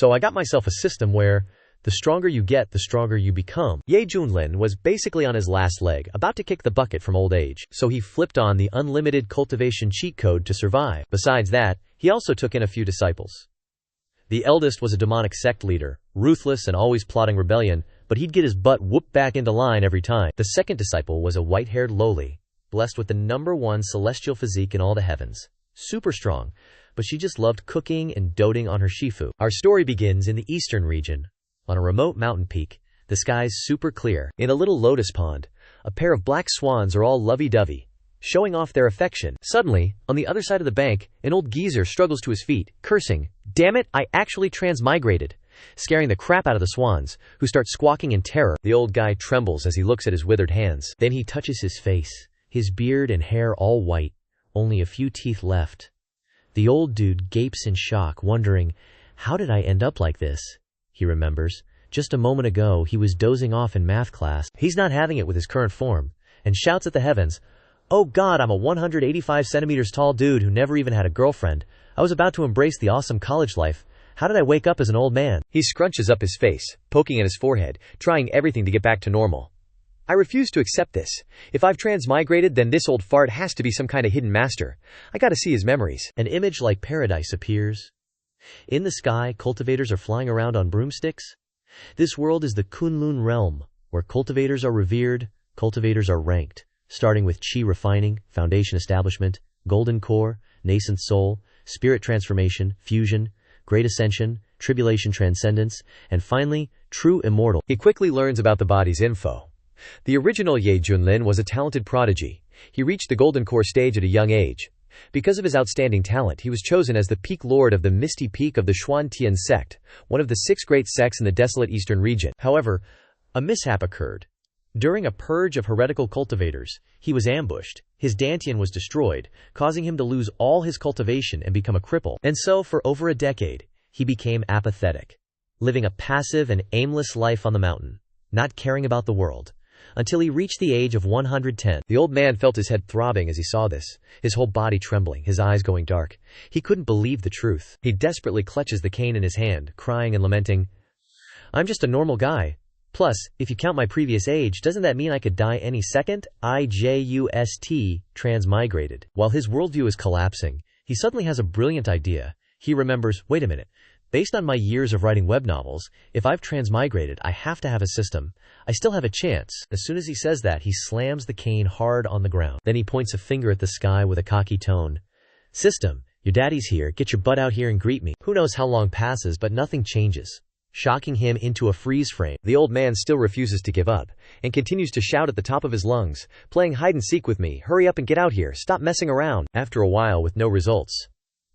So I got myself a system where the stronger you get, the stronger you become. Ye Junlin was basically on his last leg, about to kick the bucket from old age, so he flipped on the unlimited cultivation cheat code to survive. Besides that, he also took in a few disciples. The eldest was a demonic sect leader, ruthless and always plotting rebellion, but he'd get his butt whooped back into line every time. The second disciple was a white-haired lowly, blessed with the #1 celestial physique in all the heavens. Super strong, but she just loved cooking and doting on her shifu. Our story begins in the eastern region. On a remote mountain peak, the sky's super clear. In a little lotus pond, a pair of black swans are all lovey-dovey, showing off their affection. Suddenly, on the other side of the bank, an old geezer struggles to his feet, cursing, "Damn it, I actually transmigrated," scaring the crap out of the swans, who start squawking in terror. The old guy trembles as he looks at his withered hands. Then he touches his face, his beard and hair all white, only a few teeth left. The old dude gapes in shock, wondering, how did I end up like this? He remembers, just a moment ago he was dozing off in math class. He's not having it with his current form, and shouts at the heavens, "Oh God, I'm a 185 centimeters tall dude who never even had a girlfriend. I was about to embrace the awesome college life. How did I wake up as an old man?" He scrunches up his face, poking at his forehead, trying everything to get back to normal. "I refuse to accept this. If I've transmigrated, then this old fart has to be some kind of hidden master. I gotta see his memories." An image like paradise appears. In the sky, cultivators are flying around on broomsticks. This world is the Kunlun realm, where cultivators are revered, cultivators are ranked, starting with chi refining, foundation establishment, golden core, nascent soul, spirit transformation, fusion, great ascension, tribulation transcendence, and finally, true immortal. He quickly learns about the body's info. The original Ye Junlin was a talented prodigy. He reached the golden core stage at a young age. Because of his outstanding talent, he was chosen as the peak lord of the Misty Peak of the Xuantian sect, one of the 6 great sects in the desolate eastern region. However, a mishap occurred. During a purge of heretical cultivators, he was ambushed. His dantian was destroyed, causing him to lose all his cultivation and become a cripple. And so, for over a decade, he became apathetic, living a passive and aimless life on the mountain, not caring about the world. Until he reached the age of 110. The old man felt his head throbbing as he saw this, his whole body trembling, his eyes going dark. He couldn't believe the truth. He desperately clutches the cane in his hand, crying and lamenting, "I'm just a normal guy. Plus, if you count my previous age, doesn't that mean I could die any second? I just transmigrated." While his worldview is collapsing, he suddenly has a brilliant idea. He remembers, wait a minute. Based on my years of writing web novels, if I've transmigrated, I have to have a system. I still have a chance. As soon as he says that, he slams the cane hard on the ground. Then he points a finger at the sky with a cocky tone. "System, your daddy's here. Get your butt out here and greet me." Who knows how long passes, but nothing changes, shocking him into a freeze frame. The old man still refuses to give up, and continues to shout at the top of his lungs, "Playing hide and seek with me. Hurry up and get out here. Stop messing around." After a while, with no results,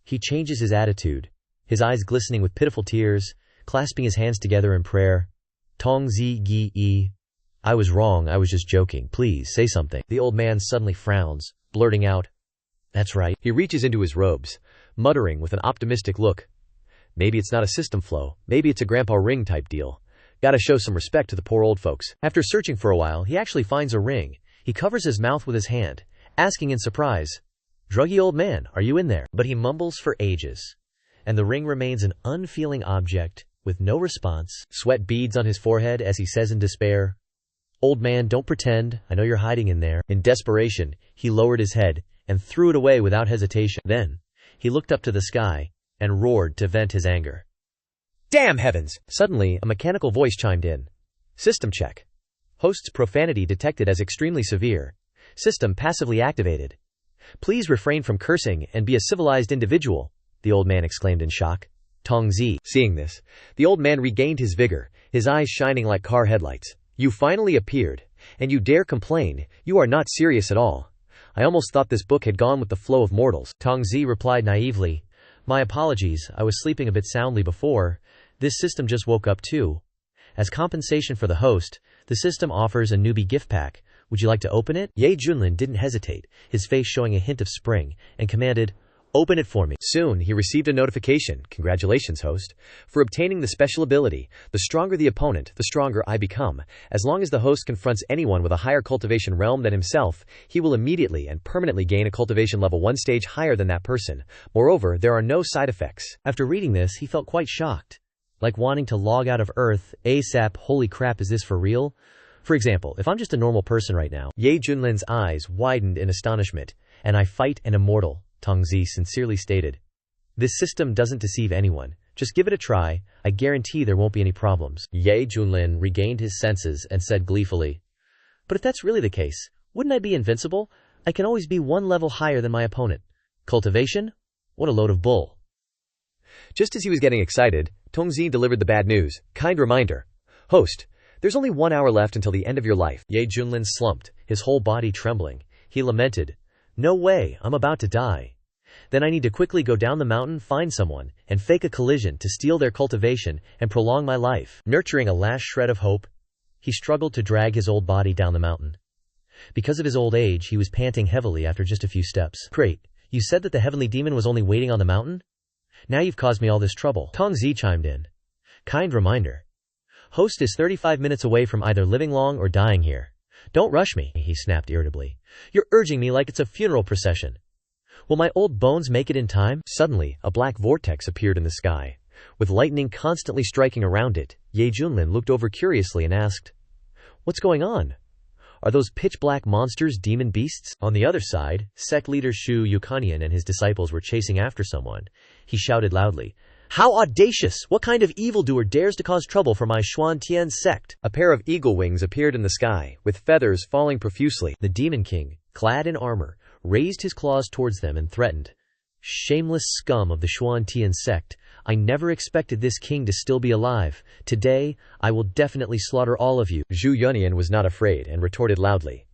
he changes his attitude, his eyes glistening with pitiful tears, clasping his hands together in prayer. "Tong zi gi yi. I was wrong, I was just joking. Please, say something." The old man suddenly frowns, blurting out, "That's right." He reaches into his robes, muttering with an optimistic look, "Maybe it's not a system flow. Maybe it's a grandpa ring type deal. Gotta show some respect to the poor old folks." After searching for a while, he actually finds a ring. He covers his mouth with his hand, asking in surprise, "Druggy old man, are you in there?" But he mumbles for ages, and the ring remains an unfeeling object with no response. Sweat beads on his forehead as he says in despair, "Old man, don't pretend. I know you're hiding in there." In desperation, he lowered his head and threw it away without hesitation. Then, he looked up to the sky and roared to vent his anger. "Damn heavens!" Suddenly, a mechanical voice chimed in. "System check. Host's profanity detected as extremely severe. System passively activated. Please refrain from cursing and be a civilized individual," the old man exclaimed in shock. Tong zi. Seeing this, the old man regained his vigor, his eyes shining like car headlights. "You finally appeared, and you dare complain. You are not serious at all. I almost thought this book had gone with the flow of mortals." Tong zi replied naively, "My apologies, I was sleeping a bit soundly before. This system just woke up too. As compensation for the host, the system offers a newbie gift pack. Would you like to open it?" Ye Junlin didn't hesitate, his face showing a hint of spring, and commanded, "Open it for me." Soon, he received a notification. "Congratulations, host. For obtaining the special ability, the stronger the opponent, the stronger I become. As long as the host confronts anyone with a higher cultivation realm than himself, he will immediately and permanently gain a cultivation level 1 stage higher than that person. Moreover, there are no side effects." After reading this, he felt quite shocked. Like wanting to log out of Earth ASAP. Holy crap, is this for real? For example, if I'm just a normal person right now, Ye Junlin's eyes widened in astonishment, and I fight an immortal, Tongzi sincerely stated. This system doesn't deceive anyone. Just give it a try, I guarantee there won't be any problems. Ye Junlin regained his senses and said gleefully, but if that's really the case, wouldn't I be invincible? I can always be one level higher than my opponent. Cultivation? What a load of bull. Just as he was getting excited, Tongzi delivered the bad news. Kind reminder. Host, there's only 1 hour left until the end of your life. Ye Junlin slumped, his whole body trembling. He lamented, no way, I'm about to die. Then I need to quickly go down the mountain, find someone, and fake a collision to steal their cultivation and prolong my life. Nurturing a last shred of hope, he struggled to drag his old body down the mountain. Because of his old age, he was panting heavily after just a few steps. Great, you said that the heavenly demon was only waiting on the mountain? Now you've caused me all this trouble. Tongzi chimed in. Kind reminder. Host is 35 minutes away from either living long or dying here. Don't rush me, he snapped irritably. You're urging me like it's a funeral procession. Will my old bones make it in time? Suddenly, a black vortex appeared in the sky. With lightning constantly striking around it, Ye Junlin looked over curiously and asked, what's going on? Are those pitch-black monsters demon beasts? On the other side, sect leader Shu Yukanian and his disciples were chasing after someone. He shouted loudly, how audacious! What kind of evildoer dares to cause trouble for my Xuantian sect? A pair of eagle wings appeared in the sky, with feathers falling profusely. The Demon King, clad in armor, raised his claws towards them and threatened. Shameless scum of the Xuantian sect, I never expected this king to still be alive. Today, I will definitely slaughter all of you. Zhu Yunian was not afraid and retorted loudly.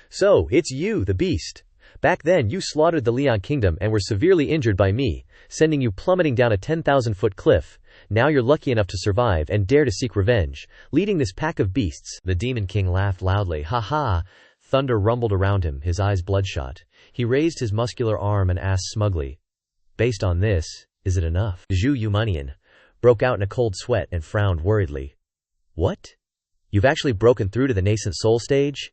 So, it's you, the beast. Back then you slaughtered the Liang kingdom and were severely injured by me, sending you plummeting down a 10,000-foot cliff. Now you're lucky enough to survive and dare to seek revenge, leading this pack of beasts. The Demon King laughed loudly. Ha ha! Thunder rumbled around him, his eyes bloodshot. He raised his muscular arm and asked smugly, based on this, is it enough? Zhu Yumanian broke out in a cold sweat and frowned worriedly. What? You've actually broken through to the Nascent Soul stage?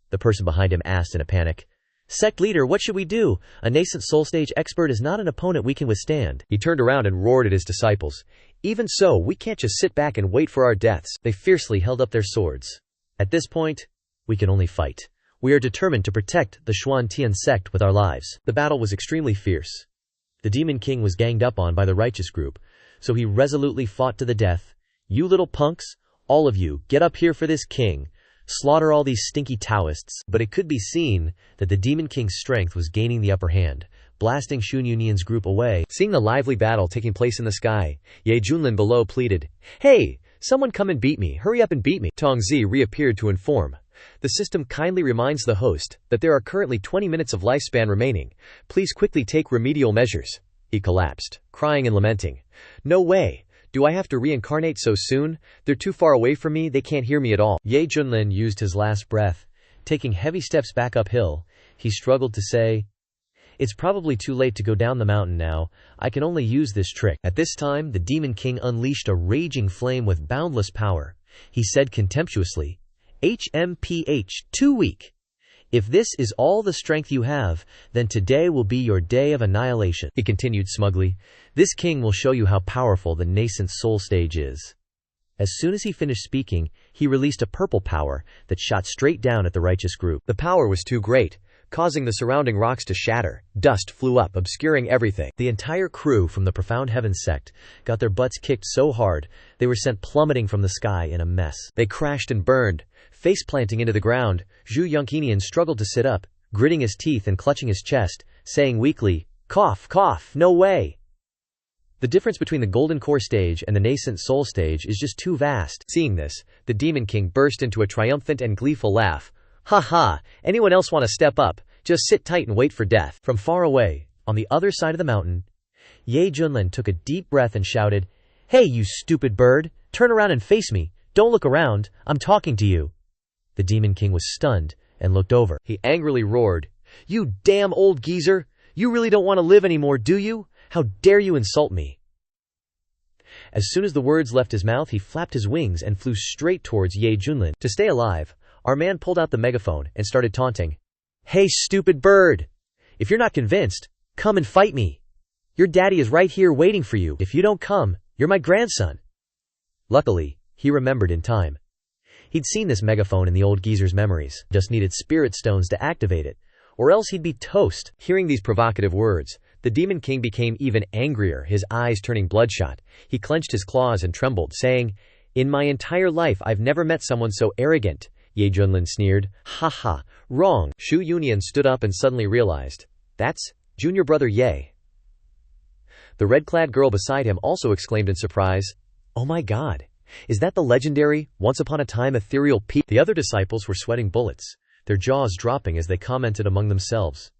The person behind him asked in a panic. Sect leader, what should we do? A Nascent Soul stage expert is not an opponent we can withstand. He turned around and roared at his disciples. Even so, we can't just sit back and wait for our deaths. They fiercely held up their swords. At this point, we can only fight. We are determined to protect the Xuantian sect with our lives. The battle was extremely fierce. The Demon King was ganged up on by the righteous group, so he resolutely fought to the death. You little punks, all of you, get up here for this king. Slaughter all these stinky Taoists. But it could be seen that the Demon King's strength was gaining the upper hand, blasting Shun Yunyan's group away. Seeing the lively battle taking place in the sky, Ye Junlin below pleaded, hey, someone come and beat me, hurry up and beat me. Tongzi reappeared to inform. The system kindly reminds the host that there are currently 20 minutes of lifespan remaining. Please quickly take remedial measures. He collapsed, crying and lamenting. No way. Do I have to reincarnate so soon? They're too far away from me, they can't hear me at all. Ye Junlin used his last breath. Taking heavy steps back uphill, he struggled to say, it's probably too late to go down the mountain now. I can only use this trick. At this time, the Demon King unleashed a raging flame with boundless power. He said contemptuously, HMPH, too weak. If this is all the strength you have, then today will be your day of annihilation. He continued smugly, this king will show you how powerful the Nascent Soul stage is. As soon as he finished speaking, he released a purple power that shot straight down at the righteous group. The power was too great, causing the surrounding rocks to shatter. Dust flew up, obscuring everything. The entire crew from the Profound Heaven sect got their butts kicked so hard, they were sent plummeting from the sky in a mess. They crashed and burned, face-planting into the ground. Zhu Yunqinian struggled to sit up, gritting his teeth and clutching his chest, saying weakly, cough, cough, no way. The difference between the Golden Core stage and the Nascent Soul stage is just too vast. Seeing this, the Demon King burst into a triumphant and gleeful laugh. Ha ha, anyone else want to step up? Just sit tight and wait for death. From far away, on the other side of the mountain, Ye Junlin took a deep breath and shouted, hey, you stupid bird, turn around and face me. Don't look around, I'm talking to you. The Demon King was stunned and looked over. He angrily roared, you damn old geezer! You really don't want to live anymore, do you? How dare you insult me? As soon as the words left his mouth, he flapped his wings and flew straight towards Ye Junlin. To stay alive, our man pulled out the megaphone and started taunting. Hey, stupid bird! If you're not convinced, come and fight me. Your daddy is right here waiting for you. If you don't come, you're my grandson. Luckily, he remembered in time. He'd seen this megaphone in the old geezer's memories, just needed spirit stones to activate it, or else he'd be toast. Hearing these provocative words, the Demon King became even angrier, his eyes turning bloodshot. He clenched his claws and trembled, saying, "In my entire life I've never met someone so arrogant." Ye Junlin sneered. "Ha ha, wrong." Shu Yunyan stood up and suddenly realized, "That's junior brother Ye." The red-clad girl beside him also exclaimed in surprise, "Oh my god, is that the legendary, once-upon-a-time ethereal P?" The other disciples were sweating bullets, their jaws dropping as they commented among themselves.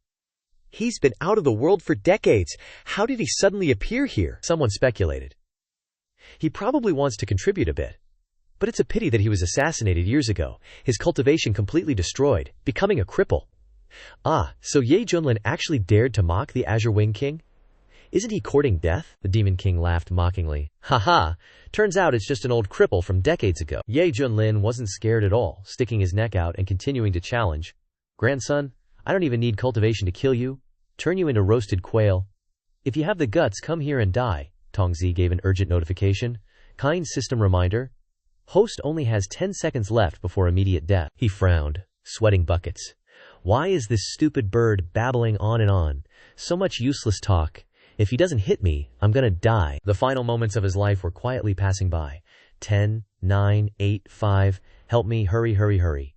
"He's been out of the world for decades. How did he suddenly appear here?" Someone speculated. "He probably wants to contribute a bit. But it's a pity that he was assassinated years ago, his cultivation completely destroyed, becoming a cripple." "Ah, so Ye Junlin actually dared to mock the Azure Wing King? Isn't he courting death?" The Demon King laughed mockingly. "Haha, turns out it's just an old cripple from decades ago." Ye Junlin wasn't scared at all, sticking his neck out and continuing to challenge. "Grandson, I don't even need cultivation to kill you, turn you into roasted quail. If you have the guts, come here and die." Tongzi gave an urgent notification. Kind system reminder. Host only has 10 seconds left before immediate death. He frowned, sweating buckets. Why is this stupid bird babbling on and on? So much useless talk. If he doesn't hit me, I'm gonna die. The final moments of his life were quietly passing by. 10, 9, 8, 5. Help me, hurry, hurry, hurry.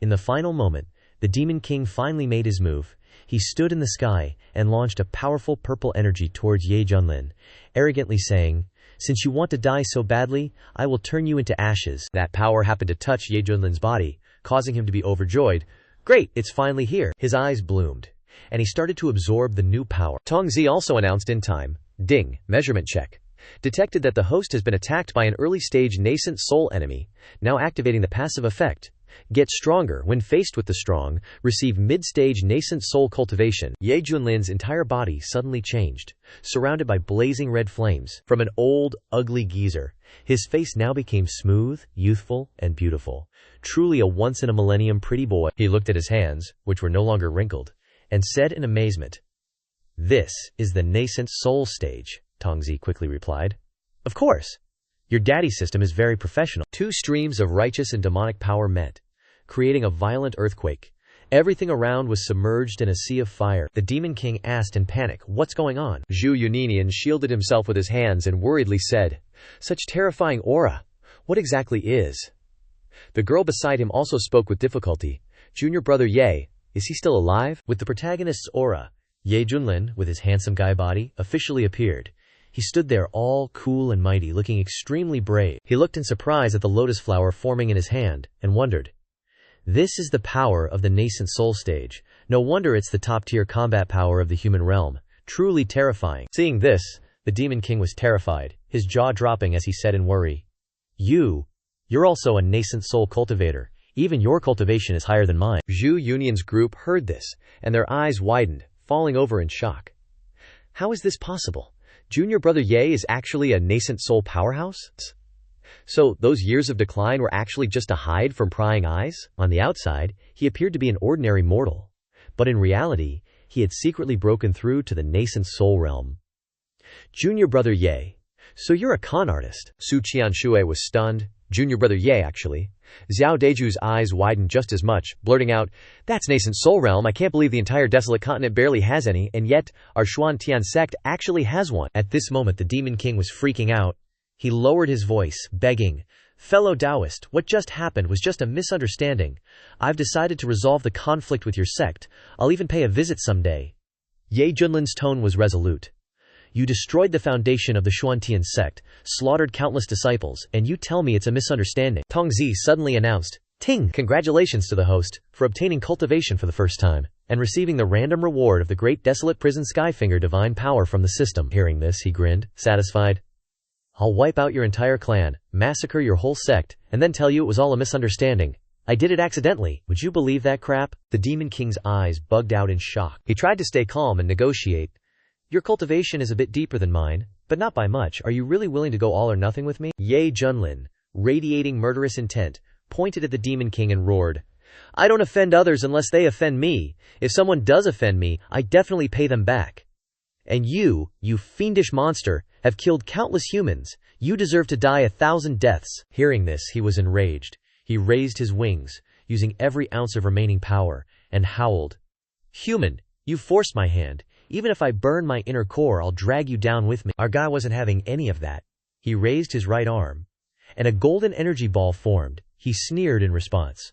In the final moment, the Demon King finally made his move. He stood in the sky and launched a powerful purple energy towards Ye Junlin, arrogantly saying, "Since you want to die so badly, I will turn you into ashes." That power happened to touch Ye Junlin's body, causing him to be overjoyed. "Great, it's finally here." His eyes bloomed, and he started to absorb the new power. Tongzi also announced in time. Ding, measurement check. Detected that the host has been attacked by an early-stage nascent soul enemy, now activating the passive effect. Get stronger. When faced with the strong, receive mid-stage nascent soul cultivation. Ye Junlin's entire body suddenly changed, surrounded by blazing red flames. From an old, ugly geezer, his face now became smooth, youthful, and beautiful. Truly a once-in-a-millennium pretty boy. He looked at his hands, which were no longer wrinkled, and said in amazement, "This is the nascent soul stage," Tongzi quickly replied. "Of course. Your daddy system is very professional." Two streams of righteous and demonic power met, creating a violent earthquake. Everything around was submerged in a sea of fire. The Demon King asked in panic, "What's going on?" Zhu Yuninian shielded himself with his hands and worriedly said, "Such terrifying aura. What exactly is?" The girl beside him also spoke with difficulty. "Junior brother Ye, is he still alive?" With the protagonist's aura, Ye Junlin, with his handsome guy body, officially appeared. He stood there all cool and mighty, looking extremely brave. He looked in surprise at the lotus flower forming in his hand, and wondered. This is the power of the nascent soul stage. No wonder it's the top-tier combat power of the human realm. Truly terrifying. Seeing this, the Demon King was terrified, his jaw dropping as he said in worry, You're also a nascent soul cultivator. Even your cultivation is higher than mine." Zhu Yunyan's group heard this, and their eyes widened, falling over in shock. How is this possible? Junior brother Ye is actually a nascent soul powerhouse? So those years of decline were actually just a hide from prying eyes? On the outside, he appeared to be an ordinary mortal. But in reality, he had secretly broken through to the nascent soul realm. Junior brother Ye. So you're a con artist? Su Qianxue was stunned. Junior brother Ye, actually. Xiao Deju's eyes widened just as much, blurting out, "That's nascent soul realm. I can't believe the entire desolate continent barely has any, and yet our Xuantian sect actually has one." At this moment the Demon King was freaking out. He lowered his voice, begging, "Fellow Taoist, what just happened was just a misunderstanding. I've decided to resolve the conflict with your sect. I'll even pay a visit someday." Ye Junlin's tone was resolute. "You destroyed the foundation of the Xuantian sect, slaughtered countless disciples, and you tell me it's a misunderstanding." Tongzi suddenly announced, "Ting! Congratulations to the host, for obtaining cultivation for the first time, and receiving the random reward of the great desolate prison Skyfinger divine power from the system." Hearing this, he grinned, satisfied. "I'll wipe out your entire clan, massacre your whole sect, and then tell you it was all a misunderstanding. I did it accidentally. Would you believe that crap?" The Demon King's eyes bugged out in shock. He tried to stay calm and negotiate. "Your cultivation is a bit deeper than mine, but not by much. Are you really willing to go all or nothing with me?" Ye Junlin, radiating murderous intent, pointed at the Demon King and roared, "I don't offend others unless they offend me. If someone does offend me, I definitely pay them back. And you fiendish monster, have killed countless humans. You deserve to die 1,000 deaths." Hearing this, he was enraged. He raised his wings, using every ounce of remaining power, and howled, "Human, you forced my hand. Even if I burn my inner core, I'll drag you down with me." Our guy wasn't having any of that. He raised his right arm, and a golden energy ball formed. He sneered in response.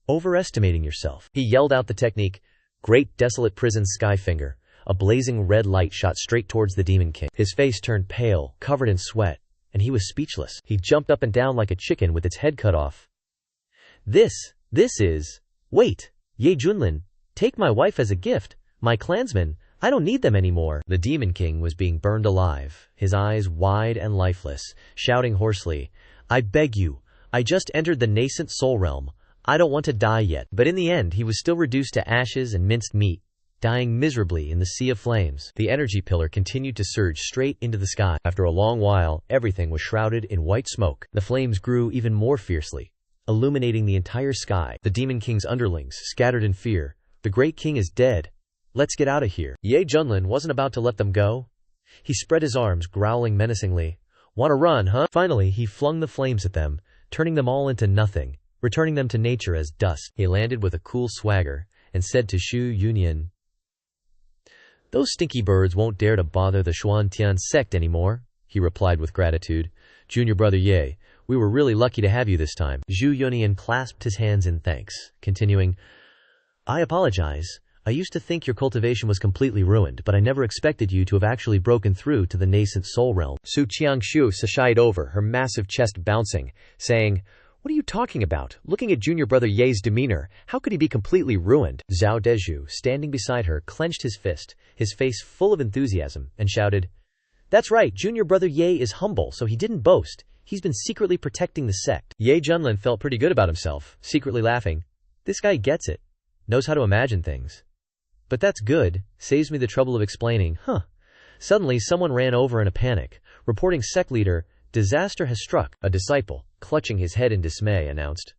"Overestimating yourself." He yelled out the technique, "Great Desolate Prison Skyfinger." A blazing red light shot straight towards the Demon King. His face turned pale, covered in sweat, and he was speechless. He jumped up and down like a chicken with its head cut off. This is... Wait, Ye Junlin, take my wife as a gift. My clansmen, I don't need them anymore." The Demon King was being burned alive, his eyes wide and lifeless, shouting hoarsely, "I beg you, I just entered the Nascent Soul Realm. I don't want to die yet." But in the end, he was still reduced to ashes and minced meat, dying miserably in the sea of flames. The energy pillar continued to surge straight into the sky. After a long while, everything was shrouded in white smoke. The flames grew even more fiercely, illuminating the entire sky. The Demon King's underlings scattered in fear. "The Great King is dead. Let's get out of here." Ye Junlin wasn't about to let them go. He spread his arms, growling menacingly. "Want to run, huh?" Finally, he flung the flames at them, turning them all into nothing, returning them to nature as dust. He landed with a cool swagger and said to Ye Junlin, "Those stinky birds won't dare to bother the Xuantian sect anymore," he replied with gratitude. "Junior brother Ye, we were really lucky to have you this time." Ye Junlin clasped his hands in thanks, continuing, "I apologize. I used to think your cultivation was completely ruined, but I never expected you to have actually broken through to the Nascent Soul Realm." Su Qiangshu shied over, her massive chest bouncing, saying, "What are you talking about? Looking at junior brother Ye's demeanor, how could he be completely ruined?" Zhao Dezhu, standing beside her, clenched his fist, his face full of enthusiasm, and shouted, "That's right, junior brother Ye is humble, so he didn't boast. He's been secretly protecting the sect." Ye Junlin felt pretty good about himself, secretly laughing. This guy gets it, knows how to imagine things. But that's good, saves me the trouble of explaining, huh? Suddenly, someone ran over in a panic, reporting sect leader, "Disaster has struck." A disciple, clutching his head in dismay, announced,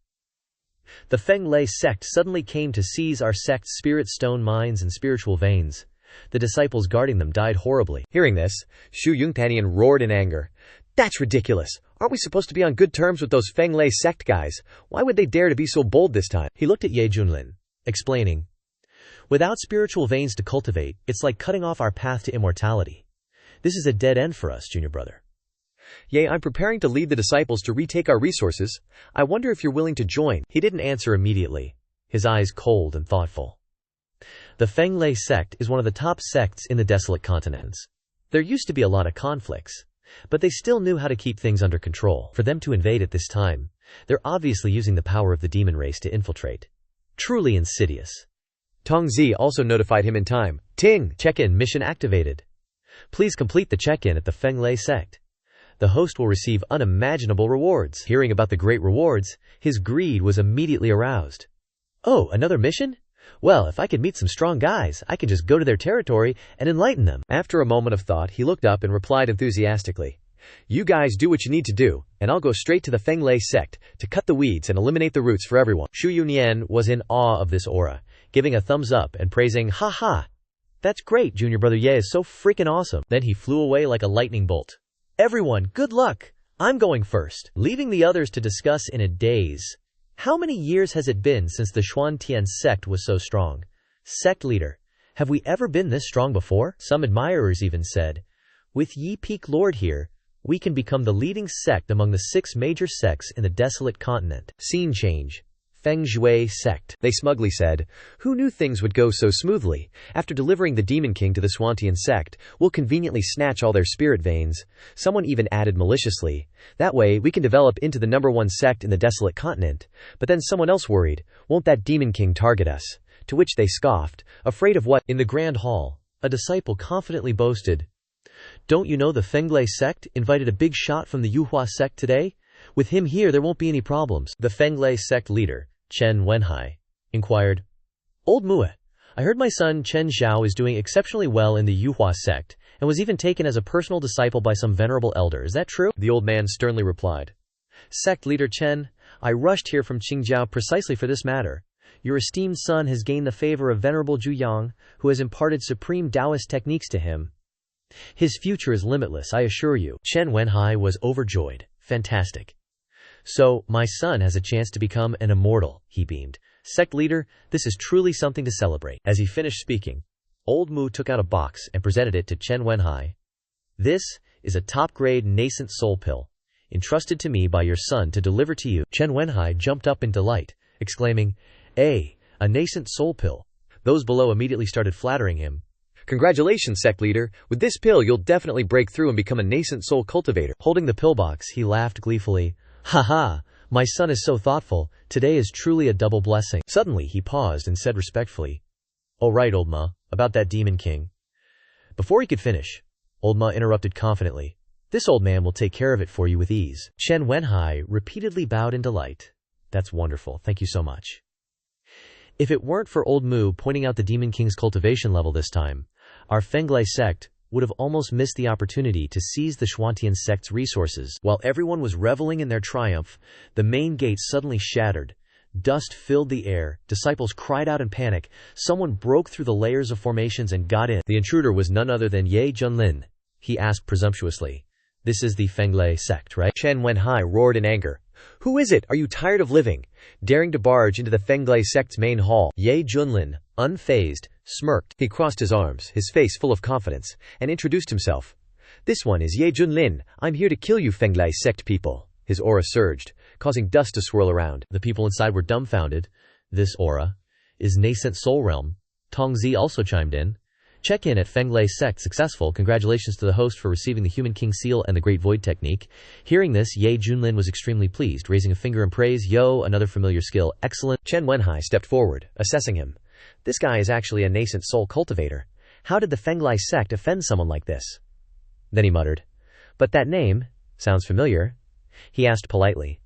"The Feng Lei Sect suddenly came to seize our sect's spirit stone mines and spiritual veins. The disciples guarding them died horribly." Hearing this, Shu Yongtanian roared in anger. "That's ridiculous! Aren't we supposed to be on good terms with those Feng Lei Sect guys? Why would they dare to be so bold this time?" He looked at Ye Junlin, explaining, "Without spiritual veins to cultivate, it's like cutting off our path to immortality. This is a dead end for us, junior brother. Ye, I'm preparing to lead the disciples to retake our resources. I wonder if you're willing to join." He didn't answer immediately, his eyes cold and thoughtful. The Feng Lei Sect is one of the top sects in the desolate continents. There used to be a lot of conflicts, but they still knew how to keep things under control. For them to invade at this time, they're obviously using the power of the demon race to infiltrate. Truly insidious. Tongzi also notified him in time. "Ting! Check-in mission activated. Please complete the check-in at the Feng Lei Sect. The host will receive unimaginable rewards." Hearing about the great rewards, his greed was immediately aroused. "Oh, another mission? Well, if I could meet some strong guys, I can just go to their territory and enlighten them." After a moment of thought, he looked up and replied enthusiastically, "You guys do what you need to do, and I'll go straight to the Feng Lei Sect to cut the weeds and eliminate the roots for everyone." Shu Yunyan was in awe of this aura, giving a thumbs up and praising, "Ha ha! That's great, junior brother Ye is so freaking awesome." Then he flew away like a lightning bolt. "Everyone, good luck! I'm going first." Leaving the others to discuss in a daze. How many years has it been since the Xuantian sect was so strong? Sect leader, have we ever been this strong before? Some admirers even said, with Yi Peak Lord here, we can become the leading sect among the 6 major sects in the desolate continent. Scene change. Feng Lei Sect. They smugly said, "Who knew things would go so smoothly? After delivering the Demon King to the Xuantian sect, we'll conveniently snatch all their spirit veins." Someone even added maliciously, "That way, we can develop into the #1 sect in the desolate continent." But then someone else worried, "Won't that Demon King target us?" To which they scoffed, afraid of what? In the grand hall, a disciple confidently boasted, "Don't you know the Feng Lei Sect invited a big shot from the Yuhua sect today? With him here, there won't be any problems." The Feng Lei Sect leader, Chen Wenhai, inquired, "Old Mua, I heard my son Chen Zhao is doing exceptionally well in the Yuhua sect, and was even taken as a personal disciple by some venerable elder. Is that true?" The old man sternly replied, "Sect leader Chen, I rushed here from Qingjiao precisely for this matter. Your esteemed son has gained the favor of Venerable Zhu, who has imparted supreme Taoist techniques to him. His future is limitless, I assure you." Chen Wenhai was overjoyed. "Fantastic. So, my son has a chance to become an immortal," he beamed. "Sect leader, this is truly something to celebrate." As he finished speaking, Old Mu took out a box and presented it to Chen Wenhai. "This is a top-grade nascent soul pill, entrusted to me by your son to deliver to you." Chen Wenhai jumped up in delight, exclaiming, A nascent soul pill." Those below immediately started flattering him. "Congratulations, sect leader. With this pill, you'll definitely break through and become a nascent soul cultivator." Holding the pillbox, he laughed gleefully. "Ha, my son is so thoughtful. Today is truly a double blessing." Suddenly, he paused and said respectfully, "Oh right, Old Ma, about that Demon King." Before he could finish, Old Ma interrupted confidently, "This old man will take care of it for you with ease." Chen Wenhai repeatedly bowed in delight. "That's wonderful. Thank you so much." If it weren't for Old Mu pointing out the Demon King's cultivation level this time, our Feng Lei Sect would have almost missed the opportunity to seize the Xuantian sect's resources. While everyone was reveling in their triumph, the main gate suddenly shattered. Dust filled the air, disciples cried out in panic, someone broke through the layers of formations and got in. The intruder was none other than Ye Junlin. He asked presumptuously, "This is the Feng Lei Sect, right?" Chen Wenhai roared in anger. "Who is it? Are you tired of living? Daring to barge into the Feng Lei Sect's main hall?" Ye Junlin, unfazed, smirked. He crossed his arms, his face full of confidence, and introduced himself. "This one is Ye Junlin. I'm here to kill you Feng Lei Sect people." His aura surged, causing dust to swirl around. The people inside were dumbfounded. "This aura is Nascent Soul Realm." Tongzi also chimed in. "Check-in at Feng Lei Sect successful. Congratulations to the host for receiving the Human King Seal and the Great Void Technique." Hearing this, Ye Junlin was extremely pleased, raising a finger in praise. "Yo, another familiar skill. Excellent." Chen Wenhai stepped forward, assessing him. "This guy is actually a nascent soul cultivator. How did the Feng Lei Sect offend someone like this?" Then he muttered, "But that name sounds familiar." He asked politely,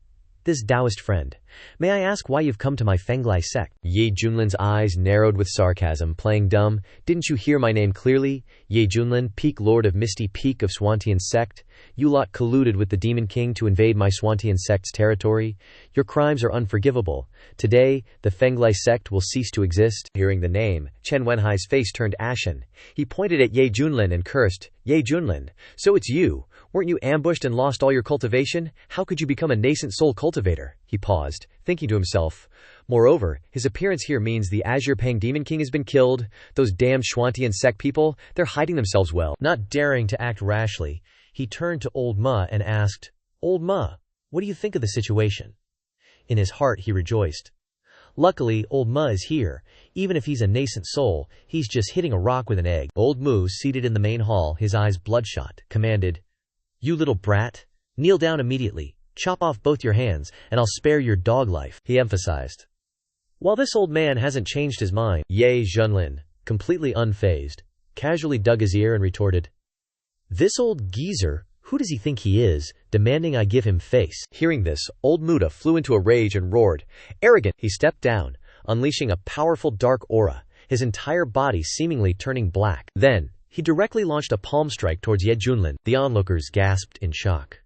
"This Taoist friend, may I ask why you've come to my Feng Lei Sect?" Ye Junlin's eyes narrowed with sarcasm, playing dumb. "Didn't you hear my name clearly? Ye Junlin, Peak Lord of Misty Peak of Xuantian Sect. You lot colluded with the Demon King to invade my Xuantian Sect's territory. Your crimes are unforgivable. Today, the Feng Lei Sect will cease to exist." Hearing the name, Chen Wenhai's face turned ashen. He pointed at Ye Junlin and cursed, "Ye Junlin, so it's you. Weren't you ambushed and lost all your cultivation? How could you become a nascent soul cultivator?" He paused, thinking to himself, "Moreover, his appearance here means the Azure Pang Demon King has been killed. Those damned Xuantian Sect people, they're hiding themselves well." Not daring to act rashly, he turned to Old Ma and asked, "Old Ma, what do you think of the situation?" In his heart he rejoiced. Luckily, Old Ma is here. Even if he's a nascent soul, he's just hitting a rock with an egg. Old Mu, seated in the main hall, his eyes bloodshot, commanded, "You little brat, kneel down immediately, chop off both your hands, and I'll spare your dog life," he emphasized. While this old man hasn't changed his mind, Ye Junlin, completely unfazed, casually dug his ear and retorted, "This old geezer, who does he think he is, demanding I give him face?" Hearing this, Old Muda flew into a rage and roared, "Arrogant!" He stepped down, unleashing a powerful dark aura, his entire body seemingly turning black. Then, he directly launched a palm strike towards Ye Junlin. The onlookers gasped in shock.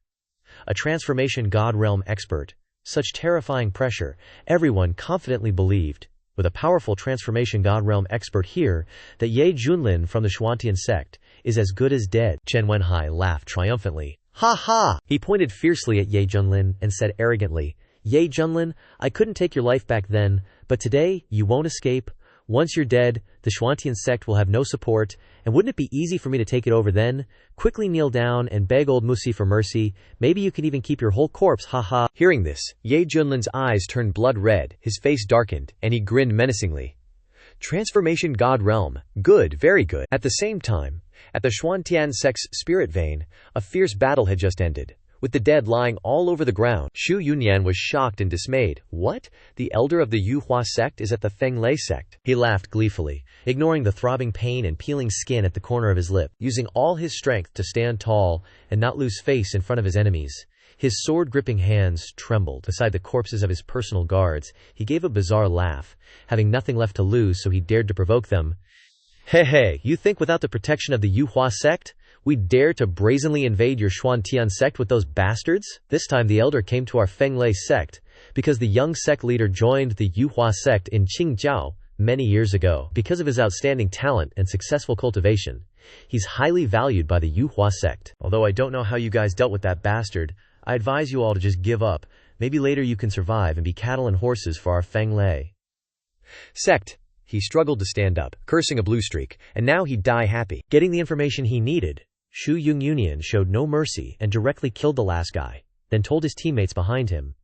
A transformation god realm expert. Such terrifying pressure, everyone confidently believed, with a powerful transformation god realm expert here, that Ye Junlin from the Xuantian Sect is as good as dead. Chen Wenhai laughed triumphantly. "Ha ha!" He pointed fiercely at Ye Junlin and said arrogantly, "Ye Junlin, I couldn't take your life back then, but today you won't escape. Once you're dead, the Xuantian Sect will have no support, and wouldn't it be easy for me to take it over then? Quickly kneel down and beg old Musi for mercy. Maybe you can even keep your whole corpse, ha." Hearing this, Ye Junlin's eyes turned blood red, his face darkened, and he grinned menacingly. Transformation God Realm. Good, very good. At the same time, at the Xuantian Sect's spirit vein, a fierce battle had just ended, with the dead lying all over the ground. Xu Yunyan was shocked and dismayed. "What? The elder of the Yuhua sect is at the Feng Lei Sect?" He laughed gleefully, ignoring the throbbing pain and peeling skin at the corner of his lip. Using all his strength to stand tall and not lose face in front of his enemies, his sword-gripping hands trembled. Beside the corpses of his personal guards, he gave a bizarre laugh, having nothing left to lose, so he dared to provoke them. Hey, you think without the protection of the Yuhua sect, we'd dare to brazenly invade your Xuantian sect with those bastards?" This time the elder came to our Feng Lei Sect, because the young sect leader joined the Yuhua sect in Qingjiao many years ago. Because of his outstanding talent and successful cultivation, he's highly valued by the Yuhua sect. Although I don't know how you guys dealt with that bastard, I advise you all to just give up. Maybe later you can survive and be cattle and horses for our Feng Lei Sect. He struggled to stand up, cursing a blue streak, and now he'd die happy. Getting the information he needed, Shu Yungyunian showed no mercy and directly killed the last guy, then told his teammates behind him,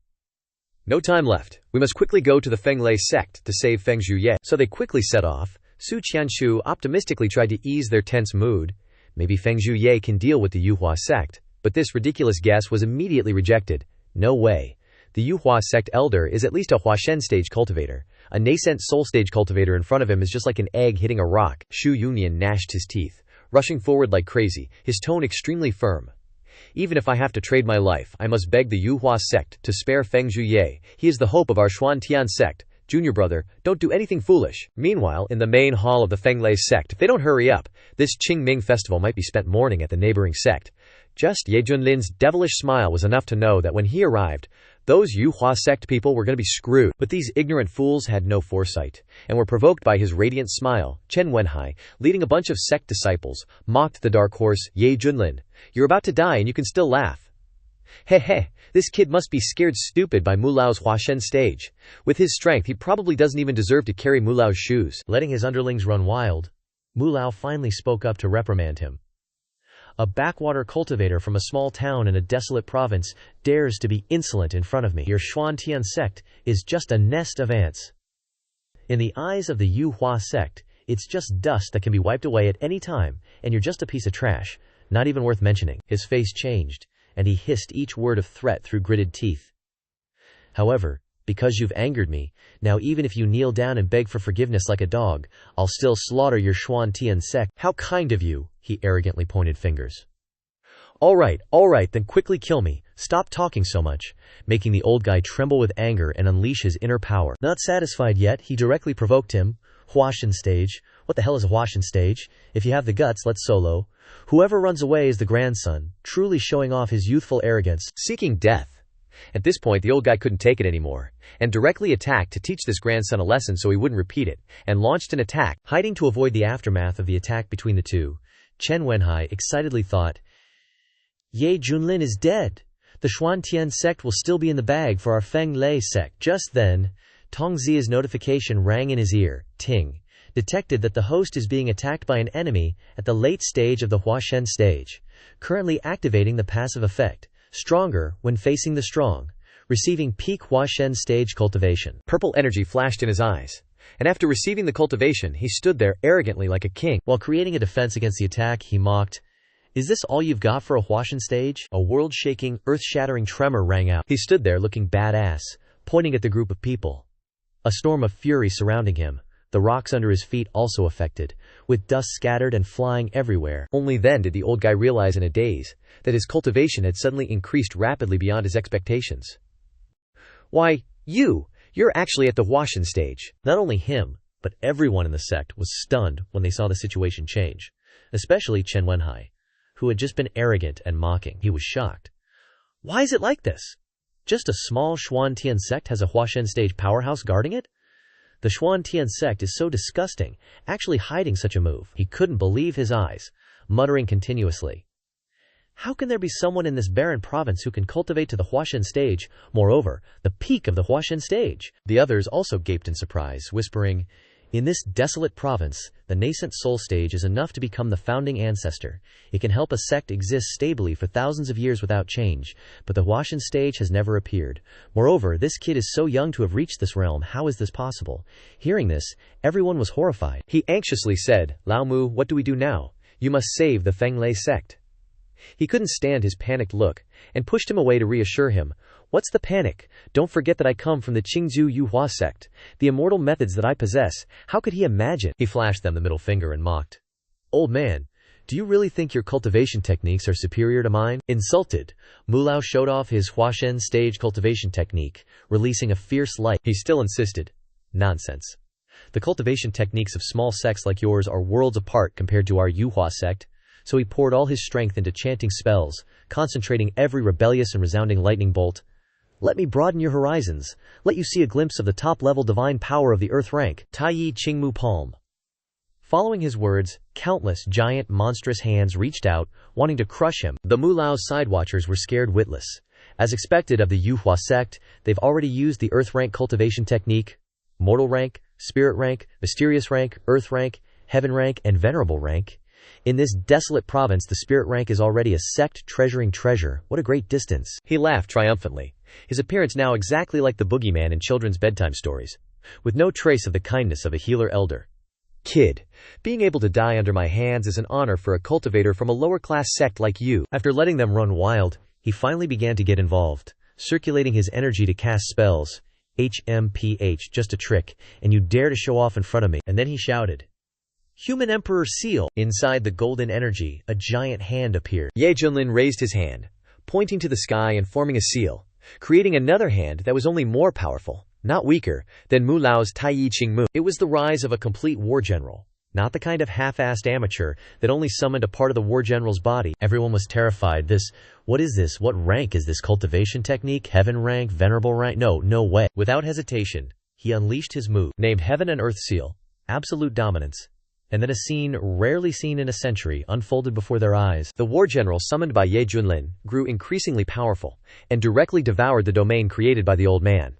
"No time left. We must quickly go to the Feng Lei Sect to save Feng Zhuye." So they quickly set off. Su Qianshu optimistically tried to ease their tense mood. Maybe Feng Zhuye can deal with the Yuhua sect, but this ridiculous guess was immediately rejected. No way. The Yuhua sect elder is at least a Huashen stage cultivator. A nascent soul stage cultivator in front of him is just like an egg hitting a rock. Shu Yunyan gnashed his teeth, rushing forward like crazy, his tone extremely firm. "Even if I have to trade my life, I must beg the Yuhua sect to spare Feng Zhuye. He is the hope of our Xuantian sect. Junior brother, don't do anything foolish." Meanwhile, in the main hall of the Feng Lei sect, if they don't hurry up, this Qingming festival might be spent mourning at the neighboring sect. Just Ye Junlin's devilish smile was enough to know that when he arrived, those Yuhua sect people were going to be screwed. But these ignorant fools had no foresight, and were provoked by his radiant smile. Chen Wenhai, leading a bunch of sect disciples, mocked the dark horse, "Ye Junlin, you're about to die and you can still laugh. Hey, this kid must be scared stupid by Mulao's Huashen stage. With his strength, he probably doesn't even deserve to carry Mulao's shoes." Letting his underlings run wild, Mulao finally spoke up to reprimand him. "A backwater cultivator from a small town in a desolate province dares to be insolent in front of me. Your Xuantian sect is just a nest of ants. In the eyes of the Yuhua sect, it's just dust that can be wiped away at any time, and you're just a piece of trash, not even worth mentioning." His face changed, and he hissed each word of threat through gritted teeth. "However, because you've angered me, now even if you kneel down and beg for forgiveness like a dog, I'll still slaughter your Xuantian sect." "How kind of you," he arrogantly pointed fingers. All right, then quickly kill me. Stop talking so much," making the old guy tremble with anger and unleash his inner power. Not satisfied yet, he directly provoked him. "Huashen stage? What the hell is a Huashen stage? If you have the guts, let's solo. Whoever runs away is the grandson," truly showing off his youthful arrogance, seeking death. At this point, the old guy couldn't take it anymore, and directly attacked to teach this grandson a lesson so he wouldn't repeat it, and launched an attack. Hiding to avoid the aftermath of the attack between the two, Chen Wenhai excitedly thought, "Ye Junlin is dead. The Xuantian sect will still be in the bag for our Feng Lei sect." Just then, Tongzia's notification rang in his ear. Ting detected that the host is being attacked by an enemy at the late stage of the Huashen stage, currently activating the passive effect, stronger when facing the strong, receiving peak Huashen stage cultivation. Purple energy flashed in his eyes, and after receiving the cultivation, he stood there arrogantly like a king. While creating a defense against the attack, he mocked, "Is this all you've got for a Huashen stage?" A world-shaking, earth-shattering tremor rang out. He stood there looking badass, pointing at the group of people. A storm of fury surrounding him, the rocks under his feet also affected, with dust scattered and flying everywhere. Only then did the old guy realize in a daze that his cultivation had suddenly increased rapidly beyond his expectations. "Why, you're actually at the Huashen stage." Not only him, but everyone in the sect was stunned when they saw the situation change, especially Chen Wenhai, who had just been arrogant and mocking. He was shocked. Why is it like this? Just a small Xuantian sect has a Huashen stage powerhouse guarding it? The Xuantian sect is so disgusting, actually hiding such a move. He couldn't believe his eyes, muttering continuously. How can there be someone in this barren province who can cultivate to the Huashen stage, moreover, the peak of the Huashen stage? The others also gaped in surprise, whispering, "In this desolate province, the nascent soul stage is enough to become the founding ancestor. It can help a sect exist stably for thousands of years without change, but the Huashen stage has never appeared. Moreover, this kid is so young to have reached this realm. How is this possible?" Hearing this, everyone was horrified. He anxiously said, "Lao Mu, what do we do now? You must save the Feng Lei sect." He couldn't stand his panicked look, and pushed him away to reassure him. "What's the panic? Don't forget that I come from the Qingzhou Yuhua sect. The immortal methods that I possess, how could he imagine?" He flashed them the middle finger and mocked. "Old man, do you really think your cultivation techniques are superior to mine?" Insulted, Mulao showed off his Huashen stage cultivation technique, releasing a fierce light. He still insisted. "Nonsense. The cultivation techniques of small sects like yours are worlds apart compared to our Yuhua sect." So he poured all his strength into chanting spells, concentrating every rebellious and resounding lightning bolt. Let me broaden your horizons. Let you see a glimpse of the top-level divine power of the earth rank. Taiyi Qingmu Palm. Following his words, countless giant monstrous hands reached out, wanting to crush him. The Mulau's sidewatchers were scared witless. As expected of the Yuhua sect, they've already used the earth rank cultivation technique. Mortal rank, spirit rank, mysterious rank, earth rank, heaven rank, and venerable rank. In this desolate province, the spirit rank is already a sect treasuring treasure. What a great distance. He laughed triumphantly, his appearance now exactly like the boogeyman in children's bedtime stories, with no trace of the kindness of a healer elder. Kid, being able to die under my hands is an honor for a cultivator from a lower-class sect like you. After letting them run wild, he finally began to get involved, circulating his energy to cast spells. HMPH, just a trick, and you dare to show off in front of me. And then he shouted, Human Emperor Seal. Inside the golden energy, a giant hand appeared. Ye Junlin raised his hand, pointing to the sky and forming a seal, creating another hand that was only more powerful, not weaker, than Mu Lao's Taiyi Qingmu. It was the rise of a complete war general, not the kind of half-assed amateur that only summoned a part of the war general's body. Everyone was terrified. What is this? What rank is this cultivation technique? Heaven rank? Venerable rank? No way. Without hesitation, he unleashed his move, named Heaven and Earth Seal, absolute dominance. And then a scene rarely seen in a century unfolded before their eyes. The war general summoned by Ye Junlin grew increasingly powerful and directly devoured the domain created by the old man.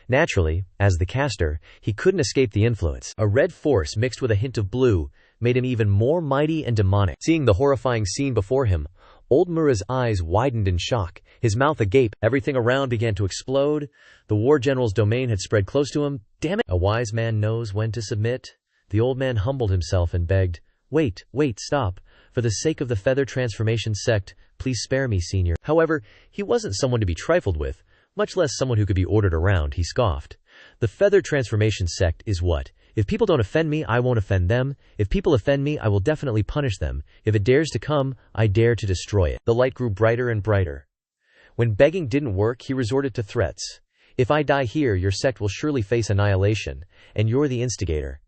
Naturally, as the caster, he couldn't escape the influence. A red force mixed with a hint of blue made him even more mighty and demonic. Seeing the horrifying scene before him, old Mura's eyes widened in shock, his mouth agape. Everything around began to explode. The war general's domain had spread close to him. Damn it! A wise man knows when to submit. The old man humbled himself and begged, Wait, stop. For the sake of the Feather Transformation Sect, please spare me, senior. However, he wasn't someone to be trifled with, much less someone who could be ordered around. He scoffed. The Feather Transformation Sect is what? If people don't offend me, I won't offend them. If people offend me, I will definitely punish them. If it dares to come, I dare to destroy it. The light grew brighter and brighter. When begging didn't work, he resorted to threats. If I die here, your sect will surely face annihilation, and you're the instigator.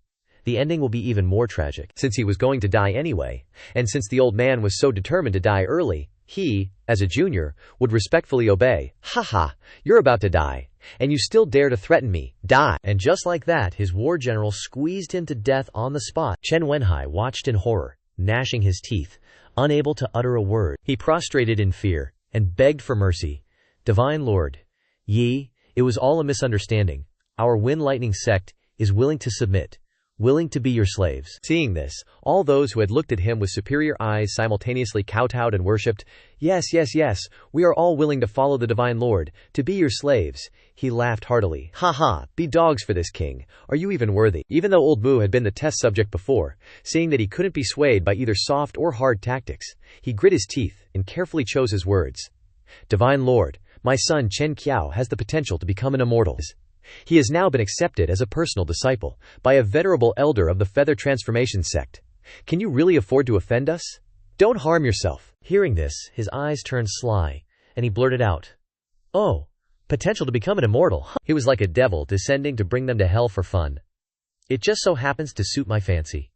The ending will be even more tragic. Since he was going to die anyway, and since the old man was so determined to die early, he, as a junior, would respectfully obey. Haha, you're about to die, and you still dare to threaten me. Die! And just like that, his war general squeezed him to death on the spot. Chen Wenhai watched in horror, gnashing his teeth, unable to utter a word. He prostrated in fear, and begged for mercy. Divine Lord, Yi, it was all a misunderstanding. Our Wind Lightning sect is willing to submit. Willing to be your slaves. Seeing this, all those who had looked at him with superior eyes simultaneously kowtowed and worshipped. Yes, we are all willing to follow the Divine Lord, to be your slaves. He laughed heartily. Be dogs for this king. Are you even worthy? Even though old Mu had been the test subject before, seeing that he couldn't be swayed by either soft or hard tactics, he grit his teeth and carefully chose his words. Divine Lord, my son Chen Qiao has the potential to become an immortal. He has now been accepted as a personal disciple by a venerable elder of the Feather Transformation Sect. Can you really afford to offend us? Don't harm yourself. Hearing this, his eyes turned sly, and he blurted out, Oh, potential to become an immortal. He was like a devil descending to bring them to hell for fun. It just so happens to suit my fancy.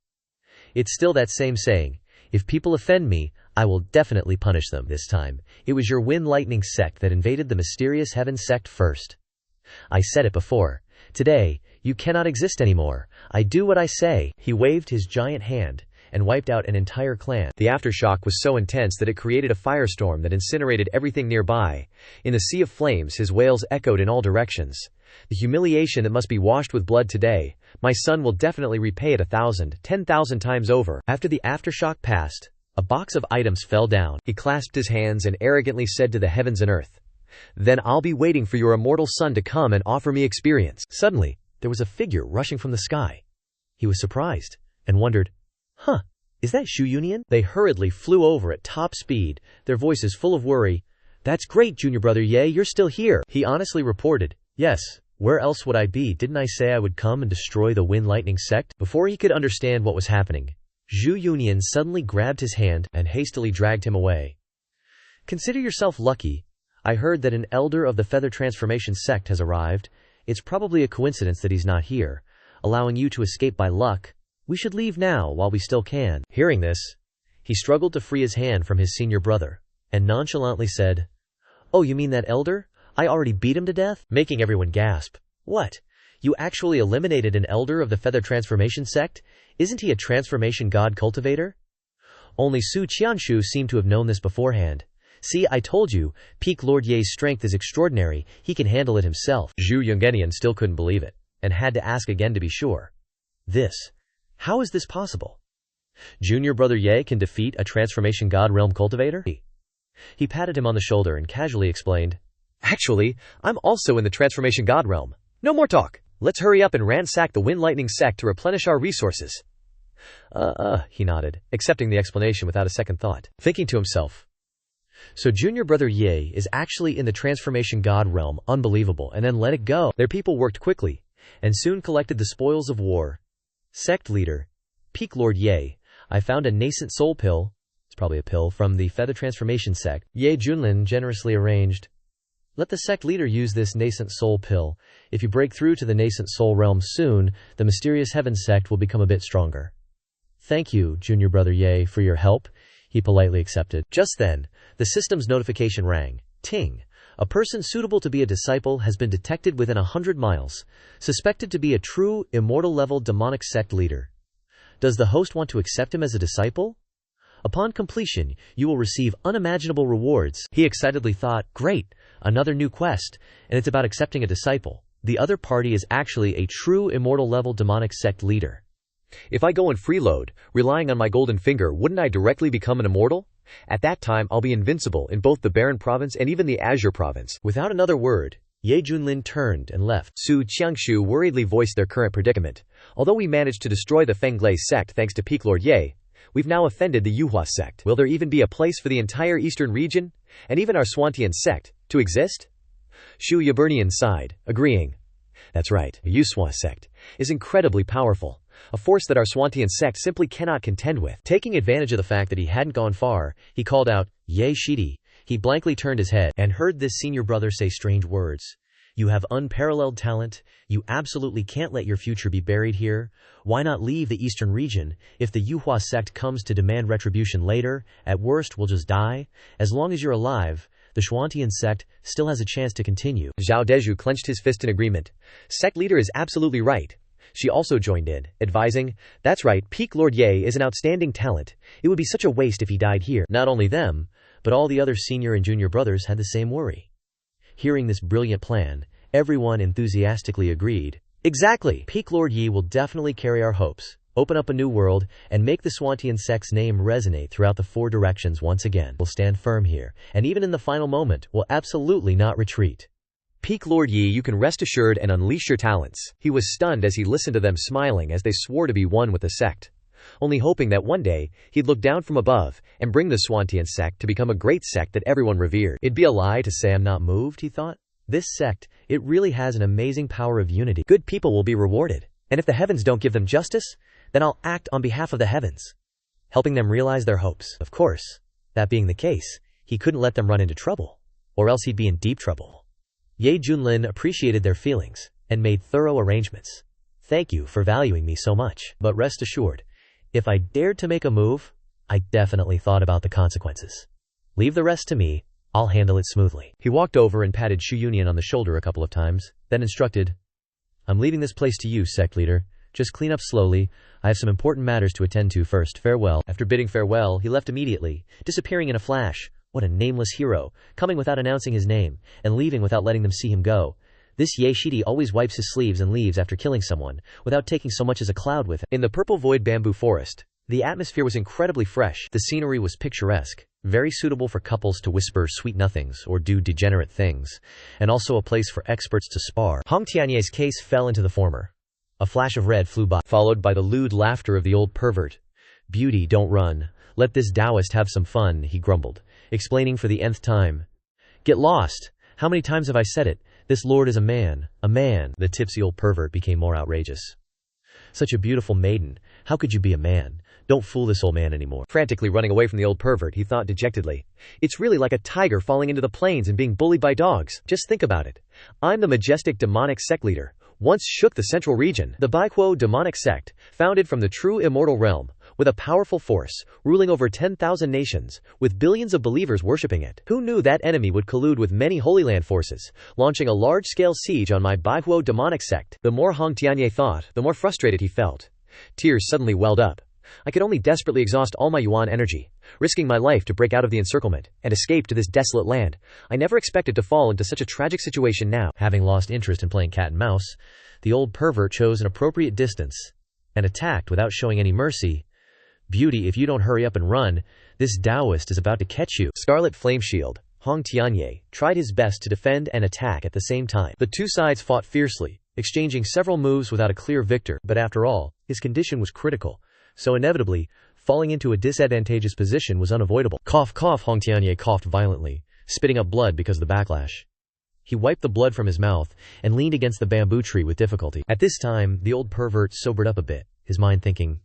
It's still that same saying, if people offend me, I will definitely punish them. This time, it was your Wind Lightning sect that invaded the mysterious Heaven sect first. I said it before. Today, you cannot exist anymore. I do what I say. He waved his giant hand and wiped out an entire clan. The aftershock was so intense that it created a firestorm that incinerated everything nearby. In the sea of flames, his wails echoed in all directions. The humiliation that must be washed with blood today, my son will definitely repay it 1,000, 10,000 times over. After the aftershock passed, a box of items fell down. He clasped his hands and arrogantly said to the heavens and earth, Then I'll be waiting for your immortal son to come and offer me experience. Suddenly, there was a figure rushing from the sky. He was surprised and wondered, Is that Shu Union? They hurriedly flew over at top speed, their voices full of worry. That's great, junior brother Ye, you're still here. He honestly reported, Yes, where else would I be? Didn't I say I would come and destroy the Wind Lightning sect? Before he could understand what was happening, Zhu Union suddenly grabbed his hand and hastily dragged him away. Consider yourself lucky. I heard that an elder of the Feather Transformation Sect has arrived. It's probably a coincidence that he's not here, allowing you to escape by luck. We should leave now while we still can. Hearing this, he struggled to free his hand from his senior brother, and nonchalantly said, Oh, you mean that elder? I already beat him to death? Making everyone gasp. What? You actually eliminated an elder of the Feather Transformation Sect? Isn't he a transformation god cultivator? Only Su Qianshu seemed to have known this beforehand. See, I told you, Peak Lord Ye's strength is extraordinary, he can handle it himself. Zhu Yongenian still couldn't believe it, and had to ask again to be sure. How is this possible? Junior brother Ye can defeat a transformation god realm cultivator? He patted him on the shoulder and casually explained, Actually, I'm also in the transformation god realm. No more talk. Let's hurry up and ransack the Wind Lightning Sect to replenish our resources. He nodded, accepting the explanation without a second thought, thinking to himself. So junior brother Ye is actually in the transformation god realm, unbelievable, and then let it go. Their people worked quickly, and soon collected the spoils of war. Sect leader, Peak Lord Ye, I found a nascent soul pill, it's probably a pill, from the Feather Transformation Sect. Ye Junlin generously arranged. Let the sect leader use this nascent soul pill. If you break through to the nascent soul realm soon, the mysterious heaven sect will become a bit stronger. Thank you, junior brother Ye, for your help, he politely accepted. Just then, the system's notification rang. Ting. A person suitable to be a disciple has been detected within 100 miles, suspected to be a true, immortal-level demonic sect leader. Does the host want to accept him as a disciple? Upon completion, you will receive unimaginable rewards. He excitedly thought, great, another new quest, and it's about accepting a disciple. The other party is actually a true immortal-level demonic sect leader. If I go and freeload, relying on my golden finger, wouldn't I directly become an immortal? At that time, I'll be invincible in both the Barren Province and even the Azure Province. Without another word, Ye Junlin turned and left. Su Qiangshu worriedly voiced their current predicament. Although we managed to destroy the Feng Lei Sect thanks to Peak Lord Ye, we've now offended the Yuhua Sect. Will there even be a place for the entire eastern region, and even our Swantian Sect, to exist? Shu Yaburnian sighed, agreeing. That's right, the Yusua Sect is incredibly powerful, a force that our Swantian Sect simply cannot contend with. Taking advantage of the fact that he hadn't gone far, he called out, Ye Shidi. He blankly turned his head and heard this senior brother say strange words. You have unparalleled talent. You absolutely can't let your future be buried here. Why not leave the eastern region? If the Yuhua Sect comes to demand retribution later, at worst we'll just die. As long as you're alive, the Shuantian Sect still has a chance to continue. Zhao Deju clenched his fist in agreement. Sect leader is absolutely right. She also joined in, advising, that's right, Peak Lord Ye is an outstanding talent. It would be such a waste if he died here. Not only them, but all the other senior and junior brothers had the same worry. Hearing this brilliant plan, everyone enthusiastically agreed. Exactly! Peak Lord Ye will definitely carry our hopes, open up a new world, and make the Swantian Sect's name resonate throughout the four directions once again. We'll stand firm here, and even in the final moment, we'll absolutely not retreat. Peak Lord Ye, you can rest assured and unleash your talents. He was stunned as he listened to them smiling as they swore to be one with the sect, only hoping that one day he'd look down from above and bring the Swantian Sect to become a great sect that everyone revered. It'd be a lie to say I'm not moved, he thought. This sect, it really has an amazing power of unity. Good people will be rewarded, and if the heavens don't give them justice, then I'll act on behalf of the heavens, helping them realize their hopes. Of course, that being the case, he couldn't let them run into trouble, or else he'd be in deep trouble. Ye Junlin appreciated their feelings, and made thorough arrangements. Thank you for valuing me so much, but rest assured, if I dared to make a move, I definitely thought about the consequences. Leave the rest to me, I'll handle it smoothly. He walked over and patted Shu Yunian on the shoulder a couple of times, then instructed, I'm leaving this place to you, sect leader. Just clean up slowly. I have some important matters to attend to first. Farewell. After bidding farewell, he left immediately, disappearing in a flash. What a nameless hero, coming without announcing his name, and leaving without letting them see him go. This Ye Shidi always wipes his sleeves and leaves after killing someone, without taking so much as a cloud with him. In the purple void bamboo forest, the atmosphere was incredibly fresh. The scenery was picturesque, very suitable for couples to whisper sweet nothings or do degenerate things, and also a place for experts to spar. Hong Tianyer's case fell into the former. A flash of red flew by, followed by the lewd laughter of the old pervert. Beauty, don't run. Let this Taoist have some fun, he grumbled, explaining for the nth time. Get lost. How many times have I said it? This lord is a man. A man. The tipsy old pervert became more outrageous. Such a beautiful maiden. How could you be a man? Don't fool this old man anymore. Frantically running away from the old pervert, he thought dejectedly. It's really like a tiger falling into the plains and being bullied by dogs. Just think about it. I'm the majestic demonic sect leader. Once shook the central region. The Baiquo demonic sect, founded from the true immortal realm, with a powerful force, ruling over 10,000 nations, with billions of believers worshipping it. Who knew that enemy would collude with many Holy Land forces, launching a large-scale siege on my Manhwa demonic sect? The more Hong Tianye thought, the more frustrated he felt. Tears suddenly welled up. I could only desperately exhaust all my yuan energy, risking my life to break out of the encirclement and escape to this desolate land. I never expected to fall into such a tragic situation now. Having lost interest in playing cat and mouse, the old pervert chose an appropriate distance and attacked without showing any mercy. Beauty, if you don't hurry up and run, this Taoist is about to catch you. Scarlet Flame Shield. Hong Tianye tried his best to defend and attack at the same time. The two sides fought fiercely, exchanging several moves without a clear victor, but after all, his condition was critical. So inevitably, falling into a disadvantageous position was unavoidable. Cough, cough. Hong Tianye coughed violently, spitting up blood because of the backlash. He wiped the blood from his mouth and leaned against the bamboo tree with difficulty. At this time, the old pervert sobered up a bit, his mind thinking,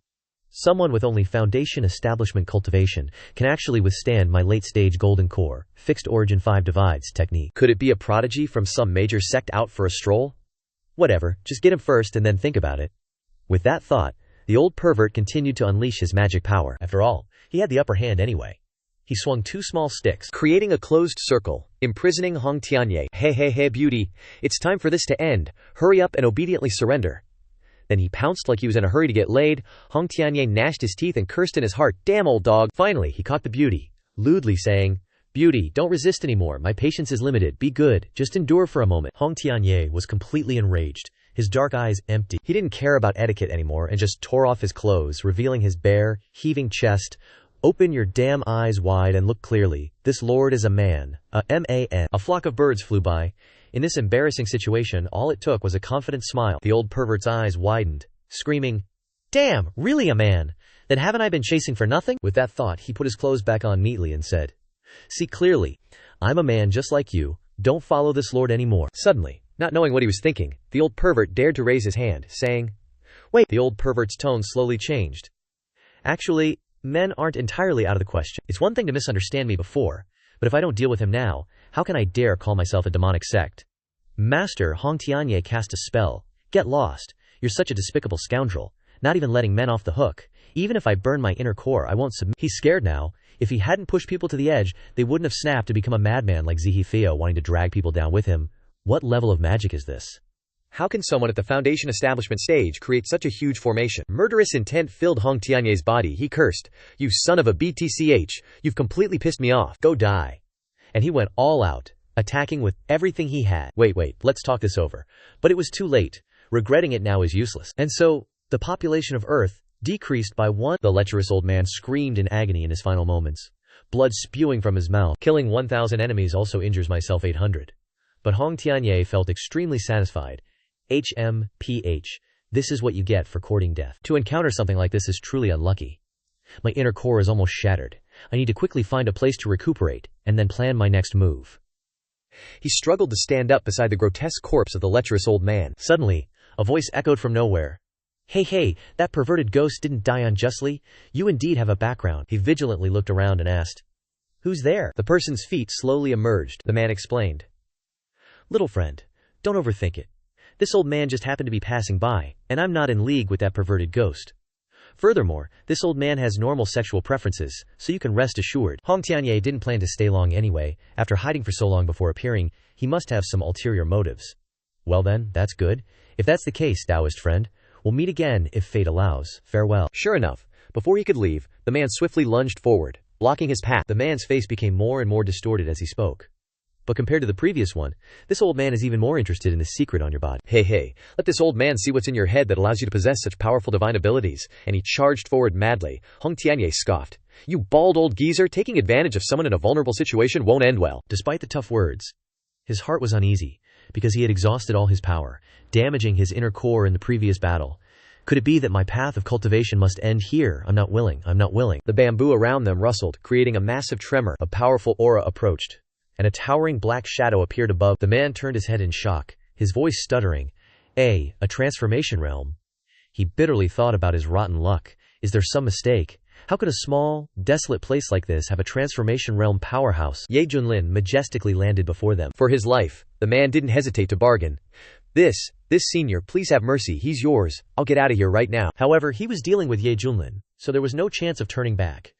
someone with only foundation establishment cultivation can actually withstand my late-stage golden core, fixed origin 5 divides technique. Could it be a prodigy from some major sect out for a stroll? Whatever, just get him first and then think about it. With that thought, the old pervert continued to unleash his magic power. After all, he had the upper hand anyway. He swung two small sticks, creating a closed circle, imprisoning Hong Tianye. Hey, beauty, it's time for this to end. Hurry up and obediently surrender. Then he pounced like he was in a hurry to get laid. Hong Tianye gnashed his teeth and cursed in his heart, damn old dog. Finally, he caught the beauty, lewdly saying, Beauty, don't resist anymore. My patience is limited. Be good. Just endure for a moment. Hong Tianye was completely enraged, his dark eyes empty. He didn't care about etiquette anymore and just tore off his clothes, revealing his bare, heaving chest. Open your damn eyes wide and look clearly. This lord is a man. A man. A flock of birds flew by. In this embarrassing situation, all it took was a confident smile. The old pervert's eyes widened, screaming, Damn, really a man? Then haven't I been chasing for nothing? With that thought, he put his clothes back on neatly and said, See clearly, I'm a man just like you. Don't follow this lord anymore. Suddenly, not knowing what he was thinking, the old pervert dared to raise his hand, saying, Wait. The old pervert's tone slowly changed. Actually, men aren't entirely out of the question. It's one thing to misunderstand me before, but if I don't deal with him now, how can I dare call myself a demonic sect? Master, Hong Tianye cast a spell. Get lost. You're such a despicable scoundrel, not even letting men off the hook. Even if I burn my inner core, I won't submit. He's scared now. If he hadn't pushed people to the edge, they wouldn't have snapped to become a madman like Zihi Theo wanting to drag people down with him. What level of magic is this? How can someone at the foundation establishment stage create such a huge formation? Murderous intent filled Hong Tianye's body. He cursed, You son of a BTCH, you've completely pissed me off. Go die. And he went all out, attacking with everything he had. Wait, let's talk this over. But it was too late. Regretting it now is useless. And so, the population of Earth decreased by 1. The lecherous old man screamed in agony in his final moments, blood spewing from his mouth. Killing 1,000 enemies also injures myself 800. But Hong Tianye felt extremely satisfied. HMPH. This is what you get for courting death. To encounter something like this is truly unlucky. My inner core is almost shattered. I need to quickly find a place to recuperate, and then plan my next move. He struggled to stand up beside the grotesque corpse of the lecherous old man. Suddenly, a voice echoed from nowhere. Hey, that perverted ghost didn't die unjustly. You indeed have a background. He vigilantly looked around and asked, Who's there? The person's feet slowly emerged. The man explained, Little friend, don't overthink it. This old man just happened to be passing by, and I'm not in league with that perverted ghost. Furthermore, this old man has normal sexual preferences, so you can rest assured. Hong Tianye didn't plan to stay long anyway. After hiding for so long before appearing, he must have some ulterior motives. Well then, that's good. If that's the case, Taoist friend, we'll meet again if fate allows. Farewell. Sure enough, before he could leave, the man swiftly lunged forward, blocking his path. The man's face became more and more distorted as he spoke. But compared to the previous one, this old man is even more interested in the secret on your body. Hey, let this old man see what's in your head that allows you to possess such powerful divine abilities. And he charged forward madly. Hong Tianye scoffed. You bald old geezer, taking advantage of someone in a vulnerable situation won't end well. Despite the tough words, his heart was uneasy, because he had exhausted all his power, damaging his inner core in the previous battle. Could it be that my path of cultivation must end here? I'm not willing. The bamboo around them rustled, creating a massive tremor. A powerful aura approached, and a towering black shadow appeared above. The man turned his head in shock, his voice stuttering. A transformation realm. He bitterly thought about his rotten luck. Is there some mistake? How could a small, desolate place like this have a transformation realm powerhouse? Ye Junlin majestically landed before them. For his life, the man didn't hesitate to bargain. This senior, please have mercy, he's yours, I'll get out of here right now. However, he was dealing with Ye Junlin, so there was no chance of turning back.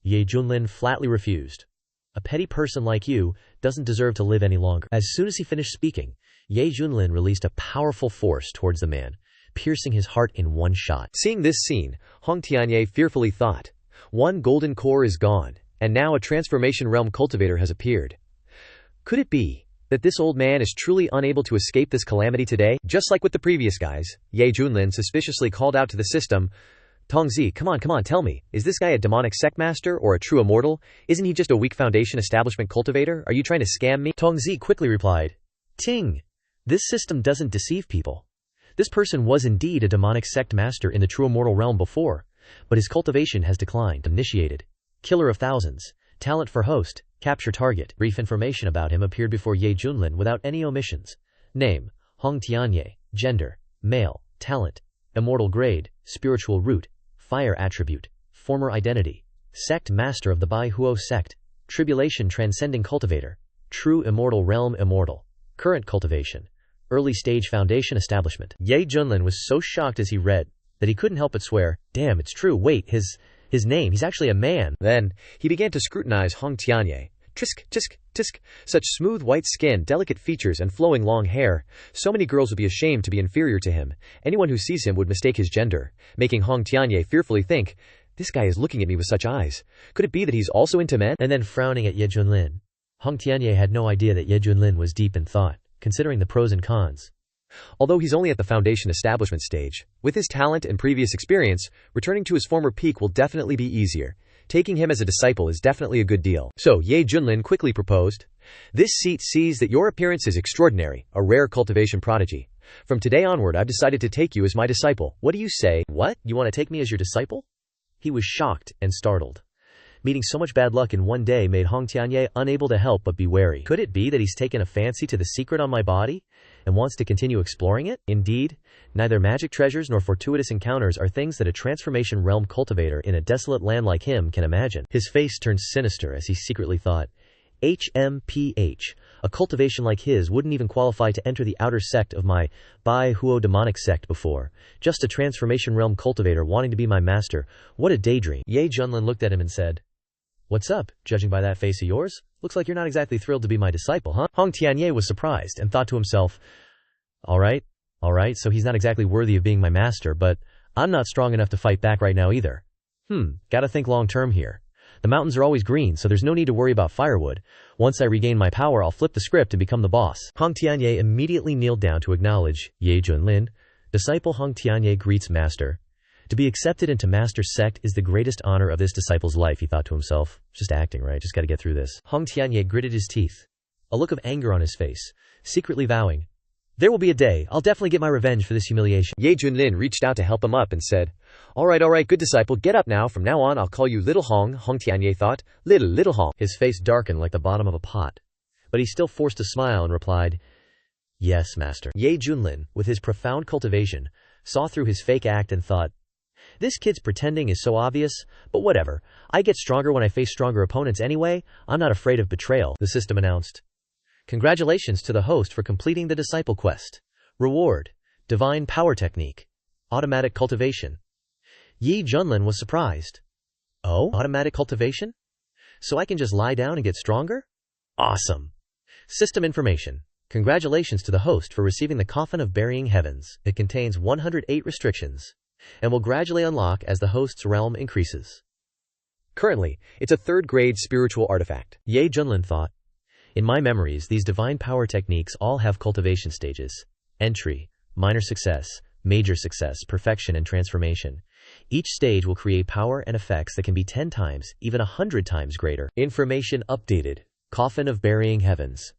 Ye Junlin flatly refused. A petty person like you doesn't deserve to live any longer. As soon as he finished speaking, Ye Junlin released a powerful force towards the man, piercing his heart in one shot. Seeing this scene, Hong Tianye fearfully thought, one golden core is gone, and now a transformation realm cultivator has appeared. Could it be that this old man is truly unable to escape this calamity today? Just like with the previous guys, Ye Junlin suspiciously called out to the system, Tongzi, come on, tell me, is this guy a demonic sect master or a true immortal? Isn't he just a weak foundation establishment cultivator? Are you trying to scam me? Tongzi quickly replied, Ting, this system doesn't deceive people. This person was indeed a demonic sect master in the true immortal realm before, but his cultivation has declined. Initiated. Killer of thousands. Talent for host. Capture target. Brief information about him appeared before Ye Junlin without any omissions. Name, Hong Tianye. Gender, male. Talent, immortal grade, spiritual root, fire attribute, former identity, sect master of the Bai Huo sect, tribulation transcending cultivator, true immortal realm immortal, current cultivation, early stage foundation establishment. Ye Junlin was so shocked as he read that he couldn't help but swear, damn, it's true, wait, his name, he's actually a man. Then, he began to scrutinize Hong Tianye. Tisk, tisk, tisk, such smooth white skin, delicate features, and flowing long hair. So many girls would be ashamed to be inferior to him. Anyone who sees him would mistake his gender, making Hong Tianye fearfully think, this guy is looking at me with such eyes. Could it be that he's also into men? And then frowning at Ye Junlin. Hong Tianye had no idea that Ye Junlin was deep in thought, considering the pros and cons. Although he's only at the foundation establishment stage, with his talent and previous experience, returning to his former peak will definitely be easier. Taking him as a disciple is definitely a good deal. So, Ye Junlin quickly proposed, this seat sees that your appearance is extraordinary, a rare cultivation prodigy. From today onward I've decided to take you as my disciple. What do you say? What? You want to take me as your disciple? He was shocked and startled. Meeting so much bad luck in one day made Hong Tianye unable to help but be wary. Could it be that he's taken a fancy to the secret on my body and wants to continue exploring it? Indeed, neither magic treasures nor fortuitous encounters are things that a transformation realm cultivator in a desolate land like him can imagine. His face turned sinister as he secretly thought, HMPH, a cultivation like his wouldn't even qualify to enter the outer sect of my Bai Huo demonic sect before. Just a transformation realm cultivator wanting to be my master. What a daydream. Ye Junlin looked at him and said, what's up, judging by that face of yours? Looks like you're not exactly thrilled to be my disciple, huh? Hong Tianye was surprised and thought to himself, alright, so he's not exactly worthy of being my master, but I'm not strong enough to fight back right now either. Gotta think long term here. The mountains are always green, so there's no need to worry about firewood. Once I regain my power, I'll flip the script and become the boss. Hong Tianye immediately kneeled down to acknowledge Ye Junlin. Disciple Hong Tianye greets master. To be accepted into master's sect is the greatest honor of this disciple's life, he thought to himself. Just acting, right? Just gotta get through this. Hong Tianye gritted his teeth, a look of anger on his face, secretly vowing, there will be a day, I'll definitely get my revenge for this humiliation. Ye Junlin reached out to help him up and said, alright, good disciple, get up now. From now on, I'll call you Little Hong. Hong Tianye thought, Little Hong. His face darkened like the bottom of a pot, but he still forced a smile and replied, yes, master. Ye Junlin, with his profound cultivation, saw through his fake act and thought, this kid's pretending is so obvious, but whatever. I get stronger when I face stronger opponents anyway. I'm not afraid of betrayal, the system announced. Congratulations to the host for completing the disciple quest. Reward, divine power technique, automatic cultivation. Ye Junlin was surprised. Oh, automatic cultivation? So I can just lie down and get stronger? Awesome. System information. Congratulations to the host for receiving the Coffin of Burying Heavens. It contains 108 restrictions and will gradually unlock as the host's realm increases. Currently, it's a third-grade spiritual artifact. Ye Junlin thought, in my memories, these divine power techniques all have cultivation stages. Entry, minor success, major success, perfection, and transformation. Each stage will create power and effects that can be 10 times, even 100 times greater. Information updated. Coffin of Burying Heavens.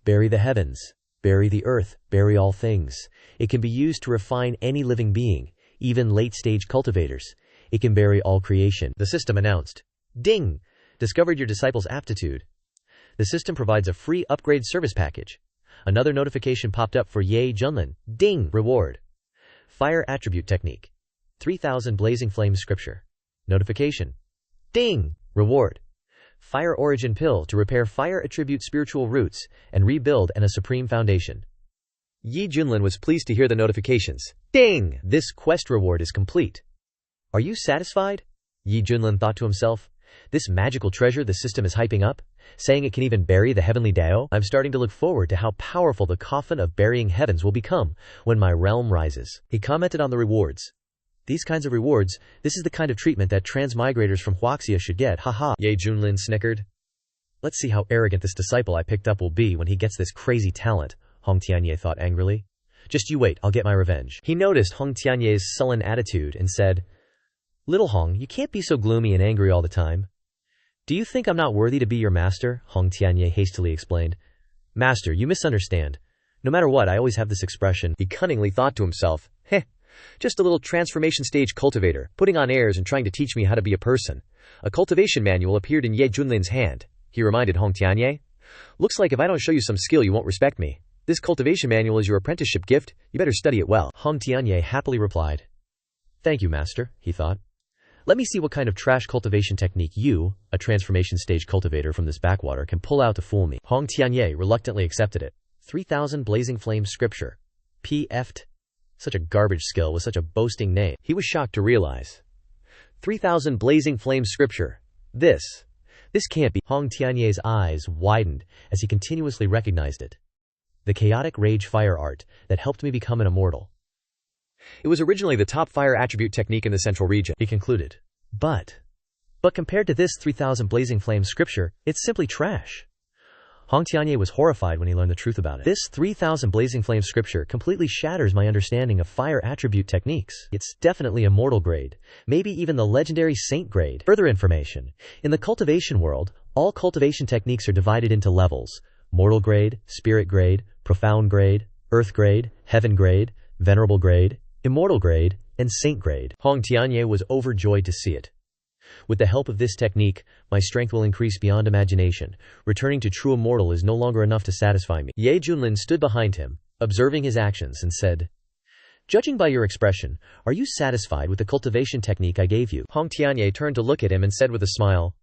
Bury the heavens. Bury the earth. Bury all things. It can be used to refine any living being, even late-stage cultivators. It can bury all creation. The system announced. Ding! Discovered your disciple's aptitude. The system provides a free upgrade service package. Another notification popped up for Ye Junlin. Ding! Reward. Fire attribute technique. 3000 blazing flame scripture. Notification. Ding! Reward. Fire origin pill to repair fire attribute spiritual roots and rebuild and a supreme foundation. Ye Junlin was pleased to hear the notifications. Ding! This quest reward is complete. Are you satisfied? Ye Junlin thought to himself. This magical treasure the system is hyping up, saying it can even bury the heavenly Dao. I'm starting to look forward to how powerful the coffin of burying heavens will become when my realm rises. He commented on the rewards. These kinds of rewards, this is the kind of treatment that transmigrators from Huaxia should get, haha. Ye Junlin snickered. Let's see how arrogant this disciple I picked up will be when he gets this crazy talent, Hong Tianye thought angrily. Just you wait, I'll get my revenge. He noticed Hong Tianye's sullen attitude and said, Little Hong, you can't be so gloomy and angry all the time. Do you think I'm not worthy to be your master? Hong Tianye hastily explained. Master, you misunderstand. No matter what, I always have this expression. He cunningly thought to himself, heh, just a little transformation stage cultivator, putting on airs and trying to teach me how to be a person. A cultivation manual appeared in Ye Junlin's hand. He reminded Hong Tianye. Looks like if I don't show you some skill, you won't respect me. This cultivation manual is your apprenticeship gift. You better study it well. Hong Tianye happily replied. Thank you, master, he thought. Let me see what kind of trash cultivation technique you, a transformation stage cultivator from this backwater, can pull out to fool me. Hong Tianye reluctantly accepted it. 3,000 blazing flame scripture. P.F.'d. Such a garbage skill with such a boasting name. He was shocked to realize. 3,000 blazing flame scripture. This can't be. Hong Tianye's eyes widened as he continuously recognized it. The chaotic rage fire art that helped me become an immortal. It was originally the top fire attribute technique in the central region, he concluded. But compared to this 3,000 blazing flame scripture, it's simply trash. Hong Tianye was horrified when he learned the truth about it. This 3,000 blazing flame scripture completely shatters my understanding of fire attribute techniques. It's definitely a mortal grade, maybe even the legendary saint grade. Further information. In the cultivation world, all cultivation techniques are divided into levels. Mortal grade, spirit grade, profound grade, earth grade, heaven grade, venerable grade, immortal grade, and saint grade. Hong Tianye was overjoyed to see it. With the help of this technique, my strength will increase beyond imagination. Returning to true immortal is no longer enough to satisfy me. Ye Junlin stood behind him, observing his actions, and said, Judging by your expression, are you satisfied with the cultivation technique I gave you? Hong Tianye turned to look at him and said with a smile,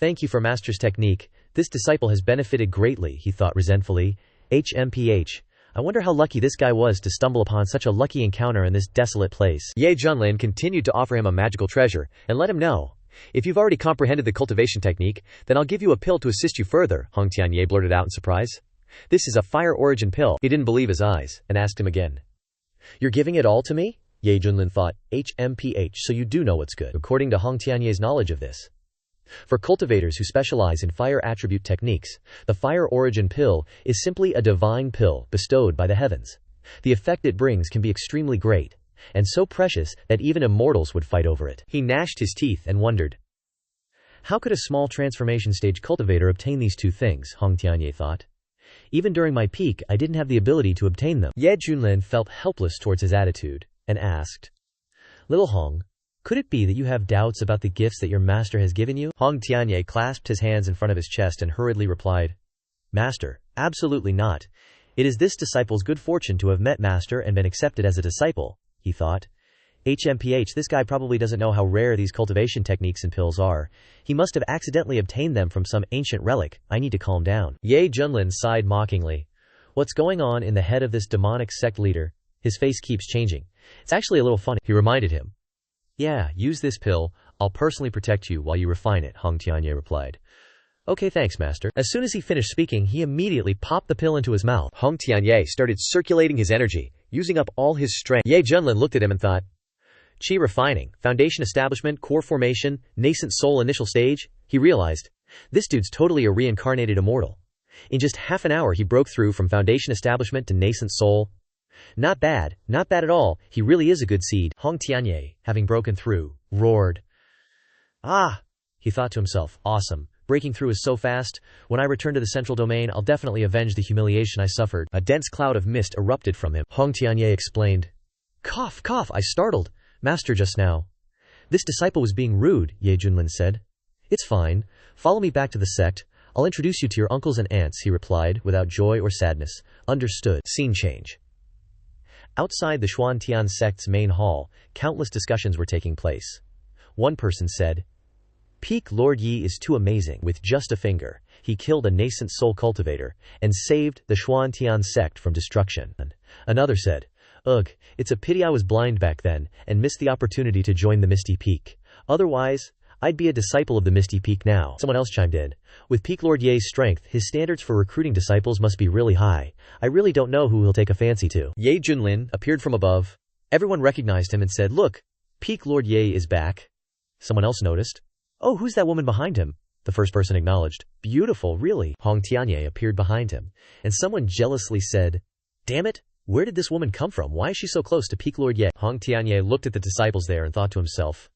Thank you for master's technique. This disciple has benefited greatly, he thought resentfully. HMPH. I wonder how lucky this guy was to stumble upon such a lucky encounter in this desolate place. Ye Junlin continued to offer him a magical treasure, and let him know. If you've already comprehended the cultivation technique, then I'll give you a pill to assist you further, Hong Tianye blurted out in surprise. This is a fire origin pill. He didn't believe his eyes, and asked him again. You're giving it all to me? Ye Junlin thought. HMPH, so you do know what's good. According to Hong Tianye's knowledge of this. For cultivators who specialize in fire attribute techniques, the fire origin pill is simply a divine pill bestowed by the heavens. The effect it brings can be extremely great, and so precious that even immortals would fight over it. He gnashed his teeth and wondered. How could a small transformation stage cultivator obtain these two things, Hong Tianye thought. Even during my peak, I didn't have the ability to obtain them. Ye Junlin felt helpless towards his attitude, and asked, Little Hong, could it be that you have doubts about the gifts that your master has given you? Hong Tianye clasped his hands in front of his chest and hurriedly replied, Master, absolutely not. It is this disciple's good fortune to have met master and been accepted as a disciple, he thought. HMPH, this guy probably doesn't know how rare these cultivation techniques and pills are. He must have accidentally obtained them from some ancient relic. I need to calm down. Ye Junlin sighed mockingly. What's going on in the head of this demonic sect leader? His face keeps changing. It's actually a little funny, he reminded him. Yeah, use this pill. I'll personally protect you while you refine it, Hong Tianye replied. Okay, thanks, master. As soon as he finished speaking, he immediately popped the pill into his mouth. Hong Tianye started circulating his energy, using up all his strength. Ye Junlin looked at him and thought, Qi refining, foundation establishment, core formation, nascent soul initial stage. He realized, this dude's totally a reincarnated immortal. In just half an hour he broke through from foundation establishment to nascent soul. Not bad at all, he really is a good seed. Hong Tianye, having broken through, roared. Ah, he thought to himself, awesome, breaking through is so fast. When I return to the central domain, I'll definitely avenge the humiliation I suffered. A dense cloud of mist erupted from him. Hong Tianye explained. Cough, I startled master just now. This disciple was being rude, Ye Junlin said. It's fine, follow me back to the sect. I'll introduce you to your uncles and aunts, he replied, without joy or sadness. Understood. Scene change. Outside the Xuantian sect's main hall, countless discussions were taking place. One person said, Peak Lord Yi is too amazing. With just a finger, he killed a nascent soul cultivator, and saved the Xuantian sect from destruction. Another said, "Ugh, it's a pity I was blind back then, and missed the opportunity to join the Misty Peak. Otherwise, I'd be a disciple of the Misty Peak now." Someone else chimed in, "With Peak Lord Ye's strength, his standards for recruiting disciples must be really high. I really don't know who he'll take a fancy to." Ye Junlin appeared from above. Everyone recognized him and said, "Look, Peak Lord Ye is back." Someone else noticed, "Oh, who's that woman behind him?" The first person acknowledged, "Beautiful, really." Hong Tianye appeared behind him, and someone jealously said, "Damn it, where did this woman come from? Why is she so close to Peak Lord Ye?" Hong Tianye looked at the disciples there and thought to himself,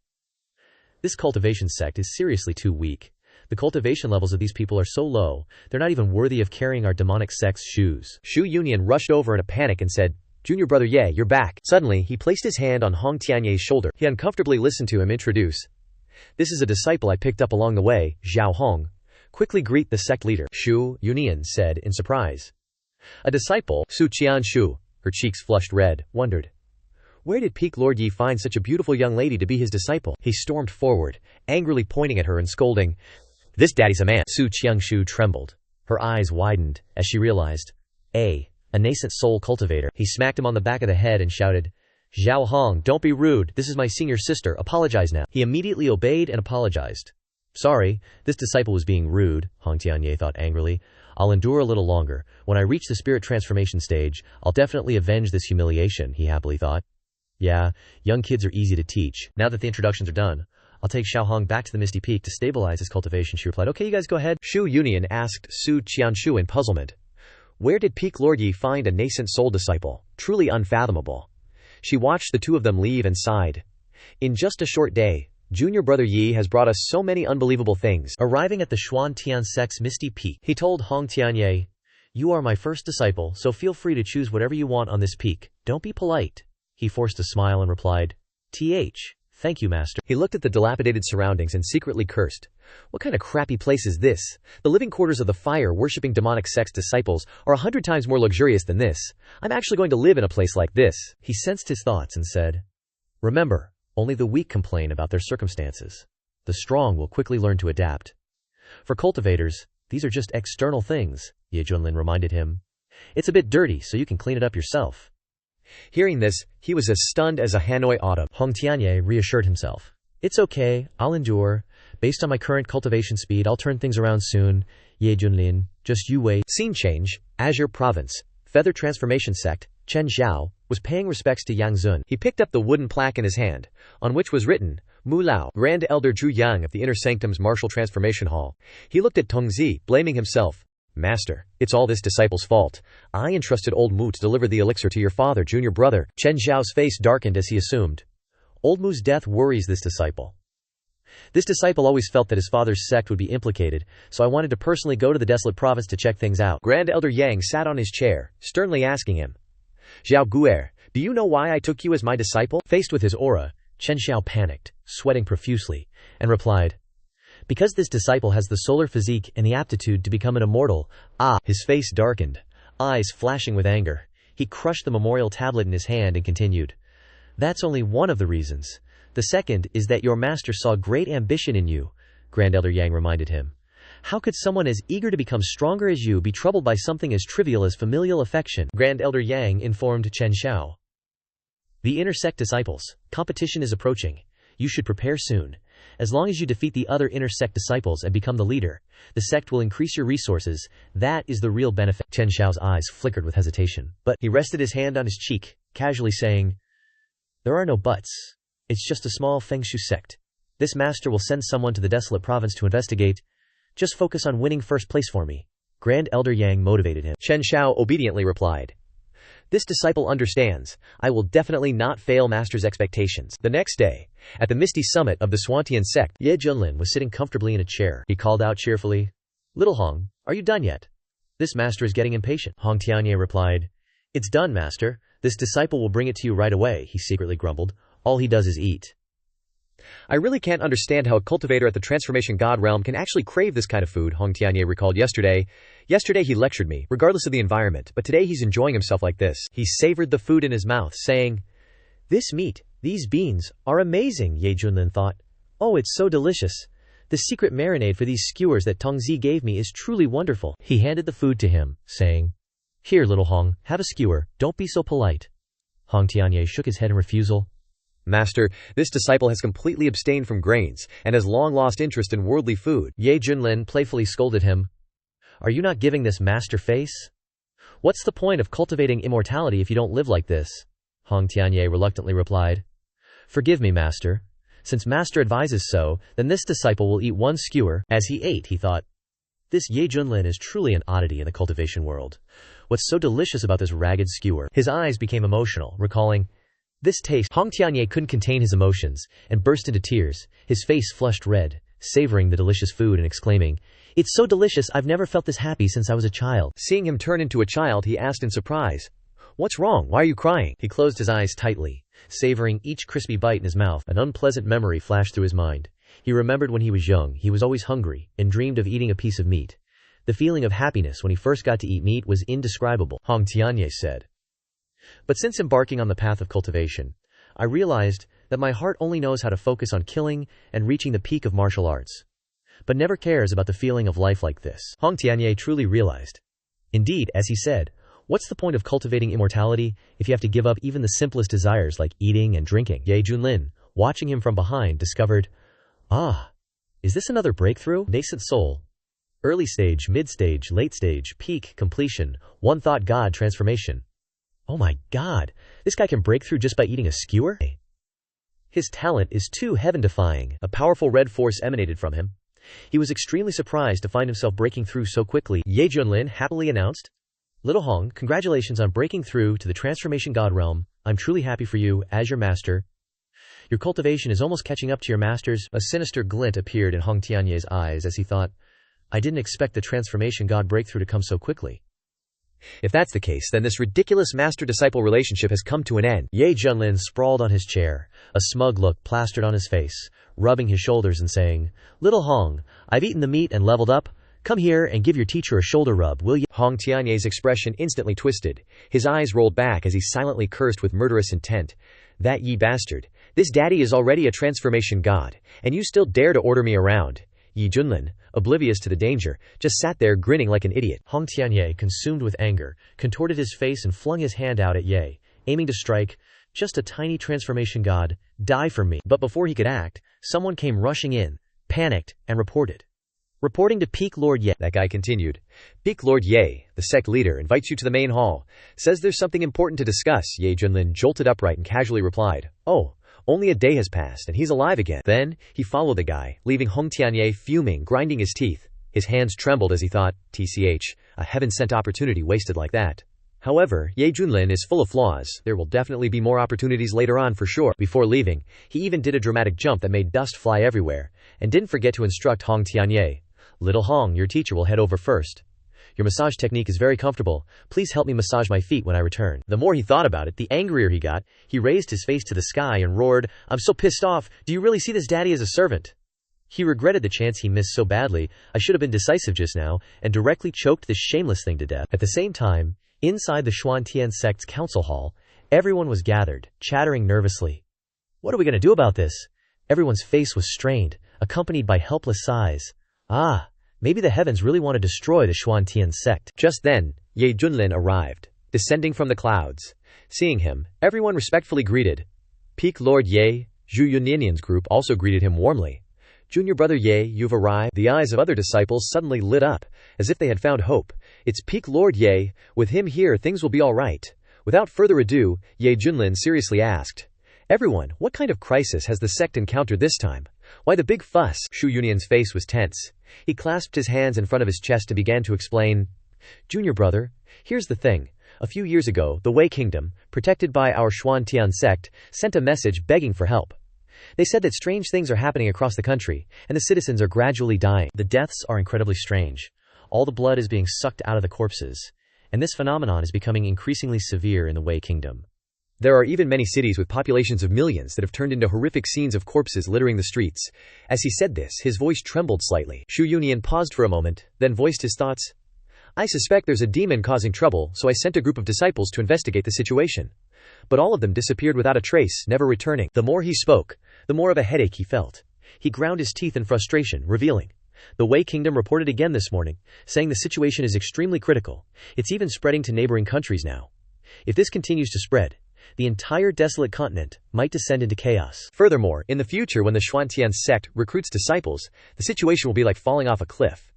"This cultivation sect is seriously too weak. The cultivation levels of these people are so low, they're not even worthy of carrying our demonic sect's shoes." Shu Union rushed over in a panic and said, "Junior brother Ye, you're back." Suddenly, he placed his hand on Hong Tianye's shoulder. He uncomfortably listened to him introduce, "This is a disciple I picked up along the way, Zhao Hong. Quickly greet the sect leader." Shu Union said in surprise. A disciple, Su Qianshu, her cheeks flushed red, wondered, where did Peak Lord Yi find such a beautiful young lady to be his disciple? He stormed forward, angrily pointing at her and scolding, "This daddy's a man." Su Qianshu trembled. Her eyes widened as she realized, a nascent soul cultivator. He smacked him on the back of the head and shouted, "Zhao Hong, don't be rude. This is my senior sister. Apologize now." He immediately obeyed and apologized. "Sorry, this disciple was being rude," Hong Tianye thought angrily. "I'll endure a little longer. When I reach the spirit transformation stage, I'll definitely avenge this humiliation," he happily thought. Yeah, young kids are easy to teach. Now that the introductions are done, I'll take Xiao Hong back to the Misty Peak to stabilize his cultivation. She replied, "Okay, you guys go ahead." Shu Union asked Su Qianshu in puzzlement, "Where did Peak Lord Yi find a nascent soul disciple? Truly unfathomable." She watched the two of them leave and sighed. "In just a short day, Junior Brother Yi has brought us so many unbelievable things." Arriving at the Xuan Tian Sect's Misty Peak, he told Hong Tianye, "You are my first disciple, so feel free to choose whatever you want on this peak. Don't be polite." He forced a smile and replied, "Thank you, master." He looked at the dilapidated surroundings and secretly cursed. What kind of crappy place is this? The living quarters of the fire-worshipping demonic sect's disciples are 100 times more luxurious than this. I'm actually going to live in a place like this. He sensed his thoughts and said, "Remember, only the weak complain about their circumstances. The strong will quickly learn to adapt." For cultivators, these are just external things, Ye Junlin reminded him. "It's a bit dirty, so you can clean it up yourself." Hearing this, he was as stunned as a Hanoi autumn. Hong Tianye reassured himself. "It's okay, I'll endure. Based on my current cultivation speed, I'll turn things around soon. Ye Junlin, just you wait." Scene change, Azure Province. Feather Transformation Sect, Chen Xiao, was paying respects to Yang Zun. He picked up the wooden plaque in his hand, on which was written, Mu Lao, Grand Elder Zhu Yang of the Inner Sanctum's Martial Transformation Hall. He looked at Tongzi, blaming himself. "Master, it's all this disciple's fault. I entrusted old Mu to deliver the elixir to your father, junior brother." Chen Xiao's face darkened as he assumed. Old Mu's death worries this disciple. This disciple always felt that his father's sect would be implicated, so I wanted to personally go to the desolate province to check things out. Grand Elder Yang sat on his chair, sternly asking him, "Zhao Guer, do you know why I took you as my disciple?" Faced with his aura, Chen Xiao panicked, sweating profusely, and replied, "Because this disciple has the solar physique and the aptitude to become an immortal." His face darkened, eyes flashing with anger. He crushed the memorial tablet in his hand and continued, "That's only one of the reasons. The second is that your master saw great ambition in you," Grand Elder Yang reminded him. "How could someone as eager to become stronger as you be troubled by something as trivial as familial affection?" Grand Elder Yang informed Chen Xiao. "The inner sect disciples, competition is approaching. You should prepare soon. As long as you defeat the other inner sect disciples and become the leader, the sect will increase your resources. That is the real benefit." Chen Xiao's eyes flickered with hesitation, but he rested his hand on his cheek, casually saying, "There are no buts. It's just a small Feng Shui sect. This master will send someone to the desolate province to investigate. Just focus on winning first place for me." Grand Elder Yang motivated him. Chen Xiao obediently replied, "This disciple understands. I will definitely not fail master's expectations." The next day, at the misty summit of the Xuantian sect, Ye Junlin was sitting comfortably in a chair. He called out cheerfully, "Little Hong, are you done yet? This master is getting impatient." Hong Tianye replied, "It's done, master. This disciple will bring it to you right away." He secretly grumbled, "All he does is eat." "I really can't understand how a cultivator at the Transformation God realm can actually crave this kind of food," Hong Tianye recalled yesterday. "Yesterday he lectured me, regardless of the environment, but today he's enjoying himself like this." He savored the food in his mouth, saying, "This meat, these beans, are amazing," Ye Junlin thought. "Oh, it's so delicious. The secret marinade for these skewers that Tongzi gave me is truly wonderful." He handed the food to him, saying, Here, little Hong, have a skewer, don't be so polite. Hong Tianye shook his head in refusal. Master, this disciple has completely abstained from grains, and has long lost interest in worldly food. Ye Junlin playfully scolded him. Are you not giving this master face? What's the point of cultivating immortality if you don't live like this? Hong Tianye reluctantly replied. Forgive me, master. Since master advises so, then this disciple will eat one skewer. As he ate, he thought, this Ye Junlin is truly an oddity in the cultivation world. What's so delicious about this ragged skewer? His eyes became emotional, recalling this taste. Hong Tianye couldn't contain his emotions, and burst into tears, his face flushed red, savoring the delicious food and exclaiming, It's so delicious, I've never felt this happy since I was a child. Seeing him turn into a child, he asked in surprise, What's wrong? Why are you crying? He closed his eyes tightly, savoring each crispy bite in his mouth. An unpleasant memory flashed through his mind. He remembered when he was young, he was always hungry, and dreamed of eating a piece of meat. The feeling of happiness when he first got to eat meat was indescribable, Hong Tianye said. But since embarking on the path of cultivation, I realized that my heart only knows how to focus on killing and reaching the peak of martial arts, but never cares about the feeling of life like this. Hong Tianye truly realized. Indeed, as he said, what's the point of cultivating immortality if you have to give up even the simplest desires like eating and drinking? Ye Junlin, watching him from behind, discovered, is this another breakthrough? Nascent soul. Early stage, mid-stage, late stage, peak, completion, one thought God transformation. Oh my God, this guy can break through just by eating a skewer? His talent is too heaven-defying. A powerful red force emanated from him. He was extremely surprised to find himself breaking through so quickly. Ye Junlin happily announced, Little Hong, congratulations on breaking through to the transformation God realm. I'm truly happy for you, as your master. Your cultivation is almost catching up to your master's. A sinister glint appeared in Hong Tianye's eyes as he thought, I didn't expect the transformation God breakthrough to come so quickly. If that's the case, then this ridiculous master-disciple relationship has come to an end. Ye Junlin sprawled on his chair, a smug look plastered on his face, rubbing his shoulders and saying, Little Hong, I've eaten the meat and leveled up. Come here and give your teacher a shoulder rub, will you? Hong Tianye's expression instantly twisted. His eyes rolled back as he silently cursed with murderous intent. That ye bastard. This daddy is already a transformation god, and you still dare to order me around. Ye Junlin, oblivious to the danger, just sat there grinning like an idiot. Hong Tianye, consumed with anger, contorted his face and flung his hand out at Ye, aiming to strike. Just a tiny transformation god, die for me. But before he could act, someone came rushing in, panicked, and reported. Reporting to Peak Lord Ye. That guy continued. Peak Lord Ye, the sect leader, invites you to the main hall. Says there's something important to discuss. Ye Junlin jolted upright and casually replied, Oh, only a day has passed and he's alive again. Then, he followed the guy, leaving Hong Tianye fuming, grinding his teeth. His hands trembled as he thought, TCH, a heaven-sent opportunity wasted like that. However, Ye Junlin is full of flaws. There will definitely be more opportunities later on for sure. Before leaving, he even did a dramatic jump that made dust fly everywhere, and didn't forget to instruct Hong Tianye. Little Hong, your teacher will head over first. Your massage technique is very comfortable. Please help me massage my feet when I return. The more he thought about it, the angrier he got. He raised his face to the sky and roared, I'm so pissed off. Do you really see this daddy as a servant? He regretted the chance he missed so badly. I should have been decisive just now, and directly choked this shameless thing to death. At the same time, inside the Xuantian sect's council hall, everyone was gathered, chattering nervously. What are we going to do about this? Everyone's face was strained, accompanied by helpless sighs. Maybe the heavens really want to destroy the Xuantian sect. Just then, Ye Junlin arrived, descending from the clouds. Seeing him, everyone respectfully greeted. Peak Lord Ye, Zhu Yunninian's group also greeted him warmly. Junior brother Ye, you've arrived. The eyes of other disciples suddenly lit up, as if they had found hope. It's Peak Lord Ye, with him here things will be all right. Without further ado, Ye Junlin seriously asked, Everyone, what kind of crisis has the sect encountered this time? Why the big fuss? Zhu Yunninian's face was tense. He clasped his hands in front of his chest and began to explain. Junior brother, here's the thing. A few years ago, the Wei Kingdom, protected by our Xuantian sect, sent a message begging for help. They said that strange things are happening across the country, and the citizens are gradually dying. The deaths are incredibly strange. All the blood is being sucked out of the corpses, and this phenomenon is becoming increasingly severe in the Wei Kingdom. There are even many cities with populations of millions that have turned into horrific scenes of corpses littering the streets. As he said this, his voice trembled slightly. Zhu Yunnian paused for a moment, then voiced his thoughts. I suspect there's a demon causing trouble, so I sent a group of disciples to investigate the situation. But all of them disappeared without a trace, never returning. The more he spoke, the more of a headache he felt. He ground his teeth in frustration, revealing, The Wei Kingdom reported again this morning, saying the situation is extremely critical. It's even spreading to neighboring countries now. If this continues to spread, the entire desolate continent might descend into chaos. Furthermore, in the future when the Xuantian sect recruits disciples, the situation will be like falling off a cliff.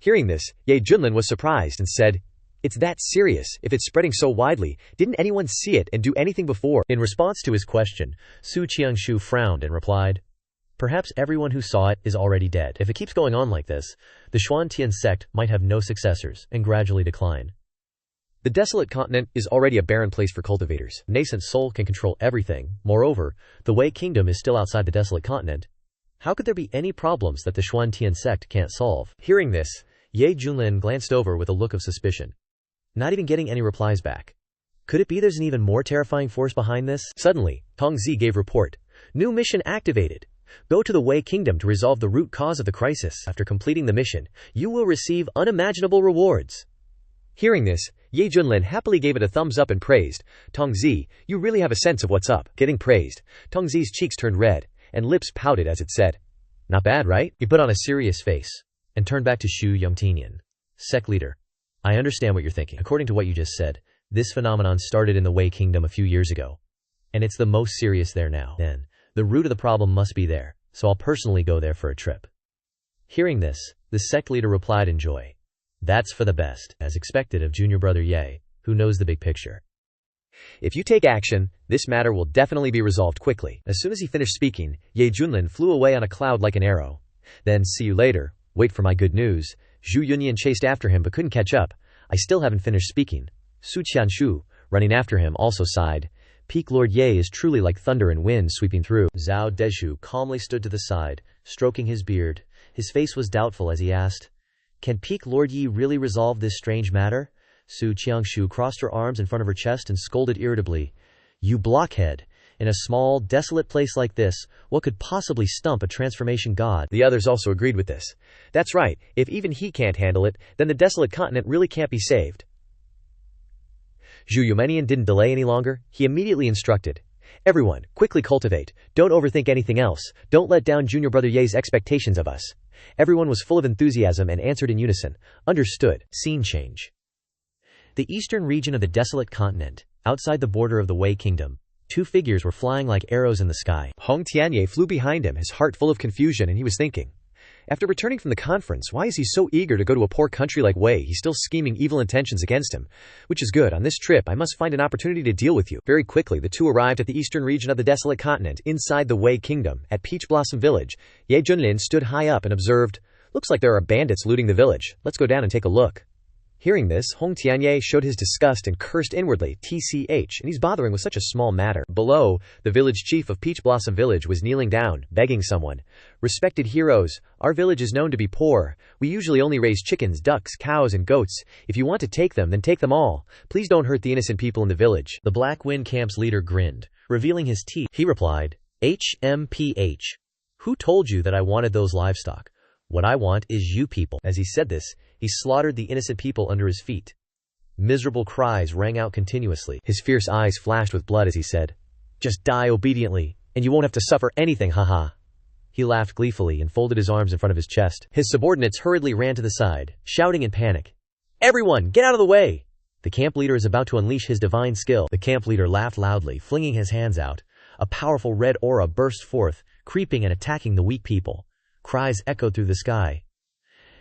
Hearing this, Ye Junlin was surprised and said, "It's that serious. If it's spreading so widely, didn't anyone see it and do anything before?" In response to his question, Su Qiangshu frowned and replied, "Perhaps everyone who saw it is already dead. If it keeps going on like this, the Xuantian sect might have no successors and gradually decline. The desolate continent is already a barren place for cultivators. Nascent Soul can control everything. Moreover, the Wei Kingdom is still outside the desolate continent. How could there be any problems that the Xuantian sect can't solve?" Hearing this, Ye Junlin glanced over with a look of suspicion, not even getting any replies back. Could it be there's an even more terrifying force behind this? Suddenly, Tongzi gave report. New mission activated. Go to the Wei Kingdom to resolve the root cause of the crisis. After completing the mission, you will receive unimaginable rewards. Hearing this, Ye Junlin happily gave it a thumbs up and praised, "Tongzi, you really have a sense of what's up." Getting praised, Tongzi's cheeks turned red, and lips pouted as it said, "Not bad, right?" He put on a serious face, and turned back to Shu Yongtinian. "Sect leader, I understand what you're thinking. According to what you just said, this phenomenon started in the Wei Kingdom a few years ago, and it's the most serious there now. Then, the root of the problem must be there, so I'll personally go there for a trip." Hearing this, the sect leader replied in joy, "That's for the best," as expected of junior brother Ye, who knows the big picture. "If you take action, this matter will definitely be resolved quickly." As soon as he finished speaking, Ye Junlin flew away on a cloud like an arrow. Then, "See you later. Wait for my good news." Zhu Yunyan chased after him but couldn't catch up. "I still haven't finished speaking." Su Qianshu, running after him, also sighed. "Peak Lord Ye is truly like thunder and wind sweeping through." Zhao Dezhu calmly stood to the side, stroking his beard. His face was doubtful as he asked, "Can Peak Lord Yi really resolve this strange matter?" Su Qiangshu crossed her arms in front of her chest and scolded irritably, "You blockhead! In a small, desolate place like this, what could possibly stump a transformation god?" The others also agreed with this. "That's right, if even he can't handle it, then the desolate continent really can't be saved." Zhu Yumenian didn't delay any longer. He immediately instructed, "Everyone, quickly cultivate. Don't overthink anything else. Don't let down junior brother Ye's expectations of us." Everyone was full of enthusiasm and answered in unison, "Understood." Scene change. The eastern region of the desolate continent, outside the border of the Wei Kingdom, two figures were flying like arrows in the sky. Hong Tianye flew behind him, his heart full of confusion, and he was thinking, after returning from the conference, why is he so eager to go to a poor country like Wei? He's still scheming evil intentions against him. Which is good. On this trip, I must find an opportunity to deal with you. Very quickly, the two arrived at the eastern region of the desolate continent, inside the Wei Kingdom, at Peach Blossom Village. Ye Junlin stood high up and observed, "Looks like there are bandits looting the village. Let's go down and take a look." Hearing this, Hong Tianye showed his disgust and cursed inwardly, "TCH, and he's bothering with such a small matter." Below, the village chief of Peach Blossom Village was kneeling down, begging someone, "Respected heroes, our village is known to be poor. We usually only raise chickens, ducks, cows, and goats. If you want to take them, then take them all. Please don't hurt the innocent people in the village." The Black Wind Camp's leader grinned, revealing his teeth. He replied, "HMPH. Who told you that I wanted those livestock? What I want is you people." As he said this, he slaughtered the innocent people under his feet. Miserable cries rang out continuously. His fierce eyes flashed with blood as he said, "Just die obediently, and you won't have to suffer anything, haha." He laughed gleefully and folded his arms in front of his chest. His subordinates hurriedly ran to the side, shouting in panic, "Everyone, get out of the way! The camp leader is about to unleash his divine skill." The camp leader laughed loudly, flinging his hands out. A powerful red aura burst forth, creeping and attacking the weak people. Cries echoed through the sky.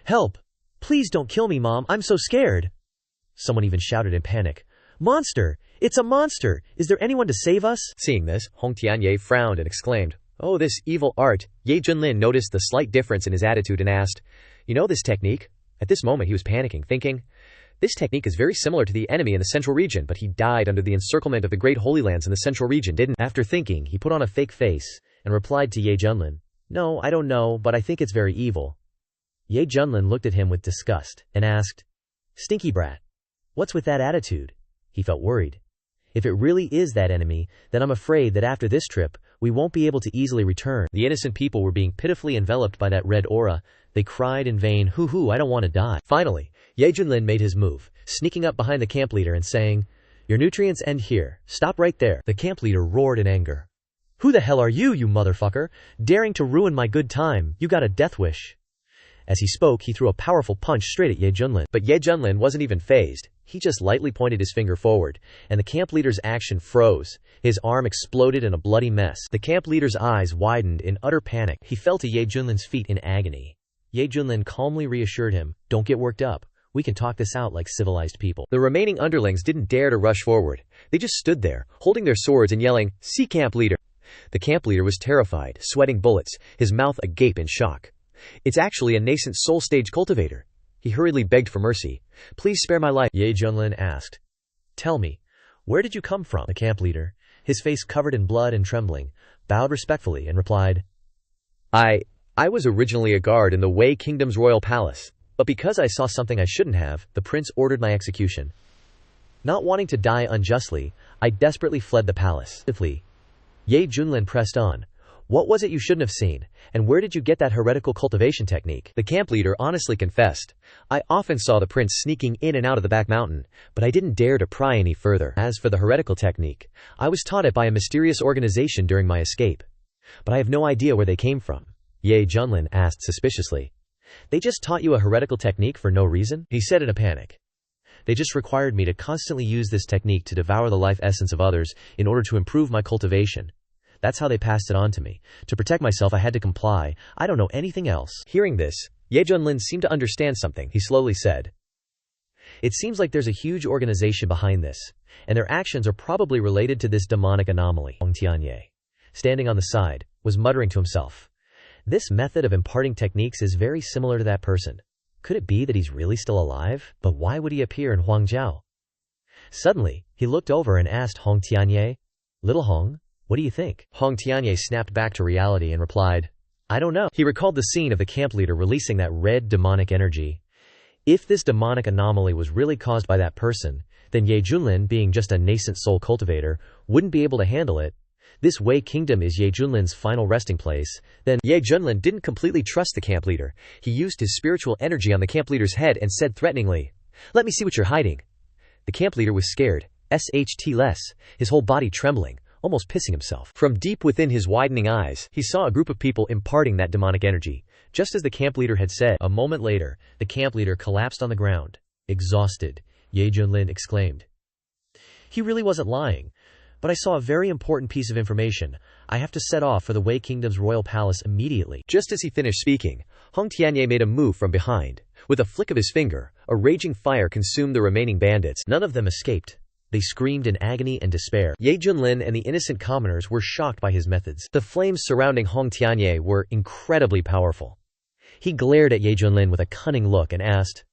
"Help! Please don't kill me, Mom, I'm so scared!" Someone even shouted in panic, "Monster! It's a monster! Is there anyone to save us?" Seeing this, Hong Tianye frowned and exclaimed, "Oh, this evil art." Ye Junlin noticed the slight difference in his attitude and asked, "You know this technique?" At this moment he was panicking, thinking, "This technique is very similar to the enemy in the central region, but he died under the encirclement of the great holy lands in the central region, didn't?" After thinking, he put on a fake face and replied to Ye Junlin, "No, I don't know, but I think it's very evil." Ye Junlin looked at him with disgust and asked, "Stinky brat, what's with that attitude?" He felt worried. If it really is that enemy, then I'm afraid that after this trip, we won't be able to easily return. The innocent people were being pitifully enveloped by that red aura. They cried in vain, "Hoo-hoo, I don't want to die." Finally, Ye Junlin made his move, sneaking up behind the camp leader and saying, "Your nutrients end here. Stop right there." The camp leader roared in anger. "Who the hell are you, you motherfucker? Daring to ruin my good time, you got a death wish." As he spoke, he threw a powerful punch straight at Ye Junlin. But Ye Junlin wasn't even fazed. He just lightly pointed his finger forward, and the camp leader's action froze. His arm exploded in a bloody mess. The camp leader's eyes widened in utter panic. He fell to Ye Junlin's feet in agony. Ye Junlin calmly reassured him, "Don't get worked up. We can talk this out like civilized people." The remaining underlings didn't dare to rush forward. They just stood there, holding their swords and yelling, "See camp leader!" The camp leader was terrified, sweating bullets, his mouth agape in shock. "It's actually a nascent soul stage cultivator." He hurriedly begged for mercy. "Please spare my life," Ye Junlin asked. "Tell me, where did you come from?" The camp leader, his face covered in blood and trembling, bowed respectfully and replied, I was originally a guard in the Wei Kingdom's royal palace, but because I saw something I shouldn't have, the prince ordered my execution. Not wanting to die unjustly, I desperately fled the palace." Ye Junlin pressed on. "What was it you shouldn't have seen, and where did you get that heretical cultivation technique?" The camp leader honestly confessed, "I often saw the prince sneaking in and out of the back mountain, but I didn't dare to pry any further. As for the heretical technique, I was taught it by a mysterious organization during my escape. But I have no idea where they came from," Ye Junlin asked suspiciously. "They just taught you a heretical technique for no reason?" he said in a panic. "They just required me to constantly use this technique to devour the life essence of others in order to improve my cultivation. That's how they passed it on to me. To protect myself, I had to comply. I don't know anything else." Hearing this, Ye Junlin seemed to understand something. He slowly said, "It seems like there's a huge organization behind this, and their actions are probably related to this demonic anomaly." Hong Tianye, standing on the side, was muttering to himself, "This method of imparting techniques is very similar to that person. Could it be that he's really still alive? But why would he appear in Huangjiao?" Suddenly, he looked over and asked Hong Tianye, "Little Hong, what do you think?" Hong Tianye snapped back to reality and replied, "I don't know." He recalled the scene of the camp leader releasing that red demonic energy. If this demonic anomaly was really caused by that person, then Ye Junlin, being just a nascent soul cultivator, wouldn't be able to handle it. This Wei Kingdom is Ye Junlin's final resting place. Then Ye Junlin didn't completely trust the camp leader. He used his spiritual energy on the camp leader's head and said threateningly, "Let me see what you're hiding." The camp leader was scared, his whole body trembling, almost pissing himself. From deep within his widening eyes, he saw a group of people imparting that demonic energy, just as the camp leader had said. A moment later, the camp leader collapsed on the ground. Exhausted, Ye Junlin exclaimed, "He really wasn't lying. But I saw a very important piece of information. I have to set off for the Wei Kingdom's royal palace immediately." Just as he finished speaking, Hong Tianye made a move from behind. With a flick of his finger, a raging fire consumed the remaining bandits. None of them escaped. They screamed in agony and despair. Ye Junlin and the innocent commoners were shocked by his methods. The flames surrounding Hong Tianye were incredibly powerful. He glared at Ye Junlin with a cunning look and asked,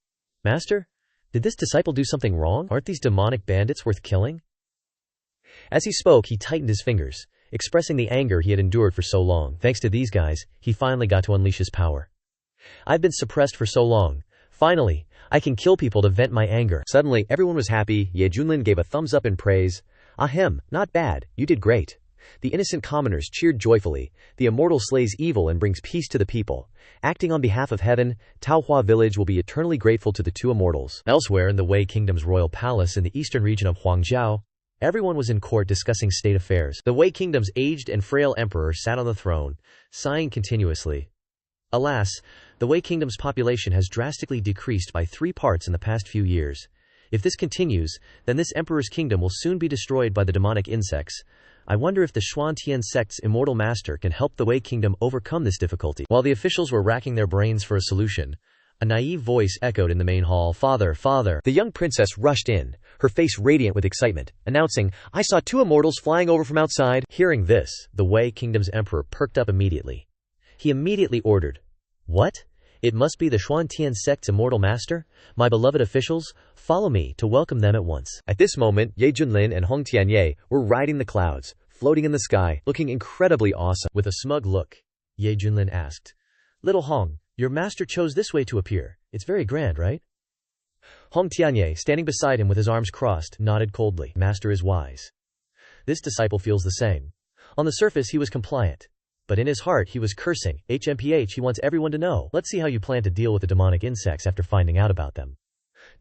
"Master, did this disciple do something wrong? Aren't these demonic bandits worth killing?" As he spoke, he tightened his fingers, expressing the anger he had endured for so long. Thanks to these guys, he finally got to unleash his power. "I've been suppressed for so long. Finally, I can kill people to vent my anger." Suddenly, everyone was happy. Ye Junlin gave a thumbs up in praise. "Ahem, not bad. You did great." The innocent commoners cheered joyfully. The immortal slays evil and brings peace to the people. Acting on behalf of heaven, Taohua village will be eternally grateful to the two immortals. Elsewhere in the Wei Kingdom's royal palace in the eastern region of Huangjiao, everyone was in court discussing state affairs. The Wei Kingdom's aged and frail emperor sat on the throne, sighing continuously. Alas, the Wei Kingdom's population has drastically decreased by 3 parts in the past few years. If this continues, then this emperor's kingdom will soon be destroyed by the demonic insects. I wonder if the Xuantian sect's immortal master can help the Wei Kingdom overcome this difficulty. While the officials were racking their brains for a solution, a naive voice echoed in the main hall, "Father, father." The young princess rushed in, her face radiant with excitement, announcing, "I saw 2 immortals flying over from outside." Hearing this, the Wei Kingdom's emperor perked up immediately. He immediately ordered, "What? It must be the Xuantian sect's immortal master? My beloved officials, follow me to welcome them at once." At this moment, Ye Junlin and Hong Tianye were riding the clouds, floating in the sky, looking incredibly awesome. With a smug look, Ye Junlin asked, "Little Hong, your master chose this way to appear. It's very grand, right?" Hong Tianye, standing beside him with his arms crossed, nodded coldly. "Master is wise." This disciple feels the same. On the surface he was compliant, but in his heart he was cursing. He wants everyone to know. Let's see how you plan to deal with the demonic insects after finding out about them.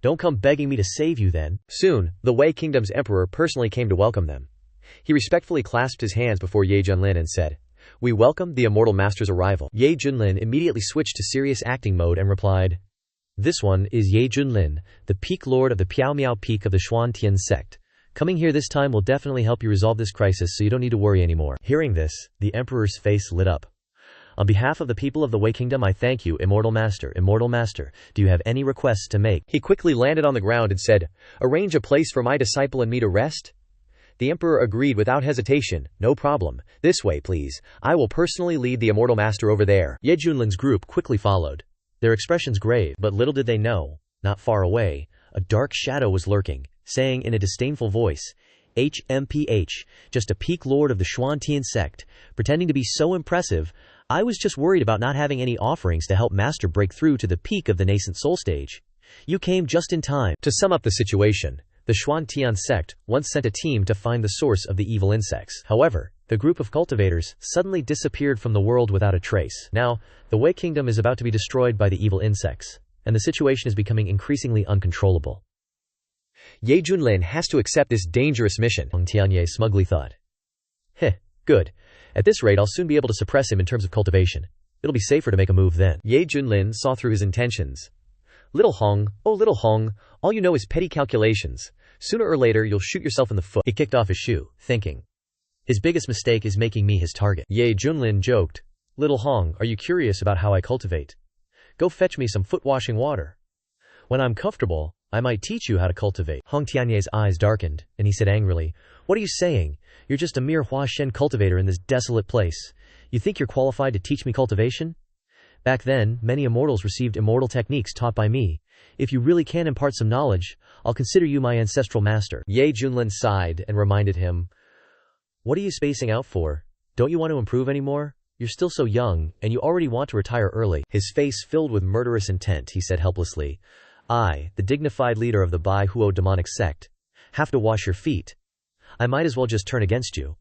Don't come begging me to save you then. Soon, the Wei Kingdom's emperor personally came to welcome them. He respectfully clasped his hands before Ye Junlin and said, We welcome the Immortal Master's arrival. Ye Junlin immediately switched to serious acting mode and replied, This one is Ye Junlin, the Peak Lord of the Piao Miao Peak of the Xuantian Sect. Coming here this time will definitely help you resolve this crisis, so you don't need to worry anymore. Hearing this, the Emperor's face lit up. On behalf of the people of the Wei Kingdom, I thank you, Immortal Master. Immortal Master, do you have any requests to make? He quickly landed on the ground and said, Arrange a place for my disciple and me to rest? The Emperor agreed without hesitation. No problem. This way, please. I will personally lead the Immortal Master over there. Ye Junlin's group quickly followed, their expressions grave, but little did they know, not far away, a dark shadow was lurking, saying in a disdainful voice, HMPH, just a peak lord of the Xuantian Sect, pretending to be so impressive. I was just worried about not having any offerings to help Master break through to the peak of the Nascent Soul stage. You came just in time. To sum up the situation, the Xuantian Sect once sent a team to find the source of the evil insects. However, the group of cultivators suddenly disappeared from the world without a trace. Now, the Wei Kingdom is about to be destroyed by the evil insects, and the situation is becoming increasingly uncontrollable. Ye Junlin has to accept this dangerous mission, Hong Tianye smugly thought. Good. At this rate, I'll soon be able to suppress him in terms of cultivation. It'll be safer to make a move then. Ye Junlin saw through his intentions. Little Hong, oh little Hong, all you know is petty calculations. Sooner or later you'll shoot yourself in the foot. He kicked off his shoe, thinking, his biggest mistake is making me his target. Ye Junlin joked, Little Hong, are you curious about how I cultivate? Go fetch me some foot-washing water. When I'm comfortable, I might teach you how to cultivate. Hong Tianye's eyes darkened, and he said angrily, What are you saying? You're just a mere Hua Shen cultivator in this desolate place. You think you're qualified to teach me cultivation? Back then, many immortals received immortal techniques taught by me. If you really can impart some knowledge, I'll consider you my ancestral master. Ye Junlin sighed and reminded him, What are you spacing out for? Don't you want to improve anymore? You're still so young, and you already want to retire early. His face filled with murderous intent, he said helplessly, I, the dignified leader of the Bai Huo demonic sect, have to wash your feet. I might as well just turn against you.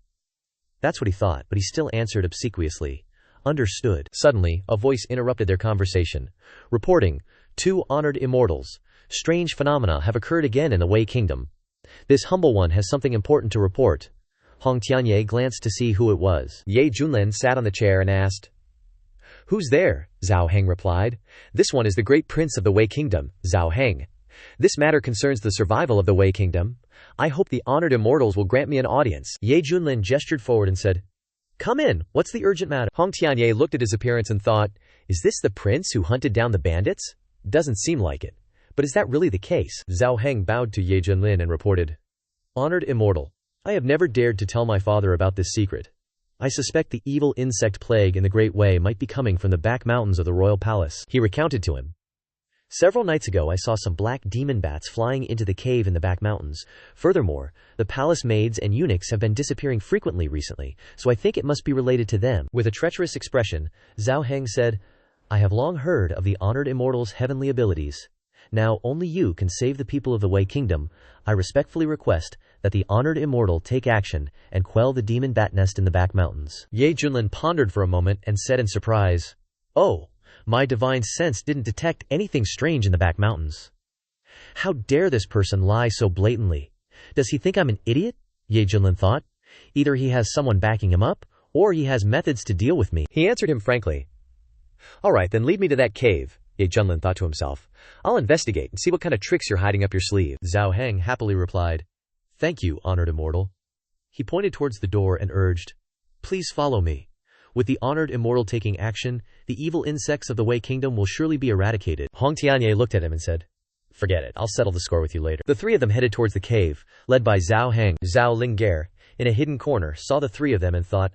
That's what he thought, but he still answered obsequiously. Understood. Suddenly, a voice interrupted their conversation, reporting, 2 honored immortals. Strange phenomena have occurred again in the Wei Kingdom. This humble one has something important to report. Hong Tianye glanced to see who it was. Ye Junlin sat on the chair and asked, Who's there? Zhao Heng replied. This one is the great prince of the Wei Kingdom, Zhao Heng. This matter concerns the survival of the Wei Kingdom. I hope the honored immortals will grant me an audience. Ye Junlin gestured forward and said, Come in, what's the urgent matter? Hong Tianye looked at his appearance and thought, Is this the prince who hunted down the bandits? Doesn't seem like it. But is that really the case? Zhao Heng bowed to Ye Junlin and reported, Honored immortal, I have never dared to tell my father about this secret. I suspect the evil insect plague in the Great Way might be coming from the back mountains of the royal palace. He recounted to him. Several nights ago I saw some black demon bats flying into the cave in the back mountains. Furthermore, the palace maids and eunuchs have been disappearing frequently recently, so I think it must be related to them. With a treacherous expression, Zhao Heng said, I have long heard of the honored immortal's heavenly abilities. Now only you can save the people of the Wei Kingdom. I respectfully request that the honored immortal take action and quell the demon bat nest in the back mountains. Ye Junlin pondered for a moment and said in surprise, Oh, my divine sense didn't detect anything strange in the back mountains. How dare this person lie so blatantly? Does he think I'm an idiot? Ye Junlin thought. Either he has someone backing him up, or he has methods to deal with me. He answered him frankly. All right, then lead me to that cave, Ye Junlin thought to himself. I'll investigate and see what kind of tricks you're hiding up your sleeve. Zhao Heng happily replied, Thank you, honored immortal. He pointed towards the door and urged, Please follow me. With the honored immortal taking action, the evil insects of the Wei Kingdom will surely be eradicated. Hong Tianye looked at him and said, Forget it, I'll settle the score with you later. The 3 of them headed towards the cave, led by Zhao Heng. Zhao Lingger, in a hidden corner, saw the 3 of them and thought,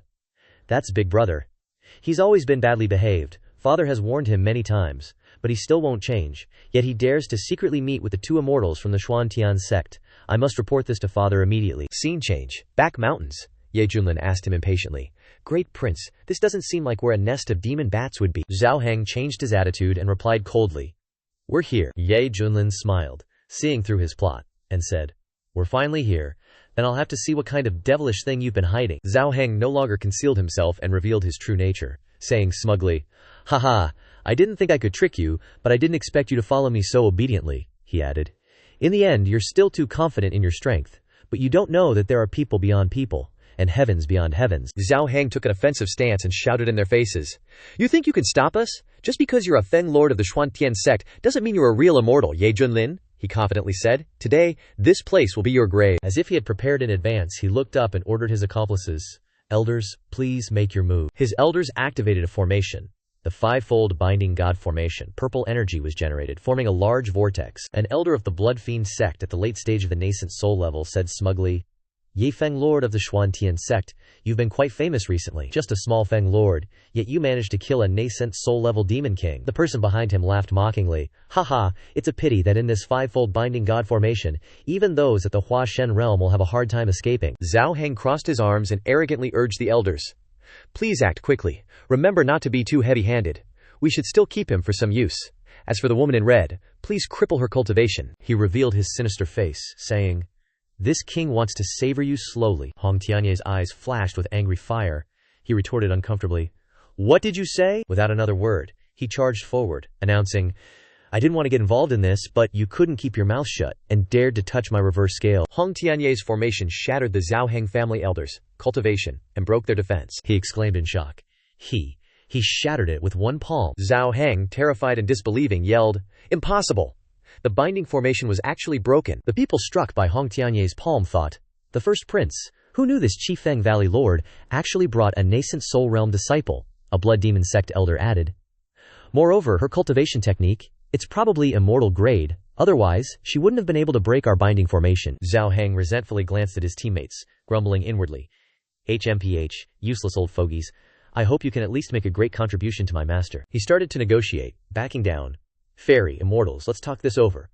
That's Big Brother. He's always been badly behaved. Father has warned him many times, but he still won't change. Yet he dares to secretly meet with the 2 immortals from the Xuantian sect. I must report this to Father immediately. Scene change. Back mountains. Ye Junlin asked him impatiently. Great Prince, this doesn't seem like where a nest of demon bats would be. Zhao Heng changed his attitude and replied coldly, We're here. Ye Junlin smiled, seeing through his plot, and said, We're finally here. Then I'll have to see what kind of devilish thing you've been hiding. Zhao Heng no longer concealed himself and revealed his true nature, saying smugly, Haha, I didn't think I could trick you, but I didn't expect you to follow me so obediently, he added. In the end, you're still too confident in your strength, but you don't know that there are people beyond people, and heavens beyond heavens. Zhao Heng took an offensive stance and shouted in their faces. You think you can stop us? Just because you're a Feng Lord of the Xuantian sect doesn't mean you're a real immortal, Ye Junlin, he confidently said. Today, this place will be your grave. As if he had prepared in advance, he looked up and ordered his accomplices, Elders, please make your move. His elders activated a formation. The five-fold binding god formation. Purple energy was generated, forming a large vortex. An elder of the Blood Fiend sect at the late stage of the nascent soul level said smugly, Ye Feng Lord of the Xuantian sect, you've been quite famous recently. Just a small Feng Lord, yet you managed to kill a nascent soul level demon king. The person behind him laughed mockingly. Haha, it's a pity that in this five-fold binding god formation, even those at the Hua Shen realm will have a hard time escaping. Zhao Heng crossed his arms and arrogantly urged the elders. Please act quickly. Remember not to be too heavy-handed. We should still keep him for some use. As for the woman in red, please cripple her cultivation. He revealed his sinister face, saying, This king wants to savor you slowly. Hong Tianye's eyes flashed with angry fire. He retorted uncomfortably, What did you say? Without another word, he charged forward, announcing, I didn't want to get involved in this, but you couldn't keep your mouth shut, and dared to touch my reverse scale. Hong Tianye's formation shattered the Zhao Heng family elders, cultivation, and broke their defense. He exclaimed in shock. He shattered it with one palm. Zhao Heng, terrified and disbelieving, yelled, Impossible! The binding formation was actually broken. The people struck by Hong Tianye's palm thought, The first prince, who knew this Chifeng Valley lord, actually brought a nascent soul realm disciple, a blood demon sect elder added. Moreover, her cultivation technique, it's probably immortal grade, otherwise, she wouldn't have been able to break our binding formation. Zhao Heng resentfully glanced at his teammates, grumbling inwardly. HMPH, useless old fogies. I hope you can at least make a great contribution to my master. He started to negotiate, backing down. Fairy, immortals, let's talk this over.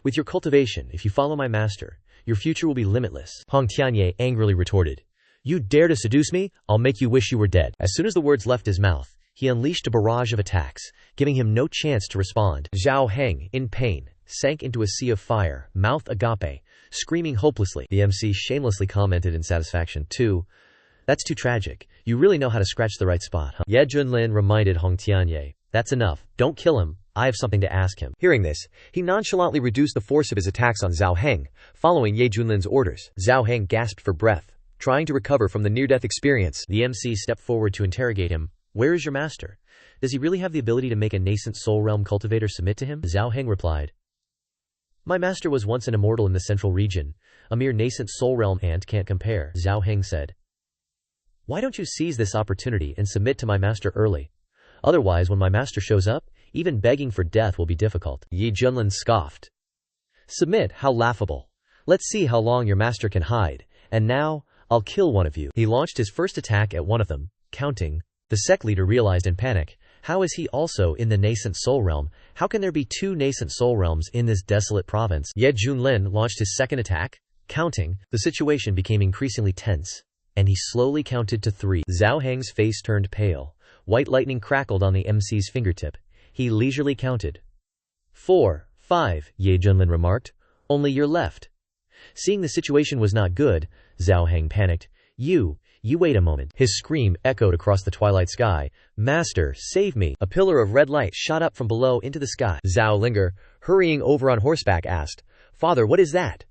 With your cultivation, if you follow my master, your future will be limitless. Hong Tianye angrily retorted. You dare to seduce me? I'll make you wish you were dead. As soon as the words left his mouth, he unleashed a barrage of attacks, giving him no chance to respond. Zhao Heng, in pain, sank into a sea of fire, mouth agape, screaming hopelessly. The MC shamelessly commented in satisfaction, That's too tragic. You really know how to scratch the right spot, huh? Ye Junlin reminded Hong Tianye. That's enough. Don't kill him. I have something to ask him. Hearing this, he nonchalantly reduced the force of his attacks on Zhao Heng, following Ye Junlin's orders. Zhao Heng gasped for breath, trying to recover from the near-death experience. The MC stepped forward to interrogate him. Where is your master? Does he really have the ability to make a nascent soul realm cultivator submit to him? Zhao Heng replied. My master was once an immortal in the central region. A mere nascent soul realm ant can't compare. Zhao Heng said. Why don't you seize this opportunity and submit to my master early? Otherwise, when my master shows up, even begging for death will be difficult. Ye Junlin scoffed. Submit, how laughable. Let's see how long your master can hide. And now, I'll kill one of you. He launched his first attack at one of them, counting. The sect leader realized in panic. How is he also in the nascent soul realm? How can there be two nascent soul realms in this desolate province? Ye Junlin launched his second attack, counting. The situation became increasingly tense, and he slowly counted to 3. Zhao Heng's face turned pale. White lightning crackled on the MC's fingertip. He leisurely counted. 4, 5, Ye Junlin remarked. Only you're left. Seeing the situation was not good, Zhao Heng panicked. You wait a moment. His scream echoed across the twilight sky. Master, save me. A pillar of red light shot up from below into the sky. Zhao Linger, hurrying over on horseback, asked, Father, what is that?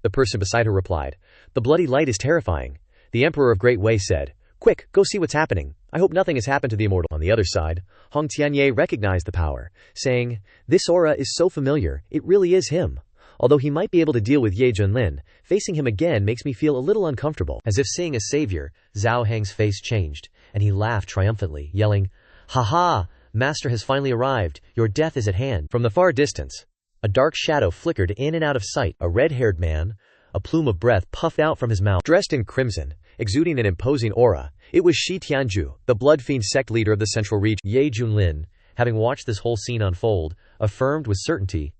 The person beside her replied, The bloody light is terrifying. The Emperor of Great Wei said, Quick, go see what's happening. I hope nothing has happened to the immortal. On the other side, Hong Tianye recognized the power, saying, This aura is so familiar, it really is him. Although he might be able to deal with Ye Junlin, facing him again makes me feel a little uncomfortable. As if seeing a savior, Zhao Heng's face changed, and he laughed triumphantly, yelling, Ha ha! Master has finally arrived. Your death is at hand. From the far distance, a dark shadow flickered in and out of sight. A red-haired man, a plume of breath puffed out from his mouth. Dressed in crimson, exuding an imposing aura, it was Shi Tianju, the Blood Fiend sect leader of the central region. Ye Junlin, having watched this whole scene unfold, affirmed with certainty,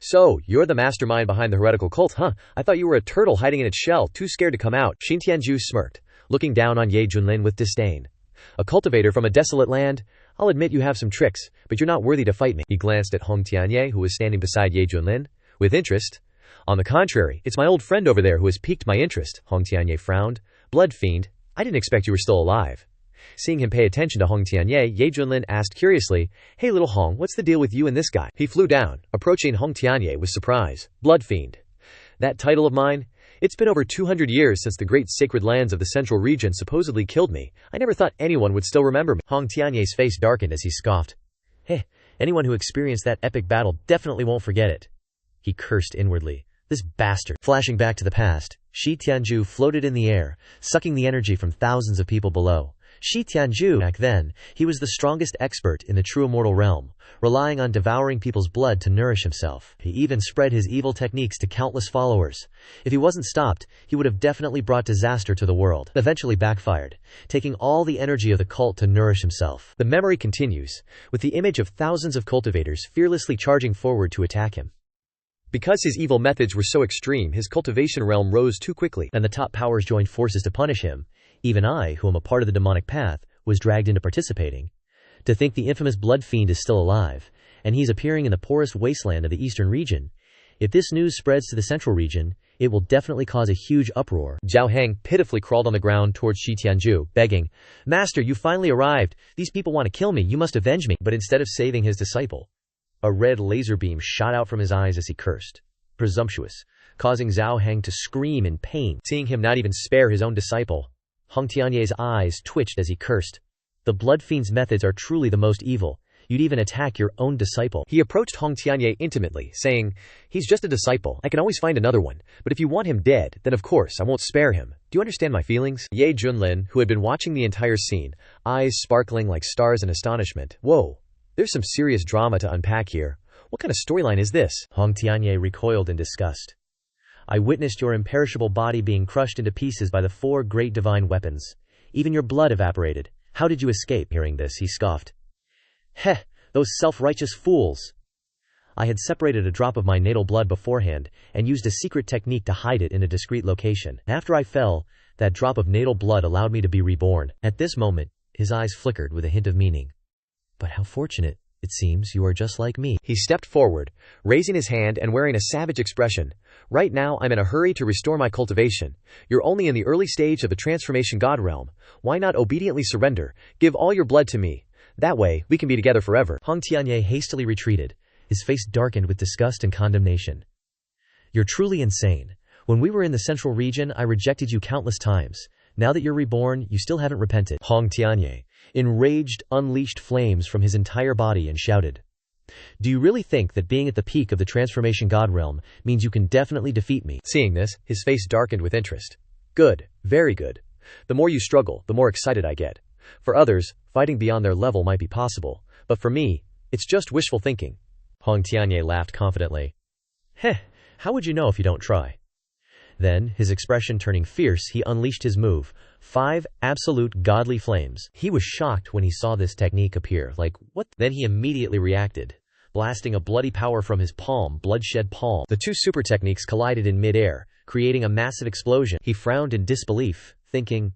So, you're the mastermind behind the heretical cult, huh? I thought you were a turtle hiding in its shell, too scared to come out. Shi Tianju smirked, looking down on Ye Junlin with disdain. A cultivator from a desolate land? I'll admit you have some tricks, but you're not worthy to fight me. He glanced at Hong Tianye, who was standing beside Ye Junlin, with interest. On the contrary, it's my old friend over there who has piqued my interest. Hong Tianye frowned. Blood Fiend, I didn't expect you were still alive. Seeing him pay attention to Hong Tianye, Ye Junlin asked curiously, Hey little Hong, what's the deal with you and this guy? He flew down, approaching Hong Tianye with surprise. Blood Fiend. That title of mine? It's been over 200 years since the great sacred lands of the central region supposedly killed me. I never thought anyone would still remember me. Hong Tianyé's face darkened as he scoffed. Hey, anyone who experienced that epic battle definitely won't forget it. He cursed inwardly. This bastard. Flashing back to the past, Shi Tianzhu floated in the air, sucking the energy from thousands of people below. Shi Tianzhu, back then, he was the strongest expert in the true immortal realm, relying on devouring people's blood to nourish himself. He even spread his evil techniques to countless followers. If he wasn't stopped, he would have definitely brought disaster to the world. Eventually backfired, taking all the energy of the cult to nourish himself. The memory continues, with the image of thousands of cultivators fearlessly charging forward to attack him. Because his evil methods were so extreme, his cultivation realm rose too quickly, and the top powers joined forces to punish him. Even I, who am a part of the demonic path, was dragged into participating. To think the infamous blood fiend is still alive, and he's appearing in the poorest wasteland of the eastern region. If this news spreads to the central region, it will definitely cause a huge uproar. Zhao Heng pitifully crawled on the ground towards Shi Tianzhu, begging, "Master, you finally arrived. These people want to kill me. You must avenge me." But instead of saving his disciple, a red laser beam shot out from his eyes as he cursed. Presumptuous, causing Zhao Heng to scream in pain. Seeing him not even spare his own disciple, Hong Tianyé's eyes twitched as he cursed. The blood fiend's methods are truly the most evil. You'd even attack your own disciple. He approached Hong Tianyé intimately, saying, "He's just a disciple. I can always find another one. But if you want him dead, then of course I won't spare him. Do you understand my feelings?" Ye Junlin, who had been watching the entire scene, eyes sparkling like stars in astonishment. Whoa, there's some serious drama to unpack here. What kind of storyline is this? Hong Tianyé recoiled in disgust. I witnessed your imperishable body being crushed into pieces by the 4 great divine weapons. Even your blood evaporated. How did you escape? Hearing this, he scoffed. Heh, those self-righteous fools! I had separated a drop of my natal blood beforehand, and used a secret technique to hide it in a discreet location. After I fell, that drop of natal blood allowed me to be reborn. At this moment, his eyes flickered with a hint of meaning. But how fortunate. It seems you are just like me. He stepped forward, raising his hand and wearing a savage expression. Right now, I'm in a hurry to restore my cultivation. You're only in the early stage of the transformation god realm. Why not obediently surrender? Give all your blood to me. That way, we can be together forever. Hong Tianyé hastily retreated, his face darkened with disgust and condemnation. You're truly insane. When we were in the central region, I rejected you countless times. Now that you're reborn, you still haven't repented. Hong Tianyé, enraged, unleashed flames from his entire body and shouted, "Do you really think that being at the peak of the transformation god realm means you can definitely defeat me?" Seeing this, his face darkened with interest. Good, very good. The more you struggle, the more excited I get. For others, fighting beyond their level might be possible, but for me, it's just wishful thinking. Hong Tianyé laughed confidently. Heh, how would you know if you don't try? Then, his expression turning fierce, he unleashed his move, 5 absolute godly flames. He was shocked when he saw this technique appear, like, what? Then he immediately reacted, blasting a bloody power from his palm, bloodshed palm. The 2 super techniques collided in mid-air, creating a massive explosion. He frowned in disbelief, thinking,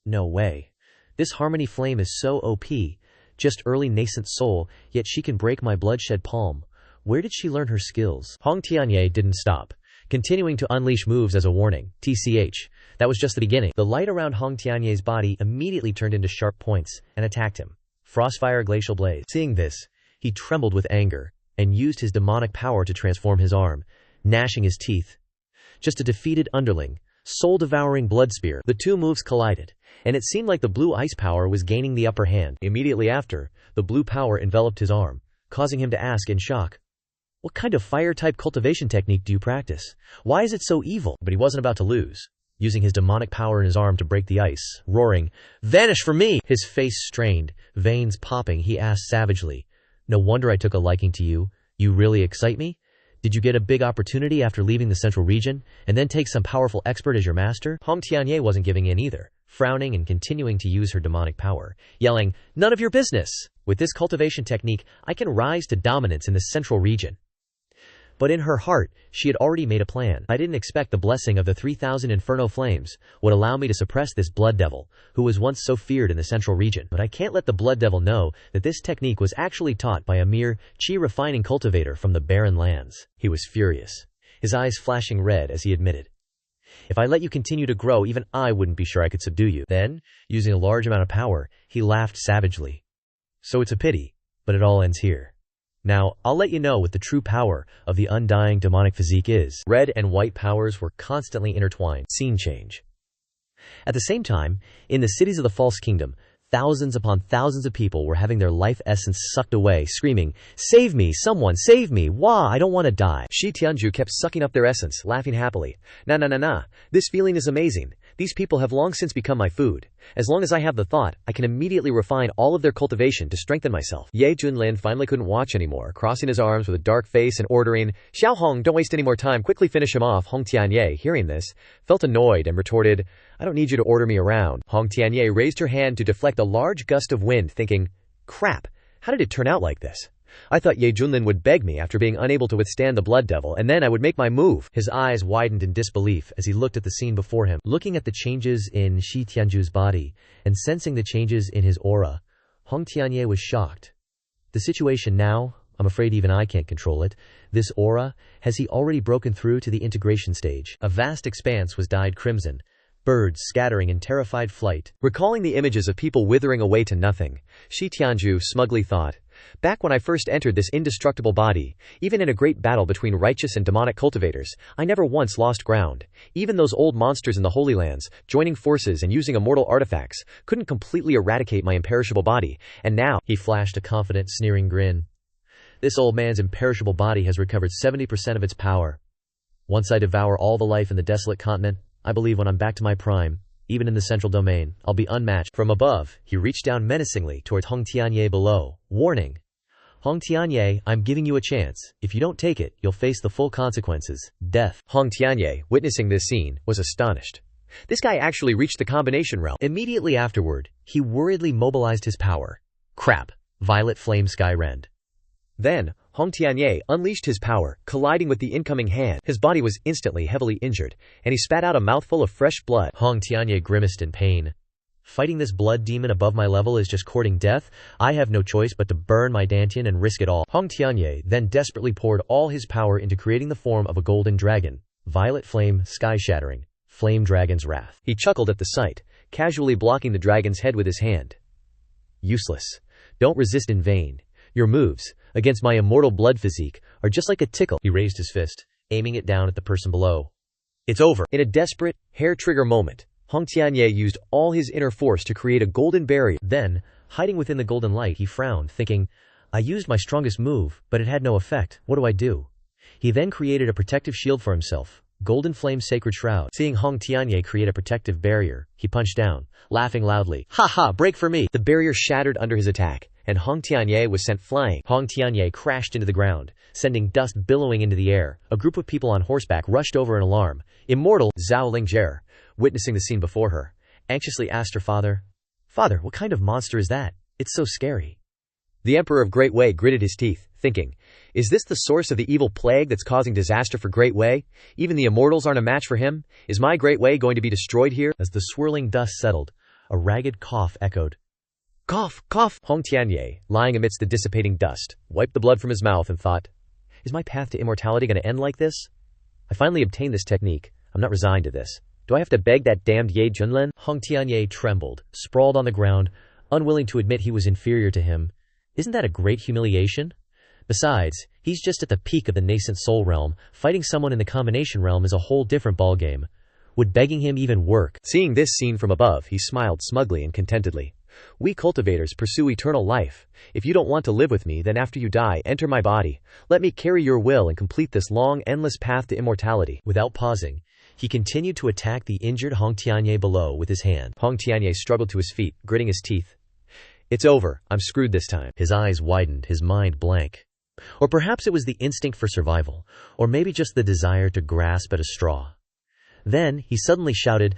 no way. This harmony flame is so OP, just early nascent soul, yet she can break my bloodshed palm. Where did she learn her skills? Hong Tianyé didn't stop, continuing to unleash moves as a warning. TCH. That was just the beginning. The light around Hong Tianyé's body immediately turned into sharp points and attacked him. Frostfire glacial blaze. Seeing this, he trembled with anger and used his demonic power to transform his arm, gnashing his teeth. Just a defeated underling, soul-devouring blood spear. The 2 moves collided, and it seemed like the blue ice power was gaining the upper hand. Immediately after, the blue power enveloped his arm, causing him to ask in shock, "What kind of fire-type cultivation technique do you practice? Why is it so evil?" But he wasn't about to lose. Using his demonic power in his arm to break the ice, roaring, "Vanish from me!" His face strained, veins popping, he asked savagely, "No wonder I took a liking to you. You really excite me? Did you get a big opportunity after leaving the central region, and then take some powerful expert as your master?" Hong Tianyé wasn't giving in either, frowning and continuing to use her demonic power, yelling, "None of your business! With this cultivation technique, I can rise to dominance in the central region." But in her heart, she had already made a plan. I didn't expect the blessing of the 3,000 inferno flames would allow me to suppress this blood devil, who was once so feared in the central region. But I can't let the blood devil know that this technique was actually taught by a mere chi-refining cultivator from the barren lands. He was furious, his eyes flashing red as he admitted, "If I let you continue to grow, even I wouldn't be sure I could subdue you." Then, using a large amount of power, he laughed savagely. "So it's a pity, but it all ends here. Now, I'll let you know what the true power of the undying demonic physique is. Red and white powers were constantly intertwined. Scene change. At the same time, in the cities of the False Kingdom, thousands upon thousands of people were having their life essence sucked away, screaming, "Save me! Someone save me! Wah! I don't want to die!" Shi Tianju kept sucking up their essence, laughing happily. Nah. This feeling is amazing. These people have long since become my food. As long as I have the thought, I can immediately refine all of their cultivation to strengthen myself. Ye Junlin finally couldn't watch anymore, crossing his arms with a dark face and ordering, "Xiao Hong, don't waste any more time, quickly finish him off." Hong Tianye, hearing this, felt annoyed and retorted, "I don't need you to order me around." Hong Tianye raised her hand to deflect a large gust of wind, thinking, "Crap, how did it turn out like this? I thought Ye Junlin would beg me after being unable to withstand the blood devil, and then I would make my move." His eyes widened in disbelief as he looked at the scene before him. Looking at the changes in Shi Tianju's body and sensing the changes in his aura, Hong Tianye was shocked. The situation now, I'm afraid even I can't control it. This aura, has he already broken through to the integration stage? A vast expanse was dyed crimson, birds scattering in terrified flight. Recalling the images of people withering away to nothing, Shi Tianju smugly thought, "Back when I first entered this indestructible body, even in a great battle between righteous and demonic cultivators, I never once lost ground. Even those old monsters in the Holy Lands, joining forces and using immortal artifacts, couldn't completely eradicate my imperishable body, and now—" He flashed a confident, sneering grin. "This old man's imperishable body has recovered 70% of its power. Once I devour all the life in the desolate continent, I believe when I'm back to my prime, even in the central domain, I'll be unmatched." From above, he reached down menacingly towards Hong Tianye below, warning, "Hong Tianye, I'm giving you a chance. If you don't take it, you'll face the full consequences, death." Hong Tianye, witnessing this scene, was astonished. This guy actually reached the combination realm. Immediately afterward, he worriedly mobilized his power. Crap! Violet flame sky rend. Then, Hong Tianye unleashed his power, colliding with the incoming hand. His body was instantly heavily injured, and he spat out a mouthful of fresh blood. Hong Tianye grimaced in pain. "Fighting this blood demon above my level is just courting death. I have no choice but to burn my dantian and risk it all." Hong Tianye then desperately poured all his power into creating the form of a golden dragon. Violet flame, sky-shattering, flame dragon's wrath. He chuckled at the sight, casually blocking the dragon's head with his hand. "Useless. Don't resist in vain. Your moves, against my immortal blood physique, are just like a tickle." He raised his fist, aiming it down at the person below. "It's over." In a desperate, hair-trigger moment, Hong Tianye used all his inner force to create a golden barrier. Then, hiding within the golden light, he frowned, thinking, "I used my strongest move, but it had no effect. What do I do?" He then created a protective shield for himself, Golden Flame Sacred Shroud. Seeing Hong Tianye create a protective barrier, he punched down, laughing loudly. "Ha ha, break for me!" The barrier shattered under his attack, and Hong Tianye was sent flying. Hong Tianye crashed into the ground, sending dust billowing into the air. A group of people on horseback rushed over in alarm. Immortal Zhao Lingzher, witnessing the scene before her, anxiously asked her father, "Father, what kind of monster is that? It's so scary." The Emperor of Great Wei gritted his teeth, thinking, "Is this the source of the evil plague that's causing disaster for Great Wei? Even the immortals aren't a match for him? Is my Great Wei going to be destroyed here?" As the swirling dust settled, a ragged cough echoed. "Cough, cough!" Hong Tianye, lying amidst the dissipating dust, wiped the blood from his mouth and thought, "Is my path to immortality going to end like this? I finally obtained this technique. I'm not resigned to this. Do I have to beg that damned Ye Junlin?" Hong Tianye trembled, sprawled on the ground, unwilling to admit he was inferior to him. Isn't that a great humiliation? Besides, he's just at the peak of the nascent soul realm. Fighting someone in the combination realm is a whole different ballgame. Would begging him even work? Seeing this scene from above, he smiled smugly and contentedly. "We cultivators pursue eternal life. If you don't want to live with me, then after you die, enter my body. Let me carry your will and complete this long, endless path to immortality." Without pausing, he continued to attack the injured Hong Tianye below with his hand. Hong Tianye struggled to his feet, gritting his teeth. "It's over. I'm screwed this time." His eyes widened, his mind blank. Or perhaps it was the instinct for survival, or maybe just the desire to grasp at a straw. Then, he suddenly shouted,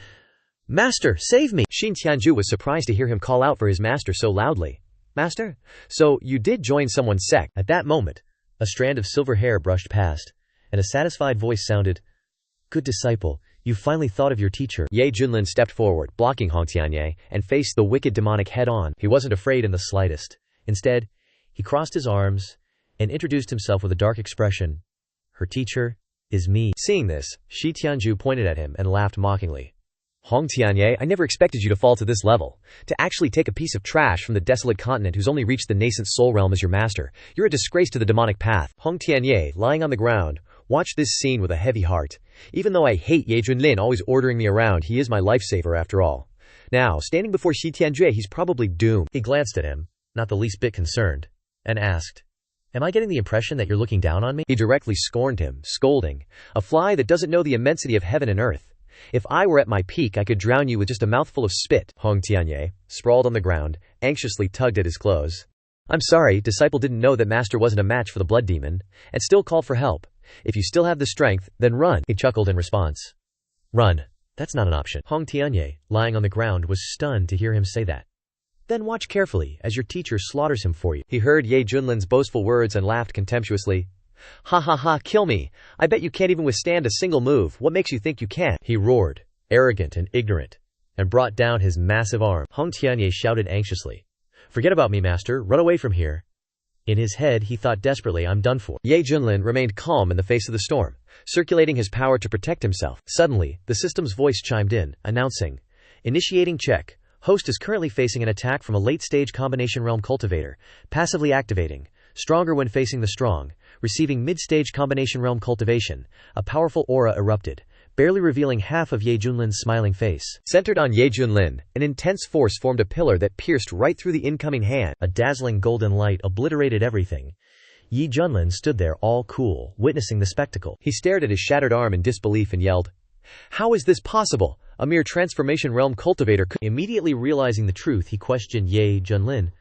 "Master, save me!" Shi Tianju was surprised to hear him call out for his master so loudly. "Master? So, you did join someone's sect?" At that moment, a strand of silver hair brushed past, and a satisfied voice sounded, "Good disciple, you finally thought of your teacher." Ye Junlin stepped forward, blocking Hong Tianye, and faced the wicked demonic head-on. He wasn't afraid in the slightest. Instead, he crossed his arms and introduced himself with a dark expression. "Her teacher is me." Seeing this, Shi Tianju pointed at him and laughed mockingly. Hong Tianye, I never expected you to fall to this level. To actually take a piece of trash from the desolate continent who's only reached the nascent soul realm as your master. You're a disgrace to the demonic path. Hong Tianye, lying on the ground, watched this scene with a heavy heart. Even though I hate Ye Junlin always ordering me around, he is my lifesaver after all. Now, standing before Shi Tianjue, he's probably doomed. He glanced at him, not the least bit concerned, and asked, "Am I getting the impression that you're looking down on me?" He directly scorned him, scolding. A fly that doesn't know the immensity of heaven and earth. If I were at my peak, I could drown you with just a mouthful of spit. Hong Tianye, sprawled on the ground, anxiously tugged at his clothes. I'm sorry, disciple didn't know that master wasn't a match for the blood demon, and still called for help. If you still have the strength, then run. He chuckled in response. Run. That's not an option. Hong Tianye, lying on the ground, was stunned to hear him say that. Then watch carefully as your teacher slaughters him for you. He heard Ye Junlin's boastful words and laughed contemptuously. Ha ha ha, kill me. I bet you can't even withstand a single move. What makes you think you can? He roared, arrogant and ignorant, and brought down his massive arm. Hong Tianye shouted anxiously. Forget about me, master. Run away from here. In his head, he thought desperately, I'm done for. Ye Junlin remained calm in the face of the storm, circulating his power to protect himself. Suddenly, the system's voice chimed in, announcing, initiating check. Host is currently facing an attack from a late-stage combination realm cultivator, passively activating, stronger when facing the strong, receiving mid-stage combination realm cultivation. A powerful aura erupted, barely revealing half of Ye Junlin's smiling face. Centered on Ye Junlin, an intense force formed a pillar that pierced right through the incoming hand. A dazzling golden light obliterated everything. Ye Junlin stood there all cool, witnessing the spectacle. He stared at his shattered arm in disbelief and yelled, How is this possible? A mere transformation realm cultivator could... Immediately realizing the truth, he questioned Ye Junlin.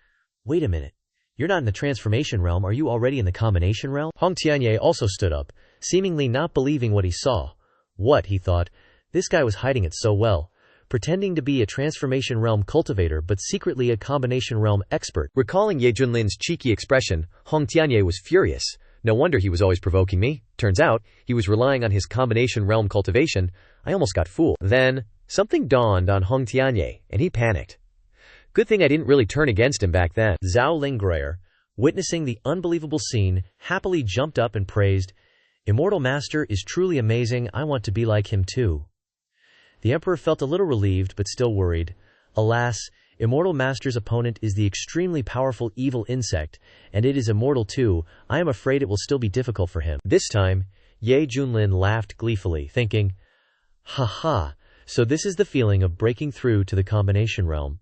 Wait a minute. You're not in the transformation realm, are you already in the combination realm? Hong Tianye also stood up, seemingly not believing what he saw. What, he thought, this guy was hiding it so well, pretending to be a transformation realm cultivator but secretly a combination realm expert. Recalling Ye Junlin's cheeky expression, Hong Tianye was furious. No wonder he was always provoking me. Turns out, he was relying on his combination realm cultivation. I almost got fooled. Then, something dawned on Hong Tianye, and he panicked. Good thing I didn't really turn against him back then. Zhao Lingreyer, witnessing the unbelievable scene, happily jumped up and praised, Immortal Master is truly amazing, I want to be like him too. The Emperor felt a little relieved but still worried. Alas, Immortal Master's opponent is the extremely powerful evil insect, and it is immortal too. I am afraid it will still be difficult for him. This time, Ye Junlin laughed gleefully, thinking, Ha ha, so this is the feeling of breaking through to the combination realm.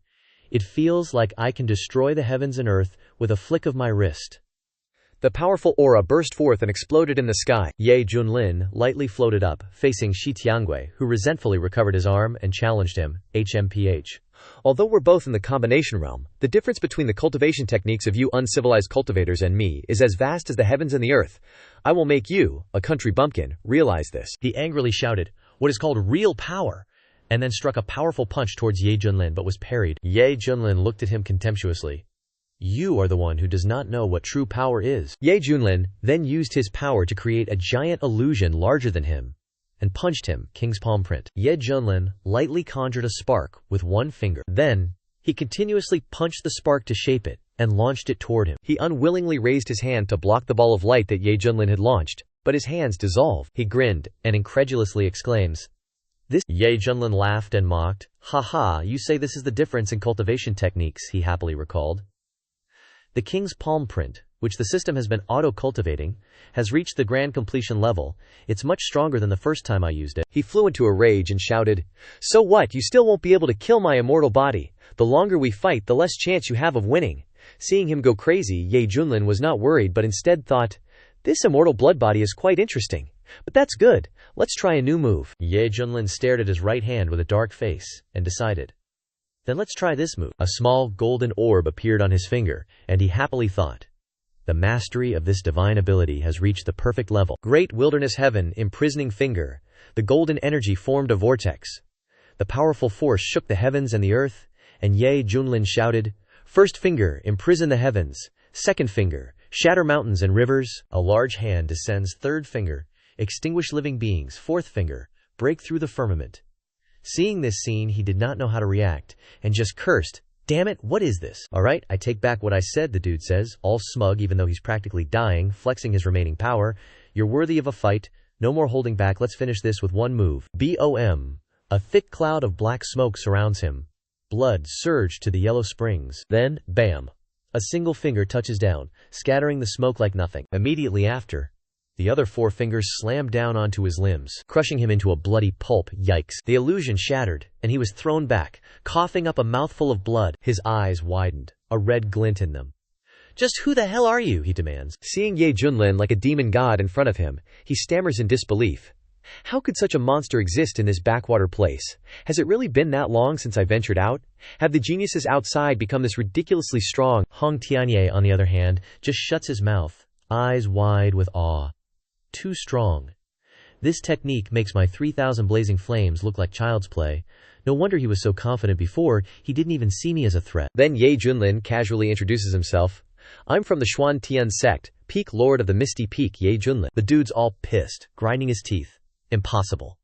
It feels like I can destroy the heavens and earth with a flick of my wrist. The powerful aura burst forth and exploded in the sky. Ye Junlin lightly floated up, facing Shi Tiangui, who resentfully recovered his arm and challenged him, HMPH. Although we're both in the combination realm, the difference between the cultivation techniques of you uncivilized cultivators and me is as vast as the heavens and the earth. I will make you, a country bumpkin, realize this. He angrily shouted, what is called real power, and then struck a powerful punch towards Ye Junlin but was parried. Ye Junlin looked at him contemptuously. You are the one who does not know what true power is. Ye Junlin then used his power to create a giant illusion larger than him, and punched him, King's palm print. Ye Junlin lightly conjured a spark with one finger. Then, he continuously punched the spark to shape it, and launched it toward him. He unwillingly raised his hand to block the ball of light that Ye Junlin had launched, but his hands dissolved. He grinned, and incredulously exclaims, This. Ye Junlin laughed and mocked. Ha ha, you say this is the difference in cultivation techniques, he happily recalled. The King's palm print, which the system has been auto-cultivating, has reached the grand completion level. It's much stronger than the first time I used it. He flew into a rage and shouted, So what, you still won't be able to kill my immortal body. The longer we fight, the less chance you have of winning. Seeing him go crazy, Ye Junlin was not worried but instead thought, This immortal blood body is quite interesting. But that's good. Let's try a new move. Ye Junlin stared at his right hand with a dark face, and decided, Then let's try this move. A small golden orb appeared on his finger, and he happily thought, The mastery of this divine ability has reached the perfect level. Great wilderness heaven, imprisoning finger. The golden energy formed a vortex. The powerful force shook the heavens and the earth, and Ye Junlin shouted, First finger, imprison the heavens. Second finger, shatter mountains and rivers. A large hand descends. Third finger, extinguish living beings. Fourth finger, break through the firmament. Seeing this scene, he did not know how to react, and just cursed, Damn it, what is this? Alright, I take back what I said, the dude says, all smug even though he's practically dying, flexing his remaining power. You're worthy of a fight, no more holding back, let's finish this with one move. BOM. A thick cloud of black smoke surrounds him. Blood surged to the yellow springs. Then, bam! A single finger touches down, scattering the smoke like nothing. Immediately after, the other 4 fingers slammed down onto his limbs, crushing him into a bloody pulp. Yikes. The illusion shattered, and he was thrown back, coughing up a mouthful of blood. His eyes widened, a red glint in them. "Just who the hell are you?" he demands. Seeing Ye Junlin like a demon god in front of him, he stammers in disbelief. How could such a monster exist in this backwater place? Has it really been that long since I ventured out? Have the geniuses outside become this ridiculously strong? Hong Tianye, on the other hand, just shuts his mouth, eyes wide with awe. Too strong. This technique makes my 3,000 blazing flames look like child's play. No wonder he was so confident before, he didn't even see me as a threat. Then Ye Junlin casually introduces himself. I'm from the Xuan Sect, Peak Lord of the Misty Peak, Ye Junlin. The dude's all pissed, grinding his teeth. Impossible.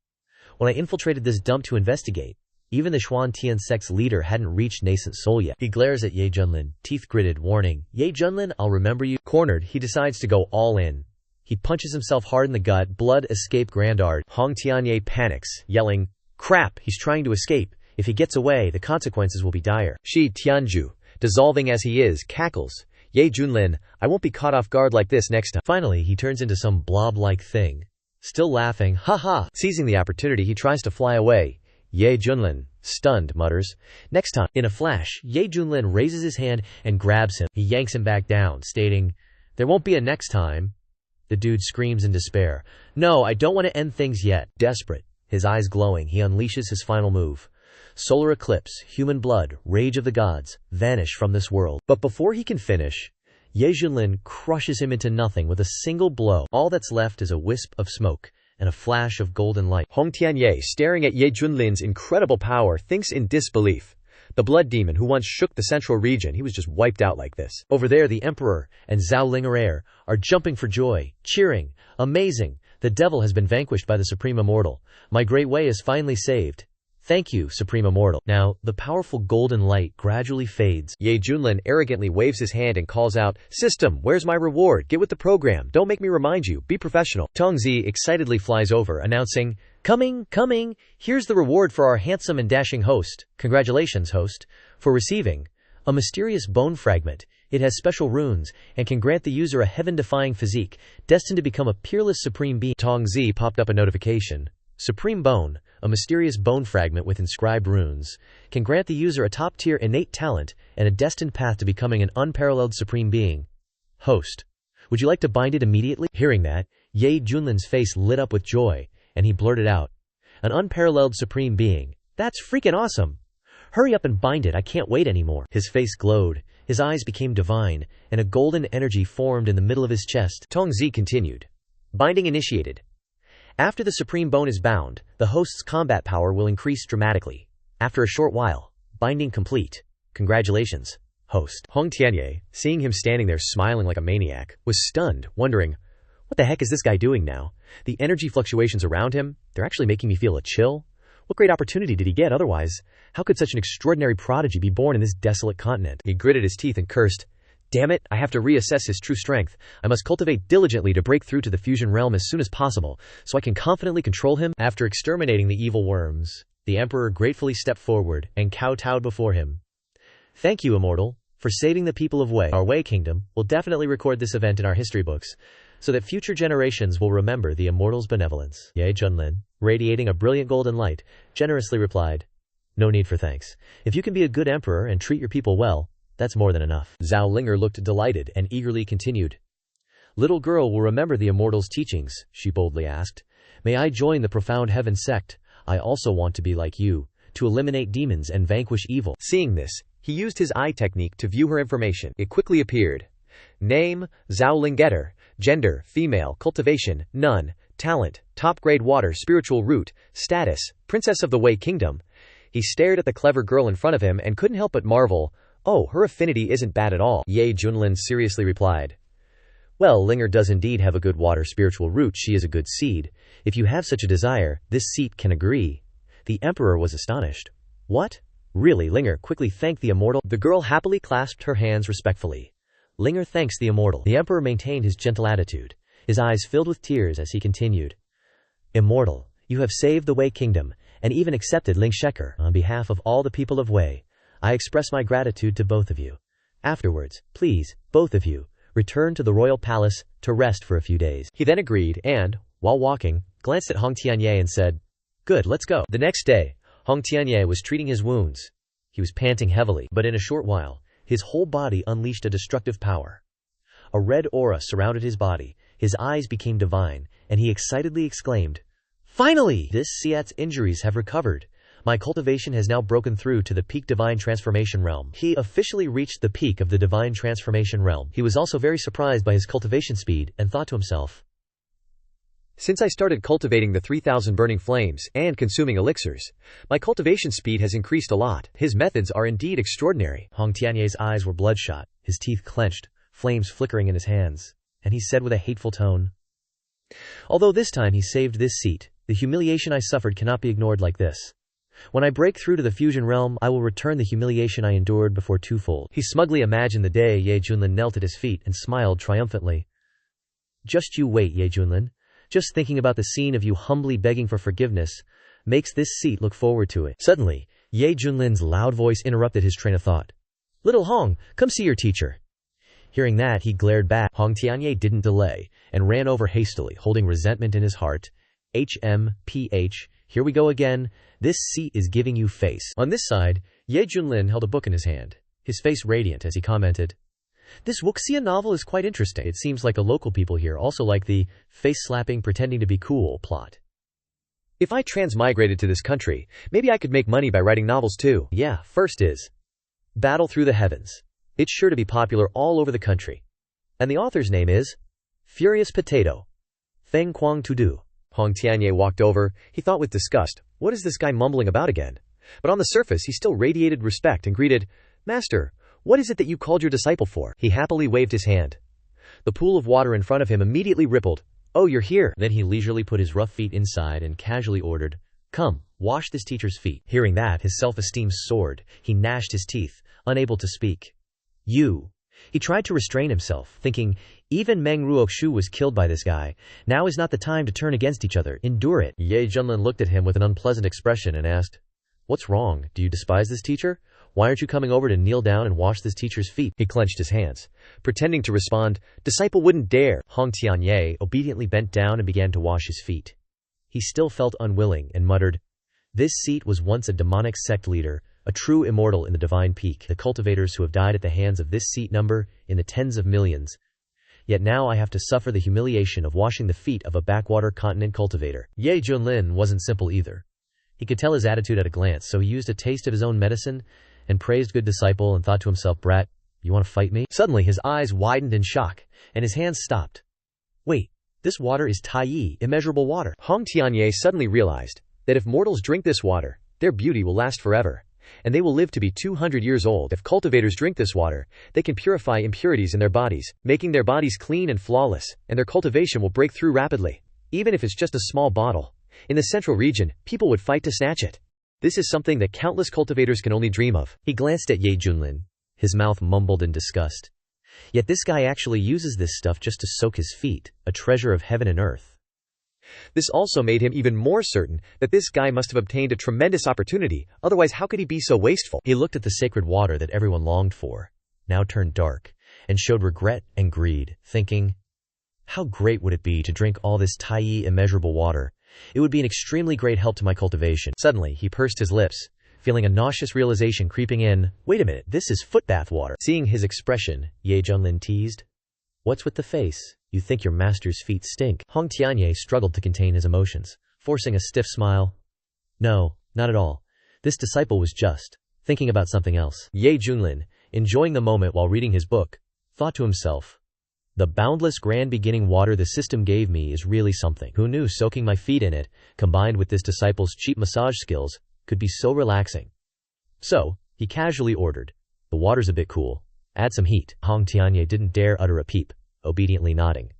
When I infiltrated this dump to investigate, even the Xuan Sect's leader hadn't reached Nascent Soul yet. He glares at Ye Junlin, teeth gritted, warning, "Ye Junlin, I'll remember you." Cornered, he decides to go all in. He punches himself hard in the gut, blood escape grandard. Hong Tianye panics, yelling, "Crap, he's trying to escape. If he gets away, the consequences will be dire." Shi Tianju, dissolving as he is, cackles, "Ye Junlin, I won't be caught off guard like this next time." Finally, he turns into some blob-like thing. Still laughing, "Ha ha!" Seizing the opportunity, he tries to fly away. Ye Junlin, stunned, mutters, "Next time." In a flash, Ye Junlin raises his hand and grabs him. He yanks him back down, stating, "There won't be a next time." The dude screams in despair, "No, I don't want to end things yet." Desperate, his eyes glowing, he unleashes his final move. Solar eclipse, human blood, rage of the gods, vanish from this world. But before he can finish, Ye Junlin crushes him into nothing with a single blow. All that's left is a wisp of smoke and a flash of golden light. Hong Tianye, staring at Ye Junlin's incredible power, thinks in disbelief. The blood demon who once shook the central region, he was just wiped out like this. Over there, the Emperor and Zhao Linger are jumping for joy, cheering. "Amazing! The devil has been vanquished by the Supreme Immortal. My great way is finally saved. Thank you, Supreme Immortal." Now, the powerful golden light gradually fades. Ye Junlin arrogantly waves his hand and calls out, "System, where's my reward? Get with the program. Don't make me remind you. Be professional." Tongzi excitedly flies over, announcing, "Coming, coming! Here's the reward for our handsome and dashing host. Congratulations, host, for receiving a mysterious bone fragment. It has special runes and can grant the user a heaven-defying physique, destined to become a peerless supreme being." Tongzi popped up a notification. Supreme Bone, a mysterious bone fragment with inscribed runes, can grant the user a top-tier innate talent and a destined path to becoming an unparalleled supreme being. Host, would you like to bind it immediately? Hearing that, Ye Junlin's face lit up with joy, and he blurted out, "An unparalleled supreme being? That's freaking awesome! Hurry up and bind it, I can't wait anymore." His face glowed, his eyes became divine, and a golden energy formed in the middle of his chest. Tongzi continued. Binding initiated. After the supreme bone is bound, the host's combat power will increase dramatically. After a short while, binding complete. Congratulations, host. Hong Tianye, seeing him standing there smiling like a maniac, was stunned, wondering, what the heck is this guy doing now? The energy fluctuations around him, they're actually making me feel a chill. What great opportunity did he get otherwise? How could such an extraordinary prodigy be born in this desolate continent? He gritted his teeth and cursed, "Damn it, I have to reassess his true strength. I must cultivate diligently to break through to the fusion realm as soon as possible, so I can confidently control him." After exterminating the evil worms, the Emperor gratefully stepped forward and kowtowed before him. "Thank you, Immortal, for saving the people of Wei. Our Wei Kingdom will definitely record this event in our history books, so that future generations will remember the Immortal's benevolence." Ye Junlin, radiating a brilliant golden light, generously replied, "No need for thanks. If you can be a good emperor and treat your people well, that's more than enough." Zhao Linger looked delighted and eagerly continued. "Little girl will remember the Immortal's teachings," she boldly asked. "May I join the profound heaven sect? I also want to be like you, to eliminate demons and vanquish evil." Seeing this, he used his eye technique to view her information. It quickly appeared. Name, Zhao Lingetter. Gender, female. Cultivation, none. Talent, top-grade water spiritual root. Status, princess of the Wei Kingdom. He stared at the clever girl in front of him and couldn't help but marvel. "Oh, her affinity isn't bad at all," Ye Junlin seriously replied. "Well, Linger does indeed have a good water spiritual root. She is a good seed. If you have such a desire, this seat can agree." The Emperor was astonished. "What? Really?" Linger quickly thanked the Immortal. The girl happily clasped her hands respectfully. Linger thanks the Immortal. The Emperor maintained his gentle attitude, his eyes filled with tears as he continued. "Immortal, you have saved the Wei Kingdom, and even accepted Ling Sheker. On behalf of all the people of Wei, I express my gratitude to both of you. Afterwards, please, both of you, return to the royal palace to rest for a few days." He then agreed and, while walking, glanced at Hong Tianye and said, "Good, let's go." The next day, Hong Tianye was treating his wounds. He was panting heavily, but in a short while, his whole body unleashed a destructive power. A red aura surrounded his body, his eyes became divine, and he excitedly exclaimed, "Finally! This Siat's injuries have recovered. My cultivation has now broken through to the peak divine transformation realm." He officially reached the peak of the divine transformation realm. He was also very surprised by his cultivation speed and thought to himself, "Since I started cultivating the 3,000 burning flames and consuming elixirs, my cultivation speed has increased a lot. His methods are indeed extraordinary." Hong Tianye's eyes were bloodshot, his teeth clenched, flames flickering in his hands, and he said with a hateful tone, "Although this time he saved this seat, the humiliation I suffered cannot be ignored like this. When I break through to the fusion realm, I will return the humiliation I endured before twofold." He smugly imagined the day Ye Junlin knelt at his feet and smiled triumphantly. "Just you wait, Ye Junlin. Just thinking about the scene of you humbly begging for forgiveness makes this seat look forward to it." Suddenly, Ye Junlin's loud voice interrupted his train of thought. "Little Hong, come see your teacher." Hearing that, he glared back. Hong Tianye didn't delay and ran over hastily, holding resentment in his heart. "HMPH, here we go again. This seat is giving you face." On this side, Ye Junlin held a book in his hand, his face radiant as he commented, "This Wuxia novel is quite interesting. It seems like the local people here also like the face-slapping pretending to be cool plot. If I transmigrated to this country, maybe I could make money by writing novels too." Yeah, first is Battle Through the Heavens. It's sure to be popular all over the country. And the author's name is Furious Potato. Feng Quang Tudu. Hong Tianye walked over. He thought with disgust, what is this guy mumbling about again? But on the surface, he still radiated respect and greeted, "Master, what is it that you called your disciple for?" He happily waved his hand. The pool of water in front of him immediately rippled. "Oh, you're here." Then he leisurely put his rough feet inside and casually ordered, "Come, wash this teacher's feet." Hearing that, his self-esteem soared. He gnashed his teeth, unable to speak. "You." He tried to restrain himself, thinking, even Meng Ruoxu was killed by this guy. Now is not the time to turn against each other. Endure it. Ye Junlin looked at him with an unpleasant expression and asked, "What's wrong? Do you despise this teacher? Why aren't you coming over to kneel down and wash this teacher's feet?" He clenched his hands, pretending to respond, "Disciple wouldn't dare." Hong Tianye obediently bent down and began to wash his feet. He still felt unwilling and muttered, "This seat was once a demonic sect leader, a true immortal in the divine peak. The cultivators who have died at the hands of this seat number in the tens of millions. Yet now I have to suffer the humiliation of washing the feet of a backwater continent cultivator." Ye Junlin wasn't simple either. He could tell his attitude at a glance, so he used a taste of his own medicine and praised good disciple and thought to himself, "Brat, you want to fight me?" Suddenly his eyes widened in shock, and his hands stopped. "Wait, this water is Taiyi, immeasurable water." Hong Tianye suddenly realized that if mortals drink this water, their beauty will last forever, and they will live to be 200 years old. If cultivators drink this water, they can purify impurities in their bodies, making their bodies clean and flawless, and their cultivation will break through rapidly, even if it's just a small bottle. In the central region, people would fight to snatch it. This is something that countless cultivators can only dream of. He glanced at Ye Junlin. His mouth mumbled in disgust. Yet this guy actually uses this stuff just to soak his feet, a treasure of heaven and earth. This also made him even more certain that this guy must have obtained a tremendous opportunity, otherwise how could he be so wasteful? He looked at the sacred water that everyone longed for, now turned dark, and showed regret and greed, thinking, how great would it be to drink all this Taiyi immeasurable water? It would be an extremely great help to my cultivation. Suddenly, he pursed his lips, feeling a nauseous realization creeping in. Wait a minute, this is footbath water. Seeing his expression, Ye Junlin teased, "What's with the face? You think your master's feet stink?" Hong Tianye struggled to contain his emotions, forcing a stiff smile. "No, not at all. This disciple was just thinking about something else." Ye Junlin, enjoying the moment while reading his book, thought to himself, the boundless grand beginning water the system gave me is really something. Who knew soaking my feet in it, combined with this disciple's cheap massage skills, could be so relaxing? So, he casually ordered, "The water's a bit cool. Add some heat." Hong Tianye didn't dare utter a peep, obediently nodding.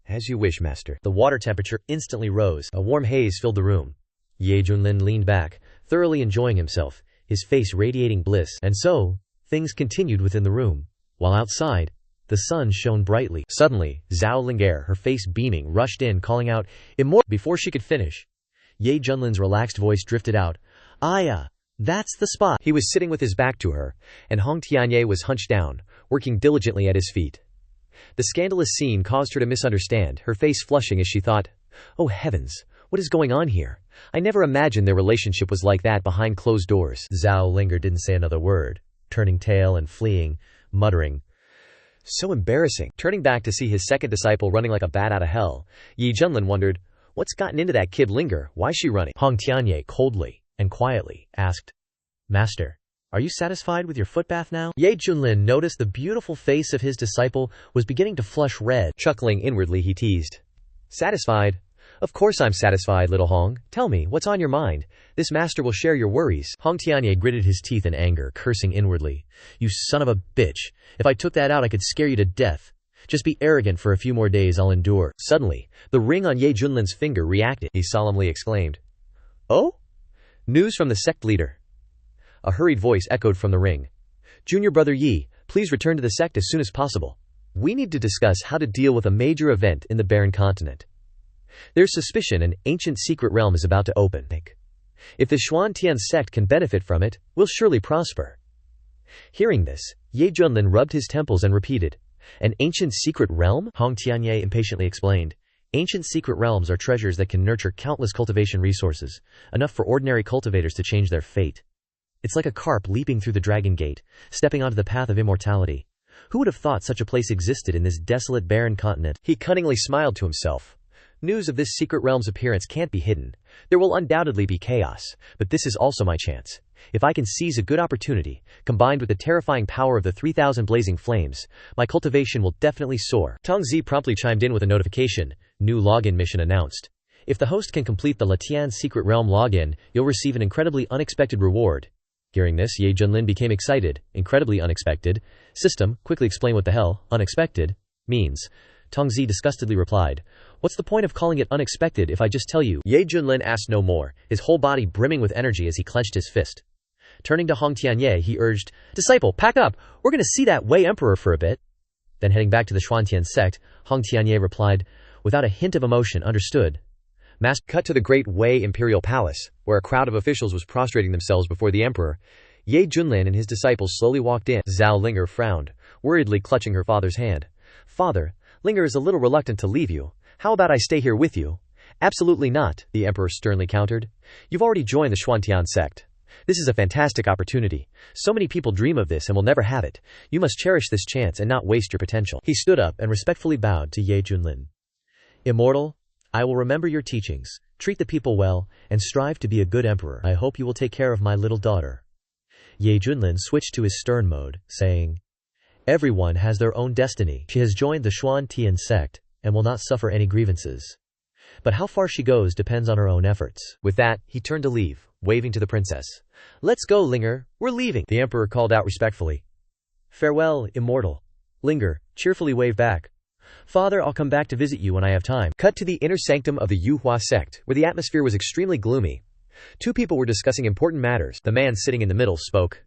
"As you wish, master." The water temperature instantly rose. A warm haze filled the room. Ye Junlin leaned back, thoroughly enjoying himself, his face radiating bliss. And so, things continued within the room, while outside, the sun shone brightly. Suddenly, Zhao Lingair, her face beaming, rushed in, calling out, "Immortal!" Before she could finish, Ye Junlin's relaxed voice drifted out. That's the spot. He was sitting with his back to her, and Hong Tianye was hunched down, working diligently at his feet. The scandalous scene caused her to misunderstand, her face flushing as she thought, "Oh heavens, what is going on here? I never imagined their relationship was like that behind closed doors." Zhao Linger didn't say another word, turning tail and fleeing, muttering, "So embarrassing." Turning back to see his second disciple running like a bat out of hell, Ye Junlin wondered, what's gotten into that kid Linger? Why's she running? Hong Tianye coldly and quietly asked, "Master, are you satisfied with your footbath now?" Ye Junlin noticed the beautiful face of his disciple was beginning to flush red. Chuckling inwardly, he teased, "Satisfied? Of course I'm satisfied, little Hong. Tell me, what's on your mind? This master will share your worries." Hong Tianye gritted his teeth in anger, cursing inwardly. "You son of a bitch. If I took that out I could scare you to death. Just be arrogant for a few more days, I'll endure." Suddenly, the ring on Ye Junlin's finger reacted. He solemnly exclaimed, "Oh? News from the sect leader." A hurried voice echoed from the ring. "Junior brother Yi, please return to the sect as soon as possible. We need to discuss how to deal with a major event in the barren continent. There's suspicion an ancient secret realm is about to open. If the Xuantian sect can benefit from it, we'll surely prosper." Hearing this, Ye Junlin rubbed his temples and repeated, "An ancient secret realm?" Hong Tianye impatiently explained, "Ancient secret realms are treasures that can nurture countless cultivation resources, enough for ordinary cultivators to change their fate. It's like a carp leaping through the dragon gate, stepping onto the path of immortality. Who would have thought such a place existed in this desolate barren continent?" He cunningly smiled to himself. News of this secret realm's appearance can't be hidden. There will undoubtedly be chaos, but this is also my chance. If I can seize a good opportunity, combined with the terrifying power of the 3,000 blazing flames, my cultivation will definitely soar. Tong Zi promptly chimed in with a notification. New login mission announced. If the host can complete the Latian secret realm login, you'll receive an incredibly unexpected reward. Hearing this, Ye Junlin became excited. Incredibly unexpected. System, quickly explain what the hell unexpected means. Tong Zi disgustedly replied, "What's the point of calling it unexpected if I just tell you?" Ye Junlin asked no more, his whole body brimming with energy as he clenched his fist. Turning to Hong Tianye, he urged, "Disciple, pack up! We're going to see that Wei Emperor for a bit." Then heading back to the Xuantian sect, Hong Tianye replied, without a hint of emotion, "Understood." Master cut to the great Wei Imperial Palace, where a crowd of officials was prostrating themselves before the emperor. Ye Junlin and his disciples slowly walked in. Zhao Linger frowned, worriedly clutching her father's hand. "Father, Linger is a little reluctant to leave you. How about I stay here with you?" "Absolutely not," the emperor sternly countered. "You've already joined the Xuantian sect. This is a fantastic opportunity. So many people dream of this and will never have it. You must cherish this chance and not waste your potential." He stood up and respectfully bowed to Ye Junlin. "Immortal, I will remember your teachings, treat the people well, and strive to be a good emperor. I hope you will take care of my little daughter." Ye Junlin switched to his stern mode, saying, "Everyone has their own destiny. She has joined the Xuantian sect, and will not suffer any grievances. But how far she goes depends on her own efforts." With that, he turned to leave, waving to the princess. "Let's go, Linger, we're leaving," the emperor called out respectfully. "Farewell, immortal." Linger cheerfully waved back. "Father, I'll come back to visit you when I have time." Cut to the inner sanctum of the Yuhua sect, where the atmosphere was extremely gloomy. Two people were discussing important matters. The man sitting in the middle spoke.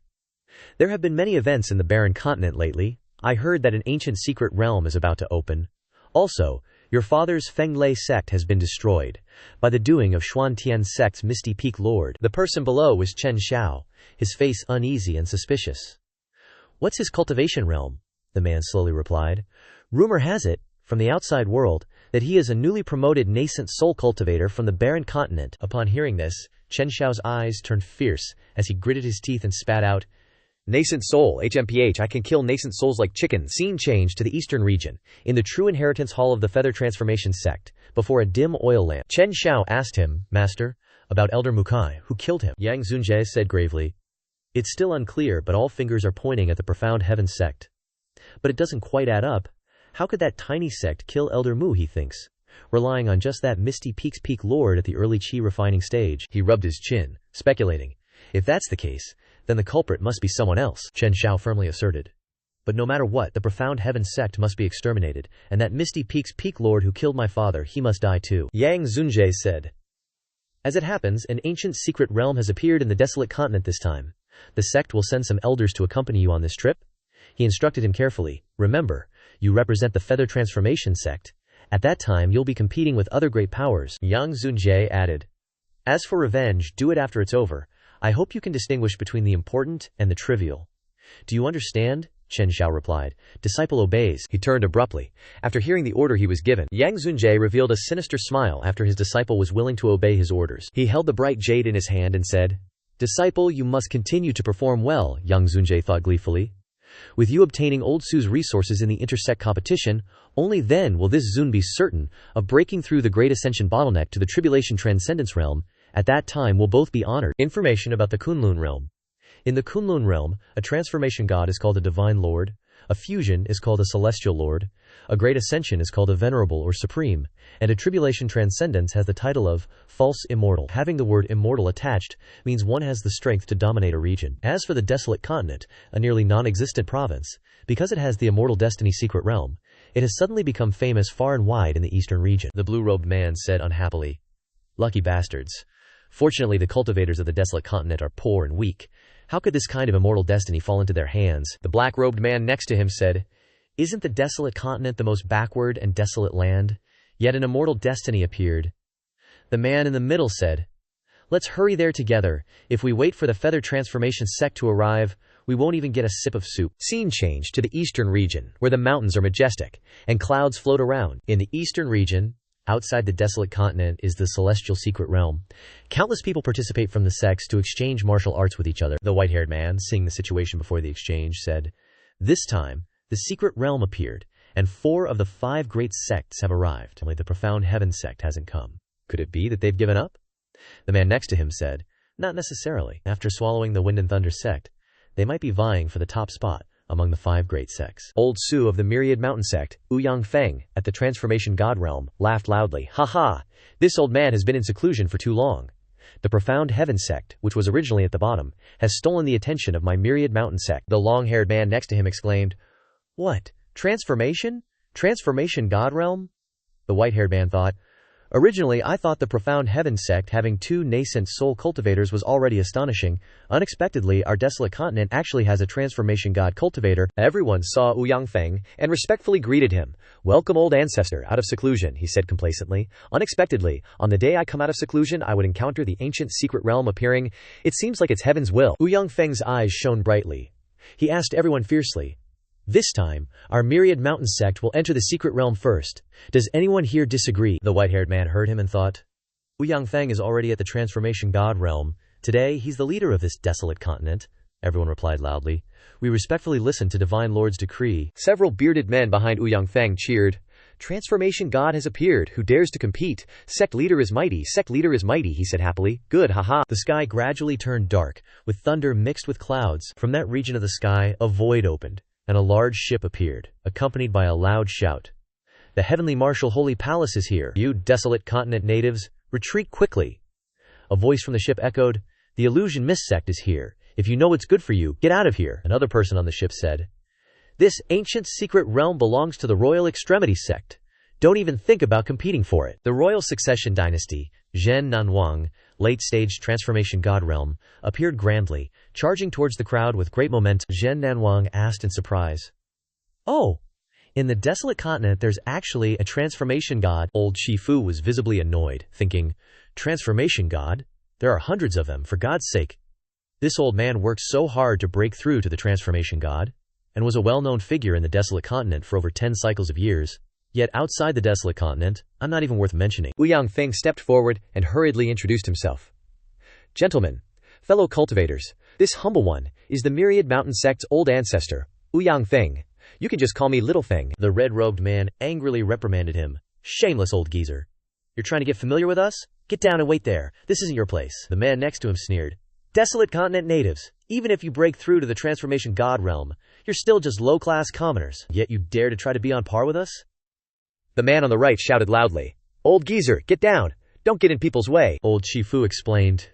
"There have been many events in the barren continent lately. I heard that an ancient secret realm is about to open. Also, your father's Feng Lei Sect has been destroyed by the doing of Xuantian Sect's Misty Peak Lord." The person below was Chen Xiao, his face uneasy and suspicious. "What's his cultivation realm?" the man slowly replied. "Rumor has it, from the outside world, that he is a newly promoted nascent soul cultivator from the barren continent." Upon hearing this, Chen Xiao's eyes turned fierce as he gritted his teeth and spat out, "Nascent soul, HMPH, I can kill nascent souls like chickens." Scene changed to the eastern region, in the true inheritance hall of the Feather Transformation sect, before a dim oil lamp. Chen Xiao asked him, "Master, about Elder Mukai, who killed him?" Yang Zunjie said gravely, "It's still unclear, but all fingers are pointing at the Profound Heaven sect. But it doesn't quite add up. How could that tiny sect kill Elder Mu, he thinks, relying on just that Misty Peak's Peak Lord at the early chi refining stage?" He rubbed his chin, speculating, "If that's the case, then the culprit must be someone else," Chen Xiao firmly asserted. "But no matter what, the Profound Heaven sect must be exterminated, and that Misty Peak's Peak Lord who killed my father, he must die too," Yang Zunjie said. "As it happens, an ancient secret realm has appeared in the desolate continent this time. The sect will send some elders to accompany you on this trip." He instructed him carefully, "Remember, you represent the Feather Transformation sect. At that time you'll be competing with other great powers." Yang Zunjie added, As for revenge, do it after it's over. I hope you can distinguish between the important and the trivial. Do you understand? Chen Xiao replied. Disciple obeys. He turned abruptly. After hearing the order he was given, Yang Zunjie revealed a sinister smile after his disciple was willing to obey his orders. He held the bright jade in his hand and said, Disciple, you must continue to perform well, Yang Zunjie thought gleefully. With you obtaining Old Su's resources in the intersect competition, only then will this Zun be certain of breaking through the Great Ascension bottleneck to the Tribulation Transcendence realm. At that time we'll both be honored. Information about the Kunlun realm. In the Kunlun realm, a transformation god is called a divine lord, a fusion is called a celestial lord, a great ascension is called a venerable or supreme, and a tribulation transcendence has the title of false immortal. Having the word immortal attached means one has the strength to dominate a region. As for the desolate continent, a nearly non-existent province, because it has the immortal destiny secret realm, it has suddenly become famous far and wide in the eastern region. The blue-robed man said unhappily, Lucky bastards. Fortunately, the cultivators of the desolate continent are poor and weak. How could this kind of immortal destiny fall into their hands? The black-robed man next to him said, Isn't the desolate continent the most backward and desolate land? Yet an immortal destiny appeared. The man in the middle said, Let's hurry there together. If we wait for the feather transformation sect to arrive, we won't even get a sip of soup. Scene change to the eastern region, where the mountains are majestic, and clouds float around. In the eastern region, outside the desolate continent, is the celestial secret realm. Countless people participate from the sects to exchange martial arts with each other. The white-haired man, seeing the situation before the exchange, said, This time, the secret realm appeared, and 4 of the 5 great sects have arrived. Only the profound heaven sect hasn't come. Could it be that they've given up? The man next to him said, Not necessarily. After swallowing the wind and thunder sect, they might be vying for the top spot among the 5 great sects. Old Su of the Myriad Mountain sect, Ouyang Feng, at the Transformation God realm, laughed loudly. Ha ha! This old man has been in seclusion for too long. The Profound Heaven sect, which was originally at the bottom, has stolen the attention of my Myriad Mountain sect. The long-haired man next to him exclaimed, What? Transformation? Transformation God realm? The white-haired man thought, Originally, I thought the Profound Heaven sect having 2 nascent soul cultivators was already astonishing. Unexpectedly, our desolate continent actually has a transformation god cultivator. Everyone saw Ouyang Feng and respectfully greeted him. Welcome, old ancestor, out of seclusion, he said complacently. Unexpectedly, on the day I come out of seclusion, I would encounter the ancient secret realm appearing. It seems like it's heaven's will. Ouyang Feng's eyes shone brightly. He asked everyone fiercely, This time, our Myriad Mountain sect will enter the secret realm first. Does anyone here disagree? The white-haired man heard him and thought, Ouyang Feng is already at the Transformation God realm. Today, he's the leader of this desolate continent. Everyone replied loudly. We respectfully listen to Divine Lord's decree. Several bearded men behind Ouyang Feng cheered. Transformation God has appeared. Who dares to compete? Sect leader is mighty. Sect leader is mighty, he said happily. Good, haha. The sky gradually turned dark, with thunder mixed with clouds. From that region of the sky, a void opened, and a large ship appeared, accompanied by a loud shout. The Heavenly Martial Holy Palace is here. You desolate continent natives, retreat quickly. A voice from the ship echoed, The Illusion Mist sect is here. If you know what's good for you, get out of here. Another person on the ship said, This ancient secret realm belongs to the Royal Extremity sect. Don't even think about competing for it. The Royal Succession Dynasty, Zhen Nanwang, late-stage transformation god realm, appeared grandly, charging towards the crowd with great momentum. Zhen Nanwang asked in surprise, Oh, in the desolate continent there's actually a transformation god. Old Shifu was visibly annoyed, thinking, Transformation god? There are hundreds of them, for God's sake. This old man worked so hard to break through to the transformation god, and was a well-known figure in the desolate continent for over 10 cycles of years. Yet outside the desolate continent, I'm not even worth mentioning. Ouyang Feng stepped forward and hurriedly introduced himself. Gentlemen, fellow cultivators, this humble one is the Myriad Mountain sect's old ancestor, Ouyang Feng. You can just call me Little Feng. The red-robed man angrily reprimanded him. Shameless old geezer. You're trying to get familiar with us? Get down and wait there. This isn't your place. The man next to him sneered. Desolate continent natives, even if you break through to the transformation god realm, you're still just low-class commoners. Yet you dare to try to be on par with us? The man on the right shouted loudly. Old geezer, get down. Don't get in people's way. Old Shifu explained.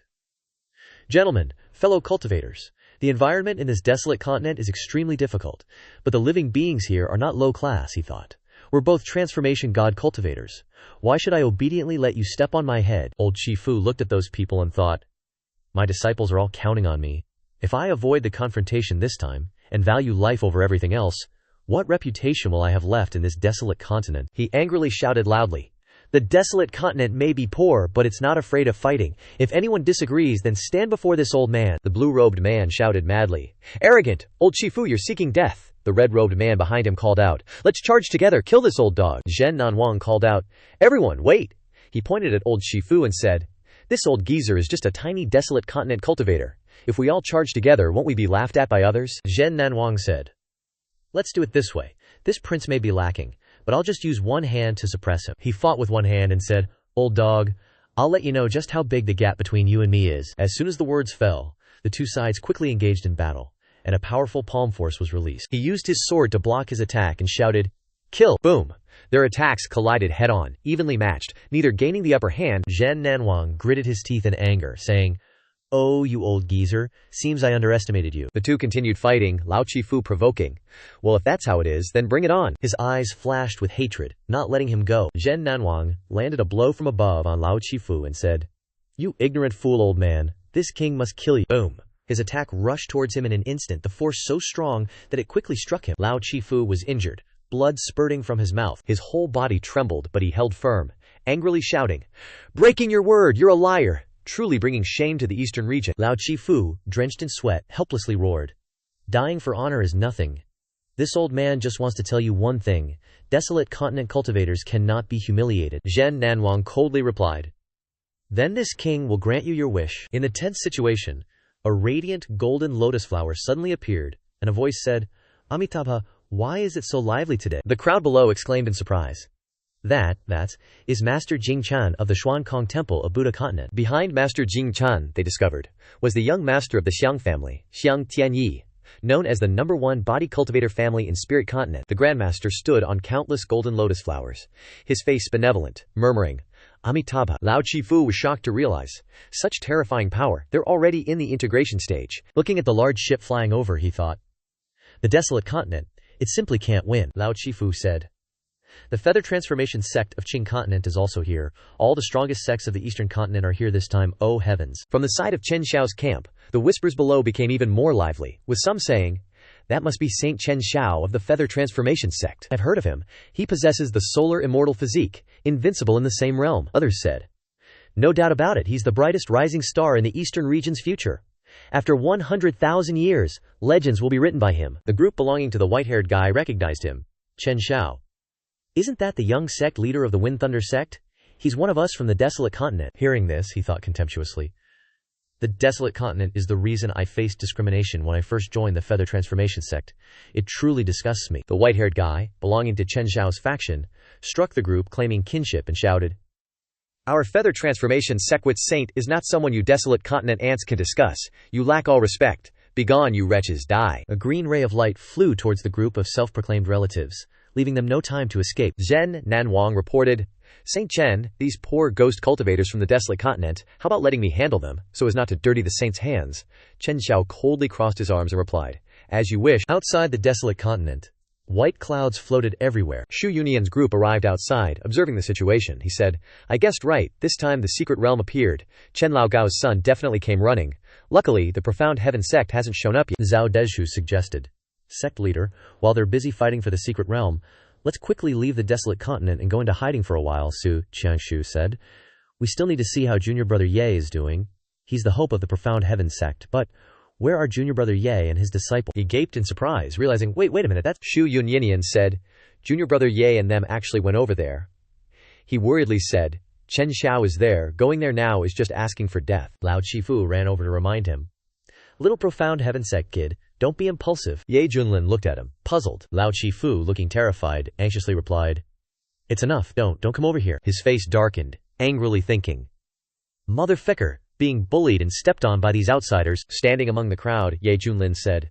Gentlemen, fellow cultivators, the environment in this desolate continent is extremely difficult, but the living beings here are not low class, he thought. We're both transformation god cultivators. Why should I obediently let you step on my head? Old Shifu looked at those people and thought, My disciples are all counting on me. If I avoid the confrontation this time, and value life over everything else, what reputation will I have left in this desolate continent? He angrily shouted loudly. The desolate continent may be poor, but it's not afraid of fighting. If anyone disagrees, then stand before this old man." The blue-robed man shouted madly. "Arrogant! Old Shifu, you're seeking death!" The red-robed man behind him called out. "Let's charge together, kill this old dog!" Zhen Nanwang called out. "Everyone, wait!" He pointed at old Shifu and said, "This old geezer is just a tiny desolate continent cultivator. If we all charge together, won't we be laughed at by others?" Zhen Nanwang said, "Let's do it this way. This prince may be lacking, but I'll just use one hand to suppress him." He fought with one hand and said, "Old dog, I'll let you know just how big the gap between you and me is." As soon as the words fell, the two sides quickly engaged in battle, and a powerful palm force was released. He used his sword to block his attack and shouted, "Kill!" Boom! Their attacks collided head-on, evenly matched, neither gaining the upper hand. Zhen Nanwang gritted his teeth in anger, saying, "Oh, you old geezer, seems I underestimated you." The two continued fighting, Lao Chifu provoking. "Well, if that's how it is, then bring it on." His eyes flashed with hatred, not letting him go. Zhen Nanwang landed a blow from above on Lao Chifu and said, "You ignorant fool, old man, this king must kill you." Boom! His attack rushed towards him in an instant, the force so strong that it quickly struck him. Lao Chifu was injured, blood spurting from his mouth. His whole body trembled, but he held firm, angrily shouting, "Breaking your word, you're a liar!" truly bringing shame to the eastern region. Lao Chifu, drenched in sweat, helplessly roared, "Dying for honor is nothing. This old man just wants to tell you one thing. Desolate continent cultivators cannot be humiliated." Zhen Nanwang coldly replied, "Then this king will grant you your wish." In the tense situation, a radiant golden lotus flower suddenly appeared, and a voice said, "Amitabha, why is it so lively today?" The crowd below exclaimed in surprise. That is Master Jing Chan of the Xuankong Temple of Buddha Continent. Behind Master Jing Chan, they discovered, was the young master of the Xiang family, Xiang Tianyi, known as the #1 body cultivator family in Spirit Continent. The Grandmaster stood on countless golden lotus flowers, his face benevolent, murmuring, "Amitabha." Lao Chifu was shocked to realize such terrifying power. They're already in the integration stage. Looking at the large ship flying over, he thought, "The desolate continent, it simply can't win." Lao Chifu said, "The feather transformation sect of Qing continent is also here. All the strongest sects of the eastern continent are here this time, oh heavens." From the side of Chen Xiao's camp, the whispers below became even more lively, with some saying, "That must be Saint Chen Xiao of the feather transformation sect. I've heard of him. He possesses the solar immortal physique, invincible in the same realm." Others said, "No doubt about it, he's the brightest rising star in the eastern region's future. After 100,000 years, legends will be written by him." The group belonging to the white-haired guy recognized him. "Chen Xiao. Isn't that the young sect leader of the Wind Thunder sect? He's one of us from the desolate continent." Hearing this, he thought contemptuously, "The desolate continent is the reason I faced discrimination when I first joined the feather transformation sect. It truly disgusts me." The white-haired guy, belonging to Chen Xiao's faction, struck the group claiming kinship and shouted, "Our feather transformation Sequit saint is not someone you desolate continent ants can discuss. You lack all respect. Begone, you wretches, die." A green ray of light flew towards the group of self-proclaimed relatives, leaving them no time to escape. Zhen Nanwang reported, "Saint Chen, these poor ghost cultivators from the desolate continent, how about letting me handle them, so as not to dirty the saint's hands?" Chen Xiao coldly crossed his arms and replied, "As you wish." Outside the desolate continent, white clouds floated everywhere. Xu Yunyan's group arrived outside, observing the situation. He said, "I guessed right, this time the secret realm appeared. Chen Laogao's son definitely came running. Luckily, the profound heaven sect hasn't shown up yet." Zhao Dezhu suggested, "Sect leader, while they're busy fighting for the secret realm, let's quickly leave the desolate continent and go into hiding for a while." Su Qiangshu said, "We still need to see how junior brother Ye is doing. He's the hope of the profound heaven sect, but where are junior brother Ye and his disciple?" He gaped in surprise, realizing, wait a minute, that's Xu Yunyinian said, "Junior brother Ye and them actually went over there." He worriedly said, "Chen Xiao is there, going there now is just asking for death." Lao Chifu ran over to remind him, "Little profound heaven sect kid, don't be impulsive." Ye Junlin looked at him, puzzled. Lao Chifu, looking terrified, anxiously replied, "It's enough, don't come over here." His face darkened, angrily thinking, "Motherfucker, being bullied and stepped on by these outsiders." Standing among the crowd, Ye Junlin said,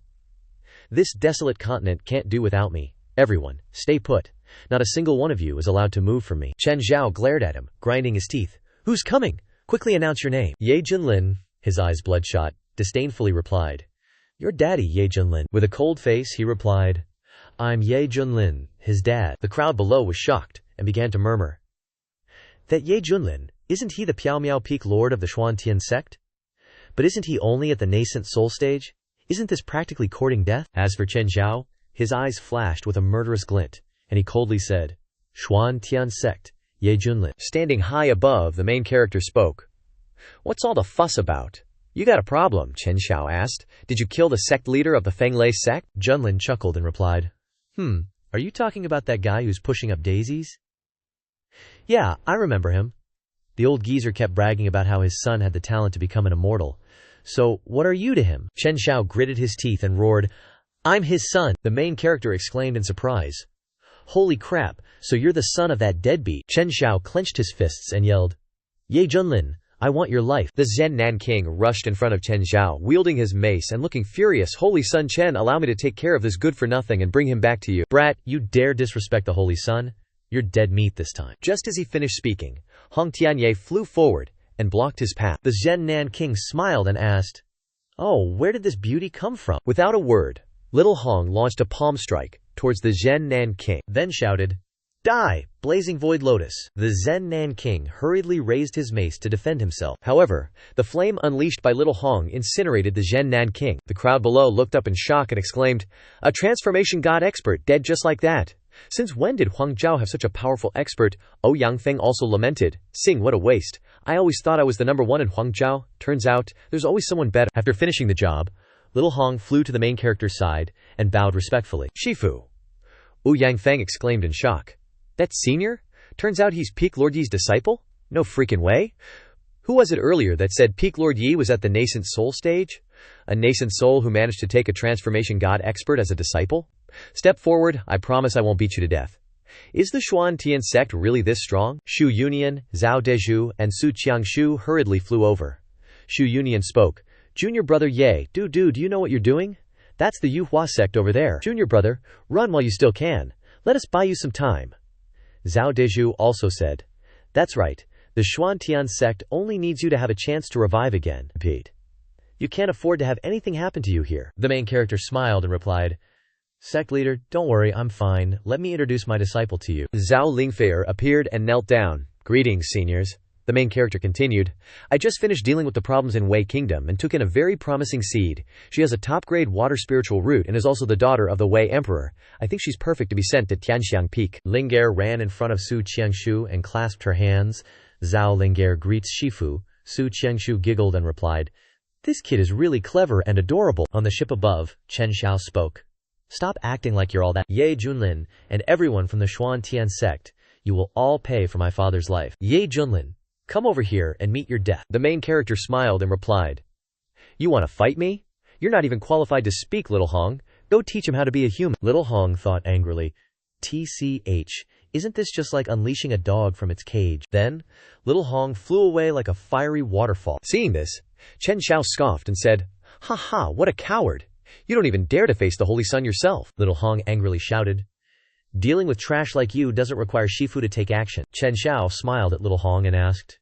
"This desolate continent can't do without me. Everyone, stay put. Not a single one of you is allowed to move from me." Chen Zhao glared at him, grinding his teeth. "Who's coming? Quickly announce your name." Ye Junlin, his eyes bloodshot, disdainfully replied, "Your daddy, Ye Junlin." With a cold face, he replied, "I'm Ye Junlin, his dad." The crowd below was shocked, and began to murmur, "That Ye Junlin, isn't he the Piao Miao Peak Lord of the Xuantian sect? But isn't he only at the nascent soul stage? Isn't this practically courting death?" As for Chen Zhao, his eyes flashed with a murderous glint, and he coldly said, "Xuantian sect, Ye Junlin. Standing high above, the main character spoke. What's all the fuss about? You got a problem, Chen Xiao asked. Did you kill the sect leader of the Feng Lei Sect? Junlin chuckled and replied, Are you talking about that guy who's pushing up daisies? Yeah, I remember him. The old geezer kept bragging about how his son had the talent to become an immortal. So, what are you to him? Chen Xiao gritted his teeth and roared, I'm his son, the main character exclaimed in surprise. Holy crap, so you're the son of that deadbeat. Chen Xiao clenched his fists and yelled, Ye Junlin, I want your life. The Zhen King rushed in front of Chen Xiao, wielding his mace and looking furious. Holy Son Chen, allow me to take care of this good-for-nothing and bring him back to you. Brat, you dare disrespect the Holy Son? You're dead meat this time. Just as he finished speaking, Hong Tianye flew forward and blocked his path. The Zhen King smiled and asked, Oh, where did this beauty come from? Without a word, little Hong launched a palm strike towards the Zhen King, then shouted, Die, blazing void lotus. The Zhen King hurriedly raised his mace to defend himself. However, the flame unleashed by little Hong incinerated the Zhen King. The crowd below looked up in shock and exclaimed, A transformation god expert dead just like that. Since when did Huang Zhao have such a powerful expert? Oh, Yang Feng also lamented, Sing, what a waste. I always thought I was the number one in Huang Zhao. Turns out, there's always someone better. After finishing the job, little Hong flew to the main character's side and bowed respectfully. Shifu. Yang Feng exclaimed in shock. That senior? Turns out he's Peak Lord Yi's disciple? No freaking way. Who was it earlier that said Peak Lord Yi was at the Nascent Soul stage? A nascent soul who managed to take a transformation god expert as a disciple? Step forward, I promise I won't beat you to death. Is the Xuantian sect really this strong? Xu Yunian, Zhao Dezhu, and Su Qiangshu hurriedly flew over. Xu Yunian spoke. Junior brother Ye, do you know what you're doing? That's the Yuhua sect over there. Junior brother, run while you still can. Let us buy you some time. Zhao Dezhu also said, That's right, the Xuantian sect only needs you to have a chance to revive again. Repeat. You can't afford to have anything happen to you here. The main character smiled and replied, Sect leader, don't worry, I'm fine. Let me introduce my disciple to you. Zhao Lingfei appeared and knelt down. Greetings, seniors. The main character continued, I just finished dealing with the problems in Wei Kingdom and took in a very promising seed. She has a top-grade water spiritual root and is also the daughter of the Wei Emperor. I think she's perfect to be sent to Tianxiang Peak. Ling'er ran in front of Su Qiangshu and clasped her hands. Zhao Ling'er greets Shifu. Su Qiangshu giggled and replied, This kid is really clever and adorable. On the ship above, Chen Xiao spoke. Stop acting like you're all that. Ye Junlin, and everyone from the Xuantian sect, you will all pay for my father's life. Ye Junlin, come over here and meet your death. The main character smiled and replied, You want to fight me? You're not even qualified to speak, little Hong. Go teach him how to be a human. Little Hong thought angrily, TCH, isn't this just like unleashing a dog from its cage? Then, little Hong flew away like a fiery waterfall. Seeing this, Chen Xiao scoffed and said, Ha ha, what a coward. You don't even dare to face the Holy Sun yourself. Little Hong angrily shouted, Dealing with trash like you doesn't require Shifu to take action. Chen Xiao smiled at little Hong and asked,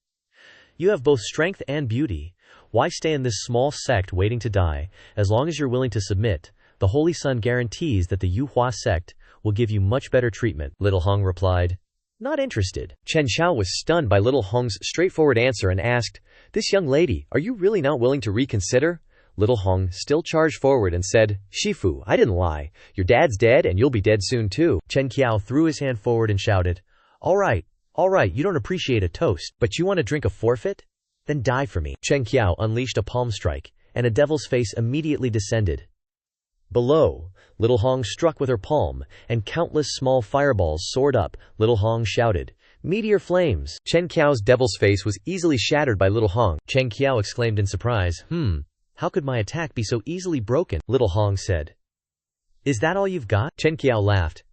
You have both strength and beauty. Why stay in this small sect waiting to die? As long as you're willing to submit, the Holy Sun guarantees that the Yuhua sect will give you much better treatment. Little Hong replied, Not interested. Chen Xiao was stunned by little Hong's straightforward answer and asked, This young lady, are you really not willing to reconsider? Little Hong still charged forward and said, Shifu, I didn't lie. Your dad's dead and you'll be dead soon too. Chen Qiao threw his hand forward and shouted, All right, you don't appreciate a toast, but you want to drink a forfeit? Then die for me. Chen Qiao unleashed a palm strike, and a devil's face immediately descended. Below, little Hong struck with her palm, and countless small fireballs soared up. Little Hong shouted, Meteor flames. Chen Qiao's devil's face was easily shattered by little Hong. Chen Qiao exclaimed in surprise, How could my attack be so easily broken? Little Hong said, Is that all you've got? Chen Qiao laughed.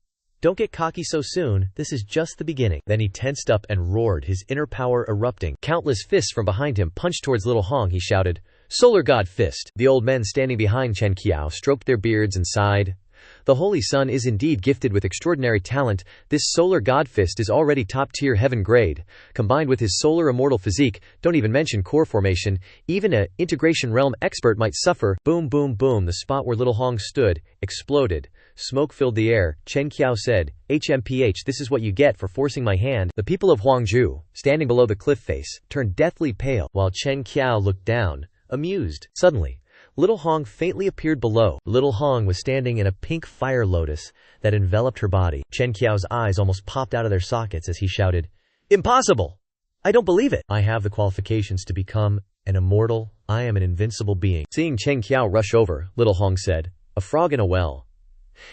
Don't get cocky so soon, this is just the beginning. Then he tensed up and roared, his inner power erupting. Countless fists from behind him punched towards little Hong. He shouted, Solar God Fist. The old men standing behind Chen Qiao stroked their beards and sighed. The Holy Sun is indeed gifted with extraordinary talent. This Solar God Fist is already top-tier heaven grade. Combined with his solar immortal physique, don't even mention core formation, even a integration realm expert might suffer. Boom, boom, boom. The spot where little Hong stood exploded. Smoke filled the air. Chen Qiao said, HMPH, this is what you get for forcing my hand. The people of Huangzhou, standing below the cliff face, turned deathly pale, while Chen Qiao looked down, amused. Suddenly, little Hong faintly appeared below. Little Hong was standing in a pink fire lotus that enveloped her body. Chen Qiao's eyes almost popped out of their sockets as he shouted, Impossible! I don't believe it. I have the qualifications to become an immortal. I am an invincible being. Seeing Chen Qiao rush over, Little Hong said, "A frog in a well."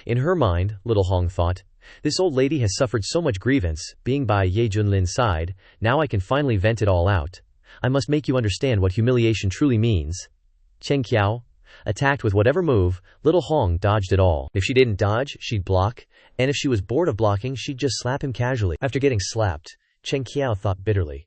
In her mind, Little Hong thought, this old lady has suffered so much grievance, being by Ye Junlin's side, now I can finally vent it all out. I must make you understand what humiliation truly means. Chen Qiao attacked with whatever move, Little Hong dodged it all. If she didn't dodge, she'd block, and if she was bored of blocking, she'd just slap him casually. After getting slapped, Chen Qiao thought bitterly,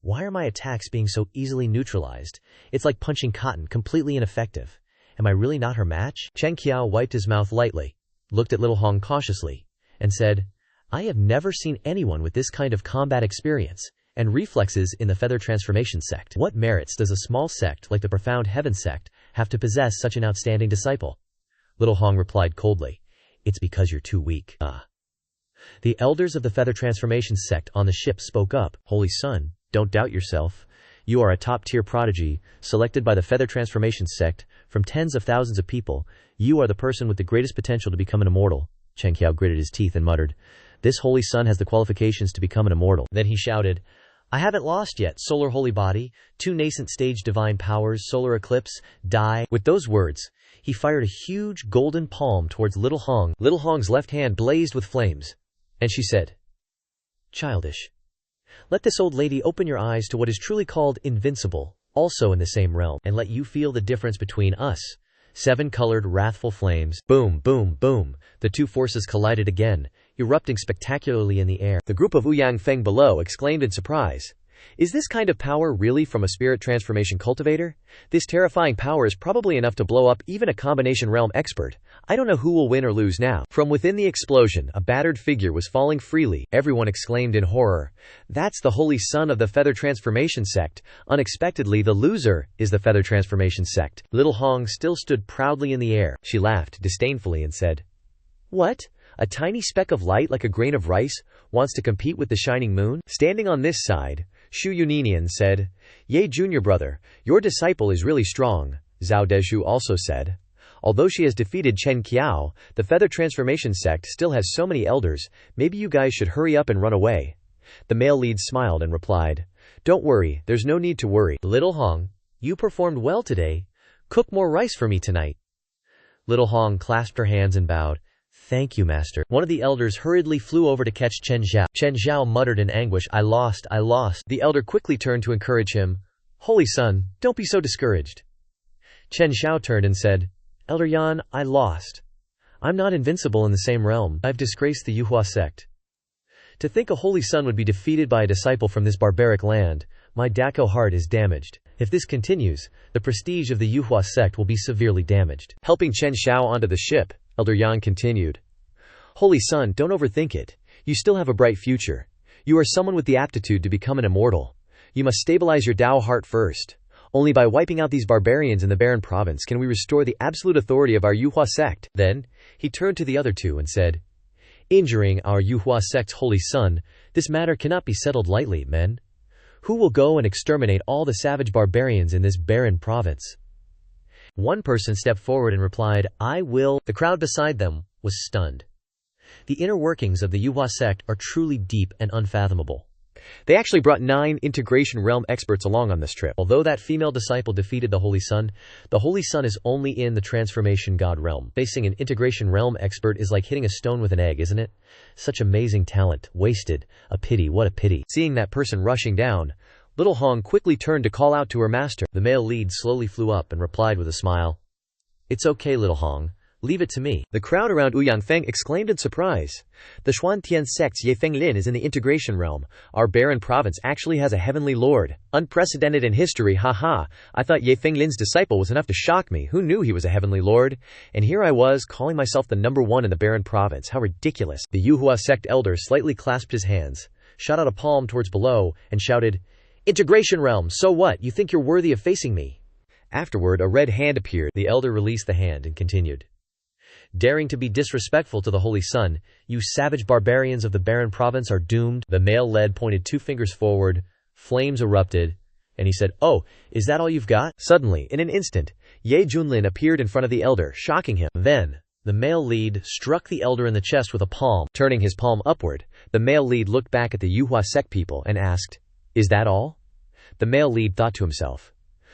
why are my attacks being so easily neutralized? It's like punching cotton, completely ineffective. Am I really not her match? Chen Qiao wiped his mouth lightly, looked at Little Hong cautiously, and said, I have never seen anyone with this kind of combat experience and reflexes in the Feather Transformation Sect. What merits does a small sect like the Profound Heaven Sect have to possess such an outstanding disciple? Little Hong replied coldly, it's because you're too weak. The elders of the Feather Transformation Sect on the ship spoke up. Holy Son, don't doubt yourself. You are a top-tier prodigy, selected by the Feather Transformation Sect from tens of thousands of people. You are the person with the greatest potential to become an immortal. Chen Qiao gritted his teeth and muttered, this Holy Son has the qualifications to become an immortal. Then he shouted, I haven't lost yet. Solar Holy Body, 2 nascent stage divine powers, solar eclipse, die. With those words, he fired a huge golden palm towards Little Hong. Little Hong's left hand blazed with flames, and she said, childish. Let this old lady open your eyes to what is truly called invincible, also in the same realm, and let you feel the difference between us. 7 colored, wrathful flames. Boom, boom, boom. The 2 forces collided again, erupting spectacularly in the air. The group of Ouyang Feng below exclaimed in surprise. Is this kind of power really from a spirit transformation cultivator? This terrifying power is probably enough to blow up even a combination realm expert. I don't know who will win or lose now. From within the explosion, a battered figure was falling freely. Everyone exclaimed in horror. That's the Holy Son of the Feather Transformation Sect. Unexpectedly, the loser is the Feather Transformation Sect. Little Hong still stood proudly in the air. She laughed disdainfully and said, what? A tiny speck of light like a grain of rice wants to compete with the shining moon? Standing on this side, Shu Yuninian said, Ye Junior brother, your disciple is really strong. Zhao Deshu also said, although she has defeated Chen Qiao, the Feather Transformation Sect still has so many elders, maybe you guys should hurry up and run away. The male lead smiled and replied, don't worry, there's no need to worry. Little Hong, you performed well today. Cook more rice for me tonight. Little Hong clasped her hands and bowed. Thank you, master. One of the elders hurriedly flew over to catch Chen Zhao. Chen Zhao muttered in anguish, I lost. The elder quickly turned to encourage him. Holy Son, don't be so discouraged. Chen Zhao turned and said, Elder Yan, I lost. I'm not invincible in the same realm. I've disgraced the Yuhua sect. To think a Holy Son would be defeated by a disciple from this barbaric land, my Dako heart is damaged. If this continues, the prestige of the Yuhua sect will be severely damaged. Helping Chen Zhao onto the ship, Elder Yan continued, Holy Son, don't overthink it. You still have a bright future. You are someone with the aptitude to become an immortal. You must stabilize your Dao heart first. Only by wiping out these barbarians in the barren province can we restore the absolute authority of our Yuhua sect. Then, he turned to the other 2 and said, injuring our Yuhua sect's Holy Son, this matter cannot be settled lightly, men. Who will go and exterminate all the savage barbarians in this barren province? One person stepped forward and replied, I will. The crowd beside them was stunned. The inner workings of the Yuhua sect are truly deep and unfathomable. They actually brought 9 integration realm experts along on this trip. Although that female disciple defeated the Holy Son is only in the transformation god realm. Facing an integration realm expert is like hitting a stone with an egg, isn't it? Such amazing talent, wasted. A pity, what a pity. Seeing that person rushing down, Little Hong quickly turned to call out to her master. The male lead slowly flew up and replied with a smile, it's okay, Little Hong. Leave it to me. The crowd around Ouyang Feng exclaimed in surprise. The Xuantian sect's Ye Fenglin is in the integration realm. Our barren province actually has a heavenly lord. Unprecedented in history, haha. I thought Ye Fenglin's disciple was enough to shock me. Who knew he was a heavenly lord? And here I was, calling myself the number 1 in the barren province. How ridiculous. The Yuhua sect elder slightly clasped his hands, shot out a palm towards below, and shouted, Integration realm, so what? You think you're worthy of facing me? Afterward, a red hand appeared. The elder released the hand and continued. Daring to be disrespectful to the Holy Son, you savage barbarians of the barren province are doomed. The male lead pointed 2 fingers forward, flames erupted, and he said, oh, is that all you've got? Suddenly, in an instant, Ye Junlin appeared in front of the elder, shocking him. Then, The male lead struck the elder in the chest with a palm. Turning his palm upward, the male lead looked back at the Yuhua sect people and asked, "Is that all?" The male lead thought to himself,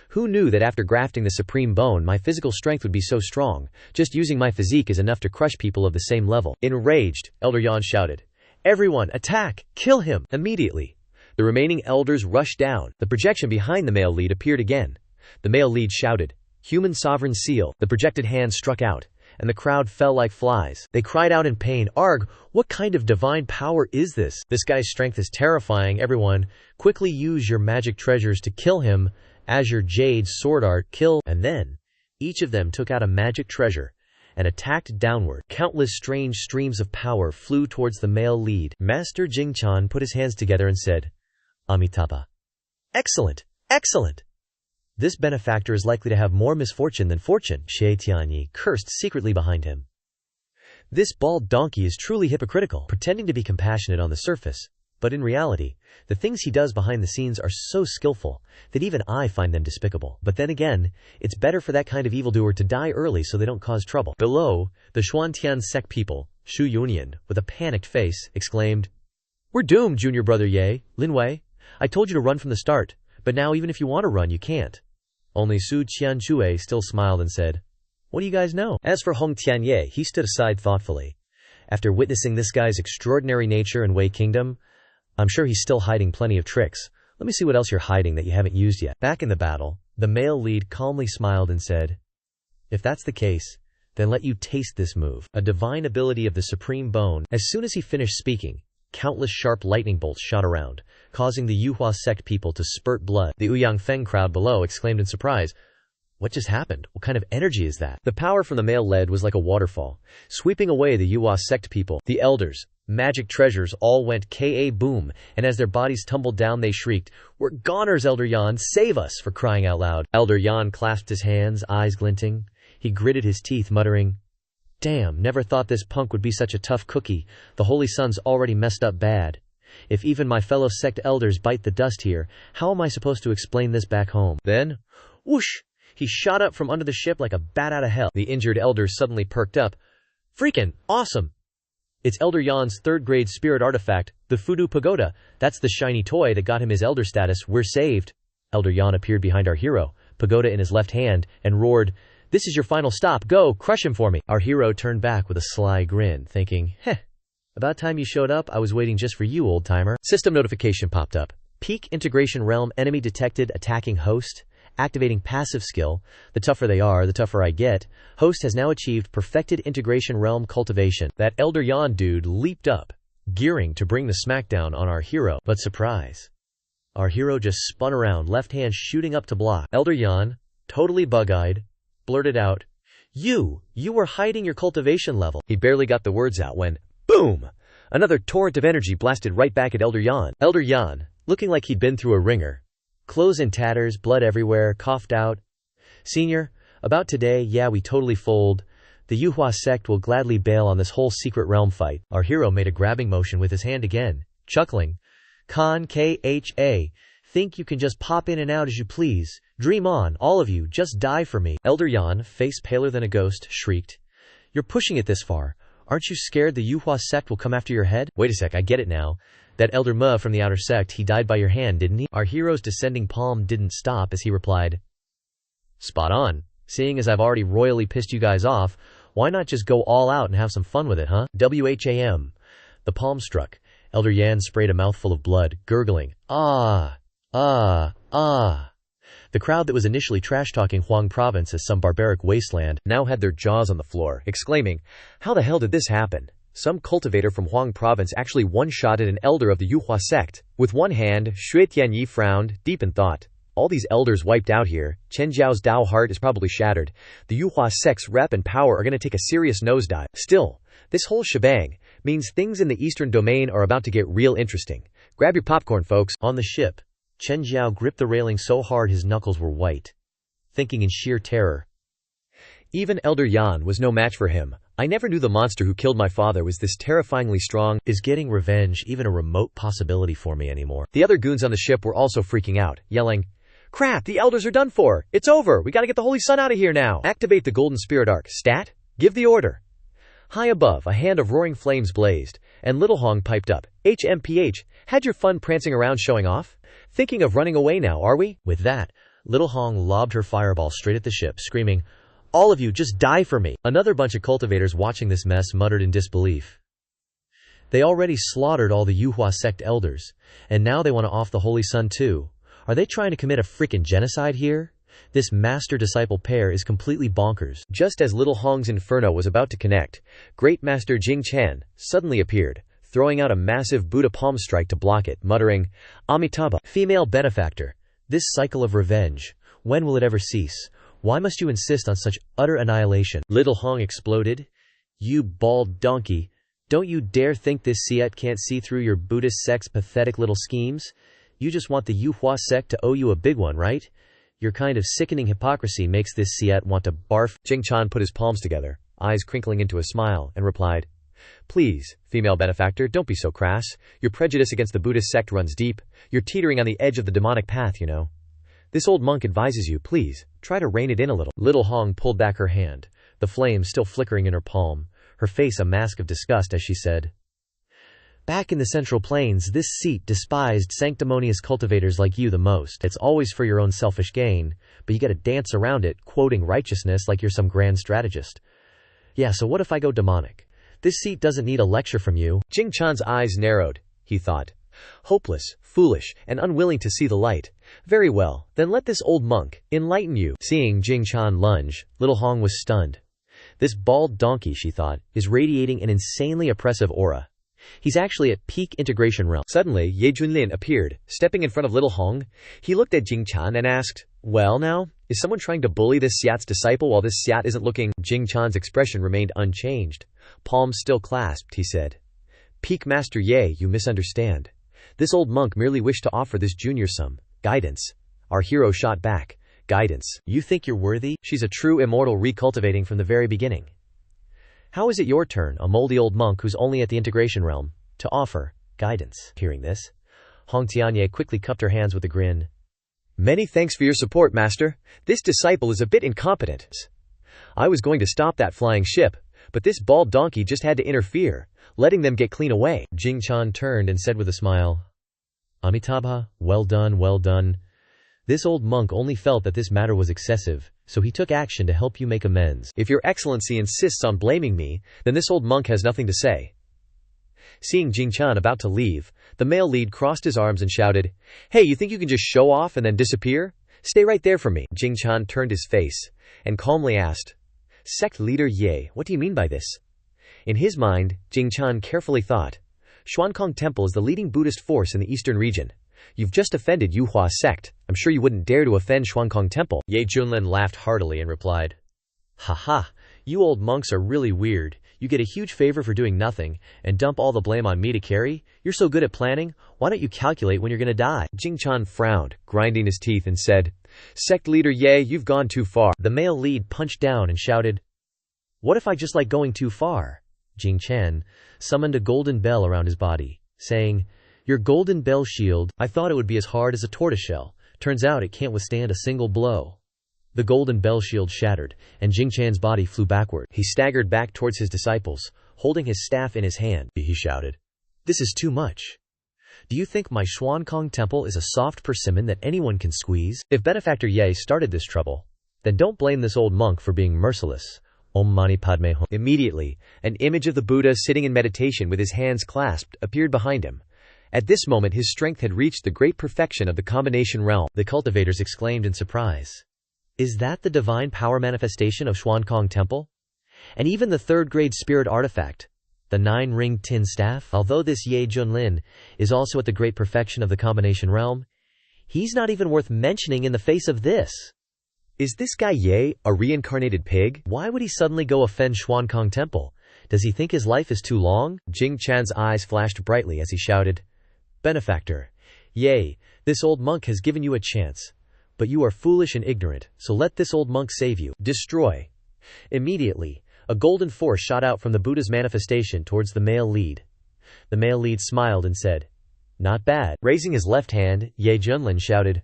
"Who knew that after grafting the supreme bone my physical strength would be so strong? Just using my physique is enough to crush people of the same level." Enraged, Elder Yan shouted, "Everyone, attack! Kill him!" Immediately, the remaining elders rushed down. The projection behind the male lead appeared again. The male lead shouted, "Human sovereign seal." The projected hand struck out, and the crowd fell like flies. They cried out in pain, "Arg, what kind of divine power is this? This guy's strength is terrifying. Everyone, quickly use your magic treasures to kill him. Azure Jade Sword Art, kill." And then, each of them took out a magic treasure and attacked downward. Countless strange streams of power flew towards the male lead. Master Jingchan put his hands together and said, "Amitabha. Excellent, excellent. This benefactor is likely to have more misfortune than fortune." Xie Tianyi cursed secretly behind him. This bald donkey is truly hypocritical, pretending to be compassionate on the surface, but in reality, the things he does behind the scenes are so skillful that even I find them despicable. But then again, it's better for that kind of evildoer to die early so they don't cause trouble. Below, the Xuantian sect people, Shu Yunyan, with a panicked face, exclaimed, "We're doomed, junior brother Ye, Linwei. I told you to run from the start, but now even if you want to run, you can't." Only Su Qianchue still smiled and said, "What do you guys know?" As for Hong Tianye, he stood aside thoughtfully. After witnessing this guy's extraordinary nature in Wei Kingdom, I'm sure he's still hiding plenty of tricks. Let me see what else you're hiding that you haven't used yet. Back in the battle, the male lead calmly smiled and said, "If that's the case, then let you taste this move. A divine ability of the supreme bone." As soon as he finished speaking, countless sharp lightning bolts shot around, causing the Yuhua sect people to spurt blood. The Ouyang Feng crowd below exclaimed in surprise, "What just happened? What kind of energy is that?" The power from the male lead was like a waterfall, sweeping away the Yuhua sect people. The elders, magic treasures, all went ka-boom, and as their bodies tumbled down they shrieked, "We're goners, Elder Yan, save us!" For crying out loud. Elder Yan clasped his hands, eyes glinting. He gritted his teeth, muttering, "Damn, never thought this punk would be such a tough cookie. The Holy Sun's already messed up bad. If even my fellow sect elders bite the dust here, how am I supposed to explain this back home?" Then, whoosh! He shot up from under the ship like a bat out of hell. The injured elder suddenly perked up. "Freakin' awesome! It's Elder Yan's third-grade spirit artifact, the Fudu Pagoda. That's the shiny toy that got him his elder status. We're saved." Elder Yan appeared behind our hero, Pagoda in his left hand, and roared, "This is your final stop. Go, crush him for me." Our hero turned back with a sly grin, thinking, "About time you showed up. I was waiting just for you, old-timer." System notification popped up. Peak Integration Realm enemy detected attacking host. Activating passive skill. The tougher they are, the tougher I get. Host has now achieved perfected Integration Realm Cultivation. That Elder Yan dude leaped up, gearing to bring the smackdown on our hero. But surprise. Our hero just spun around, left hand shooting up to block. Elder Yan, totally bug-eyed, blurted out, You were hiding your cultivation level." He barely got the words out when, boom! Another torrent of energy blasted right back at Elder Yan. Elder Yan, looking like he'd been through a ringer, clothes in tatters, blood everywhere, coughed out, "Senior, about today, yeah, we totally fold. The Yuhua sect will gladly bail on this whole secret realm fight." Our hero made a grabbing motion with his hand again, chuckling, "Kha, think you can just pop in and out as you please. Dream on, all of you, just die for me." Elder Yan, face paler than a ghost, shrieked, "You're pushing it this far. Aren't you scared the Yuhua sect will come after your head?" "Wait a sec, I get it now. That Elder Ma from the outer sect, he died by your hand, didn't he?" Our hero's descending palm didn't stop as he replied, "Spot on. Seeing as I've already royally pissed you guys off, why not just go all out and have some fun with it, huh?" Wham! The palm struck. Elder Yan sprayed a mouthful of blood, gurgling, "Ah, ah, ah." The crowd that was initially trash-talking Huang Province as some barbaric wasteland now had their jaws on the floor, exclaiming, "How the hell did this happen? Some cultivator from Huang Province actually one-shotted an elder of the Yuhua sect." With one hand, Shui Tianyi frowned, deep in thought. All these elders wiped out here. Chen Zhao's Dao heart is probably shattered. The Yuhua sect's rep and power are going to take a serious nosedive. Still, this whole shebang means things in the Eastern Domain are about to get real interesting. Grab your popcorn, folks. On the ship, Chen Zhao gripped the railing so hard his knuckles were white, thinking in sheer terror. Even Elder Yan was no match for him. "I never knew the monster who killed my father was this terrifyingly strong. Is getting revenge even a remote possibility for me anymore?" The other goons on the ship were also freaking out, yelling, "Crap, the elders are done for! It's over! We gotta get the Holy Sun out of here now! Activate the Golden Spirit Arc. Stat? Give the order." High above, a hand of roaring flames blazed, and Little Hong piped up, "HMPH, had your fun prancing around showing off? Thinking of running away now, are we?" With that, Little Hong lobbed her fireball straight at the ship, screaming, "All of you, just die for me!" Another bunch of cultivators watching this mess muttered in disbelief. They already slaughtered all the Yuhua sect elders, and now they want to off the Holy Sun too. Are they trying to commit a freaking genocide here? This master-disciple pair is completely bonkers. Just as Little Hong's inferno was about to connect, Great Master Jing Chan suddenly appeared, throwing out a massive Buddha palm strike to block it, muttering, "Amitabha, female benefactor, this cycle of revenge, when will it ever cease? Why must you insist on such utter annihilation?" Little Hong exploded. "You bald donkey, don't you dare think this Siet can't see through your Buddhist sect's pathetic little schemes? You just want the Yuhua sect to owe you a big one, right? Your kind of sickening hypocrisy makes this Siet want to barf." Jing Chan put his palms together, eyes crinkling into a smile, and replied, "Please, female benefactor, don't be so crass. Your prejudice against the Buddhist sect runs deep. You're teetering on the edge of the demonic path, you know. This old monk advises you, please, try to rein it in a little." Little Hong pulled back her hand, the flame still flickering in her palm, her face a mask of disgust as she said, "Back in the Central Plains, this seat despised sanctimonious cultivators like you the most. It's always for your own selfish gain, but you gotta dance around it, quoting righteousness like you're some grand strategist. Yeah, so what if I go demonic? This seat doesn't need a lecture from you." Jing Chan's eyes narrowed, he thought. Hopeless, foolish, and unwilling to see the light. Very well, then let this old monk enlighten you. Seeing Jing Chan lunge, Little Hong was stunned. This bald donkey, she thought, is radiating an insanely oppressive aura. He's actually at peak integration realm. Suddenly, Ye Junlin appeared, stepping in front of Little Hong. He looked at Jing Chan and asked, "Well now, is someone trying to bully this Siat's disciple while this Siat isn't looking?" Jing Chan's expression remained unchanged. Palms still clasped, he said, "Peak Master Ye, you misunderstand. This old monk merely wished to offer this junior some guidance." Our hero shot back, "Guidance? You think you're worthy? She's a true immortal recultivating from the very beginning. How is it your turn, a moldy old monk who's only at the integration realm, to offer guidance?" Hearing this, Hong Tianye quickly cupped her hands with a grin. "Many thanks for your support, Master. This disciple is a bit incompetent. I was going to stop that flying ship, but this bald donkey just had to interfere, letting them get clean away." Jing Chan turned and said with a smile, "Amitabha, well done, well done. This old monk only felt that this matter was excessive, so he took action to help you make amends." "If your excellency insists on blaming me, then this old monk has nothing to say." Seeing Jing Chan about to leave, the male lead crossed his arms and shouted, "Hey, you think you can just show off and then disappear? Stay right there for me." Jing Chan turned his face and calmly asked, "Sect leader Ye, what do you mean by this?" In his mind, Jing Chan carefully thought, "Xuankong Temple is the leading Buddhist force in the eastern region. You've just offended Yuhua sect. I'm sure you wouldn't dare to offend Xuankong Temple." Ye Junlin laughed heartily and replied, "Haha, you old monks are really weird. You get a huge favor for doing nothing, and dump all the blame on me to carry? You're so good at planning, why don't you calculate when you're gonna die?" Jing Chan frowned, grinding his teeth, and said, "Sect leader Ye, you've gone too far." The male lead punched down and shouted, "What if I just like going too far?" Jing Chan summoned a golden bell around his body, saying, "Your golden bell shield, I thought it would be as hard as a tortoiseshell. Turns out it can't withstand a single blow." The golden bell shield shattered, and Jing Chan's body flew backward. He staggered back towards his disciples, holding his staff in his hand. He shouted, "This is too much. Do you think my Xuankong Temple is a soft persimmon that anyone can squeeze? If Benefactor Ye started this trouble, then don't blame this old monk for being merciless. Om Mani Padme Hum." Immediately, an image of the Buddha sitting in meditation with his hands clasped appeared behind him. At this moment his strength had reached the great perfection of the combination realm. The cultivators exclaimed in surprise, "Is that the divine power manifestation of Xuankong Temple? And even the third-grade spirit artifact, the 9-ringed tin staff? Although this Ye Junlin is also at the great perfection of the combination realm, he's not even worth mentioning in the face of this. Is this guy Ye a reincarnated pig? Why would he suddenly go offend Xuankong Temple? Does he think his life is too long?" Jing Chan's eyes flashed brightly as he shouted, "Benefactor, Ye, this old monk has given you a chance. But you are foolish and ignorant, so let this old monk save you. Destroy." Immediately, a golden force shot out from the Buddha's manifestation towards the male lead. The male lead smiled and said, "Not bad." Raising his left hand, Ye Junlin shouted,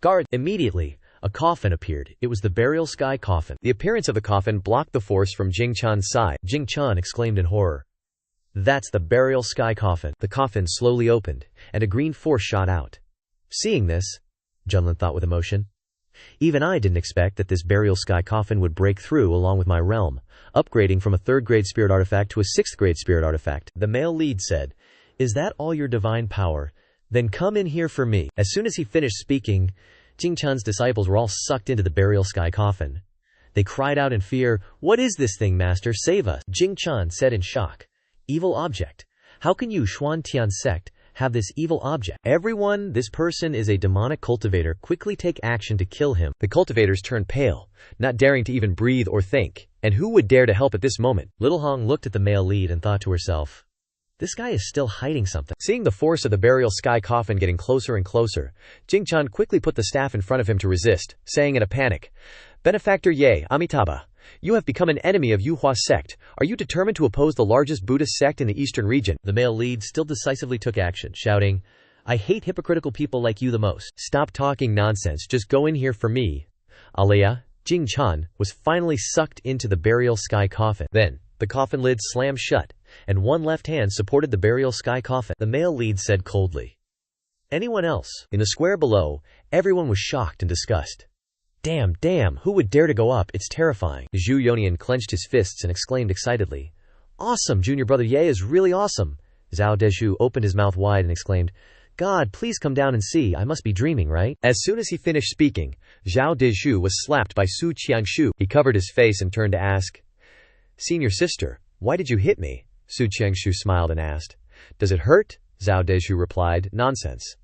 "Guard!" Immediately, A coffin appeared. It was the burial sky coffin. The appearance of the coffin blocked the force from Jing Chan's side. Jing Chan exclaimed in horror. That's the burial sky coffin. The coffin slowly opened, and a green force shot out. Seeing this, Junlin thought with emotion, even I didn't expect that this burial sky coffin would break through along with my realm, upgrading from a 3rd grade spirit artifact to a 6th grade spirit artifact. The male lead said, "Is that all your divine power? Then come in here for me." As soon as he finished speaking, Jing Chan's disciples were all sucked into the burial sky coffin. They cried out in fear, "What is this thing, master? Save us!" Jing Chan said in shock, "Evil object. How can you, Xuantian sect, have this evil object? Everyone, this person is a demonic cultivator. Quickly take action to kill him." The cultivators turned pale, not daring to even breathe or think. And who would dare to help at this moment? Little Hong looked at the male lead and thought to herself, this guy is still hiding something. Seeing the force of the burial sky coffin getting closer and closer, Jing Chan quickly put the staff in front of him to resist, saying in a panic, "Benefactor Ye, Amitabha, you have become an enemy of Yuhua sect. Are you determined to oppose the largest Buddhist sect in the eastern region?" The male lead still decisively took action, shouting, "I hate hypocritical people like you the most. Stop talking nonsense, just go in here for me." Alea, Jing Chan, was finally sucked into the burial sky coffin. Then, the coffin lid slammed shut, and one left hand supported the burial sky coffin. The male lead said coldly, "Anyone else?" In the square below, everyone was shocked and disgusted. Damn, who would dare to go up? It's terrifying." Zhu Yonian clenched his fists and exclaimed excitedly, "Awesome, junior brother Ye is really awesome." Zhao Dezhu opened his mouth wide and exclaimed, "God, please come down and see, I must be dreaming, right?" As soon as he finished speaking, Zhao Dezhu was slapped by Su Qiangshu. He covered his face and turned to ask, "Senior sister, why did you hit me?" Su Qiangshu smiled and asked, "Does it hurt?" Zhao Dezhu replied, "Nonsense."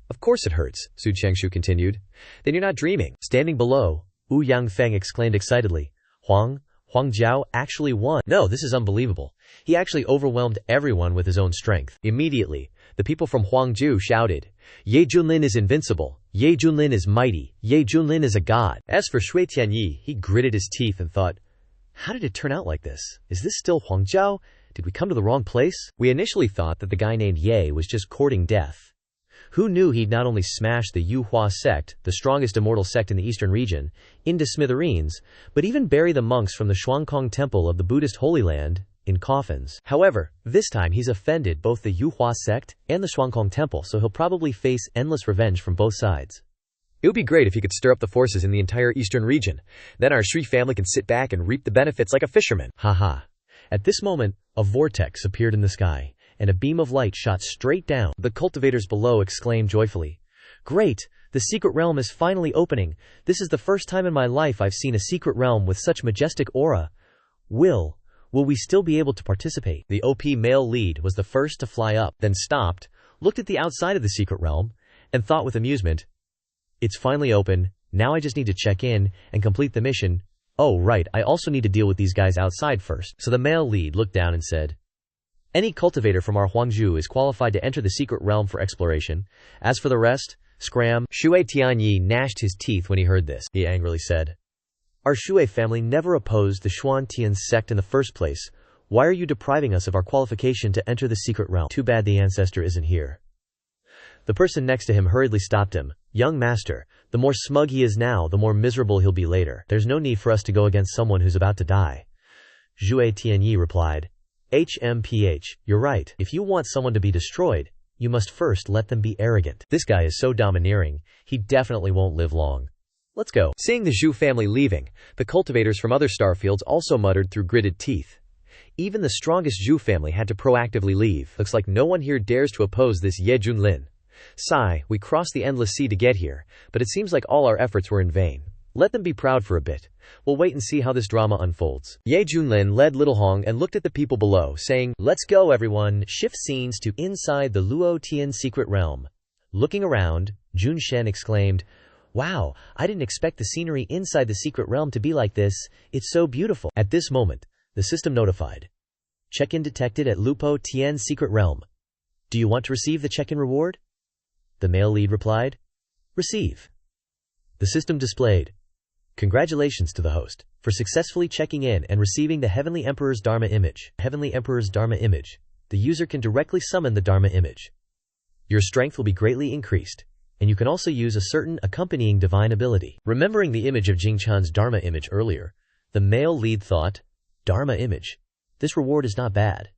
"Of course it hurts," Su Qiangshu continued. "Then you're not dreaming." Standing below, Wu Yangfeng exclaimed excitedly, Huang Jiao actually won. No, this is unbelievable. He actually overwhelmed everyone with his own strength. Immediately, the people from Huangju shouted, "Ye Junlin is invincible. Ye Junlin is mighty. Ye Junlin is a god." As for Shui Tianyi, he gritted his teeth and thought, how did it turn out like this? Is this still Huang Jiao? Did we come to the wrong place? We initially thought that the guy named Ye was just courting death. Who knew he'd not only smash the Yuhua sect, the strongest immortal sect in the eastern region, into smithereens, but even bury the monks from the Shuangkong Temple of the Buddhist Holy Land in coffins. However, this time he's offended both the Yuhua sect and the Shuangkong Temple, so he'll probably face endless revenge from both sides. It would be great if he could stir up the forces in the entire eastern region. Then our Shui family can sit back and reap the benefits like a fisherman. Haha. At this moment, a vortex appeared in the sky, and a beam of light shot straight down. The cultivators below exclaimed joyfully, "Great! The secret realm is finally opening. This is the first time in my life I've seen a secret realm with such majestic aura. Will we still be able to participate?" The OP male lead was the first to fly up, then stopped, looked at the outside of the secret realm, and thought with amusement, "It's finally open. Now I just need to check in and complete the mission. Oh right, I also need to deal with these guys outside first." So the male lead looked down and said, "Any cultivator from our Huangju is qualified to enter the secret realm for exploration. As for the rest, scram." Shui Tianyi gnashed his teeth when he heard this. He angrily said, "Our Shui family never opposed the Xuantian sect in the first place. Why are you depriving us of our qualification to enter the secret realm? Too bad the ancestor isn't here." The person next to him hurriedly stopped him. "Young master, the more smug he is now, the more miserable he'll be later. There's no need for us to go against someone who's about to die." Shui Tianyi replied, "HMPH, you're right. If you want someone to be destroyed, you must first let them be arrogant. This guy is so domineering, he definitely won't live long. Let's go." Seeing the Zhu family leaving, the cultivators from other starfields also muttered through gritted teeth. Even the strongest Zhu family had to proactively leave. Looks like no one here dares to oppose this Ye Junlin. Sigh, we crossed the endless sea to get here, but it seems like all our efforts were in vain. Let them be proud for a bit. We'll wait and see how this drama unfolds. Ye Junlin led Little Hong and looked at the people below, saying, "Let's go everyone, shift scenes to inside the Luo Tian secret realm." Looking around, Jun Shen exclaimed, "Wow, I didn't expect the scenery inside the secret realm to be like this. It's so beautiful." At this moment, the system notified, "Check-in detected at Lupo Tian secret realm. Do you want to receive the check-in reward?" The male lead replied, "Receive." The system displayed, "Congratulations to the host for successfully checking in and receiving the Heavenly Emperor's Dharma image. Heavenly Emperor's Dharma image. The user can directly summon the Dharma image. Your strength will be greatly increased. and you can also use a certain accompanying divine ability. Remembering the image of Jingchan's Dharma image earlier, the male lead thought, Dharma image. This reward is not bad.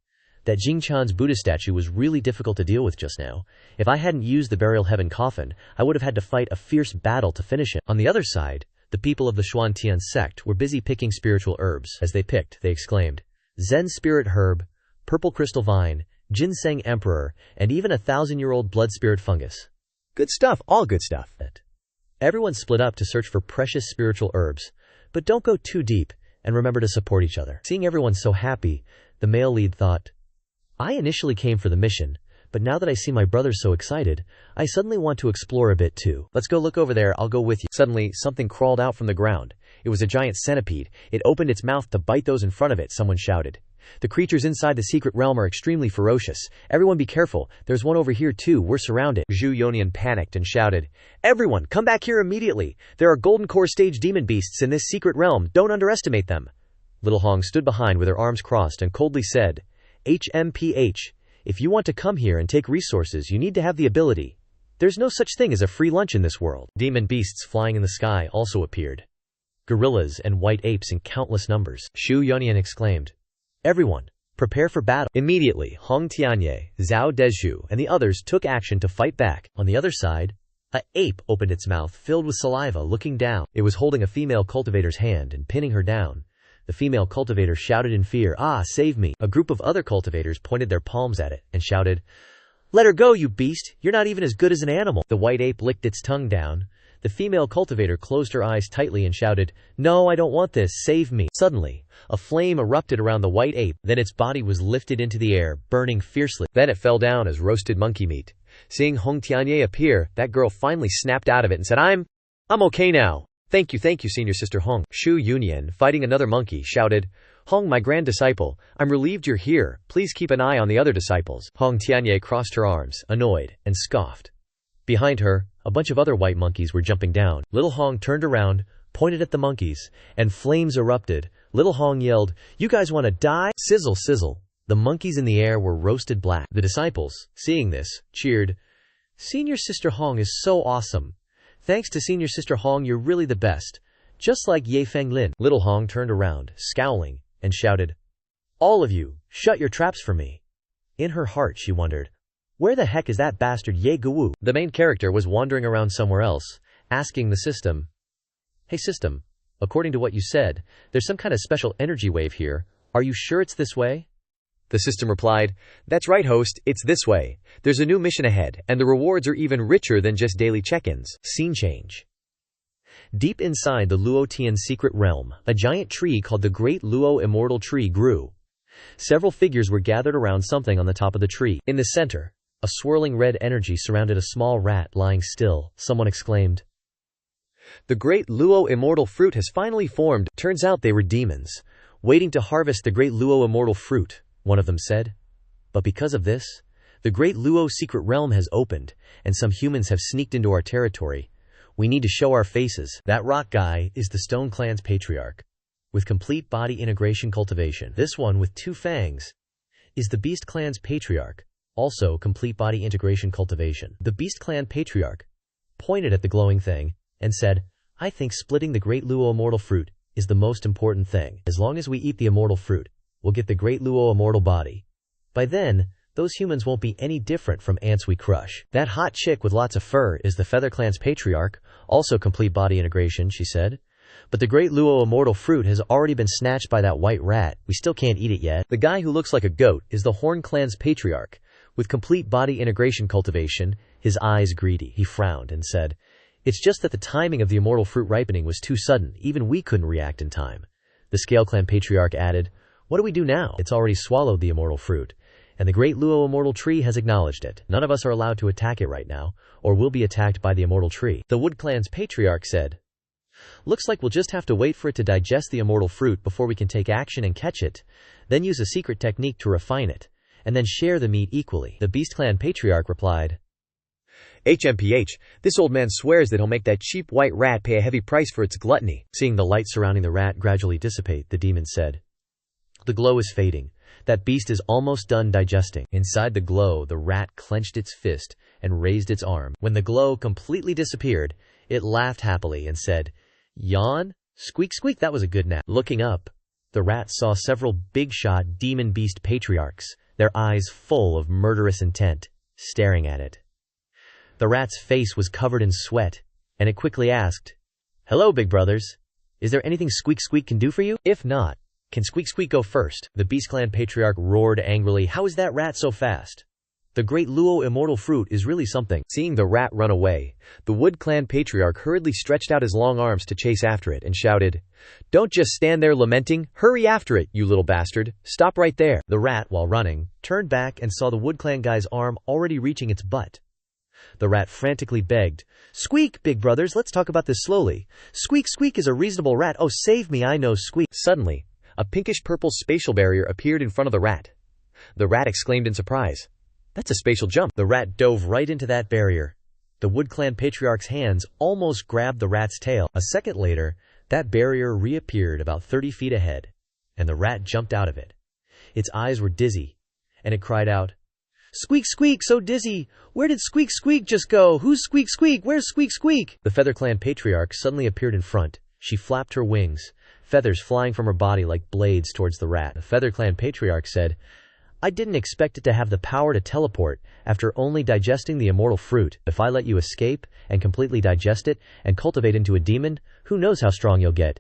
That Jingchan's Buddha statue was really difficult to deal with just now. If I hadn't used the burial heaven coffin, I would have had to fight a fierce battle to finish it. On the other side, the people of the Xuantian sect were busy picking spiritual herbs. As they picked, they exclaimed, Zen spirit herb, purple crystal vine, ginseng emperor, and even a 1,000-year-old blood spirit fungus. Good stuff, all good stuff. Everyone split up to search for precious spiritual herbs, but don't go too deep, and remember to support each other. Seeing everyone so happy, the male lead thought, I initially came for the mission, but now that I see my brother so excited, I suddenly want to explore a bit too. Let's go look over there, I'll go with you. Suddenly, something crawled out from the ground. It was a giant centipede. It opened its mouth to bite those in front of it, someone shouted. The creatures inside the secret realm are extremely ferocious. Everyone be careful, there's one over here too, we're surrounded. Ye Junlin panicked and shouted, Everyone, come back here immediately! There are golden core stage demon beasts in this secret realm, don't underestimate them. Little Hong stood behind with her arms crossed and coldly said, HMPH, if you want to come here and take resources, you need to have the ability. There's no such thing as a free lunch in this world. Demon beasts flying in the sky also appeared. Gorillas and white apes in countless numbers. Xu Yonian exclaimed, Everyone, prepare for battle. Immediately, Hong Tianye, Zhao Dezhu, and the others took action to fight back. On the other side, an ape opened its mouth filled with saliva, looking down. It was holding a female cultivator's hand and pinning her down. The female cultivator shouted in fear, Ah, save me! A group of other cultivators pointed their palms at it and shouted, Let her go, you beast! You're not even as good as an animal! The white ape licked its tongue down. The female cultivator closed her eyes tightly and shouted, No, I don't want this, save me! Suddenly, a flame erupted around the white ape, then its body was lifted into the air, burning fiercely. Then it fell down as roasted monkey meat. Seeing Hong Tianye appear, that girl finally snapped out of it and said, I'm okay now. Thank you, senior sister Hong. Xu Yunyan, fighting another monkey, shouted, Hong, my grand disciple, I'm relieved you're here. Please keep an eye on the other disciples. Hong Tianye crossed her arms, annoyed, and scoffed. Behind her, a bunch of other white monkeys were jumping down. Little Hong turned around, pointed at the monkeys, and flames erupted. Little Hong yelled, You guys want to die? Sizzle, sizzle. The monkeys in the air were roasted black. The disciples, seeing this, cheered, Senior sister Hong is so awesome. Thanks to Senior Sister Hong, you're really the best. Just like Ye Fenglin. Little Hong turned around, scowling, and shouted, All of you, shut your traps for me. In her heart she wondered, Where the heck is that bastard Ye Guwu? The main character was wandering around somewhere else, asking the system, Hey system, according to what you said, there's some kind of special energy wave here. Are you sure it's this way? The system replied, That's right, host, it's this way. There's a new mission ahead, and the rewards are even richer than just daily check-ins. Scene change. Deep inside the Luotian secret realm, a giant tree called the Great Luo Immortal Tree grew. Several figures were gathered around something on the top of the tree. In the center, a swirling red energy surrounded a small rat lying still. Someone exclaimed, The Great Luo Immortal Fruit has finally formed. Turns out they were demons, waiting to harvest the Great Luo Immortal Fruit. One of them said. But because of this, the Great Luo secret realm has opened, and some humans have sneaked into our territory. We need to show our faces. That rock guy is the Stone Clan's patriarch, with complete body integration cultivation. This one with 2 fangs is the Beast Clan's patriarch, also complete body integration cultivation. The Beast Clan patriarch pointed at the glowing thing and said, I think splitting the Great Luo Immortal Fruit is the most important thing. As long as we eat the immortal fruit, we'll get the Great Luo Immortal Body. By then, those humans won't be any different from ants we crush. That hot chick with lots of fur is the Feather Clan's patriarch, also complete body integration, she said. But the Great Luo Immortal Fruit has already been snatched by that white rat. We still can't eat it yet. The guy who looks like a goat is the Horn Clan's patriarch, with complete body integration cultivation, his eyes greedy. He frowned and said, It's just that the timing of the immortal fruit ripening was too sudden. Even we couldn't react in time. The Scale Clan patriarch added, What do we do now? It's already swallowed the immortal fruit, and the Great Luo Immortal Tree has acknowledged it. None of us are allowed to attack it right now, or we'll be attacked by the immortal tree. The Wood Clan's patriarch said, Looks like we'll just have to wait for it to digest the immortal fruit before we can take action and catch it, then use a secret technique to refine it, and then share the meat equally. The Beast Clan patriarch replied, HMPH, this old man swears that he'll make that cheap white rat pay a heavy price for its gluttony. Seeing the light surrounding the rat gradually dissipate, the demon said, The glow is fading. That beast is almost done digesting." Inside the glow, the rat clenched its fist and raised its arm. When the glow completely disappeared, it laughed happily and said, "Yawn? Squeak squeak, that was a good nap." Looking up, the rat saw several big-shot demon beast patriarchs, their eyes full of murderous intent, staring at it. The rat's face was covered in sweat, and it quickly asked, "Hello, big brothers. Is there anything Squeak Squeak can do for you? If not, can Squeak Squeak go first?" The Beast Clan Patriarch roared angrily, "How is that rat so fast? The great Luo immortal fruit is really something." Seeing the rat run away, the Wood Clan Patriarch hurriedly stretched out his long arms to chase after it and shouted, "Don't just stand there lamenting, hurry after it, you little bastard. Stop right there." The rat, while running, turned back and saw the Wood Clan guy's arm already reaching its butt. The rat frantically begged, "Squeak, big brothers, let's talk about this slowly. Squeak Squeak is a reasonable rat. Oh, save me, I know Squeak." Suddenly, a pinkish-purple spatial barrier appeared in front of the rat. The rat exclaimed in surprise, "That's a spatial jump." The rat dove right into that barrier. The Wood Clan Patriarch's hands almost grabbed the rat's tail. A second later, that barrier reappeared about 30 feet ahead, and the rat jumped out of it. Its eyes were dizzy, and it cried out, "Squeak Squeak, so dizzy! Where did Squeak Squeak just go? Who's Squeak Squeak? Where's Squeak Squeak?" The Feather Clan Patriarch suddenly appeared in front. She flapped her wings, feathers flying from her body like blades towards the rat. The Feather Clan Patriarch said, "I didn't expect it to have the power to teleport after only digesting the immortal fruit. If I let you escape and completely digest it and cultivate into a demon, who knows how strong you'll get.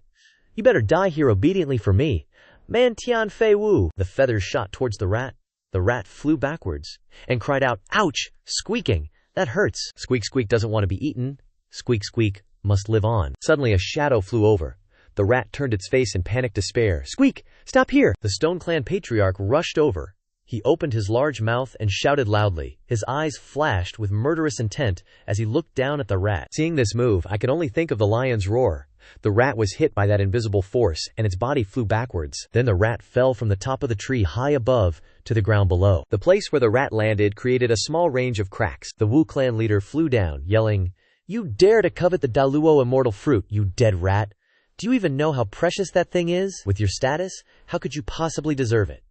You better die here obediently for me. Man Tian Fei Wu." The feathers shot towards the rat. The rat flew backwards and cried out, "Ouch!" squeaking. "That hurts." Squeak Squeak doesn't want to be eaten. Squeak Squeak must live on. Suddenly a shadow flew over. The rat turned its face in panic despair. "Squeak, stop here!" The Stone Clan Patriarch rushed over. He opened his large mouth and shouted loudly. His eyes flashed with murderous intent as he looked down at the rat. Seeing this move, I could only think of the lion's roar. The rat was hit by that invisible force, and its body flew backwards. Then the rat fell from the top of the tree high above to the ground below. The place where the rat landed created a small range of cracks. The Wu clan leader flew down, yelling, "You dare to covet the Daluo immortal fruit, you dead rat! Do you even know how precious that thing is? With your status, how could you possibly deserve it?"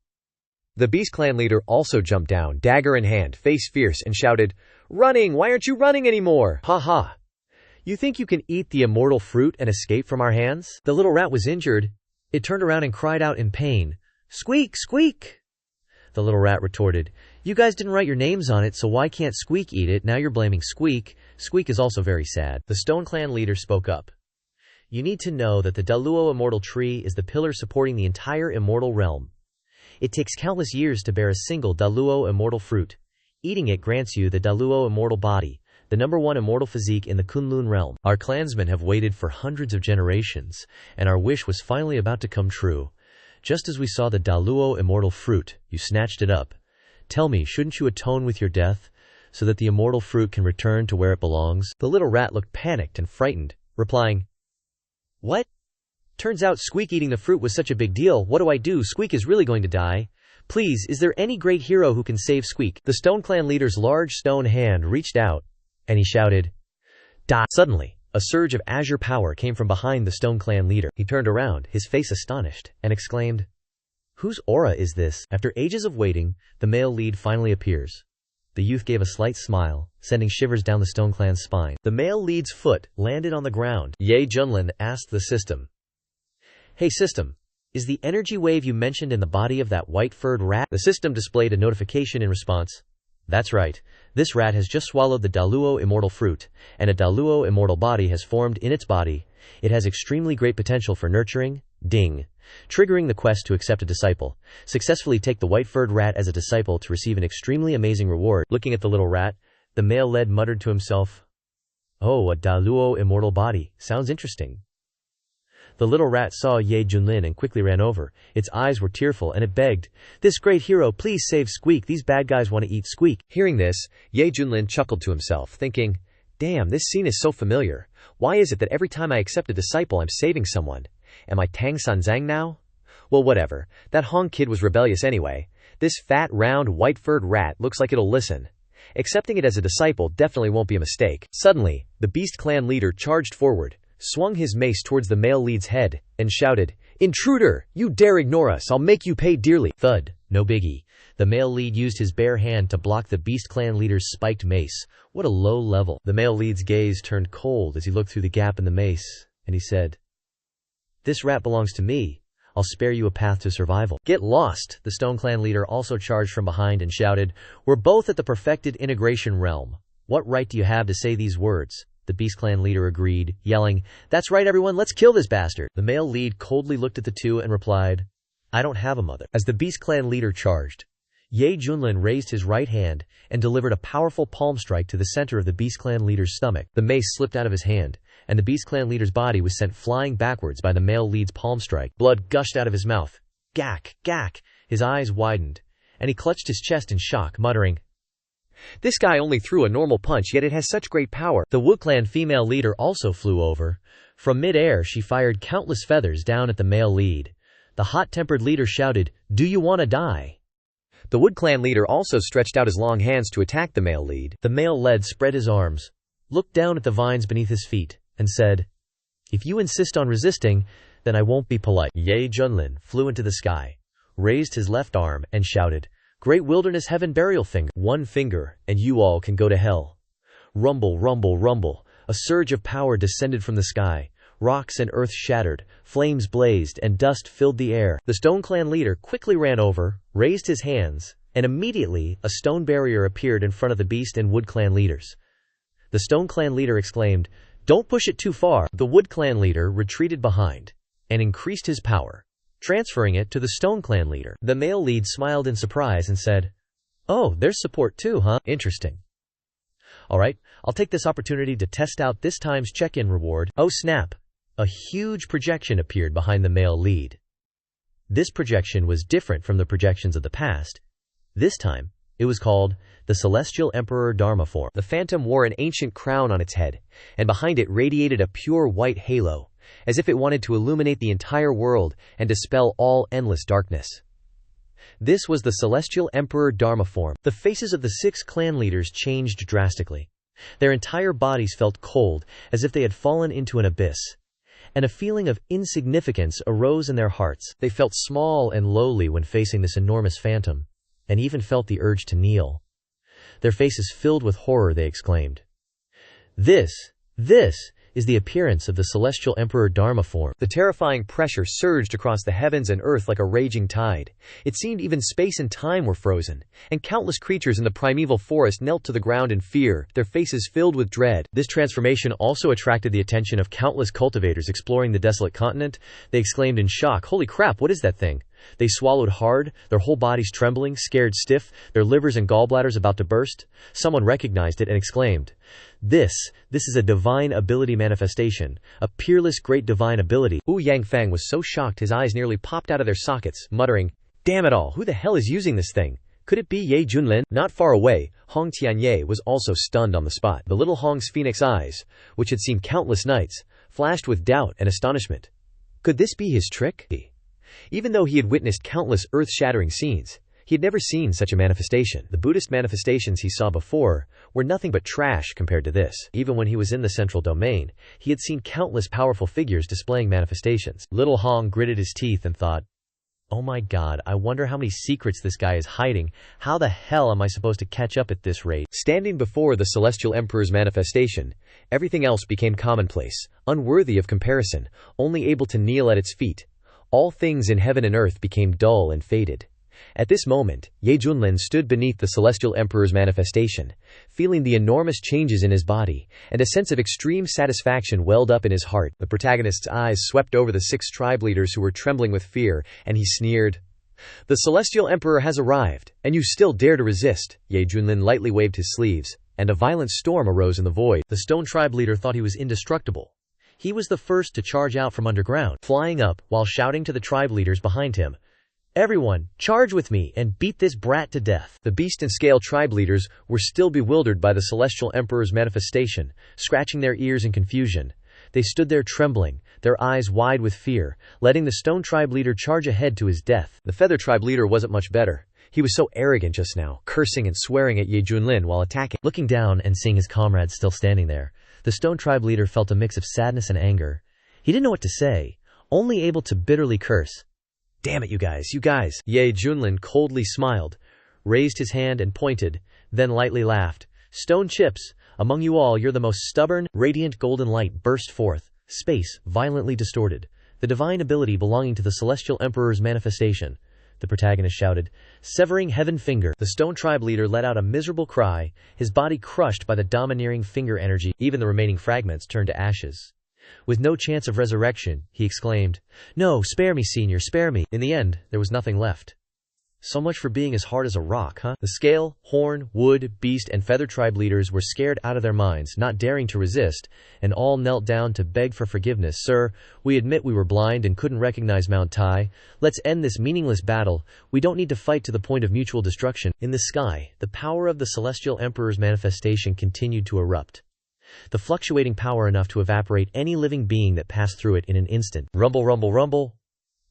The Beast Clan leader also jumped down, dagger in hand, face fierce, and shouted, "Running! Why aren't you running anymore? Ha ha! You think you can eat the immortal fruit and escape from our hands?" The little rat was injured. It turned around and cried out in pain, "Squeak! Squeak!" The little rat retorted, "You guys didn't write your names on it, so why can't Squeak eat it? Now you're blaming Squeak. Squeak is also very sad." The Stone Clan leader spoke up. "You need to know that the Daluo immortal tree is the pillar supporting the entire immortal realm. It takes countless years to bear a single Daluo immortal fruit. Eating it grants you the Daluo immortal body, the #1 immortal physique in the Kunlun realm. Our clansmen have waited for hundreds of generations, and our wish was finally about to come true. Just as we saw the Daluo immortal fruit, you snatched it up. Tell me, shouldn't you atone with your death, so that the immortal fruit can return to where it belongs?" The little rat looked panicked and frightened, replying, "What? Turns out Squeak eating the fruit was such a big deal. What do I do? Squeak is really going to die. Please, is there any great hero who can save Squeak?" The Stone Clan leader's large stone hand reached out, and he shouted, "Die!" Suddenly, a surge of azure power came from behind the Stone Clan leader. He turned around, his face astonished, and exclaimed, "Whose aura is this?" After ages of waiting, the male lead finally appears. The youth gave a slight smile, sending shivers down the Stone Clan's spine. The male lead's foot landed on the ground. Ye Junlin asked the system, "Hey system, is the energy wave you mentioned in the body of that white-furred rat?" The system displayed a notification in response. "That's right. This rat has just swallowed the Daluo immortal fruit, and a Daluo immortal body has formed in its body. It has extremely great potential for nurturing, triggering the quest to accept a disciple. Successfully take the white-furred rat as a disciple to receive an extremely amazing reward." Looking at the little rat, the male lead muttered to himself, "Oh, a Daluo immortal body. Sounds interesting." The little rat saw Ye Junlin and quickly ran over. Its eyes were tearful and it begged, "This great hero, please save Squeak. These bad guys want to eat Squeak." Hearing this, Ye Junlin chuckled to himself, thinking, "Damn, this scene is so familiar. Why is it that every time I accept a disciple I'm saving someone? Am I Tang Sanzang now? Well, whatever. That Hong kid was rebellious anyway. This fat, round, white-furred rat looks like it'll listen. Accepting it as a disciple definitely won't be a mistake." Suddenly, the Beast Clan leader charged forward, swung his mace towards the male lead's head, and shouted, "Intruder! You dare ignore us! I'll make you pay dearly!" Thud. No biggie. The male lead used his bare hand to block the Beast Clan leader's spiked mace. What a low level. The male lead's gaze turned cold as he looked through the gap in the mace, and he said, "This rat belongs to me. I'll spare you a path to survival." "Get lost!" The Stone Clan leader also charged from behind and shouted, "We're both at the perfected integration realm. What right do you have to say these words?" The Beast Clan leader agreed, yelling, "That's right, everyone, let's kill this bastard." The male lead coldly looked at the two and replied, "I don't have a mother." As the Beast Clan leader charged, Ye Junlin raised his right hand and delivered a powerful palm strike to the center of the Beast Clan leader's stomach. The mace slipped out of his hand, and the Beast Clan leader's body was sent flying backwards by the male lead's palm strike. Blood gushed out of his mouth. Gak, gak. His eyes widened, and he clutched his chest in shock, muttering, "This guy only threw a normal punch, yet it has such great power." The Wood Clan female leader also flew over. From mid-air, she fired countless feathers down at the male lead. The hot-tempered leader shouted, "Do you want to die?" The Wood Clan leader also stretched out his long hands to attack the male lead. The male lead spread his arms, looked down at the vines beneath his feet, and said, "If you insist on resisting, then I won't be polite." Ye Junlin flew into the sky, raised his left arm, and shouted, "Great Wilderness Heaven Burial Finger. One finger, and you all can go to hell." Rumble, rumble, rumble. A surge of power descended from the sky. Rocks and earth shattered, flames blazed, and dust filled the air. The Stone Clan leader quickly ran over, raised his hands, and immediately a stone barrier appeared in front of the Beast and Wood Clan leaders. The Stone Clan leader exclaimed, "Don't push it too far." The Wood Clan leader retreated behind and increased his power, transferring it to the Stone Clan leader. The male lead smiled in surprise and said, "Oh, there's support too, huh? Interesting. Alright, I'll take this opportunity to test out this time's check-in reward." Oh snap! A huge projection appeared behind the male lead. This projection was different from the projections of the past. This time, it was called the Celestial Emperor Dharma form. The phantom wore an ancient crown on its head, and behind it radiated a pure white halo, as if it wanted to illuminate the entire world and dispel all endless darkness. This was the Celestial Emperor Dharma form. The faces of the 6 clan leaders changed drastically. Their entire bodies felt cold, as if they had fallen into an abyss, and a feeling of insignificance arose in their hearts. They felt small and lowly when facing this enormous phantom, and even felt the urge to kneel. Their faces filled with horror, they exclaimed, This is the appearance of the Celestial Emperor Dharma form." The terrifying pressure surged across the heavens and earth like a raging tide. It seemed even space and time were frozen, and countless creatures in the primeval forest knelt to the ground in fear, their faces filled with dread. This transformation also attracted the attention of countless cultivators exploring the desolate continent. They exclaimed in shock, "Holy crap, what is that thing?" They swallowed hard, their whole bodies trembling, scared stiff, their livers and gallbladders about to burst. Someone recognized it and exclaimed, This is a divine ability manifestation, a peerless great divine ability." Wu Yangfang was so shocked his eyes nearly popped out of their sockets, muttering, "Damn it all, who the hell is using this thing? Could it be Ye Junlin?" Not far away, Hong Tianye was also stunned on the spot. The little Hong's phoenix eyes, which had seen countless nights, flashed with doubt and astonishment. Could this be his trick? Even though he had witnessed countless earth-shattering scenes, he had never seen such a manifestation. The Buddhist manifestations he saw before were nothing but trash compared to this. Even when he was in the central domain, he had seen countless powerful figures displaying manifestations. Little Hong gritted his teeth and thought, "Oh my god, I wonder how many secrets this guy is hiding. How the hell am I supposed to catch up at this rate?" Standing before the Celestial Emperor's manifestation, everything else became commonplace, unworthy of comparison, only able to kneel at its feet. All things in heaven and earth became dull and faded. At this moment, Ye Junlin stood beneath the Celestial Emperor's manifestation, feeling the enormous changes in his body, and a sense of extreme satisfaction welled up in his heart. The protagonist's eyes swept over the 6 tribe leaders who were trembling with fear, and he sneered, "The Celestial Emperor has arrived, and you still dare to resist." Ye Junlin lightly waved his sleeves, and a violent storm arose in the void. The stone tribe leader thought he was indestructible. He was the first to charge out from underground, flying up while shouting to the tribe leaders behind him, "Everyone, charge with me and beat this brat to death." The Beast and Scale tribe leaders were still bewildered by the Celestial Emperor's manifestation, scratching their ears in confusion. They stood there trembling, their eyes wide with fear, letting the Stone tribe leader charge ahead to his death. The Feather tribe leader wasn't much better. He was so arrogant just now, cursing and swearing at Ye Junlin while attacking. Looking down and seeing his comrades still standing there, the Stone tribe leader felt a mix of sadness and anger. He didn't know what to say, only able to bitterly curse. Damn it, you guys, you guys. Ye Junlin coldly smiled, raised his hand and pointed, then lightly laughed. Stone chips, among you all you're the most stubborn. Radiant golden light burst forth, space violently distorted. The divine ability belonging to the Celestial Emperor's manifestation, the protagonist shouted, severing heaven finger. The stone tribe leader let out a miserable cry, his body crushed by the domineering finger energy. Even the remaining fragments turned to ashes. With no chance of resurrection, he exclaimed, "No, spare me, senior, spare me." In the end, there was nothing left. So much for being as hard as a rock, huh? The scale, horn, wood, beast, and feather tribe leaders were scared out of their minds, not daring to resist, and all knelt down to beg for forgiveness. Sir, we admit we were blind and couldn't recognize Mount Tai. Let's end this meaningless battle. We don't need to fight to the point of mutual destruction. In the sky, the power of the Celestial Emperor's manifestation continued to erupt. The fluctuating power enough to evaporate any living being that passed through it in an instant. Rumble, rumble, rumble.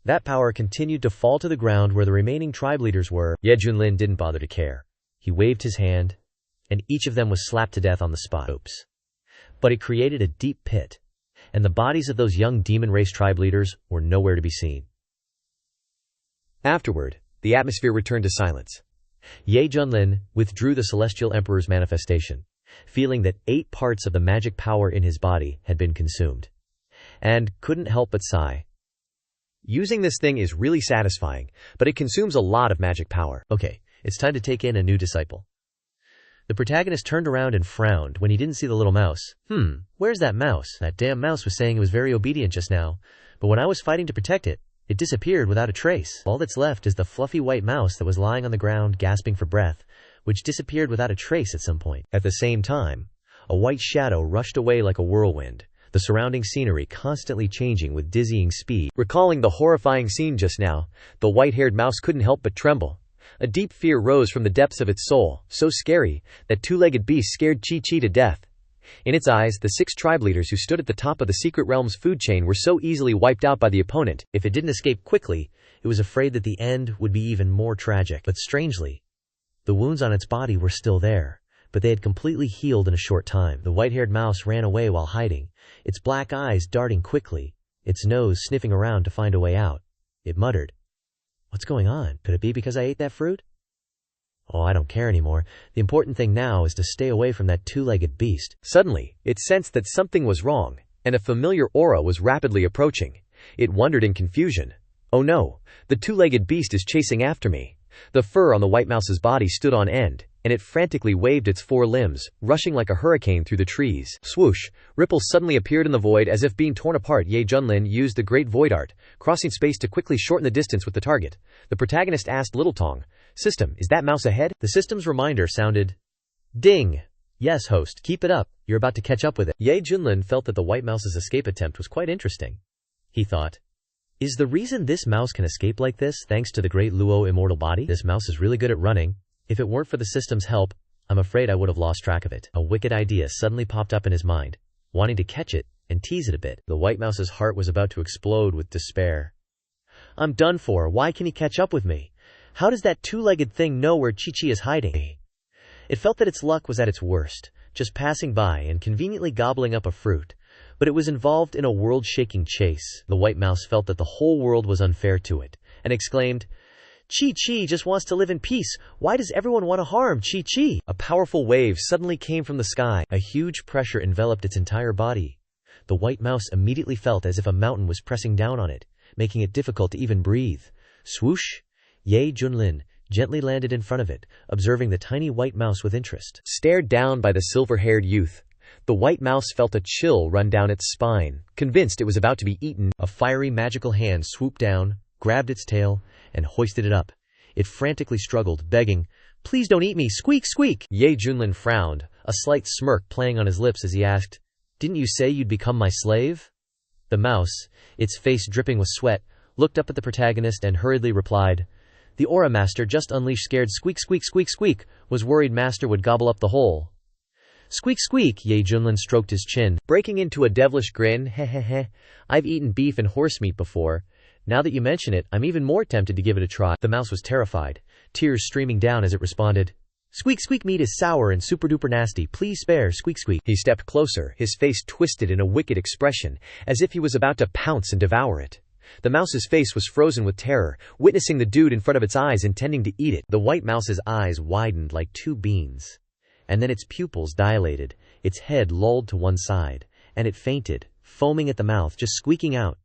That power continued to fall to the ground where the remaining tribe leaders were. Ye Junlin didn't bother to care. He waved his hand, and each of them was slapped to death on the spot. Oops. But it created a deep pit, and the bodies of those young demon race tribe leaders were nowhere to be seen. Afterward, the atmosphere returned to silence. Ye Junlin withdrew the Celestial Emperor's manifestation, feeling that 8 parts of the magic power in his body had been consumed, and couldn't help but sigh. Using this thing is really satisfying, but it consumes a lot of magic power. Okay, it's time to take in a new disciple. The protagonist turned around and frowned when he didn't see the little mouse. Where's that mouse? That damn mouse was saying it was very obedient just now, but when I was fighting to protect it, it disappeared without a trace. All that's left is the fluffy white mouse that was lying on the ground gasping for breath, which disappeared without a trace at some point. At the same time, a white shadow rushed away like a whirlwind, the surrounding scenery constantly changing with dizzying speed. Recalling the horrifying scene just now, the white-haired mouse couldn't help but tremble. A deep fear rose from the depths of its soul, so scary that two-legged beast scared Chi-Chi to death. In its eyes, the 6 tribe leaders who stood at the top of the secret realm's food chain were so easily wiped out by the opponent. If it didn't escape quickly, it was afraid that the end would be even more tragic. But strangely, the wounds on its body were still there, but they had completely healed in a short time. The white-haired mouse ran away while hiding, its black eyes darting quickly, its nose sniffing around to find a way out. It muttered, "What's going on? Could it be because I ate that fruit? Oh, I don't care anymore. The important thing now is to stay away from that 2-legged beast." Suddenly, it sensed that something was wrong, and a familiar aura was rapidly approaching. It wondered in confusion. Oh no, the 2-legged beast is chasing after me. The fur on the white mouse's body stood on end, and it frantically waved its 4 limbs, rushing like a hurricane through the trees. Swoosh! Ripples suddenly appeared in the void as if being torn apart. Ye Junlin used the great void art, crossing space to quickly shorten the distance with the target. The protagonist asked Little Tong, "System, is that mouse ahead?" The system's reminder sounded, "Ding! Yes, host, keep it up, you're about to catch up with it." Ye Junlin felt that the white mouse's escape attempt was quite interesting. He thought, is the reason this mouse can escape like this thanks to the great Luo immortal body? This mouse is really good at running. If it weren't for the system's help, I'm afraid I would have lost track of it. A wicked idea suddenly popped up in his mind, wanting to catch it and tease it a bit. The white mouse's heart was about to explode with despair. I'm done for. Why can he catch up with me? How does that 2-legged thing know where Chi-Chi is hiding? It felt that its luck was at its worst, just passing by and conveniently gobbling up a fruit. But it was involved in a world-shaking chase. The white mouse felt that the whole world was unfair to it, and exclaimed, "Chi-Chi just wants to live in peace. Why does everyone want to harm Chi-Chi?" A powerful wave suddenly came from the sky. A huge pressure enveloped its entire body. The white mouse immediately felt as if a mountain was pressing down on it, making it difficult to even breathe. Swoosh! Ye Junlin gently landed in front of it, observing the tiny white mouse with interest. Stared down by the silver-haired youth, the white mouse felt a chill run down its spine. Convinced it was about to be eaten, a fiery magical hand swooped down, grabbed its tail, and hoisted it up. It frantically struggled, begging, "Please don't eat me, squeak, squeak!" Ye Junlin frowned, a slight smirk playing on his lips as he asked, "Didn't you say you'd become my slave?" The mouse, its face dripping with sweat, looked up at the protagonist and hurriedly replied, "The Aura Master just unleashed scared squeak, squeak, squeak, squeak, was worried Master would gobble up the whole." Squeak, squeak! Ye Junlin stroked his chin, breaking into a devilish grin. Heh. I've eaten beef and horse meat before. Now that you mention it, I'm even more tempted to give it a try. The mouse was terrified, tears streaming down as it responded, "Squeak, squeak, meat is sour and super-duper nasty. Please spare, squeak, squeak." He stepped closer, his face twisted in a wicked expression, as if he was about to pounce and devour it. The mouse's face was frozen with terror, witnessing the dude in front of its eyes intending to eat it. The white mouse's eyes widened like two beans, and then its pupils dilated, its head lolled to one side, and it fainted, foaming at the mouth, just squeaking out,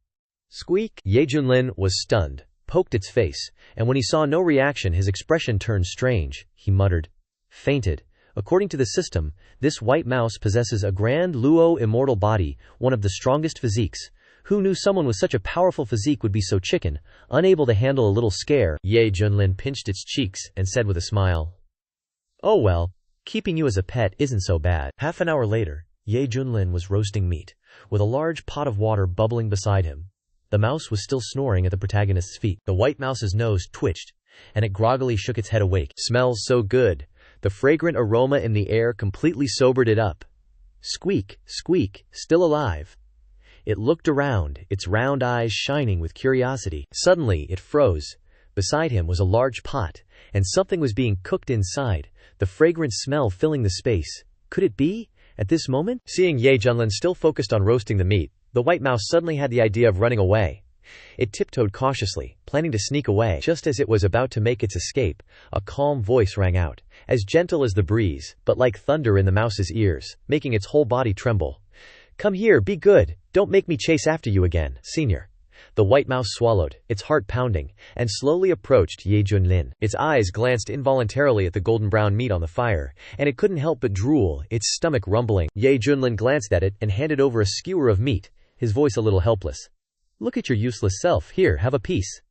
"Squeak!" Ye Junlin was stunned, poked its face, and when he saw no reaction his expression turned strange. He muttered, "Fainted. According to the system, this white mouse possesses a grand luo immortal body, one of the strongest physiques. Who knew someone with such a powerful physique would be so chicken, unable to handle a little scare?" Ye Junlin pinched its cheeks and said with a smile, "Oh well, keeping you as a pet isn't so bad." Half an hour later, Ye Junlin was roasting meat, with a large pot of water bubbling beside him. The mouse was still snoring at the protagonist's feet. The white mouse's nose twitched, and it groggily shook its head awake. "Smells so good." The fragrant aroma in the air completely sobered it up. "Squeak, squeak, still alive." It looked around, its round eyes shining with curiosity. Suddenly, it froze. Beside him was a large pot, and something was being cooked inside, the fragrant smell filling the space. Could it be? At this moment, seeing Ye Junlin still focused on roasting the meat, the white mouse suddenly had the idea of running away. It tiptoed cautiously, planning to sneak away. Just as it was about to make its escape, a calm voice rang out, as gentle as the breeze, but like thunder in the mouse's ears, making its whole body tremble. "Come here, be good, don't make me chase after you again, senior." The white mouse swallowed, its heart pounding, and slowly approached Ye Junlin. Its eyes glanced involuntarily at the golden brown meat on the fire, and it couldn't help but drool, its stomach rumbling. Ye Junlin glanced at it and handed over a skewer of meat, his voice a little helpless. "Look at your useless self, here, have a piece."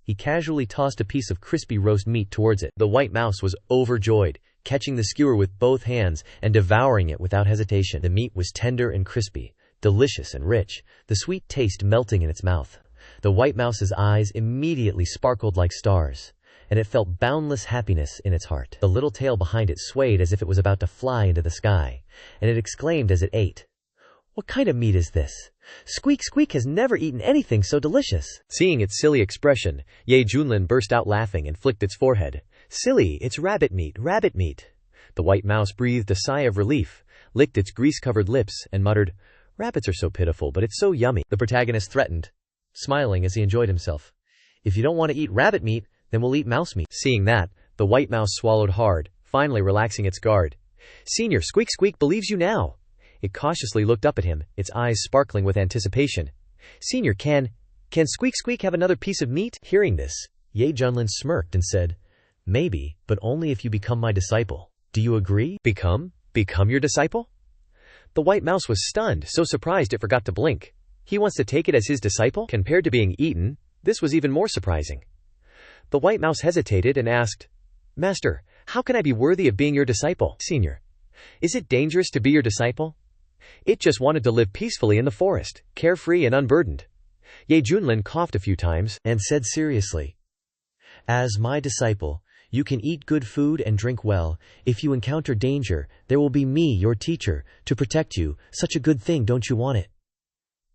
He casually tossed a piece of crispy roast meat towards it. The white mouse was overjoyed, catching the skewer with both hands and devouring it without hesitation. The meat was tender and crispy, delicious and rich, the sweet taste melting in its mouth. The white mouse's eyes immediately sparkled like stars, and it felt boundless happiness in its heart. The little tail behind it swayed as if it was about to fly into the sky, and it exclaimed as it ate, "What kind of meat is this? Squeak Squeak has never eaten anything so delicious." Seeing its silly expression, Ye Junlin burst out laughing and flicked its forehead. "Silly, it's rabbit meat, rabbit meat." The white mouse breathed a sigh of relief, licked its grease-covered lips, and muttered, "Rabbits are so pitiful, but it's so yummy." The protagonist threatened, smiling as he enjoyed himself, "If you don't want to eat rabbit meat, then we'll eat mouse meat." Seeing that, the white mouse swallowed hard, finally relaxing its guard. "Senior, Squeak Squeak believes you now." It cautiously looked up at him, its eyes sparkling with anticipation. "Senior, can Squeak Squeak have another piece of meat?" Hearing this, Ye Junlin smirked and said, "Maybe, but only if you become my disciple. Do you agree?" Become your disciple?" The white mouse was stunned, so surprised it forgot to blink. He wants to take it as his disciple? Compared to being eaten, this was even more surprising. The white mouse hesitated and asked, "Master, how can I be worthy of being your disciple?" "Senior, is it dangerous to be your disciple?" It just wanted to live peacefully in the forest, carefree and unburdened. Ye Junlin coughed a few times and said seriously, "As my disciple, you can eat good food and drink well. If you encounter danger, there will be me, your teacher, to protect you. Such a good thing, don't you want it?"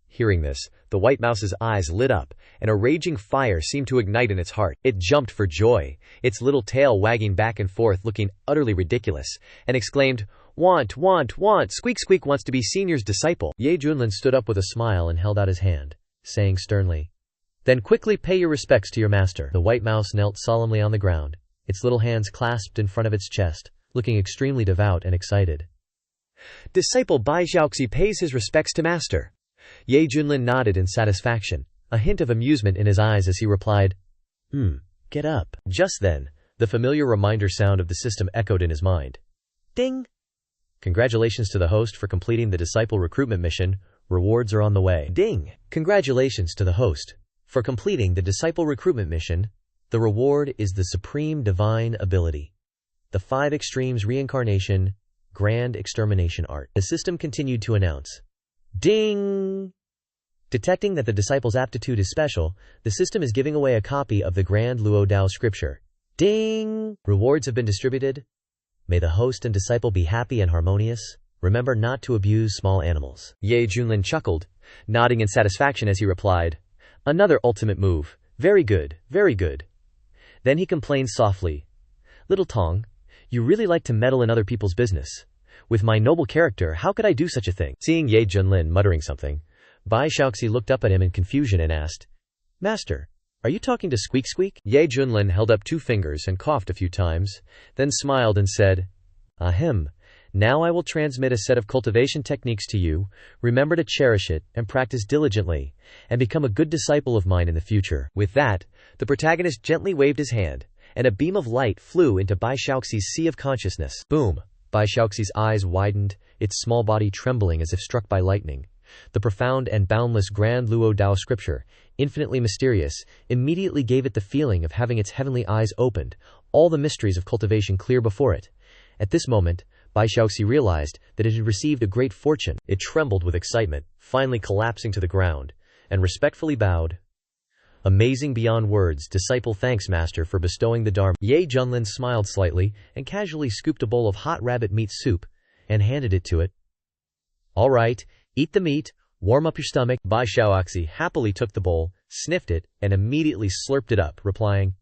Hearing this, the white mouse's eyes lit up, and a raging fire seemed to ignite in its heart. It jumped for joy, its little tail wagging back and forth looking utterly ridiculous, and exclaimed, "Want, want, want! Squeak Squeak wants to be senior's disciple." Ye Junlin stood up with a smile and held out his hand, saying sternly, "Then quickly pay your respects to your master." The white mouse knelt solemnly on the ground, its little hands clasped in front of its chest, looking extremely devout and excited. "Disciple Bai Xiaoxi pays his respects to master." Ye Junlin nodded in satisfaction, a hint of amusement in his eyes as he replied, Get up." Just then, the familiar reminder sound of the system echoed in his mind. Ding! Congratulations to the host for completing the disciple recruitment mission. Rewards are on the way. Ding! Congratulations to the host for completing the disciple recruitment mission. The reward is the supreme divine ability, the 5 extremes reincarnation, grand extermination art. The system continued to announce. Ding! Detecting that the disciple's aptitude is special, the system is giving away a copy of the Grand Luo Dao scripture. Ding! Rewards have been distributed. May the host and disciple be happy and harmonious. Remember not to abuse small animals. Ye Junlin chuckled, nodding in satisfaction as he replied, "Another ultimate move. Very good, very good." Then he complained softly, "Little Tong, you really like to meddle in other people's business. With my noble character, how could I do such a thing?" Seeing Ye Junlin muttering something, Bai Xiaoxi looked up at him in confusion and asked, Master, are you talking to Squeak Squeak? Ye Junlin held up 2 fingers and coughed a few times, then smiled and said, Ahem. Now I will transmit a set of cultivation techniques to you. Remember to cherish it and practice diligently, and become a good disciple of mine in the future. With that, the protagonist gently waved his hand, and a beam of light flew into Bai Shaoxi's sea of consciousness. Boom! Bai Shaoxi's eyes widened, its small body trembling as if struck by lightning. The profound and boundless Grand Luo Dao scripture, infinitely mysterious, immediately gave it the feeling of having its heavenly eyes opened, all the mysteries of cultivation clear before it. At this moment, Bai Shaoxi realized that it had received a great fortune. It trembled with excitement, finally collapsing to the ground, and respectfully bowed. Amazing beyond words, disciple. Thanks, Master, for bestowing the Dharma. Ye Junlin smiled slightly and casually scooped a bowl of hot rabbit meat soup and handed it to it. All right, eat the meat, warm up your stomach. Bai Shaoxi happily took the bowl, sniffed it, and immediately slurped it up, replying,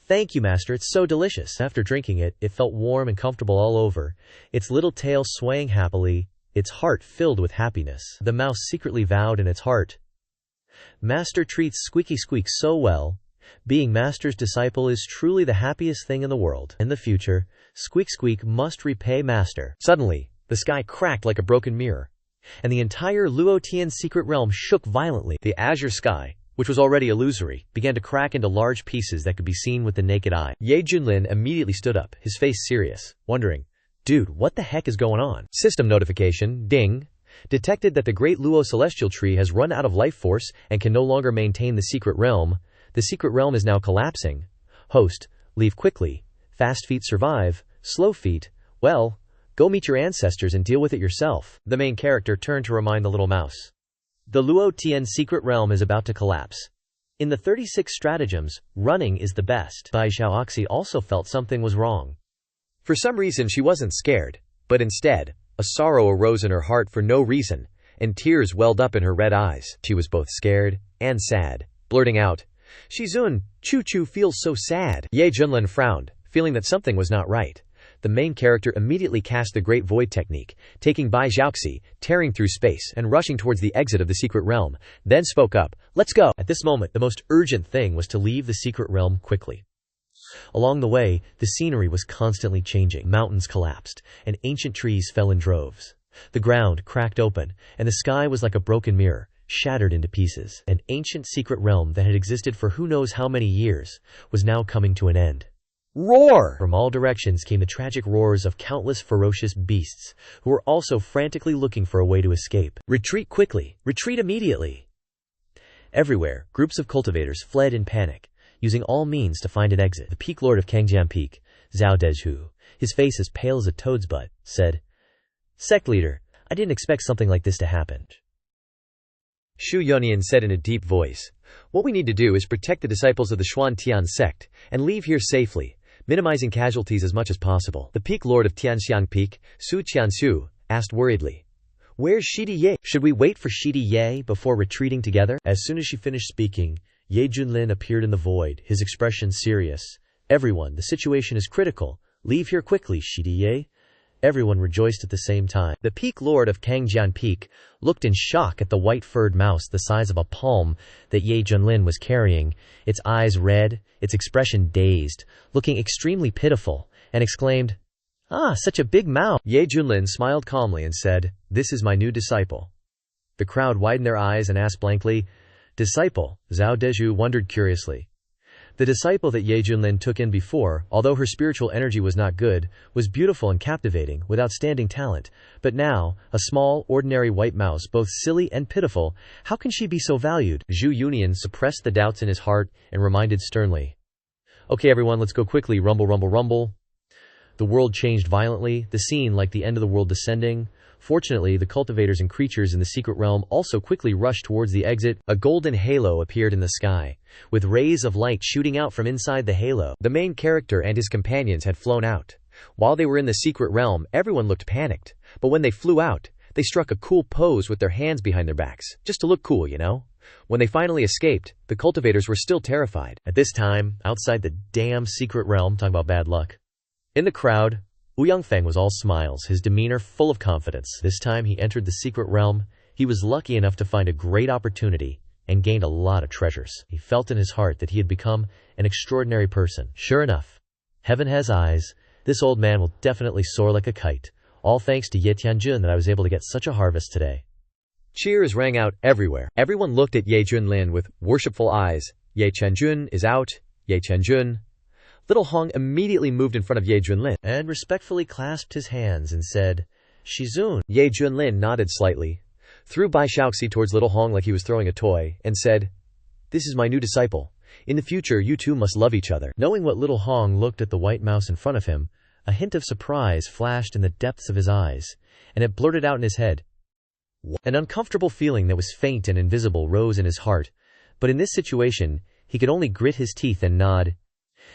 Thank you, Master, it's so delicious. After drinking it, it felt warm and comfortable all over, its little tail swaying happily, its heart filled with happiness. The mouse secretly vowed in its heart, Master treats Squeaky Squeak so well. Being Master's disciple is truly the happiest thing in the world. In the future, Squeak Squeak must repay Master. Suddenly, the sky cracked like a broken mirror, and the entire Luo Tian's secret realm shook violently. The azure sky, which was already illusory, began to crack into large pieces that could be seen with the naked eye. Ye Junlin immediately stood up, his face serious, wondering, Dude, what the heck is going on? System notification, ding. Detected that the Great Luo Celestial Tree has run out of life force and can no longer maintain the secret realm. The secret realm is now collapsing. Host, leave quickly. Fast feet survive. Slow feet, well, go meet your ancestors and deal with it yourself. The main character turned to remind the little mouse. The Luo Tian secret realm is about to collapse. In the 36 stratagems, running is the best. Bai Shaoxi also felt something was wrong. For some reason she wasn't scared, but instead, a sorrow arose in her heart for no reason, and tears welled up in her red eyes. She was both scared and sad, blurting out, Shizun, Chu feels so sad. Ye Junlin frowned, feeling that something was not right. The main character immediately cast the Great Void technique, taking Bai Shaoxi, tearing through space and rushing towards the exit of the secret realm, then spoke up, Let's go! At this moment, the most urgent thing was to leave the secret realm quickly. Along the way, the scenery was constantly changing. Mountains collapsed, and ancient trees fell in droves. The ground cracked open, and the sky was like a broken mirror, shattered into pieces. An ancient secret realm that had existed for who knows how many years was now coming to an end. Roar! From all directions came the tragic roars of countless ferocious beasts, who were also frantically looking for a way to escape. Retreat quickly! Retreat immediately! Everywhere, groups of cultivators fled in panic, using all means to find an exit. The peak lord of Kangjian Peak, Zhao Dezhu, his face as pale as a toad's butt, said, Sect leader, I didn't expect something like this to happen. Shu Yonian said in a deep voice, What we need to do is protect the disciples of the Xuan Tian sect, and leave here safely, minimizing casualties as much as possible. The peak lord of Tianxiang Peak, Su Qianxu, asked worriedly, Where's Shidi Ye? Should we wait for Shidi Ye before retreating together? As soon as she finished speaking, Ye Junlin appeared in the void, his expression serious. Everyone, the situation is critical. Leave here quickly, Shidi Ye. Everyone rejoiced at the same time. The peak lord of Kangjian Peak looked in shock at the white-furred mouse the size of a palm that Ye Junlin was carrying, its eyes red, its expression dazed, looking extremely pitiful, and exclaimed, Ah, such a big mouse! Ye Junlin smiled calmly and said, This is my new disciple. The crowd widened their eyes and asked blankly, Disciple? Zhao Dezhu wondered curiously. The disciple that Ye Junlin took in before, although her spiritual energy was not good, was beautiful and captivating, with outstanding talent. But now, a small, ordinary white mouse, both silly and pitiful, how can she be so valued? Zhu Yunian suppressed the doubts in his heart and reminded sternly. Okay everyone, let's go quickly, rumble rumble rumble. The world changed violently, the scene like the end of the world descending. Fortunately, the cultivators and creatures in the secret realm also quickly rushed towards the exit. A golden halo appeared in the sky, with rays of light shooting out from inside the halo. The main character and his companions had flown out. While they were in the secret realm, everyone looked panicked, but when they flew out, they struck a cool pose with their hands behind their backs, just to look cool, you know? When they finally escaped, the cultivators were still terrified. At this time, outside the damn secret realm, talking about bad luck. In the crowd, Wu Yangfeng was all smiles, his demeanor full of confidence. This time he entered the secret realm. He was lucky enough to find a great opportunity and gained a lot of treasures. He felt in his heart that he had become an extraordinary person. Sure enough, heaven has eyes. This old man will definitely soar like a kite. All thanks to Ye Junlin that I was able to get such a harvest today. Cheers rang out everywhere. Everyone looked at Ye Junlin with worshipful eyes. Ye Junlin is out. Ye Junlin. Little Hong immediately moved in front of Ye Junlin and respectfully clasped his hands and said, "Shizun." Ye Junlin nodded slightly, threw Bai Shaoxi towards Little Hong like he was throwing a toy, and said, "This is my new disciple. In the future, you two must love each other." Knowing what Little Hong looked at the white mouse in front of him, a hint of surprise flashed in the depths of his eyes, and it blurted out in his head. An uncomfortable feeling that was faint and invisible rose in his heart, but in this situation, he could only grit his teeth and nod.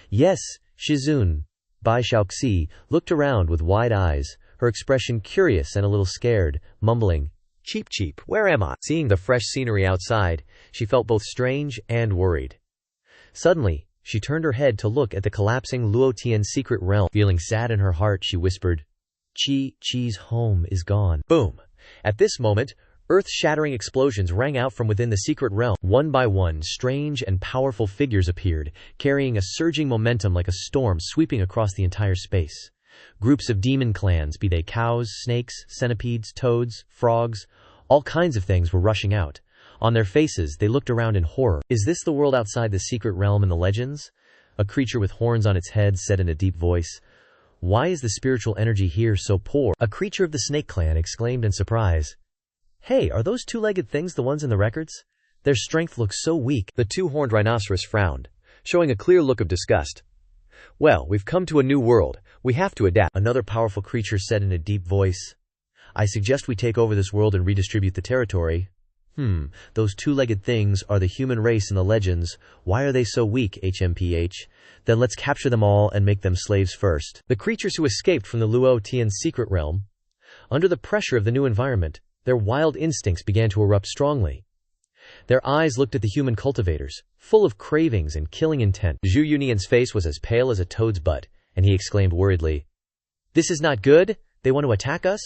"Yes, Shizun." Bai Shaoxi looked around with wide eyes, her expression curious and a little scared, mumbling, "Cheep cheep, where am I?" Seeing the fresh scenery outside, she felt both strange and worried. Suddenly, she turned her head to look at the collapsing Luotian secret realm. Feeling sad in her heart, she whispered, Chi's home is gone." Boom! At this moment, earth-shattering explosions rang out from within the secret realm. One by one, strange and powerful figures appeared, carrying a surging momentum like a storm sweeping across the entire space. Groups of demon clans, be they cows, snakes, centipedes, toads, frogs, all kinds of things were rushing out. On their faces, they looked around in horror. "Is this the world outside the secret realm in the legends?" A creature with horns on its head said in a deep voice. "Why is the spiritual energy here so poor?" A creature of the snake clan exclaimed in surprise. "Hey, are those two-legged things the ones in the records? Their strength looks so weak." The two-horned rhinoceros frowned, showing a clear look of disgust. "Well, we've come to a new world. We have to adapt." Another powerful creature said in a deep voice. "I suggest we take over this world and redistribute the territory." Those two-legged things are the human race in the legends. Why are they so weak, HMPH? Then let's capture them all and make them slaves first. The creatures who escaped from the Luotian secret realm, under the pressure of the new environment, their wild instincts began to erupt strongly. Their eyes looked at the human cultivators, full of cravings and killing intent. Zhu Yunian's face was as pale as a toad's butt, and he exclaimed worriedly, "This is not good? They want to attack us?"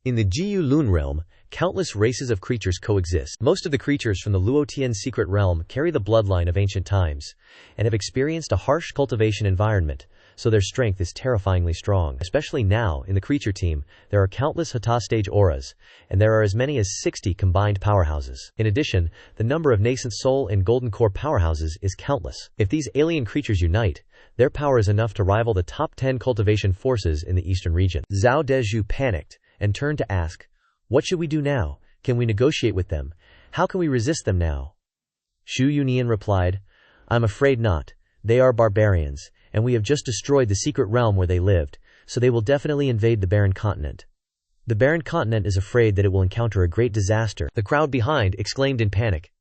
In the Ye Junlin realm, countless races of creatures coexist. Most of the creatures from the Luotian secret realm carry the bloodline of ancient times, and have experienced a harsh cultivation environment, so their strength is terrifyingly strong. Especially now, in the creature team, there are countless Hata stage auras, and there are as many as 60 combined powerhouses. In addition, the number of Nascent Soul and Golden Core powerhouses is countless. If these alien creatures unite, their power is enough to rival the top 10 cultivation forces in the eastern region. Zhao Dezhu panicked, and turned to ask, "What should we do now? Can we negotiate with them? How can we resist them now?" Zhu Yunian replied, "I'm afraid not. They are barbarians, and we have just destroyed the secret realm where they lived, so they will definitely invade the barren continent. The barren continent is afraid that it will encounter a great disaster." The crowd behind exclaimed in panic.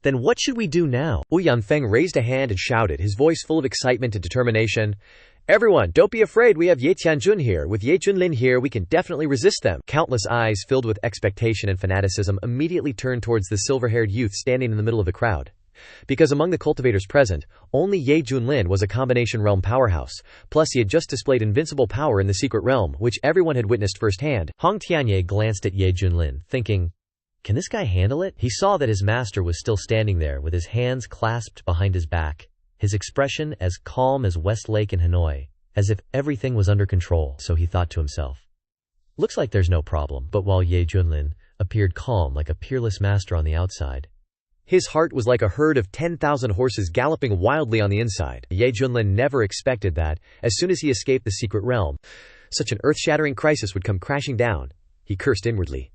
"Then what should we do now?" Wu Yanfeng raised a hand and shouted, his voice full of excitement and determination, "Everyone, don't be afraid, we have Ye Junlin here. With Ye Junlin here, we can definitely resist them." Countless eyes filled with expectation and fanaticism immediately turned towards the silver-haired youth standing in the middle of the crowd. Because among the cultivators present, only Ye Junlin was a combination realm powerhouse, plus he had just displayed invincible power in the secret realm, which everyone had witnessed firsthand. Hong Tianye glanced at Ye Junlin, thinking, "Can this guy handle it?" He saw that his master was still standing there with his hands clasped behind his back, his expression as calm as Westlake in Hanoi, as if everything was under control. So he thought to himself, "Looks like there's no problem." But while Ye Junlin appeared calm like a peerless master on the outside, his heart was like a herd of 10,000 horses galloping wildly on the inside. Ye Junlin never expected that, as soon as he escaped the secret realm, such an earth-shattering crisis would come crashing down. He cursed inwardly.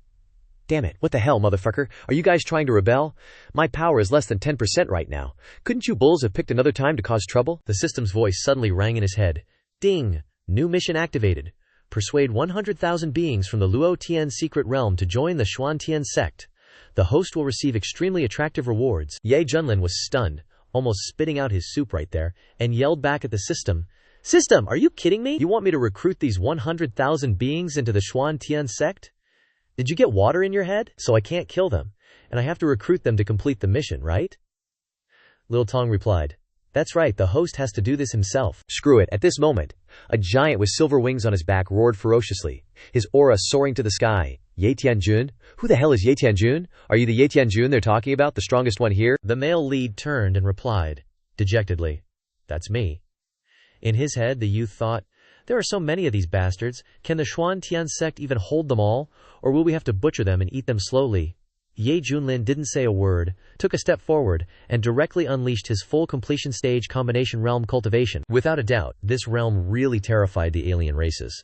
"Damn it, what the hell, motherfucker? Are you guys trying to rebel? My power is less than 10% right now. Couldn't you bulls have picked another time to cause trouble?" The system's voice suddenly rang in his head. "Ding! New mission activated. Persuade 100,000 beings from the Luotian secret realm to join the Xuantian sect. The host will receive extremely attractive rewards." Ye Junlin was stunned, almost spitting out his soup right there, and yelled back at the system, "System, are you kidding me? You want me to recruit these 100,000 beings into the Xuantian sect? Did you get water in your head? So I can't kill them, and I have to recruit them to complete the mission, right?" Lil Tong replied, "That's right, the host has to do this himself." Screw it. At this moment, A giant with silver wings on his back roared ferociously, his aura soaring to the sky. Ye Tianjun? Who the hell is Ye Tianjun? Are you the Ye Tianjun they're talking about, the strongest one here? The male lead turned and replied, dejectedly, "That's me." In his head, the youth thought, "There are so many of these bastards. Can the Xuantian sect even hold them all? Or will we have to butcher them and eat them slowly?" Ye Junlin didn't say a word, took a step forward, and directly unleashed his full completion stage combination realm cultivation. Without a doubt, this realm really terrified the alien races.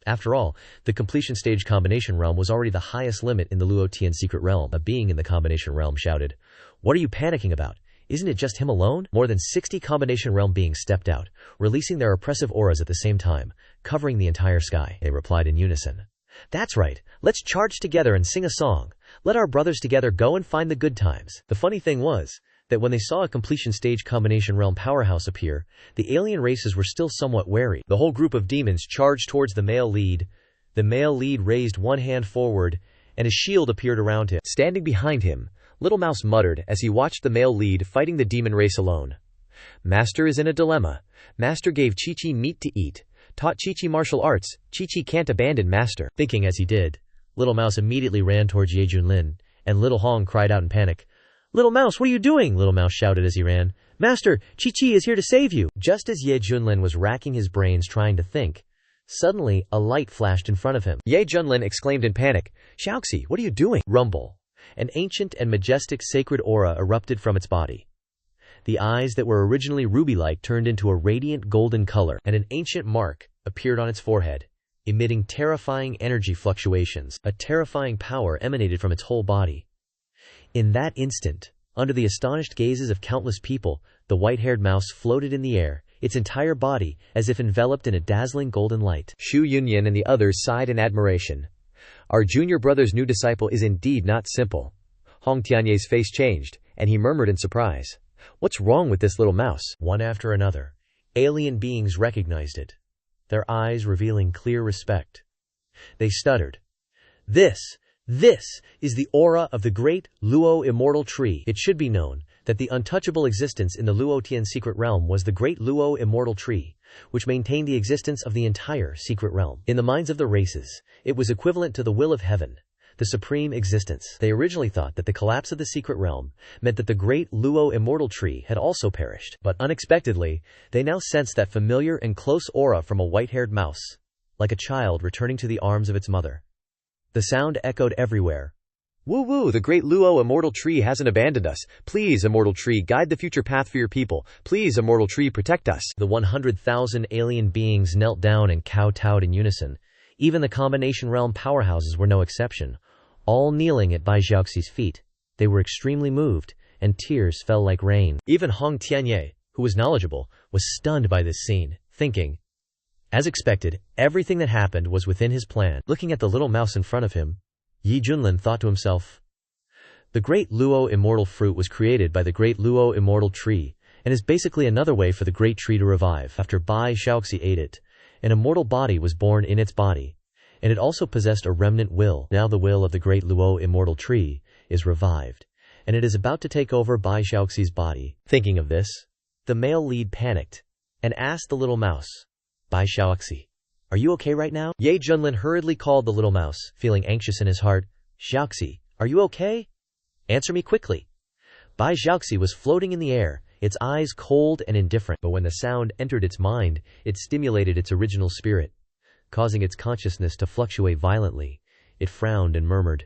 After all, the completion stage combination realm was already the highest limit in the Luotian secret realm. A being in the combination realm shouted, "What are you panicking about? Isn't it just him alone?" More than 60 combination realm beings stepped out, releasing their oppressive auras at the same time, covering the entire sky. They replied in unison, "That's right, let's charge together and sing a song. Let our brothers together go and find the good times." The funny thing was that when they saw a completion stage combination realm powerhouse appear, the alien races were still somewhat wary. The whole group of demons charged towards the male lead. The male lead raised one hand forward, and a shield appeared around him. Standing behind him, Little Mouse muttered as he watched the male lead fighting the demon race alone. "Master is in a dilemma. Master gave Chi-Chi meat to eat, taught Chi-Chi martial arts. Chi-Chi can't abandon Master." Thinking as he did, Little Mouse immediately ran towards Ye Junlin, and Little Hong cried out in panic, "Little Mouse, what are you doing?" Little Mouse shouted as he ran, "Master, Chi-Chi is here to save you." Just as Ye Junlin was racking his brains trying to think, suddenly a light flashed in front of him. Ye Junlin exclaimed in panic, "Xiaoxi, what are you doing?" Rumble. An ancient and majestic sacred aura erupted from its body. The eyes that were originally ruby-like turned into a radiant golden color, and an ancient mark appeared on its forehead, emitting terrifying energy fluctuations. A terrifying power emanated from its whole body. In that instant, under the astonished gazes of countless people, the white-haired mouse floated in the air, its entire body as if enveloped in a dazzling golden light. Xu Yunyan and the others sighed in admiration. Our junior brother's new disciple is indeed not simple. Hong Tianye's face changed, and he murmured in surprise, "What's wrong with this little mouse?" One after another, alien beings recognized it, their eyes revealing clear respect. They stuttered, This is the aura of the great Luo immortal tree." It should be known that the untouchable existence in the Luotian secret realm was the great Luo immortal tree, which maintained the existence of the entire secret realm. In the minds of the races, it was equivalent to the will of heaven, the supreme existence. They originally thought that the collapse of the secret realm meant that the great Luo immortal tree had also perished. But unexpectedly, they now sensed that familiar and close aura from a white-haired mouse, like a child returning to the arms of its mother. The sound echoed everywhere. "Woo-woo, the great Luo immortal tree hasn't abandoned us. Please, immortal tree, guide the future path for your people. Please, immortal tree, protect us." The 100,000 alien beings knelt down and kowtowed in unison. Even the combination realm powerhouses were no exception, all kneeling at Bai Xiaoxi's feet. They were extremely moved, and tears fell like rain. Even Hong Tianye, who was knowledgeable, was stunned by this scene, thinking, as expected, everything that happened was within his plan. Looking at the little mouse in front of him, Ye Junlin thought to himself, the great Luo immortal fruit was created by the great Luo immortal tree, and is basically another way for the great tree to revive. After Bai Xiaoxi ate it, an immortal body was born in its body, and it also possessed a remnant will. Now the will of the great Luo immortal tree is revived, and it is about to take over Bai Xiaoxi's body. Thinking of this, the male lead panicked, and asked the little mouse, "Bai Xiaoxi, are you okay right now?" Ye Junlin hurriedly called the little mouse, feeling anxious in his heart, "Xiaoxi, are you okay? Answer me quickly." Bai Xiaoxi was floating in the air, its eyes cold and indifferent, but when the sound entered its mind, it stimulated its original spirit, causing its consciousness to fluctuate violently. It frowned and murmured,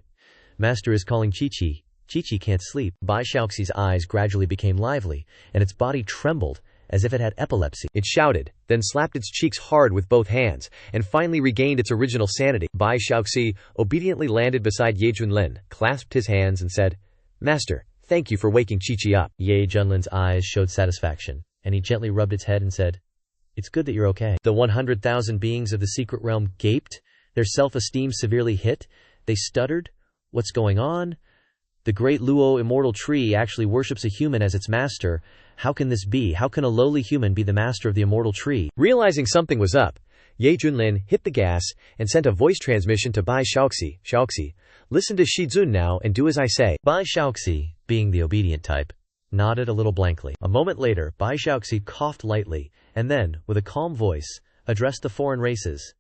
"Master is calling Chi-Chi. Chi-Chi can't sleep." Bai Xiaoxi's eyes gradually became lively, and its body trembled as if it had epilepsy. It shouted, then slapped its cheeks hard with both hands, and finally regained its original sanity. Bai Xiaoxi obediently landed beside Ye Junlin, clasped his hands and said, "Master, thank you for waking Chi-Chi up." Ye Junlin's eyes showed satisfaction, and he gently rubbed its head and said, "It's good that you're okay." The 100,000 beings of the secret realm gaped, their self-esteem severely hit. They stuttered, "What's going on? The great Luo immortal tree actually worships a human as its master. How can this be? How can a lowly human be the master of the immortal tree?" Realizing something was up, Ye Junlin hit the gas and sent a voice transmission to Bai Xiaoxi. "Xiaoxi, listen to Shizun now and do as I say." Bai Xiaoxi, being the obedient type, nodded a little blankly. A moment later, Bai Xiaoxi coughed lightly, and then, with a calm voice, addressed the foreign races.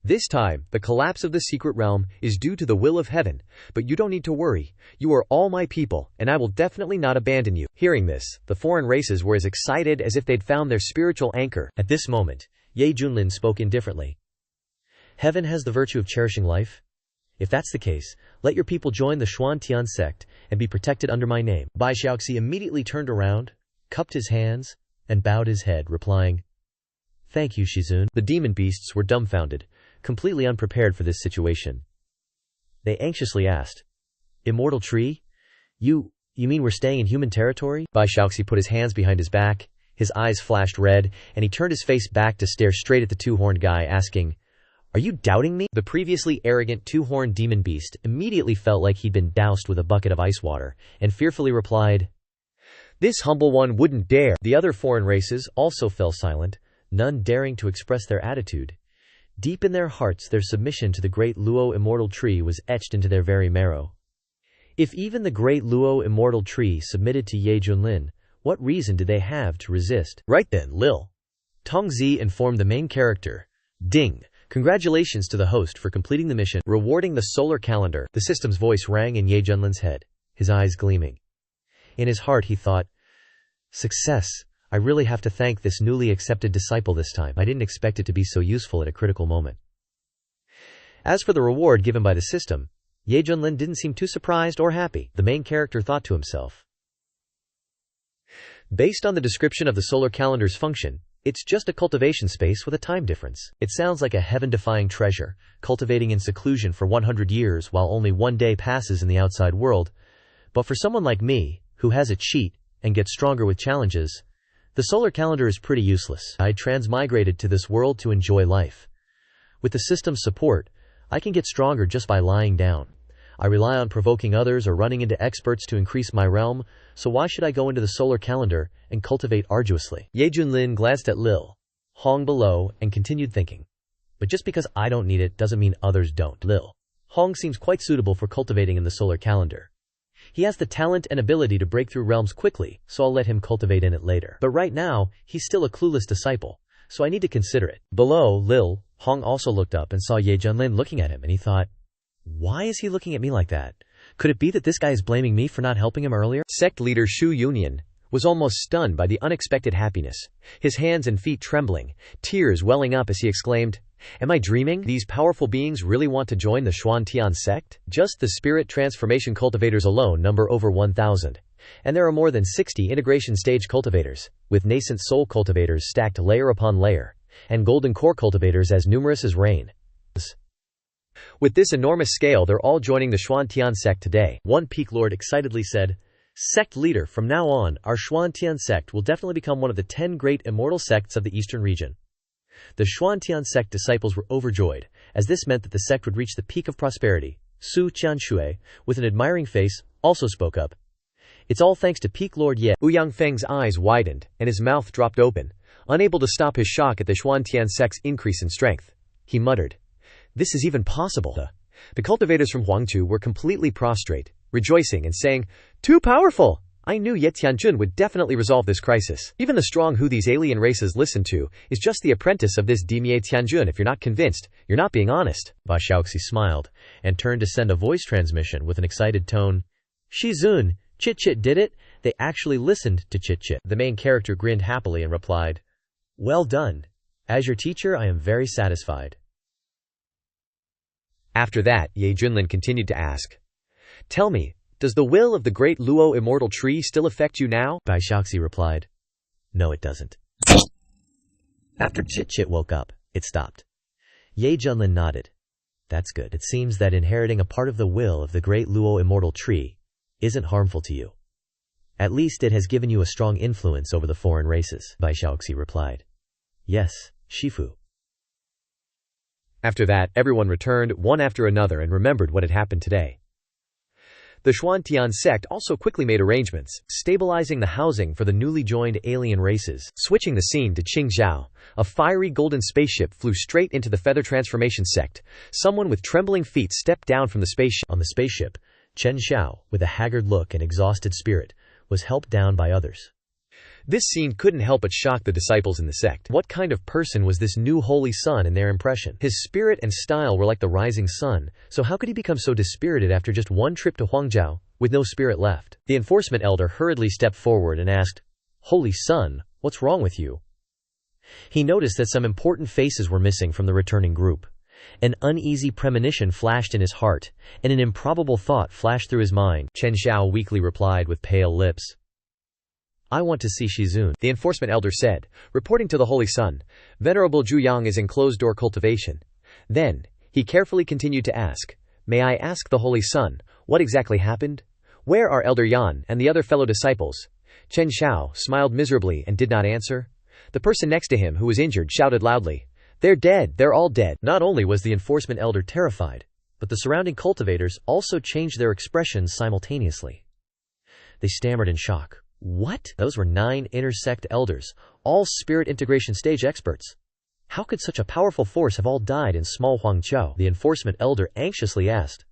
This time, the collapse of the secret realm is due to the will of heaven, but you don't need to worry. You are all my people, and I will definitely not abandon you. Hearing this, the foreign races were as excited as if they'd found their spiritual anchor. At this moment, Ye Junlin spoke indifferently. Heaven has the virtue of cherishing life? If that's the case, let your people join the Xuantian sect and be protected under my name. Bai Xiaoxi immediately turned around, cupped his hands, and bowed his head, replying, "Thank you, Shizun." The demon beasts were dumbfounded, completely unprepared for this situation. They anxiously asked, "Immortal tree? You mean we're staying in human territory?" Bai Xiaoxi put his hands behind his back, his eyes flashed red, and he turned his face back to stare straight at the two-horned guy, asking, "Are you doubting me?" The previously arrogant two-horned demon beast immediately felt like he'd been doused with a bucket of ice water, and fearfully replied, "This humble one wouldn't dare." The other foreign races also fell silent, none daring to express their attitude. Deep in their hearts, their submission to the great Luo immortal tree was etched into their very marrow. If even the great Luo immortal tree submitted to Ye Junlin, what reason did they have to resist? Right then, Lil Tongzi informed the main character, "Ding! Congratulations to the host for completing the mission, rewarding the solar calendar." The system's voice rang in Ye Junlin's head, his eyes gleaming. In his heart he thought, "Success! I really have to thank this newly accepted disciple this time. I didn't expect it to be so useful at a critical moment." As for the reward given by the system, Ye Junlin didn't seem too surprised or happy. The main character thought to himself, based on the description of the solar calendar's function, it's just a cultivation space with a time difference. It sounds like a heaven-defying treasure, cultivating in seclusion for 100 years while only one day passes in the outside world. But for someone like me, who has a cheat and gets stronger with challenges, the solar calendar is pretty useless. I transmigrated to this world to enjoy life. With the system's support, I can get stronger just by lying down. I rely on provoking others or running into experts to increase my realm, so why should I go into the solar calendar and cultivate arduously? Ye Junlin glanced at Lil Hong below and continued thinking. But just because I don't need it doesn't mean others don't. Lil Hong seems quite suitable for cultivating in the solar calendar. He has the talent and ability to break through realms quickly, so I'll let him cultivate in it later. But right now, he's still a clueless disciple, so I need to consider it. Below, Lil Hong also looked up and saw Ye Junlin looking at him, and he thought, why is he looking at me like that? Could it be that this guy is blaming me for not helping him earlier? Sect leader Shu Yunyan was almost stunned by the unexpected happiness, his hands and feet trembling, tears welling up as he exclaimed, "Am I dreaming? These powerful beings really want to join the Xuantian sect?" Just the spirit transformation cultivators alone number over 1,000, and there are more than 60 integration stage cultivators, with nascent soul cultivators stacked layer upon layer, and golden core cultivators as numerous as rain. With this enormous scale, they're all joining the Xuantian sect today. One peak lord excitedly said, "Sect leader, from now on, our Xuantian sect will definitely become one of the 10 great immortal sects of the eastern region." The Xuantian sect disciples were overjoyed, as this meant that the sect would reach the peak of prosperity. Su Qianshui, with an admiring face, also spoke up. "It's all thanks to Peak Lord Ye." Ouyang Feng's eyes widened, and his mouth dropped open, unable to stop his shock at the Xuantian sect's increase in strength. He muttered, "This is even possible." The cultivators from Huangtu were completely prostrate, rejoicing and saying, "Too powerful! I knew Ye Tianjun would definitely resolve this crisis. Even the strong who these alien races listen to is just the apprentice of this Ye Tianjun. If you're not convinced, you're not being honest." Ba Xiaoxi smiled, and turned to send a voice transmission with an excited tone. "Shizun, Chit-Chit did it. They actually listened to Chit-Chit." The main character grinned happily and replied, "Well done. As your teacher, I am very satisfied." After that, Ye Junlin continued to ask, "Tell me, does the will of the great Luo immortal tree still affect you now?" Bai Xiaoxi replied, "No, it doesn't." After Chit-Chit woke up, it stopped. Ye Junlin nodded. "That's good. It seems that inheriting a part of the will of the great Luo immortal tree isn't harmful to you. At least it has given you a strong influence over the foreign races." Bai Xiaoxi replied, "Yes, Shifu." After that, everyone returned, one after another, and remembered what had happened today. The Xuantian sect also quickly made arrangements, stabilizing the housing for the newly joined alien races. Switching the scene to Qingzhou, a fiery golden spaceship flew straight into the Feather Transformation sect. Someone with trembling feet stepped down from the spaceship. On the spaceship, Chen Xiao, with a haggard look and exhausted spirit, was helped down by others. This scene couldn't help but shock the disciples in the sect. What kind of person was this new holy son in their impression? His spirit and style were like the rising sun, so how could he become so dispirited after just one trip to Huangzhou, with no spirit left? The enforcement elder hurriedly stepped forward and asked, "Holy son, what's wrong with you?" He noticed that some important faces were missing from the returning group. An uneasy premonition flashed in his heart, and an improbable thought flashed through his mind. Chen Xiao weakly replied with pale lips, "I want to see Shizun," the enforcement elder said, reporting to the Holy Sun. "Venerable Zhuyang is in closed-door cultivation." Then, he carefully continued to ask, "May I ask the Holy Sun, what exactly happened? Where are Elder Yan and the other fellow disciples?" Chen Xiao smiled miserably and did not answer. The person next to him who was injured shouted loudly, "They're dead, they're all dead." Not only was the enforcement elder terrified, but the surrounding cultivators also changed their expressions simultaneously. They stammered in shock. What? Those were 9 inter-sect elders, all spirit integration stage experts. How could such a powerful force have all died in small Huangzhou? The enforcement elder anxiously asked,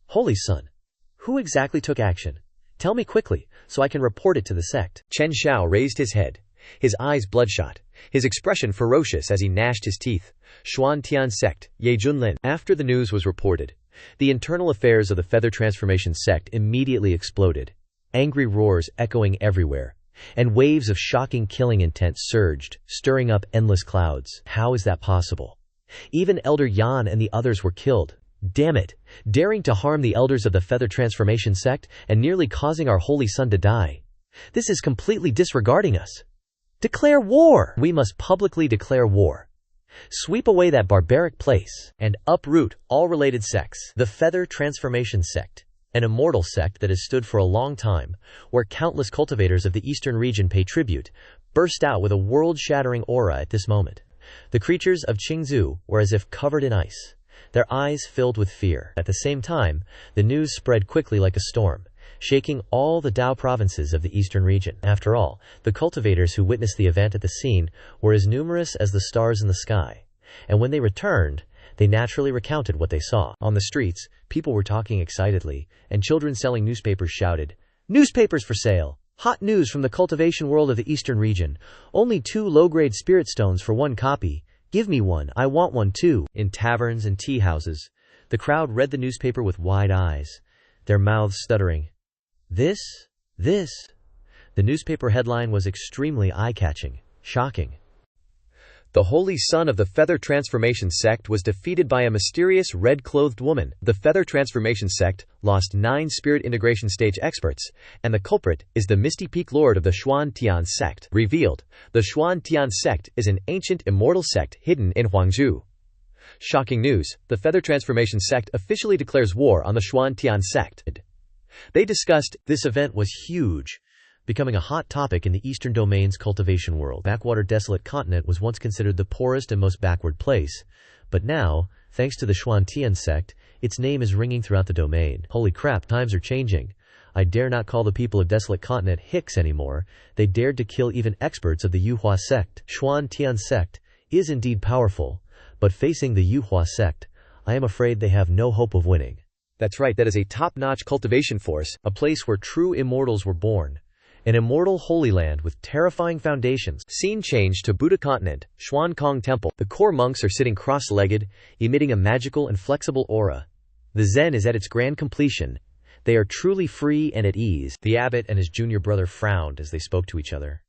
"Holy Son, who exactly took action? Tell me quickly, so I can report it to the sect." Chen Xiao raised his head, his eyes bloodshot, his expression ferocious as he gnashed his teeth. Xuan Tian Sect, Ye Junlin. After the news was reported, the internal affairs of the Feather Transformation Sect immediately exploded. Angry roars echoing everywhere, and waves of shocking killing intent surged, stirring up endless clouds. How is that possible? Even Elder Yan and the others were killed. Damn it! Daring to harm the elders of the Feather Transformation Sect, and nearly causing our holy son to die. This is completely disregarding us. Declare war! We must publicly declare war. Sweep away that barbaric place, and uproot all related sects. The Feather Transformation Sect, an immortal sect that has stood for a long time, where countless cultivators of the eastern region pay tribute, burst out with a world-shattering aura at this moment. The creatures of Qingzhou were as if covered in ice, their eyes filled with fear. At the same time, the news spread quickly like a storm, shaking all the Dao provinces of the eastern region. After all, the cultivators who witnessed the event at the scene were as numerous as the stars in the sky, and when they returned, they naturally recounted what they saw. On the streets, people were talking excitedly, and children selling newspapers shouted, "Newspapers for sale! Hot news from the cultivation world of the eastern region. Only 2 low-grade spirit stones for 1 copy. Give me one, I want one too." In taverns and tea houses, the crowd read the newspaper with wide eyes, their mouths stuttering. This. The newspaper headline was extremely eye-catching, shocking. The Holy Son of the Feather Transformation Sect was defeated by a mysterious red-clothed woman. The Feather Transformation Sect lost 9 spirit integration stage experts, and the culprit is the Misty Peak Lord of the Xuan Tian Sect. Revealed, the Xuan Tian Sect is an ancient immortal sect hidden in Huangzhou. Shocking news, the Feather Transformation Sect officially declares war on the Xuan Tian Sect. They discussed, this event was huge, becoming a hot topic in the Eastern Domain's cultivation world. Backwater Desolate Continent was once considered the poorest and most backward place, but now, thanks to the Xuan Tian sect, its name is ringing throughout the domain. Holy crap, times are changing. I dare not call the people of Desolate Continent hicks anymore. They dared to kill even experts of the Yuhua sect. Xuan Tian sect is indeed powerful, but facing the Yuhua sect, I am afraid they have no hope of winning. That's right, that is a top-notch cultivation force, a place where true immortals were born. An immortal holy land with terrifying foundations. Scene changed to Buddha Continent, Xuankong Temple. The core monks are sitting cross-legged, emitting a magical and flexible aura. The Zen is at its grand completion. They are truly free and at ease. The abbot and his junior brother frowned as they spoke to each other.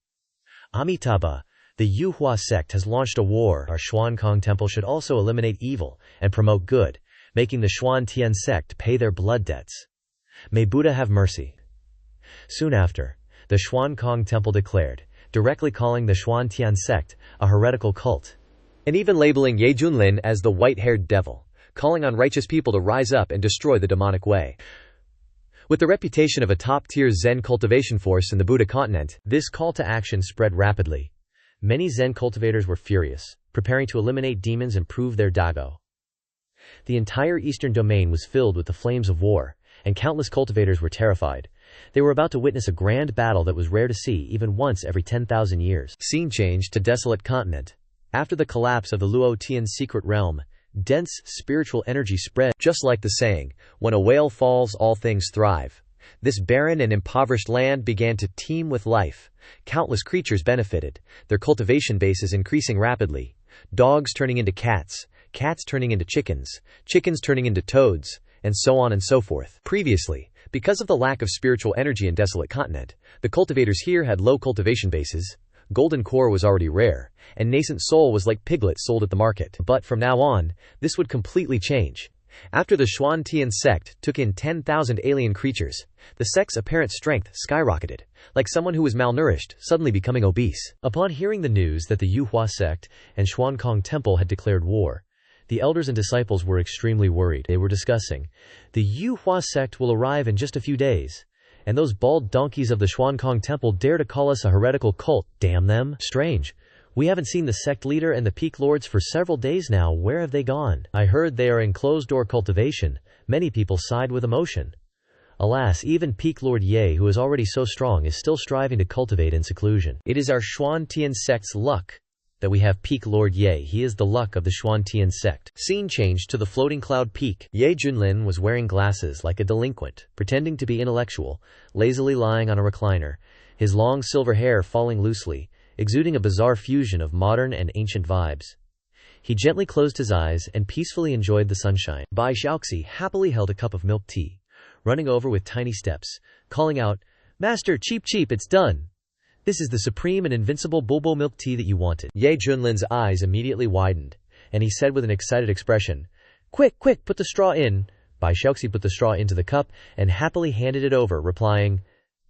Amitabha, the Yuhua sect has launched a war. Our Xuankong Temple should also eliminate evil and promote good, making the Xuan Tian sect pay their blood debts. May Buddha have mercy. Soon after, the Xuankong Temple declared, directly calling the Xuan Tian sect a heretical cult, and even labeling Ye Junlin as the white-haired devil, calling on righteous people to rise up and destroy the demonic way. With the reputation of a top-tier Zen cultivation force in the Buddha continent, this call to action spread rapidly. Many Zen cultivators were furious, preparing to eliminate demons and prove their Dago. The entire eastern domain was filled with the flames of war, and countless cultivators were terrified. They were about to witness a grand battle that was rare to see even once every 10,000 years. Scene changed to Desolate Continent. After the collapse of the Luo Tian secret realm, dense spiritual energy spread. Just like the saying, when a whale falls all things thrive. This barren and impoverished land began to teem with life. Countless creatures benefited, their cultivation bases increasing rapidly. Dogs turning into cats, cats turning into chickens, chickens turning into toads, and so on and so forth. Previously, because of the lack of spiritual energy in desolate continent, the cultivators here had low cultivation bases. Golden core was already rare, and nascent soul was like piglets sold at the market. But from now on, this would completely change. After the Xuantian sect took in 10,000 alien creatures, the sect's apparent strength skyrocketed, like someone who was malnourished suddenly becoming obese. Upon hearing the news that the Yuhua sect and Xuankong Temple had declared war, the elders and disciples were extremely worried. They were discussing, the Yuhua sect will arrive in just a few days, and those bald donkeys of the Xuankong Temple dare to call us a heretical cult, damn them. Strange. We haven't seen the sect leader and the peak lords for several days now. Where have they gone? I heard they are in closed-door cultivation. Many people sighed with emotion. Alas, even peak lord Ye, who is already so strong, is still striving to cultivate in seclusion. It is our Xuantian sect's luck that we have peak lord Ye. He is the luck of the Xuantian sect. Scene changed to the floating cloud peak. Ye Junlin was wearing glasses like a delinquent, pretending to be intellectual, lazily lying on a recliner, his long silver hair falling loosely, exuding a bizarre fusion of modern and ancient vibes. He gently closed his eyes and peacefully enjoyed the sunshine. Bai Xiaoxi happily held a cup of milk tea, running over with tiny steps, calling out, "Master, cheap, it's done. This is the supreme and invincible bulbo milk tea that you wanted." Ye Junlin's eyes immediately widened, and he said with an excited expression, Quick, put the straw in." Bai Xiaoxi put the straw into the cup and happily handed it over, replying,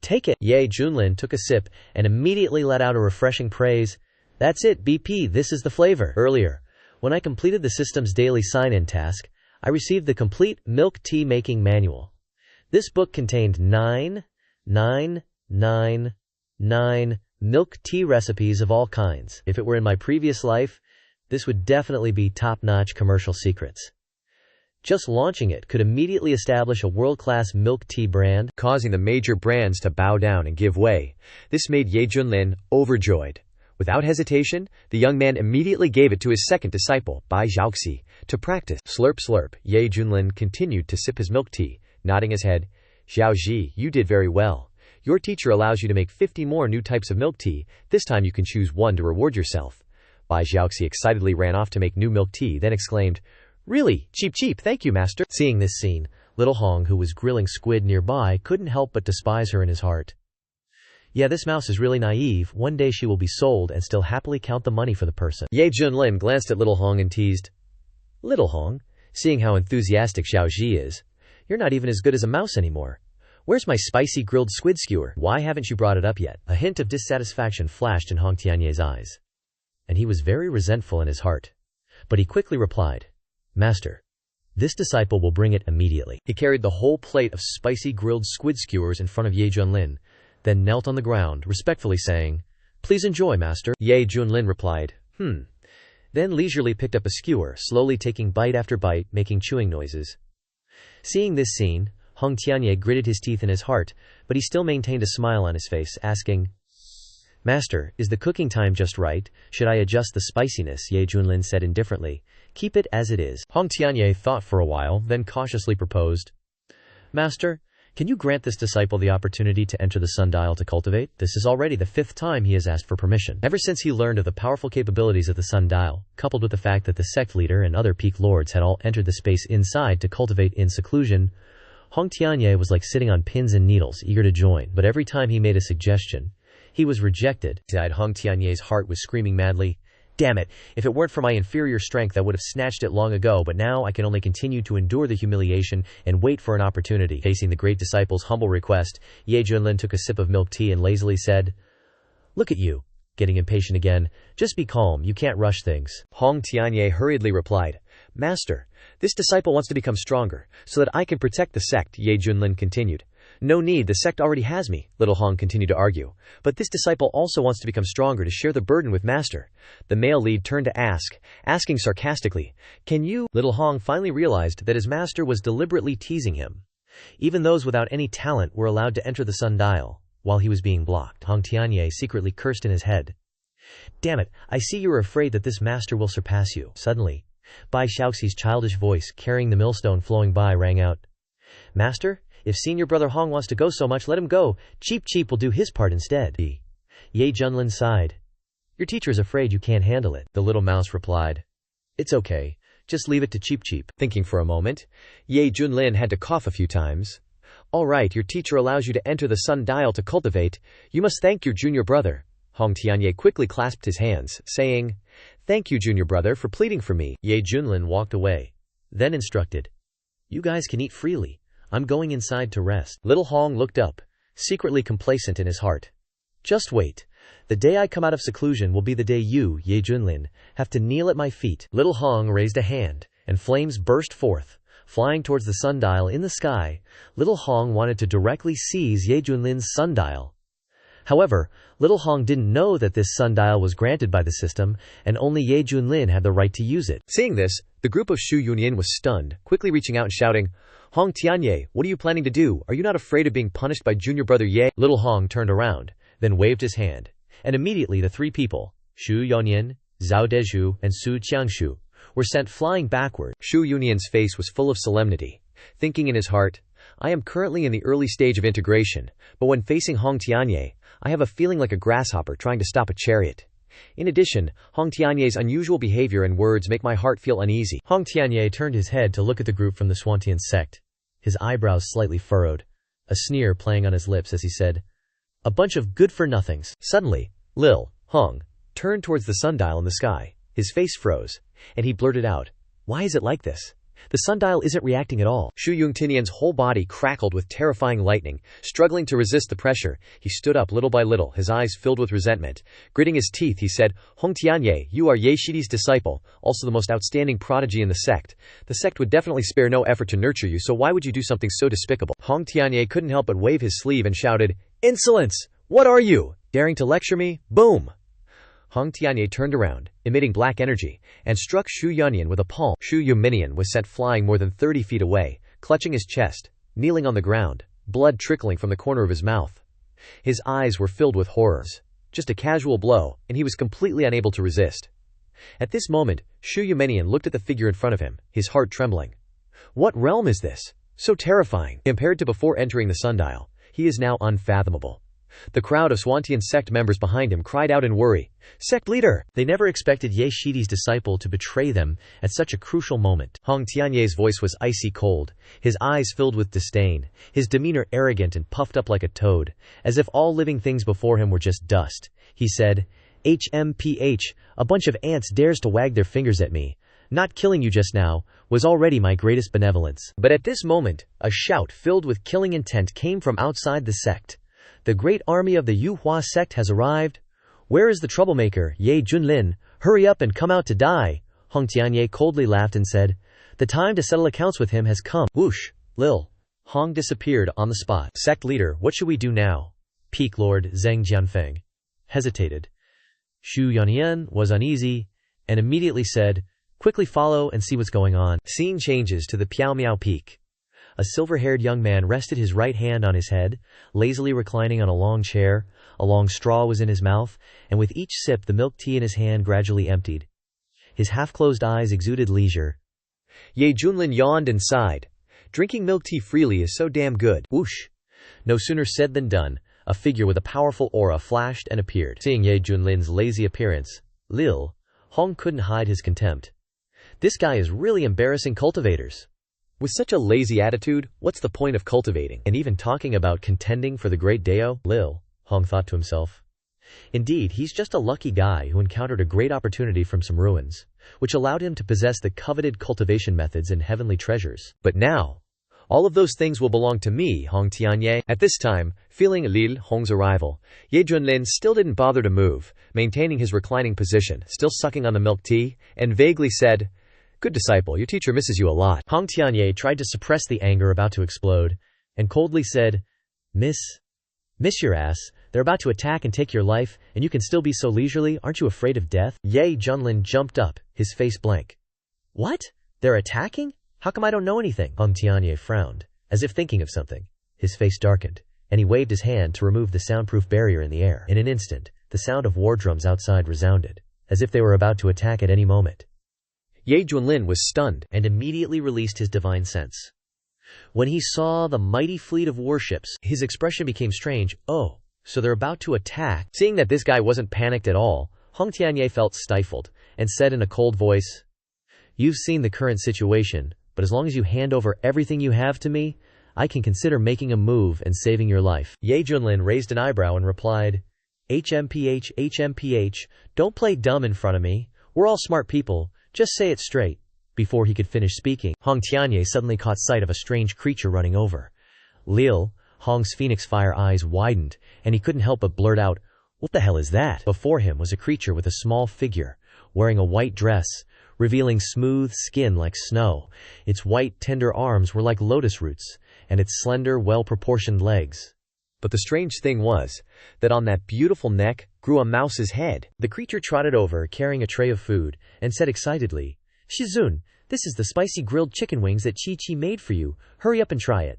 "Take it." Ye Junlin took a sip and immediately let out a refreshing praise. "That's it, BP, this is the flavor." Earlier, when I completed the system's daily sign-in task, I received the complete milk tea making manual. This book contained 9 milk tea recipes of all kinds. If it were in my previous life, this would definitely be top-notch commercial secrets. Just launching it could immediately establish a world-class milk tea brand, causing the major brands to bow down and give way. This made Ye Junlin overjoyed. Without hesitation, the young man immediately gave it to his second disciple, Bai Xiaoxi, to practice. Slurp slurp, Ye Junlin continued to sip his milk tea, nodding his head. "Xiaoji, you did very well. Your teacher allows you to make 50 more new types of milk tea. This time you can choose one to reward yourself." Bai Xiaoxi excitedly ran off to make new milk tea, then exclaimed, "Really? Cheap, thank you, master." Seeing this scene, little Hong, who was grilling squid nearby, couldn't help but despise her in his heart. Yeah, this mouse is really naive. One day she will be sold and still happily count the money for the person. Ye Junlin glanced at little Hong and teased, "Little Hong, seeing how enthusiastic Xiaoji is, you're not even as good as a mouse anymore. Where's my spicy grilled squid skewer? Why haven't you brought it up yet?" A hint of dissatisfaction flashed in Hong Tianye's eyes, and he was very resentful in his heart. But he quickly replied, "Master, this disciple will bring it immediately." He carried the whole plate of spicy grilled squid skewers in front of Ye Junlin, then knelt on the ground, respectfully saying, "Please enjoy, master." Ye Junlin replied, then leisurely picked up a skewer, slowly taking bite after bite, making chewing noises. Seeing this scene, Hong Tianye gritted his teeth in his heart, but he still maintained a smile on his face, asking, "Master, is the cooking time just right? Should I adjust the spiciness?" Ye Junlin said indifferently, "Keep it as it is." Hong Tianye thought for a while, then cautiously proposed, "Master, can you grant this disciple the opportunity to enter the sundial to cultivate? This is already the 5th time he has asked for permission." Ever since he learned of the powerful capabilities of the sundial, coupled with the fact that the sect leader and other peak lords had all entered the space inside to cultivate in seclusion, Hong Tianye was like sitting on pins and needles, eager to join. But every time he made a suggestion, he was rejected. Hong Tianye's heart was screaming madly, "Damn it, if it weren't for my inferior strength I would have snatched it long ago, but now I can only continue to endure the humiliation and wait for an opportunity." Facing the great disciple's humble request, Ye Junlin took a sip of milk tea and lazily said, "Look at you, getting impatient again. Just be calm, you can't rush things." Hong Tianye hurriedly replied, "Master, this disciple wants to become stronger, so that I can protect the sect." Ye Junlin continued, "No need, the sect already has me." Little Hong continued to argue, "But this disciple also wants to become stronger to share the burden with master." The male lead turned to asking sarcastically, "Can you?" Little Hong finally realized that his master was deliberately teasing him. Even those without any talent were allowed to enter the sundial, while he was being blocked. Hong Tianye secretly cursed in his head. "Damn it, I see you are afraid that this master will surpass you." Suddenly, Bai Xiaoxi's childish voice, carrying the millstone flowing by, rang out, "Master, If senior brother Hong wants to go so much, let him go. Cheap Cheap will do his part instead. Ye Junlin sighed. Your teacher is afraid you can't handle it. The little mouse replied. It's okay. Just leave it to Cheap Cheap. Thinking for a moment, Ye Junlin had to cough a few times. All right, your teacher allows you to enter the sundial to cultivate. You must thank your junior brother. Hong Tianye quickly clasped his hands, saying, Thank you, junior brother, for pleading for me. Ye Junlin walked away, then instructed, You guys can eat freely. I'm going inside to rest. Little Hong looked up, secretly complacent in his heart. Just wait. The day I come out of seclusion will be the day you, Ye Junlin, have to kneel at my feet. Little Hong raised a hand, and flames burst forth, flying towards the sundial in the sky. Little Hong wanted to directly seize Ye Junlin's sundial. However, Little Hong didn't know that this sundial was granted by the system, and only Ye Junlin had the right to use it. Seeing this, the group of Shu Yunyan was stunned, quickly reaching out and shouting, Hong Tianye, what are you planning to do? Are you not afraid of being punished by junior brother Ye? Little Hong turned around, then waved his hand, and immediately the three people, Shu Yunyan, Zhao Dezhu, and Su Qiangshu, were sent flying backward. Shu Yunyan's face was full of solemnity, thinking in his heart, I am currently in the early stage of integration, but when facing Hong Tianye, I have a feeling like a grasshopper trying to stop a chariot. In addition, Hong Tianye's unusual behavior and words make my heart feel uneasy. Hong Tianye turned his head to look at the group from the Swantian sect, his eyebrows slightly furrowed, a sneer playing on his lips as he said, A bunch of good-for-nothings. Suddenly, Lil Hong turned towards the sundial in the sky. His face froze, and he blurted out, Why is it like this? The sundial isn't reacting at all. Shu Yungtinian's whole body crackled with terrifying lightning. Struggling to resist the pressure, he stood up little by little, his eyes filled with resentment. Gritting his teeth, he said, Hong Tianye, you are Ye Shidi's disciple, also the most outstanding prodigy in the sect. The sect would definitely spare no effort to nurture you, so why would you do something so despicable? Hong Tianye couldn't help but wave his sleeve and shouted, Insolence! What are you? Daring to lecture me? Boom! Hong Tianye turned around, emitting black energy, and struck Shu Yunyan with a palm. Shu Yuminian was sent flying more than 30 feet away, clutching his chest, kneeling on the ground, blood trickling from the corner of his mouth. His eyes were filled with horrors. Just a casual blow, and he was completely unable to resist. At this moment, Shu Yuminian looked at the figure in front of him, his heart trembling. What realm is this? So terrifying. Compared to before entering the sundial, he is now unfathomable. The crowd of Swantian sect members behind him cried out in worry. Sect leader! They never expected Ye Shidi's disciple to betray them at such a crucial moment. Hong Tianye's voice was icy cold, his eyes filled with disdain, his demeanor arrogant and puffed up like a toad, as if all living things before him were just dust. He said, HMPH, a bunch of ants dares to wag their fingers at me. Not killing you just now was already my greatest benevolence. But at this moment, a shout filled with killing intent came from outside the sect. The great army of the Yuhua sect has arrived. Where is the troublemaker, Ye Junlin? Hurry up and come out to die. Hong Tianye coldly laughed and said, The time to settle accounts with him has come. Whoosh! Lil Hong disappeared on the spot. Sect leader, what should we do now? Peak Lord Zheng Jianfeng hesitated. Shu Yunyan was uneasy, and immediately said, Quickly follow and see what's going on. Scene changes to the Piao Miao Peak. A silver-haired young man rested his right hand on his head, lazily reclining on a long chair. A long straw was in his mouth, and with each sip the milk tea in his hand gradually emptied. His half-closed eyes exuded leisure. Ye Junlin yawned and sighed. Drinking milk tea freely is so damn good. Whoosh! No sooner said than done. A figure with a powerful aura flashed and appeared. Seeing Ye Junlin's lazy appearance, Lil Hong couldn't hide his contempt. This guy is really embarrassing cultivators. With such a lazy attitude, what's the point of cultivating? And even talking about contending for the great Dao? Lil Hong thought to himself. Indeed, he's just a lucky guy who encountered a great opportunity from some ruins, which allowed him to possess the coveted cultivation methods and heavenly treasures. But now, all of those things will belong to me, Hong Tianye. At this time, feeling Lil Hong's arrival, Ye Junlin still didn't bother to move, maintaining his reclining position, still sucking on the milk tea, and vaguely said, Good disciple, your teacher misses you a lot. Hong Tianye tried to suppress the anger about to explode, and coldly said, Miss your ass, they're about to attack and take your life, and you can still be so leisurely, aren't you afraid of death? Ye Junlin jumped up, his face blank. What? They're attacking? How come I don't know anything? Hong Tianye frowned, as if thinking of something. His face darkened, and he waved his hand to remove the soundproof barrier in the air. In an instant, the sound of war drums outside resounded, as if they were about to attack at any moment. Ye Junlin was stunned and immediately released his divine sense. When he saw the mighty fleet of warships, his expression became strange. Oh, so they're about to attack. Seeing that this guy wasn't panicked at all, Hong Tianye felt stifled, and said in a cold voice, "You've seen the current situation, but as long as you hand over everything you have to me, I can consider making a move and saving your life." Ye Junlin raised an eyebrow and replied, HMPH, HMPH, don't play dumb in front of me. We're all smart people, just say it straight. Before he could finish speaking, Hong Tianye suddenly caught sight of a strange creature running over. Lil, Hong's phoenix fire eyes widened, and he couldn't help but blurt out, "What the hell is that?" Before him was a creature with a small figure, wearing a white dress, revealing smooth skin like snow. Its white, tender arms were like lotus roots, and its slender, well-proportioned legs. But the strange thing was that on that beautiful neck grew a mouse's head. The creature trotted over, carrying a tray of food, and said excitedly, "Shizun, this is the spicy grilled chicken wings that Chi-Chi made for you. Hurry up and try it."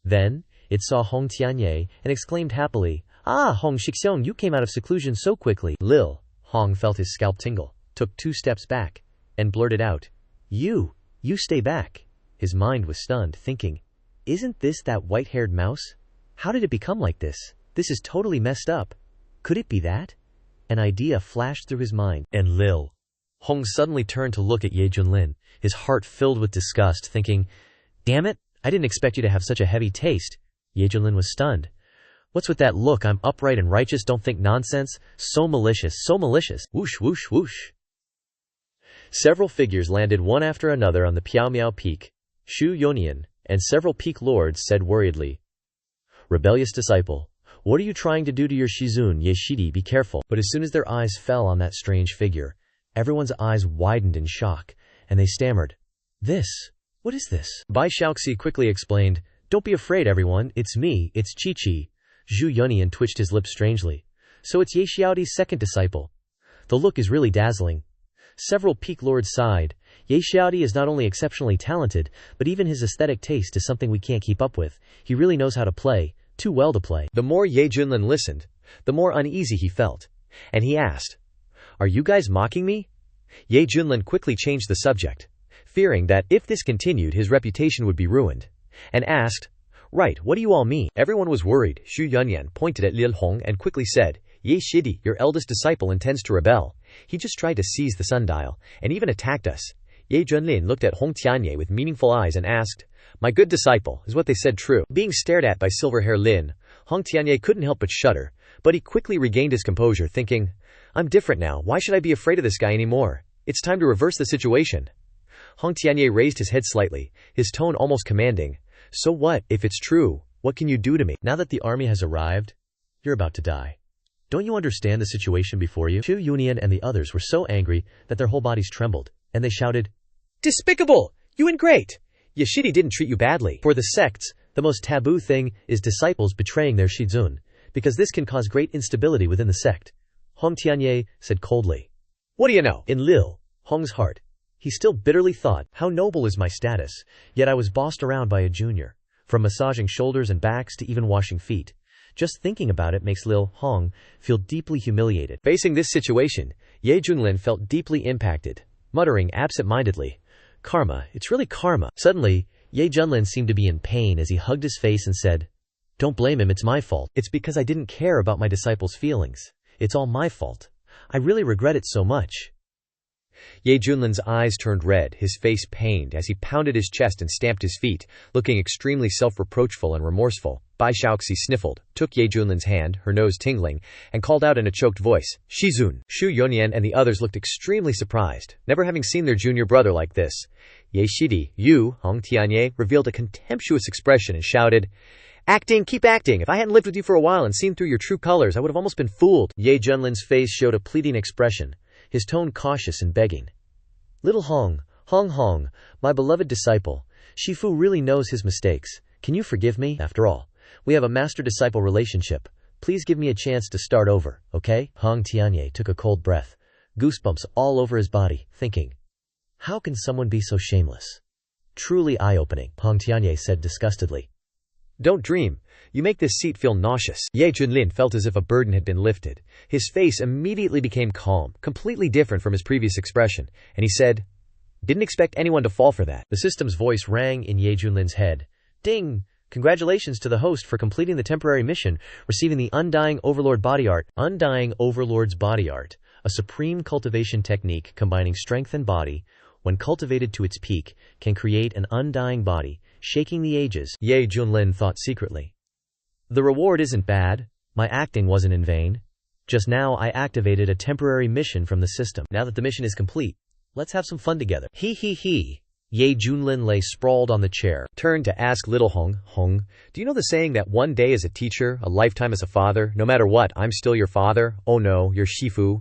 Then it saw Hong Tianye and exclaimed happily, "Ah, Hong Shixiong, you came out of seclusion so quickly." Lil, Hong felt his scalp tingle, took 2 steps back, and blurted out, You stay back." His mind was stunned, thinking, "Isn't this that white-haired mouse? How did it become like this? This is totally messed up. Could it be that?" An idea flashed through his mind. And Lil, Hong suddenly turned to look at Ye Junlin, his heart filled with disgust, thinking, "Damn it, I didn't expect you to have such a heavy taste." Ye Junlin was stunned. "What's with that look? I'm upright and righteous, don't think nonsense. So malicious, so malicious." Whoosh, whoosh, whoosh. Several figures landed one after another on the Piao Miao Peak. Shu Yonian and several peak lords said worriedly, "Rebellious disciple, what are you trying to do to your Shizun, Ye Shidi? Be careful." But as soon as their eyes fell on that strange figure, everyone's eyes widened in shock, and they stammered, What is this?" Bai Shaoxi quickly explained, "Don't be afraid, everyone. It's me, it's Chi-Chi." Zhu Yunian twitched his lips strangely. "So it's Ye Xiaodi's second disciple. The look is really dazzling." Several peak lords sighed. Ye Xiaodi is not only exceptionally talented, but even his aesthetic taste is something we can't keep up with. He really knows how to play, too well to play. The more Ye Junlin listened, the more uneasy he felt, and he asked, "Are you guys mocking me?" Ye Junlin quickly changed the subject, fearing that if this continued his reputation would be ruined, and asked, "Right, what do you all mean?" Everyone was worried. Shu Yunyan pointed at Lil Hong and quickly said, "Ye Shidi, your eldest disciple intends to rebel. He just tried to seize the sundial, and even attacked us." Ye Junlin looked at Hong Tianye with meaningful eyes and asked, "My good disciple, is what they said true?" Being stared at by silver-hair Lin, Hong Tianye couldn't help but shudder, but he quickly regained his composure, thinking, "I'm different now. Why should I be afraid of this guy anymore? It's time to reverse the situation." Hong Tianye raised his head slightly, his tone almost commanding. "So what, if it's true? What can you do to me?" "Now that the army has arrived, you're about to die. Don't you understand the situation before you?" Shu Yunian and the others were so angry that their whole bodies trembled, and they shouted, "Despicable! You ingrate! Ye Shidi didn't treat you badly." For the sects, the most taboo thing is disciples betraying their Shizun, because this can cause great instability within the sect. Hong Tianye said coldly. "What do you know?" In Lil Hong's heart, he still bitterly thought, "How noble is my status, yet I was bossed around by a junior, from massaging shoulders and backs to even washing feet. Just thinking about it makes Lil Hong feel deeply humiliated." Facing this situation, Ye Junlin felt deeply impacted, muttering absent-mindedly, "Karma, it's really karma." Suddenly, Ye Junlin seemed to be in pain as he hugged his face and said, "Don't blame him, it's my fault. It's because I didn't care about my disciples' feelings. It's all my fault. I really regret it so much." Ye Junlin's eyes turned red, his face pained as he pounded his chest and stamped his feet, looking extremely self-reproachful and remorseful. Bai Shaoxi sniffled, took Ye Junlin's hand, her nose tingling, and called out in a choked voice, "Shizun." Shu Yonian and the others looked extremely surprised, never having seen their junior brother like this. Ye Shidi, you, Hong Tianye, revealed a contemptuous expression and shouted, "Acting, keep acting. If I hadn't lived with you for a while and seen through your true colors, I would have almost been fooled." Ye Junlin's face showed a pleading expression, his tone cautious and begging. "Little Hong, Hong, my beloved disciple, Shifu really knows his mistakes. Can you forgive me? After all, we have a master-disciple relationship. Please give me a chance to start over, okay?" Hong Tianye took a cold breath, goosebumps all over his body, thinking, "How can someone be so shameless?" "Truly eye-opening," Hong Tianye said disgustedly. "Don't dream. You make this seat feel nauseous." Ye Junlin felt as if a burden had been lifted. His face immediately became calm, completely different from his previous expression, and he said, Didn't expect anyone to fall for that. The system's voice rang in Ye Junlin's head. Ding! Congratulations to the host for completing the temporary mission, receiving the Undying Overlord Body Art. Undying Overlord's Body Art, a supreme cultivation technique combining strength and body, when cultivated to its peak, can create an undying body, shaking the ages, Ye Junlin thought secretly. The reward isn't bad. My acting wasn't in vain. Just now I activated a temporary mission from the system. Now that the mission is complete, let's have some fun together. He. Ye Junlin lay sprawled on the chair, turned to ask little Hong, do you know the saying that one day as a teacher, a lifetime as a father, no matter what, I'm still your father? Oh no, you're Shifu.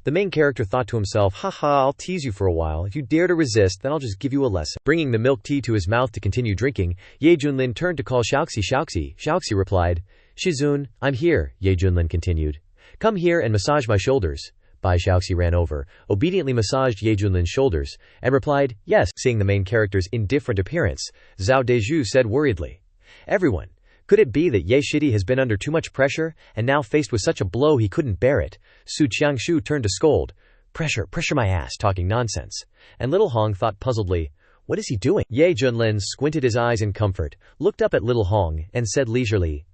The main character thought to himself, haha, I'll tease you for a while. If you dare to resist, then I'll just give you a lesson. Bringing the milk tea to his mouth to continue drinking, Ye Junlin turned to call Xiaoxi. Xiaoxi replied, Shizun, I'm here, Ye Junlin continued. Come here and massage my shoulders. Bai Xiaoxi ran over, obediently massaged Ye Junlin's shoulders, and replied, yes. Seeing the main character's indifferent appearance, Zhao Deju said worriedly, everyone, could it be that Ye Shidi has been under too much pressure, and now faced with such a blow he couldn't bear it? Su Qiangshu turned to scold, pressure my ass, talking nonsense. And little Hong thought puzzledly, what is he doing? Ye Junlin squinted his eyes in comfort, looked up at little Hong, and said leisurely,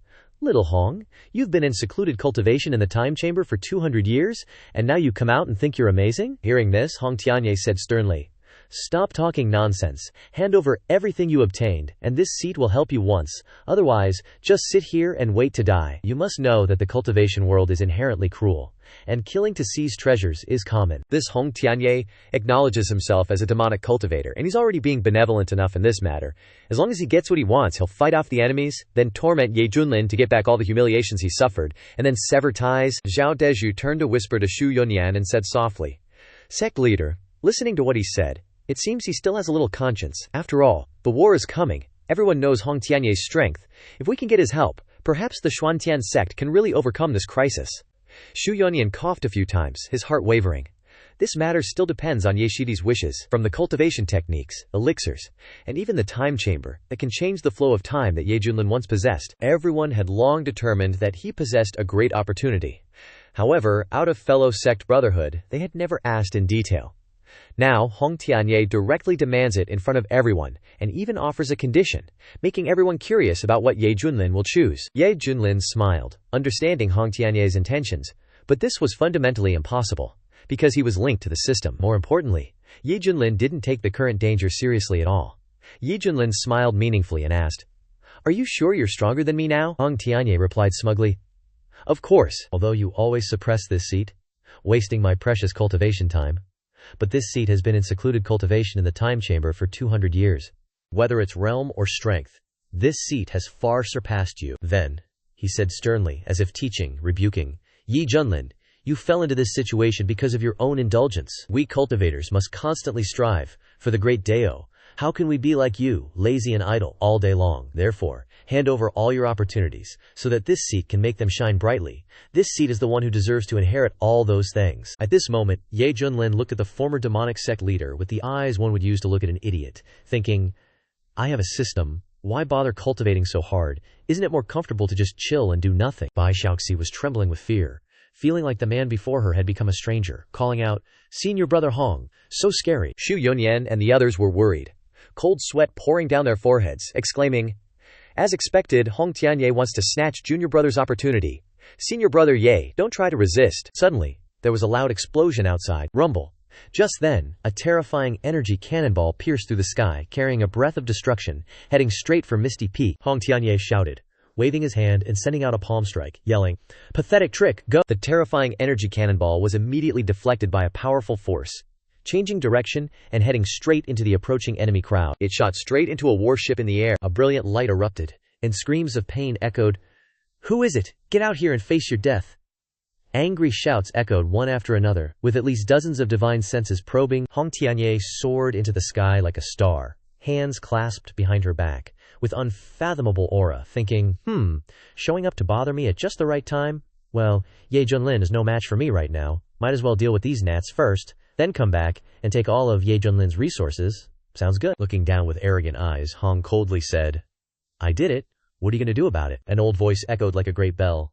Little Hong, you've been in secluded cultivation in the time chamber for 200 years, and now you come out and think you're amazing? Hearing this, Hong Tianye said sternly, stop talking nonsense, hand over everything you obtained, and this seat will help you once, otherwise, just sit here and wait to die. You must know that the cultivation world is inherently cruel, and killing to seize treasures is common. This Hong Tianye acknowledges himself as a demonic cultivator, and he's already being benevolent enough in this matter. As long as he gets what he wants, he'll fight off the enemies, then torment Ye Junlin to get back all the humiliations he suffered, and then sever ties. Zhao Deju turned to whisper to Xu Yunyan and said softly, Sect leader, listening to what he said, it seems he still has a little conscience. After all, the war is coming. Everyone knows Hong Tianye's strength. If we can get his help, perhaps the Xuantian sect can really overcome this crisis. Xu Yunyan coughed a few times, his heart wavering. This matter still depends on Ye Shidi's wishes, from the cultivation techniques, elixirs, and even the time chamber, that can change the flow of time that Ye Junlin once possessed. Everyone had long determined that he possessed a great opportunity. However, out of fellow sect brotherhood, they had never asked in detail. Now, Hong Tianye directly demands it in front of everyone, and even offers a condition, making everyone curious about what Ye Junlin will choose. Ye Junlin smiled, understanding Hong Tianye's intentions, but this was fundamentally impossible, because he was linked to the system. More importantly, Ye Junlin didn't take the current danger seriously at all. Ye Junlin smiled meaningfully and asked, Are you sure you're stronger than me now? Hong Tianye replied smugly, Of course, although you always suppress this seat, wasting my precious cultivation time. But this seat has been in secluded cultivation in the time chamber for 200 years. Whether it's realm or strength, this seat has far surpassed you. Then, he said sternly, as if teaching, rebuking, Ye Junlin, you fell into this situation because of your own indulgence. We cultivators must constantly strive for the great Dao. How can we be like you, lazy and idle, all day long? Therefore, hand over all your opportunities, so that this seat can make them shine brightly. This seat is the one who deserves to inherit all those things. At this moment, Ye Junlin looked at the former demonic sect leader with the eyes one would use to look at an idiot, thinking, I have a system. Why bother cultivating so hard? Isn't it more comfortable to just chill and do nothing? Bai Xiaoxi was trembling with fear, feeling like the man before her had become a stranger, calling out, Senior brother Hong, so scary. Xu Yunyan and the others were worried, cold sweat pouring down their foreheads, exclaiming, As expected, Hong Tianye wants to snatch junior brother's opportunity. Senior brother Ye, don't try to resist. Suddenly, there was a loud explosion outside. Rumble. Just then, a terrifying energy cannonball pierced through the sky, carrying a breath of destruction, heading straight for Misty Peak. Hong Tianye shouted, waving his hand and sending out a palm strike, yelling, Pathetic trick, go! The terrifying energy cannonball was immediately deflected by a powerful force, changing direction and heading straight into the approaching enemy crowd. It shot straight into a warship in the air. A brilliant light erupted, and screams of pain echoed, Who is it? Get out here and face your death! Angry shouts echoed one after another, with at least dozens of divine senses probing. Hong Tianye soared into the sky like a star, hands clasped behind her back, with unfathomable aura, thinking, showing up to bother me at just the right time? Well, Ye Junlin is no match for me right now. Might as well deal with these gnats first, then come back and take all of Ye Junlin's resources. Sounds good. Looking down with arrogant eyes, Hong coldly said, I did it. What are you going to do about it? An old voice echoed like a great bell.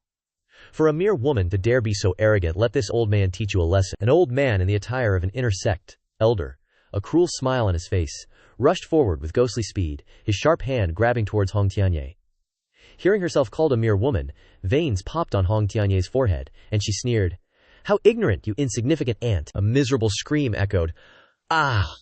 For a mere woman to dare be so arrogant, let this old man teach you a lesson. An old man in the attire of an inner sect elder, a cruel smile on his face, rushed forward with ghostly speed, his sharp hand grabbing towards Hong Tianye. Hearing herself called a mere woman, veins popped on Hong Tianye's forehead, and she sneered, "How ignorant, you insignificant ant!" A miserable scream echoed, "Ah!"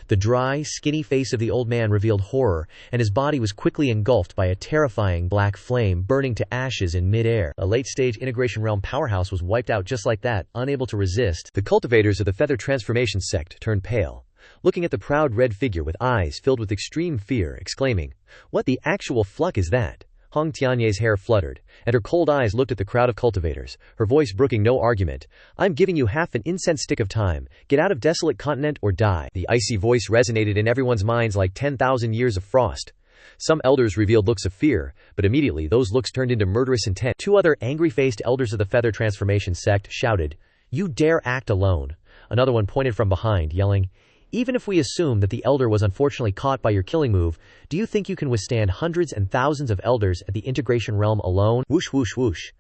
The dry, skinny face of the old man revealed horror, and his body was quickly engulfed by a terrifying black flame burning to ashes in mid-air. A late-stage integration realm powerhouse was wiped out just like that, unable to resist. The cultivators of the Feather Transformation Sect turned pale, looking at the proud red figure with eyes filled with extreme fear, exclaiming, "What the actual fluck is that?" Hong Tianye's hair fluttered, and her cold eyes looked at the crowd of cultivators, her voice brooking no argument. "I'm giving you half an incense stick of time. Get out of desolate continent or die." The icy voice resonated in everyone's minds like 10,000 years of frost. Some elders revealed looks of fear, but immediately those looks turned into murderous intent. Two other angry-faced elders of the Feather Transformation Sect shouted, "You dare act alone." Another one pointed from behind, yelling, "Even if we assume that the elder was unfortunately caught by your killing move, do you think you can withstand hundreds and thousands of elders at the integration realm alone?" Whoosh whoosh whoosh.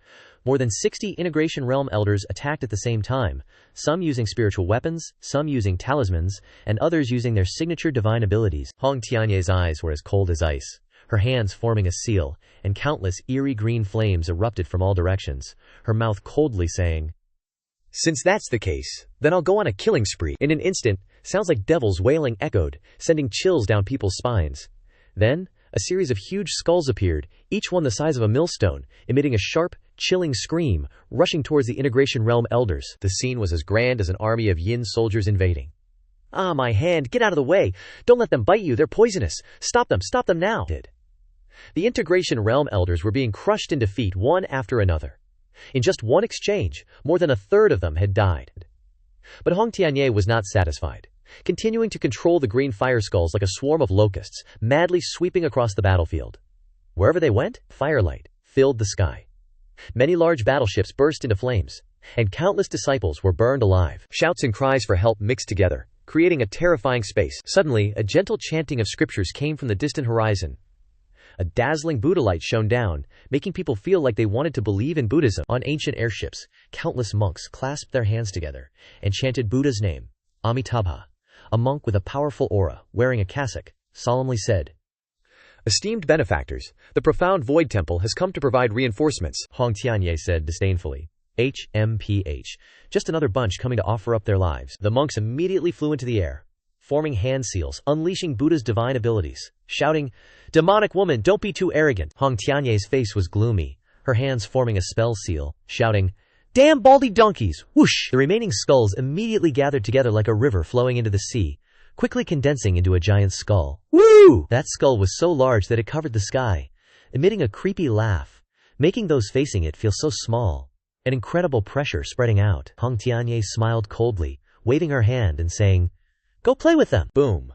More than 60 integration realm elders attacked at the same time, some using spiritual weapons, some using talismans, and others using their signature divine abilities. Hong Tianye's eyes were as cold as ice, her hands forming a seal, and countless eerie green flames erupted from all directions, her mouth coldly saying, "Since that's the case, then I'll go on a killing spree." In an instant, sounds like devils wailing echoed, sending chills down people's spines. Then, a series of huge skulls appeared, each one the size of a millstone, emitting a sharp, chilling scream, rushing towards the integration realm elders. The scene was as grand as an army of yin soldiers invading. "Ah, my hand, get out of the way! Don't let them bite you, they're poisonous! Stop them now!" The integration realm elders were being crushed in defeat one after another. In just one exchange, more than a third of them had died. But Hong Tianye was not satisfied, continuing to control the green fire skulls like a swarm of locusts, madly sweeping across the battlefield. Wherever they went, firelight filled the sky. Many large battleships burst into flames, and countless disciples were burned alive. Shouts and cries for help mixed together, creating a terrifying space. Suddenly, a gentle chanting of scriptures came from the distant horizon. A dazzling Buddha light shone down, making people feel like they wanted to believe in Buddhism. On ancient airships, countless monks clasped their hands together and chanted Buddha's name. Amitabha, a monk with a powerful aura, wearing a cassock, solemnly said, "Esteemed benefactors, the profound Void Temple has come to provide reinforcements." Hong Tianye said disdainfully, "HMPH, just another bunch coming to offer up their lives." The monks immediately flew into the air, forming hand seals, unleashing Buddha's divine abilities, shouting, "Demonic woman, don't be too arrogant." Hong Tianye's face was gloomy, her hands forming a spell seal, shouting, "Damn baldy donkeys, whoosh!" The remaining skulls immediately gathered together like a river flowing into the sea, quickly condensing into a giant skull. Woo! That skull was so large that it covered the sky, emitting a creepy laugh, making those facing it feel so small. An incredible pressure spreading out. Hong Tianye smiled coldly, waving her hand and saying, "Go play with them." Boom!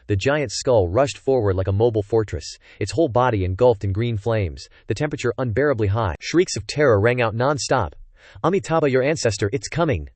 The giant skull rushed forward like a mobile fortress, its whole body engulfed in green flames, the temperature unbearably high. Shrieks of terror rang out non-stop. "Amitabha, your ancestor, it's coming!"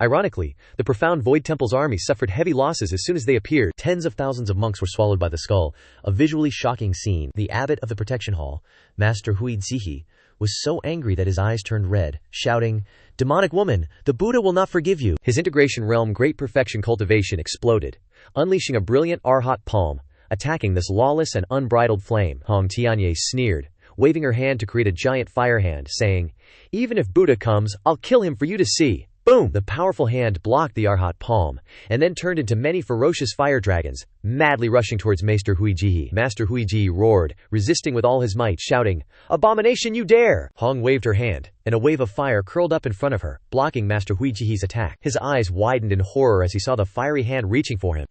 Ironically, the profound Void Temple's army suffered heavy losses as soon as they appeared. Tens of thousands of monks were swallowed by the skull, a visually shocking scene. The abbot of the protection hall, Master Hui Zihi, was so angry that his eyes turned red, shouting, "Demonic woman, the Buddha will not forgive you." His integration realm Great Perfection Cultivation exploded, unleashing a brilliant Arhat palm, attacking this lawless and unbridled flame. Hong Tianye sneered, waving her hand to create a giant fire hand, saying, "Even if Buddha comes, I'll kill him for you to see." Boom! The powerful hand blocked the Arhat palm, and then turned into many ferocious fire dragons, madly rushing towards Master Huijihi. Master Huijihi roared, resisting with all his might, shouting, "Abomination, you dare!" Hong waved her hand, and a wave of fire curled up in front of her, blocking Master Huijihi's attack. His eyes widened in horror as he saw the fiery hand reaching for him.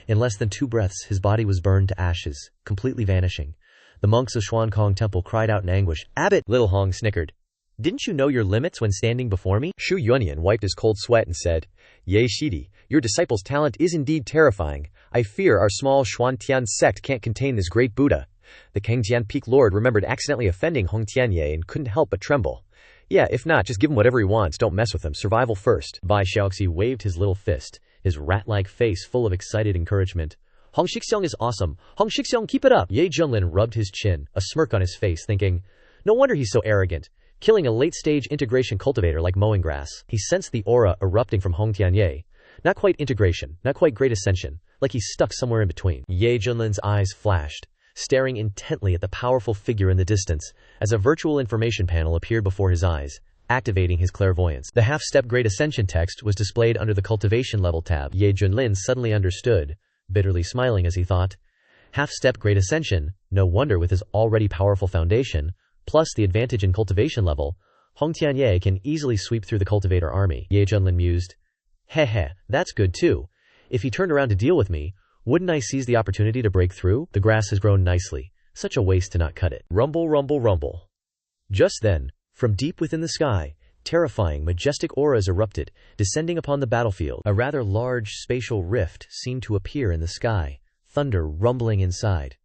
In less than 2 breaths, his body was burned to ashes, completely vanishing. The monks of Xuankong Temple cried out in anguish. "Abbot!" Little Hong snickered. "Didn't you know your limits when standing before me?" Shu Yuanyan wiped his cold sweat and said, "Ye Shidi, your disciple's talent is indeed terrifying. I fear our small Xuantian sect can't contain this great Buddha." The Kangjian Peak Lord remembered accidentally offending Hong Tianye and couldn't help but tremble. "Yeah, if not, just give him whatever he wants, don't mess with him, survival first." Bai Xiaoxi waved his little fist, his rat-like face full of excited encouragement. "Hong Shixiong is awesome. Hong Shixiong, keep it up." Ye Junlin rubbed his chin, a smirk on his face, thinking, no wonder he's so arrogant, killing a late-stage integration cultivator like mowing grass. He sensed the aura erupting from Hong Tianye, Not quite integration, not quite great ascension, like he's stuck somewhere in between. Ye Junlin's eyes flashed, staring intently at the powerful figure in the distance, as a virtual information panel appeared before his eyes, activating his clairvoyance. The half-step Great Ascension text was displayed under the Cultivation level tab. Ye Junlin suddenly understood, bitterly smiling as he thought, half-step Great Ascension, no wonder with his already powerful foundation, plus the advantage in Cultivation level, Hong Tianye can easily sweep through the Cultivator army. Ye Junlin mused. Heh, that's good too. If he turned around to deal with me, wouldn't I seize the opportunity to break through? The grass has grown nicely. Such a waste to not cut it. Rumble, rumble, rumble. Just then, from deep within the sky, terrifying, majestic auras erupted, descending upon the battlefield. A rather large spatial rift seemed to appear in the sky, thunder rumbling inside.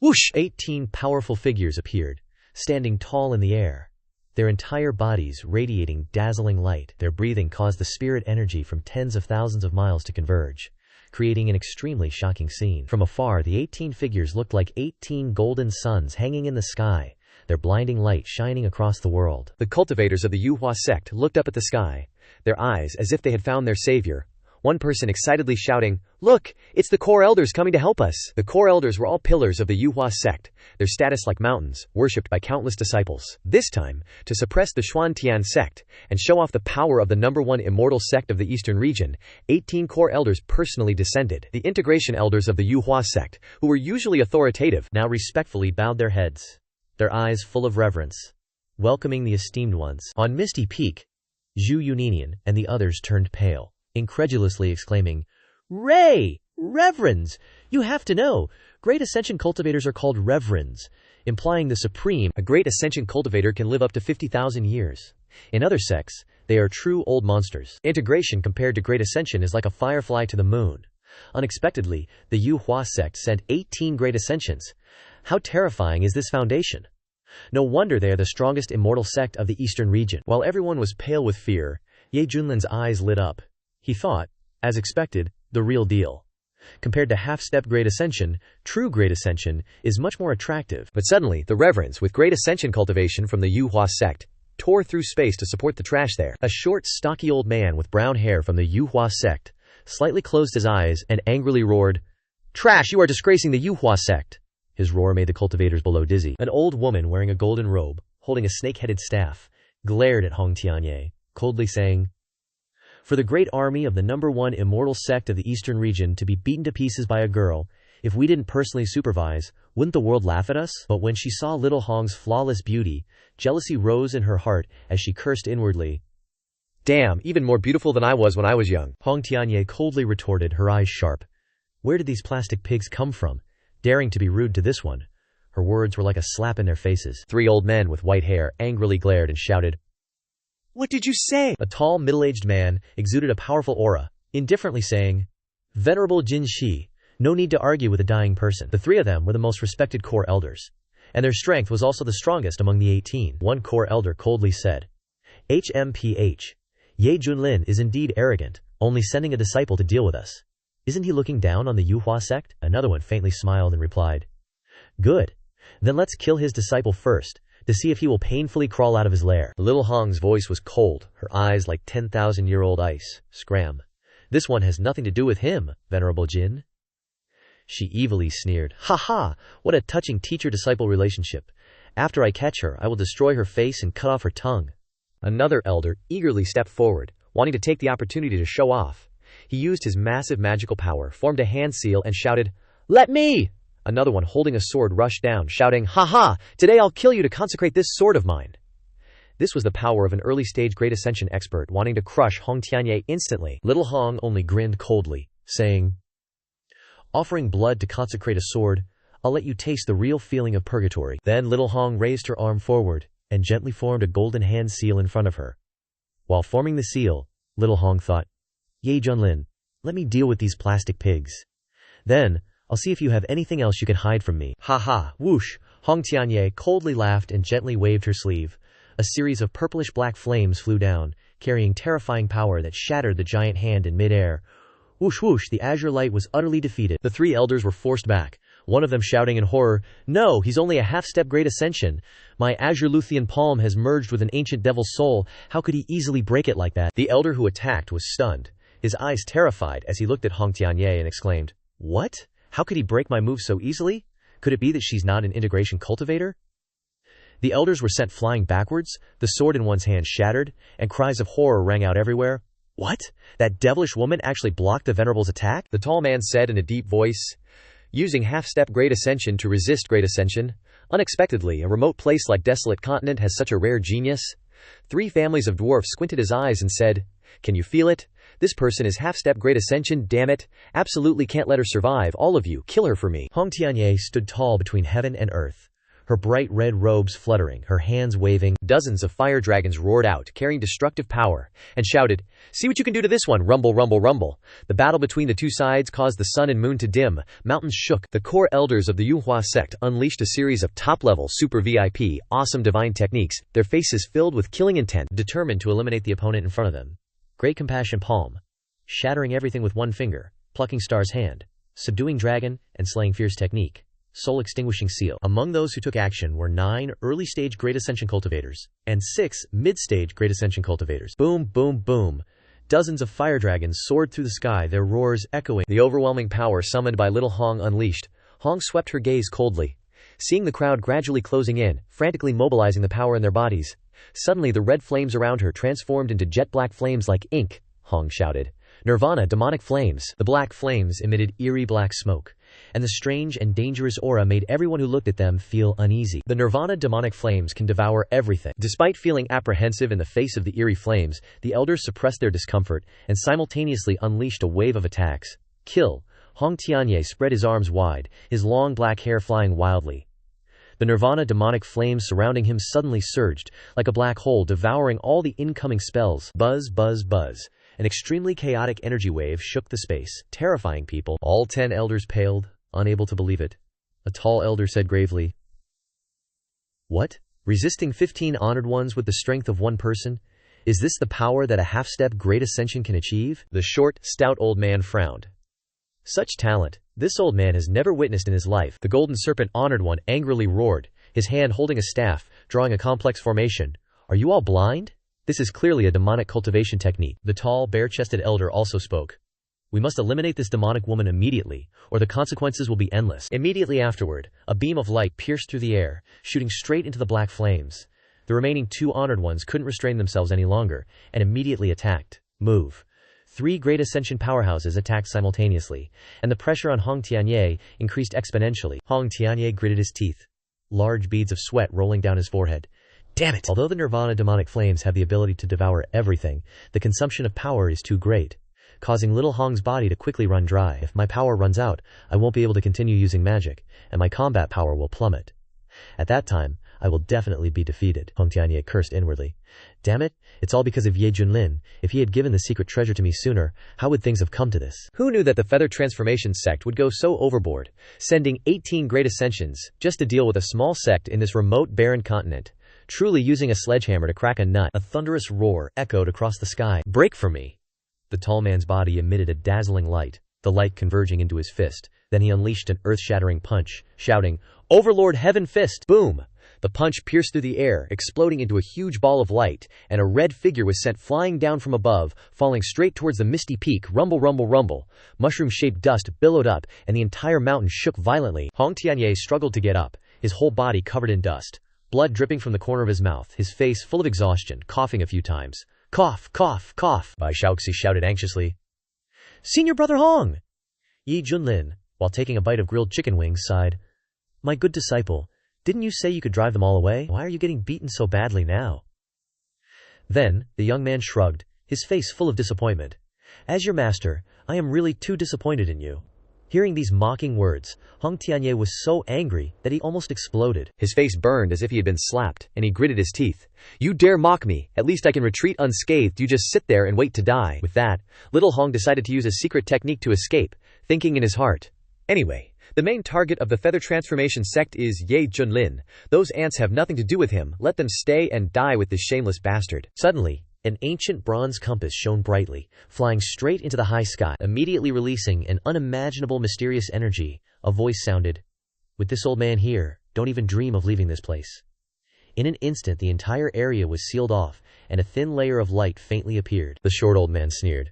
Whoosh! 18 powerful figures appeared, standing tall in the air, their entire bodies radiating dazzling light. Their breathing caused the spirit energy from tens of thousands of miles to converge, creating an extremely shocking scene. From afar, the 18 figures looked like 18 golden suns hanging in the sky, their blinding light shining across the world. The cultivators of the Manhwa sect looked up at the sky, their eyes as if they had found their savior. One person excitedly shouting, "Look, it's the core elders coming to help us!" The core elders were all pillars of the Manhwa sect, their status like mountains, worshipped by countless disciples. This time, to suppress the Xuantian sect and show off the power of the #1 immortal sect of the eastern region, 18 core elders personally descended. The integration elders of the Manhwa sect, who were usually authoritative, now respectfully bowed their heads, their eyes full of reverence, welcoming the esteemed ones. On Misty Peak, Zhu Yuninian and the others turned pale, incredulously exclaiming, "Ray! Reverends! You have to know, Great Ascension cultivators are called reverends, implying the supreme. A Great Ascension cultivator can live up to 50,000 years. In other sects, they are true old monsters. Integration compared to Great Ascension is like a firefly to the moon." Unexpectedly, the Manhwa sect sent 18 Great Ascensions. How terrifying is this foundation? No wonder they are the strongest immortal sect of the eastern region. While everyone was pale with fear, Ye Junlin's eyes lit up. He thought, as expected, the real deal. Compared to half-step Great Ascension, true Great Ascension is much more attractive. But suddenly, the reverends with Great Ascension cultivation from the Manhwa sect tore through space to support the trash there. A short, stocky old man with brown hair from the Manhwa sect slightly closed his eyes and angrily roared, "Trash, you are disgracing the Manhwa sect!" His roar made the cultivators below dizzy. An old woman wearing a golden robe, holding a snake-headed staff, glared at Hong Tianye, coldly saying, "For the great army of the #1 immortal sect of the eastern region to be beaten to pieces by a girl, if we didn't personally supervise, wouldn't the world laugh at us?" But when she saw little Hong's flawless beauty, jealousy rose in her heart as she cursed inwardly. "Damn, even more beautiful than I was when I was young." Hong Tianye coldly retorted, her eyes sharp. Where did these plastic pigs come from, daring to be rude to this one? Her words were like a slap in their faces. 3 old men with white hair angrily glared and shouted, "What did you say?" A tall, middle-aged man exuded a powerful aura, indifferently saying, "Venerable Jin Shi, no need to argue with a dying person." The 3 of them were the most respected core elders, and their strength was also the strongest among the 18. One core elder coldly said, "HMPH, Ye Junlin is indeed arrogant, only sending a disciple to deal with us. Isn't he looking down on the Manhwa sect?" Another one faintly smiled and replied, "Good. Then let's kill his disciple first, to see if he will painfully crawl out of his lair." Little Hong's voice was cold, her eyes like 10,000-year-old ice. Scram. "This one has nothing to do with him, Venerable Jin." She evilly sneered, "Ha ha, what a touching teacher-disciple relationship. After I catch her, I will destroy her face and cut off her tongue." Another elder eagerly stepped forward, wanting to take the opportunity to show off. He used his massive magical power, formed a hand seal, and shouted, "Let me!" Another one holding a sword rushed down, shouting, "Ha ha! Today I'll kill you to consecrate this sword of mine." This was the power of an early-stage Great Ascension expert wanting to crush Hong Tianye instantly. Little Hong only grinned coldly, saying, "Offering blood to consecrate a sword, I'll let you taste the real feeling of purgatory." Then Little Hong raised her arm forward and gently formed a golden hand seal in front of her. While forming the seal, Little Hong thought, "Ye Junlin, let me deal with these plastic pigs. Then, I'll see if you have anything else you can hide from me." "Ha ha, whoosh!" Hong Tianye coldly laughed and gently waved her sleeve. A series of purplish-black flames flew down, carrying terrifying power that shattered the giant hand in mid-air. Whoosh whoosh, the azure light was utterly defeated. The 3 elders were forced back, one of them shouting in horror, "No, he's only a half-step Great Ascension. My azure Luthian palm has merged with an ancient devil's soul. How could he easily break it like that?" The elder who attacked was stunned, his eyes terrified as he looked at Hong Tianye and exclaimed, "What? How could he break my move so easily? Could it be that she's not an integration cultivator?" The elders were sent flying backwards, the sword in one's hand shattered, and cries of horror rang out everywhere. "What? That devilish woman actually blocked the Venerable's attack?" The tall man said in a deep voice, "Using half-step Great Ascension to resist Great Ascension? Unexpectedly, a remote place like Desolate Continent has such a rare genius." 3 families of dwarfs squinted his eyes and said, "Can you feel it? This person is half-step Great Ascension, damn it. Absolutely can't let her survive, all of you, kill her for me." Hong Tianye stood tall between heaven and earth, her bright red robes fluttering, her hands waving. Dozens of fire dragons roared out, carrying destructive power, and shouted, "See what you can do to this one, rumble, rumble, rumble." The battle between the two sides caused the sun and moon to dim, mountains shook. The core elders of the Manhwa sect unleashed a series of top-level, super VIP, awesome divine techniques, their faces filled with killing intent, determined to eliminate the opponent in front of them. Great Compassion Palm, shattering everything with one finger, plucking Star's hand, subduing dragon, and slaying fierce technique, soul extinguishing seal. Among those who took action were 9 early-stage Great Ascension cultivators, and 6 mid-stage Great Ascension cultivators. Boom, boom, boom. Dozens of fire dragons soared through the sky, their roars echoing. The overwhelming power summoned by little Hong unleashed. Hong swept her gaze coldly, seeing the crowd gradually closing in, frantically mobilizing the power in their bodies. Suddenly the red flames around her transformed into jet-black flames like ink. Hong shouted, "Nirvana, demonic flames!" The black flames emitted eerie black smoke, and the strange and dangerous aura made everyone who looked at them feel uneasy. The Nirvana demonic flames can devour everything. Despite feeling apprehensive in the face of the eerie flames, the elders suppressed their discomfort and simultaneously unleashed a wave of attacks. Kill! Hong Tianye spread his arms wide, his long black hair flying wildly. The Nirvana demonic flames surrounding him suddenly surged, like a black hole devouring all the incoming spells. Buzz, buzz, buzz. An extremely chaotic energy wave shook the space, terrifying people. All 10 elders paled, unable to believe it. A tall elder said gravely, "What? Resisting 15 honored ones with the strength of one person? Is this the power that a half-step Great Ascension can achieve?" The short, stout old man frowned. "Such talent, this old man has never witnessed in his life." The golden serpent honored one angrily roared, his hand holding a staff, drawing a complex formation. "Are you all blind? This is clearly a demonic cultivation technique." The tall, bare-chested elder also spoke. "We must eliminate this demonic woman immediately, or the consequences will be endless." Immediately afterward, a beam of light pierced through the air, shooting straight into the black flames. The remaining 2 honored ones couldn't restrain themselves any longer, and immediately attacked. Move. 3 Great Ascension powerhouses attacked simultaneously, and the pressure on Hong Tianye increased exponentially. Hong Tianye gritted his teeth, large beads of sweat rolling down his forehead. Damn it! Although the Nirvana demonic flames have the ability to devour everything, the consumption of power is too great, causing little Hong's body to quickly run dry. If my power runs out, I won't be able to continue using magic, and my combat power will plummet. At that time, I will definitely be defeated. Hong Tianye cursed inwardly. Damn it, it's all because of Ye Junlin. If he had given the secret treasure to me sooner, how would things have come to this? Who knew that the Feather Transformation sect would go so overboard, sending 18 Great Ascensions just to deal with a small sect in this remote barren continent? Truly using a sledgehammer to crack a nut. A thunderous roar echoed across the sky. "Break from me!" The tall man's body emitted a dazzling light, the light converging into his fist. Then he unleashed an earth-shattering punch, shouting, "Overlord Heaven Fist!" Boom! The punch pierced through the air, exploding into a huge ball of light, and a red figure was sent flying down from above, falling straight towards the misty peak. Rumble, rumble, rumble. Mushroom-shaped dust billowed up, and the entire mountain shook violently. Hong Tianye struggled to get up, his whole body covered in dust, blood dripping from the corner of his mouth, his face full of exhaustion, coughing a few times. "Cough, cough, cough!" Bai Shaoxi shouted anxiously. "Senior Brother Hong!" Ye Junlin, while taking a bite of grilled chicken wings, sighed. "My good disciple, didn't you say you could drive them all away? Why are you getting beaten so badly now?" Then, the young man shrugged, his face full of disappointment. "As your master, I am really too disappointed in you." Hearing these mocking words, Hong Tianye was so angry that he almost exploded. His face burned as if he had been slapped, and he gritted his teeth. "You dare mock me? At least I can retreat unscathed. You just sit there and wait to die." With that, little Hong decided to use a secret technique to escape, thinking in his heart, "Anyway, the main target of the Feather Transformation sect is Ye Junlin. Those ants have nothing to do with him. Let them stay and die with this shameless bastard." Suddenly, an ancient bronze compass shone brightly, flying straight into the high sky. Immediately releasing an unimaginable mysterious energy, a voice sounded, "With this old man here, don't even dream of leaving this place." In an instant the entire area was sealed off, and a thin layer of light faintly appeared. The short old man sneered.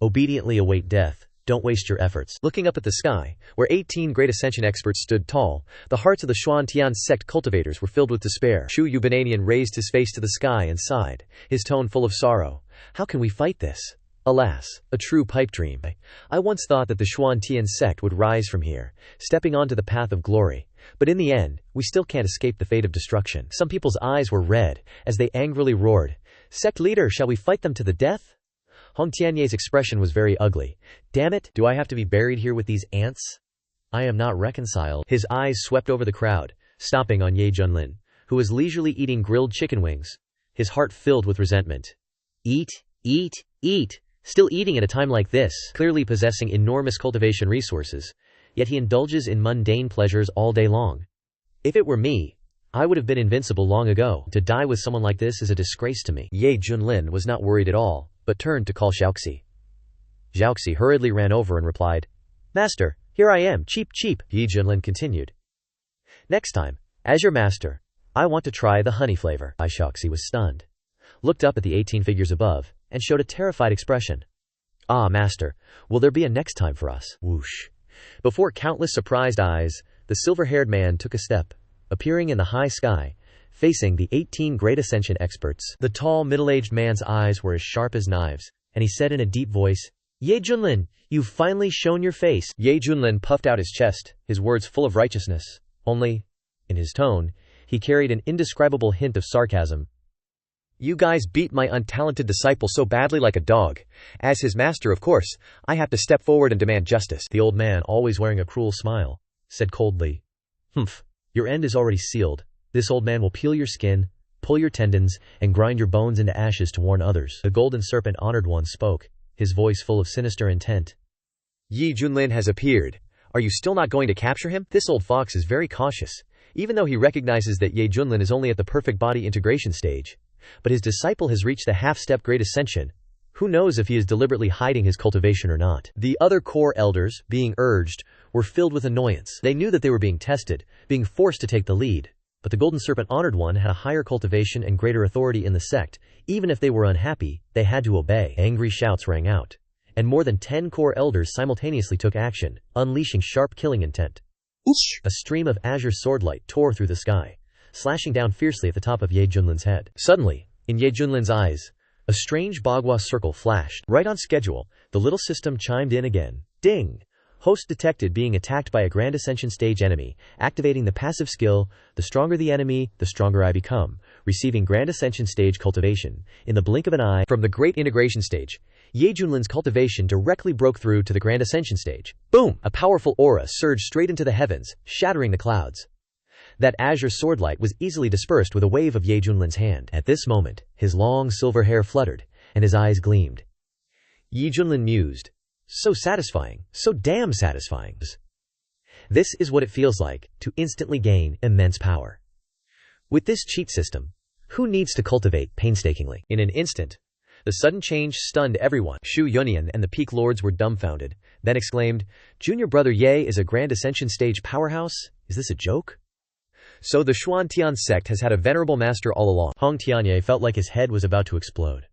Obediently await death. Don't waste your efforts. Looking up at the sky, where 18 great ascension experts stood tall, the hearts of the Xuantian sect cultivators were filled with despair. Shu Yubananian raised his face to the sky and sighed, his tone full of sorrow. How can we fight this? Alas, a true pipe dream. I once thought that the Xuantian sect would rise from here, stepping onto the path of glory. But in the end, we still can't escape the fate of destruction. Some people's eyes were red, as they angrily roared, "Sect leader, shall we fight them to the death?" Hong Tianyé's expression was very ugly. Damn it, do I have to be buried here with these ants? I am not reconciled. His eyes swept over the crowd, stopping on Ye Junlin, who was leisurely eating grilled chicken wings, his heart filled with resentment. Eat, eat, eat. Still eating at a time like this, clearly possessing enormous cultivation resources, yet he indulges in mundane pleasures all day long. If it were me, I would have been invincible long ago. To die with someone like this is a disgrace to me. Ye Junlin was not worried at all, but turned to call Xiaoxi. Xiaoxi hurriedly ran over and replied, "Master, here I am, cheap cheap." Ye Junlin continued, "Next time, as your master, I want to try the honey flavor." Xiaoxi was stunned, looked up at the 18 figures above, and showed a terrified expression. "Ah, master, will there be a next time for us?" Whoosh. Before countless surprised eyes, the silver-haired man took a step, appearing in the high sky, facing the 18 great ascension experts. The tall, middle-aged man's eyes were as sharp as knives, and he said in a deep voice, "Ye Junlin, you've finally shown your face." Ye Junlin puffed out his chest, his words full of righteousness. Only, in his tone, he carried an indescribable hint of sarcasm. "You guys beat my untalented disciple so badly like a dog. As his master, of course, I have to step forward and demand justice." The old man, always wearing a cruel smile, said coldly, "Humph, your end is already sealed. This old man will peel your skin, pull your tendons, and grind your bones into ashes to warn others." The golden serpent honored one spoke, his voice full of sinister intent. "Ye Junlin has appeared. Are you still not going to capture him?" This old fox is very cautious, even though he recognizes that Ye Junlin is only at the perfect body integration stage. But his disciple has reached the half-step great ascension. Who knows if he is deliberately hiding his cultivation or not? The other core elders, being urged, were filled with annoyance. They knew that they were being tested, being forced to take the lead. But the golden serpent honored one had a higher cultivation and greater authority in the sect. Even if they were unhappy, they had to obey. Angry shouts rang out, and more than 10 core elders simultaneously took action, unleashing sharp killing intent. Oosh! A stream of azure swordlight tore through the sky, slashing down fiercely at the top of Ye Junlin's head. Suddenly, in Ye Junlin's eyes, a strange Bagua circle flashed. Right on schedule, the little system chimed in again. Ding! Host detected being attacked by a Grand Ascension stage enemy, activating the passive skill, "The stronger the enemy, the stronger I become," receiving Grand Ascension stage cultivation. In the blink of an eye, from the Great Integration stage, Ye Junlin's cultivation directly broke through to the Grand Ascension stage. Boom! A powerful aura surged straight into the heavens, shattering the clouds. That azure swordlight was easily dispersed with a wave of Ye Junlin's hand. At this moment, his long silver hair fluttered, and his eyes gleamed. Ye Junlin mused, "So satisfying, so damn satisfying. This is what it feels like, to instantly gain immense power. With this cheat system, who needs to cultivate painstakingly?" In an instant, the sudden change stunned everyone. Shu Yunian and the Peak Lords were dumbfounded, then exclaimed, "Junior brother Ye is a Grand Ascension stage powerhouse? Is this a joke?" So the Xuantian sect has had a venerable master all along. Hong Tianye felt like his head was about to explode.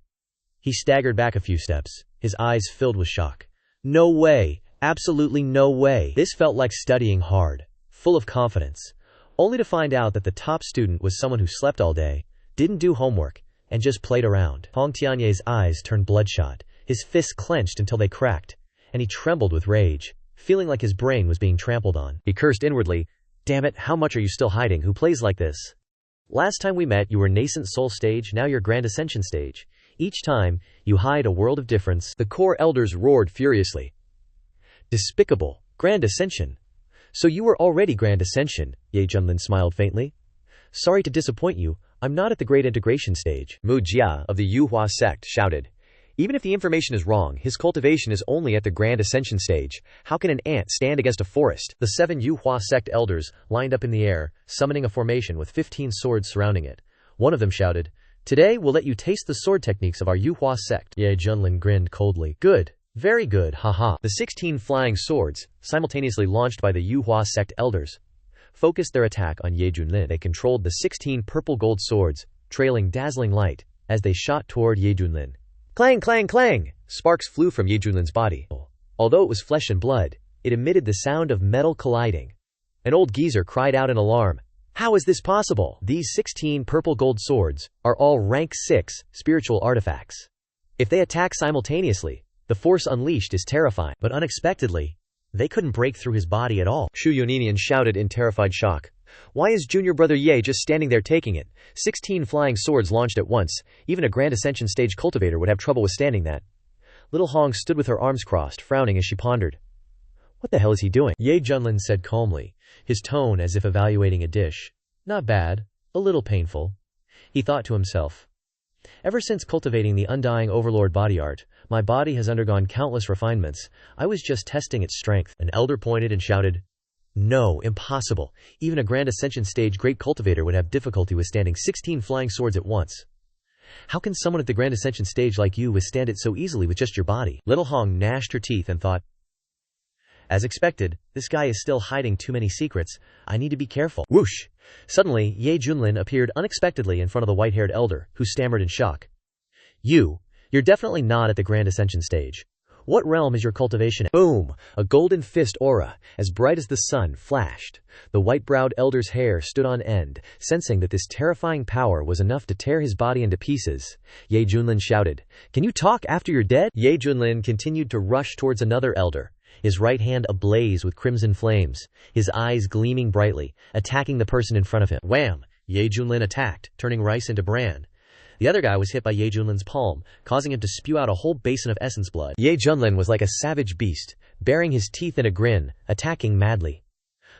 He staggered back a few steps, his eyes filled with shock. No way, absolutely no way. This felt like studying hard, full of confidence, only to find out that the top student was someone who slept all day, didn't do homework, and just played around. Hong Tianye's eyes turned bloodshot, his fists clenched until they cracked, and he trembled with rage, feeling like his brain was being trampled on. He cursed inwardly, "Damn it, how much are you still hiding? Who plays like this? Last time we met you were Nascent Soul stage, now you're Grand Ascension stage. Each time, you hide a world of difference." The core elders roared furiously. "Despicable, Grand Ascension. So you were already Grand Ascension," Ye Junlin smiled faintly. "Sorry to disappoint you, I'm not at the Great Integration stage." Mu Jia of the Yuhua sect shouted, "Even if the information is wrong, his cultivation is only at the Grand Ascension stage. How can an ant stand against a forest?" The 7 Yuhua sect elders lined up in the air, summoning a formation with 15 swords surrounding it. One of them shouted, "Today we'll let you taste the sword techniques of our Yuhua sect." Ye Junlin grinned coldly. "Good. Very good, haha." The 16 flying swords, simultaneously launched by the Yuhua sect elders, focused their attack on Ye Junlin. They controlled the 16 purple-gold swords, trailing dazzling light, as they shot toward Ye Junlin. Clang, clang, clang! Sparks flew from Ye Junlin's body. Although it was flesh and blood, it emitted the sound of metal colliding. An old geezer cried out in alarm. How is this possible? These 16 purple gold swords are all rank 6 spiritual artifacts. If they attack simultaneously, the force unleashed is terrifying. But unexpectedly, they couldn't break through his body at all. Shu Yuninian shouted in terrified shock. Why is junior brother Ye just standing there taking it? 16 flying swords launched at once. Even a Grand Ascension stage cultivator would have trouble withstanding that. Little Hong stood with her arms crossed, frowning as she pondered. What the hell is he doing? Ye Junlin said calmly, his tone as if evaluating a dish. Not bad, a little painful. He thought to himself. Ever since cultivating the undying overlord body art, my body has undergone countless refinements. I was just testing its strength. An elder pointed and shouted. No, impossible. Even a Grand Ascension stage great cultivator would have difficulty withstanding 16 flying swords at once. How can someone at the Grand Ascension stage like you withstand it so easily with just your body? Little Hong gnashed her teeth and thought, as expected, this guy is still hiding too many secrets. I need to be careful. Whoosh! Suddenly, Ye Junlin appeared unexpectedly in front of the white-haired elder, who stammered in shock. You're definitely not at the Grand Ascension stage. What realm is your cultivation? Boom! A golden fist aura, as bright as the sun, flashed. The white-browed elder's hair stood on end, sensing that this terrifying power was enough to tear his body into pieces. Ye Junlin shouted, Can you talk after you're dead? Ye Junlin continued to rush towards another elder, his right hand ablaze with crimson flames, his eyes gleaming brightly, attacking the person in front of him. Wham! Ye Junlin attacked, turning rice into bran. The other guy was hit by Ye Junlin's palm, causing him to spew out a whole basin of essence blood. Ye Junlin was like a savage beast, baring his teeth in a grin, attacking madly.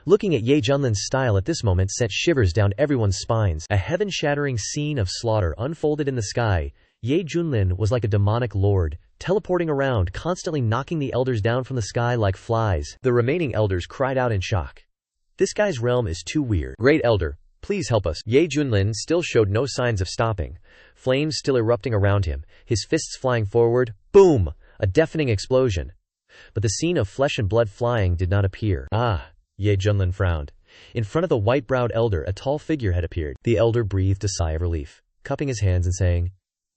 Looking at Ye Junlin's style at this moment sent shivers down everyone's spines. A heaven-shattering scene of slaughter unfolded in the sky. Ye Junlin was like a demonic lord, teleporting around, constantly knocking the elders down from the sky like flies. The remaining elders cried out in shock. This guy's realm is too weird. Great elder, please help us. Ye Junlin still showed no signs of stopping. Flames still erupting around him, his fists flying forward. Boom! A deafening explosion. But the scene of flesh and blood flying did not appear. Ah! Ye Junlin frowned. In front of the white-browed elder, a tall figure had appeared. The elder breathed a sigh of relief, cupping his hands and saying,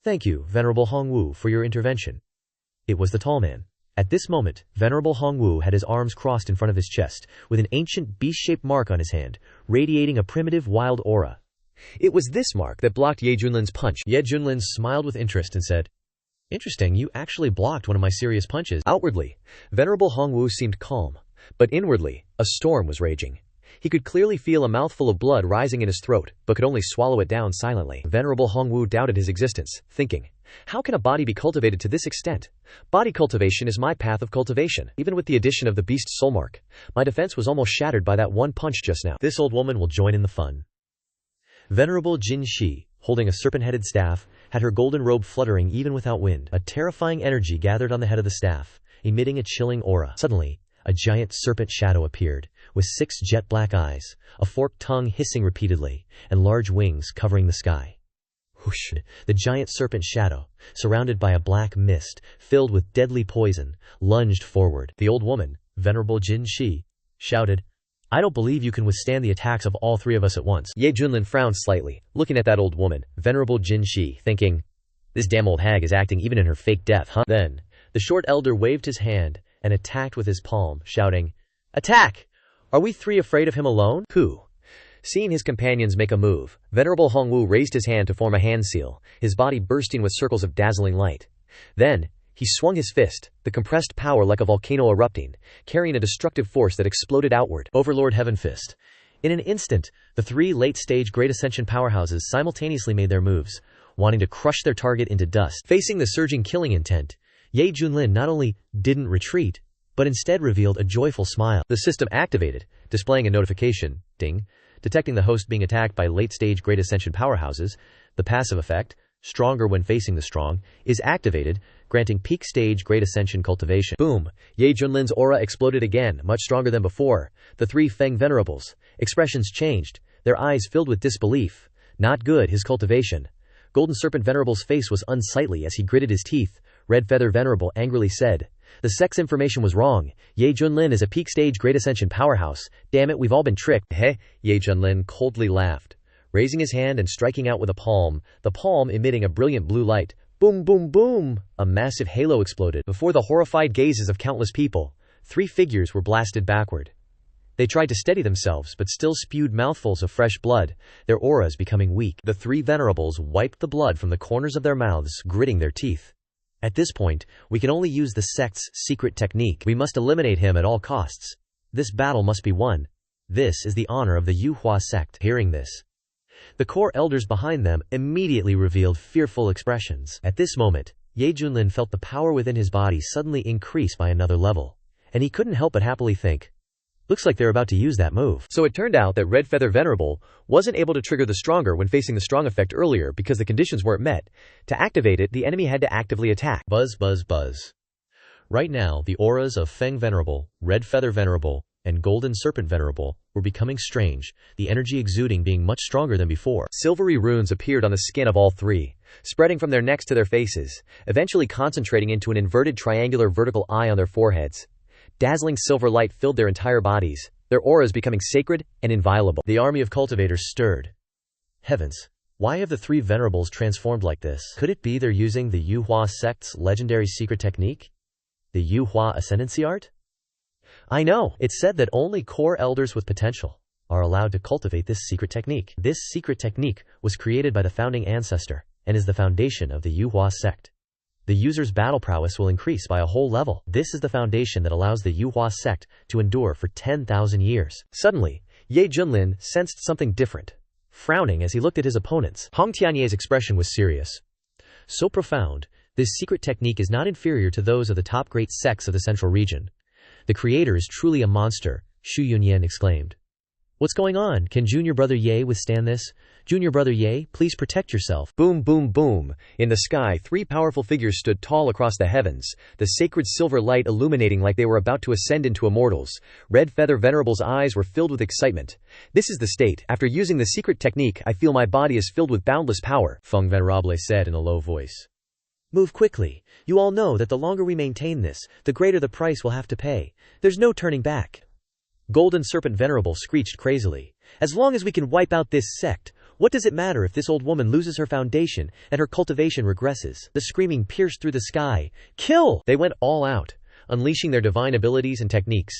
Thank you, Venerable Hongwu, for your intervention. It was the tall man. At this moment, Venerable Hongwu had his arms crossed in front of his chest, with an ancient beast-shaped mark on his hand, radiating a primitive wild aura. It was this mark that blocked Ye Junlin's punch. Ye Junlin smiled with interest and said, Interesting, you actually blocked one of my serious punches. Outwardly, Venerable Hongwu seemed calm, but inwardly, a storm was raging. He could clearly feel a mouthful of blood rising in his throat, but could only swallow it down silently. Venerable Hongwu doubted his existence, thinking, how can a body be cultivated to this extent? Body cultivation is my path of cultivation. Even with the addition of the beast's soul mark, my defense was almost shattered by that one punch just now. This old woman will join in the fun. Venerable Jin Shi, holding a serpent-headed staff, had her golden robe fluttering even without wind. A terrifying energy gathered on the head of the staff, emitting a chilling aura. Suddenly, a giant serpent shadow appeared, with 6 jet-black eyes, a forked tongue hissing repeatedly, and large wings covering the sky. Whoosh! The giant serpent shadow, surrounded by a black mist, filled with deadly poison, lunged forward. The old woman, Venerable Jin Shi, shouted, I don't believe you can withstand the attacks of all 3 of us at once. Ye Junlin frowned slightly, looking at that old woman, Venerable Jin Shi, thinking, this damn old hag is acting even in her fake death, huh? Then, the short elder waved his hand and attacked with his palm, shouting, Attack! Are we 3 afraid of him alone? Who? Seeing his companions make a move, Venerable Hongwu raised his hand to form a hand seal, his body bursting with circles of dazzling light. Then, he swung his fist, the compressed power like a volcano erupting, carrying a destructive force that exploded outward. Overlord Heaven Fist. In an instant, the 3 late-stage Great Ascension powerhouses simultaneously made their moves, wanting to crush their target into dust. Facing the surging killing intent, Ye Junlin not only didn't retreat, but instead revealed a joyful smile. The system activated, displaying a notification, ding, detecting the host being attacked by late-stage Great Ascension powerhouses. The passive effect, stronger when facing the strong, is activated, granting peak stage Great Ascension cultivation. Boom! Ye Junlin's aura exploded again, much stronger than before. The 3 Feng Venerables, expressions changed, their eyes filled with disbelief. Not good, his cultivation. Golden Serpent Venerable's face was unsightly as he gritted his teeth. Red Feather Venerable angrily said, the sex information was wrong. Ye Junlin is a peak stage Great Ascension powerhouse. Damn it, we've all been tricked. Heh, Ye Junlin coldly laughed, raising his hand and striking out with a palm, the palm emitting a brilliant blue light. Boom, boom, boom! A massive halo exploded. Before the horrified gazes of countless people, 3 figures were blasted backward. They tried to steady themselves, but still spewed mouthfuls of fresh blood, their auras becoming weak. The 3 venerables wiped the blood from the corners of their mouths, gritting their teeth. At this point, we can only use the sect's secret technique. We must eliminate him at all costs. This battle must be won. This is the honor of the Yuhua sect. Hearing this, the core elders behind them immediately revealed fearful expressions. At this moment, Ye Junlin felt the power within his body suddenly increase by another level, and he couldn't help but happily think, looks like they're about to use that move. So it turned out that Red Feather Venerable wasn't able to trigger the stronger when facing the strong effect earlier because the conditions weren't met. To activate it, the enemy had to actively attack. Buzz, buzz, buzz. Right now, the auras of Feng Venerable, Red Feather Venerable, and Golden Serpent Venerable were becoming strange, the energy exuding being much stronger than before. Silvery runes appeared on the skin of all 3, spreading from their necks to their faces, eventually concentrating into an inverted triangular vertical eye on their foreheads. Dazzling silver light filled their entire bodies, their auras becoming sacred and inviolable. The army of cultivators stirred. Heavens! Why have the 3 venerables transformed like this? Could it be they're using the Yuhua sect's legendary secret technique? The Yuhua Ascendancy Art? I know, it's said that only core elders with potential are allowed to cultivate this secret technique. This secret technique was created by the founding ancestor and is the foundation of the Yuhua sect. The user's battle prowess will increase by a whole level. This is the foundation that allows the Yuhua sect to endure for 10,000 years. Suddenly, Ye Junlin sensed something different. Frowning as he looked at his opponents, Hong Tianyé's expression was serious. So profound, this secret technique is not inferior to those of the top great sects of the central region. The creator is truly a monster, Xu Yunyan exclaimed. What's going on? Can Junior Brother Ye withstand this? Junior Brother Ye, please protect yourself. Boom, boom, boom. In the sky, 3 powerful figures stood tall across the heavens, the sacred silver light illuminating like they were about to ascend into immortals. Red Feather Venerable's eyes were filled with excitement. This is the state. After using the secret technique, I feel my body is filled with boundless power, Feng Venerable said in a low voice. Move quickly. You all know that the longer we maintain this, the greater the price we'll have to pay. There's no turning back. Golden Serpent Venerable screeched crazily. As long as we can wipe out this sect, what does it matter if this old woman loses her foundation and her cultivation regresses? The screaming pierced through the sky. Kill! They went all out, unleashing their divine abilities and techniques,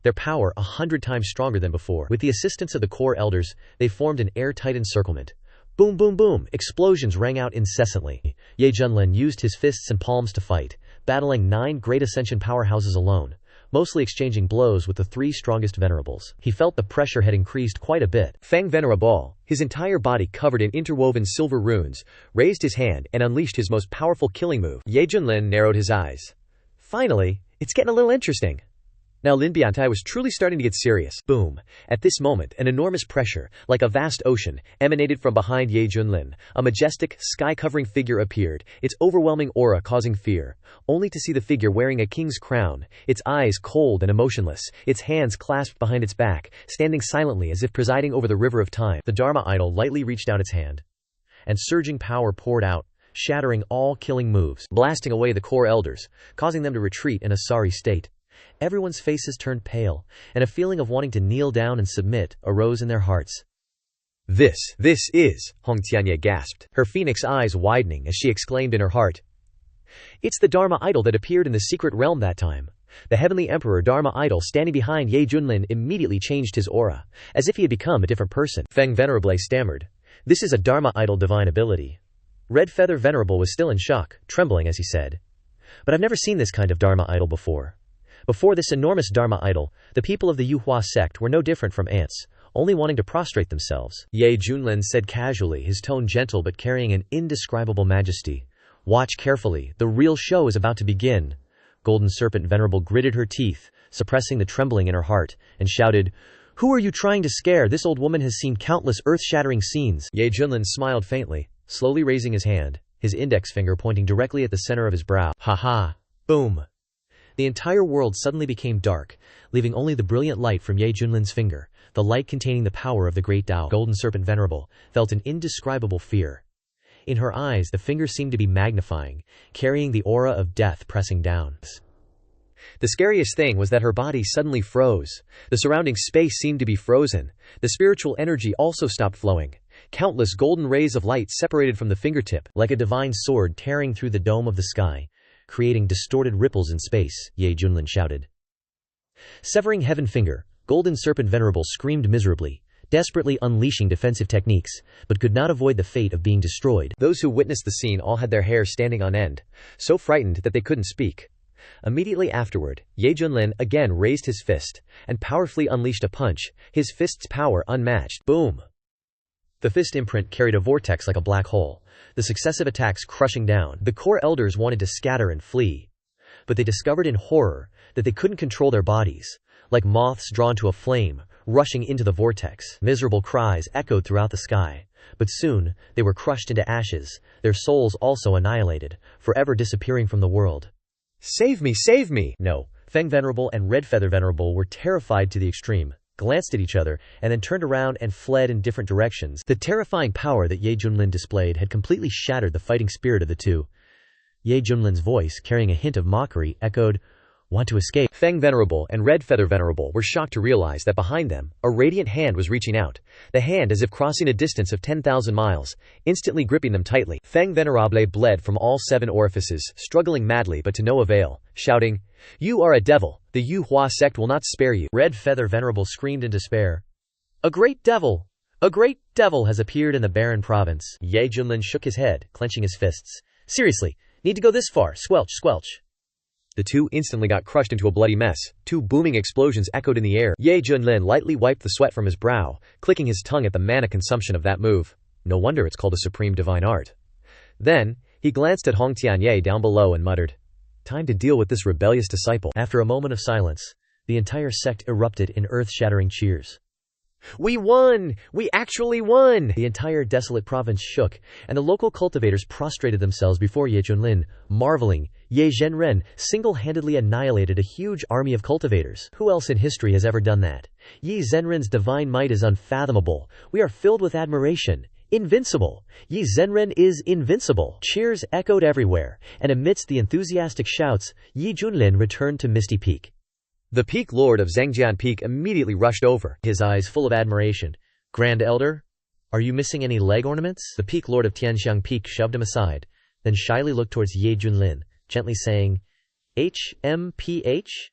their power 100 times stronger than before. With the assistance of the core elders, they formed an airtight encirclement. Boom, boom, boom! Explosions rang out incessantly. Ye Junlin used his fists and palms to fight, battling 9 great ascension powerhouses alone, mostly exchanging blows with the 3 strongest venerables. He felt the pressure had increased quite a bit. Feng Venerable, his entire body covered in interwoven silver runes, raised his hand and unleashed his most powerful killing move. Ye Junlin narrowed his eyes. Finally, it's getting a little interesting. Now Lin Biantai was truly starting to get serious. Boom. At this moment, an enormous pressure, like a vast ocean, emanated from behind Ye Junlin. A majestic, sky-covering figure appeared, its overwhelming aura causing fear, only to see the figure wearing a king's crown, its eyes cold and emotionless, its hands clasped behind its back, standing silently as if presiding over the river of time. The Dharma idol lightly reached out its hand, and surging power poured out, shattering all killing moves, blasting away the core elders, causing them to retreat in a sorry state. Everyone's faces turned pale, and a feeling of wanting to kneel down and submit arose in their hearts. This is, Hong Tianyé gasped, her phoenix eyes widening as she exclaimed in her heart. It's the Dharma idol that appeared in the secret realm that time. The heavenly emperor Dharma idol standing behind Ye Junlin immediately changed his aura, as if he had become a different person. Feng Venerable stammered. This is a Dharma idol divine ability. Red Feather Venerable was still in shock, trembling as he said. But I've never seen this kind of Dharma idol before. Before this enormous Dharma idol, the people of the Yuhua sect were no different from ants, only wanting to prostrate themselves. Ye Junlin said casually, his tone gentle but carrying an indescribable majesty. Watch carefully, the real show is about to begin. Golden Serpent Venerable gritted her teeth, suppressing the trembling in her heart, and shouted, Who are you trying to scare? This old woman has seen countless earth-shattering scenes. Ye Junlin smiled faintly, slowly raising his hand, his index finger pointing directly at the center of his brow. Ha ha! Boom! The entire world suddenly became dark, leaving only the brilliant light from Ye Junlin's finger, the light containing the power of the great Tao. Golden Serpent Venerable felt an indescribable fear. In her eyes the finger seemed to be magnifying, carrying the aura of death pressing down. The scariest thing was that her body suddenly froze. The surrounding space seemed to be frozen. The spiritual energy also stopped flowing, Countless golden rays of light separated from the fingertip, like a divine sword tearing through the dome of the sky, creating distorted ripples in space, Ye Junlin shouted. Severing Heaven Finger, Golden Serpent Venerable screamed miserably, desperately unleashing defensive techniques, but could not avoid the fate of being destroyed. Those who witnessed the scene all had their hair standing on end, so frightened that they couldn't speak. Immediately afterward, Ye Junlin again raised his fist, and powerfully unleashed a punch, his fist's power unmatched. Boom! The fist imprint carried a vortex like a black hole, the successive attacks crushing down. The core elders wanted to scatter and flee, but they discovered in horror that they couldn't control their bodies, like moths drawn to a flame, rushing into the vortex. Miserable cries echoed throughout the sky, but soon they were crushed into ashes, their souls also annihilated, forever disappearing from the world. Save me, save me! No. Feng Venerable and Red Feather Venerable were terrified to the extreme, glanced at each other, and then turned around and fled in different directions. The terrifying power that Ye Junlin displayed had completely shattered the fighting spirit of the two. Ye Junlin's voice, carrying a hint of mockery, echoed, "Want to escape?" Feng Venerable and Red Feather Venerable were shocked to realize that behind them, a radiant hand was reaching out, the hand as if crossing a distance of 10,000 miles, instantly gripping them tightly. Feng Venerable bled from all 7 orifices, struggling madly but to no avail, shouting, "You are a devil, the Yu Hua sect will not spare you." Red Feather Venerable screamed in despair, "A great devil! A great devil has appeared in the barren province." Ye Junlin shook his head, clenching his fists. "Seriously, need to go this far, squelch, squelch." The two instantly got crushed into a bloody mess. 2 booming explosions echoed in the air. Ye Junlin lightly wiped the sweat from his brow, clicking his tongue at the mana consumption of that move. No wonder it's called a supreme divine art. Then, he glanced at Hong Tianye down below and muttered, "Time to deal with this rebellious disciple." After a moment of silence, the entire sect erupted in earth-shattering cheers. "We won! We actually won!" The entire desolate province shook, and the local cultivators prostrated themselves before Ye Junlin, marveling. Ye Zhenren single-handedly annihilated a huge army of cultivators. Who else in history has ever done that? Ye Zhenren's divine might is unfathomable. We are filled with admiration. Invincible! Ye Zhenren is invincible! Cheers echoed everywhere, and amidst the enthusiastic shouts, Ye Junlin returned to Misty Peak. The Peak Lord of Zhangjian Peak immediately rushed over, his eyes full of admiration. "Grand Elder, are you missing any leg ornaments?" The Peak Lord of Tianxiang Peak shoved him aside, then shyly looked towards Ye Junlin, gently saying, "HMPH?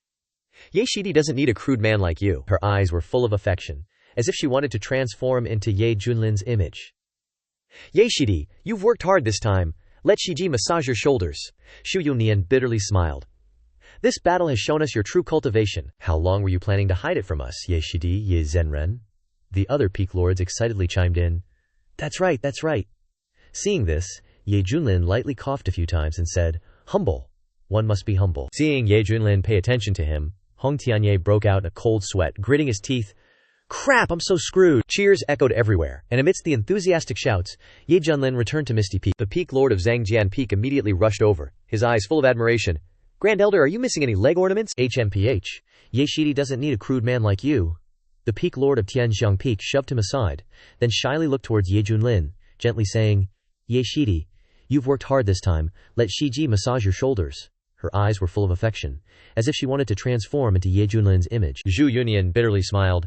Ye Shidi doesn't need a crude man like you." Her eyes were full of affection, as if she wanted to transform into Ye Junlin's image. "Ye Shidi, you've worked hard this time. Let Shiji massage your shoulders." Shu Yunian bitterly smiled. "This battle has shown us your true cultivation. How long were you planning to hide it from us, Ye Shidi, Ye Zhenren?" The other Peak Lords excitedly chimed in. That's right, that's right." Seeing this, Ye Junlin lightly coughed a few times and said, "Humble. One must be humble." Seeing Ye Junlin pay attention to him, Hong Tianye broke out in a cold sweat, gritting his teeth. "Crap, I'm so screwed." Cheers echoed everywhere, and amidst the enthusiastic shouts, Ye Junlin returned to Misty Peak. The Peak Lord of Zhangjian Peak immediately rushed over, his eyes full of admiration. "Grand Elder, are you missing any leg ornaments?" "HMPH. Ye Shidi doesn't need a crude man like you." The Peak Lord of Tianxiang Peak shoved him aside, then shyly looked towards Ye Junlin, gently saying, "Ye Shidi, you've worked hard this time. Let Shiji massage your shoulders." Her eyes were full of affection, as if she wanted to transform into Ye Junlin's image. Zhu Yunian bitterly smiled.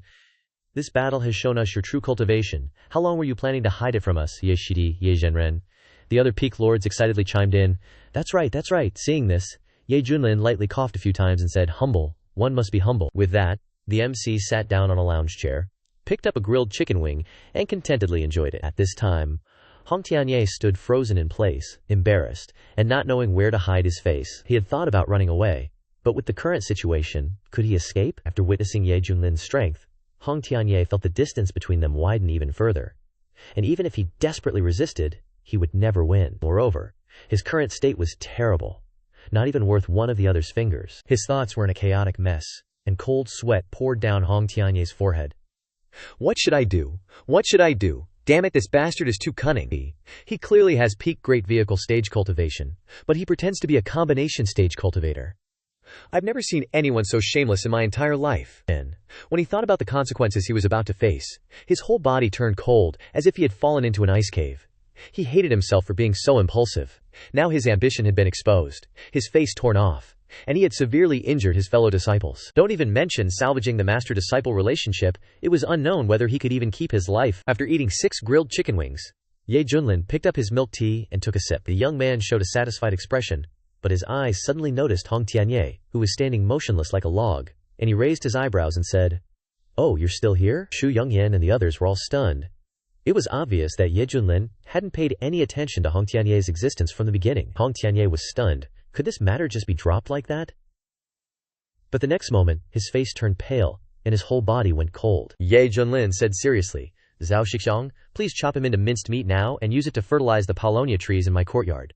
"This battle has shown us your true cultivation. How long were you planning to hide it from us, Ye Shidi, Ye Zhenren?" The other Peak Lords excitedly chimed in. That's right, that's right." Seeing this, Ye Junlin lightly coughed a few times and said, "Humble. One must be humble." With that, the MC sat down on a lounge chair, picked up a grilled chicken wing, and contentedly enjoyed it. At this time, Hong Tianye stood frozen in place, embarrassed, and not knowing where to hide his face. He had thought about running away, but with the current situation, could he escape? After witnessing Ye Junlin's strength, Hong Tianye felt the distance between them widen even further. And even if he desperately resisted, he would never win. Moreover, his current state was terrible, not even worth one of the other's fingers. His thoughts were in a chaotic mess, and cold sweat poured down Hong Tianye's forehead. What should I do? What should I do? Damn it, this bastard is too cunning. He clearly has peak great vehicle stage cultivation, but he pretends to be a combination stage cultivator. I've never seen anyone so shameless in my entire life. And when he thought about the consequences he was about to face, his whole body turned cold, as if he had fallen into an ice cave. He hated himself for being so impulsive. Now his ambition had been exposed, his face torn off, and he had severely injured his fellow disciples. Don't even mention salvaging the master-disciple relationship, it was unknown whether he could even keep his life. After eating 6 grilled chicken wings, Ye Junlin picked up his milk tea and took a sip. The young man showed a satisfied expression, but his eyes suddenly noticed Hong Tianye, who was standing motionless like a log, and he raised his eyebrows and said, "Oh, you're still here?" Xu Yongyan and the others were all stunned. It was obvious that Ye Junlin hadn't paid any attention to Hong Tianye's existence from the beginning. Hong Tianye was stunned. Could this matter just be dropped like that? But the next moment, his face turned pale, and his whole body went cold. Ye Junlin said seriously, "Zhao Shixiang, please chop him into minced meat now and use it to fertilize the paulownia trees in my courtyard."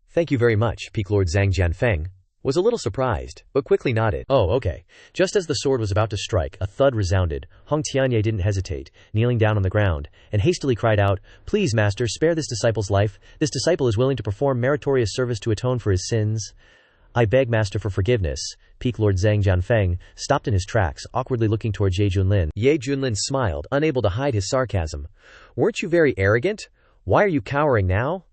"Thank you very much." Peak Lord Zhang Jianfeng was a little surprised, but quickly nodded. "Oh, okay." Just as the sword was about to strike, a thud resounded. Hong Tianye didn't hesitate, kneeling down on the ground, and hastily cried out, "Please, master, spare this disciple's life. This disciple is willing to perform meritorious service to atone for his sins. I beg master for forgiveness." Peak Lord Zhang Jianfeng stopped in his tracks, awkwardly looking towards Ye Junlin. Ye Junlin smiled, unable to hide his sarcasm. "Weren't you very arrogant? Why are you cowering now?"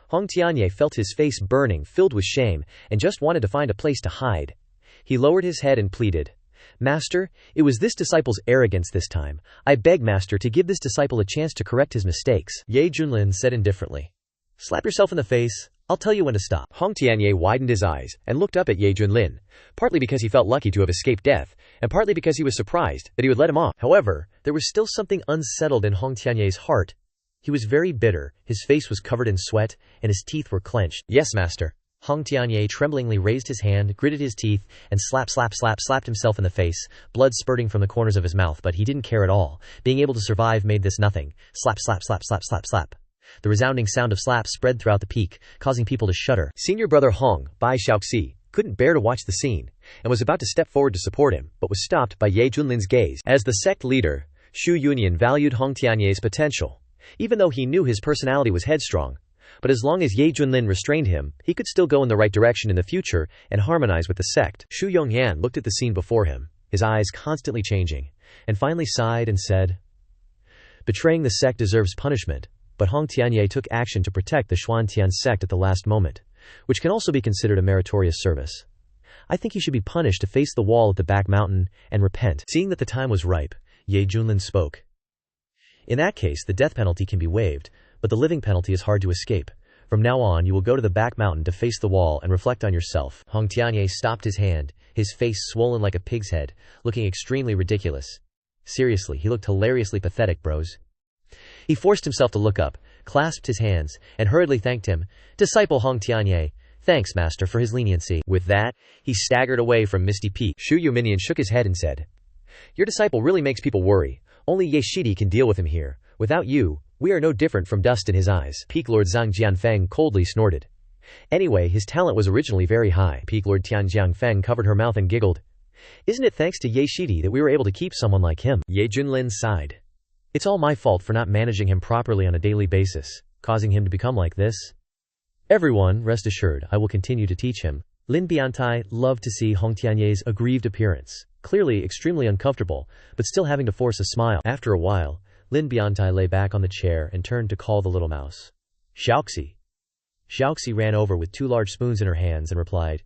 Hong Tianye felt his face burning, filled with shame, and just wanted to find a place to hide. He lowered his head and pleaded, "Master, it was this disciple's arrogance this time. I beg master to give this disciple a chance to correct his mistakes." Ye Junlin said indifferently, "Slap yourself in the face. I'll tell you when to stop." Hong Tianye widened his eyes and looked up at Ye Junlin, partly because he felt lucky to have escaped death, and partly because he was surprised that he would let him off. However, there was still something unsettled in Hong Tianye's heart. He was very bitter, his face was covered in sweat, and his teeth were clenched. "Yes, master." Hong Tianye tremblingly raised his hand, gritted his teeth, and slapped himself in the face, blood spurting from the corners of his mouth, but he didn't care at all. Being able to survive made this nothing. Slap. The resounding sound of slaps spread throughout the peak, causing people to shudder. Senior brother Hong, Bai Xiaoxi, couldn't bear to watch the scene, and was about to step forward to support him, but was stopped by Ye Junlin's gaze. As the sect leader, Xu Yunyan valued Hong Tianye's potential, even though he knew his personality was headstrong. But as long as Ye Junlin restrained him, he could still go in the right direction in the future and harmonize with the sect. Xu Yongyan looked at the scene before him, his eyes constantly changing, and finally sighed and said, "Betraying the sect deserves punishment, but Hong Tianye took action to protect the Xuantian sect at the last moment, which can also be considered a meritorious service. I think he should be punished to face the wall at the back mountain and repent." Seeing that the time was ripe, Ye Junlin spoke. "In that case, the death penalty can be waived, but the living penalty is hard to escape. From now on, you will go to the back mountain to face the wall and reflect on yourself." Hong Tianye stopped his hand, his face swollen like a pig's head, looking extremely ridiculous. Seriously, he looked hilariously pathetic, bros. He forced himself to look up, clasped his hands, and hurriedly thanked him. "Disciple Hong Tianye, thanks, master, for his leniency." With that, he staggered away from Misty Peak. Xu Yuminian shook his head and said, "Your disciple really makes people worry. Only Ye Shidi can deal with him here. Without you, we are no different from dust in his eyes." Peak Lord Zhang Jianfeng coldly snorted. Anyway, his talent was originally very high. Peak Lord Tian Jiangfeng covered her mouth and giggled. "Isn't it thanks to Ye Shidi that we were able to keep someone like him?" Ye Junlin sighed. "It's all my fault for not managing him properly on a daily basis, causing him to become like this. Everyone, rest assured, I will continue to teach him." Lin Biantai loved to see Hong Tianye's aggrieved appearance, clearly extremely uncomfortable, but still having to force a smile. After a while, Lin Biantai lay back on the chair and turned to call the little mouse. "Xiaoxi." Xiaoxi ran over with 2 large spoons in her hands and replied,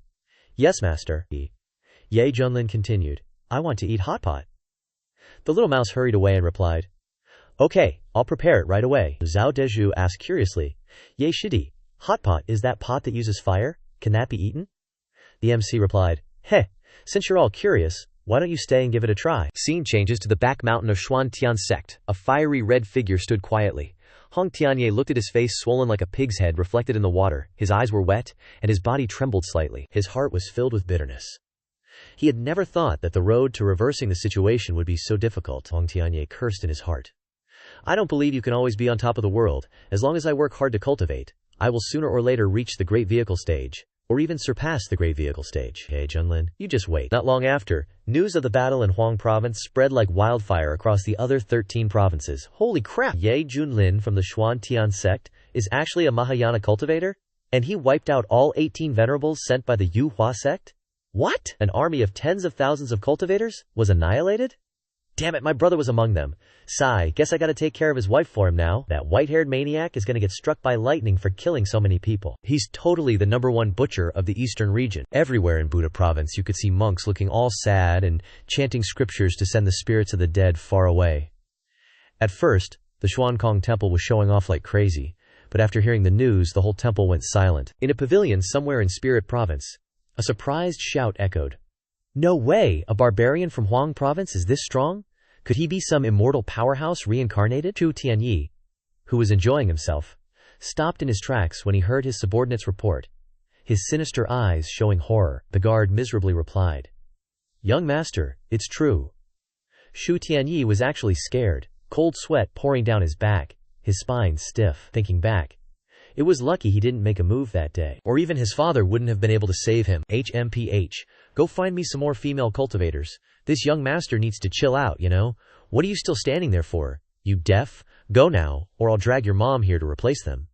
"Yes, master." Ye Junlin continued, "I want to eat hot pot." The little mouse hurried away and replied, "Okay, I'll prepare it right away." Zhao Dezhu asked curiously, "Ye Shidi, hot pot is that pot that uses fire? Can that be eaten?" The MC replied, "Heh, since you're all curious, why don't you stay and give it a try?" Scene changes to the back mountain of Xuantian sect. A fiery red figure stood quietly. Hong Tianye looked at his face swollen like a pig's head reflected in the water, his eyes were wet, and his body trembled slightly. His heart was filled with bitterness. He had never thought that the road to reversing the situation would be so difficult. Hong Tianye cursed in his heart. "I don't believe you can always be on top of the world. As long as I work hard to cultivate, I will sooner or later reach the great vehicle stage, or even surpass the great vehicle stage." Ye Junlin, you just wait. Not long after, news of the battle in Huang province spread like wildfire across the other 13 provinces. Holy crap! Ye Junlin from the Xuantian sect is actually a Mahayana cultivator? And he wiped out all 18 venerables sent by the Yu Hua sect? What? An army of tens of thousands of cultivators was annihilated? Damn it, my brother was among them. Sigh, guess I gotta take care of his wife for him now. That white-haired maniac is gonna get struck by lightning for killing so many people. He's totally the #1 butcher of the eastern region. Everywhere in Buddha province you could see monks looking all sad and chanting scriptures to send the spirits of the dead far away. At first, the Xuankong temple was showing off like crazy, but after hearing the news, the whole temple went silent. In a pavilion somewhere in Spirit province, a surprised shout echoed. No way! A barbarian from Huang province is this strong? Could he be some immortal powerhouse reincarnated? Chu Tianyi, who was enjoying himself, stopped in his tracks when he heard his subordinate's report. His sinister eyes showing horror, the guard miserably replied, Young master, it's true. Chu Tianyi was actually scared, cold sweat pouring down his back, his spine stiff. Thinking back, it was lucky he didn't make a move that day, or even his father wouldn't have been able to save him. HMPH, go find me some more female cultivators. This young master needs to chill out, you know? What are you still standing there for? You deaf? Go now, or I'll drag your mom here to replace them.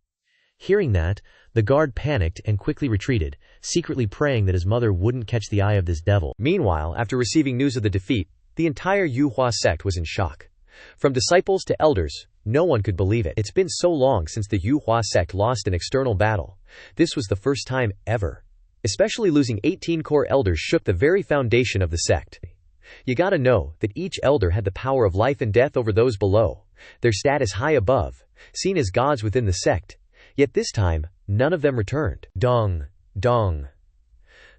Hearing that, the guard panicked and quickly retreated, secretly praying that his mother wouldn't catch the eye of this devil. Meanwhile, after receiving news of the defeat, the entire Yuhua sect was in shock. From disciples to elders, no one could believe it. It's been so long since the Yuhua sect lost an external battle. This was the first time ever. Especially losing 18 core elders shook the very foundation of the sect. You gotta know that each elder had the power of life and death over those below, their status high above, seen as gods within the sect. Yet this time, none of them returned. Dong, dong.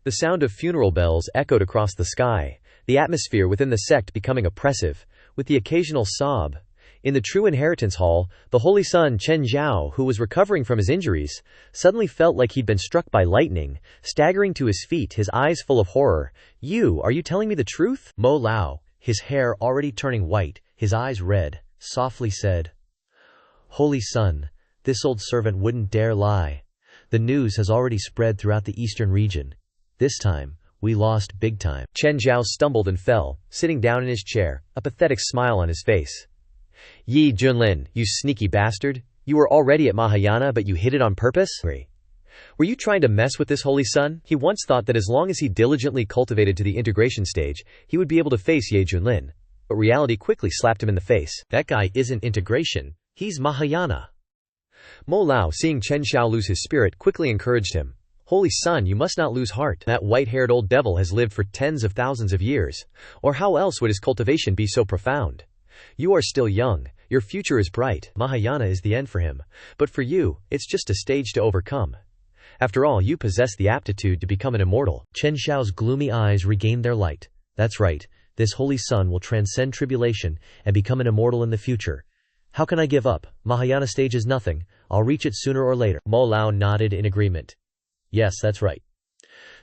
The sound of funeral bells echoed across the sky, the atmosphere within the sect becoming oppressive, with the occasional sob. In the true inheritance hall, the holy son Chen Zhao, who was recovering from his injuries, suddenly felt like he'd been struck by lightning, staggering to his feet, his eyes full of horror. Are you telling me the truth? Mo Lao, his hair already turning white, his eyes red, softly said, Holy son, this old servant wouldn't dare lie. The news has already spread throughout the eastern region. This time, we lost big time. Chen Zhao stumbled and fell, sitting down in his chair, a pathetic smile on his face. Ye Junlin, you sneaky bastard. You were already at Mahayana but you hid it on purpose? Were you trying to mess with this holy son? He once thought that as long as he diligently cultivated to the integration stage, he would be able to face Ye Junlin. But reality quickly slapped him in the face. That guy isn't integration. He's Mahayana. Mo Lao, seeing Chen Xiao lose his spirit, quickly encouraged him. Holy son, you must not lose heart. That white-haired old devil has lived for tens of thousands of years. Or how else would his cultivation be so profound? You are still young. Your future is bright. Mahayana is the end for him. But for you, it's just a stage to overcome. After all, you possess the aptitude to become an immortal. Chen Xiao's gloomy eyes regained their light. That's right. This holy son will transcend tribulation and become an immortal in the future. How can I give up? Mahayana stage is nothing. I'll reach it sooner or later. Mo Lao nodded in agreement. Yes, that's right.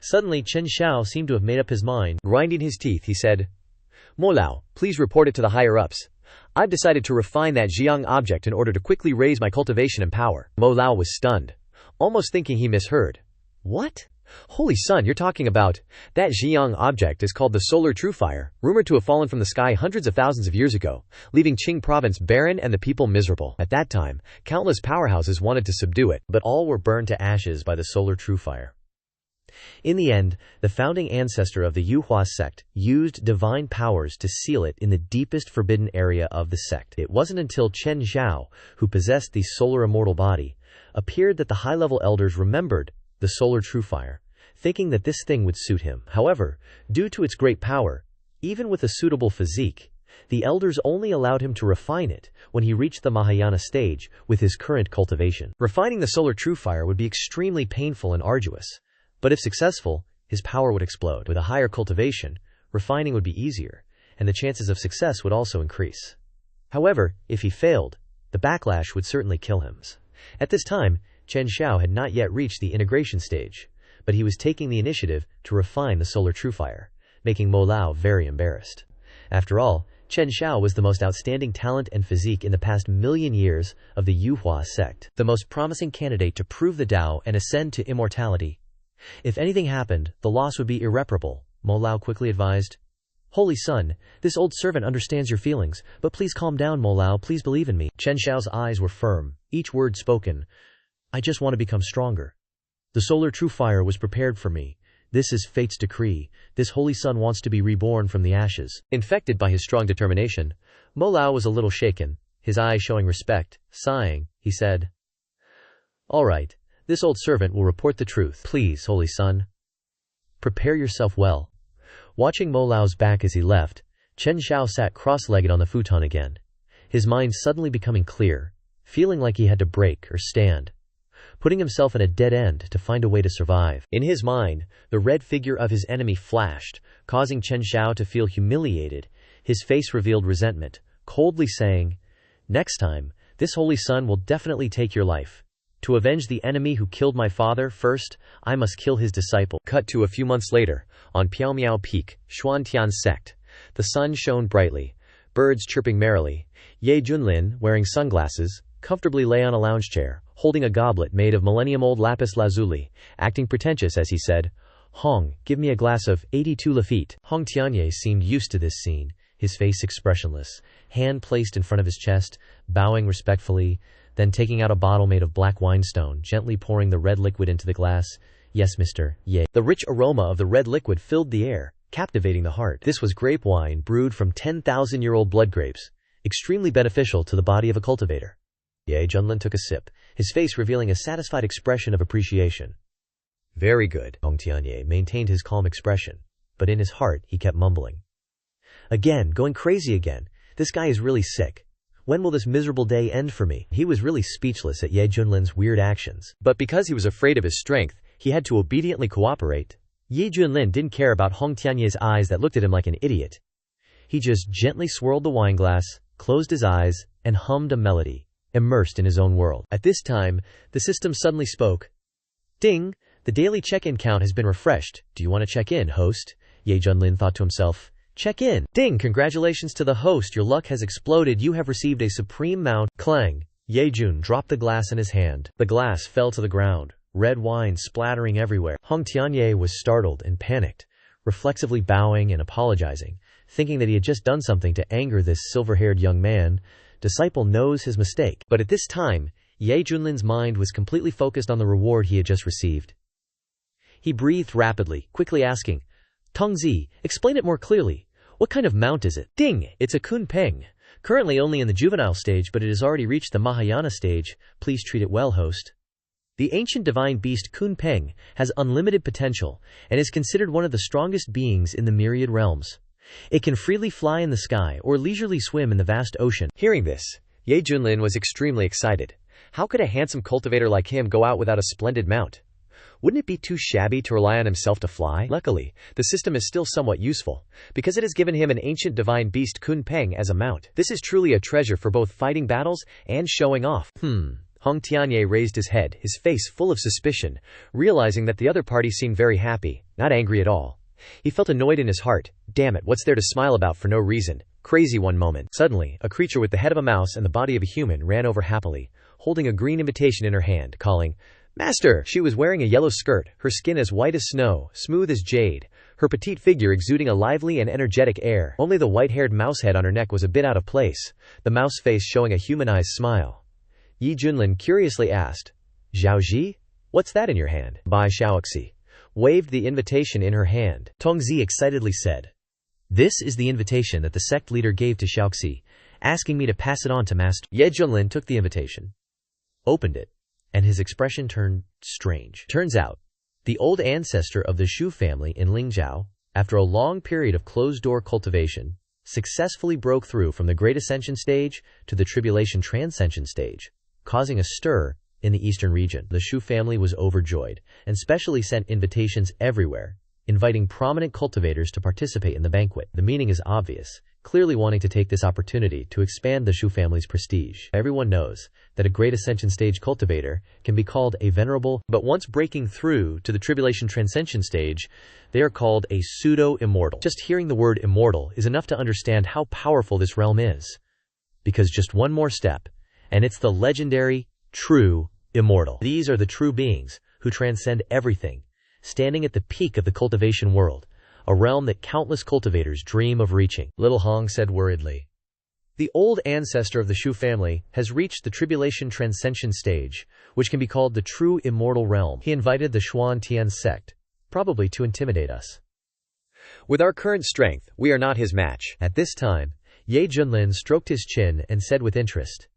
Suddenly, Chen Xiao seemed to have made up his mind. Grinding his teeth, he said, Mo Lao, please report it to the higher-ups. I've decided to refine that Jiang object in order to quickly raise my cultivation and power. Mo Lao was stunned, almost thinking he misheard. What? Holy son, you're talking about? That Jiang object is called the Solar True Fire, rumored to have fallen from the sky hundreds of thousands of years ago, leaving Qing province barren and the people miserable. At that time, countless powerhouses wanted to subdue it, but all were burned to ashes by the Solar True Fire. In the end, the founding ancestor of the Yuhua sect used divine powers to seal it in the deepest forbidden area of the sect. It wasn't until Chen Zhao, who possessed the solar immortal body, appeared that the high-level elders remembered the solar true fire, thinking that this thing would suit him. However, due to its great power, even with a suitable physique, the elders only allowed him to refine it when he reached the Mahayana stage with his current cultivation. Refining the solar true fire would be extremely painful and arduous. But if successful, his power would explode. With a higher cultivation, refining would be easier, and the chances of success would also increase. However, if he failed, the backlash would certainly kill him. At this time, Chen Xiao had not yet reached the integration stage, but he was taking the initiative to refine the solar true fire, making Mo Lao very embarrassed. After all, Chen Xiao was the most outstanding talent and physique in the past million years of the Yuhua sect, the most promising candidate to prove the Tao and ascend to immortality. If anything happened, the loss would be irreparable, Mo Lao quickly advised. Holy son, this old servant understands your feelings, but please calm down, Mo Lao, please believe in me. Chen Xiao's eyes were firm, each word spoken. I just want to become stronger. The solar true fire was prepared for me. This is fate's decree. This holy son wants to be reborn from the ashes. Infected by his strong determination, Mo Lao was a little shaken, his eyes showing respect. Sighing, he said, "All right, this old servant will report the truth. Please, holy son, prepare yourself well." Watching Mo Lao's back as he left, Chen Xiao sat cross-legged on the futon again, his mind suddenly becoming clear, feeling like he had to break or stand, putting himself in a dead end to find a way to survive. In his mind, the red figure of his enemy flashed, causing Chen Xiao to feel humiliated. His face revealed resentment, coldly saying, "Next time, this holy son will definitely take your life. To avenge the enemy who killed my father, first, I must kill his disciple." Cut to a few months later, on Piaomiao Peak, Xuantian Sect. The sun shone brightly, birds chirping merrily. Ye Junlin, wearing sunglasses, comfortably lay on a lounge chair, holding a goblet made of millennium-old lapis lazuli, acting pretentious as he said, "Hong, give me a glass of 82 Lafite." Hong Tianye seemed used to this scene, his face expressionless, hand placed in front of his chest, bowing respectfully, then taking out a bottle made of black winestone, gently pouring the red liquid into the glass. "Yes, Mr. Ye." The rich aroma of the red liquid filled the air, captivating the heart. This was grape wine brewed from 10,000-year-old blood grapes, extremely beneficial to the body of a cultivator. Ye Junlin took a sip, his face revealing a satisfied expression of appreciation. "Very good." Hong Tianye maintained his calm expression, but in his heart he kept mumbling, "Again, going crazy again. This guy is really sick. When will this miserable day end for me?" He was really speechless at Ye Junlin's weird actions. But because he was afraid of his strength, he had to obediently cooperate. Ye Junlin didn't care about Hong Tianye's eyes that looked at him like an idiot. He just gently swirled the wineglass, closed his eyes, and hummed a melody, immersed in his own world. At this time, the system suddenly spoke. "Ding! The daily check-in count has been refreshed. Do you want to check in, host?" Ye Junlin thought to himself. "Check in. Ding! Congratulations to the host. Your luck has exploded. You have received a supreme mount." Clang! Ye Jun dropped the glass in his hand. The glass fell to the ground, red wine splattering everywhere. Hong Tianye was startled and panicked, reflexively bowing and apologizing, thinking that he had just done something to anger this silver-haired young man. Disciple knows his mistake. But at this time, Ye Junlin's mind was completely focused on the reward he had just received. He breathed rapidly, quickly asking, "Tongzi, explain it more clearly. What kind of mount is it?" "Ding! It's a Kun Peng. Currently only in the juvenile stage, but it has already reached the Mahayana stage. Please treat it well, host." The ancient divine beast Kun Peng has unlimited potential and is considered one of the strongest beings in the myriad realms. It can freely fly in the sky or leisurely swim in the vast ocean. Hearing this, Ye Junlin was extremely excited. How could a handsome cultivator like him go out without a splendid mount? Wouldn't it be too shabby to rely on himself to fly? Luckily, the system is still somewhat useful, because it has given him an ancient divine beast Kun Peng as a mount. This is truly a treasure for both fighting battles and showing off. Hong Tianye raised his head, his face full of suspicion, realizing that the other party seemed very happy, not angry at all. He felt annoyed in his heart. Damn it, what's there to smile about for no reason? Crazy one moment. Suddenly, a creature with the head of a mouse and the body of a human ran over happily, holding a green invitation in her hand, calling, "Master!" She was wearing a yellow skirt, her skin as white as snow, smooth as jade, her petite figure exuding a lively and energetic air. Only the white-haired mouse head on her neck was a bit out of place, the mouse face showing a humanized smile. Ye Junlin curiously asked, "Zhaoji? What's that in your hand?" Bai Xiaoxi waved the invitation in her hand. Tongzi excitedly said, "This is the invitation that the sect leader gave to Xiaoxi, asking me to pass it on to Master." Ye Junlin took the invitation, opened it, and his expression turned strange. Turns out, the old ancestor of the Shu family in Lingzhou, after a long period of closed-door cultivation, successfully broke through from the Great Ascension stage to the Tribulation Transcension stage, causing a stir in the eastern region. The Shu family was overjoyed, and specially sent invitations everywhere, inviting prominent cultivators to participate in the banquet. The meaning is obvious, clearly wanting to take this opportunity to expand the Shu family's prestige. Everyone knows that a Great Ascension stage cultivator can be called a venerable, but once breaking through to the Tribulation Transcension stage, they are called a pseudo-immortal. Just hearing the word immortal is enough to understand how powerful this realm is. Because just one more step, and it's the legendary, true immortal. These are the true beings who transcend everything, standing at the peak of the cultivation world, a realm that countless cultivators dream of reaching. Little Hong said worriedly, "The old ancestor of the Shu family has reached the Tribulation Transcension stage, which can be called the true immortal realm." He invited the Xuan Tian sect, probably to intimidate us. With our current strength, we are not his match. At this time, Ye Junlin stroked his chin and said with interest,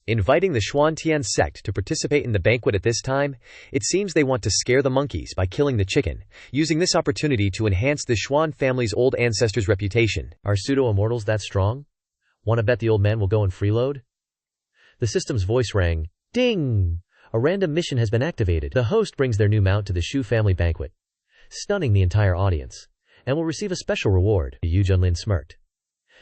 Inviting the Xuantian sect to participate in the banquet at this time, it seems they want to scare the monkeys by killing the chicken, using this opportunity to enhance the Xuan family's old ancestors' reputation. Are pseudo-immortals that strong? Want to bet the old man will go and freeload? The system's voice rang. Ding! A random mission has been activated. The host brings their new mount to the Shu family banquet, stunning the entire audience, and will receive a special reward. Ye Junlin smirked.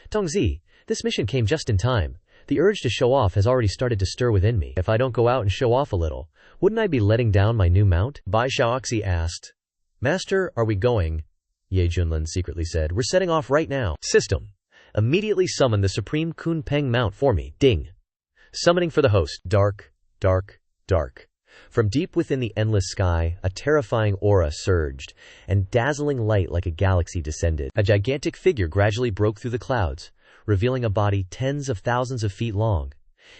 Tongzi, this mission came just in time. The urge to show off has already started to stir within me. If I don't go out and show off a little, wouldn't I be letting down my new mount? Bai Xiaoxi asked. Master, are we going? Ye Junlin secretly said. We're setting off right now. System. Immediately summon the Supreme Kun Peng mount for me. Ding. Summoning for the host. Dark, dark, dark. From deep within the endless sky, a terrifying aura surged, and dazzling light like a galaxy descended. A gigantic figure gradually broke through the clouds, revealing a body tens of thousands of feet long.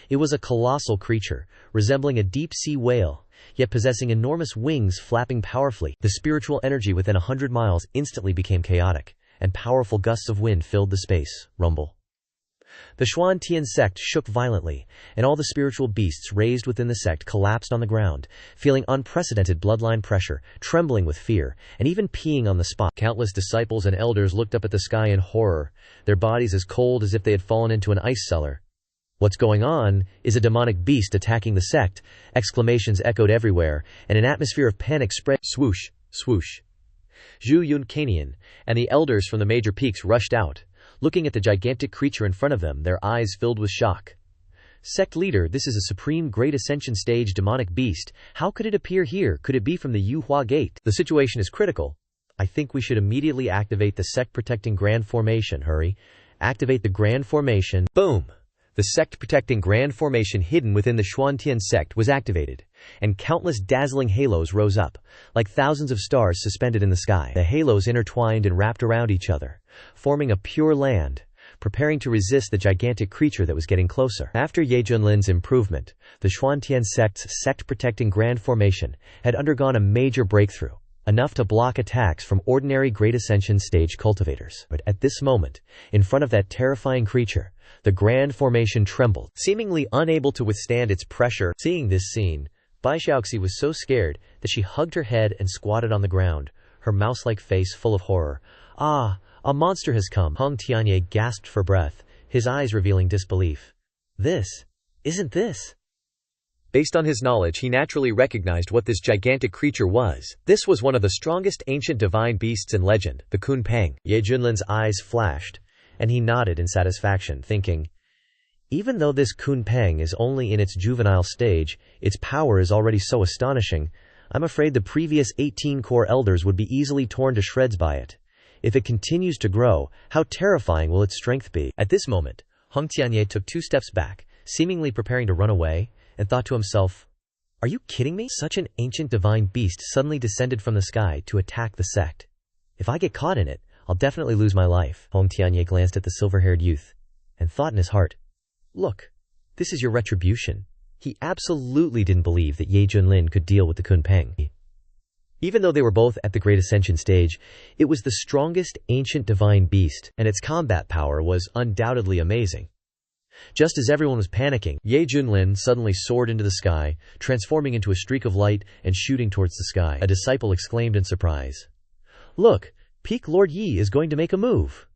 It was a colossal creature, resembling a deep-sea whale, yet possessing enormous wings flapping powerfully. The spiritual energy within 100 miles instantly became chaotic, and powerful gusts of wind filled the space. Rumble. The Xuantian sect shook violently, and all the spiritual beasts raised within the sect collapsed on the ground, feeling unprecedented bloodline pressure, trembling with fear, and even peeing on the spot. Countless disciples and elders looked up at the sky in horror, their bodies as cold as if they had fallen into an ice cellar. What's going on? Is a demonic beast attacking the sect? Exclamations echoed everywhere, and an atmosphere of panic spread. Swoosh, swoosh. Zhu Yunkanian and the elders from the major peaks rushed out, looking at the gigantic creature in front of them, their eyes filled with shock. Sect leader, this is a supreme great ascension stage demonic beast. How could it appear here? Could it be from the Yuhua gate? The situation is critical. I think we should immediately activate the sect protecting grand formation. Hurry. Activate the grand formation. Boom! The sect protecting grand formation hidden within the Xuantian sect was activated, and countless dazzling halos rose up, like thousands of stars suspended in the sky. The halos intertwined and wrapped around each other, forming a pure land, preparing to resist the gigantic creature that was getting closer. After Ye Junlin's improvement, the Xuantian sect's sect-protecting grand formation had undergone a major breakthrough, enough to block attacks from ordinary Great Ascension stage cultivators. But at this moment, in front of that terrifying creature, the grand formation trembled, seemingly unable to withstand its pressure. Seeing this scene, Bai Xiaoxi was so scared that she hugged her head and squatted on the ground, her mouse-like face full of horror. Ah! A monster has come. Hong Tianye gasped for breath, his eyes revealing disbelief. Isn't this? Based on his knowledge, he naturally recognized what this gigantic creature was. This was one of the strongest ancient divine beasts in legend, the Kun Peng. Ye Junlin's eyes flashed, and he nodded in satisfaction, thinking, even though this Kun Peng is only in its juvenile stage, its power is already so astonishing, I'm afraid the previous 18 core elders would be easily torn to shreds by it. If it continues to grow, how terrifying will its strength be? At this moment, Hong Tianye took 2 steps back, seemingly preparing to run away, and thought to himself, are you kidding me? Such an ancient divine beast suddenly descended from the sky to attack the sect. If I get caught in it, I'll definitely lose my life. Hong Tianye glanced at the silver-haired youth, and thought in his heart, look, this is your retribution. He absolutely didn't believe that Ye Junlin could deal with the Kun Peng. Even though they were both at the Great Ascension stage, it was the strongest ancient divine beast, and its combat power was undoubtedly amazing. Just as everyone was panicking, Ye Junlin suddenly soared into the sky, transforming into a streak of light and shooting towards the sky. A disciple exclaimed in surprise, look, Peak Lord Yi is going to make a move.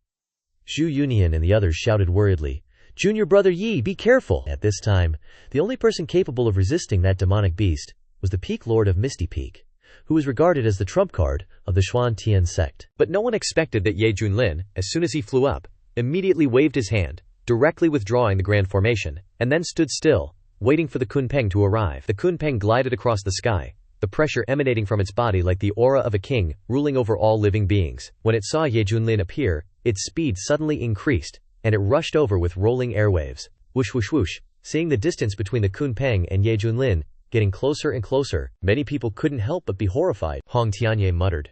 Zhu Yunian and the others shouted worriedly, Junior Brother Yi, be careful! At this time, the only person capable of resisting that demonic beast was the Peak Lord of Misty Peak, who was regarded as the trump card of the Xuantian sect. But no one expected that Ye Junlin, as soon as he flew up, immediately waved his hand, directly withdrawing the grand formation, and then stood still, waiting for the Kun Peng to arrive. The Kun Peng glided across the sky, the pressure emanating from its body like the aura of a king, ruling over all living beings. When it saw Ye Junlin appear, its speed suddenly increased, and it rushed over with rolling airwaves. Whoosh whoosh whoosh. Seeing the distance between the Kun Peng and Ye Junlin getting closer and closer, many people couldn't help but be horrified. Hong Tianye muttered,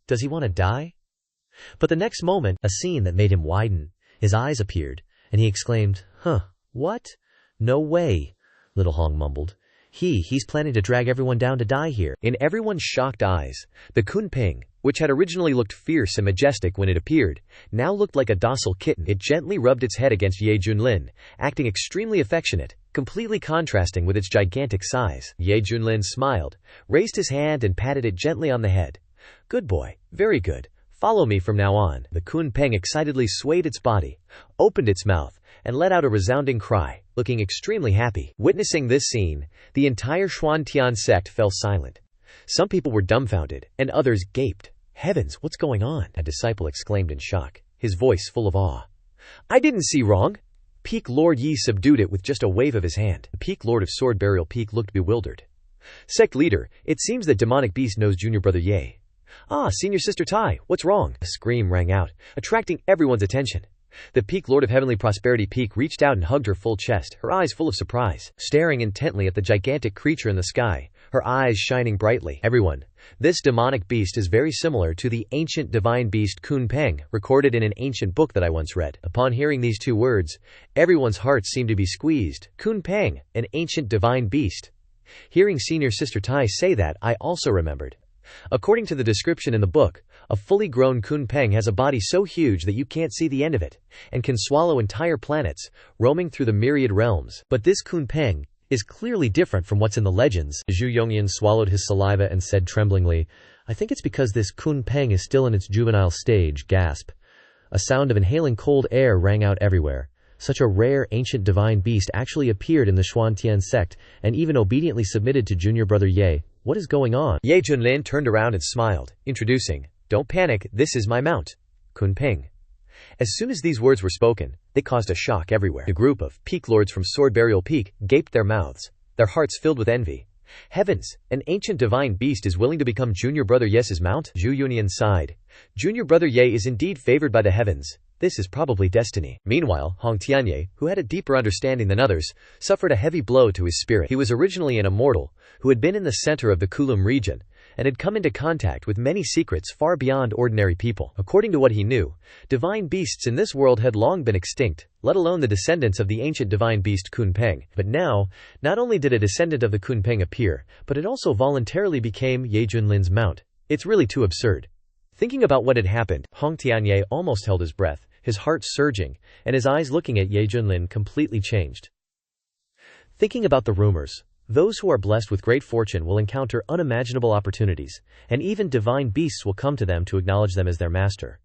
does he want to die? But the next moment, a scene that made him widen. His eyes appeared, and he exclaimed, what? No way, little Hong mumbled. He's planning to drag everyone down to die here. In everyone's shocked eyes, the Kunpeng, which had originally looked fierce and majestic when it appeared, now looked like a docile kitten. It gently rubbed its head against Ye Junlin, acting extremely affectionate, completely contrasting with its gigantic size. Ye Junlin smiled, raised his hand and patted it gently on the head. "Good boy, very good. Follow me from now on." The Kunpeng excitedly swayed its body, opened its mouth, and let out a resounding cry, looking extremely happy. Witnessing this scene, the entire Xuantian sect fell silent. Some people were dumbfounded, and others gaped. "Heavens, what's going on?" a disciple exclaimed in shock, his voice full of awe. "I didn't see wrong." Peak Lord Yi subdued it with just a wave of his hand. The Peak Lord of Sword Burial Peak looked bewildered. "Sect leader, it seems that demonic beast knows junior brother Ye." "Ah, senior sister Tai, what's wrong?" A scream rang out, attracting everyone's attention. The Peak Lord of Heavenly Prosperity Peak reached out and hugged her full chest, her eyes full of surprise, staring intently at the gigantic creature in the sky, her eyes shining brightly. "Everyone, this demonic beast is very similar to the ancient divine beast Kunpeng, recorded in an ancient book that I once read." Upon hearing these two words, everyone's hearts seemed to be squeezed. Kunpeng, an ancient divine beast. Hearing senior sister Tai say that, I also remembered. According to the description in the book, a fully grown Kunpeng has a body so huge that you can't see the end of it, and can swallow entire planets, roaming through the myriad realms. But this Kunpeng is clearly different from what's in the legends. Zhu Yongyan swallowed his saliva and said tremblingly, "I think it's because this Kunpeng is still in its juvenile stage." Gasp. A sound of inhaling cold air rang out everywhere. Such a rare ancient divine beast actually appeared in the Xuantian sect, and even obediently submitted to junior brother Ye. What is going on? Ye Junlin turned around and smiled, introducing, "Don't panic, this is my mount, Kunpeng." As soon as these words were spoken, they caused a shock everywhere. The group of Peak Lords from Sword Burial Peak gaped their mouths, their hearts filled with envy. "Heavens, an ancient divine beast is willing to become junior brother Ye's mount?" Zhu Yunyan sighed. "Junior brother Ye is indeed favored by the heavens. This is probably destiny." Meanwhile, Hong Tianye, who had a deeper understanding than others, suffered a heavy blow to his spirit. He was originally an immortal, who had been in the center of the Kulum region, and had come into contact with many secrets far beyond ordinary people. According to what he knew, divine beasts in this world had long been extinct, let alone the descendants of the ancient divine beast Kunpeng. But now, not only did a descendant of the Kunpeng appear, but it also voluntarily became Ye Junlin's mount. It's really too absurd. Thinking about what had happened, Hong Tianye almost held his breath, his heart surging, and his eyes looking at Ye Junlin completely changed. Thinking about the rumors, those who are blessed with great fortune will encounter unimaginable opportunities, and even divine beasts will come to them to acknowledge them as their master.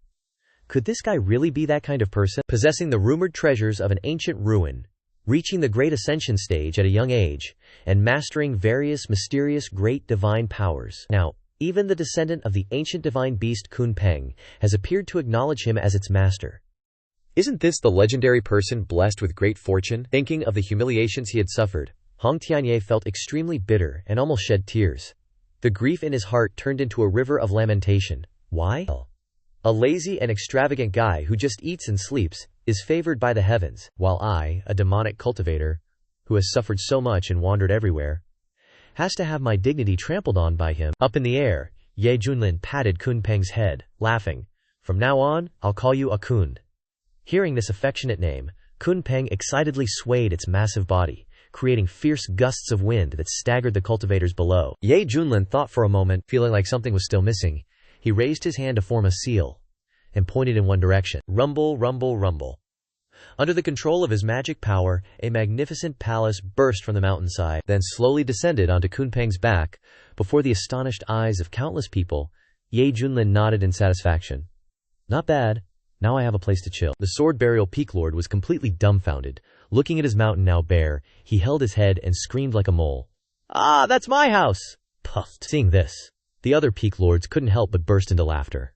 Could this guy really be that kind of person? Possessing the rumored treasures of an ancient ruin, reaching the great ascension stage at a young age, and mastering various mysterious great divine powers. Now, even the descendant of the ancient divine beast Kunpeng has appeared to acknowledge him as its master. Isn't this the legendary person blessed with great fortune? Thinking of the humiliations he had suffered, Hong Tianye felt extremely bitter and almost shed tears. The grief in his heart turned into a river of lamentation. Why? A lazy and extravagant guy who just eats and sleeps is favored by the heavens, while I, a demonic cultivator, who has suffered so much and wandered everywhere, has to have my dignity trampled on by him. Up in the air, Ye Junlin patted Kunpeng's head, laughing. "From now on, I'll call you a Kun." Hearing this affectionate name, Kunpeng excitedly swayed its massive body, creating fierce gusts of wind that staggered the cultivators below. Ye Junlin thought for a moment, feeling like something was still missing. He raised his hand to form a seal, and pointed in one direction. Rumble, rumble, rumble. Under the control of his magic power, a magnificent palace burst from the mountainside, then slowly descended onto Kunpeng's back. Before the astonished eyes of countless people, Ye Junlin nodded in satisfaction. "Not bad. Now I have a place to chill." The Sword Burial Peak Lord was completely dumbfounded. Looking at his mountain now bare, he held his head and screamed like a mole. "Ah, that's my house!" Puffed. Seeing this, the other Peak Lords couldn't help but burst into laughter.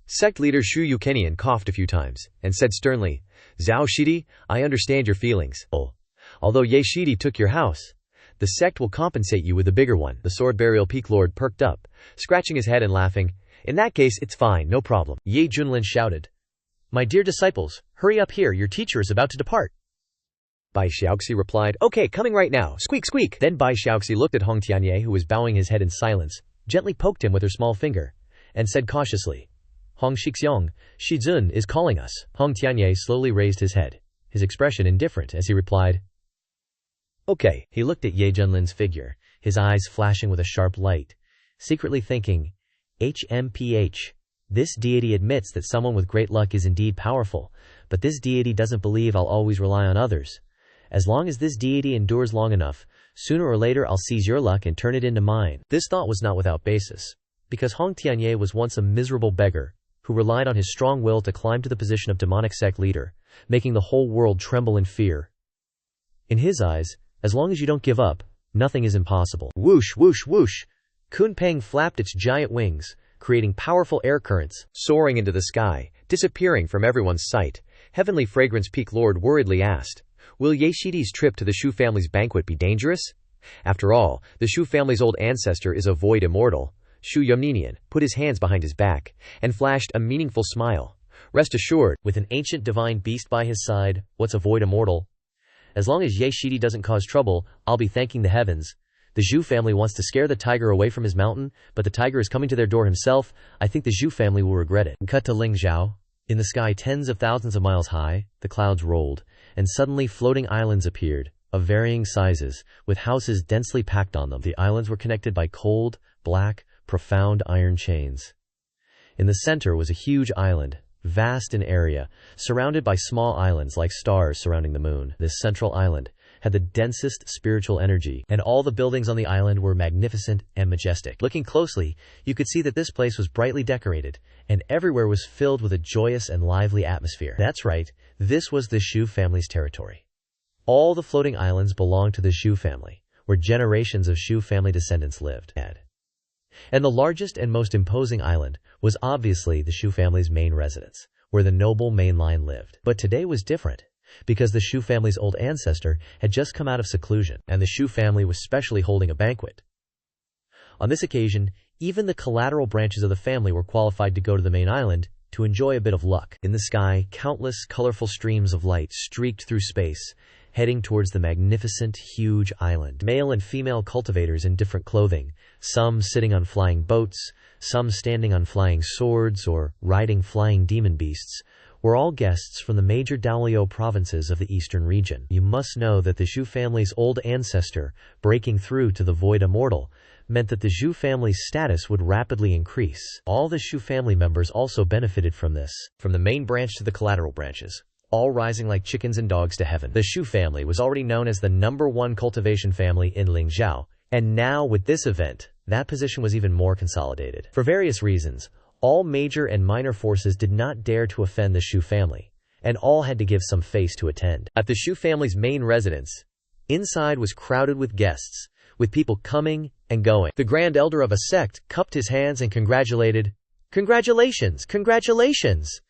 Sect leader Shu Yukenian coughed a few times, and said sternly, "Zhao Shidi, I understand your feelings. Although Ye Shidi took your house, the sect will compensate you with a bigger one." The Sword Burial Peak Lord perked up, scratching his head and laughing. "In that case, it's fine, no problem." Ye Junlin shouted, "My dear disciples, hurry up here, your teacher is about to depart." Bai Xiaoxi replied, "Okay, coming right now, squeak squeak." Then Bai Xiaoxi looked at Hong Tianye, who was bowing his head in silence, gently poked him with her small finger, and said cautiously, "Hong Shixiong, Shizun is calling us." Hong Tianye slowly raised his head, his expression indifferent as he replied, "Okay." He looked at Ye Junlin's figure, his eyes flashing with a sharp light, secretly thinking, HMPH. This deity admits that someone with great luck is indeed powerful, but this deity doesn't believe I'll always rely on others. As long as this deity endures long enough, sooner or later I'll seize your luck and turn it into mine. This thought was not without basis, because Hong Tianye was once a miserable beggar who relied on his strong will to climb to the position of demonic sect leader, making the whole world tremble in fear. In his eyes, as long as you don't give up, nothing is impossible. Whoosh, whoosh, whoosh! Kunpeng flapped its giant wings, creating powerful air currents, soaring into the sky, disappearing from everyone's sight. Heavenly Fragrance Peak Lord worriedly asked, "Will Ye Shidi's trip to the Shu family's banquet be dangerous?" After all, the Shu family's old ancestor is a void immortal. Shu Yumninian put his hands behind his back and flashed a meaningful smile. Rest assured, with an ancient divine beast by his side, what's a void immortal? As long as Ye Shidi doesn't cause trouble, I'll be thanking the heavens. The Zhu family wants to scare the tiger away from his mountain, but the tiger is coming to their door himself. I think the Zhu family will regret it. Cut to Lingzhou. In the sky tens of thousands of miles high, the clouds rolled, and suddenly floating islands appeared, of varying sizes, with houses densely packed on them. The islands were connected by cold, black, profound iron chains. In the center was a huge island, vast in area, surrounded by small islands like stars surrounding the moon. This central island had the densest spiritual energy, and all the buildings on the island were magnificent and majestic. Looking closely, you could see that this place was brightly decorated, and everywhere was filled with a joyous and lively atmosphere. That's right, this was the Shu family's territory. All the floating islands belonged to the Shu family, where generations of Shu family descendants lived. And the largest and most imposing island was obviously the Shu family's main residence, where the noble main line lived. But today was different, because the Shu family's old ancestor had just come out of seclusion, and the Shu family was specially holding a banquet. On this occasion, even the collateral branches of the family were qualified to go to the main island to enjoy a bit of luck. In the sky, countless colorful streams of light streaked through space, heading towards the magnificent, huge island. Male and female cultivators in different clothing, some sitting on flying boats, some standing on flying swords or riding flying demon beasts, were all guests from the major Daolio provinces of the eastern region. You must know that the Zhu family's old ancestor, breaking through to the void immortal, meant that the Zhu family's status would rapidly increase. All the Shu family members also benefited from this, from the main branch to the collateral branches, all rising like chickens and dogs to heaven. The Shu family was already known as the #1 cultivation family in Lingzhou, and now with this event, that position was even more consolidated. For various reasons, all major and minor forces did not dare to offend the Shu family, and all had to give some face to attend. At the Shu family's main residence, inside was crowded with guests, with people coming and going. The grand elder of a sect cupped his hands and congratulated. "Congratulations! Congratulations!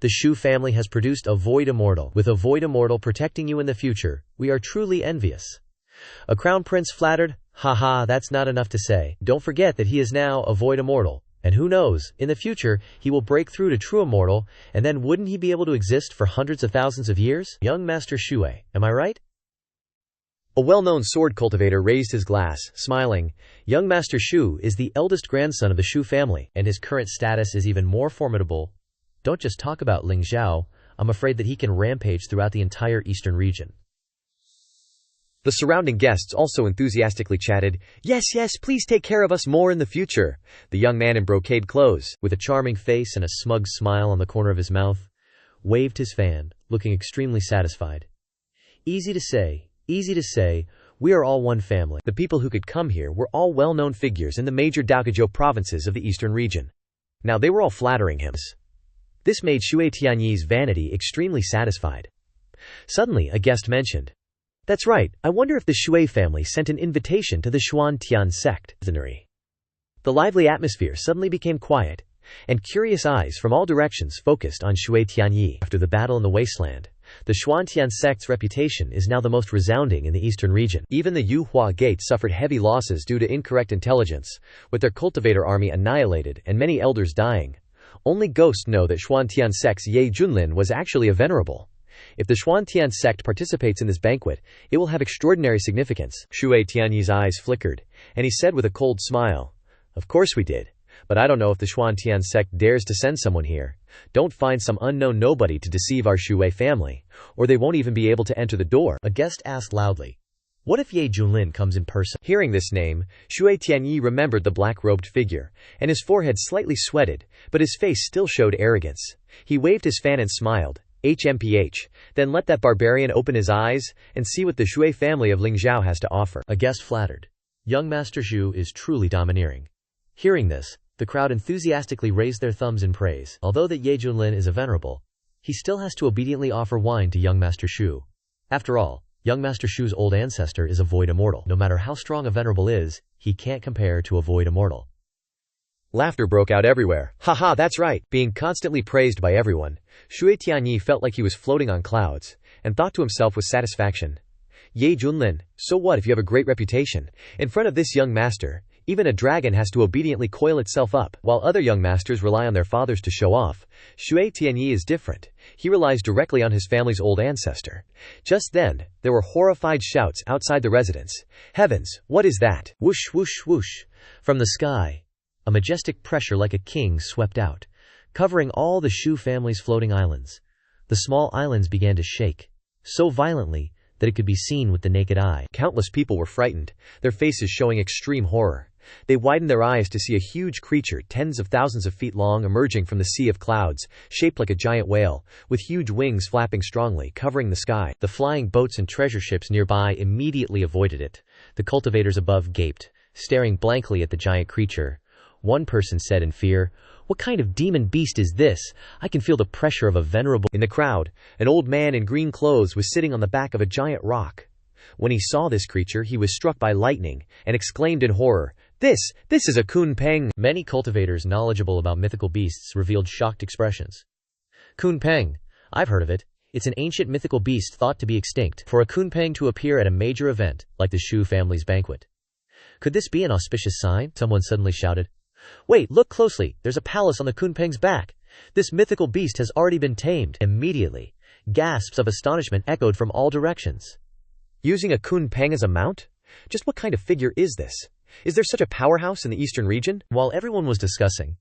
The Shu family has produced a void immortal. With a void immortal protecting you in the future, we are truly envious." A crown prince flattered, "Haha, that's not enough to say. Don't forget that he is now a void immortal. And who knows, in the future, he will break through to true immortal, and then wouldn't he be able to exist for hundreds of thousands of years? Young Master Xue, am I right?" A well-known sword cultivator raised his glass, smiling. Young Master Shu is the eldest grandson of the Shu family, and his current status is even more formidable. Don't just talk about Lingzhou, I'm afraid that he can rampage throughout the entire eastern region. The surrounding guests also enthusiastically chatted, "Yes, yes, please take care of us more in the future." The young man in brocade clothes, with a charming face and a smug smile on the corner of his mouth, waved his fan, looking extremely satisfied. Easy to say, we are all one family. The people who could come here were all well-known figures in the major Daokajou provinces of the eastern region. Now they were all flattering him. This made Xue Tianyi's vanity extremely satisfied. Suddenly, a guest mentioned, "That's right, I wonder if the Xue family sent an invitation to the Xuan Tian sect." The lively atmosphere suddenly became quiet, and curious eyes from all directions focused on Xue Tianyi. After the battle in the wasteland, the Xuan Tian sect's reputation is now the most resounding in the eastern region. Even the Yuhua Gate suffered heavy losses due to incorrect intelligence, with their cultivator army annihilated and many elders dying. Only ghosts know that Xuan Tian sect's Ye Junlin was actually a venerable. If the Xuan Tian sect participates in this banquet, it will have extraordinary significance. Xue Tianyi's eyes flickered, and he said with a cold smile, "Of course we did, but I don't know if the Xuan Tian sect dares to send someone here. Don't find some unknown nobody to deceive our Xue family, or they won't even be able to enter the door." A guest asked loudly, What if Ye Junlin comes in person? Hearing this name, Shui Tianyi remembered the black-robed figure, and his forehead slightly sweated, but his face still showed arrogance. He waved his fan and smiled. HMPH, then let that barbarian open his eyes and see what the Shui family of Lingzhao has to offer. A guest flattered. Young Master Zhu is truly domineering. Hearing this, the crowd enthusiastically raised their thumbs in praise. Although that Ye Junlin is a venerable, he still has to obediently offer wine to young Master Shu. After all, young Master Shu's old ancestor is a void immortal. No matter how strong a venerable is, he can't compare to a void immortal. Laughter broke out everywhere. Haha, that's right. Being constantly praised by everyone, Shui Tianyi felt like he was floating on clouds, and thought to himself with satisfaction. Ye Junlin, so what if you have a great reputation? In front of this young master, even a dragon has to obediently coil itself up. While other young masters rely on their fathers to show off, Shui Tianyi is different. He relies directly on his family's old ancestor. Just then, there were horrified shouts outside the residence. Heavens, what is that? Whoosh, whoosh, whoosh. From the sky, a majestic pressure like a king swept out, covering all the Shu family's floating islands. The small islands began to shake, so violently that it could be seen with the naked eye. Countless people were frightened, their faces showing extreme horror. They widened their eyes to see a huge creature tens of thousands of feet long emerging from the sea of clouds, shaped like a giant whale, with huge wings flapping strongly, covering the sky. The flying boats and treasure ships nearby immediately avoided it. The cultivators above gaped, staring blankly at the giant creature. One person said in fear, "What kind of demon beast is this? I can feel the pressure of a venerable." In the crowd, an old man in green clothes was sitting on the back of a giant rock. When he saw this creature, he was struck by lightning, and exclaimed in horror, This is a Kun Peng." Many cultivators knowledgeable about mythical beasts revealed shocked expressions. Kun Peng, I've heard of it. It's an ancient mythical beast thought to be extinct. For a Kun Peng to appear at a major event, like the Shu family's banquet. Could this be an auspicious sign? Someone suddenly shouted. Wait, look closely, there's a palace on the Kun Peng's back. This mythical beast has already been tamed. Immediately, gasps of astonishment echoed from all directions. Using a Kun Peng as a mount? Just what kind of figure is this? Is there such a powerhouse in the eastern region? While everyone was discussing,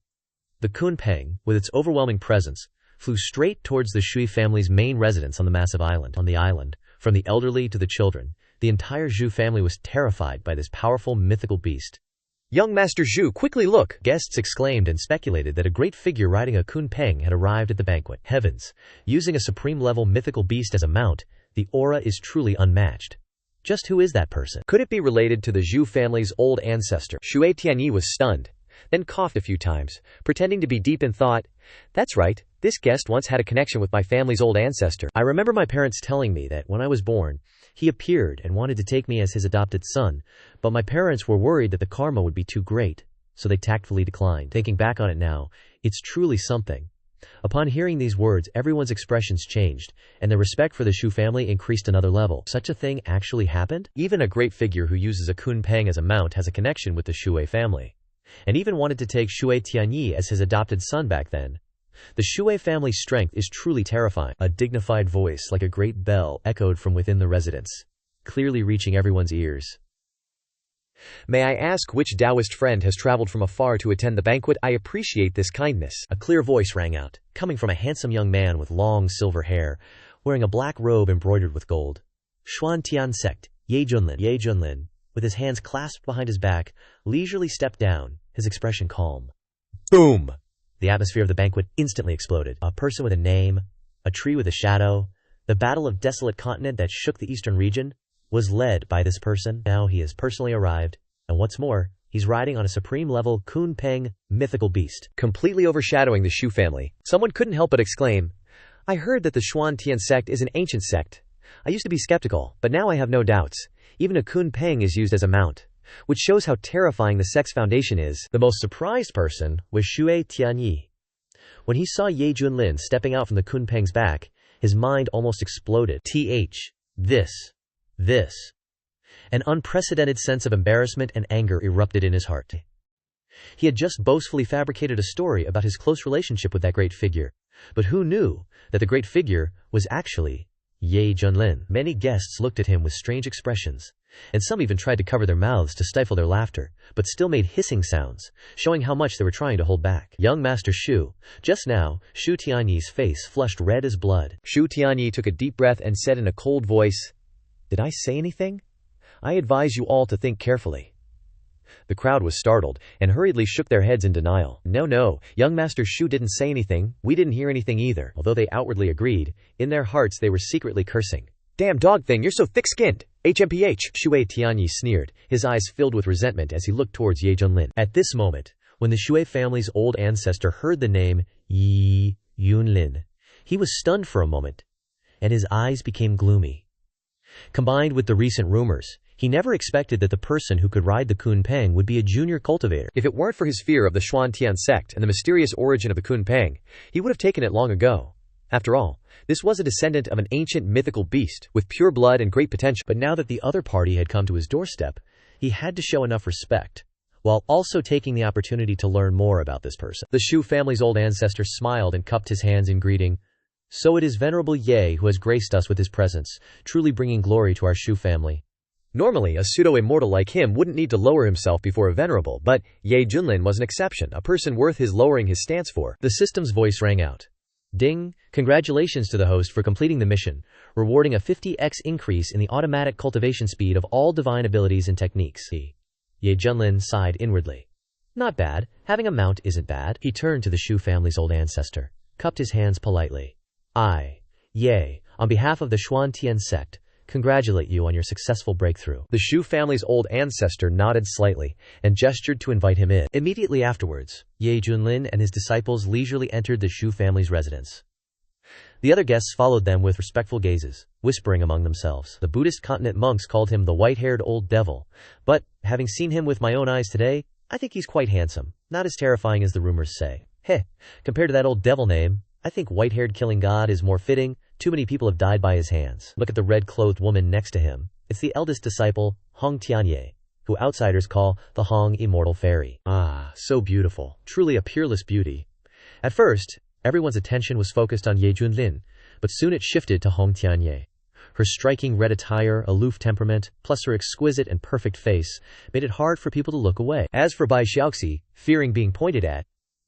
the Kun Peng, with its overwhelming presence, flew straight towards the Shui family's main residence on the massive island. On the island, from the elderly to the children, the entire Zhu family was terrified by this powerful mythical beast. Young Master Zhu, quickly look! Guests exclaimed and speculated that a great figure riding a Kun Peng had arrived at the banquet. Heavens! Using a supreme-level mythical beast as a mount, the aura is truly unmatched. Just who is that person? Could it be related to the Zhu family's old ancestor? Shui Tianyi was stunned, then coughed a few times, pretending to be deep in thought. That's right, this guest once had a connection with my family's old ancestor. I remember my parents telling me that when I was born, he appeared and wanted to take me as his adopted son, but my parents were worried that the karma would be too great, so they tactfully declined. Thinking back on it now, it's truly something. Upon hearing these words, everyone's expressions changed, and their respect for the Shu family increased another level. Such a thing actually happened? Even a great figure who uses a Kun Peng as a mount has a connection with the Shui family, and even wanted to take Shui Tianyi as his adopted son back then. The Shui family's strength is truly terrifying. A dignified voice like a great bell echoed from within the residence, clearly reaching everyone's ears. May I ask which Taoist friend has traveled from afar to attend the banquet? I appreciate this kindness. A clear voice rang out, coming from a handsome young man with long silver hair, wearing a black robe embroidered with gold. Xuantian Sect, Ye Junlin. Ye Junlin, with his hands clasped behind his back, leisurely stepped down, his expression calm. Boom! The atmosphere of the banquet instantly exploded. A person with a name, a tree with a shadow, the battle of desolate continent that shook the eastern region, was led by this person. Now he has personally arrived, and what's more, he's riding on a supreme-level Kun Peng mythical beast. Completely overshadowing the Shu family, someone couldn't help but exclaim, I heard that the Xuantian sect is an ancient sect. I used to be skeptical, but now I have no doubts. Even a Kun Peng is used as a mount, which shows how terrifying the sect's foundation is. The most surprised person was Shui Tianyi. When he saw Ye Junlin stepping out from the Kun Peng's back, his mind almost exploded. This. An unprecedented sense of embarrassment and anger erupted in his heart. He had just boastfully fabricated a story about his close relationship with that great figure, but who knew that the great figure was actually Ye Junlin? Many guests looked at him with strange expressions, and some even tried to cover their mouths to stifle their laughter, but still made hissing sounds, showing how much they were trying to hold back. Young Master Shu. Just now, Shu Tianyi's face flushed red as blood. Shu Tianyi took a deep breath and said in a cold voice, Did I say anything? I advise you all to think carefully." The crowd was startled, and hurriedly shook their heads in denial. No, young Master Shu didn't say anything, we didn't hear anything either. Although they outwardly agreed, in their hearts they were secretly cursing. "Damn dog thing, you're so thick-skinned! HMPH!" Shui Tianyi sneered, his eyes filled with resentment as he looked towards Ye Junlin. At this moment, when the Shui family's old ancestor heard the name Ye Junlin, he was stunned for a moment, and his eyes became gloomy. Combined with the recent rumors, he never expected that the person who could ride the Kunpeng would be a junior cultivator. If it weren't for his fear of the Xuantian sect and the mysterious origin of the Kunpeng, he would have taken it long ago. After all, this was a descendant of an ancient mythical beast with pure blood and great potential. But now that the other party had come to his doorstep, he had to show enough respect, while also taking the opportunity to learn more about this person. The Shu family's old ancestor smiled and cupped his hands in greeting. "So it is Venerable Ye who has graced us with his presence, truly bringing glory to our Shu family." Normally, a pseudo-immortal like him wouldn't need to lower himself before a venerable, but Ye Junlin was an exception, a person worth his lowering his stance for. The system's voice rang out. "Ding, congratulations to the host for completing the mission, rewarding a 50x increase in the automatic cultivation speed of all divine abilities and techniques." Ye Junlin sighed inwardly. "Not bad, having a mount isn't bad." He turned to the Shu family's old ancestor, cupped his hands politely. "I, Ye, on behalf of the Xuantian sect, congratulate you on your successful breakthrough." The Shu family's old ancestor nodded slightly and gestured to invite him in. Immediately afterwards, Ye Junlin and his disciples leisurely entered the Shu family's residence. The other guests followed them with respectful gazes, whispering among themselves. The Buddhist continent monks called him the white-haired old devil, but, having seen him with my own eyes today, I think he's quite handsome, not as terrifying as the rumors say. Heh, compared to that old devil name, I think white-haired killing god is more fitting. Too many people have died by his hands. Look at the red-clothed woman next to him. It's the eldest disciple, Hong Tianye, who outsiders call the Hong Immortal Fairy. Ah, so beautiful. Truly a peerless beauty. At first, everyone's attention was focused on Ye Junlin, but soon it shifted to Hong Tianye. Her striking red attire, aloof temperament, plus her exquisite and perfect face, made it hard for people to look away. As for Bai Xiaoxi, fearing being pointed at,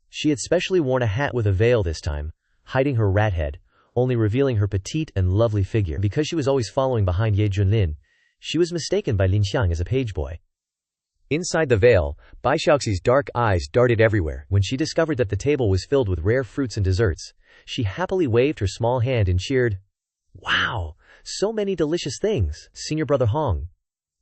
she had specially worn a hat with a veil this time, hiding her rat head, only revealing her petite and lovely figure. Because she was always following behind Ye Junlin, she was mistaken by Lin Xiang as a page boy. Inside the veil, Bai Xiaoxi's dark eyes darted everywhere. When she discovered that the table was filled with rare fruits and desserts, she happily waved her small hand and cheered, "Wow, so many delicious things, Senior Brother Hong."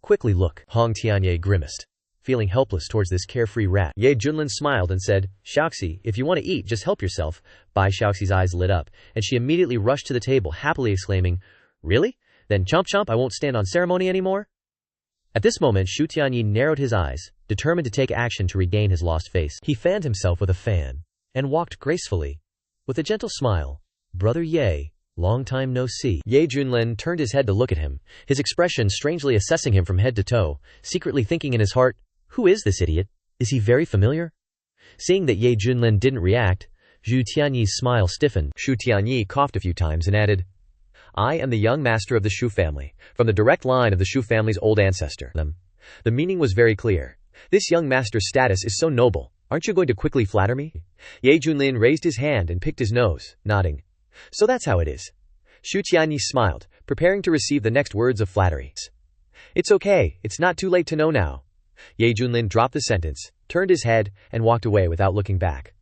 "Quickly look." Hong Tianye grimaced, feeling helpless towards this carefree rat. Ye Junlin smiled and said, "Xiaoxi, if you want to eat, just help yourself." Bai Xiaoxi's eyes lit up, and she immediately rushed to the table, happily exclaiming, "Really? Then chomp chomp, I won't stand on ceremony anymore?" At this moment, Shu Tianyi narrowed his eyes, determined to take action to regain his lost face. He fanned himself with a fan, and walked gracefully, with a gentle smile. "Brother Ye, long time no see." Ye Junlin turned his head to look at him, his expression strangely assessing him from head to toe, secretly thinking in his heart, "Who is this idiot? Is he very familiar?" Seeing that Ye Junlin didn't react, Shu Tianyi's smile stiffened. Shu Tianyi coughed a few times and added, "I am the young master of the Shu family, from the direct line of the Shu family's old ancestor." The meaning was very clear. "This young master's status is so noble. Aren't you going to quickly flatter me?" Ye Junlin raised his hand and picked his nose, nodding. "So that's how it is." Shu Tianyi smiled, preparing to receive the next words of flattery. "It's okay, it's not too late to know now." Ye Junlin dropped the sentence, turned his head, and walked away without looking back.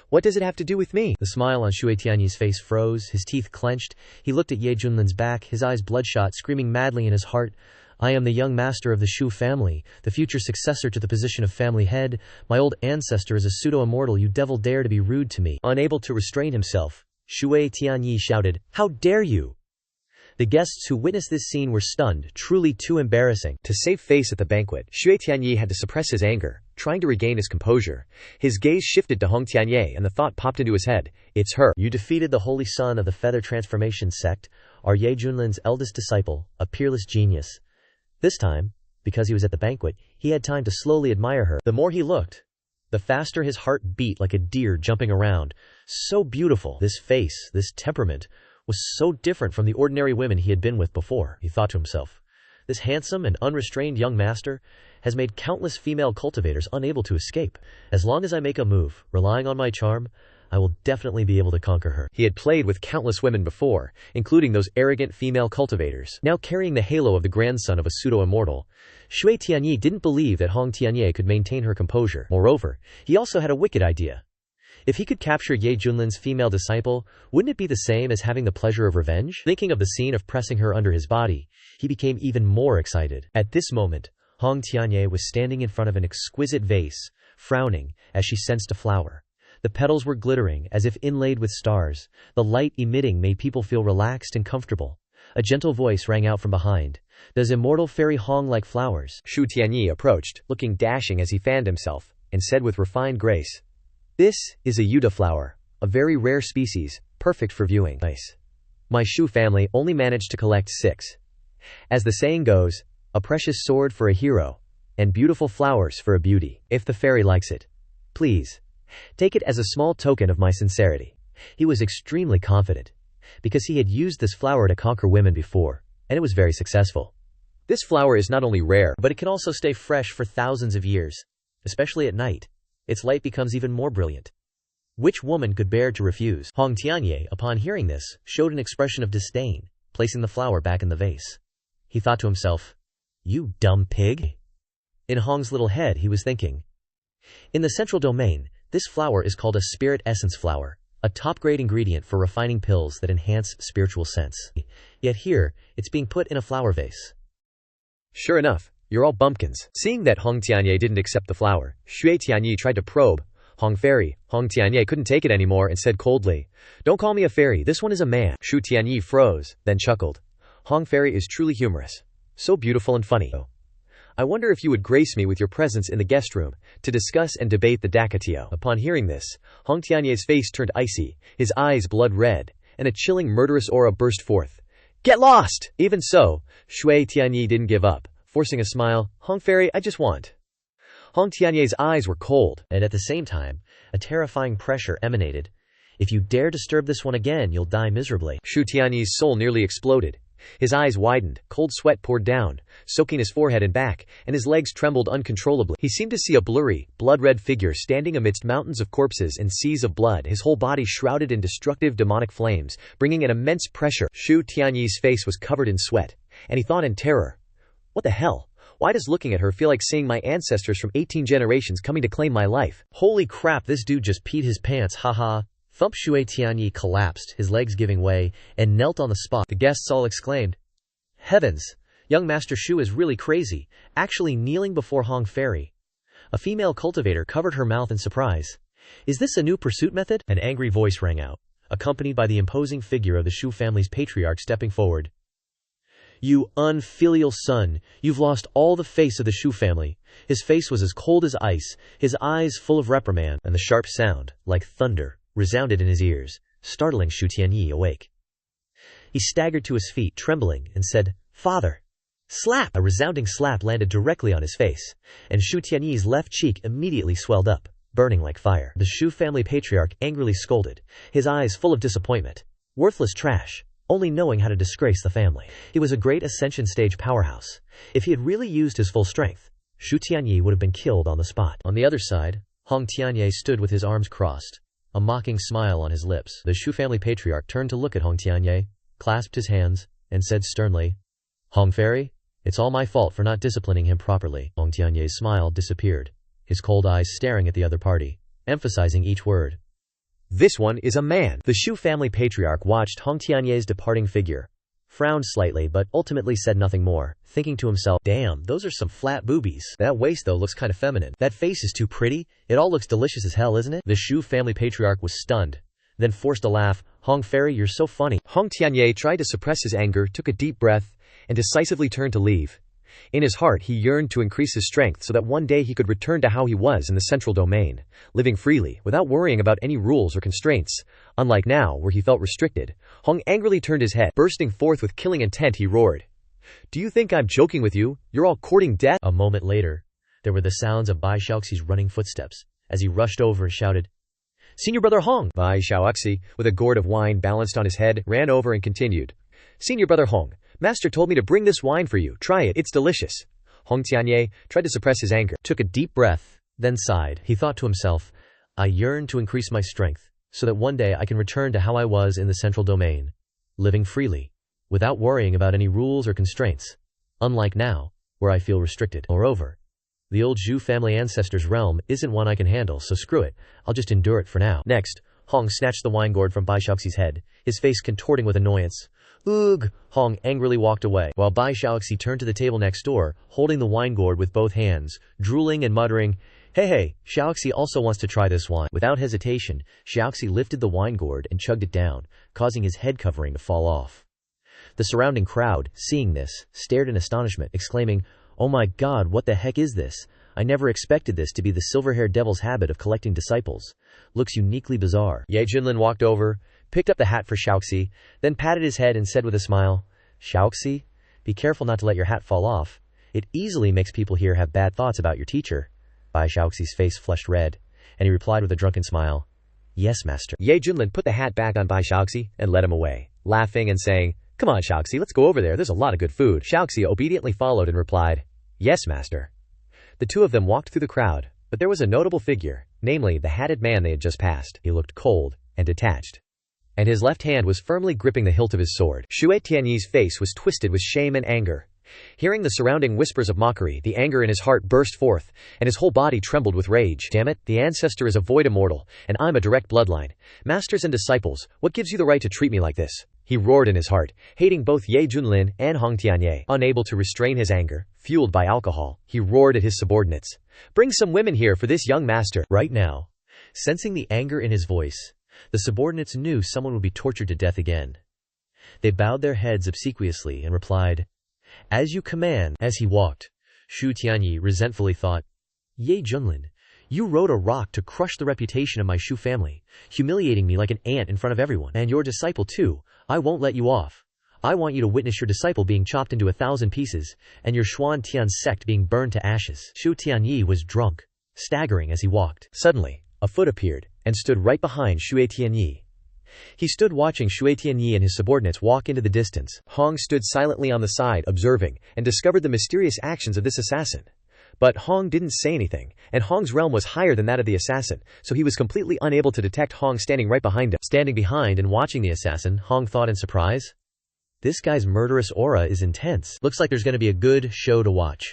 "What does it have to do with me?" The smile on Shu Tianyi's face froze, his teeth clenched. He looked at Ye Junlin's back, his eyes bloodshot, screaming madly in his heart, "I am the young master of the Shu family, the future successor to the position of family head. My old ancestor is a pseudo-immortal. You devil dare to be rude to me." Unable to restrain himself, Shu Tianyi shouted, "How dare you!" The guests who witnessed this scene were stunned, truly too embarrassing. To save face at the banquet, Shu Tianyi had to suppress his anger, trying to regain his composure. His gaze shifted to Hong Tianye and the thought popped into his head, "It's her." "You defeated the holy son of the Feather Transformation sect, our Ye Junlin's eldest disciple, a peerless genius." This time, because he was at the banquet, he had time to slowly admire her. The more he looked, the faster his heart beat like a deer jumping around. So beautiful. This face, this temperament, was so different from the ordinary women he had been with before. He thought to himself, this handsome and unrestrained young master has made countless female cultivators unable to escape. As long as I make a move, relying on my charm, I will definitely be able to conquer her. He had played with countless women before, including those arrogant female cultivators. Now carrying the halo of the grandson of a pseudo-immortal, Shui Tianyi didn't believe that Hong Tianyi could maintain her composure. Moreover, he also had a wicked idea. If he could capture Ye Junlin's female disciple, wouldn't it be the same as having the pleasure of revenge? Thinking of the scene of pressing her under his body, he became even more excited. At this moment, Hong Tianyi was standing in front of an exquisite vase, frowning as she sensed a flower. The petals were glittering as if inlaid with stars. The light emitting made people feel relaxed and comfortable. A gentle voice rang out from behind. Does immortal fairy Hong like flowers? Shu Tianyi approached, looking dashing as he fanned himself, and said with refined grace, "This is a Yuda flower, a very rare species, perfect for viewing. Nice. My Shu family only managed to collect 6. As the saying goes, a precious sword for a hero, and beautiful flowers for a beauty. If the fairy likes it, please, take it as a small token of my sincerity." He was extremely confident, because he had used this flower to conquer women before, and it was very successful. This flower is not only rare, but it can also stay fresh for thousands of years, especially at night. Its light becomes even more brilliant. Which woman could bear to refuse? Hong Tianyi, upon hearing this, showed an expression of disdain, placing the flower back in the vase. He thought to himself, "You dumb pig." In Hong's little head he was thinking, in the central domain, this flower is called a spirit essence flower, a top-grade ingredient for refining pills that enhance spiritual sense. Yet here, it's being put in a flower vase. Sure enough, you're all bumpkins. Seeing that Hong Tianyi didn't accept the flower, Shui Tianyi tried to probe Hong Fairy. Hong Tianyi couldn't take it anymore and said coldly, "Don't call me a fairy, this one is a man." Shu Tianyi froze, then chuckled. Hong Fairy is truly humorous. So beautiful and funny. I wonder if you would grace me with your presence in the guest room, to discuss and debate the Dakatio. Upon hearing this, Hong Tianyi's face turned icy, his eyes blood red, and a chilling murderous aura burst forth. "Get lost!" Even so, Shui Tianyi didn't give up. Forcing a smile, "Hong Fairy, I just want." Hong Tianyi's eyes were cold, and at the same time, a terrifying pressure emanated. "If you dare disturb this one again, you'll die miserably." Shu Tianyi's soul nearly exploded. His eyes widened, cold sweat poured down, soaking his forehead and back, and his legs trembled uncontrollably. He seemed to see a blurry, blood-red figure standing amidst mountains of corpses and seas of blood, his whole body shrouded in destructive demonic flames, bringing an immense pressure. Shu Tianyi's face was covered in sweat, and he thought in terror, "What the hell? Why does looking at her feel like seeing my ancestors from 18 generations coming to claim my life? Holy crap, this dude just peed his pants, haha." Thump. Shui Tianyi collapsed, his legs giving way, and knelt on the spot. The guests all exclaimed, "Heavens! Young Master Shu is really crazy, actually kneeling before Hong Fairy." A female cultivator covered her mouth in surprise. "Is this a new pursuit method?" An angry voice rang out, accompanied by the imposing figure of the Shu family's patriarch stepping forward. "You unfilial son, you've lost all the face of the Shu family." His face was as cold as ice, his eyes full of reprimand, and the sharp sound, like thunder, resounded in his ears, startling Shu Tianyi awake. He staggered to his feet, trembling, and said, "Father!" Slap! A resounding slap landed directly on his face, and Shu Tianyi's left cheek immediately swelled up, burning like fire. The Shu family patriarch angrily scolded, his eyes full of disappointment. Worthless trash, only knowing how to disgrace the family. He was a great ascension stage powerhouse. If he had really used his full strength, Shu Tianyi would have been killed on the spot. On the other side, Hong Tianyi stood with his arms crossed, a mocking smile on his lips. The Shu family patriarch turned to look at Hong Tianyi, clasped his hands, and said sternly, "Hong Fairy, it's all my fault for not disciplining him properly." Hong Tianyi's smile disappeared, his cold eyes staring at the other party, emphasizing each word. "This one is a man." The Shu family patriarch watched Hong Tianyi's departing figure, frowned slightly but ultimately said nothing more, thinking to himself, "Damn, those are some flat boobies. That waist though looks kinda feminine. That face is too pretty. It all looks delicious as hell, isn't it?" The Shu family patriarch was stunned, then forced a laugh. "Hong Fairy, you're so funny." Hong Tianyi tried to suppress his anger, took a deep breath, and decisively turned to leave. In his heart he yearned to increase his strength so that one day he could return to how he was in the central domain, living freely, without worrying about any rules or constraints, unlike now where he felt restricted. Hong angrily turned his head. Bursting forth with killing intent, he roared, "Do you think I'm joking with you? You're all courting death?" A moment later, there were the sounds of Bai Xiaoxi's running footsteps, as he rushed over and shouted, "Senior Brother Hong!" Bai Xiaoxi, with a gourd of wine balanced on his head, ran over and continued, "Senior Brother Hong, Master told me to bring this wine for you. Try it, it's delicious." Hong Tianyi tried to suppress his anger, took a deep breath, then sighed. He thought to himself, "I yearn to increase my strength, so that one day I can return to how I was in the central domain, living freely, without worrying about any rules or constraints, unlike now, where I feel restricted. Moreover, the old Zhu family ancestors' realm isn't one I can handle, so screw it, I'll just endure it for now. Next, Hong snatched the wine gourd from Bai Shaoxi's head, his face contorting with annoyance. Ugh! Hong angrily walked away, while Bai Shaoxi turned to the table next door, holding the wine gourd with both hands, drooling and muttering, Hey, Shaoxi also wants to try this wine. Without hesitation, Shaoxi lifted the wine gourd and chugged it down, causing his head covering to fall off. The surrounding crowd, seeing this, stared in astonishment, exclaiming, Oh my god, what the heck is this? I never expected this to be the silver-haired devil's habit of collecting disciples. Looks uniquely bizarre. Ye Junlin walked over, picked up the hat for Shaoxi, then patted his head and said with a smile, Shaoxi, be careful not to let your hat fall off. It easily makes people here have bad thoughts about your teacher. Bai Shaoxi's face flushed red, and he replied with a drunken smile, Yes, master. Ye Junlin put the hat back on Bai Shaoxi and led him away, laughing and saying, Come on, Shaoxi, let's go over there. There's a lot of good food. Shaoxi obediently followed and replied, Yes, master. The two of them walked through the crowd, but there was a notable figure, namely the hatted man they had just passed. He looked cold and detached, and his left hand was firmly gripping the hilt of his sword. Xue Tianyi's face was twisted with shame and anger. Hearing the surrounding whispers of mockery, the anger in his heart burst forth, and his whole body trembled with rage. Damn it, the ancestor is a void immortal, and I'm a direct bloodline. Masters and disciples, what gives you the right to treat me like this? He roared in his heart, hating both Ye Junlin and Hong Tianye. Unable to restrain his anger, fueled by alcohol, he roared at his subordinates. Bring some women here for this young master. Right now, sensing the anger in his voice, the subordinates knew someone would be tortured to death again. They bowed their heads obsequiously and replied, As you command. As he walked, Xu Tianyi resentfully thought, Ye Junlin, you rode a rock to crush the reputation of my Shu family, humiliating me like an ant in front of everyone. And your disciple too, I won't let you off. I want you to witness your disciple being chopped into 1,000 pieces, and your Xuan Tian sect being burned to ashes. Xu Tianyi was drunk, staggering as he walked. Suddenly, a foot appeared, and stood right behind Xue Tianyi. He stood watching Xue Tianyi and his subordinates walk into the distance. Hong stood silently on the side, observing, and discovered the mysterious actions of this assassin. But Hong didn't say anything, and Hong's realm was higher than that of the assassin, so he was completely unable to detect Hong standing right behind him. Standing behind and watching the assassin, Hong thought in surprise, This guy's murderous aura is intense. Looks like there's going to be a good show to watch.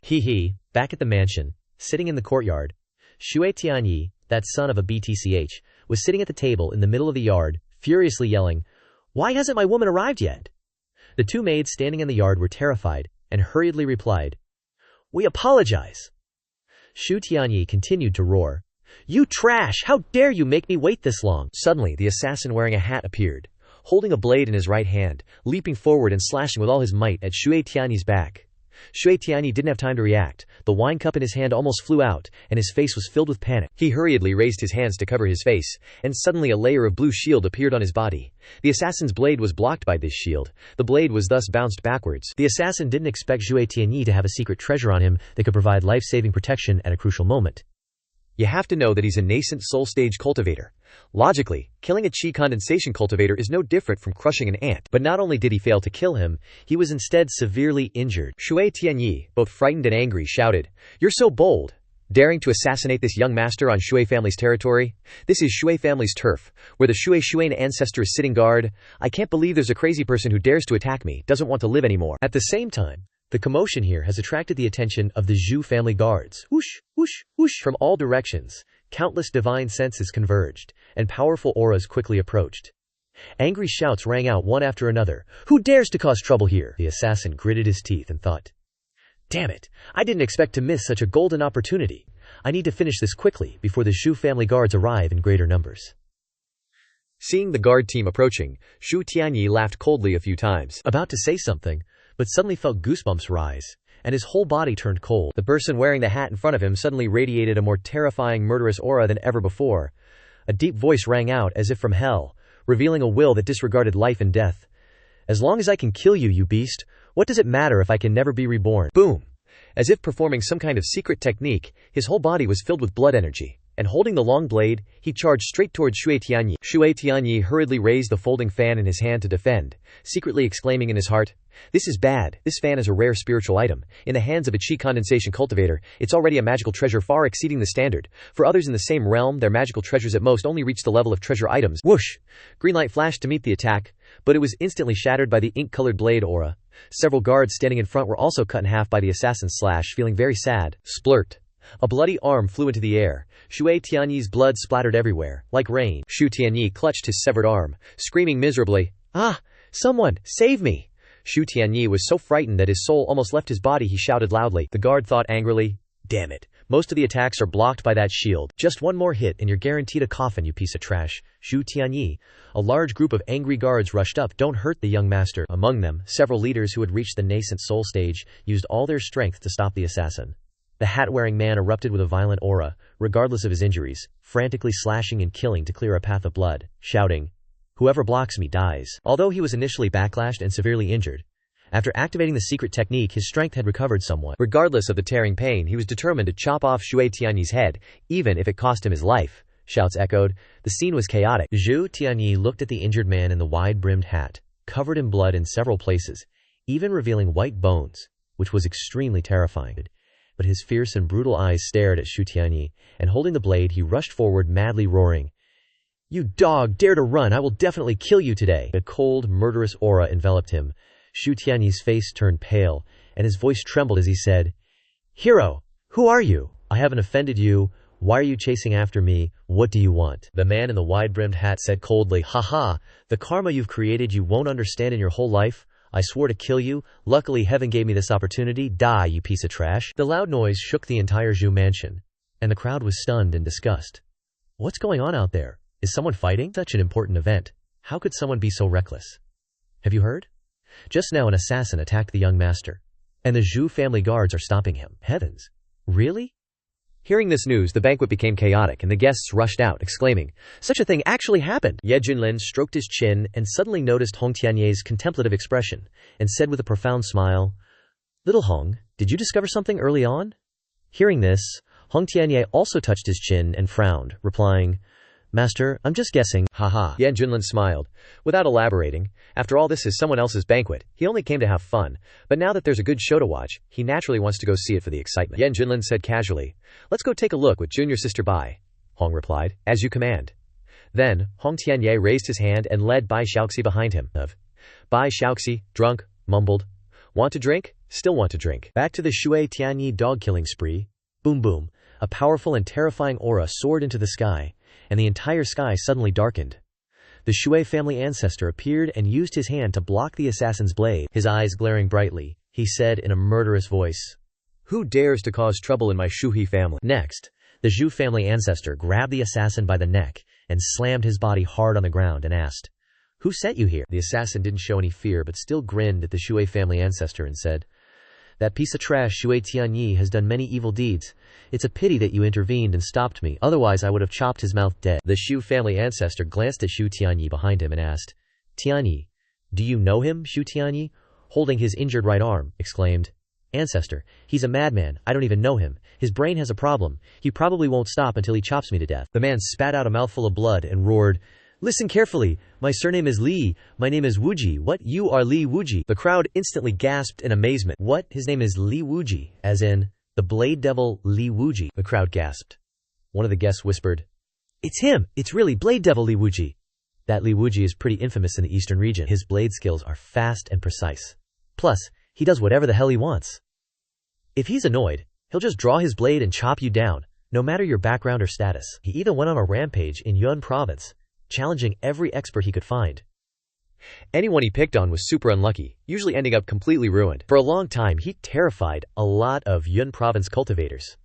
Back at the mansion, sitting in the courtyard, Xue Tianyi, that son of a BTCH, was sitting at the table in the middle of the yard, furiously yelling, Why hasn't my woman arrived yet? The two maids standing in the yard were terrified, and hurriedly replied, We apologize. Xu Tianyi continued to roar, You trash! How dare you make me wait this long? Suddenly, the assassin wearing a hat appeared, holding a blade in his right hand, leaping forward and slashing with all his might at Xue Tianyi's back. Xue Tianyi didn't have time to react. The wine cup in his hand almost flew out, and his face was filled with panic. He hurriedly raised his hands to cover his face, and suddenly a layer of blue shield appeared on his body. The assassin's blade was blocked by this shield. The blade was thus bounced backwards. The assassin didn't expect Xue Tianyi to have a secret treasure on him that could provide life-saving protection at a crucial moment. You have to know that he's a nascent soul stage cultivator. Logically, killing a chi condensation cultivator is no different from crushing an ant. But not only did he fail to kill him, he was instead severely injured. Xue Tianyi, both frightened and angry, shouted, You're so bold, daring to assassinate this young master on Xue family's territory? This is Xue family's turf, where the Xuan ancestor is sitting guard. I can't believe there's a crazy person who dares to attack me, doesn't want to live anymore. At the same time, the commotion here has attracted the attention of the Zhu family guards. Whoosh, whoosh, whoosh. From all directions, countless divine senses converged, and powerful auras quickly approached. Angry shouts rang out one after another. Who dares to cause trouble here? The assassin gritted his teeth and thought, Damn it, I didn't expect to miss such a golden opportunity. I need to finish this quickly before the Zhu family guards arrive in greater numbers. Seeing the guard team approaching, Xu Tianyi laughed coldly a few times, about to say something, but suddenly felt goosebumps rise, and his whole body turned cold. The person wearing the hat in front of him suddenly radiated a more terrifying murderous aura than ever before. A deep voice rang out as if from hell, revealing a will that disregarded life and death. As long as I can kill you, you beast, what does it matter if I can never be reborn? Boom! As if performing some kind of secret technique, his whole body was filled with blood energy, and holding the long blade, he charged straight towards Shui Tianyi. Shui Tianyi hurriedly raised the folding fan in his hand to defend, secretly exclaiming in his heart, "This is bad. This fan is a rare spiritual item. In the hands of a chi condensation cultivator, it's already a magical treasure far exceeding the standard. For others in the same realm, their magical treasures at most only reach the level of treasure items." Whoosh! Green light flashed to meet the attack, but it was instantly shattered by the ink-colored blade aura. Several guards standing in front were also cut in half by the assassin's slash, feeling very sad. Splurt! A bloody arm flew into the air. Shui Tianyi's blood splattered everywhere, like rain. Shu Tianyi clutched his severed arm, screaming miserably, "Ah! Someone, save me!" Shu Tianyi was so frightened that his soul almost left his body. He shouted loudly. The guard thought angrily, "Damn it. Most of the attacks are blocked by that shield. Just one more hit and you're guaranteed a coffin, you piece of trash." Shu Tianyi. A large group of angry guards rushed up. "Don't hurt the young master." Among them, several leaders who had reached the nascent soul stage used all their strength to stop the assassin. The hat-wearing man erupted with a violent aura, regardless of his injuries, frantically slashing and killing to clear a path of blood, shouting, "Whoever blocks me dies." Although he was initially backlashed and severely injured, after activating the secret technique his strength had recovered somewhat. Regardless of the tearing pain, he was determined to chop off Shui Tianyi's head, even if it cost him his life. Shouts echoed. The scene was chaotic. Shu Tianyi looked at the injured man in the wide-brimmed hat, covered in blood in several places, even revealing white bones, which was extremely terrifying. But his fierce and brutal eyes stared at Shu Tianyi, and holding the blade he rushed forward madly roaring, "You dog, dare to run, I will definitely kill you today." A cold, murderous aura enveloped him. Shu Tianyi's face turned pale, and his voice trembled as he said, "Hero, who are you? I haven't offended you. Why are you chasing after me? What do you want?" The man in the wide-brimmed hat said coldly, "Haha, the karma you've created you won't understand in your whole life. I swore to kill you. Luckily heaven gave me this opportunity. Die, you piece of trash." The loud noise shook the entire Zhu mansion, and the crowd was stunned in disgust. What's going on out there? Is someone fighting? Such an important event. How could someone be so reckless? Have you heard? Just now an assassin attacked the young master, and the Zhu family guards are stopping him. Heavens! Really? Hearing this news, the banquet became chaotic, and the guests rushed out, exclaiming, "Such a thing actually happened!" Ye Junlin stroked his chin and suddenly noticed Hong Tianyé's contemplative expression, and said with a profound smile, "Little Hong, did you discover something early on?" Hearing this, Hong Tianyé also touched his chin and frowned, replying, "Master, I'm just guessing." Haha. Ye Junlin smiled, without elaborating. After all, this is someone else's banquet. He only came to have fun, but now that there's a good show to watch, he naturally wants to go see it for the excitement. Ye Junlin said casually, "Let's go take a look what Junior Sister Bai." Hong replied, "As you command." Then, Hong Tianyé raised his hand and led Bai Xiaoxi behind him. Bai Xiaoxi, drunk, mumbled, "Want to drink? Still want to drink." Back to the Shui Tianyi dog-killing spree. Boom boom. A powerful and terrifying aura soared into the sky, and the entire sky suddenly darkened. The Shui family ancestor appeared and used his hand to block the assassin's blade. His eyes glaring brightly, he said in a murderous voice, "Who dares to cause trouble in my Shuhi family?" Next, the Zhu family ancestor grabbed the assassin by the neck and slammed his body hard on the ground and asked, "Who sent you here?" The assassin didn't show any fear but still grinned at the Shui family ancestor and said, "That piece of trash Shui Tianyi has done many evil deeds. It's a pity that you intervened and stopped me, otherwise I would have chopped his mouth dead." The Shu family ancestor glanced at Shu Tianyi behind him and asked, "Tianyi, do you know him?" Shu Tianyi, holding his injured right arm, exclaimed, "Ancestor, he's a madman, I don't even know him. His brain has a problem. He probably won't stop until he chops me to death." The man spat out a mouthful of blood and roared, "Listen carefully. My surname is Li. My name is Wuji." "What? You are Li Wuji?" The crowd instantly gasped in amazement. "What? His name is Li Wuji, as in, the Blade Devil Li Wuji?" The crowd gasped. One of the guests whispered, "It's him! It's really Blade Devil Li Wuji." That Li Wuji is pretty infamous in the eastern region. His blade skills are fast and precise. Plus, he does whatever the hell he wants. If he's annoyed, he'll just draw his blade and chop you down, no matter your background or status. He even went on a rampage in Yun province, challenging every expert he could find. Anyone he picked on was super unlucky, usually ending up completely ruined. For a long time, he terrified a lot of Yun province cultivators.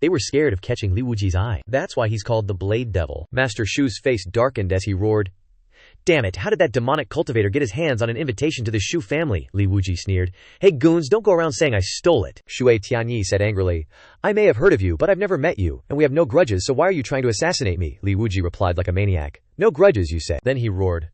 They were scared of catching Li Wuji's eye. That's why he's called the Blade Devil. Master Shu's face darkened as he roared, "Damn it, how did that demonic cultivator get his hands on an invitation to the Shu family?" Li Wuji sneered. "Hey goons, don't go around saying I stole it." Shui Tianyi said angrily, "I may have heard of you, but I've never met you, and we have no grudges, so why are you trying to assassinate me?" Li Wuji replied like a maniac. "No grudges, you say?" Then he roared,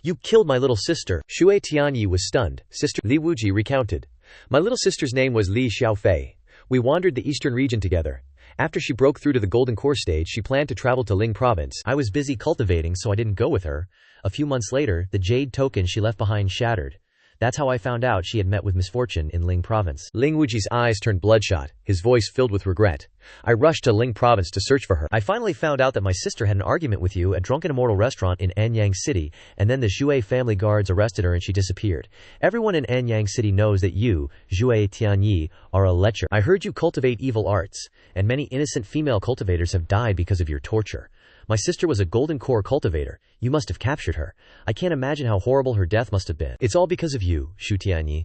"You killed my little sister." Shui Tianyi was stunned. Sister? Li Wuji recounted, "My little sister's name was Li Xiaofei. We wandered the eastern region together. After she broke through to the Golden Core stage, she planned to travel to Ling province. I was busy cultivating, so I didn't go with her. A few months later, the jade token she left behind shattered. That's how I found out she had met with misfortune in Ling province. Ling Wuji's eyes turned bloodshot, his voice filled with regret. I rushed to Ling province to search for her. I finally found out that my sister had an argument with you at Drunken Immortal restaurant in Anyang City, and then the Zhuai family guards arrested her and she disappeared. Everyone in Anyang City knows that you, Zhuai Tianyi, are a lecher. I heard you cultivate evil arts, and many innocent female cultivators have died because of your torture. My sister was a golden core cultivator. You must have captured her. I can't imagine how horrible her death must have been. It's all because of you, Shu Tianyi.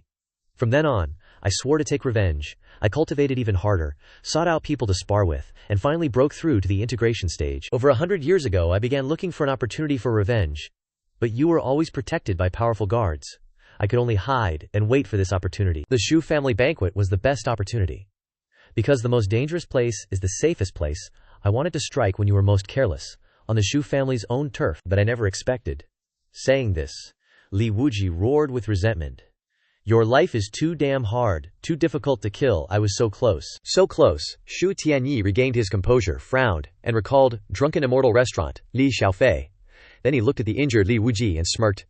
From then on, I swore to take revenge. I cultivated even harder, sought out people to spar with, and finally broke through to the integration stage. Over 100 years ago, I began looking for an opportunity for revenge. But you were always protected by powerful guards. I could only hide and wait for this opportunity. The Shu family banquet was the best opportunity. Because the most dangerous place is the safest place, I wanted to strike when you were most careless, on the Shu family's own turf, but I never expected. Saying this, Li Wuji roared with resentment. Your life is too damn hard, too difficult to kill. I was so close. So close. Shu Tianyi regained his composure, frowned, and recalled Drunken Immortal restaurant, Li Xiaofei. Then he looked at the injured Li Wuji and smirked.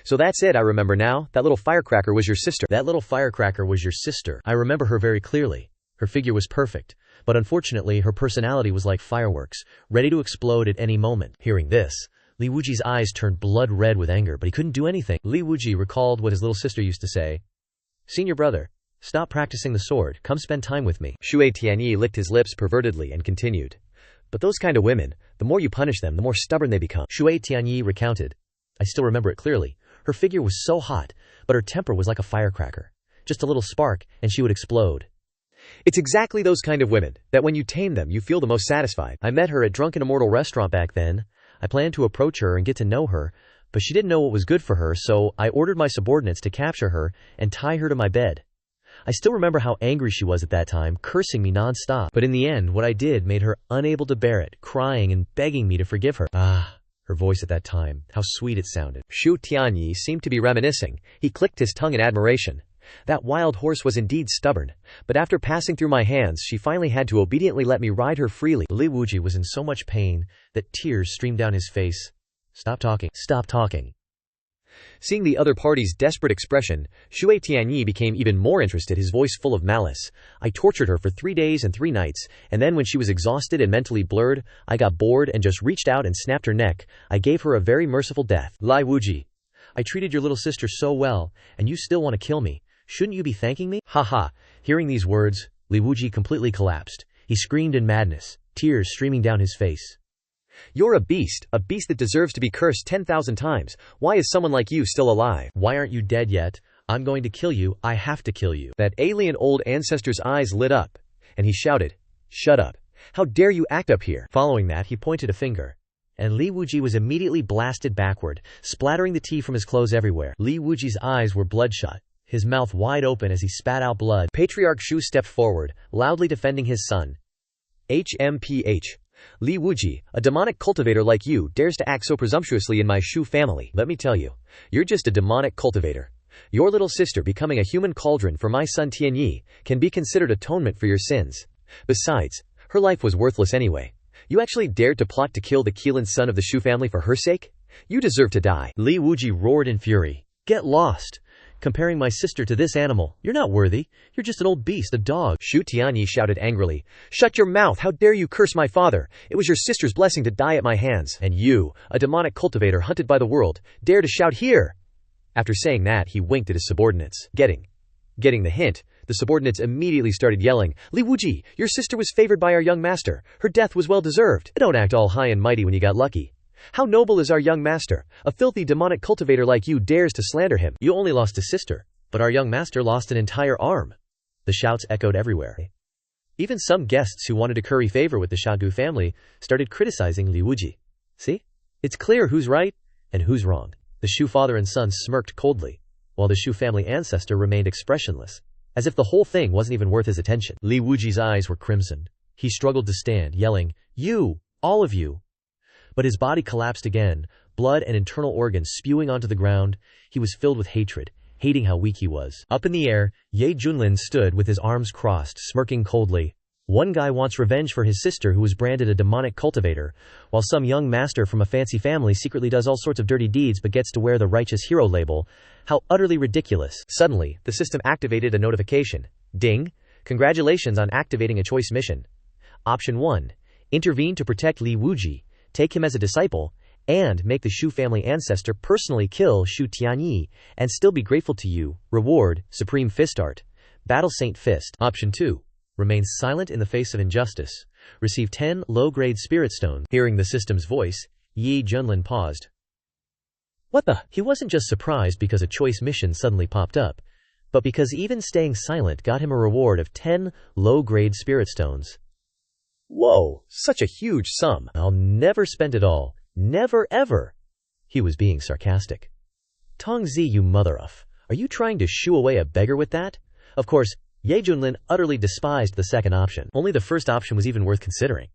So that's it, I remember now. That little firecracker was your sister. That little firecracker was your sister. I remember her very clearly. Her figure was perfect, but unfortunately her personality was like fireworks, ready to explode at any moment. Hearing this, Li Wuji's eyes turned blood red with anger, but he couldn't do anything. Li Wuji recalled what his little sister used to say. Senior brother, stop practicing the sword, come spend time with me. Shuai Tianyi licked his lips pervertedly and continued. But those kind of women, the more you punish them, the more stubborn they become. Shuai Tianyi recounted. I still remember it clearly. Her figure was so hot, but her temper was like a firecracker. Just a little spark, and she would explode. It's exactly those kind of women, that when you tame them you feel the most satisfied. I met her at Drunken Immortal restaurant back then. I planned to approach her and get to know her, but she didn't know what was good for her, so I ordered my subordinates to capture her and tie her to my bed. I still remember how angry she was at that time, cursing me non-stop. But in the end, what I did made her unable to bear it, crying and begging me to forgive her. Her voice at that time, how sweet it sounded. Shu Tianyi seemed to be reminiscing. He clicked his tongue in admiration. That wild horse was indeed stubborn, but after passing through my hands she finally had to obediently let me ride her freely. Li Wuji was in so much pain that tears streamed down his face. Stop talking. Stop talking. Seeing the other party's desperate expression, Shuai Tianyi became even more interested, his voice full of malice. I tortured her for 3 days and 3 nights, and then when she was exhausted and mentally blurred, I got bored and just reached out and snapped her neck. I gave her a very merciful death. Li Wuji, I treated your little sister so well, and you still want to kill me. Shouldn't you be thanking me? Ha ha. Hearing these words, Li Wuji completely collapsed. He screamed in madness, tears streaming down his face. You're a beast that deserves to be cursed 10,000 times. Why is someone like you still alive? Why aren't you dead yet? I'm going to kill you. I have to kill you. That alien old ancestor's eyes lit up, and he shouted, Shut up. How dare you act up here? Following that, he pointed a finger. And Li Wuji was immediately blasted backward, splattering the tea from his clothes everywhere. Li Wuji's eyes were bloodshot, his mouth wide open as he spat out blood. Patriarch Shu stepped forward, loudly defending his son. HMPH. Li Wuji, a demonic cultivator like you, dares to act so presumptuously in my Shu family. Let me tell you, you're just a demonic cultivator. Your little sister becoming a human cauldron for my son Tianyi can be considered atonement for your sins. Besides, her life was worthless anyway. You actually dared to plot to kill the Qilin son of the Shu family for her sake? You deserve to die. Li Wuji roared in fury. Get lost. Comparing my sister to this animal, you're not worthy. You're just an old beast, a dog. Shu Tianyi shouted angrily. Shut your mouth! How dare you curse my father! It was your sister's blessing to die at my hands. And you, a demonic cultivator hunted by the world, dare to shout here! After saying that, he winked at his subordinates. Getting the hint, the subordinates immediately started yelling, Li Wuji, your sister was favored by our young master. Her death was well deserved. Don't act all high and mighty when you got lucky. How noble is our young master? A filthy demonic cultivator like you dares to slander him. You only lost a sister, but our young master lost an entire arm. The shouts echoed everywhere. Even some guests who wanted to curry favor with the Shagu family started criticizing Li Wuji. See? It's clear who's right and who's wrong. The Shu father and son smirked coldly, while the Shu family ancestor remained expressionless, as if the whole thing wasn't even worth his attention. Li Wuji's eyes were crimsoned. He struggled to stand, yelling, You! All of you! But his body collapsed again, blood and internal organs spewing onto the ground. He was filled with hatred, hating how weak he was. Up in the air, Ye Junlin stood with his arms crossed, smirking coldly. One guy wants revenge for his sister who was branded a demonic cultivator, while some young master from a fancy family secretly does all sorts of dirty deeds but gets to wear the righteous hero label. How utterly ridiculous. Suddenly, the system activated a notification. Ding! Congratulations on activating a choice mission. Option 1. Intervene to protect Li Wuji, take him as a disciple, and make the Shu family ancestor personally kill Shu Tianyi, and still be grateful to you. Reward, Supreme Fist Art. Battle Saint Fist. Option 2. Remain silent in the face of injustice. Receive 10 low-grade spirit stones. Hearing the system's voice, Ye Junlin paused. What the? He wasn't just surprised because a choice mission suddenly popped up, but because even staying silent got him a reward of 10 low-grade spirit stones. Whoa, such a huge sum. I'll never spend it all. Never ever. He was being sarcastic. Tongzi, you mother-uff. Are you trying to shoo away a beggar with that? Of course, Ye Junlin utterly despised the second option. Only the first option was even worth considering.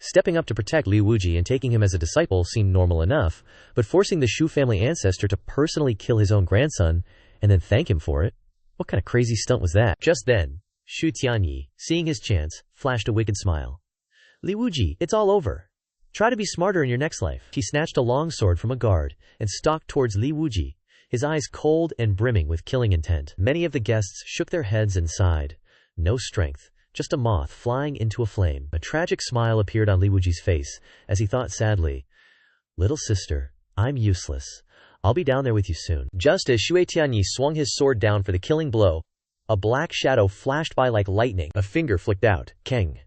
Stepping up to protect Li Wuji and taking him as a disciple seemed normal enough, but forcing the Shu family ancestor to personally kill his own grandson and then thank him for it? What kind of crazy stunt was that? Just then, Shu Tianyi, seeing his chance, flashed a wicked smile. Li Wuji, it's all over. Try to be smarter in your next life. He snatched a long sword from a guard and stalked towards Li Wuji, his eyes cold and brimming with killing intent. Many of the guests shook their heads and sighed. No strength, just a moth flying into a flame. A tragic smile appeared on Li Wuji's face as he thought sadly, "Little sister, I'm useless. I'll be down there with you soon." Just as Shu Tianyi swung his sword down for the killing blow, a black shadow flashed by like lightning. A finger flicked out. Keng.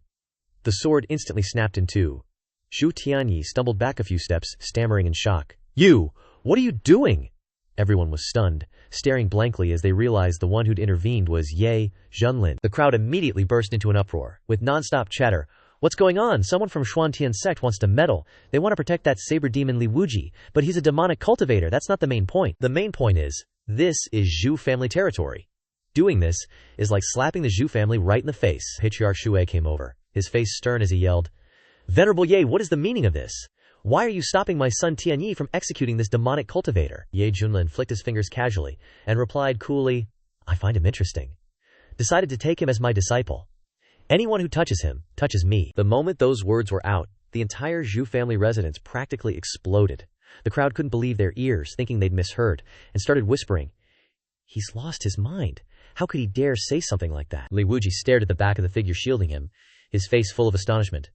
The sword instantly snapped in two. Shu Tianyi stumbled back a few steps, stammering in shock. "You! What are you doing?" Everyone was stunned, staring blankly as they realized the one who'd intervened was Ye Junlin. The crowd immediately burst into an uproar, with non-stop chatter. "What's going on? Someone from Xuantian sect wants to meddle. They want to protect that saber demon Li Wuji, but he's a demonic cultivator. That's not the main point. The main point is, this is Zhu family territory. Doing this is like slapping the Zhu family right in the face." Patriarch Xue came over, his face stern as he yelled, "Venerable Ye, what is the meaning of this? Why are you stopping my son Tianyi from executing this demonic cultivator?" Ye Junlin flicked his fingers casually and replied coolly, "I find him interesting. Decided to take him as my disciple. Anyone who touches him, touches me." The moment those words were out, the entire Zhu family residence practically exploded. The crowd couldn't believe their ears, thinking they'd misheard, and started whispering, "He's lost his mind. How could he dare say something like that?" Li Wuji stared at the back of the figure shielding him, his face full of astonishment.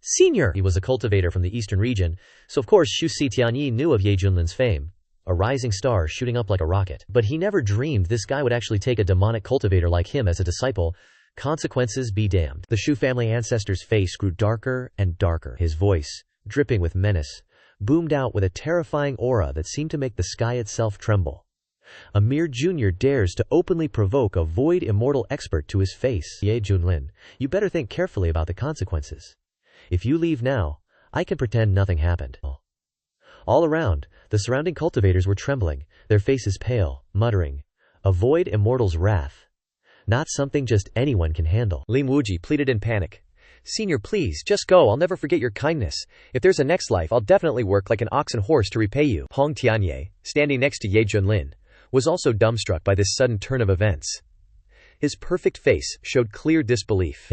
"Senior!" He was a cultivator from the eastern region, so of course Shu Tianyi knew of Ye Junlin's fame. A rising star shooting up like a rocket. But he never dreamed this guy would actually take a demonic cultivator like him as a disciple. Consequences be damned. The Shu family ancestor's face grew darker and darker. His voice, dripping with menace, boomed out with a terrifying aura that seemed to make the sky itself tremble. A mere junior dares to openly provoke a void immortal expert to his face. Ye Junlin, you better think carefully about the consequences. If you leave now, I can pretend nothing happened." All around, the surrounding cultivators were trembling, their faces pale, muttering, "Avoid immortal's wrath. Not something just anyone can handle." Li Wuji pleaded in panic. "Senior, please, just go. I'll never forget your kindness. If there's a next life, I'll definitely work like an ox and horse to repay you." Hong Tianyi, standing next to Ye Junlin, was also dumbstruck by this sudden turn of events. His perfect face showed clear disbelief.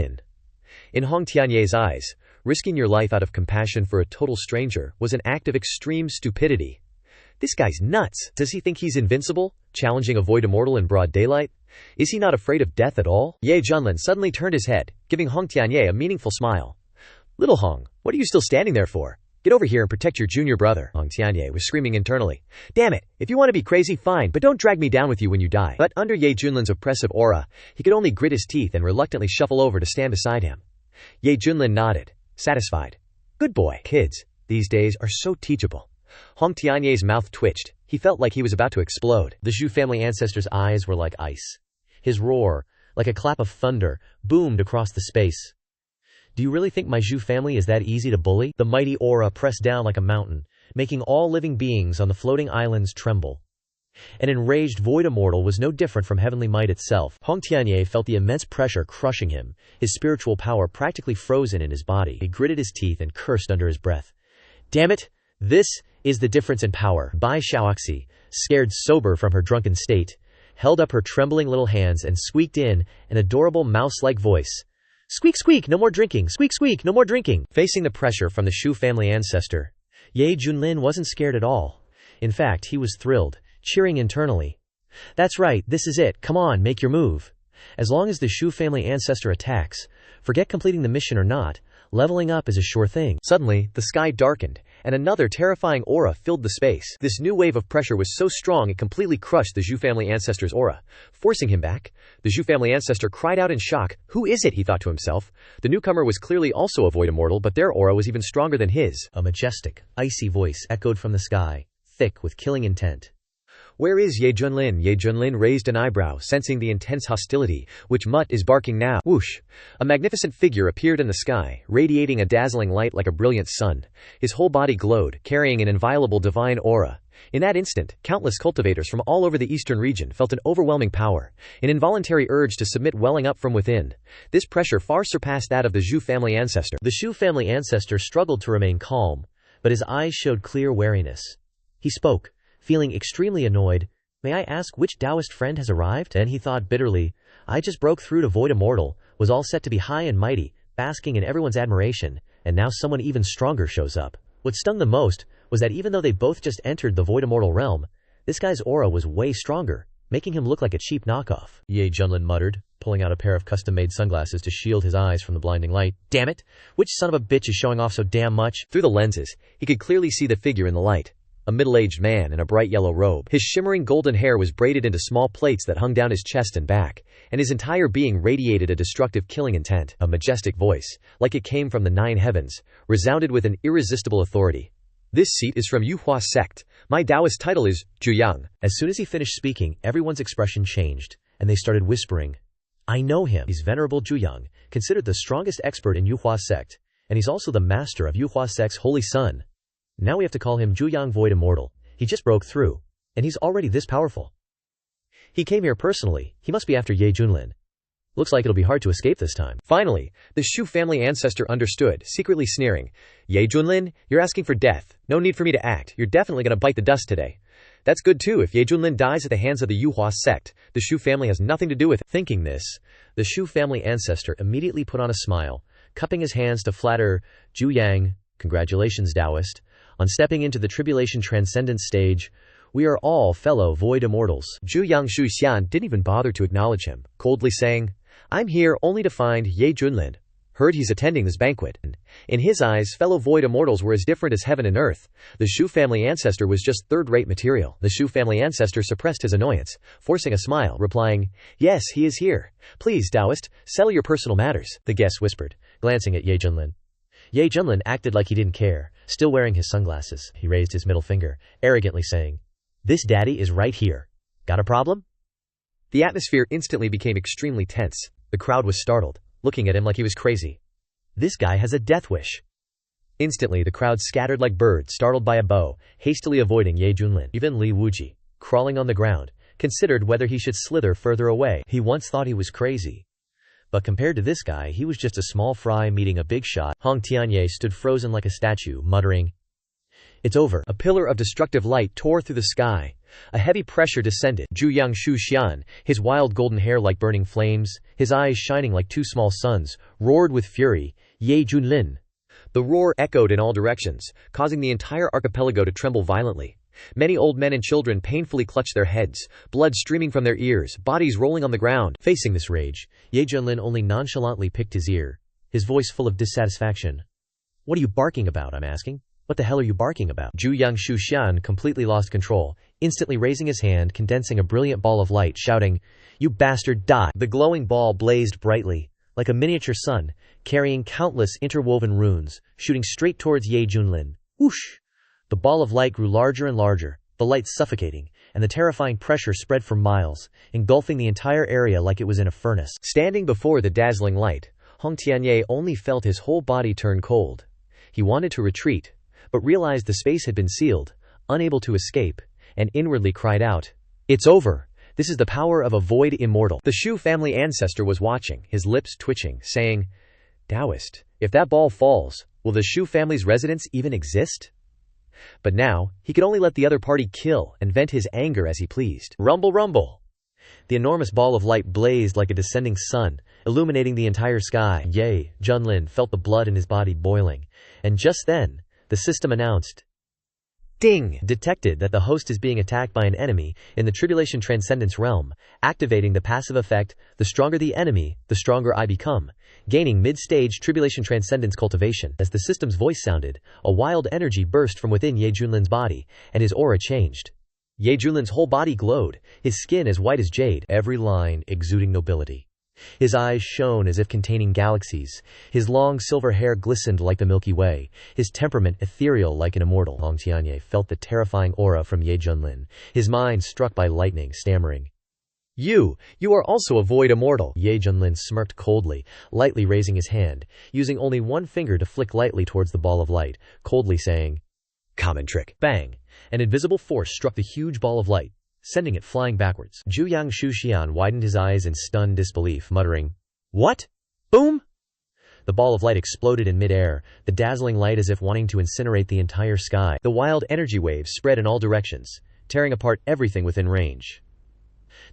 In Hong Tianyi's eyes, risking your life out of compassion for a total stranger was an act of extreme stupidity. This guy's nuts. Does he think he's invincible, challenging a void immortal in broad daylight? Is he not afraid of death at all? Ye Junlin suddenly turned his head, giving Hong Tianyi a meaningful smile. "Little Hong, what are you still standing there for? Get over here and protect your junior brother." Hong Tianyi was screaming internally. "Damn it, if you want to be crazy, fine, but don't drag me down with you when you die." But under Ye Junlin's oppressive aura, he could only grit his teeth and reluctantly shuffle over to stand beside him. Ye Junlin nodded, satisfied. "Good boy. Kids these days are so teachable." Hong Tianyi's mouth twitched. He felt like he was about to explode. The Zhu family ancestor's eyes were like ice. His roar, like a clap of thunder, boomed across the space. "Do you really think my Zhu family is that easy to bully?" The mighty aura pressed down like a mountain, making all living beings on the floating islands tremble. An enraged void immortal was no different from heavenly might itself. Hong Tianyi felt the immense pressure crushing him, his spiritual power practically frozen in his body. He gritted his teeth and cursed under his breath. "Damn it! This is the difference in power." Bai Xiaoxi, scared sober from her drunken state, held up her trembling little hands and squeaked in an adorable mouse-like voice. Squeak squeak, no more drinking, squeak squeak, no more drinking. Facing the pressure from the Shu family ancestor, Ye Junlin wasn't scared at all. In fact, he was thrilled, cheering internally. That's right, this is it, come on, make your move. As long as the Shu family ancestor attacks, forget completing the mission or not, leveling up is a sure thing. Suddenly, the sky darkened, and another terrifying aura filled the space. This new wave of pressure was so strong it completely crushed the Zhu family ancestor's aura, forcing him back. The Zhu family ancestor cried out in shock. Who is it, he thought to himself. The newcomer was clearly also a void immortal, but their aura was even stronger than his. A majestic, icy voice echoed from the sky, thick with killing intent. Where is Ye Junlin? Ye Junlin raised an eyebrow, sensing the intense hostility. Which mutt is barking now? Whoosh! A magnificent figure appeared in the sky, radiating a dazzling light like a brilliant sun. His whole body glowed, carrying an inviolable divine aura. In that instant, countless cultivators from all over the eastern region felt an overwhelming power, an involuntary urge to submit welling up from within. This pressure far surpassed that of the Zhu family ancestor. The Shu family ancestor struggled to remain calm, but his eyes showed clear wariness. He spoke, feeling extremely annoyed. May I ask which Taoist friend has arrived? And he thought bitterly, I just broke through to Void Immortal, was all set to be high and mighty, basking in everyone's admiration, and now someone even stronger shows up. What stung the most was that even though they both just entered the Void Immortal realm, this guy's aura was way stronger, making him look like a cheap knockoff. Ye Junlin muttered, pulling out a pair of custom-made sunglasses to shield his eyes from the blinding light. Damn it! Which son of a bitch is showing off so damn much? Through the lenses, he could clearly see the figure in the light. A middle-aged man in a bright yellow robe. His shimmering golden hair was braided into small plaits that hung down his chest and back, and his entire being radiated a destructive killing intent. A majestic voice, like it came from the 9 heavens, resounded with an irresistible authority. This seat is from Ye Junlin Sect. My Taoist title is Zhuyang. As soon as he finished speaking, everyone's expression changed, and they started whispering. I know him. He's Venerable Zhuyang, considered the strongest expert in Ye Junlin Sect, and he's also the master of Ye Junlin Sect's holy son. Now we have to call him Zhuyang Void Immortal. He just broke through, and he's already this powerful. He came here personally. He must be after Ye Junlin. Looks like it'll be hard to escape this time. Finally, the Shu family ancestor understood, secretly sneering. Ye Junlin, you're asking for death. No need for me to act. You're definitely going to bite the dust today. That's good too. If Ye Junlin dies at the hands of the Ye Junlin Sect, the Shu family has nothing to do with it. Thinking this, the Shu family ancestor immediately put on a smile, cupping his hands to flatter Zhuyang. Congratulations, Taoist. On stepping into the tribulation transcendence stage, we are all fellow void immortals. Zhuyang Shuxian didn't even bother to acknowledge him, coldly saying, I'm here only to find Ye Junlin. Heard he's attending this banquet. In his eyes, fellow void immortals were as different as heaven and earth. The Shu family ancestor was just third-rate material. The Shu family ancestor suppressed his annoyance, forcing a smile, replying, Yes, he is here. Please, Taoist, settle your personal matters, the guest whispered, glancing at Ye Junlin. Ye Junlin acted like he didn't care, still wearing his sunglasses. He raised his middle finger, arrogantly saying, This daddy is right here. Got a problem? The atmosphere instantly became extremely tense. The crowd was startled, looking at him like he was crazy. This guy has a death wish. Instantly, the crowd scattered like birds startled by a bow, hastily avoiding Ye Junlin. Even Li Wuji, crawling on the ground, considered whether he should slither further away. He once thought he was crazy. But compared to this guy, he was just a small fry meeting a big shot. Hong Tianye stood frozen like a statue, muttering, It's over. A pillar of destructive light tore through the sky. A heavy pressure descended. Zhuyang Shuxian, his wild golden hair like burning flames, his eyes shining like 2 small suns, roared with fury, Ye Junlin. The roar echoed in all directions, causing the entire archipelago to tremble violently. Many old men and children painfully clutched their heads, blood streaming from their ears, bodies rolling on the ground. Facing this rage, Ye Junlin only nonchalantly picked his ear, his voice full of dissatisfaction. What are you barking about, I'm asking? What the hell are you barking about? Zhuyang Shuxian completely lost control, instantly raising his hand, condensing a brilliant ball of light, shouting, You bastard, die! The glowing ball blazed brightly, like a miniature sun, carrying countless interwoven runes, shooting straight towards Ye Junlin. Whoosh! The ball of light grew larger and larger, the light suffocating, and the terrifying pressure spread for miles, engulfing the entire area like it was in a furnace. Standing before the dazzling light, Hong Tianye only felt his whole body turn cold. He wanted to retreat, but realized the space had been sealed, unable to escape, and inwardly cried out, It's over! This is the power of a void immortal. The Shu family ancestor was watching, his lips twitching, saying, Taoist, if that ball falls, will the Shu family's residence even exist? But now, he could only let the other party kill and vent his anger as he pleased. Rumble, rumble! The enormous ball of light blazed like a descending sun, illuminating the entire sky. Ye Junlin felt the blood in his body boiling. And just then, the system announced, "Ding!" Detected that the host is being attacked by an enemy in the Tribulation Transcendence realm, activating the passive effect, the stronger the enemy, the stronger I become, gaining mid-stage Tribulation Transcendence cultivation. As the system's voice sounded, a wild energy burst from within Ye Junlin's body, and his aura changed. Ye Junlin's whole body glowed, his skin as white as jade, every line exuding nobility. His eyes shone as if containing galaxies, his long silver hair glistened like the Milky Way, his temperament ethereal like an immortal. Long Tianye felt the terrifying aura from Ye Junlin, his mind struck by lightning, stammering, You are also a void immortal." Ye Junlin smirked coldly, lightly raising his hand, using only one finger to flick lightly towards the ball of light, coldly saying, "Common trick." Bang! An invisible force struck the huge ball of light, sending it flying backwards. Zhu Shuxian widened his eyes in stunned disbelief, muttering, "What? Boom!" The ball of light exploded in mid-air, the dazzling light as if wanting to incinerate the entire sky. The wild energy waves spread in all directions, tearing apart everything within range.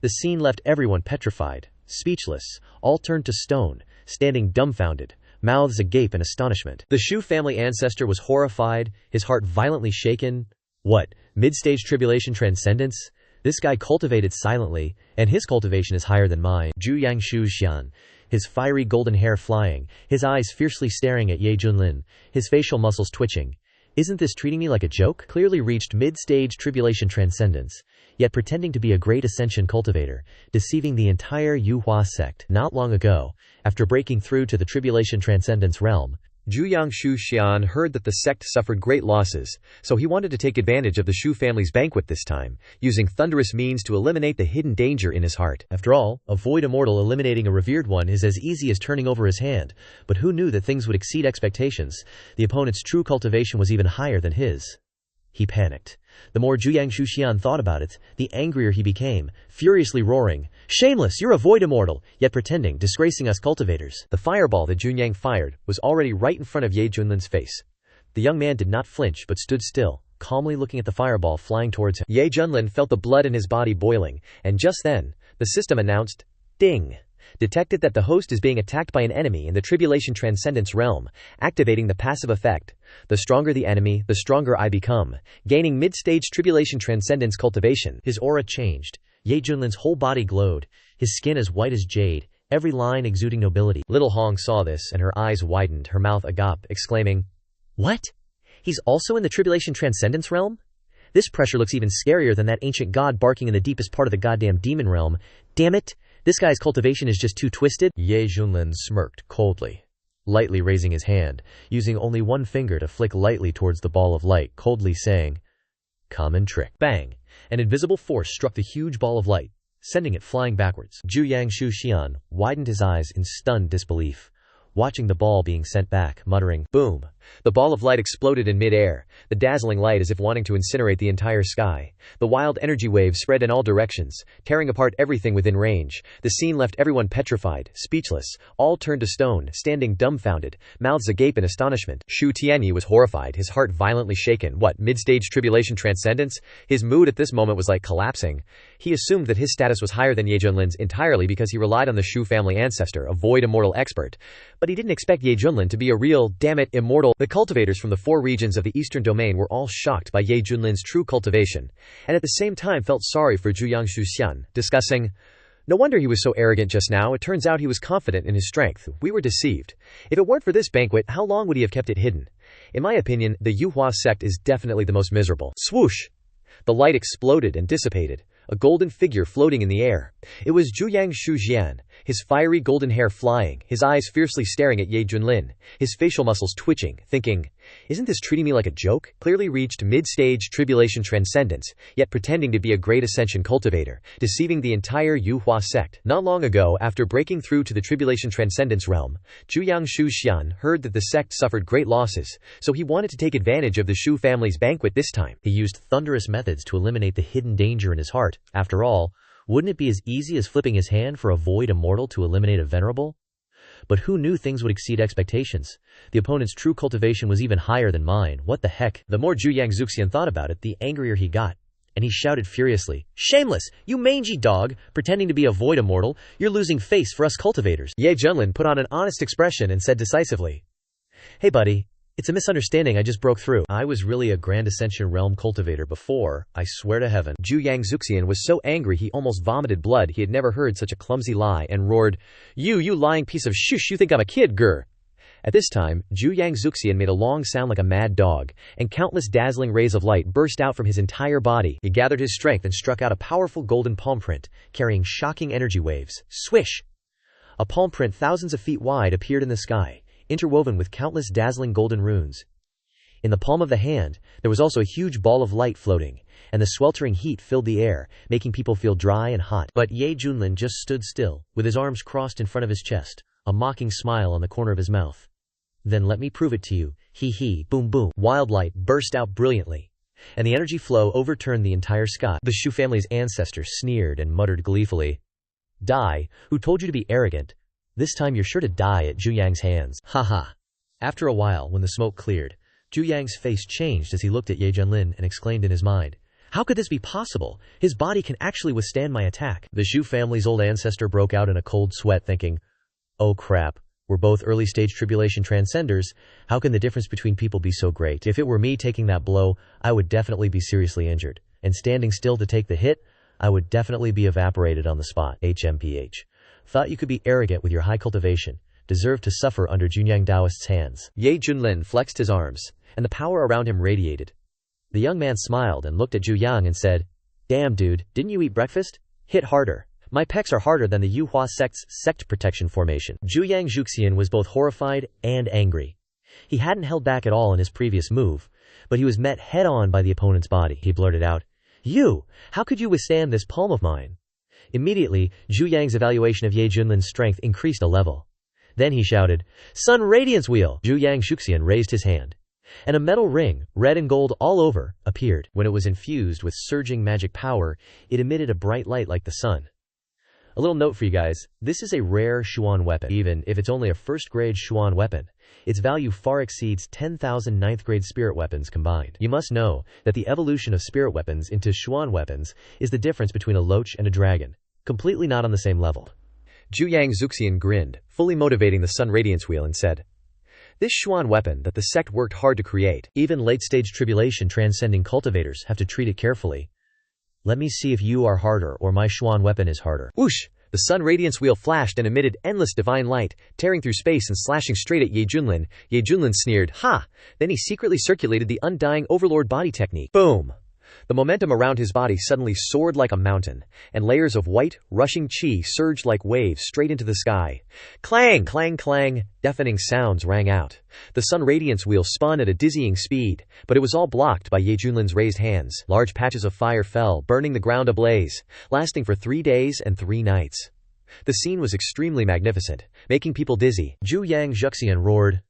The scene left everyone petrified, speechless, all turned to stone, standing dumbfounded, mouths agape in astonishment. The Shu family ancestor was horrified, his heart violently shaken. What? Mid-stage Tribulation Transcendence? This guy cultivated silently, and his cultivation is higher than mine. Zhu Shuxian, his fiery golden hair flying, his eyes fiercely staring at Ye Junlin, his facial muscles twitching. Isn't this treating me like a joke? Clearly reached mid-stage Tribulation Transcendence, yet pretending to be a great ascension cultivator, deceiving the entire Ye sect. Not long ago, after breaking through to the Tribulation Transcendence realm, Zhu Shuxian heard that the sect suffered great losses, so he wanted to take advantage of the Shu family's banquet this time, using thunderous means to eliminate the hidden danger in his heart. After all, a void immortal eliminating a revered one is as easy as turning over his hand, but who knew that things would exceed expectations? The opponent's true cultivation was even higher than his. He panicked. The more Zhu Shuxian thought about it, the angrier he became, furiously roaring, "Shameless, you're a void immortal, yet pretending, disgracing us cultivators." The fireball that Junyang fired was already right in front of Ye Junlin's face. The young man did not flinch but stood still, calmly looking at the fireball flying towards him. Ye Junlin felt the blood in his body boiling, and just then, the system announced, "Ding!" Detected that the host is being attacked by an enemy in the Tribulation Transcendence realm, activating the passive effect, the stronger the enemy, the stronger I become, gaining mid-stage Tribulation Transcendence cultivation. His aura changed. Ye Junlin's whole body glowed, his skin as white as jade, every line exuding nobility. Little Hong saw this, and her eyes widened, her mouth agape, exclaiming, "What? He's also in the Tribulation Transcendence realm? This pressure looks even scarier than that ancient god barking in the deepest part of the goddamn demon realm. Damn it! This guy's cultivation is just too twisted." Ye Junlin smirked coldly, lightly raising his hand, using only one finger to flick lightly towards the ball of light, coldly saying, "Common trick." Bang! An invisible force struck the huge ball of light, sending it flying backwards. Zhu Shuxian widened his eyes in stunned disbelief, watching the ball being sent back, muttering, "Boom!" The ball of light exploded in mid-air, the dazzling light as if wanting to incinerate the entire sky. The wild energy waves spread in all directions, tearing apart everything within range. The scene left everyone petrified, speechless, all turned to stone, standing dumbfounded, mouths agape in astonishment. Shu Tianyi was horrified, his heart violently shaken. What, mid-stage Tribulation Transcendence? His mood at this moment was like collapsing. He assumed that his status was higher than Ye Junlin's entirely because he relied on the Shu family ancestor, a void immortal expert. But he didn't expect Ye Junlin to be a real, damn it, immortal. The cultivators from the 4 regions of the eastern domain were all shocked by Ye Junlin's true cultivation, and at the same time felt sorry for Zhu Shuxian, discussing, "No wonder he was so arrogant just now. It turns out he was confident in his strength. We were deceived. If it weren't for this banquet, how long would he have kept it hidden? In my opinion, the Ye sect is definitely the most miserable." Swoosh! The light exploded and dissipated, a golden figure floating in the air. It was Zhu Shuxian, his fiery golden hair flying, his eyes fiercely staring at Ye Junlin, his facial muscles twitching, thinking, "Isn't this treating me like a joke?" Clearly reached mid-stage Tribulation Transcendence, yet pretending to be a great ascension cultivator, deceiving the entire Ye sect. Not long ago, after breaking through to the Tribulation Transcendence realm, Zhu Shuxian heard that the sect suffered great losses, so he wanted to take advantage of the Shu family's banquet this time. He used thunderous methods to eliminate the hidden danger in his heart. After all, wouldn't it be as easy as flipping his hand for a void immortal to eliminate a venerable? But who knew things would exceed expectations? The opponent's true cultivation was even higher than mine. What the heck? The more Zhu Shuxian thought about it, the angrier he got. and he shouted furiously, "Shameless! You mangy dog! Pretending to be a void immortal, you're losing face for us cultivators." Ye Junlin put on an honest expression and said decisively, "Hey buddy, it's a misunderstanding, I just broke through. I was really a Grand Ascension Realm cultivator before, I swear to heaven." Zhu Zuxian was so angry he almost vomited blood. He had never heard such a clumsy lie and roared, You lying piece of shush, you think I'm a kid, grr." At this time, Zhu Zuxian made a long sound like a mad dog, and countless dazzling rays of light burst out from his entire body. He gathered his strength and struck out a powerful golden palm print, carrying shocking energy waves. Swish! A palm print thousands of feet wide appeared in the sky, interwoven with countless dazzling golden runes. In the palm of the hand, there was also a huge ball of light floating, and the sweltering heat filled the air, making people feel dry and hot. But Ye Junlin just stood still, with his arms crossed in front of his chest, a mocking smile on the corner of his mouth. "Then let me prove it to you, hee, boom boom." Wild light burst out brilliantly, and the energy flow overturned the entire sky. The Shu family's ancestors sneered and muttered gleefully, "Die, who told you to be arrogant? This time you're sure to die at Zhu Yang's hands." Haha. After a while, when the smoke cleared, Zhu Yang's face changed as he looked at Ye Junlin and exclaimed in his mind, "How could this be possible? His body can actually withstand my attack." The Shu family's old ancestor broke out in a cold sweat thinking, "Oh crap. We're both early-stage tribulation transcenders. How can the difference between people be so great? If it were me taking that blow, I would definitely be seriously injured. And standing still to take the hit, I would definitely be evaporated on the spot. HMPH. Thought you could be arrogant with your high cultivation. Deserve to suffer under Junyang Taoist's hands." Ye Junlin flexed his arms, and the power around him radiated. The young man smiled and looked at Zhu Yang and said, "Damn dude, didn't you eat breakfast? Hit harder. My pecs are harder than the Yuhua sect's sect protection formation." Zhu Zuxian was both horrified and angry. He hadn't held back at all in his previous move, but he was met head-on by the opponent's body. He blurted out, "You! How could you withstand this palm of mine?" Immediately, Zhu Yang's evaluation of Ye Junlin's strength increased a level. Then he shouted, "Sun Radiance Wheel!" Zhu Zuxian raised his hand, and a metal ring, red and gold all over, appeared. When it was infused with surging magic power, it emitted a bright light like the sun. A little note for you guys, this is a rare Xuan weapon. Even if it's only a first-grade Xuan weapon, its value far exceeds 10,000 ninth-grade spirit weapons combined. You must know that the evolution of spirit weapons into Xuan weapons is the difference between a loach and a dragon, completely not on the same level. Zhu Zuxian grinned, fully motivating the Sun Radiance Wheel and said, "This Xuan weapon that the sect worked hard to create, even late-stage tribulation transcending cultivators have to treat it carefully. Let me see if you are harder or my Xuan weapon is harder." Whoosh! The Sun Radiance Wheel flashed and emitted endless divine light, tearing through space and slashing straight at Ye Junlin. Ye Junlin sneered, "Ha!" Then he secretly circulated the Undying Overlord body technique. Boom! The momentum around his body suddenly soared like a mountain, and layers of white, rushing chi surged like waves straight into the sky. Clang, clang, clang, deafening sounds rang out. The Sun Radiance Wheel spun at a dizzying speed, but it was all blocked by Ye Junlin's raised hands. Large patches of fire fell, burning the ground ablaze, lasting for 3 days and 3 nights. The scene was extremely magnificent, making people dizzy. Zhu Zuxian roared,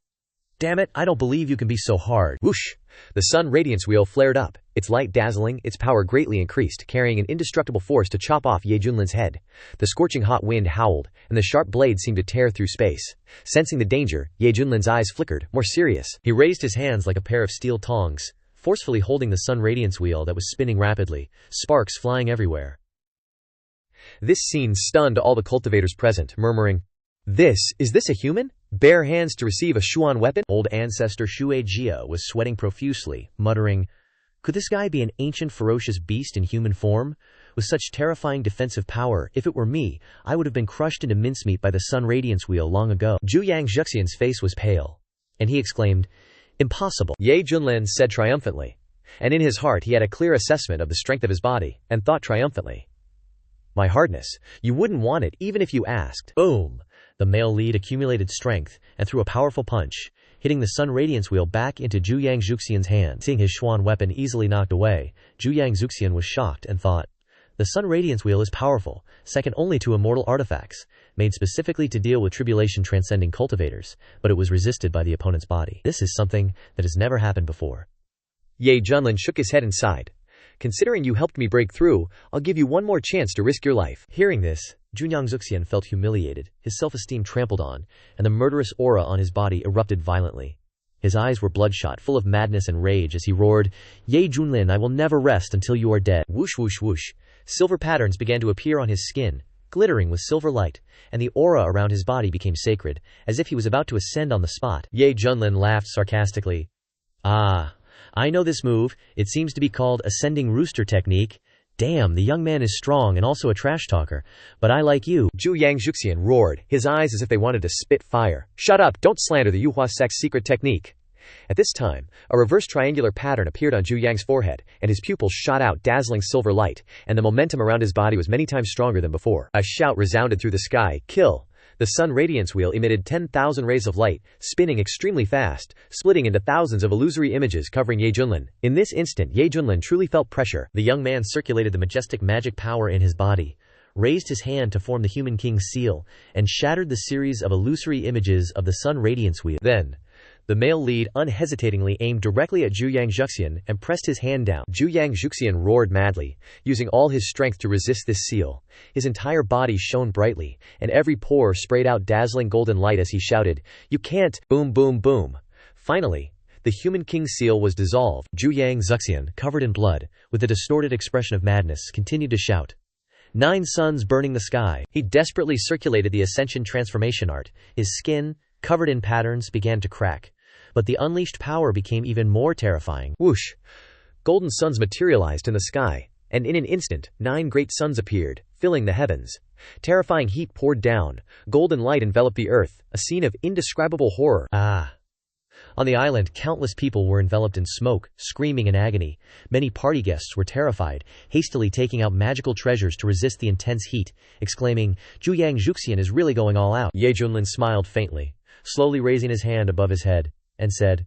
"Damn it, I don't believe you can be so hard." Whoosh! The Sun Radiance Wheel flared up, its light dazzling, its power greatly increased, carrying an indestructible force to chop off Ye Junlin's head. The scorching hot wind howled, and the sharp blade seemed to tear through space. Sensing the danger, Ye Junlin's eyes flickered, more serious. He raised his hands like a pair of steel tongs, forcefully holding the Sun Radiance Wheel that was spinning rapidly, sparks flying everywhere. This scene stunned all the cultivators present, murmuring, Is this a human? Bare hands to receive a Xuan weapon?" Old ancestor Xue Jia was sweating profusely, muttering, "Could this guy be an ancient ferocious beast in human form? With such terrifying defensive power, if it were me, I would have been crushed into mincemeat by the Sun Radiance Wheel long ago." Zhu Zuxian's face was pale, and he exclaimed, "Impossible." Ye Junlin said triumphantly, and in his heart he had a clear assessment of the strength of his body, and thought triumphantly, "My hardness, you wouldn't want it even if you asked." Boom! The male lead accumulated strength, and threw a powerful punch, hitting the Sun Radiance Wheel back into Zhu Zuxian's hand. Seeing his Xuan weapon easily knocked away, Zhu Zuxian was shocked and thought, "The Sun Radiance Wheel is powerful, second only to immortal artifacts, made specifically to deal with tribulation transcending cultivators, but it was resisted by the opponent's body. This is something that has never happened before." Ye Junlin shook his head and sighed. "Considering you helped me break through, I'll give you one more chance to risk your life." Hearing this, Zhu Zuxian felt humiliated, his self-esteem trampled on, and the murderous aura on his body erupted violently. His eyes were bloodshot, full of madness and rage as he roared, "Ye Junlin, I will never rest until you are dead." Whoosh whoosh whoosh. Silver patterns began to appear on his skin, glittering with silver light, and the aura around his body became sacred, as if he was about to ascend on the spot. Ye Junlin laughed sarcastically. "Ah, I know this move. It seems to be called Ascending Rooster Technique. Damn, the young man is strong and also a trash talker. But I like you." Zhu Yang Zhuxian roared, his eyes as if they wanted to spit fire. "Shut up, don't slander the Yuhua sect's secret technique." At this time, a reverse triangular pattern appeared on Zhu Yang's forehead, and his pupils shot out dazzling silver light, and the momentum around his body was many times stronger than before. A shout resounded through the sky, "Kill!" The sun radiance wheel emitted 10,000 rays of light, spinning extremely fast, splitting into thousands of illusory images covering Ye Junlin. In this instant, Ye Junlin truly felt pressure. The young man circulated the majestic magic power in his body, raised his hand to form the Human King's seal, and shattered the series of illusory images of the sun radiance wheel. Then, the male lead unhesitatingly aimed directly at Zhu Yang Zhuxian and pressed his hand down. Zhu Yang Zhuxian roared madly, using all his strength to resist this seal. His entire body shone brightly, and every pore sprayed out dazzling golden light as he shouted, "You can't!" Boom boom boom. Finally, the Human King's seal was dissolved. Zhu Yang Zhuxian, covered in blood, with a distorted expression of madness, continued to shout, "9 suns burning the sky." He desperately circulated the Ascension transformation art. His skin, covered in patterns, began to crack. But the unleashed power became even more terrifying. Whoosh! Golden suns materialized in the sky, and in an instant, 9 great suns appeared, filling the heavens. Terrifying heat poured down, golden light enveloped the earth, a scene of indescribable horror. On the island, countless people were enveloped in smoke, screaming in agony. Many party guests were terrified, hastily taking out magical treasures to resist the intense heat, exclaiming, "Zhu Yang Zhuxian is really going all out." Ye Junlin smiled faintly, slowly raising his hand above his head, and said,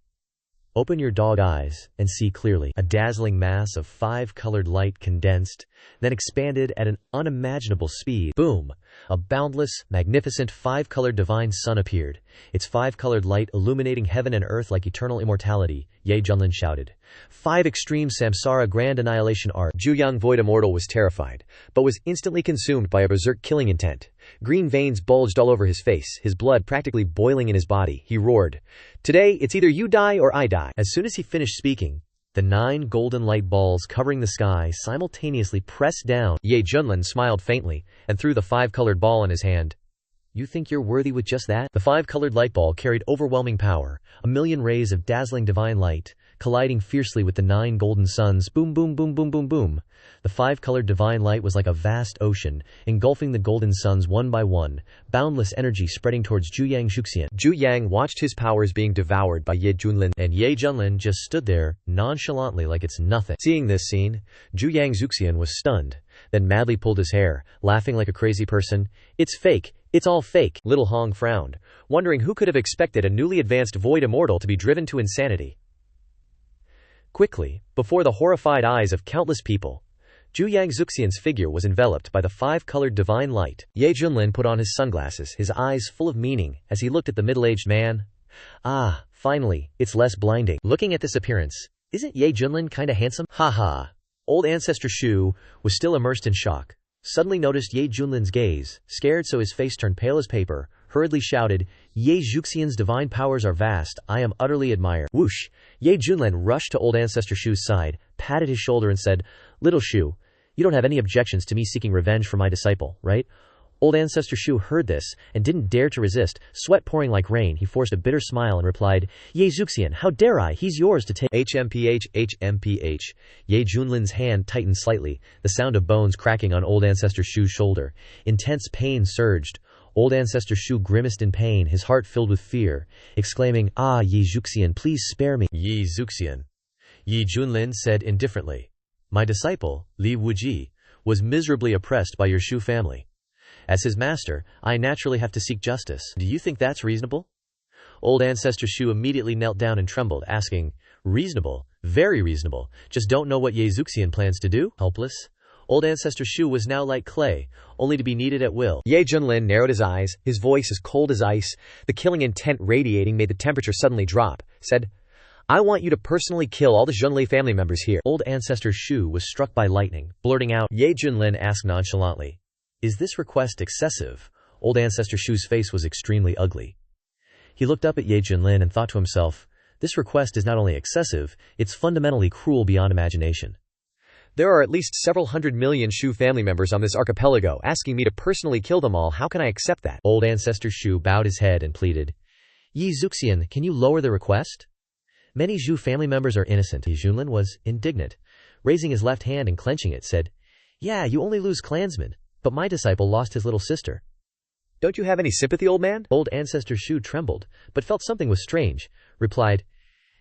"Open your dog eyes and see clearly." A dazzling mass of 5-colored light condensed, then expanded at an unimaginable speed. Boom! A boundless, magnificent 5-colored divine sun appeared, its 5-colored light illuminating heaven and earth like eternal immortality. Ye Junlin shouted, "5 extreme samsara grand annihilation art." Zhu Yang Void Immortal was terrified, but was instantly consumed by a berserk killing intent. Green veins bulged all over his face, his blood practically boiling in his body. He roared, "Today, it's either you die or I die." As soon as he finished speaking, the 9 golden light balls covering the sky simultaneously pressed down. Ye Junlin smiled faintly, and threw the 5-colored ball in his hand. "You think you're worthy with just that?" The 5-colored light ball carried overwhelming power, a million rays of dazzling divine light, colliding fiercely with the 9 golden suns. Boom boom boom boom boom boom. The 5-colored divine light was like a vast ocean, engulfing the golden suns one by one, boundless energy spreading towards Zhu Yang Zhuxian. Zhu Yang watched his powers being devoured by Ye Junlin, and Ye Junlin just stood there, nonchalantly like it's nothing. Seeing this scene, Zhu Yang Zhuxian was stunned, then madly pulled his hair, laughing like a crazy person. "It's fake! It's all fake!" Little Hong frowned, wondering who could have expected a newly advanced Void Immortal to be driven to insanity. Quickly, before the horrified eyes of countless people, Zhu Yang Zhuxian's figure was enveloped by the 5-colored divine light. Ye Junlin put on his sunglasses, his eyes full of meaning, as he looked at the middle-aged man. "Ah, finally, it's less blinding." Looking at this appearance, "Isn't Ye Junlin kinda handsome?" "Ha." Old Ancestor Shu was still immersed in shock, suddenly noticed Ye Junlin's gaze, scared so his face turned pale as paper, hurriedly shouted, "Ye Zhuxian's divine powers are vast, I am utterly admired." Whoosh! Ye Junlin rushed to Old Ancestor Shu's side, patted his shoulder and said, "Little Shu, you don't have any objections to me seeking revenge for my disciple, right?" Old Ancestor Shu heard this, and didn't dare to resist. Sweat pouring like rain, he forced a bitter smile and replied, "Ye Zhuxian, how dare I? He's yours to take." HMPH. Ye Junlin's hand tightened slightly, the sound of bones cracking on Old Ancestor Shu's shoulder. Intense pain surged. Old Ancestor Shu grimaced in pain, his heart filled with fear, exclaiming, "Ah, Ye Zhuxian, please spare me." "Ye Zhuxian," Ye Junlin said indifferently, "my disciple, Li Wuji, was miserably oppressed by your Shu family. As his master, I naturally have to seek justice. Do you think that's reasonable?" Old Ancestor Shu immediately knelt down and trembled, asking, "Reasonable? Very reasonable. Just don't know what Ye Zhuxian plans to do?" Helpless, Old Ancestor Shu was now like clay, only to be kneaded at will. Ye Junlin narrowed his eyes, his voice as cold as ice, the killing intent radiating made the temperature suddenly drop, said, "I want you to personally kill all the Junlin family members here." Old Ancestor Shu was struck by lightning, blurting out. Ye Junlin asked nonchalantly, "Is this request excessive?" Old Ancestor Shu's face was extremely ugly. He looked up at Ye Junlin and thought to himself, This request is not only excessive, it's fundamentally cruel beyond imagination. There are at least several 100 million Shu family members on this archipelago asking me to personally kill them all. How can I accept that? Old Ancestor Shu bowed his head and pleaded. Ye Junlin, can you lower the request? Many Zhu family members are innocent. Ye Junlin was indignant. Raising his left hand and clenching it, said, Yeah, you only lose clansmen, but my disciple lost his little sister. Don't you have any sympathy, old man? Old Ancestor Shu trembled, but felt something was strange, replied,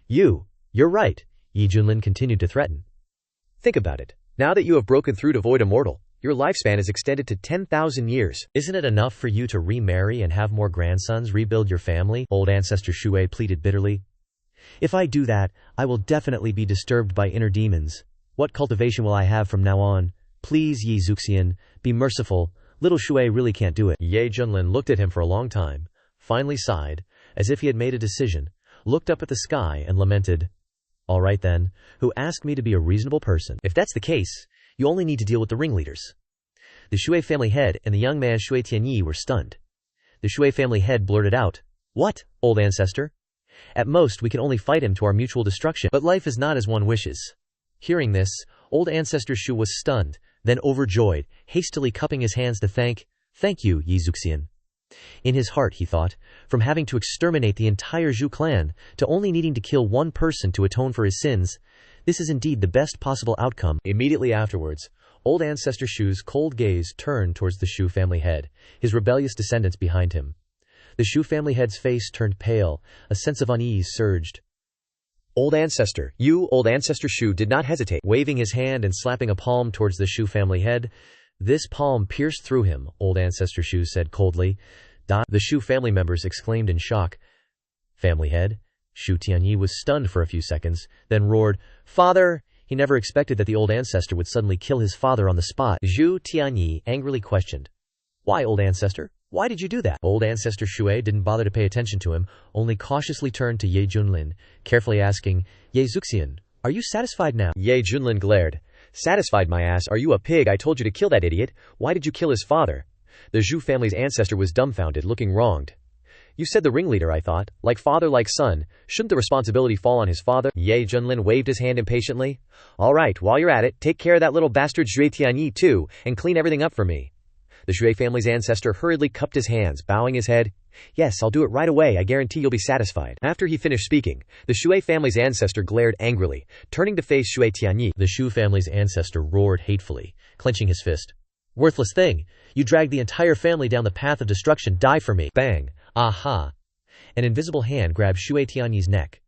You're right. Ye Junlin continued to threaten. Think about it. Now that you have broken through to Void Immortal, your lifespan is extended to 10,000 years. Isn't it enough for you to remarry and have more grandsons, rebuild your family? Old Ancestor Shui pleaded bitterly. If I do that, I will definitely be disturbed by inner demons. What cultivation will I have from now on? Please, Ye Junlin, be merciful. Little Shui really can't do it. Ye Junlin looked at him for a long time, finally sighed, as if he had made a decision, looked up at the sky and lamented. All right then, who asked me to be a reasonable person? If that's the case, you only need to deal with the ringleaders. The Shui family head and the young man Shui Tianyi were stunned. The Shui family head blurted out, What, old ancestor? At most we can only fight him to our mutual destruction, but life is not as one wishes. Hearing this, old Ancestor Shu was stunned, then overjoyed, hastily cupping his hands to thank you, Ye Junlin. In his heart, he thought, from having to exterminate the entire Zhu clan, to only needing to kill one person to atone for his sins, this is indeed the best possible outcome. Immediately afterwards, old Ancestor Shu's cold gaze turned towards the Shu family head, his rebellious descendants behind him. The Shu family head's face turned pale, a sense of unease surged. Old Ancestor, you, Old Ancestor Shu, did not hesitate. Waving his hand and slapping a palm towards the Shu family head, this palm pierced through him, Old Ancestor Shu said coldly. The Shu family members exclaimed in shock. Family head? Shu Tianyi was stunned for a few seconds, then roared, Father! He never expected that the old ancestor would suddenly kill his father on the spot. Zhu Tianyi angrily questioned. Why, old ancestor? Why did you do that? Old Ancestor Shui didn't bother to pay attention to him, only cautiously turned to Ye Junlin, carefully asking, Ye Junlin, are you satisfied now? Ye Junlin glared. Satisfied, my ass? Are you a pig? I told you to kill that idiot. Why did you kill his father? The Zhu family's ancestor was dumbfounded, looking wronged. You said the ringleader, I thought. Like father, like son. Shouldn't the responsibility fall on his father? Ye Junlin waved his hand impatiently. All right, while you're at it, take care of that little bastard Shui Tianyi too, and clean everything up for me. The Shui family's ancestor hurriedly cupped his hands, bowing his head. Yes, I'll do it right away. I guarantee you'll be satisfied. After he finished speaking, the Shui family's ancestor glared angrily, turning to face Shui Tianyi. The Shu family's ancestor roared hatefully, clenching his fist. Worthless thing! You dragged the entire family down the path of destruction. Die for me! Bang! Aha! An invisible hand grabbed Shui Tianyi's neck.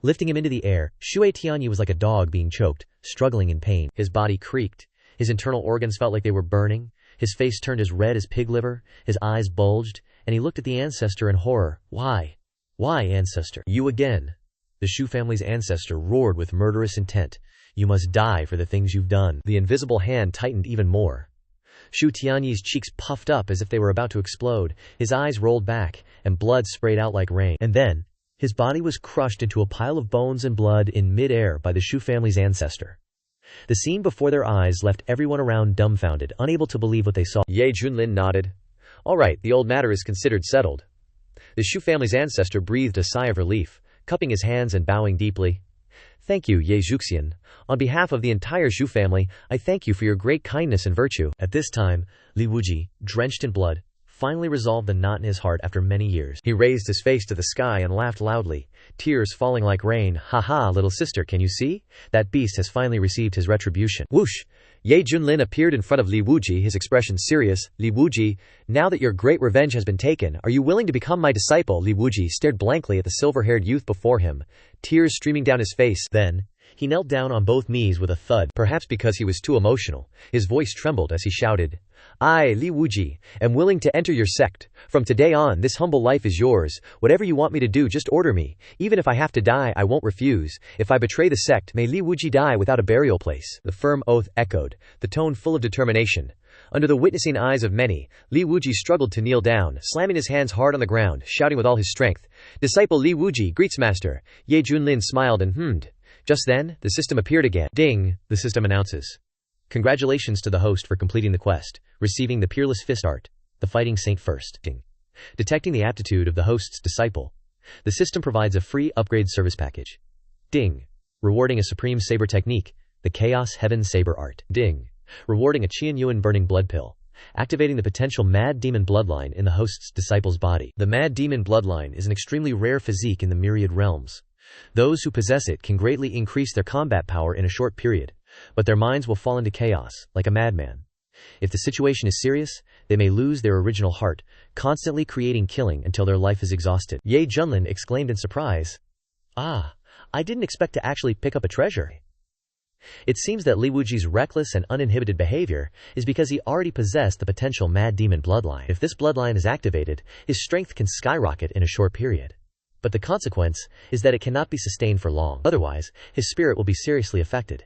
Lifting him into the air, Shui Tianyi was like a dog being choked, struggling in pain. His body creaked. His internal organs felt like they were burning. His face turned as red as pig liver, his eyes bulged, and he looked at the ancestor in horror. Why? Why, ancestor? You again? The Shu family's ancestor roared with murderous intent. You must die for the things you've done. The invisible hand tightened even more. Shu Tianyi's cheeks puffed up as if they were about to explode, his eyes rolled back, and blood sprayed out like rain. And then, his body was crushed into a pile of bones and blood in mid-air by the Shu family's ancestor. The scene before their eyes left everyone around dumbfounded, unable to believe what they saw. Ye Junlin nodded. All right, the old matter is considered settled. The Shu family's ancestor breathed a sigh of relief, cupping his hands and bowing deeply. Thank you, Ye Junlin. On behalf of the entire Shu family, I thank you for your great kindness and virtue. At this time, Li Wuji, drenched in blood, finally resolved the knot in his heart after many years. He raised his face to the sky and laughed loudly, tears falling like rain. Ha ha, little sister, can you see? That beast has finally received his retribution. Whoosh! Ye Junlin appeared in front of Li Wuji, his expression serious. Li Wuji, now that your great revenge has been taken, are you willing to become my disciple? Li Wuji stared blankly at the silver-haired youth before him, tears streaming down his face. Then, he knelt down on both knees with a thud. Perhaps because he was too emotional, his voice trembled as he shouted, I, Li Wuji, am willing to enter your sect. From today on, this humble life is yours. Whatever you want me to do, just order me. Even if I have to die, I won't refuse. If I betray the sect, may Li Wuji die without a burial place. The firm oath echoed, the tone full of determination. Under the witnessing eyes of many, Li Wuji struggled to kneel down, slamming his hands hard on the ground, shouting with all his strength, Disciple Li Wuji greets master. Ye Junlin smiled and hummed. Just then, the system appeared again. Ding, the system announces. Congratulations to the host for completing the quest, receiving the Peerless Fist Art, the Fighting Saint first. Ding. Detecting the aptitude of the host's disciple. The system provides a free upgrade service package. Ding. Rewarding a supreme saber technique, the Chaos Heaven Saber Art. Ding. Rewarding a Qian Yuan burning blood pill. Activating the potential Mad Demon bloodline in the host's disciple's body. The Mad Demon bloodline is an extremely rare physique in the myriad realms. Those who possess it can greatly increase their combat power in a short period, but their minds will fall into chaos, like a madman. If the situation is serious, they may lose their original heart, constantly creating killing until their life is exhausted. Ye Junlin exclaimed in surprise. Ah, I didn't expect to actually pick up a treasure. It seems that Li Wuji's reckless and uninhibited behavior is because he already possessed the potential Mad Demon bloodline. If this bloodline is activated, his strength can skyrocket in a short period. But the consequence is that it cannot be sustained for long. Otherwise, his spirit will be seriously affected,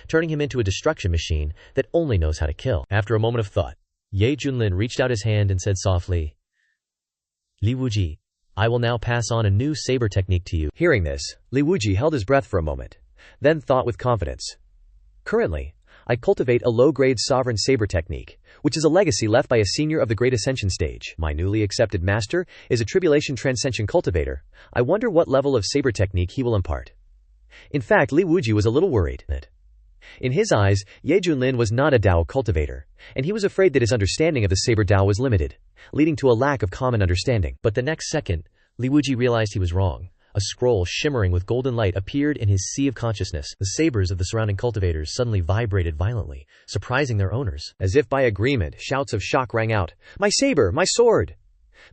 turning him into a destruction machine that only knows how to kill. After a moment of thought, Ye Junlin reached out his hand and said softly, Li Wuji, I will now pass on a new saber technique to you. Hearing this, Li Wuji held his breath for a moment, then thought with confidence. Currently, I cultivate a low-grade sovereign saber technique, which is a legacy left by a senior of the Great Ascension stage. My newly accepted master is a Tribulation Transcension cultivator. I wonder what level of saber technique he will impart. In fact, Li Wuji was a little worried. In his eyes, Ye Junlin was not a Dao cultivator, and he was afraid that his understanding of the saber Dao was limited, leading to a lack of common understanding. But the next second, Li Wuji realized he was wrong. A scroll shimmering with golden light appeared in his sea of consciousness. The sabers of the surrounding cultivators suddenly vibrated violently, surprising their owners. As if by agreement, shouts of shock rang out. My saber! My sword!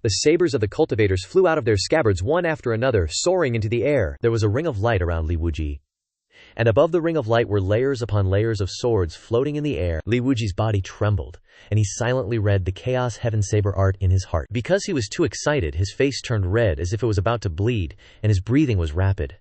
The sabers of the cultivators flew out of their scabbards one after another, soaring into the air. There was a ring of light around Li Wuji, and above the ring of light were layers upon layers of swords floating in the air. Li Wuji's body trembled, and he silently read the Chaos Heaven Saber Art in his heart. Because he was too excited, his face turned red as if it was about to bleed, and his breathing was rapid.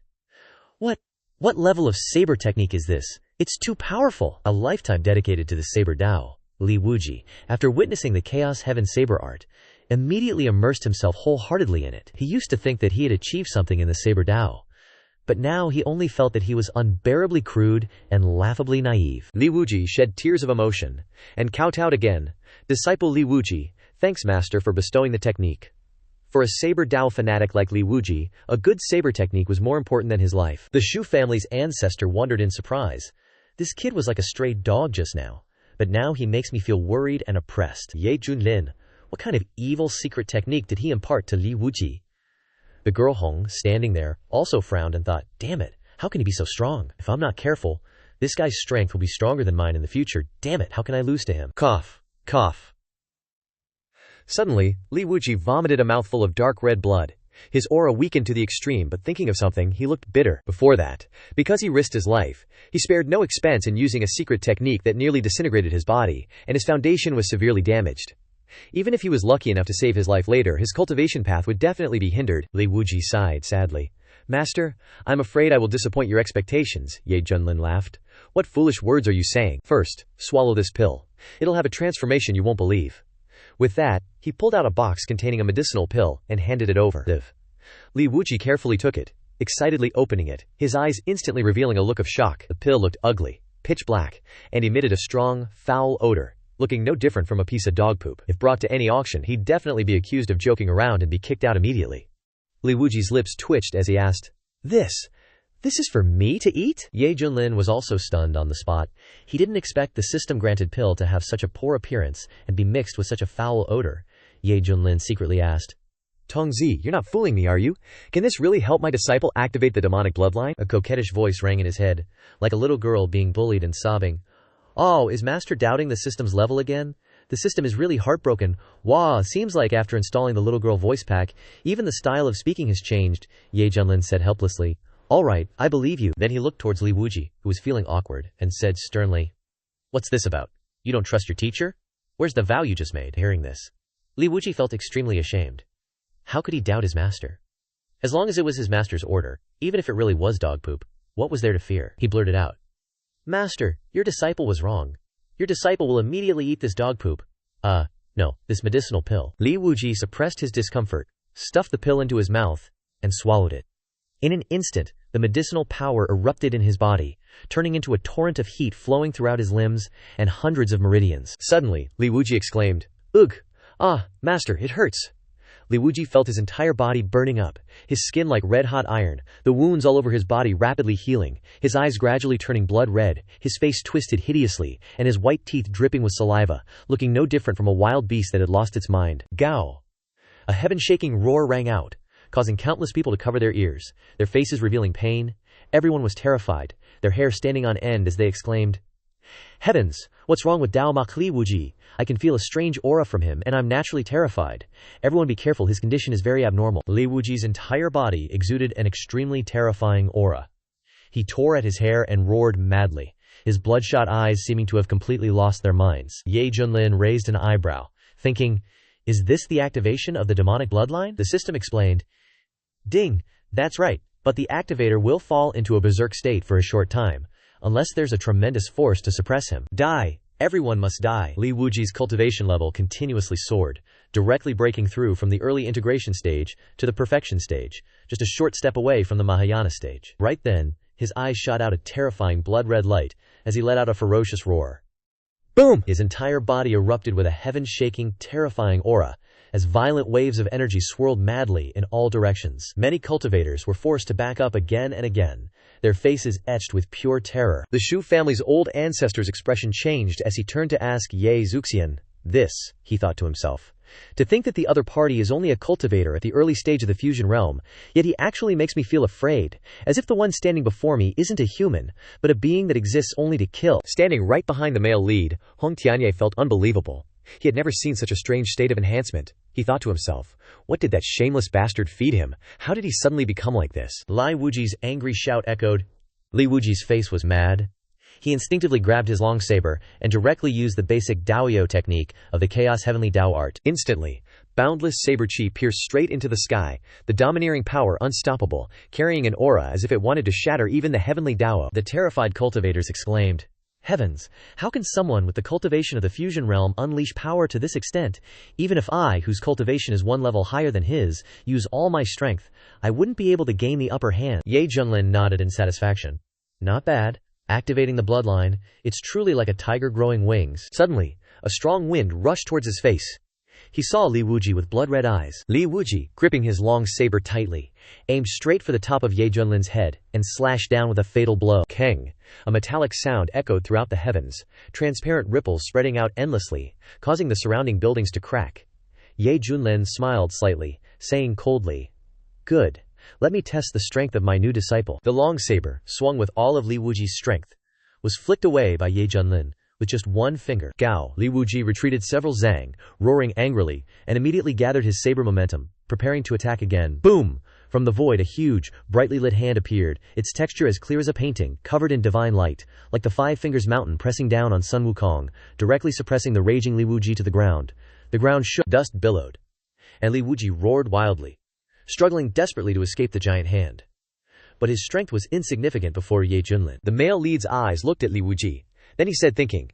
What level of saber technique is this? It's too powerful! A lifetime dedicated to the saber Dao, Li Wuji, after witnessing the Chaos Heaven Saber Art, immediately immersed himself wholeheartedly in it. He used to think that he had achieved something in the saber Dao, but now he only felt that he was unbearably crude and laughably naive. Li Wuji shed tears of emotion and kowtowed again. Disciple Li Wuji, thanks master for bestowing the technique. For a saber Dao fanatic like Li Wuji, a good saber technique was more important than his life. The Shu family's ancestor wondered in surprise. This kid was like a stray dog just now, but now he makes me feel worried and oppressed. Ye Junlin, what kind of evil secret technique did he impart to Li Wuji? The girl Hong, standing there, also frowned and thought, damn it, how can he be so strong? If I'm not careful, this guy's strength will be stronger than mine in the future. Damn it, how can I lose to him? Cough. Cough. Suddenly, Li Wuji vomited a mouthful of dark red blood. His aura weakened to the extreme, but thinking of something, he looked bitter. Before that, because he risked his life, he spared no expense in using a secret technique that nearly disintegrated his body, and his foundation was severely damaged. Even if he was lucky enough to save his life later, his cultivation path would definitely be hindered. Li Wuji sighed sadly. Master, I'm afraid I will disappoint your expectations, Ye Junlin laughed. What foolish words are you saying? First, swallow this pill. It'll have a transformation you won't believe. With that, he pulled out a box containing a medicinal pill and handed it over. Li Wuji carefully took it, excitedly opening it, his eyes instantly revealing a look of shock. The pill looked ugly, pitch black, and emitted a strong, foul odor, looking no different from a piece of dog poop. If brought to any auction, he'd definitely be accused of joking around and be kicked out immediately. Li Wuji's lips twitched as he asked, This is for me to eat? Ye Junlin was also stunned on the spot. He didn't expect the system-granted pill to have such a poor appearance and be mixed with such a foul odor. Ye Junlin secretly asked, Tongzi, you're not fooling me, are you? Can this really help my disciple activate the demonic bloodline? A coquettish voice rang in his head, like a little girl being bullied and sobbing. Oh, is Master doubting the system's level again? The system is really heartbroken. Wah, seems like after installing the little girl voice pack, even the style of speaking has changed, Ye Junlin said helplessly. All right, I believe you. Then he looked towards Li Wuji, who was feeling awkward, and said sternly, What's this about? You don't trust your teacher? Where's the vow you just made? Hearing this, Li Wuji felt extremely ashamed. How could he doubt his master? As long as it was his master's order, even if it really was dog poop, what was there to fear? He blurted out, Master, your disciple was wrong. Your disciple will immediately eat this dog poop. No, this medicinal pill. Li Wuji suppressed his discomfort, stuffed the pill into his mouth, and swallowed it. In an instant, the medicinal power erupted in his body, turning into a torrent of heat flowing throughout his limbs and hundreds of meridians. Suddenly, Li Wuji exclaimed, Ugh! Ah, master, it hurts! Li Wuji felt his entire body burning up, his skin like red-hot iron, the wounds all over his body rapidly healing, his eyes gradually turning blood red, his face twisted hideously, and his white teeth dripping with saliva, looking no different from a wild beast that had lost its mind. Gao! A heaven-shaking roar rang out, causing countless people to cover their ears, their faces revealing pain. Everyone was terrified, their hair standing on end as they exclaimed, "Heavens! What's wrong with Dao Mak Li Wuji? I can feel a strange aura from him and I'm naturally terrified. Everyone be careful, his condition is very abnormal." Li Wuji's entire body exuded an extremely terrifying aura. He tore at his hair and roared madly, his bloodshot eyes seeming to have completely lost their minds. Ye Junlin raised an eyebrow, thinking, "Is this the activation of the demonic bloodline?" The system explained, "Ding, that's right, but the activator will fall into a berserk state for a short time, unless there's a tremendous force to suppress him. Die! Everyone must die." Li Wuji's cultivation level continuously soared, directly breaking through from the early integration stage to the perfection stage, just a short step away from the Mahayana stage. Right then, his eyes shot out a terrifying blood-red light as he let out a ferocious roar. Boom! His entire body erupted with a heaven-shaking, terrifying aura, as violent waves of energy swirled madly in all directions. Many cultivators were forced to back up again and again, their faces etched with pure terror. The Shu family's old ancestor's expression changed as he turned to ask Ye Zuxian. "This," he thought to himself. "To think that the other party is only a cultivator at the early stage of the fusion realm, yet he actually makes me feel afraid, as if the one standing before me isn't a human, but a being that exists only to kill." Standing right behind the male lead, Hong Tianye felt unbelievable. He had never seen such a strange state of enhancement. He thought to himself, what did that shameless bastard feed him? How did he suddenly become like this? Li Wuji's angry shout echoed. Li Wuji's face was mad. He instinctively grabbed his long saber and directly used the basic Daoyo technique of the Chaos Heavenly Dao art. Instantly, boundless saber chi pierced straight into the sky, the domineering power unstoppable, carrying an aura as if it wanted to shatter even the Heavenly Dao. The terrified cultivators exclaimed, "Heavens, how can someone with the cultivation of the fusion realm unleash power to this extent? Even if I, whose cultivation is one level higher than his, use all my strength, I wouldn't be able to gain the upper hand." Ye Junlin nodded in satisfaction. "Not bad. Activating the bloodline, it's truly like a tiger growing wings." Suddenly, a strong wind rushed towards his face. He saw Li Wuji with blood-red eyes. Li Wuji, gripping his long saber tightly, aimed straight for the top of Ye Junlin's head and slashed down with a fatal blow. Keng! A metallic sound echoed throughout the heavens, transparent ripples spreading out endlessly, causing the surrounding buildings to crack. Ye Junlin smiled slightly, saying coldly, "Good. Let me test the strength of my new disciple." The long saber, swung with all of Li Wuji's strength, was flicked away by Ye Junlin with just one finger. Gao! Li Wuji retreated several zang, roaring angrily, and immediately gathered his saber momentum, preparing to attack again. Boom! From the void a huge, brightly lit hand appeared, its texture as clear as a painting, covered in divine light, like the Five Fingers Mountain pressing down on Sun Wukong, directly suppressing the raging Li Wuji to the ground. The ground shook, dust billowed, and Li Wuji roared wildly, struggling desperately to escape the giant hand. But his strength was insignificant before Ye Junlin. The male lead's eyes looked at Li Wuji. Then he said, thinking,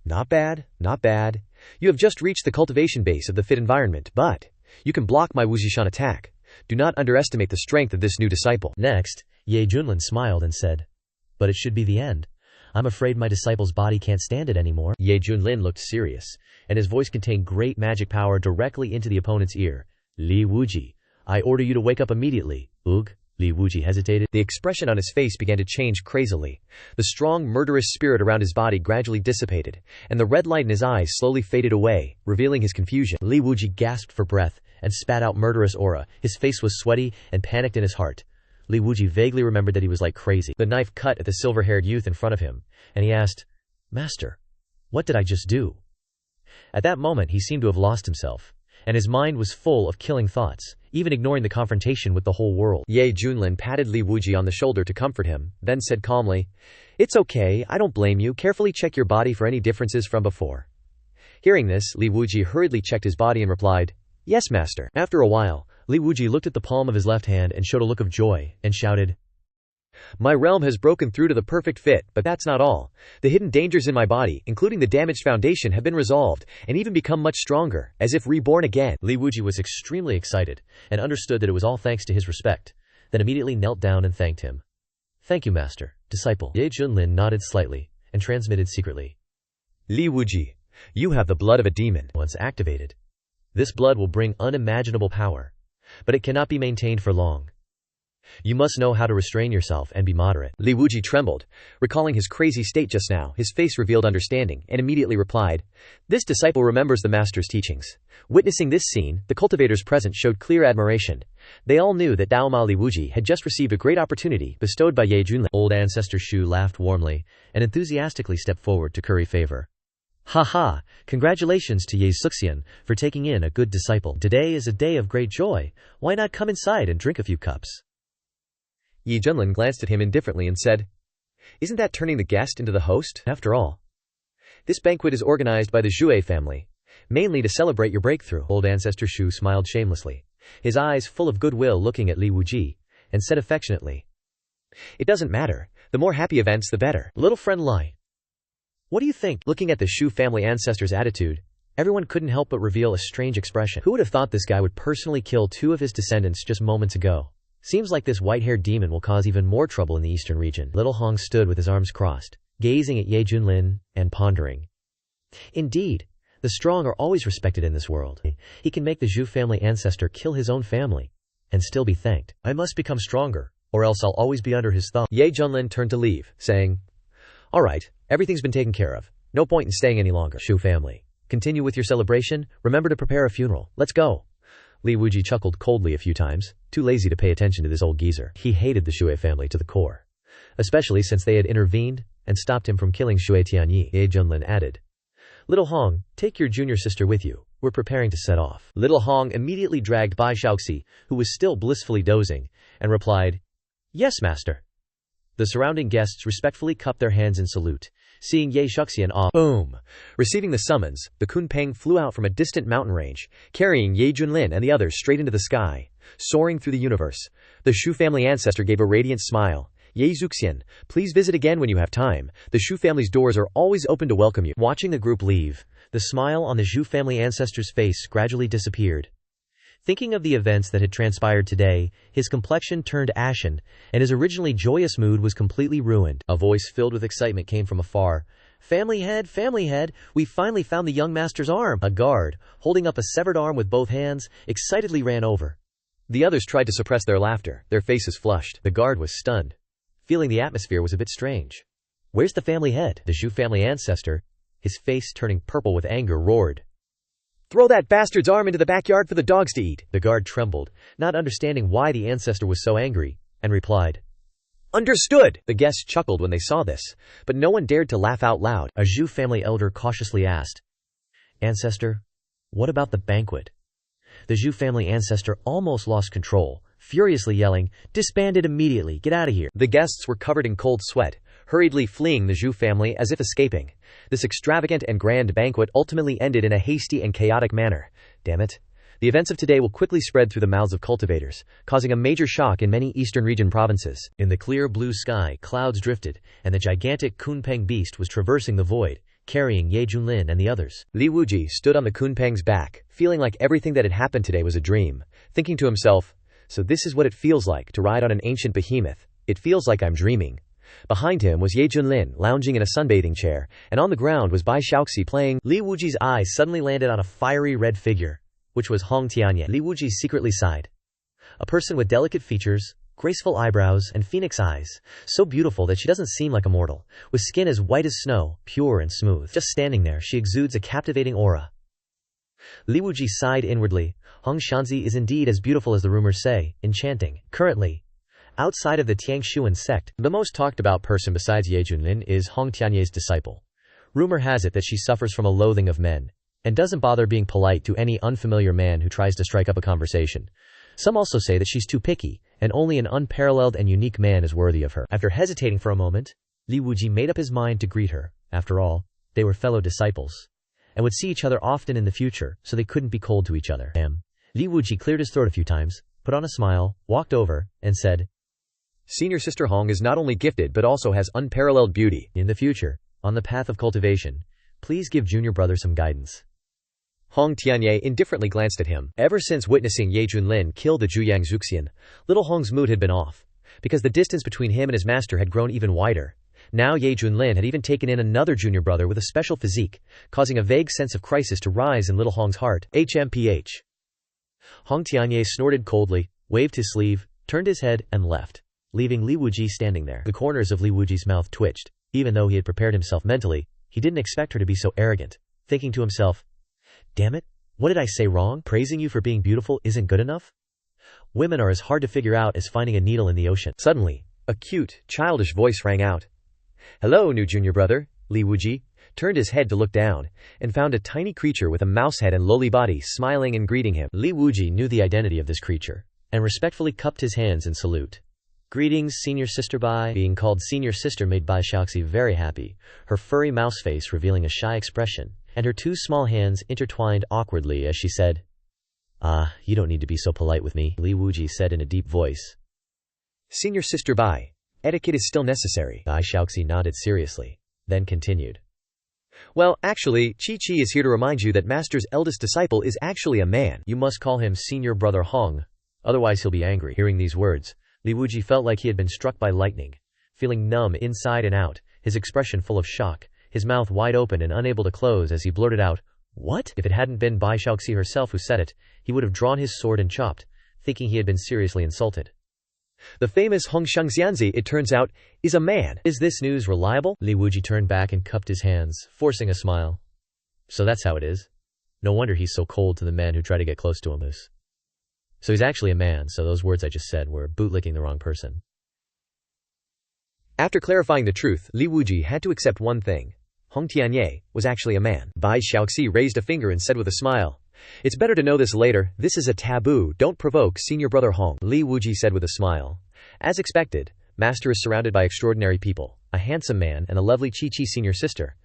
"Not bad, not bad. You have just reached the cultivation base of the fit environment, but you can block my Wuzhishan attack. Do not underestimate the strength of this new disciple." Next, Ye Junlin smiled and said, "But it should be the end. I'm afraid my disciple's body can't stand it anymore." Ye Junlin looked serious, and his voice contained great magic power directly into the opponent's ear. "Li Wuji, I order you to wake up immediately." Ugh. Li Wuji hesitated. The expression on his face began to change crazily. The strong, murderous spirit around his body gradually dissipated, and the red light in his eyes slowly faded away, revealing his confusion. Li Wuji gasped for breath and spat out murderous aura. His face was sweaty and panicked in his heart. Li Wuji vaguely remembered that he was like crazy. The knife cut at the silver-haired youth in front of him, and he asked, "Master, what did I just do?" At that moment he seemed to have lost himself, and his mind was full of killing thoughts, even ignoring the confrontation with the whole world. Ye Junlin patted Li Wuji on the shoulder to comfort him, then said calmly, "It's okay, I don't blame you. Carefully check your body for any differences from before." Hearing this, Li Wuji hurriedly checked his body and replied, "Yes, master." After a while, Li Wuji looked at the palm of his left hand and showed a look of joy, and shouted, "My realm has broken through to the perfect fit, but that's not all. The hidden dangers in my body, including the damaged foundation, have been resolved, and even become much stronger, as if reborn again." Li Wuji was extremely excited, and understood that it was all thanks to his respect, then immediately knelt down and thanked him. "Thank you, master." Disciple Ye Junlin nodded slightly, and transmitted secretly, "Li Wuji, you have the blood of a demon." Once activated, This blood will bring unimaginable power. But it cannot be maintained for long. You must know how to restrain yourself and be moderate. Li Wuji trembled, recalling his crazy state just now. His face revealed understanding, and immediately replied, "This disciple remembers the master's teachings." Witnessing this scene, the cultivators present showed clear admiration. They all knew that Daoma Li Wuji had just received a great opportunity bestowed by Ye Junlin. Old Ancestor Shu laughed warmly and enthusiastically stepped forward to curry favor. "Ha ha! Congratulations to Ye Xuxian for taking in a good disciple. Today is a day of great joy. Why not come inside and drink a few cups?" Ye Junlin glanced at him indifferently and said, "Isn't that turning the guest into the host? After all, this banquet is organized by the Zhue family, mainly to celebrate your breakthrough." Old Ancestor Shu smiled shamelessly, his eyes full of goodwill looking at Li Wuji, and said affectionately, "It doesn't matter. The more happy events, the better. Little friend Lai, what do you think?" Looking at the Shu family ancestor's attitude, everyone couldn't help but reveal a strange expression. Who would have thought this guy would personally kill two of his descendants just moments ago? Seems like this white-haired demon will cause even more trouble in the eastern region. Little Hong stood with his arms crossed, gazing at Ye Junlin, and pondering. Indeed, the strong are always respected in this world. He can make the Zhu family ancestor kill his own family, and still be thanked. I must become stronger, or else I'll always be under his thumb. Ye Junlin turned to leave, saying, "All right, everything's been taken care of. No point in staying any longer." Shu family, continue with your celebration. Remember to prepare a funeral. Let's go. Li Wuji chuckled coldly a few times, too lazy to pay attention to this old geezer. He hated the Shui family to the core, especially since they had intervened and stopped him from killing Shui Tianyi. Ye Junlin added, "Little Hong, take your junior sister with you. We're preparing to set off." Little Hong immediately dragged Bai Xiaoxi, who was still blissfully dozing, and replied, "Yes, master." The surrounding guests respectfully cupped their hands in salute, seeing Ye Xuxian off. Boom! Receiving the summons, the Kunpeng flew out from a distant mountain range, carrying Ye Junlin and the others straight into the sky, soaring through the universe. The Shu family ancestor gave a radiant smile. "Ye Xuxian, please visit again when you have time. The Shu family's doors are always open to welcome you." Watching the group leave, the smile on the Zhu family ancestor's face gradually disappeared. Thinking of the events that had transpired today, his complexion turned ashen, and his originally joyous mood was completely ruined. A voice filled with excitement came from afar. Family head, we finally found the young master's arm." A guard, holding up a severed arm with both hands, excitedly ran over. The others tried to suppress their laughter, their faces flushed. The guard was stunned, feeling the atmosphere was a bit strange. "Where's the family head?" The Zhu family ancestor, his face turning purple with anger, roared, "Throw that bastard's arm into the backyard for the dogs to eat." The guard trembled, not understanding why the ancestor was so angry, and replied, "Understood." The guests chuckled when they saw this, but no one dared to laugh out loud. A Zhu family elder cautiously asked, "Ancestor, what about the banquet?" The Zhu family ancestor almost lost control, furiously yelling, "Disband it immediately, get out of here." The guests were covered in cold sweat, hurriedly fleeing the Zhu family as if escaping. This extravagant and grand banquet ultimately ended in a hasty and chaotic manner. Damn it. The events of today will quickly spread through the mouths of cultivators, causing a major shock in many eastern region provinces. In the clear blue sky, clouds drifted, and the gigantic Kunpeng beast was traversing the void, carrying Ye Junlin and the others. Li Wuji stood on the Kunpeng's back, feeling like everything that had happened today was a dream, thinking to himself, "So this is what it feels like to ride on an ancient behemoth. It feels like I'm dreaming." Behind him was Ye Junlin, lounging in a sunbathing chair, and on the ground was Bai Xiaoxi playing. Li Wuji's eyes suddenly landed on a fiery red figure, which was Hong Tianye. Li Wuji secretly sighed. A person with delicate features, graceful eyebrows, and phoenix eyes, so beautiful that she doesn't seem like a mortal, with skin as white as snow, pure and smooth. Just standing there, she exudes a captivating aura. Li Wuji sighed inwardly. Hong Shanzi is indeed as beautiful as the rumors say, enchanting. Currently, outside of the Tiangshuan sect, the most talked about person besides Ye Junlin is Hong Tianye's disciple. Rumor has it that she suffers from a loathing of men, and doesn't bother being polite to any unfamiliar man who tries to strike up a conversation. Some also say that she's too picky, and only an unparalleled and unique man is worthy of her. After hesitating for a moment, Li Wuji made up his mind to greet her. After all, they were fellow disciples, and would see each other often in the future, so they couldn't be cold to each other. Li Wuji cleared his throat a few times, put on a smile, walked over, and said, "Senior Sister Hong is not only gifted but also has unparalleled beauty. In the future, on the path of cultivation, please give junior brother some guidance." Hong Tianye indifferently glanced at him. Ever since witnessing Ye Junlin kill the Zhuyang Zuxian, little Hong's mood had been off, because the distance between him and his master had grown even wider. Now Ye Junlin had even taken in another junior brother with a special physique, causing a vague sense of crisis to rise in little Hong's heart. HMPH. Hong Tianye snorted coldly, waved his sleeve, turned his head, and left, leaving Li Wuji standing there. The corners of Li Wuji's mouth twitched. Even though he had prepared himself mentally, he didn't expect her to be so arrogant, thinking to himself, "Damn it, what did I say wrong? Praising you for being beautiful isn't good enough? Women are as hard to figure out as finding a needle in the ocean." Suddenly, a cute, childish voice rang out. "Hello, new junior brother." Li Wuji turned his head to look down, and found a tiny creature with a mouse head and lowly body smiling and greeting him. Li Wuji knew the identity of this creature, and respectfully cupped his hands in salute. "Greetings, senior sister Bai." Being called senior sister made Bai Xiaoxi very happy, her furry mouse face revealing a shy expression, and her two small hands intertwined awkwardly as she said, "Ah, you don't need to be so polite with me," Li Wuji said in a deep voice. "Senior sister Bai, etiquette is still necessary." Bai Xiaoxi nodded seriously, then continued. "Well, actually, Chi-Chi is here to remind you that Master's eldest disciple is actually a man. You must call him Senior Brother Hong, otherwise he'll be angry." Hearing these words, Li Wuji felt like he had been struck by lightning. Feeling numb inside and out, his expression full of shock, his mouth wide open and unable to close as he blurted out, "What?" If it hadn't been Bai Xiaoxi herself who said it, he would have drawn his sword and chopped, thinking he had been seriously insulted. The famous Hong Shangxianzi, it turns out, is a man. Is this news reliable? Li Wuji turned back and cupped his hands, forcing a smile. So that's how it is. No wonder he's so cold to the men who try to get close to him. So he's actually a man, so those words I just said were bootlicking the wrong person. After clarifying the truth, Li Wuji had to accept one thing. Hong Tianye was actually a man. Bai Xiaoxi raised a finger and said with a smile, "It's better to know this later. This is a taboo. Don't provoke senior brother Hong." Li Wuji said with a smile. As expected, Master is surrounded by extraordinary people, a handsome man and a lovely Chi-Chi senior sister.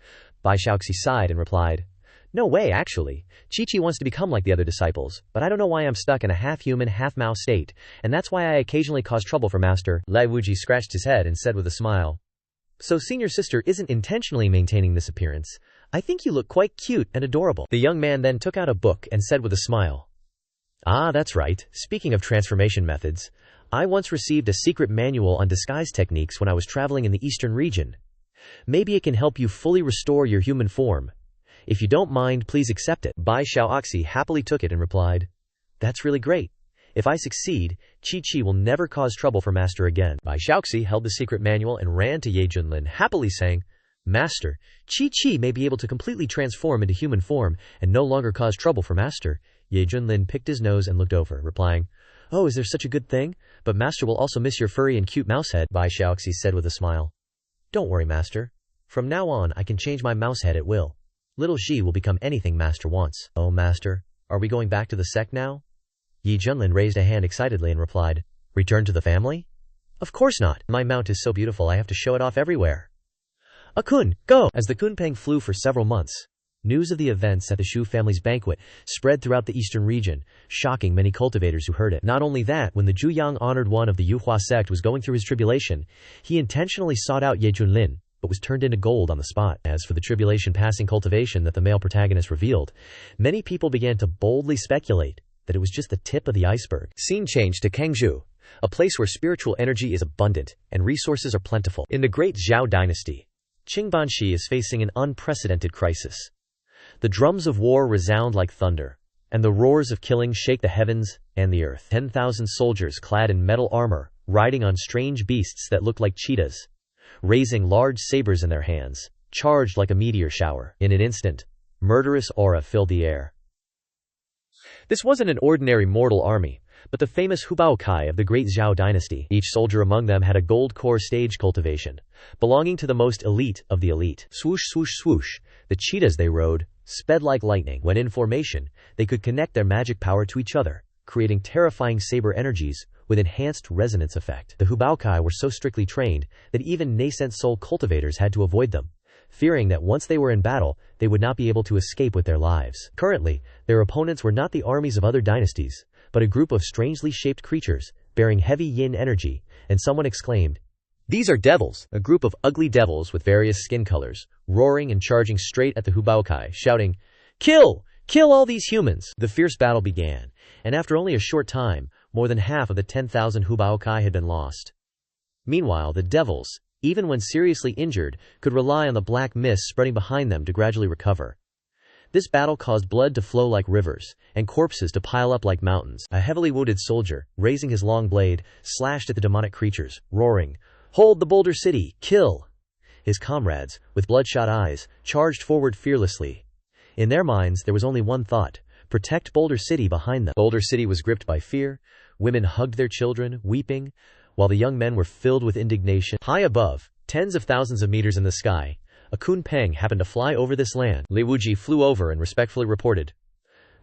Bai Xiaoxi sighed and replied, "No way, actually. Chi-Chi wants to become like the other disciples, but I don't know why I'm stuck in a half-human, half-mouse state, and that's why I occasionally cause trouble for Master." Li Wuji scratched his head and said with a smile, "So senior sister isn't intentionally maintaining this appearance. I think you look quite cute and adorable." The young man then took out a book and said with a smile, "Ah, that's right. Speaking of transformation methods, I once received a secret manual on disguise techniques when I was traveling in the eastern region. Maybe it can help you fully restore your human form. If you don't mind, please accept it." Bai Xiaoxi happily took it and replied, "That's really great. If I succeed, Chi-Chi will never cause trouble for Master again." Bai Xiaoxi held the secret manual and ran to Ye Junlin, happily saying, "Master, Chi-Chi may be able to completely transform into human form and no longer cause trouble for Master." Ye Junlin picked his nose and looked over, replying, "Oh, is there such a good thing? But Master will also miss your furry and cute mouse head." Bai Xiaoxi said with a smile, "Don't worry, Master. From now on, I can change my mouse head at will. Little Xi will become anything Master wants." "Oh, Master, are we going back to the sect now?" Ye Junlin raised a hand excitedly and replied, "Return to the family? Of course not. My mount is so beautiful I have to show it off everywhere. Akun, go!" As the Kunpeng flew for several months, news of the events at the Shu family's banquet spread throughout the eastern region, shocking many cultivators who heard it. Not only that, when the Zhuyang honored one of the Yuhua sect was going through his tribulation, he intentionally sought out Ye Junlin, but was turned into gold on the spot. As for the tribulation passing cultivation that the male protagonist revealed, many people began to boldly speculate that it was just the tip of the iceberg. Scene changed to Kangzhou, a place where spiritual energy is abundant and resources are plentiful. In the great Zhao dynasty, Qingbanshi is facing an unprecedented crisis. The drums of war resound like thunder, and the roars of killing shake the heavens and the earth. 10,000 soldiers clad in metal armor, riding on strange beasts that look like cheetahs, raising large sabers in their hands, charged like a meteor shower. In an instant, murderous aura filled the air. This wasn't an ordinary mortal army, but the famous Hubaokai of the great Zhao dynasty. Each soldier among them had a gold core stage cultivation, belonging to the most elite of the elite. Swoosh, swoosh, swoosh, the cheetahs they rode sped like lightning. When in formation, they could connect their magic power to each other, creating terrifying saber energies with enhanced resonance effect. The Hubaokai were so strictly trained that even nascent soul cultivators had to avoid them, fearing that once they were in battle, they would not be able to escape with their lives. Currently, their opponents were not the armies of other dynasties, but a group of strangely shaped creatures, bearing heavy yin energy, and someone exclaimed, "These are devils!" A group of ugly devils with various skin colors, roaring and charging straight at the Hubaokai, shouting, "Kill! Kill all these humans!" The fierce battle began, and after only a short time, more than half of the 10,000 Hubaokai had been lost. Meanwhile, the devils, even when seriously injured, could rely on the black mist spreading behind them to gradually recover. This battle caused blood to flow like rivers, and corpses to pile up like mountains. A heavily wounded soldier, raising his long blade, slashed at the demonic creatures, roaring, "Hold the Boulder City! Kill!" His comrades, with bloodshot eyes, charged forward fearlessly. In their minds there was only one thought: protect Boulder City behind them. Boulder City was gripped by fear. Women hugged their children, weeping, while the young men were filled with indignation. High above, tens of thousands of meters in the sky, a Kun Peng happened to fly over this land. Li Wuji flew over and respectfully reported,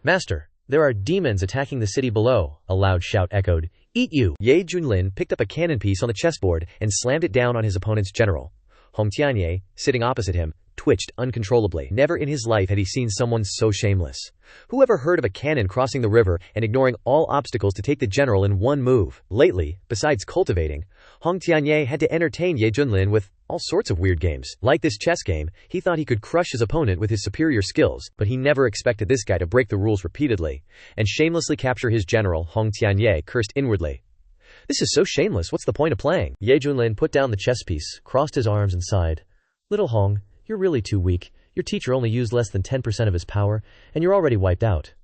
"Master, there are demons attacking the city below." A loud shout echoed, "Eat you!" Ye Junlin picked up a cannon piece on the chessboard and slammed it down on his opponent's general. Hong Tianye, sitting opposite him, twitched uncontrollably. Never in his life had he seen someone so shameless. Who ever heard of a cannon crossing the river and ignoring all obstacles to take the general in one move? Lately, besides cultivating, Hong Tianye had to entertain Ye Junlin with all sorts of weird games. Like this chess game, he thought he could crush his opponent with his superior skills, but he never expected this guy to break the rules repeatedly and shamelessly capture his general. Hong Tianye cursed inwardly. "This is so shameless, what's the point of playing?" Ye Junlin put down the chess piece, crossed his arms and sighed. "Little Hong, you're really too weak. Your teacher only used less than 10% of his power, and you're already wiped out."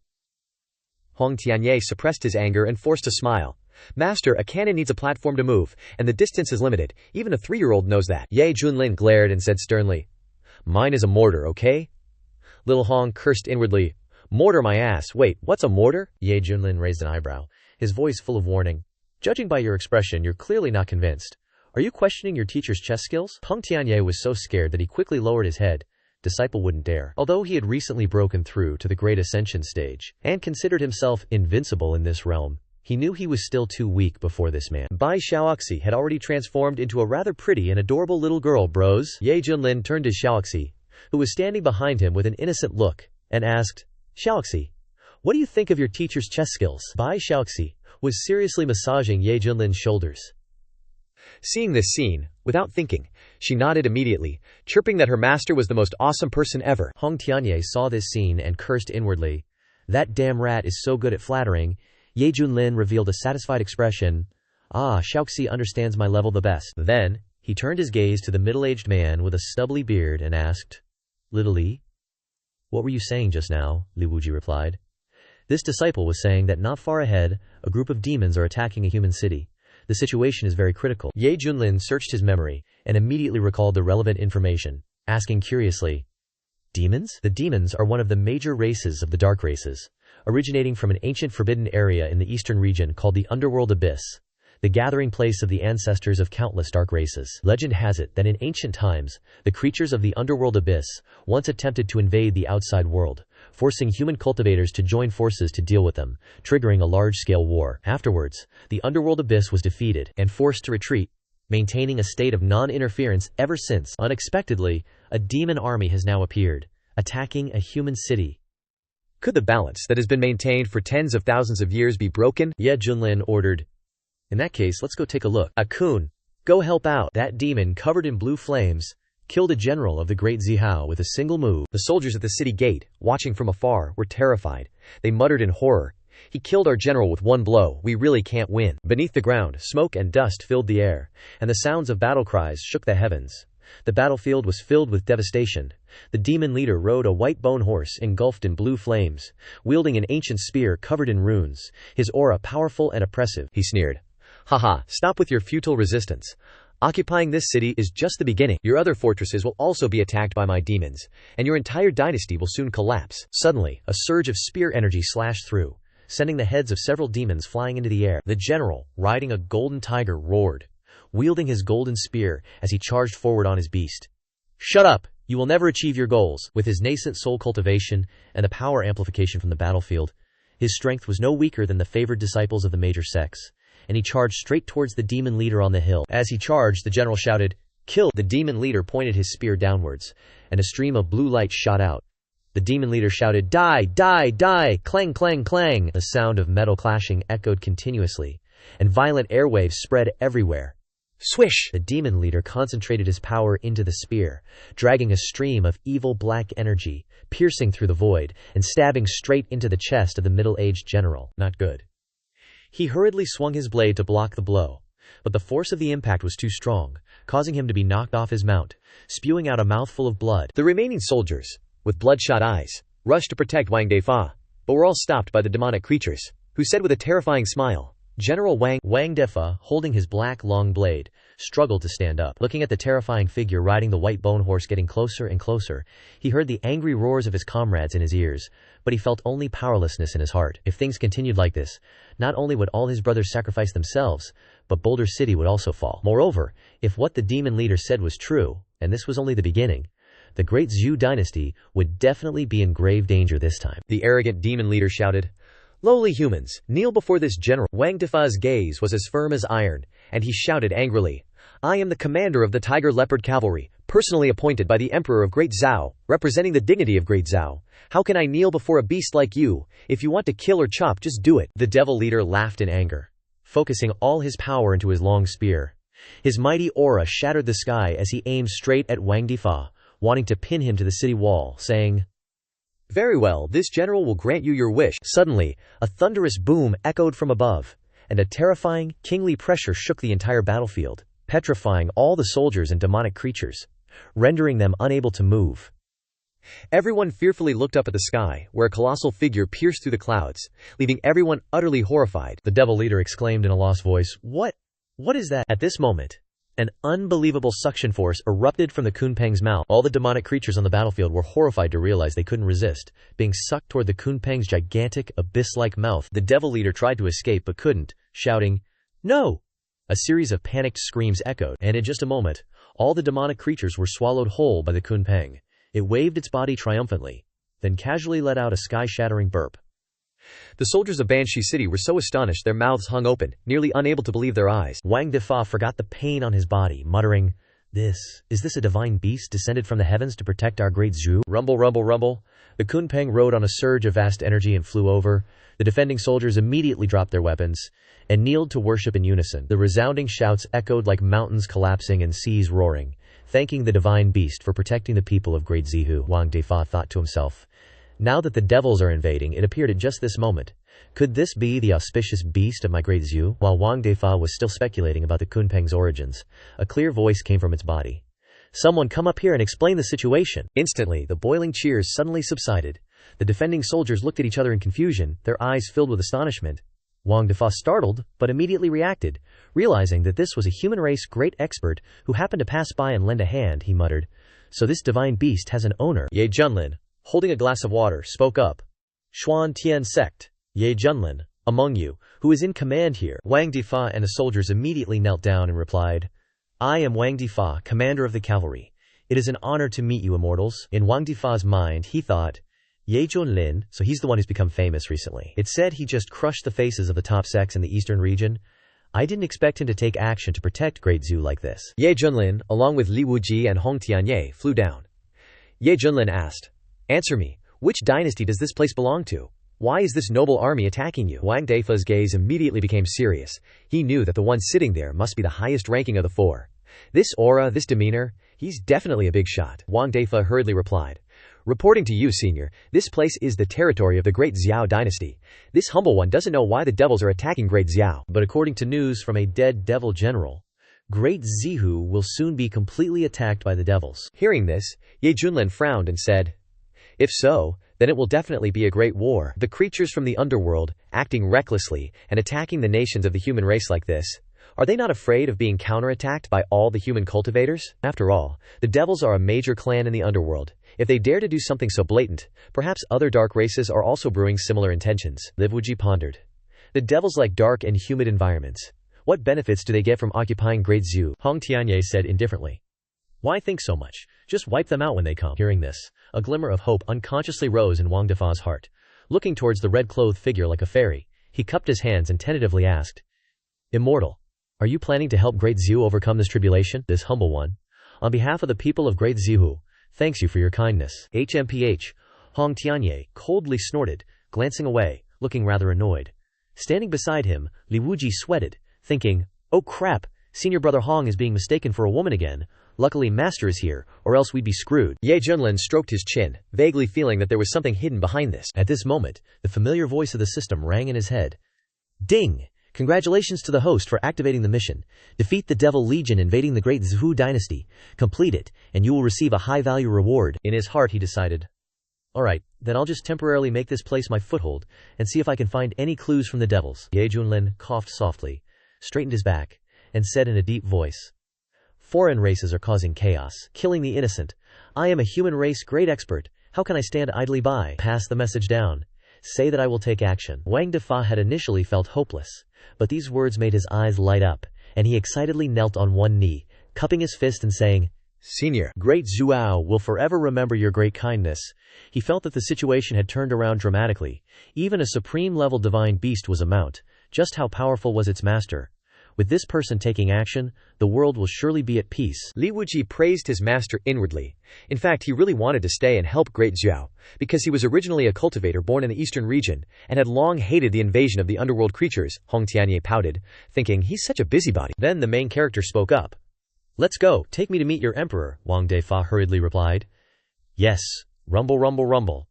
Hong Tianye suppressed his anger and forced a smile. "Master, a cannon needs a platform to move, and the distance is limited. Even a 3-year-old knows that." Ye Junlin glared and said sternly, "Mine is a mortar, okay?" Little Hong cursed inwardly. "Mortar my ass. Wait, what's a mortar?" Ye Junlin raised an eyebrow, his voice full of warning. "Judging by your expression, you're clearly not convinced. Are you questioning your teacher's chess skills?" Hong Tianye was so scared that he quickly lowered his head. Disciple wouldn't dare. Although he had recently broken through to the Great Ascension stage, and considered himself invincible in this realm, he knew he was still too weak before this man. Bai Xiaoxi had already transformed into a rather pretty and adorable little girl. "Bros?" Ye Junlin turned to Xiaoxi, who was standing behind him with an innocent look, and asked, "Xiaoxi, what do you think of your teacher's chess skills?" Bai Xiaoxi was seriously massaging Ye Junlin's shoulders. Seeing this scene, without thinking, she nodded immediately, chirping that her master was the most awesome person ever. Hong Tianye saw this scene and cursed inwardly. "That damn rat is so good at flattering." Ye Junlin revealed a satisfied expression. "Ah, Xiaoxi understands my level the best." Then, he turned his gaze to the middle-aged man with a stubbly beard and asked, "Little Li, what were you saying just now?" Li Wuji replied. This disciple was saying that not far ahead, a group of demons are attacking a human city. The situation is very critical. Ye Junlin searched his memory and immediately recalled the relevant information, asking curiously, "Demons?" The demons are one of the major races of the dark races, originating from an ancient forbidden area in the eastern region called the Underworld Abyss, the gathering place of the ancestors of countless dark races. Legend has it that in ancient times, the creatures of the Underworld Abyss once attempted to invade the outside world, forcing human cultivators to join forces to deal with them, triggering a large-scale war. Afterwards, the Underworld Abyss was defeated and forced to retreat, maintaining a state of non-interference ever since. Unexpectedly, a demon army has now appeared, attacking a human city. Could the balance that has been maintained for tens of thousands of years be broken? Ye Junlin ordered. "In that case, let's go take a look." "Akun, go help out." That demon, covered in blue flames, killed a general of the great Zihao with a single move. The soldiers at the city gate, watching from afar, were terrified. They muttered in horror, "He killed our general with one blow. We really can't win." Beneath the ground, smoke and dust filled the air, and the sounds of battle cries shook the heavens. The battlefield was filled with devastation. The demon leader rode a white bone horse engulfed in blue flames, wielding an ancient spear covered in runes, his aura powerful and oppressive. He sneered, "Haha, stop with your futile resistance. Occupying this city is just the beginning. Your other fortresses will also be attacked by my demons, and your entire dynasty will soon collapse." Suddenly, a surge of spear energy slashed through, sending the heads of several demons flying into the air. The general, riding a golden tiger, roared, wielding his golden spear as he charged forward on his beast. "Shut up! You will never achieve your goals." With his nascent soul cultivation and the power amplification from the battlefield, his strength was no weaker than the favored disciples of the major sects, and he charged straight towards the demon leader on the hill. As he charged, the general shouted, "Kill!" The demon leader pointed his spear downwards, and a stream of blue light shot out. The demon leader shouted, "Die! Die! Die! Clang! Clang! Clang!" The sound of metal clashing echoed continuously, and violent airwaves spread everywhere. Swish! The demon leader concentrated his power into the spear, dragging a stream of evil black energy, piercing through the void, and stabbing straight into the chest of the middle-aged general. Not good. He hurriedly swung his blade to block the blow, but the force of the impact was too strong, causing him to be knocked off his mount, spewing out a mouthful of blood. The remaining soldiers, with bloodshot eyes, rushed to protect Wang Defa, but were all stopped by the demonic creatures, who said with a terrifying smile, "General Wang." Wang Defa, holding his black long blade, struggled to stand up. Looking at the terrifying figure riding the white bone horse getting closer and closer, he heard the angry roars of his comrades in his ears, but he felt only powerlessness in his heart. If things continued like this, not only would all his brothers sacrifice themselves, but Boulder City would also fall. Moreover, if what the demon leader said was true, and this was only the beginning, the Great Zhu dynasty would definitely be in grave danger this time. The arrogant demon leader shouted, "Lowly humans, kneel before this general." Wang Defa's gaze was as firm as iron, and he shouted angrily, "I am the commander of the Tiger Leopard Cavalry, personally appointed by the Emperor of Great Zhao, representing the dignity of Great Zhao. How can I kneel before a beast like you? If you want to kill or chop, just do it." The devil leader laughed in anger, focusing all his power into his long spear. His mighty aura shattered the sky as he aimed straight at Wang Defa, wanting to pin him to the city wall, saying, "Very well, this general will grant you your wish." Suddenly, a thunderous boom echoed from above, and a terrifying, kingly pressure shook the entire battlefield, petrifying all the soldiers and demonic creatures, rendering them unable to move. Everyone fearfully looked up at the sky, where a colossal figure pierced through the clouds, leaving everyone utterly horrified. The devil leader exclaimed in a lost voice, What is that?" At this moment, an unbelievable suction force erupted from the Kunpeng's mouth. All the demonic creatures on the battlefield were horrified to realize they couldn't resist, being sucked toward the Kunpeng's gigantic, abyss-like mouth. The devil leader tried to escape but couldn't, shouting, "No!" A series of panicked screams echoed, and in just a moment, all the demonic creatures were swallowed whole by the Kunpeng. It waved its body triumphantly, then casually let out a sky-shattering burp. The soldiers of Banshee City were so astonished their mouths hung open, nearly unable to believe their eyes. Wang Defa forgot the pain on his body, muttering, Is this a divine beast descended from the heavens to protect our great Zhu?" Rumble, rumble, rumble. The Kunpeng rode on a surge of vast energy and flew over. The defending soldiers immediately dropped their weapons and kneeled to worship in unison. The resounding shouts echoed like mountains collapsing and seas roaring, thanking the divine beast for protecting the people of Great Zihu. Wang Defa thought to himself, now that the devils are invading, it appeared at just this moment. Could this be the auspicious beast of my Great Zhu? While Wang Defa was still speculating about the Kunpeng's origins, a clear voice came from its body. "Someone come up here and explain the situation." Instantly, the boiling cheers suddenly subsided. The defending soldiers looked at each other in confusion, their eyes filled with astonishment. Wang Defa startled, but immediately reacted. Realizing that this was a human race great expert who happened to pass by and lend a hand, he muttered, "So this divine beast has an owner." Ye Junlin, holding a glass of water, spoke up. "Xuan Tian Sect, Ye Junlin, among you, who is in command here?" Wang Defa and the soldiers immediately knelt down and replied, "I am Wang Defa, commander of the cavalry. It is an honor to meet you, immortals." In Wang Defa's mind, he thought, Ye Junlin, so he's the one who's become famous recently. It said he just crushed the faces of the top sects in the eastern region. I didn't expect him to take action to protect Great Zhu like this. Ye Junlin, along with Li Wuji and Hong Tianye, flew down. Ye Junlin asked, "Answer me, which dynasty does this place belong to? Why is this noble army attacking you?" Wang Defa's gaze immediately became serious. He knew that the one sitting there must be the highest ranking of the four. This aura, this demeanor, he's definitely a big shot. Wang Defa hurriedly replied, "Reporting to you, senior, this place is the territory of the Great Xiao dynasty. This humble one doesn't know why the devils are attacking Great Xiao. But according to news from a dead devil general, Great Zihu will soon be completely attacked by the devils." Hearing this, Ye Junlin frowned and said, "If so, then it will definitely be a great war. The creatures from the underworld, acting recklessly and attacking the nations of the human race like this, are they not afraid of being counterattacked by all the human cultivators? After all, the devils are a major clan in the underworld. If they dare to do something so blatant, perhaps other dark races are also brewing similar intentions." Liv Wuji pondered. The devils like dark and humid environments. What benefits do they get from occupying Great Zhu? Hong Tianye said indifferently. "Why think so much? Just wipe them out when they come." Hearing this, a glimmer of hope unconsciously rose in Wang Defa's heart. Looking towards the red-clothed figure like a fairy, he cupped his hands and tentatively asked, "Immortal, are you planning to help Great Zhu overcome this tribulation?" This humble one, on behalf of the people of Great Zihu, thanks you for your kindness. HMPH, Hong Tianye coldly snorted, glancing away, looking rather annoyed. Standing beside him, Li Wuji sweated, thinking, "Oh crap, senior brother Hong is being mistaken for a woman again. Luckily Master is here, or else we'd be screwed." Ye Junlin stroked his chin, vaguely feeling that there was something hidden behind this. At this moment, the familiar voice of the system rang in his head. Ding! Congratulations to the host for activating the mission. Defeat the Devil Legion invading the Great Zhou dynasty. Complete it, and you will receive a high-value reward. In his heart he decided, alright, then I'll just temporarily make this place my foothold, and see if I can find any clues from the devils. Ye Junlin coughed softly, straightened his back, and said in a deep voice, Foreign races are causing chaos, killing the innocent. I am a human race great expert. How can I stand idly by? Pass the message down. Say that I will take action. Wang Defa had initially felt hopeless, but these words made his eyes light up, and he excitedly knelt on one knee, cupping his fist and saying, Senior, Great Zhuao will forever remember your great kindness. He felt that the situation had turned around dramatically. Even a supreme-level divine beast was a mount. Just how powerful was its master? With this person taking action, the world will surely be at peace. Li Wuji praised his master inwardly. In fact, he really wanted to stay and help Great Zhao, because he was originally a cultivator born in the eastern region, and had long hated the invasion of the underworld creatures. Hong Tianye pouted, thinking he's such a busybody. Then the main character spoke up. Let's go, take me to meet your emperor, Wang Defa hurriedly replied. Yes, rumble rumble rumble.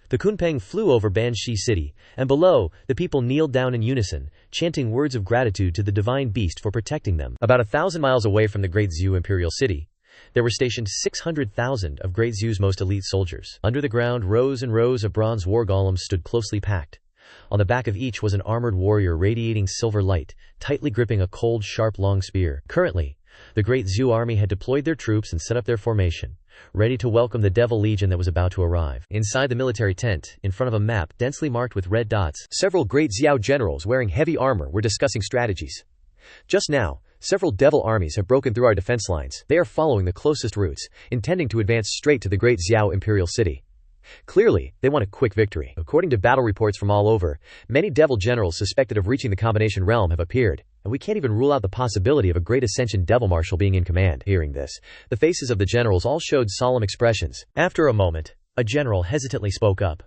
The Kunpeng flew over Banshi city, and below, the people kneeled down in unison, chanting words of gratitude to the divine beast for protecting them. About 1,000 miles away from the Great Zhou imperial city, there were stationed 600,000 of Great Zhou's most elite soldiers. Under the ground, rows and rows of bronze war golems stood closely packed. On the back of each was an armored warrior radiating silver light, tightly gripping a cold, sharp, long spear. Currently, the Great Zhou army had deployed their troops and set up their formation, ready to welcome the Devil Legion that was about to arrive. Inside the military tent, in front of a map densely marked with red dots, several Great Zhao generals wearing heavy armor were discussing strategies. Just now, several devil armies have broken through our defense lines. They are following the closest routes, intending to advance straight to the Great Zhao imperial city. Clearly, they want a quick victory. According to battle reports from all over, many devil generals suspected of reaching the combination realm have appeared, and we can't even rule out the possibility of a great ascension devil marshal being in command. Hearing this, the faces of the generals all showed solemn expressions. After a moment, a general hesitantly spoke up.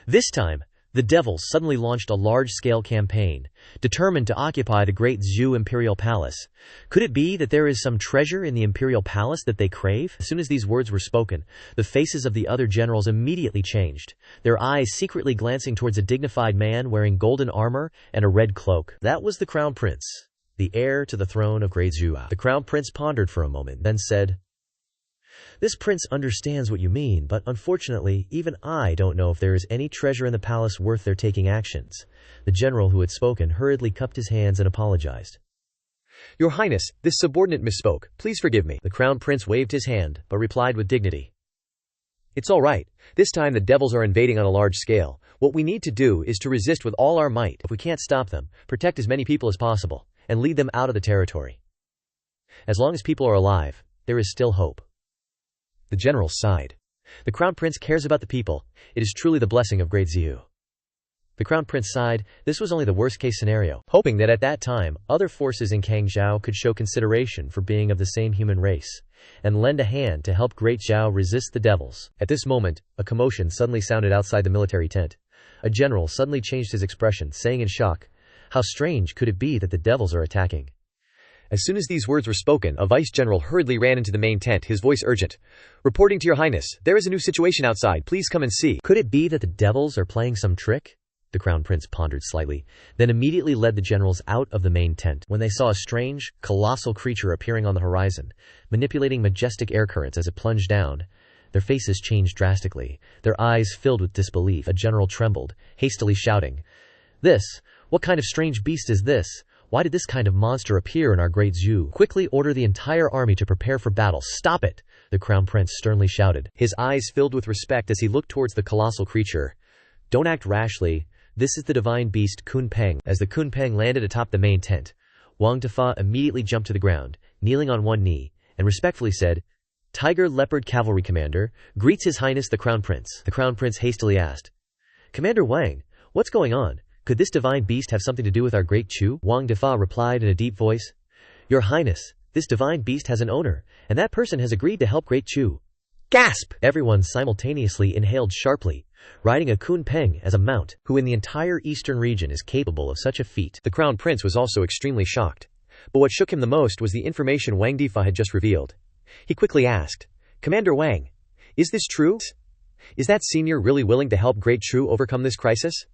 This time, the devils suddenly launched a large-scale campaign, determined to occupy the Great Zhou Imperial Palace. Could it be that there is some treasure in the Imperial Palace that they crave? As soon as these words were spoken, the faces of the other generals immediately changed, their eyes secretly glancing towards a dignified man wearing golden armor and a red cloak. That was the Crown Prince, the heir to the throne of Great Zhou. The Crown Prince pondered for a moment, then said, This prince understands what you mean, but unfortunately, even I don't know if there is any treasure in the palace worth their taking actions. The general who had spoken hurriedly cupped his hands and apologized. Your Highness, this subordinate misspoke. Please forgive me. The Crown Prince waved his hand, but replied with dignity. It's all right. This time the devils are invading on a large scale. What we need to do is to resist with all our might. If we can't stop them, protect as many people as possible, and lead them out of the territory. As long as people are alive, there is still hope. The general sighed. The Crown Prince cares about the people. It is truly the blessing of Great Zhou. The Crown Prince sighed. This was only the worst-case scenario, hoping that at that time, other forces in Kangzhou could show consideration for being of the same human race, and lend a hand to help Great Zhou resist the devils. At this moment, a commotion suddenly sounded outside the military tent. A general suddenly changed his expression, saying in shock, How strange could it be that the devils are attacking? As soon as these words were spoken, a vice-general hurriedly ran into the main tent, his voice urgent. Reporting to your Highness, there is a new situation outside. Please come and see. Could it be that the devils are playing some trick? The Crown Prince pondered slightly, then immediately led the generals out of the main tent. When they saw a strange, colossal creature appearing on the horizon, manipulating majestic air currents as it plunged down, their faces changed drastically, their eyes filled with disbelief. A general trembled, hastily shouting, What kind of strange beast is this? Why did this kind of monster appear in our Great Zhou? Quickly order the entire army to prepare for battle. Stop it! The Crown Prince sternly shouted, his eyes filled with respect as he looked towards the colossal creature. Don't act rashly. This is the divine beast Kunpeng. As the Kunpeng landed atop the main tent, Wang Defa immediately jumped to the ground, kneeling on one knee, and respectfully said, Tiger Leopard Cavalry Commander, greets His Highness the Crown Prince. The Crown Prince hastily asked, Commander Wang, what's going on? Could this divine beast have something to do with our Great Chu? Wang Defa replied in a deep voice, Your Highness, this divine beast has an owner, and that person has agreed to help Great Chu. Gasp! Everyone simultaneously inhaled sharply, riding a Kunpeng as a mount, who in the entire eastern region is capable of such a feat. The Crown Prince was also extremely shocked, but what shook him the most was the information Wang Defa had just revealed. He quickly asked, Commander Wang, is this true? Is that senior really willing to help Great Chu overcome this crisis?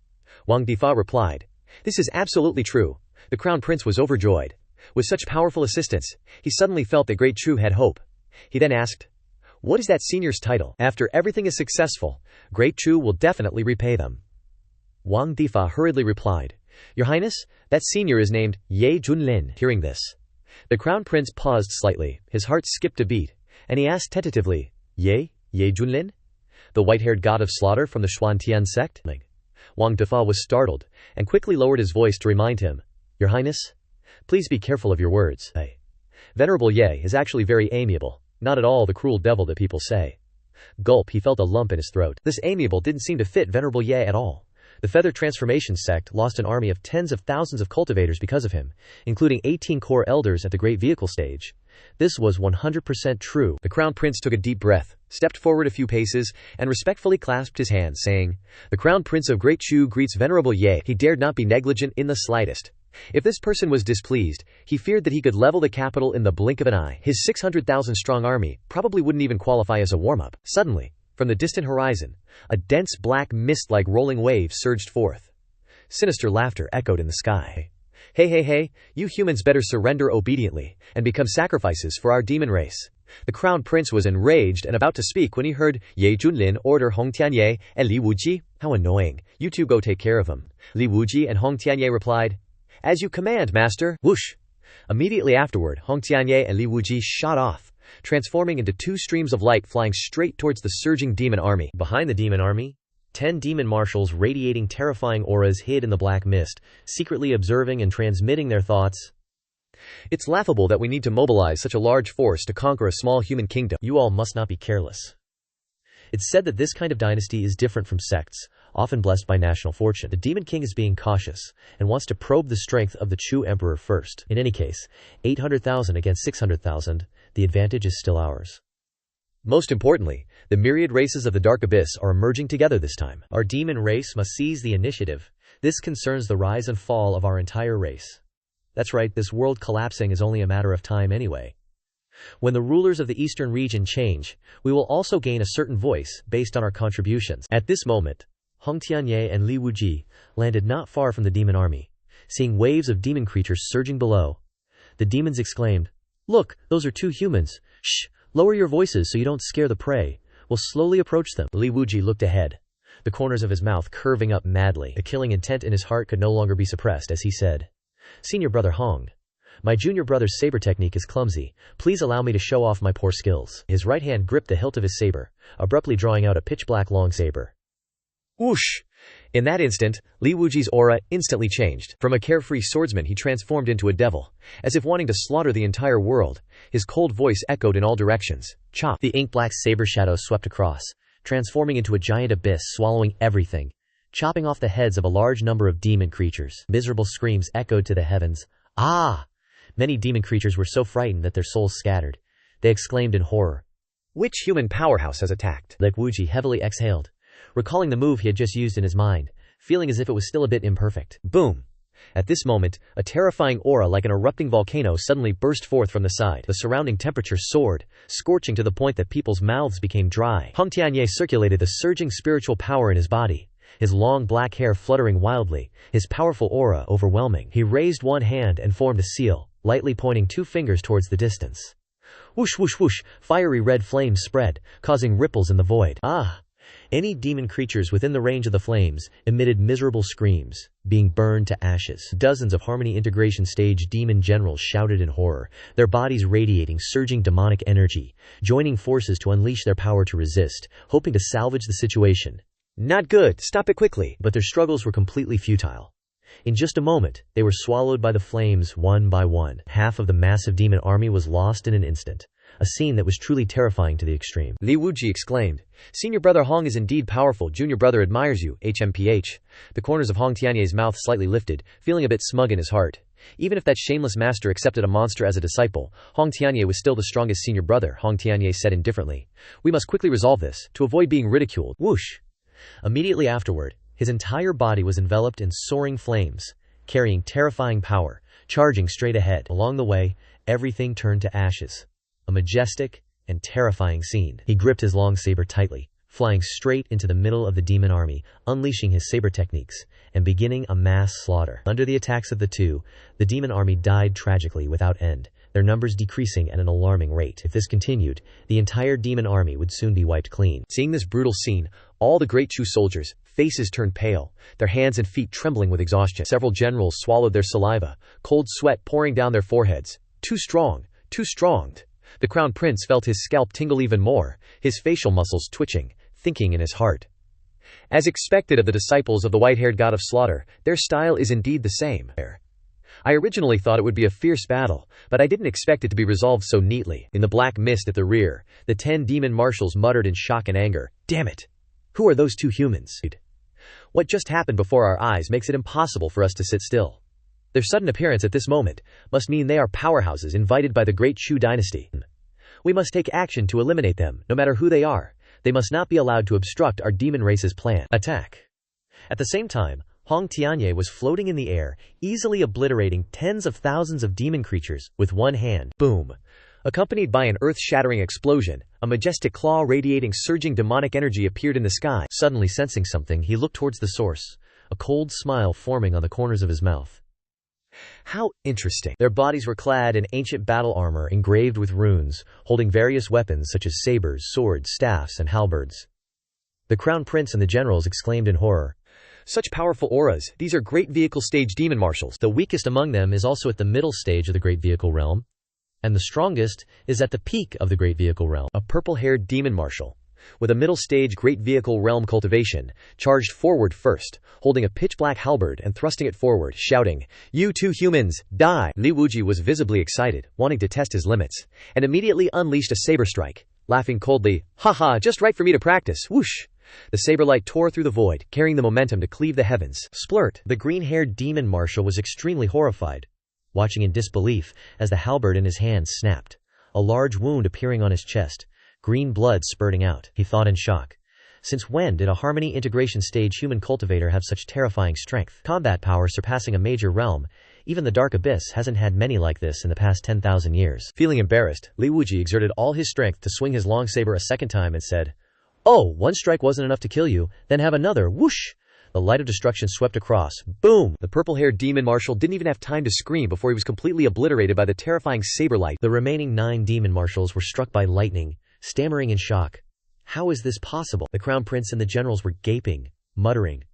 Wang Defa replied, This is absolutely true. The Crown Prince was overjoyed. With such powerful assistance, he suddenly felt that Great Chu had hope. He then asked, "What is that senior's title? After everything is successful, Great Chu will definitely repay them." Wang Difa hurriedly replied, "Your Highness, that senior is named Ye Junlin." Hearing this, the Crown Prince paused slightly, his heart skipped a beat, and he asked tentatively, Ye Junlin? The white-haired god of slaughter from the Xuantian sect? Wang Difa was startled, and quickly lowered his voice to remind him, "Your Highness, please be careful of your words. Venerable Ye is actually very amiable, not at all the cruel devil that people say." Gulp, he felt a lump in his throat. This amiable didn't seem to fit Venerable Ye at all. The Feather Transformation sect lost an army of tens of thousands of cultivators because of him, including 18 core elders at the Great Vehicle stage. This was 100% true. The Crown Prince took a deep breath, stepped forward a few paces, and respectfully clasped his hands, saying, "The Crown Prince of Great Chu greets Venerable Ye." He dared not be negligent in the slightest. If this person was displeased, he feared that he could level the capital in the blink of an eye. His 600,000-strong army probably wouldn't even qualify as a warm-up. Suddenly, from the distant horizon, a dense black mist like rolling wave surged forth. Sinister laughter echoed in the sky. Hey, you humans better surrender obediently, and become sacrifices for our demon race." The Crown Prince was enraged and about to speak when he heard Ye Junlin order Hong Tianye and Li Wuji, "How annoying, you two go take care of him." Li Wuji and Hong Tianye replied, "As you command, master." Whoosh! Immediately afterward, Hong Tianye and Li Wuji shot off, transforming into two streams of light flying straight towards the surging demon army. Behind the demon army, 10 demon marshals radiating terrifying auras hid in the black mist, secretly observing and transmitting their thoughts. "It's laughable that we need to mobilize such a large force to conquer a small human kingdom. You all must not be careless." It's said that this kind of dynasty is different from sects, often blessed by national fortune. The Demon King is being cautious, and wants to probe the strength of the Chu Emperor first. In any case, 800,000 against 600,000, the advantage is still ours. Most importantly, the myriad races of the Dark Abyss are emerging together this time. Our demon race must seize the initiative. This concerns the rise and fall of our entire race. That's right, this world collapsing is only a matter of time anyway. When the rulers of the eastern region change, we will also gain a certain voice based on our contributions. At this moment, Hong Tianye and Li Wuji landed not far from the demon army. Seeing waves of demon creatures surging below, the demons exclaimed, "Look, those are 2 humans. Shh! Lower your voices so you don't scare the prey. We'll slowly approach them." Li Wuji looked ahead, the corners of his mouth curving up madly. The killing intent in his heart could no longer be suppressed as he said, "Senior brother Hong, my junior brother's saber technique is clumsy. Please allow me to show off my poor skills." His right hand gripped the hilt of his saber, abruptly drawing out a pitch-black long saber. Whoosh! In that instant, Li Wuji's aura instantly changed. From a carefree swordsman he transformed into a devil, as if wanting to slaughter the entire world. His cold voice echoed in all directions. Chop! The ink-black saber shadow swept across, transforming into a giant abyss swallowing everything, chopping off the heads of a large number of demon creatures. Miserable screams echoed to the heavens. Ah! Many demon creatures were so frightened that their souls scattered. They exclaimed in horror, "Which human powerhouse has attacked?" Li Wuji heavily exhaled, recalling the move he had just used in his mind, feeling as if it was still a bit imperfect. Boom! At this moment, a terrifying aura like an erupting volcano suddenly burst forth from the side. The surrounding temperature soared, scorching to the point that people's mouths became dry. Hong Tianye circulated the surging spiritual power in his body, his long black hair fluttering wildly, his powerful aura overwhelming. He raised one hand and formed a seal, lightly pointing 2 fingers towards the distance. Whoosh whoosh whoosh, fiery red flames spread, causing ripples in the void. Ah! Any demon creatures within the range of the flames emitted miserable screams, being burned to ashes. Dozens of Harmony Integration Stage demon generals shouted in horror, their bodies radiating surging demonic energy, joining forces to unleash their power to resist, hoping to salvage the situation. Not good, stop it quickly! But their struggles were completely futile. In just a moment, they were swallowed by the flames one by one. Half of the massive demon army was lost in an instant. A scene that was truly terrifying to the extreme. Li Wuji exclaimed, "Senior brother Hong is indeed powerful. Junior brother admires you, HMPH. The corners of Hong Tianye's mouth slightly lifted, feeling a bit smug in his heart. Even if that shameless master accepted a monster as a disciple, Hong Tianye was still the strongest senior brother. Hong Tianye said indifferently, "We must quickly resolve this, to avoid being ridiculed." Whoosh! Immediately afterward, his entire body was enveloped in soaring flames, carrying terrifying power, charging straight ahead. Along the way, everything turned to ashes. A majestic and terrifying scene. He gripped his long saber tightly, flying straight into the middle of the demon army, unleashing his saber techniques, and beginning a mass slaughter. Under the attacks of the two, the demon army died tragically without end, their numbers decreasing at an alarming rate. If this continued, the entire demon army would soon be wiped clean. Seeing this brutal scene, all the great Chu soldiers' faces turned pale, their hands and feet trembling with exhaustion. Several generals swallowed their saliva, cold sweat pouring down their foreheads. Too strong, too strong. The crown prince felt his scalp tingle even more, his facial muscles twitching, thinking in his heart. As expected of the disciples of the white-haired god of slaughter, their style is indeed the same. I originally thought it would be a fierce battle, but I didn't expect it to be resolved so neatly. In the black mist at the rear, the 10 demon marshals muttered in shock and anger. Damn it! Who are those two humans? What just happened before our eyes makes it impossible for us to sit still. Their sudden appearance at this moment must mean they are powerhouses invited by the great Chu dynasty. We must take action to eliminate them, no matter who they are. They must not be allowed to obstruct our demon race's plan. Attack. At the same time, Hong Tianye was floating in the air, easily obliterating tens of thousands of demon creatures with one hand. Boom! Accompanied by an earth-shattering explosion, a majestic claw radiating surging demonic energy appeared in the sky. Suddenly sensing something, he looked towards the source, a cold smile forming on the corners of his mouth. How interesting. Their bodies were clad in ancient battle armor engraved with runes, holding various weapons such as sabers, swords, staffs, and halberds. The crown prince and the generals exclaimed in horror. Such powerful auras, these are great vehicle stage demon marshals. The weakest among them is also at the middle stage of the great vehicle realm, and the strongest is at the peak of the great vehicle realm. A purple-haired demon marshal, with a middle stage great vehicle realm cultivation, charged forward first, holding a pitch-black halberd and thrusting it forward, shouting, "You two humans, die!" Li Wuji was visibly excited, wanting to test his limits, and immediately unleashed a saber strike, laughing coldly, "Ha, just right for me to practice, whoosh!" The saber light tore through the void, carrying the momentum to cleave the heavens. Splurt! The green-haired demon marshal was extremely horrified, watching in disbelief as the halberd in his hands snapped, a large wound appearing on his chest, green blood spurting out. He thought in shock. Since when did a harmony integration stage human cultivator have such terrifying strength? Combat power surpassing a major realm. Even the Dark Abyss hasn't had many like this in the past 10,000 years. Feeling embarrassed, Li Wuji exerted all his strength to swing his long saber a second time and said, "Oh, one strike wasn't enough to kill you, then have another, whoosh!" The light of destruction swept across. Boom! The purple-haired demon marshal didn't even have time to scream before he was completely obliterated by the terrifying saber light. The remaining 9 demon marshals were struck by lightning, stammering in shock. How is this possible? The crown prince and the generals were gaping, muttering.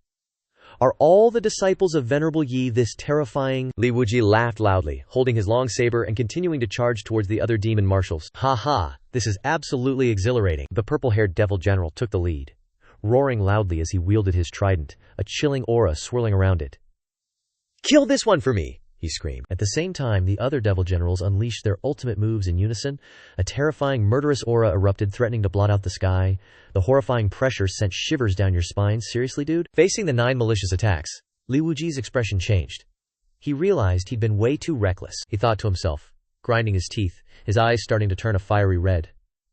Are all the disciples of Venerable Yi this terrifying? Li Wuji laughed loudly, holding his long saber and continuing to charge towards the other demon marshals. Ha, this is absolutely exhilarating. The purple-haired devil general took the lead, roaring loudly as he wielded his trident, a chilling aura swirling around it. "Kill this one for me!" he screamed. At the same time, the other devil generals unleashed their ultimate moves in unison. A terrifying, murderous aura erupted, threatening to blot out the sky. The horrifying pressure sent shivers down your spine. Seriously, dude? Facing the 9 malicious attacks, Li Wuji's expression changed. He realized he'd been way too reckless. He thought to himself, grinding his teeth, his eyes starting to turn a fiery red.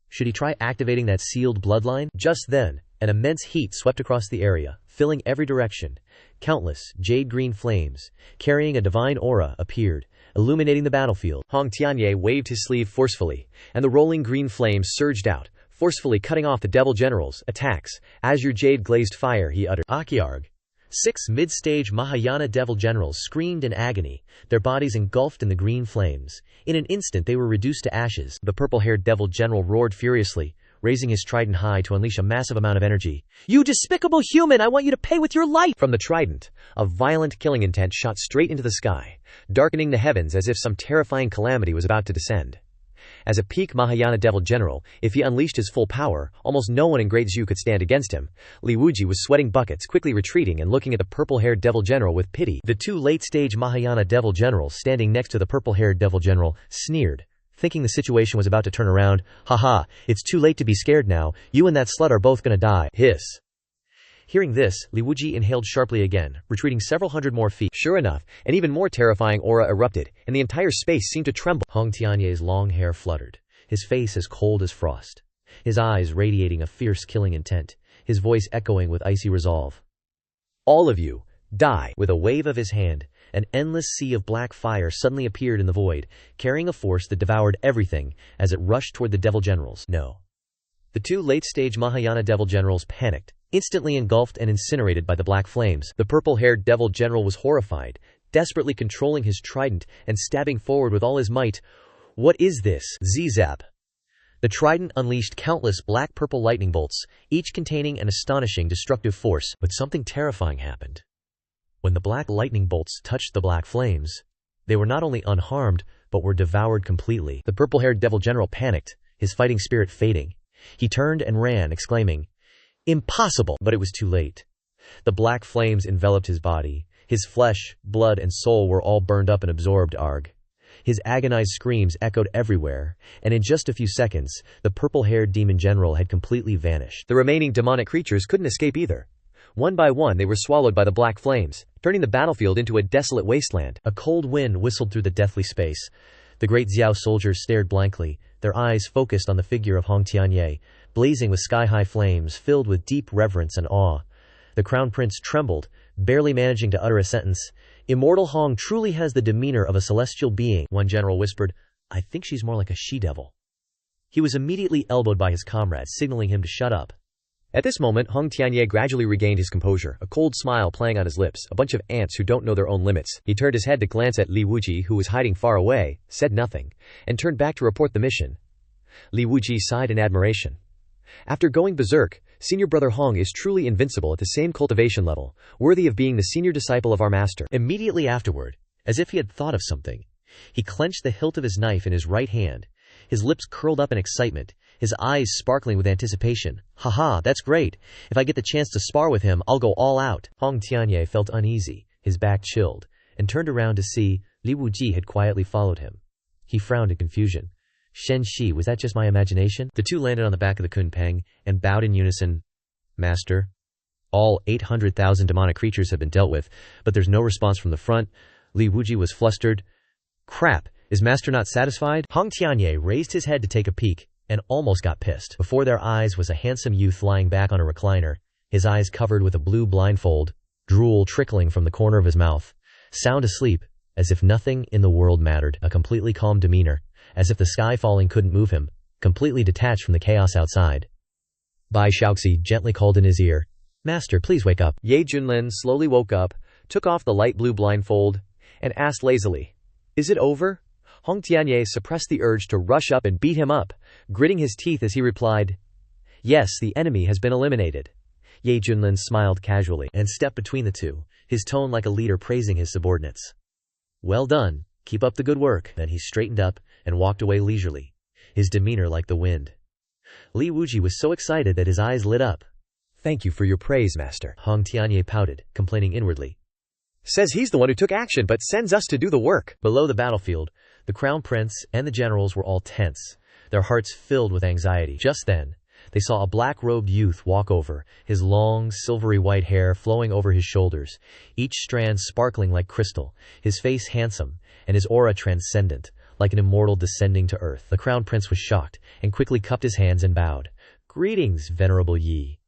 Should he try activating that sealed bloodline? Just then, an immense heat swept across the area, filling every direction. Countless jade-green flames, carrying a divine aura, appeared, illuminating the battlefield. Hong Tianye waved his sleeve forcefully, and the rolling green flames surged out, forcefully cutting off the devil generals' attacks. Azure jade-glazed fire, he uttered. Akiarg. 6 mid-stage Mahayana devil generals screamed in agony, their bodies engulfed in the green flames. In an instant they were reduced to ashes. The purple-haired devil general roared furiously, raising his trident high to unleash a massive amount of energy. "You despicable human, I want you to pay with your life!" From the trident, a violent killing intent shot straight into the sky, darkening the heavens as if some terrifying calamity was about to descend. As a peak Mahayana devil general, if he unleashed his full power, almost no one in Great Zhu could stand against him. Li Wuji was sweating buckets, quickly retreating and looking at the purple-haired devil general with pity. The 2 late-stage Mahayana devil generals standing next to the purple-haired devil general sneered, thinking the situation was about to turn around. "Haha, it's too late to be scared now, you and that slut are both gonna die." Hiss. Hearing this, Li Wuji inhaled sharply again, retreating several hundred more feet. Sure enough, an even more terrifying aura erupted, and the entire space seemed to tremble. Hong Tianye's long hair fluttered, his face as cold as frost, his eyes radiating a fierce killing intent, his voice echoing with icy resolve. "All of you, die!" With a wave of his hand, an endless sea of black fire suddenly appeared in the void, carrying a force that devoured everything as it rushed toward the devil generals. No. The two late-stage Mahayana devil generals panicked, instantly engulfed and incinerated by the black flames. The purple-haired devil general was horrified, desperately controlling his trident and stabbing forward with all his might. What is this? Z-zap. The trident unleashed countless black-purple lightning bolts, each containing an astonishing destructive force. But something terrifying happened. When the black lightning bolts touched the black flames, they were not only unharmed, but were devoured completely. The purple-haired devil general panicked, his fighting spirit fading. He turned and ran, exclaiming, "Impossible!" But it was too late. The black flames enveloped his body. His flesh, blood, and soul were all burned up and absorbed. Arg. His agonized screams echoed everywhere, and in just a few seconds, the purple-haired demon general had completely vanished. The remaining demonic creatures couldn't escape either. One by one they were swallowed by the black flames, turning the battlefield into a desolate wasteland. A cold wind whistled through the deathly space. The great Xiao soldiers stared blankly, their eyes focused on the figure of Hong Tianye, blazing with sky-high flames, filled with deep reverence and awe. The crown prince trembled, barely managing to utter a sentence. "Immortal Hong truly has the demeanor of a celestial being," one general whispered. "I think she's more like a she-devil." He was immediately elbowed by his comrades, signaling him to shut up. At this moment, Hong Tianye gradually regained his composure, a cold smile playing on his lips, a bunch of ants who don't know their own limits. He turned his head to glance at Li Wuji, who was hiding far away, said nothing, and turned back to report the mission. Li Wuji sighed in admiration. After going berserk, Senior Brother Hong is truly invincible at the same cultivation level, worthy of being the senior disciple of our master. Immediately afterward, as if he had thought of something, he clenched the hilt of his knife in his right hand, his lips curled up in excitement, his eyes sparkling with anticipation. "Haha, that's great. If I get the chance to spar with him, I'll go all out." Hong Tianye felt uneasy, his back chilled, and turned around to see Li Wuji had quietly followed him. He frowned in confusion. "Shen Shi, was that just my imagination?" The two landed on the back of the Kunpeng and bowed in unison. "Master, all 800,000 demonic creatures have been dealt with, but there's no response from the front." Li Wuji was flustered. "Crap, is Master not satisfied?" Hong Tianye raised his head to take a peek, and almost got pissed. Before their eyes was a handsome youth lying back on a recliner, his eyes covered with a blue blindfold, drool trickling from the corner of his mouth, sound asleep, as if nothing in the world mattered, a completely calm demeanor, as if the sky falling couldn't move him, completely detached from the chaos outside. Bai Shaoxi gently called in his ear, "Master, please wake up." Ye Junlin slowly woke up, took off the light blue blindfold, and asked lazily, "Is it over?" Hong Tianye suppressed the urge to rush up and beat him up, gritting his teeth as he replied, "Yes, the enemy has been eliminated." Ye Junlin smiled casually and stepped between the two, his tone like a leader praising his subordinates. "Well done, keep up the good work." Then he straightened up and walked away leisurely, his demeanor like the wind. Li Wuji was so excited that his eyes lit up. "Thank you for your praise, Master." Hong Tianye pouted, complaining inwardly. "Says he's the one who took action but sends us to do the work." Below the battlefield, the crown prince and the generals were all tense, their hearts filled with anxiety. Just then, they saw a black-robed youth walk over, his long, silvery white hair flowing over his shoulders, each strand sparkling like crystal, his face handsome, and his aura transcendent, like an immortal descending to earth. The crown prince was shocked, and quickly cupped his hands and bowed. "Greetings, Venerable Yi."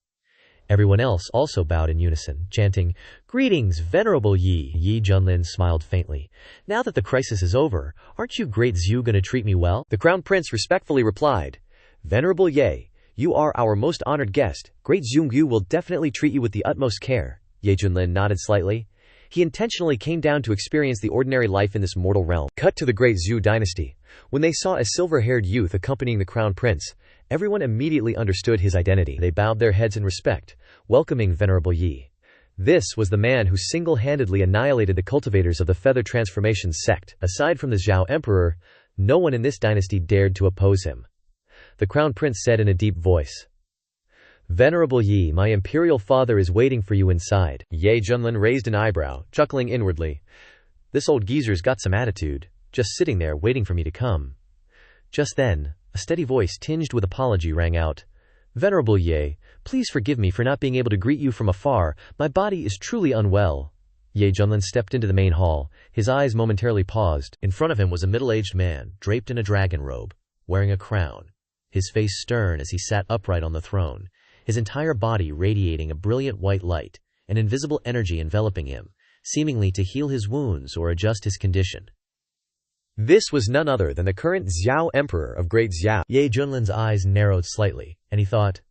Everyone else also bowed in unison, chanting, "Greetings, Venerable Yi." Ye Junlin smiled faintly. "Now that the crisis is over, aren't you Great Zhu going to treat me well?" The crown prince respectfully replied, "Venerable Ye, you are our most honored guest. Great Zhu will definitely treat you with the utmost care." Ye Junlin nodded slightly. He intentionally came down to experience the ordinary life in this mortal realm. Cut to the Great Zhu dynasty. When they saw a silver-haired youth accompanying the crown prince, everyone immediately understood his identity. They bowed their heads in respect, welcoming Venerable Yi. This was the man who single-handedly annihilated the cultivators of the Feather Transformation sect. Aside from the Zhao Emperor, no one in this dynasty dared to oppose him. The crown prince said in a deep voice, "Venerable Yi, my imperial father is waiting for you inside." Ye Junlin raised an eyebrow, chuckling inwardly. "This old geezer's got some attitude, just sitting there waiting for me to come." Just then, a steady voice tinged with apology rang out. "Venerable Ye, please forgive me for not being able to greet you from afar. My body is truly unwell." Ye Junlin stepped into the main hall, his eyes momentarily paused. In front of him was a middle-aged man, draped in a dragon robe, wearing a crown, his face stern as he sat upright on the throne, his entire body radiating a brilliant white light, an invisible energy enveloping him, seemingly to heal his wounds or adjust his condition. This was none other than the current Xiao Emperor of Great Xiao. Ye Junlin's eyes narrowed slightly, and he thought,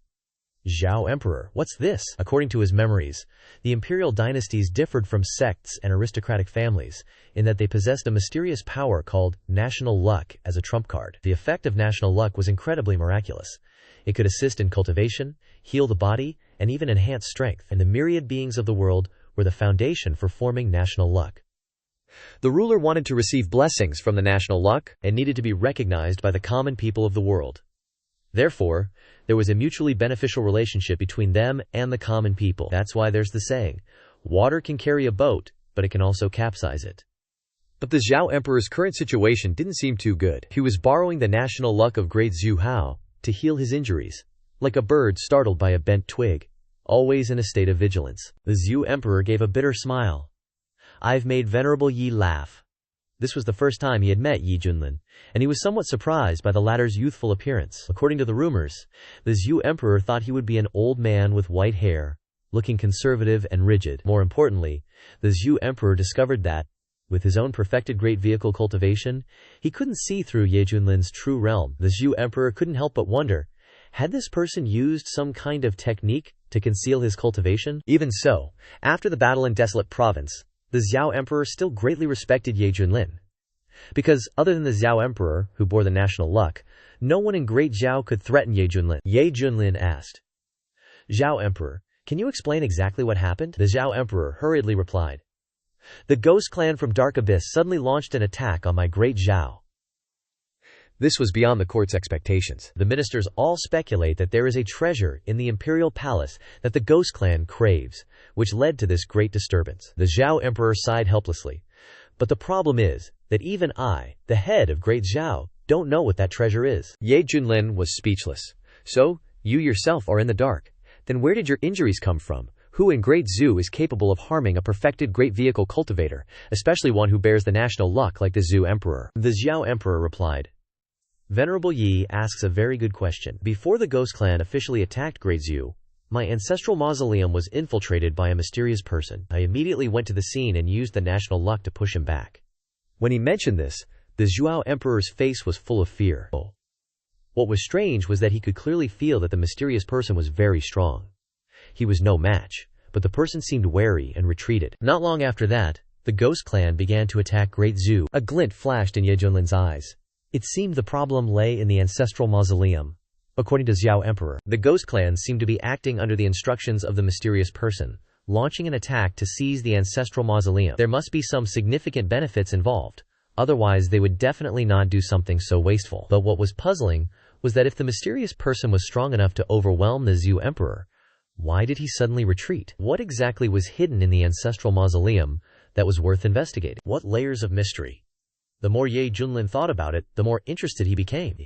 Zhao Emperor, what's this? According to his memories, the imperial dynasties differed from sects and aristocratic families in that they possessed a mysterious power called national luck as a trump card. The effect of national luck was incredibly miraculous. It could assist in cultivation, heal the body, and even enhance strength, and the myriad beings of the world were the foundation for forming national luck. The ruler wanted to receive blessings from the national luck and needed to be recognized by the common people of the world. Therefore, there was a mutually beneficial relationship between them and the common people. That's why there's the saying, water can carry a boat, but it can also capsize it. But the Zhao Emperor's current situation didn't seem too good. He was borrowing the national luck of Great Zhu Hao to heal his injuries, like a bird startled by a bent twig, always in a state of vigilance. The Zhu Emperor gave a bitter smile. I've made Venerable Yi laugh. This was the first time he had met Ye Junlin, and he was somewhat surprised by the latter's youthful appearance. According to the rumors, the Zhu Emperor thought he would be an old man with white hair, looking conservative and rigid. More importantly, the Zhu Emperor discovered that, with his own perfected great vehicle cultivation, he couldn't see through Ye Junlin's true realm. The Zhu Emperor couldn't help but wonder, had this person used some kind of technique to conceal his cultivation? Even so, after the battle in Desolate Province, the Xiao Emperor still greatly respected Ye Junlin. Because, other than the Xiao Emperor, who bore the national luck, no one in Great Xiao could threaten Ye Junlin. Ye Junlin asked, Xiao Emperor, can you explain exactly what happened? The Xiao Emperor hurriedly replied, the Ghost Clan from Dark Abyss suddenly launched an attack on my Great Xiao. This was beyond the court's expectations. The ministers all speculate that there is a treasure in the imperial palace that the Ghost Clan craves, which led to this great disturbance. The Xiao Emperor sighed helplessly. But the problem is that even I, the head of Great Xiao, don't know what that treasure is. Ye Junlin was speechless. So, you yourself are in the dark. Then where did your injuries come from? Who in Great Zhu is capable of harming a perfected great vehicle cultivator, especially one who bears the national luck like the Zhu Emperor? The Xiao Emperor replied, Venerable Yi asks a very good question. Before the Ghost Clan officially attacked Great Zhu, my ancestral mausoleum was infiltrated by a mysterious person. I immediately went to the scene and used the national luck to push him back. When he mentioned this, the Zhuao Emperor's face was full of fear. What was strange was that he could clearly feel that the mysterious person was very strong. He was no match, but the person seemed wary and retreated. Not long after that, the Ghost Clan began to attack Great Zhu. A glint flashed in Ye Junlin's eyes. It seemed the problem lay in the ancestral mausoleum. According to Xiao Emperor, the Ghost Clan seemed to be acting under the instructions of the mysterious person, launching an attack to seize the ancestral mausoleum. There must be some significant benefits involved, otherwise they would definitely not do something so wasteful. But what was puzzling was that if the mysterious person was strong enough to overwhelm the Zhu Emperor, why did he suddenly retreat? What exactly was hidden in the ancestral mausoleum that was worth investigating? What layers of mystery? The more Ye Junlin thought about it, the more interested he became.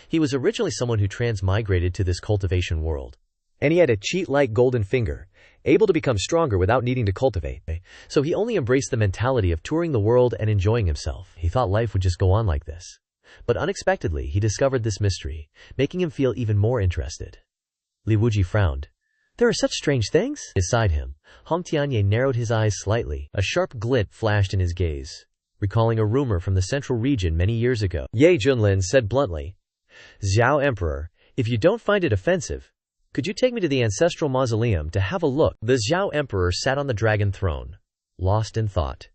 He was originally someone who transmigrated to this cultivation world. And he had a cheat-like golden finger, able to become stronger without needing to cultivate. So he only embraced the mentality of touring the world and enjoying himself. He thought life would just go on like this. But unexpectedly, he discovered this mystery, making him feel even more interested. Li Wuji frowned. There are such strange things? Beside him, Hong Tianye narrowed his eyes slightly. A sharp glint flashed in his gaze, recalling a rumor from the central region many years ago. Ye Junlin said bluntly, Xiao Emperor, if you don't find it offensive, could you take me to the ancestral mausoleum to have a look? The Xiao Emperor sat on the dragon throne, lost in thought.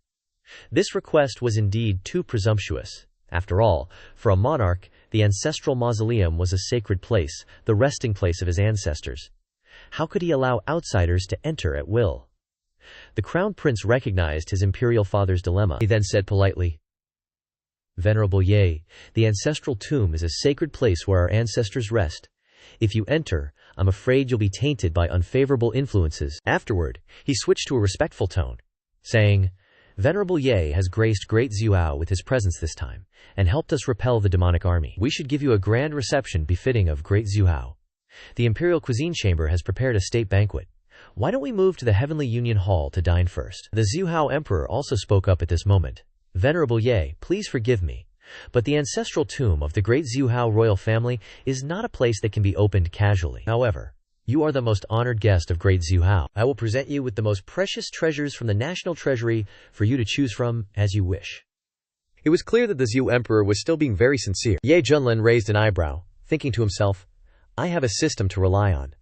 This request was indeed too presumptuous. After all, for a monarch, the ancestral mausoleum was a sacred place, the resting place of his ancestors. How could he allow outsiders to enter at will? The crown prince recognized his imperial father's dilemma. He then said politely, Venerable Ye, the ancestral tomb is a sacred place where our ancestors rest. If you enter, I'm afraid you'll be tainted by unfavorable influences. Afterward, he switched to a respectful tone, saying, Venerable Ye has graced Great Zhuao with his presence this time, and helped us repel the demonic army. We should give you a grand reception befitting of Great Zhuao. The Imperial Cuisine Chamber has prepared a state banquet. Why don't we move to the Heavenly Union Hall to dine first? The Zhuao Emperor also spoke up at this moment. Venerable Ye, please forgive me, but the ancestral tomb of the Great Zhuao royal family is not a place that can be opened casually. However, you are the most honored guest of Great Zhuao. I will present you with the most precious treasures from the national treasury for you to choose from as you wish. It was clear that the Zhu emperor was still being very sincere. Ye Junlin raised an eyebrow, thinking to himself, I have a system to rely on.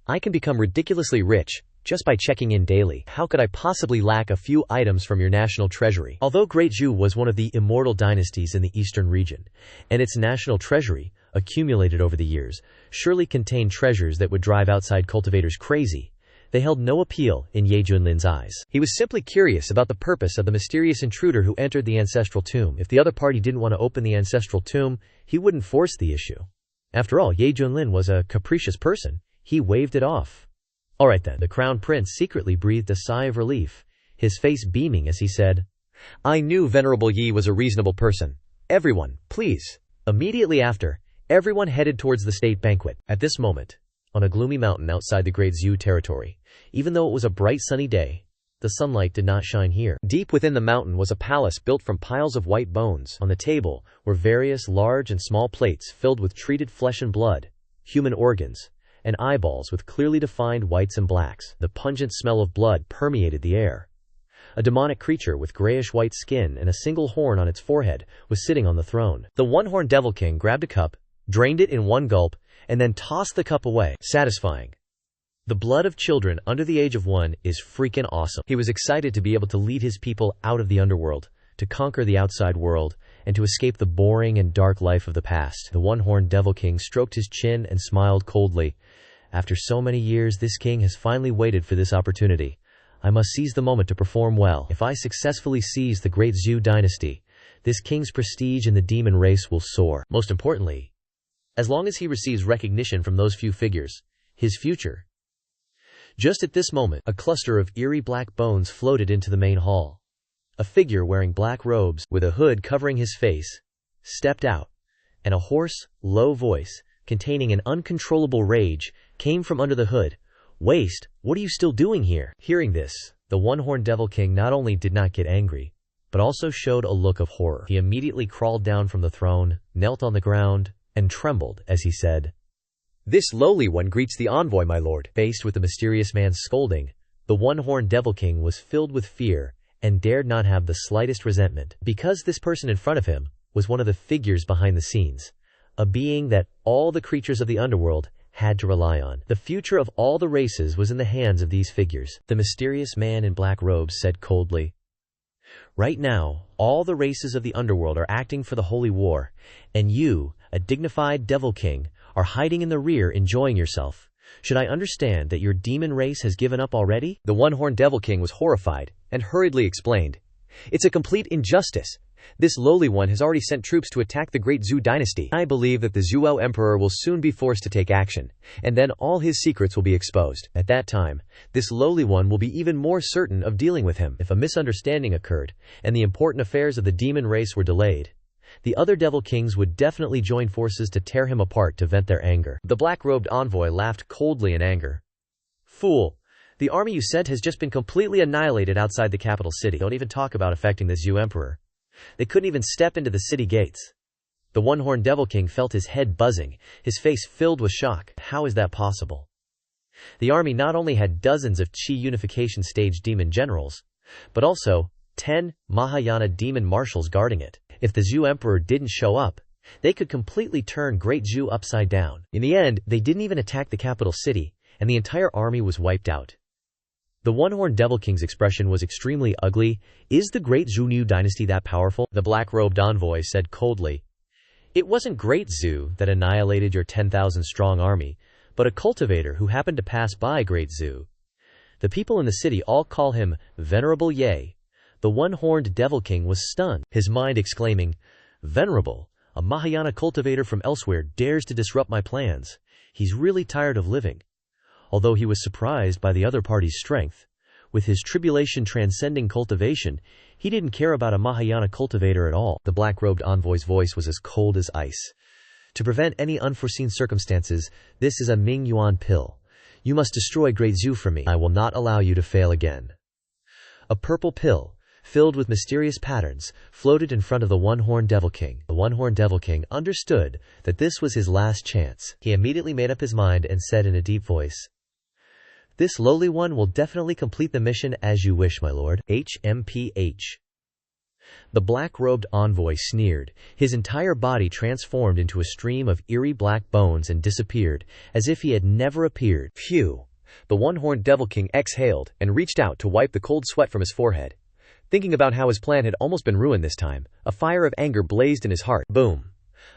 I can become ridiculously rich just by checking in daily. How could I possibly lack a few items from your national treasury? Although Great Zhu was one of the immortal dynasties in the eastern region, and its national treasury, accumulated over the years, surely contained treasures that would drive outside cultivators crazy, they held no appeal in Ye Junlin's eyes. He was simply curious about the purpose of the mysterious intruder who entered the ancestral tomb. If the other party didn't want to open the ancestral tomb, he wouldn't force the issue. After all, Ye Junlin was a capricious person. He waved it off. Alright then, the crown prince secretly breathed a sigh of relief, his face beaming as he said, I knew Venerable Yi was a reasonable person. Everyone, please. Immediately after, everyone headed towards the state banquet. At this moment, on a gloomy mountain outside the Great Zhu territory, even though it was a bright sunny day, the sunlight did not shine here. Deep within the mountain was a palace built from piles of white bones. On the table were various large and small plates filled with treated flesh and blood, human organs, and eyeballs with clearly defined whites and blacks. The pungent smell of blood permeated the air. A demonic creature with grayish-white skin and a single horn on its forehead was sitting on the throne. The one-horned Devil King grabbed a cup, drained it in one gulp, and then tossed the cup away. Satisfying. The blood of children under the age of 1 is freaking awesome. He was excited to be able to lead his people out of the underworld, to conquer the outside world, and to escape the boring and dark life of the past. The one-horned Devil King stroked his chin and smiled coldly. After so many years, this king has finally waited for this opportunity. I must seize the moment to perform well. If I successfully seize the Great Zhu dynasty, this king's prestige in the demon race will soar. Most importantly, as long as he receives recognition from those few figures, his future. Just at this moment, a cluster of eerie black bones floated into the main hall. A figure wearing black robes, with a hood covering his face, stepped out, and a hoarse, low voice, containing an uncontrollable rage, came from under the hood. Waste, what are you still doing here? Hearing this, the one-horned Devil King not only did not get angry, but also showed a look of horror. He immediately crawled down from the throne, knelt on the ground, and trembled as he said, This lowly one greets the envoy, my lord. Faced with the mysterious man's scolding, the one-horned Devil King was filled with fear and dared not have the slightest resentment, because this person in front of him was one of the figures behind the scenes, a being that all the creatures of the underworld had to rely on. The future of all the races was in the hands of these figures. The mysterious man in black robes said coldly, Right now, all the races of the underworld are acting for the holy war, and you, a dignified Devil King, are hiding in the rear enjoying yourself. Should I understand that your demon race has given up already? The one-horned Devil King was horrified and hurriedly explained, It's a complete injustice. This lowly one has already sent troops to attack the Great Zhu dynasty. I believe that the Zhuo emperor will soon be forced to take action, and then all his secrets will be exposed. At that time, this lowly one will be even more certain of dealing with him. If a misunderstanding occurred, and the important affairs of the demon race were delayed, the other Devil Kings would definitely join forces to tear him apart to vent their anger. The black-robed envoy laughed coldly in anger. Fool! The army you sent has just been completely annihilated outside the capital city. Don't even talk about affecting the Zhu emperor. They couldn't even step into the city gates. The one-horned Devil King felt his head buzzing, his face filled with shock. How is that possible? The army not only had dozens of Qi unification stage demon generals, but also 10 Mahayana demon marshals guarding it. If the Zhu emperor didn't show up, they could completely turn Great Zhu upside down. In the end, they didn't even attack the capital city, and the entire army was wiped out. The one-horned Devil King's expression was extremely ugly. Is the Great Zhu dynasty that powerful? The black-robed envoy said coldly, It wasn't Great Zhu that annihilated your 10,000-strong army, but a cultivator who happened to pass by Great Zhu. The people in the city all call him Venerable Ye. The one-horned Devil King was stunned, his mind exclaiming, Venerable, a Mahayana cultivator from elsewhere dares to disrupt my plans. He's really tired of living. Although he was surprised by the other party's strength, with his tribulation transcending cultivation, he didn't care about a Mahayana cultivator at all. The black-robed envoy's voice was as cold as ice. To prevent any unforeseen circumstances, this is a Ming Yuan pill. You must destroy Great Zhu for me. I will not allow you to fail again. A purple pill, filled with mysterious patterns, floated in front of the one-horned Devil King. The one-horned Devil King understood that this was his last chance. He immediately made up his mind and said in a deep voice, This lowly one will definitely complete the mission as you wish, my lord. HMPH. The black-robed envoy sneered. His entire body transformed into a stream of eerie black bones and disappeared, as if he had never appeared. Phew! The one-horned Devil King exhaled and reached out to wipe the cold sweat from his forehead. Thinking about how his plan had almost been ruined this time, a fire of anger blazed in his heart. Boom!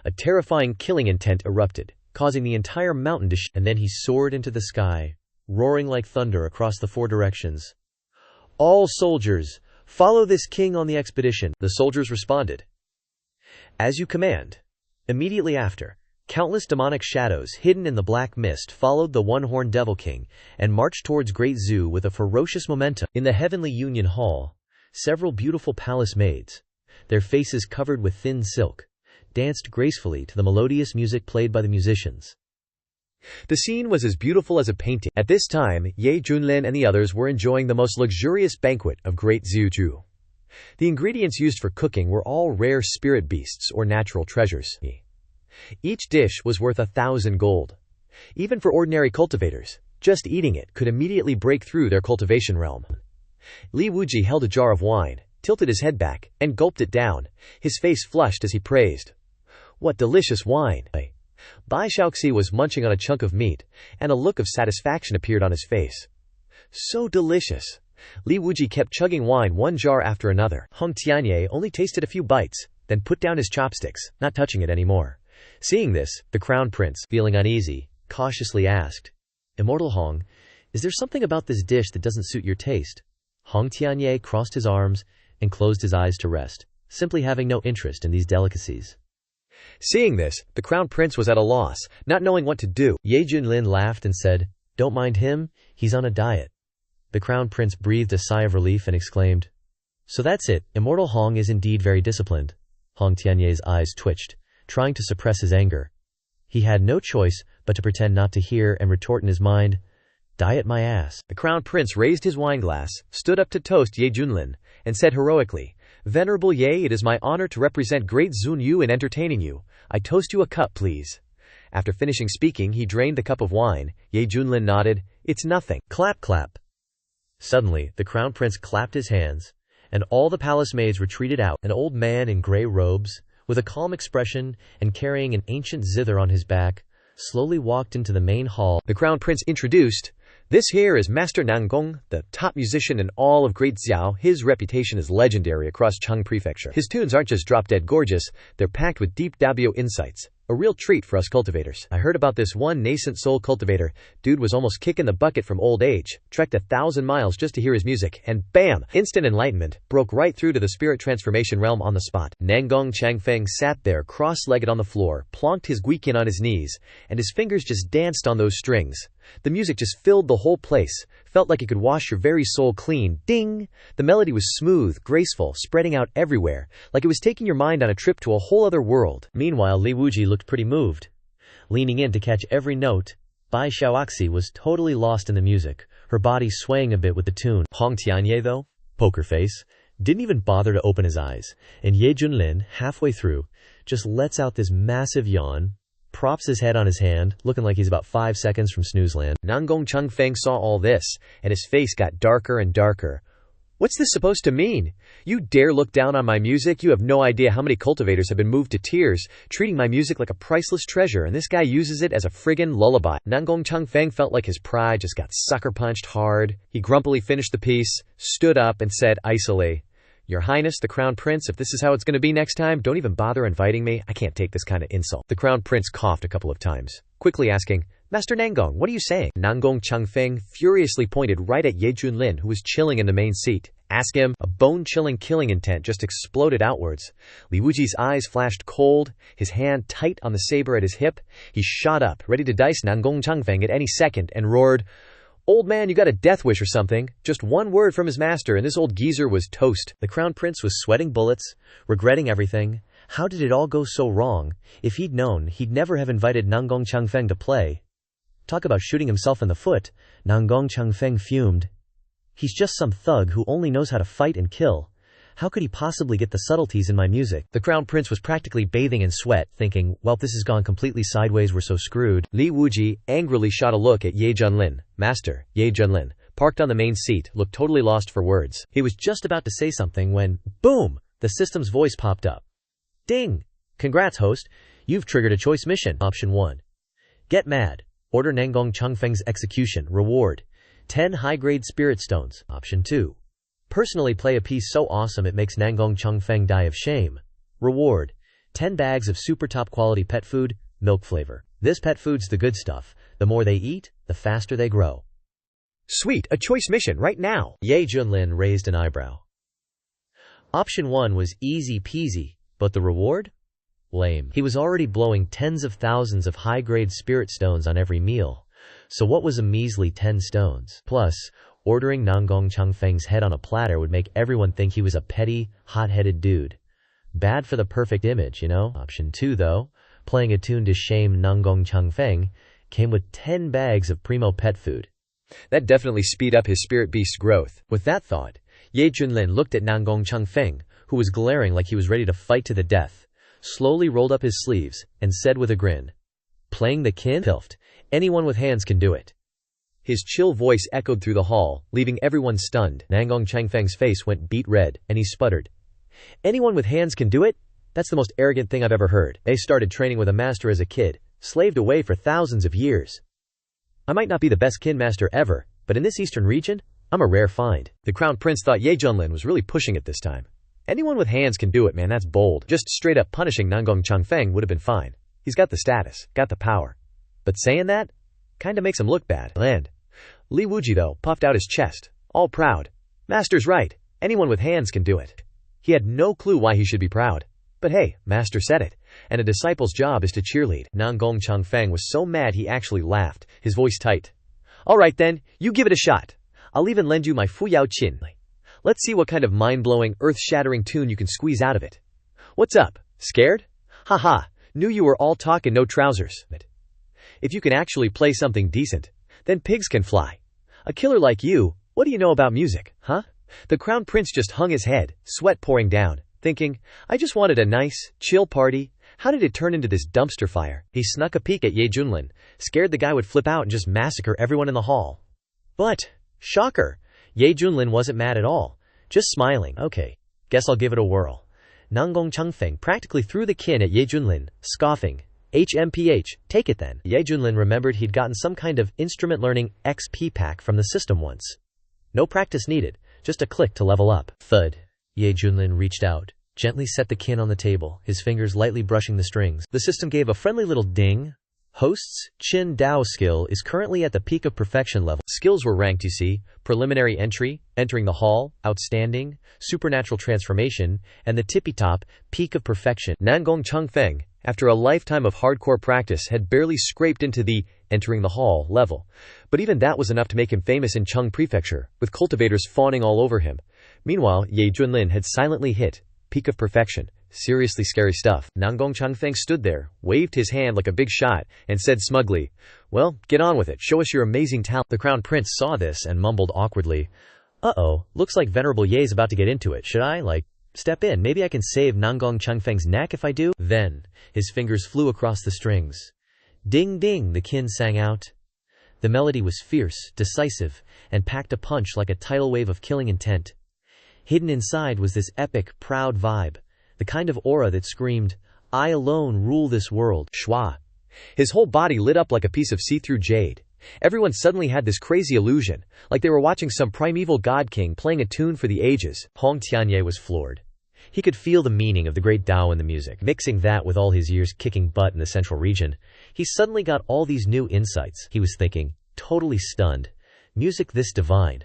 A terrifying killing intent erupted, causing the entire mountain to and then he soared into the sky, roaring like thunder across the 4 directions. "All soldiers, follow this king on the expedition," the soldiers responded. "As you command." Immediately after, countless demonic shadows hidden in the black mist followed the one-horned Devil King and marched towards Great Zoo with a ferocious momentum. In the Heavenly Union Hall, several beautiful palace maids, their faces covered with thin silk, danced gracefully to the melodious music played by the musicians. The scene was as beautiful as a painting. At this time, Ye Junlin and the others were enjoying the most luxurious banquet of Great Zhu. The ingredients used for cooking were all rare spirit beasts or natural treasures. Each dish was worth 1,000 gold. Even for ordinary cultivators, just eating it could immediately break through their cultivation realm. Li Wuji held a jar of wine, tilted his head back, and gulped it down, his face flushed as he praised. "What delicious wine!" Bai Shaoxi was munching on a chunk of meat, and a look of satisfaction appeared on his face. "So delicious!" Li Wuji kept chugging wine one jar after another. Hong Tianye only tasted a few bites, then put down his chopsticks, not touching it anymore. Seeing this, the crown prince, feeling uneasy, cautiously asked, "Immortal Hong, is there something about this dish that doesn't suit your taste?" Hong Tianye crossed his arms and closed his eyes to rest, simply having no interest in these delicacies. Seeing this, the crown prince was at a loss, not knowing what to do. Ye Junlin laughed and said, "Don't mind him, he's on a diet." The crown prince breathed a sigh of relief and exclaimed, "So that's it, Immortal Hong is indeed very disciplined." Hong Tianye's eyes twitched, trying to suppress his anger. He had no choice but to pretend not to hear and retort in his mind, "Diet my ass." The crown prince raised his wineglass, stood up to toast Ye Junlin, and said heroically, "Venerable Ye, it is my honor to represent Great Zun Yu in entertaining you. I toast you a cup, please." After finishing speaking, he drained the cup of wine. Ye Junlin nodded, "It's nothing." Clap, clap. Suddenly, the crown prince clapped his hands, and all the palace maids retreated out. An old man in gray robes, with a calm expression and carrying an ancient zither on his back, slowly walked into the main hall. The crown prince introduced, "This here is Master Nangong, the top musician in all of Great Xiao. His reputation is legendary across Cheng Prefecture. His tunes aren't just drop-dead gorgeous, they're packed with deep Dabio insights. A real treat for us cultivators. I heard about this one Nascent Soul cultivator. Dude was almost kicking the bucket from old age, trekked 1,000 miles just to hear his music, and bam! Instant enlightenment, broke right through to the spirit transformation realm on the spot." Nangong Changfeng sat there cross-legged on the floor, plonked his guiqian on his knees, and his fingers just danced on those strings. The music just filled the whole place, felt like it could wash your very soul clean. Ding! The melody was smooth, graceful, spreading out everywhere, like it was taking your mind on a trip to a whole other world. Meanwhile, Li Wuji looked pretty moved. Leaning in to catch every note, Bai Shaoxi was totally lost in the music, her body swaying a bit with the tune. Hong Tianye, though, poker face, didn't even bother to open his eyes, and Ye Junlin, halfway through, just lets out this massive yawn, props his head on his hand, looking like he's about 5 seconds from snoozeland. Nangong Changfeng saw all this, and his face got darker and darker. "What's this supposed to mean? You dare look down on my music? You have no idea how many cultivators have been moved to tears, treating my music like a priceless treasure, and this guy uses it as a friggin' lullaby." Nangong Changfeng felt like his pride just got sucker-punched hard. He grumpily finished the piece, stood up, and said icily, "Your Highness, the Crown Prince, if this is how it's going to be next time, don't even bother inviting me. I can't take this kind of insult." The Crown Prince coughed a couple of times, quickly asking, "Master Nangong, what are you saying?" Nangong Changfeng furiously pointed right at Ye Junlin, who was chilling in the main seat. "Ask him." A bone-chilling killing intent just exploded outwards. Li Wuji's eyes flashed cold, his hand tight on the saber at his hip. He shot up, ready to dice Nangong Changfeng at any second, and roared, "Old man, you got a death wish or something?" Just one word from his master and this old geezer was toast. The crown prince was sweating bullets, regretting everything. How did it all go so wrong? If he'd known, he'd never have invited Nangong Changfeng to play. Talk about shooting himself in the foot. Nangong Changfeng fumed. He's just some thug who only knows how to fight and kill. How could he possibly get the subtleties in my music? The crown prince was practically bathing in sweat, thinking, well, this has gone completely sideways, we're so screwed. Li Wuji angrily shot a look at Ye Junlin. Master, Ye Junlin, parked on the main seat, looked totally lost for words. He was just about to say something when, boom! The system's voice popped up. Ding! Congrats, host. You've triggered a choice mission. Option 1. Get mad. Order Nangong Changfeng's execution. Reward: 10 high-grade spirit stones. Option 2. Personally play a piece so awesome it makes Nangong Changfeng die of shame. Reward: 10 bags of super top quality pet food, milk flavor. This pet food's the good stuff. The more they eat, the faster they grow. Sweet, a choice mission right now. Ye Junlin raised an eyebrow. Option 1 was easy peasy, but the reward? Lame. He was already blowing tens of thousands of high-grade spirit stones on every meal. So what was a measly 10 stones? Plus, ordering Nangong Changfeng's head on a platter would make everyone think he was a petty, hot-headed dude. Bad for the perfect image, you know? Option 2, though, playing a tune to shame Nangong Changfeng, came with 10 bags of primo pet food. That definitely speed up his spirit beast's growth. With that thought, Ye Junlin looked at Nangong Changfeng, who was glaring like he was ready to fight to the death, slowly rolled up his sleeves, and said with a grin, "Playing the kin? Pilfed. Anyone with hands can do it." His chill voice echoed through the hall, leaving everyone stunned. Nangong Changfeng's face went beet red, and he sputtered, "Anyone with hands can do it? That's the most arrogant thing I've ever heard. They started training with a master as a kid, slaved away for thousands of years. I might not be the best kin master ever, but in this eastern region, I'm a rare find." The Crown Prince thought Ye Junlin was really pushing it this time. Anyone with hands can do it, man, that's bold. Just straight up punishing Nangong Changfeng would have been fine. He's got the status, got the power. But saying that kinda makes him look bad. And Li Wuji, though, puffed out his chest, all proud. Master's right. Anyone with hands can do it. He had no clue why he should be proud. But hey, Master said it, and a disciple's job is to cheerlead. Nangong Changfeng was so mad he actually laughed, his voice tight. "All right then, you give it a shot. I'll even lend you my Fuyao Qin. Let's see what kind of mind-blowing, earth-shattering tune you can squeeze out of it. What's up? Scared? Haha, knew you were all talk and no trousers. If you can actually play something decent, then pigs can fly. A killer like you, what do you know about music, huh?" The Crown Prince just hung his head, sweat pouring down, thinking, I just wanted a nice, chill party. How did it turn into this dumpster fire? He snuck a peek at Ye Junlin, scared the guy would flip out and just massacre everyone in the hall. But, shocker, Ye Junlin wasn't mad at all, just smiling. Okay, guess I'll give it a whirl. Nangong Changfeng practically threw the kin at Ye Junlin, scoffing. HMPH, take it then. Ye Junlin remembered he'd gotten some kind of instrument learning XP pack from the system once. No practice needed, just a click to level up. Thud. Ye Junlin reached out, gently set the kin on the table, his fingers lightly brushing the strings. The system gave a friendly little ding. Host's Qin Dao skill is currently at the peak of perfection level. Skills were ranked, you see. Preliminary entry, entering the hall, outstanding, supernatural transformation, and the tippy-top, peak of perfection. Nangong Changfeng, after a lifetime of hardcore practice, had barely scraped into the entering the hall level. But even that was enough to make him famous in Cheng Prefecture, with cultivators fawning all over him. Meanwhile, Ye Junlin had silently hit peak of perfection. Seriously scary stuff. Nangong Changfeng stood there, waved his hand like a big shot, and said smugly, "Well, get on with it. Show us your amazing talent." The Crown Prince saw this and mumbled awkwardly, "Uh-oh, looks like Venerable Ye's about to get into it. Should I, step in? Maybe I can save Nangong Changfeng's neck if I do?" Then, his fingers flew across the strings. Ding ding, the kin sang out. The melody was fierce, decisive, and packed a punch like a tidal wave of killing intent. Hidden inside was this epic, proud vibe, the kind of aura that screamed, "I alone rule this world." Shwa. His whole body lit up like a piece of see-through jade. Everyone suddenly had this crazy illusion, like they were watching some primeval god king playing a tune for the ages. Hong Tianye was floored. He could feel the meaning of the great Tao in the music. Mixing that with all his years kicking butt in the central region, he suddenly got all these new insights. He was thinking, totally stunned. Music this divine.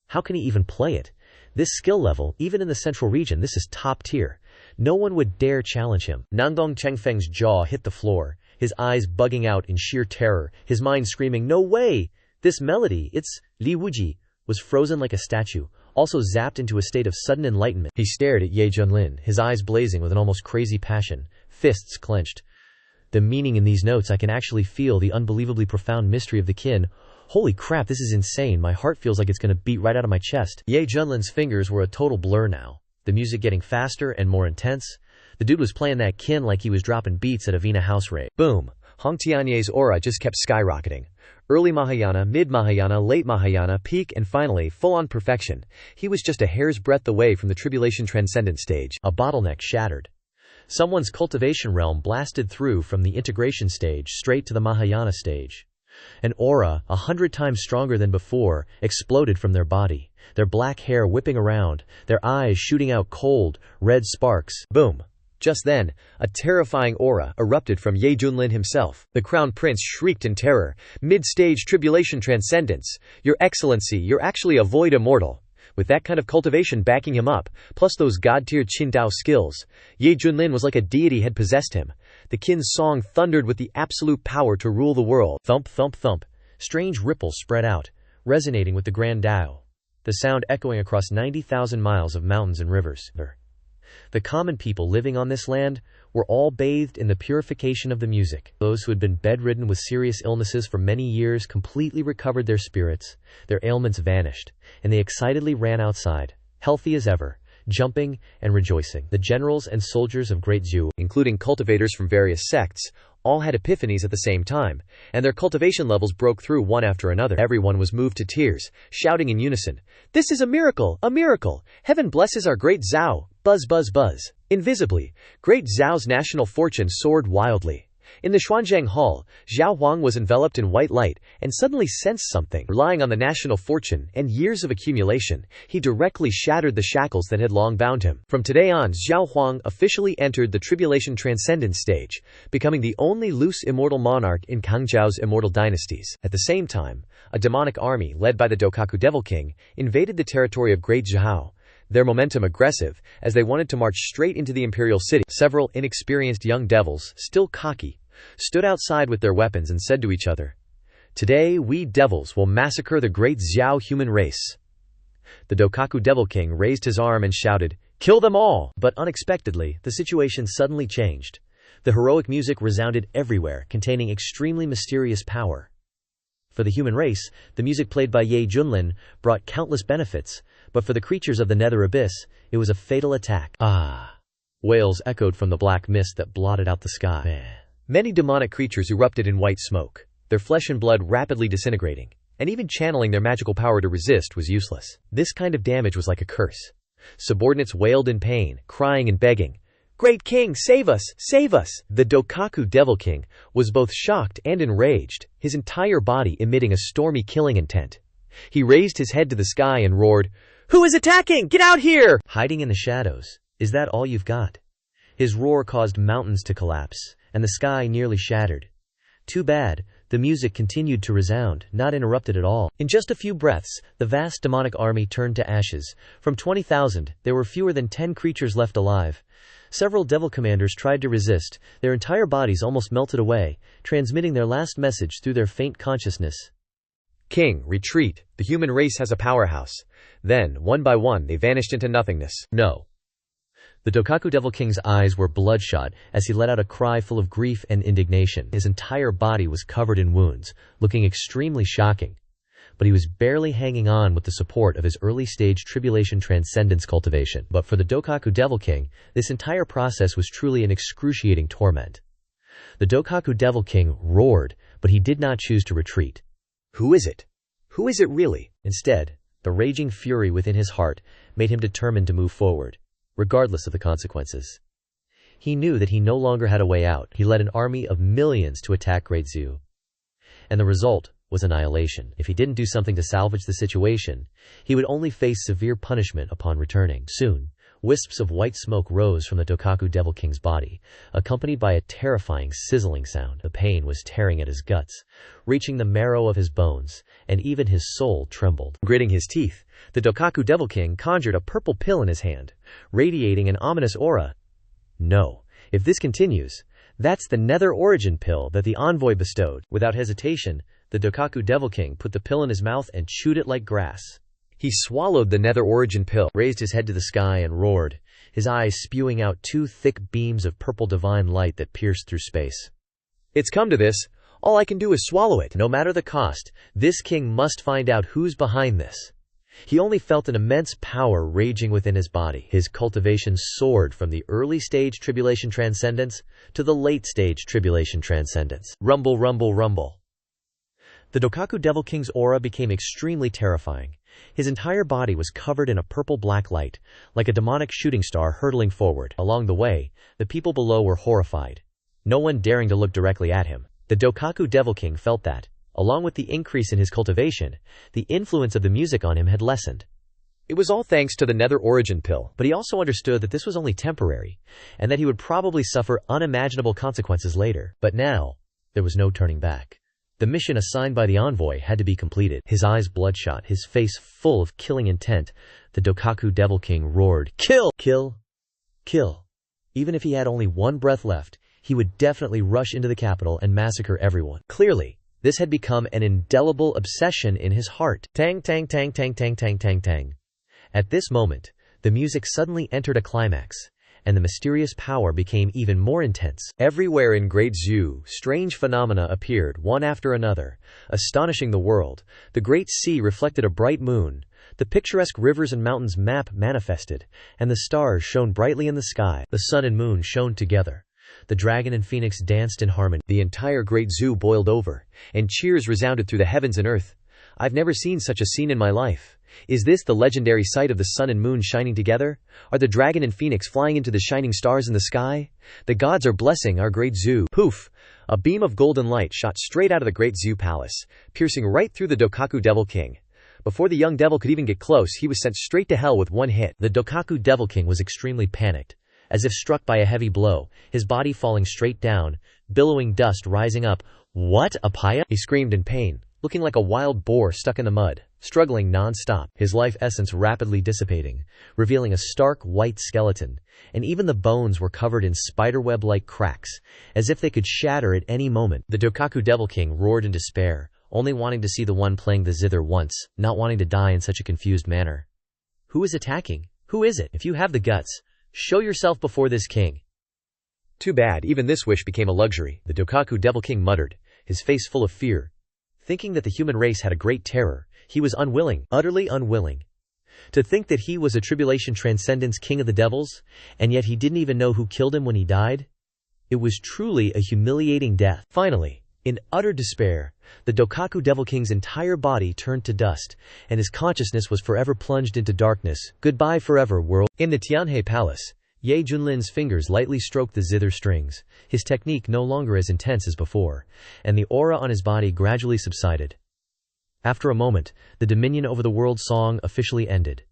How can he even play it? This skill level, even in the central region, this is top tier. No one would dare challenge him. Nangong Changfeng's jaw hit the floor, his eyes bugging out in sheer terror, his mind screaming, "No way! This melody, it's Li Wuji," was frozen like a statue, also zapped into a state of sudden enlightenment. He stared at Ye Junlin, his eyes blazing with an almost crazy passion, fists clenched. The meaning in these notes, I can actually feel the unbelievably profound mystery of the kin. Holy crap, this is insane. My heart feels like it's gonna beat right out of my chest. Ye Junlin's fingers were a total blur now, the music getting faster and more intense. The dude was playing that kin like he was dropping beats at a Vina house rave. Boom. Hongtianye's aura just kept skyrocketing. Early Mahayana, mid-Mahayana, late Mahayana, peak, and finally, full-on perfection. He was just a hair's breadth away from the Tribulation Transcendent stage. A bottleneck shattered. Someone's cultivation realm blasted through from the integration stage straight to the Mahayana stage. An aura, 100 times stronger than before, exploded from their body, their black hair whipping around, their eyes shooting out cold, red sparks. Boom! Just then, a terrifying aura erupted from Ye Junlin himself. The crown prince shrieked in terror. Mid-stage tribulation transcendence. Your excellency, you're actually a void immortal. With that kind of cultivation backing him up, plus those god-tier Qingdao skills, Ye Junlin was like a deity had possessed him. The Qin's song thundered with the absolute power to rule the world. Thump, thump, thump. Strange ripples spread out, resonating with the Grand Tao. The sound echoing across 90,000 miles of mountains and rivers. The common people living on this land were all bathed in the purification of the music. Those who had been bedridden with serious illnesses for many years completely recovered their spirits, their ailments vanished, and they excitedly ran outside, healthy as ever, jumping and rejoicing. The generals and soldiers of Great Zhu, including cultivators from various sects, all had epiphanies at the same time, and their cultivation levels broke through one after another. Everyone was moved to tears, shouting in unison, "This is a miracle! A miracle! Heaven blesses our great Zhao!" Buzz, buzz, buzz. Invisibly, Great Zhao's national fortune soared wildly. In the Xuanzhang Hall, Zhao Huang was enveloped in white light and suddenly sensed something. Relying on the national fortune and years of accumulation, he directly shattered the shackles that had long bound him. From today on, Zhao Huang officially entered the Tribulation Transcendent stage, becoming the only loose immortal monarch in Kangzhou's immortal dynasties. At the same time, a demonic army led by the Dokaku Devil King invaded the territory of Great Zhao, their momentum aggressive, as they wanted to march straight into the imperial city. Several inexperienced young devils, still cocky, stood outside with their weapons and said to each other, "Today we devils will massacre the great Zhao human race." The Dokaku Devil King raised his arm and shouted, "Kill them all!" But unexpectedly, the situation suddenly changed. The heroic music resounded everywhere, containing extremely mysterious power. For the human race, the music played by Ye Junlin brought countless benefits, but for the creatures of the nether abyss, it was a fatal attack. Ah! Wails echoed from the black mist that blotted out the sky. Many demonic creatures erupted in white smoke, their flesh and blood rapidly disintegrating, and even channeling their magical power to resist was useless. This kind of damage was like a curse. Subordinates wailed in pain, crying and begging, "Great King, save us! Save us!" The Dokaku Devil King was both shocked and enraged, his entire body emitting a stormy killing intent. He raised his head to the sky and roared, "Who is attacking? Get out here!" Hiding in the shadows, is that all you've got? His roar caused mountains to collapse, and the sky nearly shattered. Too bad, the music continued to resound, not interrupted at all. In just a few breaths, the vast demonic army turned to ashes. From 20,000, there were fewer than 10 creatures left alive. Several devil commanders tried to resist, their entire bodies almost melted away, transmitting their last message through their faint consciousness. "King, retreat, the human race has a powerhouse." Then, one by one, they vanished into nothingness. No. The Dokaku Devil King's eyes were bloodshot as he let out a cry full of grief and indignation. His entire body was covered in wounds, looking extremely shocking. But he was barely hanging on with the support of his early-stage Tribulation Transcendence cultivation. But for the Dokaku Devil King, this entire process was truly an excruciating torment. The Dokaku Devil King roared, but he did not choose to retreat. Who is it? Who is it really? Instead, the raging fury within his heart made him determined to move forward, regardless of the consequences. He knew that he no longer had a way out. He led an army of millions to attack Great Zhu. And the result was annihilation. If he didn't do something to salvage the situation, he would only face severe punishment upon returning. Soon, wisps of white smoke rose from the Dokaku Devil King's body, accompanied by a terrifying sizzling sound. The pain was tearing at his guts, reaching the marrow of his bones, and even his soul trembled. Gritting his teeth, the Dokaku Devil King conjured a purple pill in his hand, radiating an ominous aura. No, if this continues, that's the nether origin pill that the envoy bestowed. Without hesitation, the Dokaku Devil King put the pill in his mouth and chewed it like grass. He swallowed the nether origin pill, raised his head to the sky and roared, his eyes spewing out 2 thick beams of purple divine light that pierced through space. "It's come to this. All I can do is swallow it. No matter the cost, this king must find out who's behind this." He only felt an immense power raging within his body. His cultivation soared from the early-stage tribulation transcendence to the late-stage tribulation transcendence. Rumble, rumble, rumble. The Dokaku Devil King's aura became extremely terrifying. His entire body was covered in a purple-black light, like a demonic shooting star hurtling forward. Along the way, the people below were horrified, no one daring to look directly at him. The Dokaku Devil King felt that, along with the increase in his cultivation, the influence of the music on him had lessened. It was all thanks to the Nether Origin Pill, but he also understood that this was only temporary, and that he would probably suffer unimaginable consequences later. But now, there was no turning back. The mission assigned by the envoy had to be completed. His eyes bloodshot, his face full of killing intent, the Dokaku Devil King roared, "Kill! Kill! Kill!" Even if he had only one breath left, he would definitely rush into the capital and massacre everyone. Clearly, this had become an indelible obsession in his heart. Tang, tang, tang, tang, tang, tang, tang, tang. At this moment, the music suddenly entered a climax, and the mysterious power became even more intense. Everywhere in Great Zoo, strange phenomena appeared, one after another, astonishing the world. The Great Sea reflected a bright moon, the picturesque rivers and mountains manifested, and the stars shone brightly in the sky. The sun and moon shone together. The dragon and phoenix danced in harmony. The entire Great Zoo boiled over, and cheers resounded through the heavens and earth. I've never seen such a scene in my life. Is this the legendary sight of the sun and moon shining together? Are the dragon and phoenix flying into the shining stars in the sky? The gods are blessing our Great Zoo. Poof! A beam of golden light shot straight out of the Great Zoo Palace, piercing right through the Dokaku Devil King. Before the young devil could even get close, he was sent straight to hell with one hit. The Dokaku Devil King was extremely panicked, as if struck by a heavy blow, his body falling straight down, billowing dust rising up. "What, Apaya?" he screamed in pain, looking like a wild boar stuck in the mud, struggling non-stop, his life essence rapidly dissipating, revealing a stark white skeleton, and even the bones were covered in spiderweb-like cracks, as if they could shatter at any moment. The Dokaku Devil King roared in despair, only wanting to see the one playing the zither once, not wanting to die in such a confused manner. Who is attacking? Who is it? If you have the guts, show yourself before this king. Too bad, even this wish became a luxury, the Dokaku Devil King muttered, his face full of fear. Thinking that the human race had a great terror, he was unwilling, utterly unwilling. To think that he was a tribulation transcendence king of the devils, and yet he didn't even know who killed him when he died? It was truly a humiliating death. Finally, in utter despair, the Dokaku Devil King's entire body turned to dust, and his consciousness was forever plunged into darkness. Goodbye forever, world. In the Tianhe Palace, Ye Junlin's fingers lightly stroked the zither strings, his technique no longer as intense as before, and the aura on his body gradually subsided. After a moment, the dominion over the world song officially ended.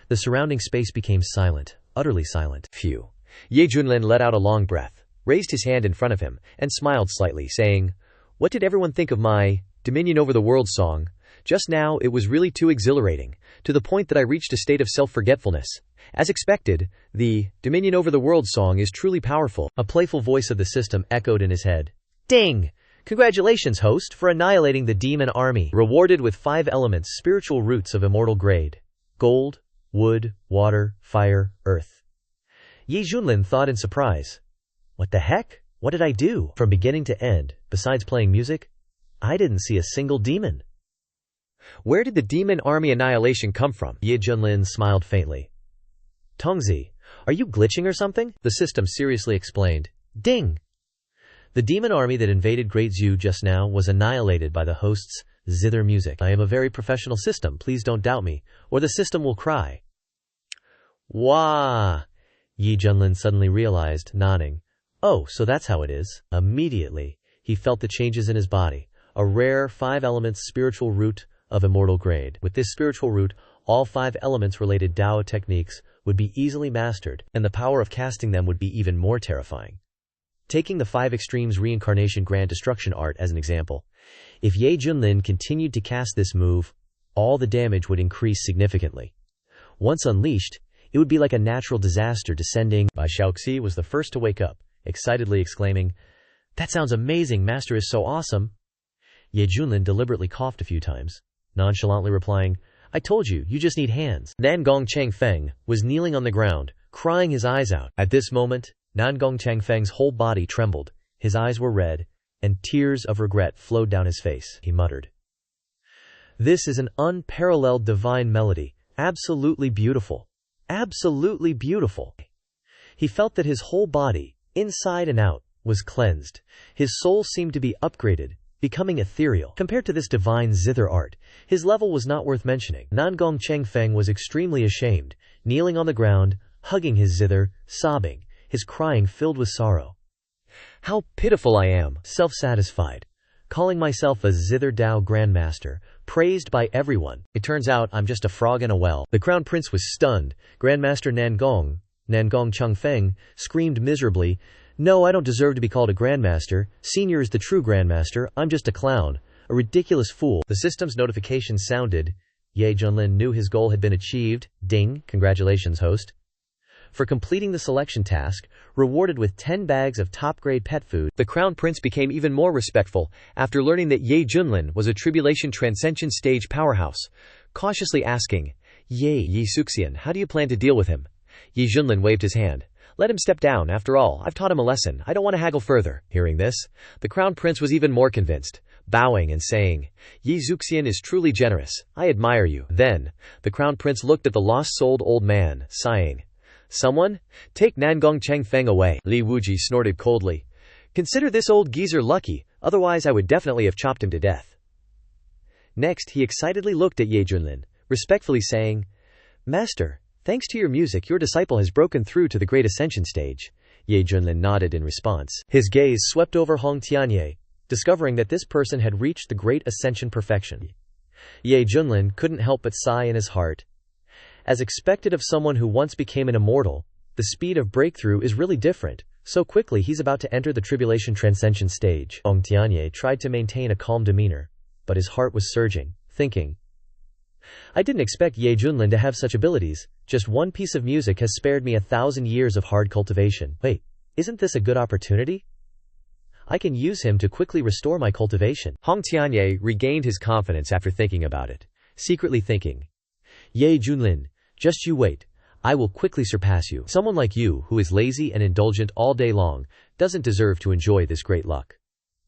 The surrounding space became silent, utterly silent. Phew. Ye Junlin let out a long breath, raised his hand in front of him, and smiled slightly, saying, "What did everyone think of my dominion over the world song? Just now it was really too exhilarating, to the point that I reached a state of self-forgetfulness. As expected, the dominion over the world song is truly powerful." A playful voice of the system echoed in his head. "Ding! Congratulations, host, for annihilating the demon army. Rewarded with 5 elements, spiritual roots of immortal grade. Gold, wood, water, fire, earth." Ye Junlin thought in surprise. What the heck? What did I do? From beginning to end, besides playing music, I didn't see a single demon. Where did the demon army annihilation come from? Ye Junlin smiled faintly. Tongzi, are you glitching or something? The system seriously explained. Ding! The demon army that invaded Great Zoo just now was annihilated by the host's zither music. I am a very professional system, please don't doubt me, or the system will cry. Wah! Ye Junlin suddenly realized, nodding. Oh, so that's how it is. Immediately, he felt the changes in his body, a rare 5 elements spiritual root of immortal grade. With this spiritual root, all 5 elements-related Dao techniques would be easily mastered, and the power of casting them would be even more terrifying. Taking the 5 extremes reincarnation grand destruction art as an example, if Ye Junlin continued to cast this move, all the damage would increase significantly. Once unleashed, it would be like a natural disaster descending. Bai Shaoxi was the first to wake up, excitedly exclaiming, "That sounds amazing, Master is so awesome." Ye Junlin deliberately coughed a few times, nonchalantly replying, "I told you, you just need hands." Nangong Changfeng was kneeling on the ground, crying his eyes out. At this moment, Nangong Changfeng's whole body trembled, his eyes were red, and tears of regret flowed down his face. He muttered, "This is an unparalleled divine melody. Absolutely beautiful. Absolutely beautiful. He felt that his whole body, inside and out, was cleansed. His soul seemed to be upgraded, becoming ethereal. Compared to this divine zither art, his level was not worth mentioning. Nangong Chengfeng was extremely ashamed, kneeling on the ground, hugging his zither, sobbing, his crying filled with sorrow. How pitiful I am, self-satisfied. Calling myself a zither Dao grandmaster, praised by everyone. It turns out I'm just a frog in a well. The crown prince was stunned. Grandmaster Nangong Chengfeng, screamed miserably, "No, I don't deserve to be called a grandmaster. Senior is the true grandmaster. I'm just a clown. A ridiculous fool." The system's notification sounded. Ye Junlin knew his goal had been achieved. Ding, congratulations, host. For completing the selection task, rewarded with 10 bags of top-grade pet food. The crown prince became even more respectful after learning that Ye Junlin was a tribulation transcension stage powerhouse, cautiously asking, Ye Suxian, how do you plan to deal with him? Ye Junlin waved his hand. Let him step down, after all, I've taught him a lesson, I don't want to haggle further. Hearing this, the crown prince was even more convinced, bowing and saying, Ye Zuxian is truly generous, I admire you. Then, the crown prince looked at the lost-souled old man, sighing. Someone? Take Nangong Chengfeng away. Li Wuji snorted coldly. Consider this old geezer lucky, otherwise I would definitely have chopped him to death. Next, he excitedly looked at Ye Junlin, respectfully saying, Master, thanks to your music, your disciple has broken through to the Great Ascension stage. Ye Junlin nodded in response. His gaze swept over Hong Tianye, discovering that this person had reached the Great Ascension perfection. Ye Junlin couldn't help but sigh in his heart. As expected of someone who once became an immortal, the speed of breakthrough is really different. So quickly he's about to enter the tribulation transcension stage. Hong Tianye tried to maintain a calm demeanor, but his heart was surging, thinking, I didn't expect Ye Junlin to have such abilities. Just one piece of music has spared me 1,000 years of hard cultivation. Wait, isn't this a good opportunity? I can use him to quickly restore my cultivation. Hong Tianye regained his confidence after thinking about it, secretly thinking, Ye Junlin, just you wait. I will quickly surpass you. Someone like you, who is lazy and indulgent all day long, doesn't deserve to enjoy this great luck.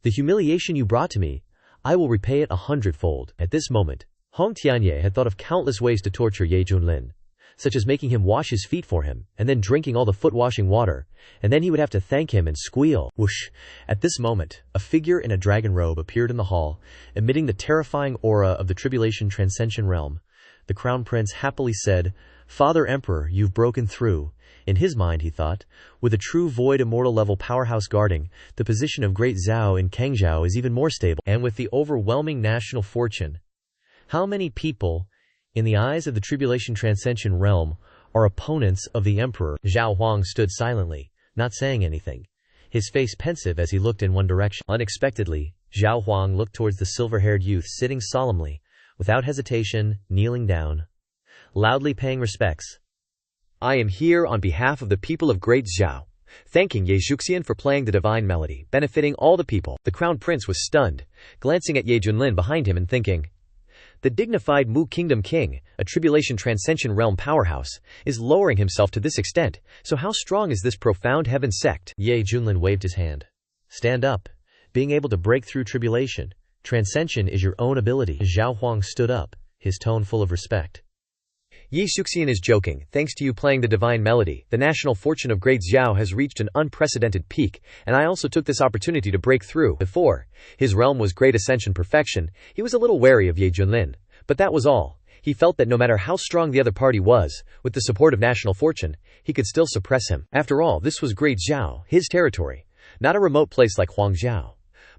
The humiliation you brought to me, I will repay it 100-fold. At this moment, Hong Tianye had thought of countless ways to torture Ye Junlin, such as making him wash his feet for him, and then drinking all the foot-washing water, and then he would have to thank him and squeal. Whoosh! At this moment, a figure in a dragon robe appeared in the hall, emitting the terrifying aura of the tribulation transcension realm. The crown prince happily said, Father Emperor, you've broken through. In his mind, he thought, with a true void immortal level powerhouse guarding, the position of Great Zhao in Kangzhou is even more stable. And with the overwhelming national fortune, how many people, in the eyes of the tribulation transcension realm, are opponents of the emperor? Zhao Huang stood silently, not saying anything, his face pensive as he looked in one direction. Unexpectedly, Zhao Huang looked towards the silver-haired youth sitting solemnly, without hesitation, kneeling down, loudly paying respects. I am here on behalf of the people of Great Zhao, thanking Ye Juxian for playing the divine melody, benefiting all the people. The crown prince was stunned, glancing at Ye Junlin behind him and thinking, the dignified Mu Kingdom King, a tribulation transcension realm powerhouse, is lowering himself to this extent, so how strong is this profound heaven sect? Ye Junlin waved his hand. Stand up. Being able to break through tribulation, transcension is your own ability. Zhao Huang stood up, his tone full of respect. Ye Xuxian is joking. Thanks to you playing the divine melody, the national fortune of Great Zhao has reached an unprecedented peak, and I also took this opportunity to break through. Before, his realm was Great Ascension perfection, he was a little wary of Ye Junlin, but that was all. He felt that no matter how strong the other party was, with the support of national fortune, he could still suppress him. After all, this was Great Zhao, his territory, not a remote place like Huangzhou.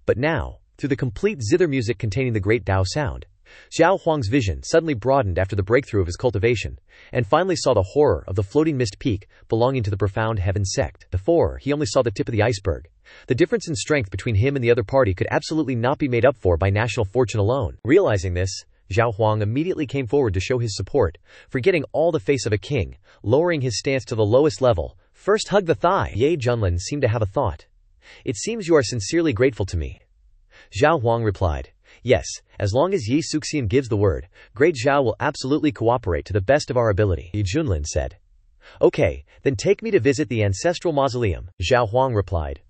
But now, through the complete zither music containing the great Dao sound, Zhao Huang's vision suddenly broadened after the breakthrough of his cultivation, and finally saw the horror of the floating mist peak belonging to the profound heaven sect. Before, he only saw the tip of the iceberg. The difference in strength between him and the other party could absolutely not be made up for by national fortune alone. Realizing this, Zhao Huang immediately came forward to show his support, forgetting all the face of a king, lowering his stance to the lowest level. First hug the thigh. Ye Junlin seemed to have a thought. It seems you are sincerely grateful to me. Zhao Huang replied. Yes, as long as Ye Xuxian gives the word, Great Zhao will absolutely cooperate to the best of our ability. Ye Junlin said. Okay, then take me to visit the ancestral mausoleum. Zhao Huang replied.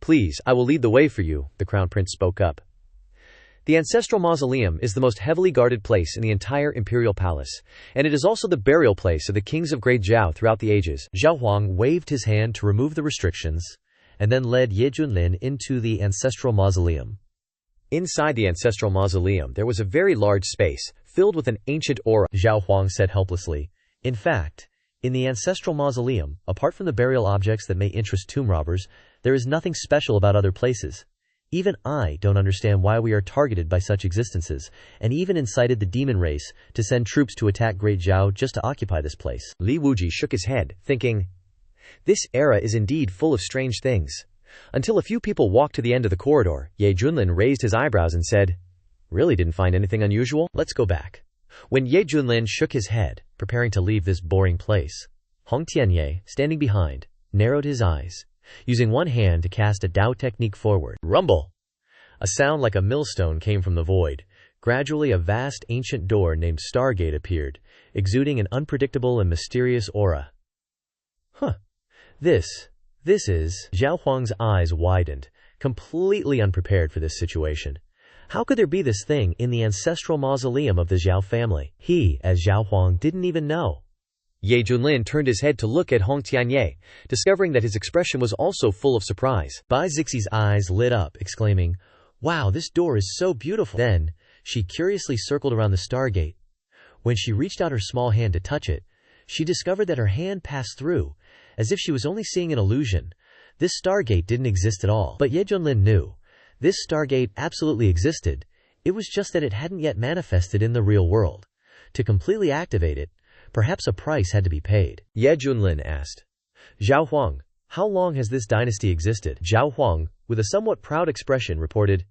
Please, I will lead the way for you, the crown prince spoke up. The ancestral mausoleum is the most heavily guarded place in the entire imperial palace, and it is also the burial place of the kings of Great Zhao throughout the ages. Zhao Huang waved his hand to remove the restrictions, and then led Ye Junlin into the ancestral mausoleum. Inside the ancestral mausoleum there was a very large space, filled with an ancient aura, Zhao Huang said helplessly. In fact, in the ancestral mausoleum, apart from the burial objects that may interest tomb robbers, there is nothing special about other places. Even I don't understand why we are targeted by such existences, and even incited the demon race to send troops to attack Great Zhao just to occupy this place. Li Wuji shook his head, thinking, this era is indeed full of strange things. Until a few people walked to the end of the corridor, Ye Junlin raised his eyebrows and said, really didn't find anything unusual? Let's go back. When Ye Junlin shook his head, preparing to leave this boring place, Hong Tianye, standing behind, narrowed his eyes, using one hand to cast a Dao technique forward. Rumble! A sound like a millstone came from the void. Gradually a vast ancient door named Stargate appeared, exuding an unpredictable and mysterious aura. This is... Zhao Huang's eyes widened, completely unprepared for this situation. How could there be this thing in the ancestral mausoleum of the Zhao family? He, as Zhao Huang, didn't even know. Ye Junlin turned his head to look at Hong Tianye, discovering that his expression was also full of surprise. Bai Zixi's eyes lit up, exclaiming, wow, this door is so beautiful. Then, she curiously circled around the Stargate. When she reached out her small hand to touch it, she discovered that her hand passed through, as if she was only seeing an illusion. This Stargate didn't exist at all. But Ye Junlin knew. This Stargate absolutely existed. It was just that it hadn't yet manifested in the real world. To completely activate it, perhaps a price had to be paid. Ye Junlin asked, Zhao Huang, how long has this dynasty existed? Zhao Huang, with a somewhat proud expression, reported,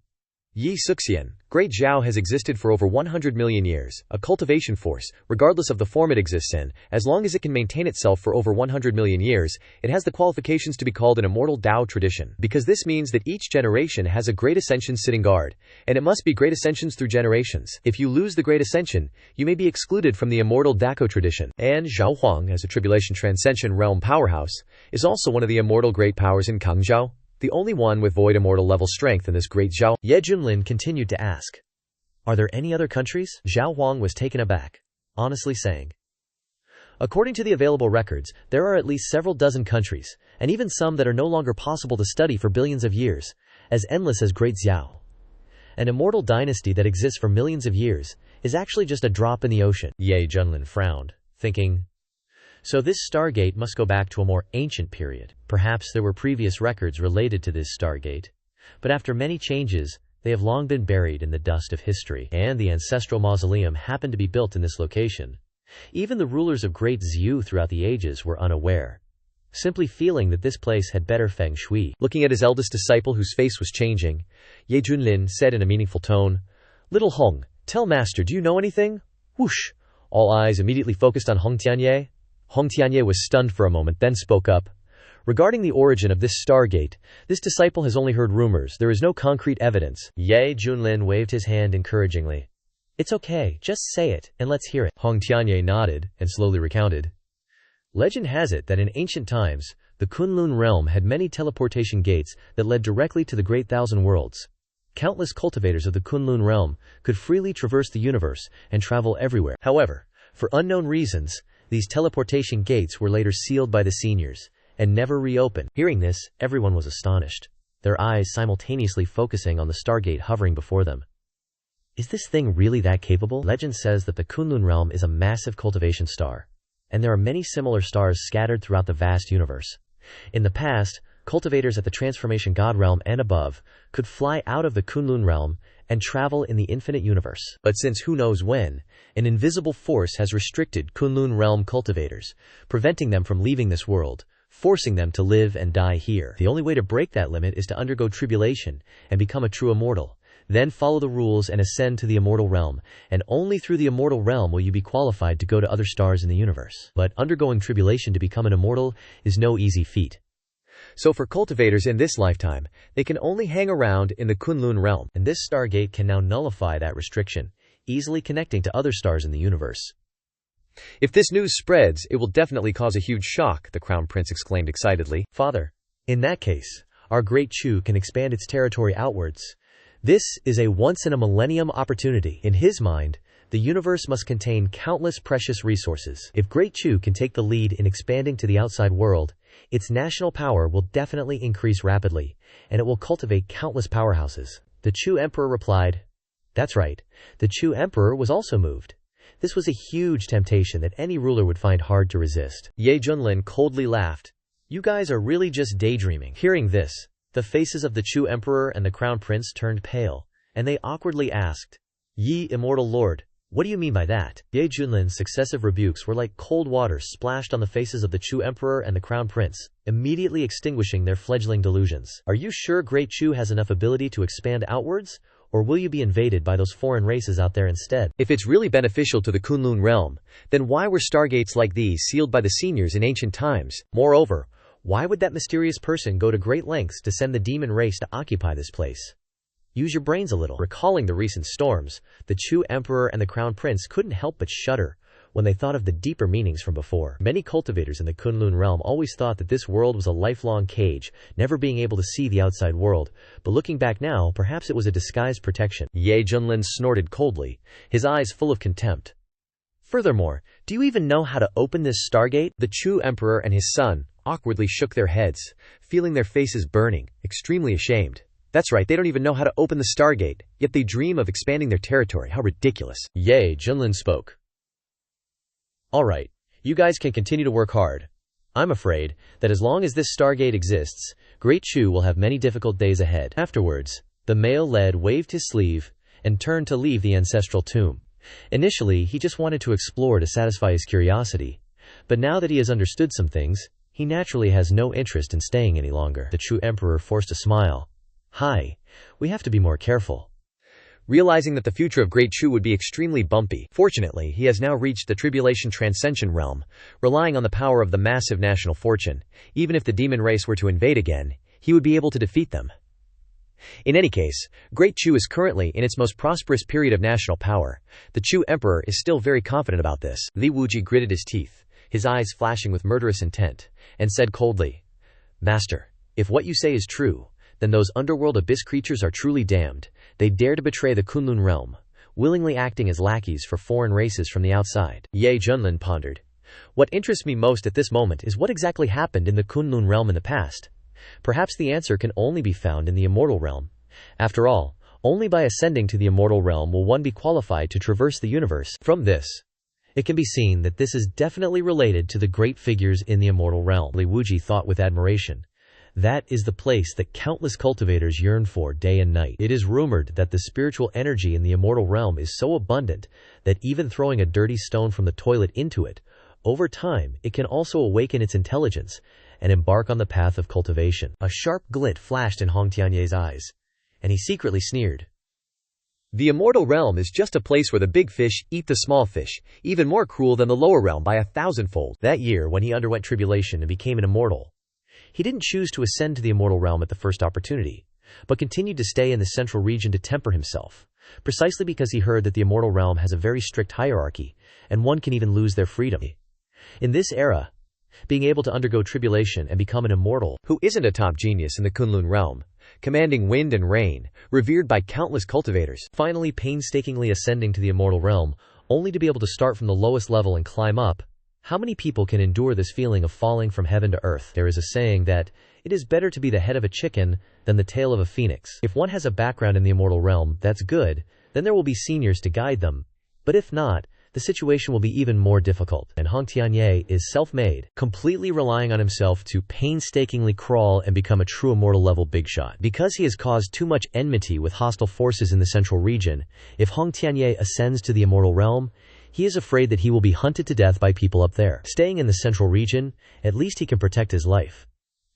Yi Suxian, Great Zhao has existed for over 100 million years, a cultivation force, regardless of the form it exists in. As long as it can maintain itself for over 100 million years, it has the qualifications to be called an immortal Dao tradition, because this means that each generation has a great ascension sitting guard, and it must be great ascensions through generations. If you lose the great ascension, you may be excluded from the immortal Dako tradition. And Zhao Huang, as a tribulation transcension realm powerhouse, is also one of the immortal great powers in Kangzhou, the only one with void immortal level strength in this Great Zhao. Ye Junlin continued to ask, are there any other countries? Zhao Huang was taken aback, honestly saying, according to the available records, there are at least several dozen countries, and even some that are no longer possible to study for billions of years, as endless as Great Zhao. An immortal dynasty that exists for millions of years is actually just a drop in the ocean. Ye Junlin frowned, thinking, so this Stargate must go back to a more ancient period. Perhaps there were previous records related to this Stargate, but after many changes, they have long been buried in the dust of history, and the ancestral mausoleum happened to be built in this location. Even the rulers of Great Zhou throughout the ages were unaware, simply feeling that this place had better feng shui. Looking at his eldest disciple whose face was changing, Ye Junlin said in a meaningful tone, little Hong, tell master, do you know anything? Whoosh! All eyes immediately focused on Hong Tianye. Hong Tianye was stunned for a moment, then spoke up. Regarding the origin of this Stargate, this disciple has only heard rumors. There is no concrete evidence. Ye Junlin waved his hand encouragingly. It's okay, just say it, and let's hear it. Hong Tianye nodded, and slowly recounted. Legend has it that in ancient times, the Kunlun realm had many teleportation gates that led directly to the Great Thousand Worlds. Countless cultivators of the Kunlun realm could freely traverse the universe and travel everywhere. However, for unknown reasons, these teleportation gates were later sealed by the seniors, and never reopened. Hearing this, everyone was astonished, their eyes simultaneously focusing on the Stargate hovering before them. Is this thing really that capable? Legend says that the Kunlun realm is a massive cultivation star, and there are many similar stars scattered throughout the vast universe. In the past, cultivators at the Transformation God realm and above could fly out of the Kunlun realm and travel in the infinite universe. But since who knows when, an invisible force has restricted Kunlun realm cultivators, preventing them from leaving this world, forcing them to live and die here. The only way to break that limit is to undergo tribulation and become a true immortal, then follow the rules and ascend to the immortal realm, and only through the immortal realm will you be qualified to go to other stars in the universe. But undergoing tribulation to become an immortal is no easy feat. So for cultivators in this lifetime, they can only hang around in the Kunlun realm, and this Stargate can now nullify that restriction, easily connecting to other stars in the universe. If this news spreads, it will definitely cause a huge shock, the Crown Prince exclaimed excitedly. Father, in that case, our great Chu can expand its territory outwards. This is a once-in-a-millennium opportunity. In his mind, the universe must contain countless precious resources. If Great Chu can take the lead in expanding to the outside world, its national power will definitely increase rapidly, and it will cultivate countless powerhouses. The Chu Emperor replied, "That's right. The Chu Emperor was also moved. This was a huge temptation that any ruler would find hard to resist." Ye Junlin coldly laughed. "You guys are really just daydreaming." Hearing this, the faces of the Chu Emperor and the Crown Prince turned pale, and they awkwardly asked, "Ye Immortal Lord, what do you mean by that?" Ye Junlin's successive rebukes were like cold water splashed on the faces of the Chu Emperor and the Crown Prince, immediately extinguishing their fledgling delusions. "Are you sure Great Chu has enough ability to expand outwards? Or will you be invaded by those foreign races out there instead? If it's really beneficial to the Kunlun realm, then why were stargates like these sealed by the seniors in ancient times? Moreover, why would that mysterious person go to great lengths to send the demon race to occupy this place? Use your brains a little." Recalling the recent storms, the Chu Emperor and the Crown Prince couldn't help but shudder when they thought of the deeper meanings from before. Many cultivators in the Kunlun realm always thought that this world was a lifelong cage, never being able to see the outside world, but looking back now, perhaps it was a disguised protection. Ye Junlin snorted coldly, his eyes full of contempt. "Furthermore, do you even know how to open this stargate?" The Chu Emperor and his son awkwardly shook their heads, feeling their faces burning, extremely ashamed. That's right, they don't even know how to open the stargate, yet they dream of expanding their territory. How ridiculous. Ye Junlin spoke. "Alright, you guys can continue to work hard. I'm afraid that as long as this stargate exists, Great Chu will have many difficult days ahead." Afterwards, the male lead waved his sleeve and turned to leave the ancestral tomb. Initially, he just wanted to explore to satisfy his curiosity, but now that he has understood some things, he naturally has no interest in staying any longer. The Chu Emperor forced a smile. "Hi, we have to be more careful." Realizing that the future of Great Chu would be extremely bumpy, fortunately, he has now reached the Tribulation Transcension realm, relying on the power of the massive national fortune. Even if the demon race were to invade again, he would be able to defeat them. In any case, Great Chu is currently in its most prosperous period of national power. The Chu Emperor is still very confident about this. Li Wuji gritted his teeth, his eyes flashing with murderous intent, and said coldly, "Master, if what you say is true, then those underworld abyss creatures are truly damned. They dare to betray the Kunlun realm, willingly acting as lackeys for foreign races from the outside." Ye Junlin pondered. "What interests me most at this moment is what exactly happened in the Kunlun realm in the past. Perhaps the answer can only be found in the immortal realm. After all, only by ascending to the immortal realm will one be qualified to traverse the universe." From this, it can be seen that this is definitely related to the great figures in the immortal realm. Li Wuji thought with admiration. That is the place that countless cultivators yearn for day and night. It is rumored that the spiritual energy in the immortal realm is so abundant that even throwing a dirty stone from the toilet into it, over time, it can also awaken its intelligence and embark on the path of cultivation. A sharp glint flashed in Hong Tianyé's eyes, and he secretly sneered. The immortal realm is just a place where the big fish eat the small fish, even more cruel than the lower realm by 1,000-fold. That year, when he underwent tribulation and became an immortal, he didn't choose to ascend to the immortal realm at the first opportunity, but continued to stay in the central region to temper himself, precisely because he heard that the immortal realm has a very strict hierarchy, and one can even lose their freedom. In this era, being able to undergo tribulation and become an immortal who isn't a top genius in the Kunlun realm, commanding wind and rain, revered by countless cultivators, finally painstakingly ascending to the immortal realm, only to be able to start from the lowest level and climb up. How many people can endure this feeling of falling from heaven to earth? There is a saying that it is better to be the head of a chicken than the tail of a phoenix. If one has a background in the immortal realm, that's good, then there will be seniors to guide them. But if not, the situation will be even more difficult. And Hong Tianyé is self-made, completely relying on himself to painstakingly crawl and become a true immortal level big shot. Because he has caused too much enmity with hostile forces in the central region, if Hong Tianyé ascends to the immortal realm, he is afraid that he will be hunted to death by people up there. Staying in the central region, at least he can protect his life.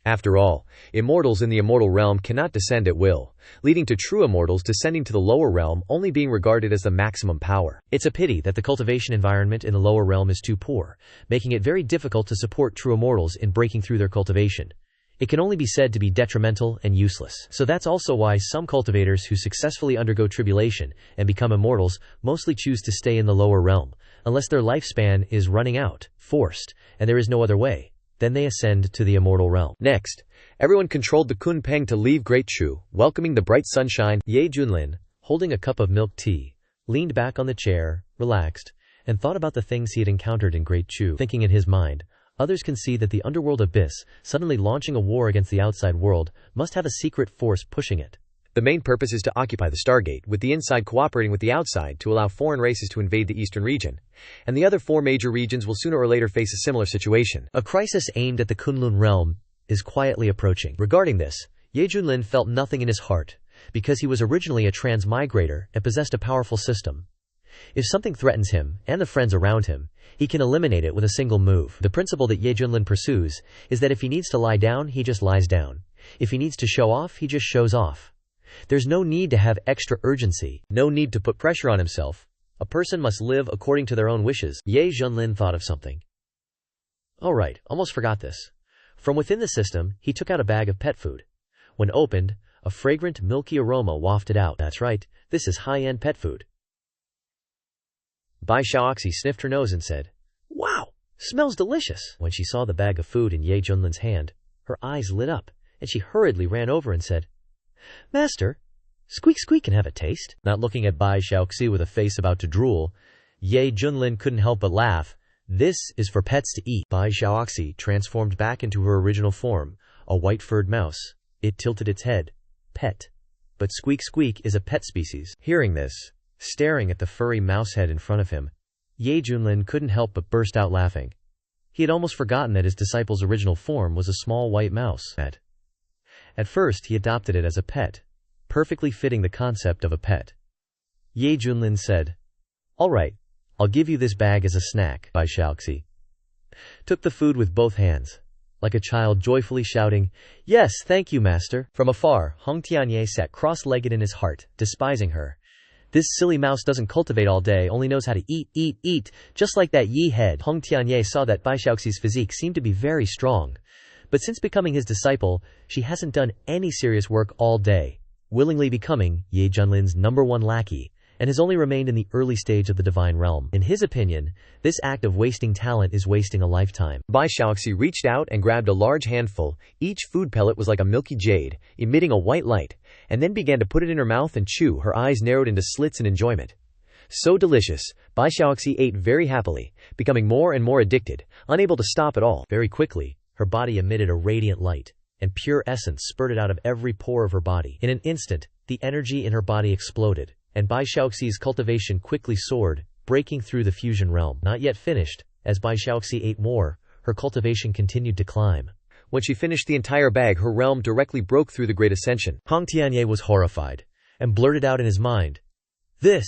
After all, immortals in the immortal realm cannot descend at will, leading to true immortals descending to the lower realm only being regarded as the maximum power. It's a pity that the cultivation environment in the lower realm is too poor, making it very difficult to support true immortals in breaking through their cultivation. It can only be said to be detrimental and useless. So that's also why some cultivators who successfully undergo tribulation and become immortals mostly choose to stay in the lower realm, unless their lifespan is running out, forced, and there is no other way. Then they ascend to the immortal realm. Next, everyone controlled the Kunpeng to leave Great Chu, welcoming the bright sunshine. Ye Junlin, holding a cup of milk tea, leaned back on the chair, relaxed, and thought about the things he had encountered in Great Chu. Thinking in his mind, others can see that the underworld abyss, suddenly launching a war against the outside world, must have a secret force pushing it. The main purpose is to occupy the Stargate, with the inside cooperating with the outside to allow foreign races to invade the eastern region. And the other 4 major regions will sooner or later face a similar situation. A crisis aimed at the Kunlun realm is quietly approaching. Regarding this, Ye Junlin felt nothing in his heart, because he was originally a transmigrator and possessed a powerful system. If something threatens him and the friends around him, he can eliminate it with a single move. The principle that Ye Junlin pursues is that if he needs to lie down, he just lies down. If he needs to show off, he just shows off. There's no need to have extra urgency, no need to put pressure on himself. A person must live according to their own wishes. Ye Junlin thought of something. Oh right, almost forgot this. From within the system, he took out a bag of pet food. When opened, a fragrant, milky aroma wafted out. That's right, this is high-end pet food. Bai Xiaoxi sniffed her nose and said, "Wow, smells delicious." When she saw the bag of food in Ye Junlin's hand, her eyes lit up, and she hurriedly ran over and said, "Master, Squeak Squeak can have a taste." Not looking at Bai Xiaoxi with a face about to drool, Ye Junlin couldn't help but laugh. "This is for pets to eat." Bai Xiaoxi transformed back into her original form, a white-furred mouse. It tilted its head. Pet. But Squeak Squeak is a pet species. Hearing this, staring at the furry mouse head in front of him, Ye Junlin couldn't help but burst out laughing. He had almost forgotten that his disciple's original form was a small white mouse. At first, he adopted it as a pet, perfectly fitting the concept of a pet. Ye Junlin said, "All right, I'll give you this bag as a snack." Bai Xiaoxi took the food with both hands, like a child joyfully shouting, "Yes, thank you, master." From afar, Hong Tianye sat cross-legged in his heart, despising her. This silly mouse doesn't cultivate all day, only knows how to eat, just like that Yi head. Hong Tianye saw that Bai Xiaoxi's physique seemed to be very strong. But since becoming his disciple, she hasn't done any serious work all day, willingly becoming Ye Junlin's #1 lackey, and has only remained in the early stage of the divine realm. In his opinion, this act of wasting talent is wasting a lifetime. Bai Xiaoxi reached out and grabbed a large handful. Each food pellet was like a milky jade, emitting a white light, and then began to put it in her mouth and chew. Her eyes narrowed into slits in enjoyment. So delicious, Bai Xiaoxi ate very happily, becoming more and more addicted, unable to stop at all. Very quickly, her body emitted a radiant light, and pure essence spurted out of every pore of her body. In an instant, the energy in her body exploded, and Bai Xiaoxi's cultivation quickly soared, breaking through the fusion realm. Not yet finished, as Bai Xiaoxi ate more, her cultivation continued to climb. When she finished the entire bag, her realm directly broke through the Great Ascension. Hong Tianye was horrified, and blurted out in his mind, This!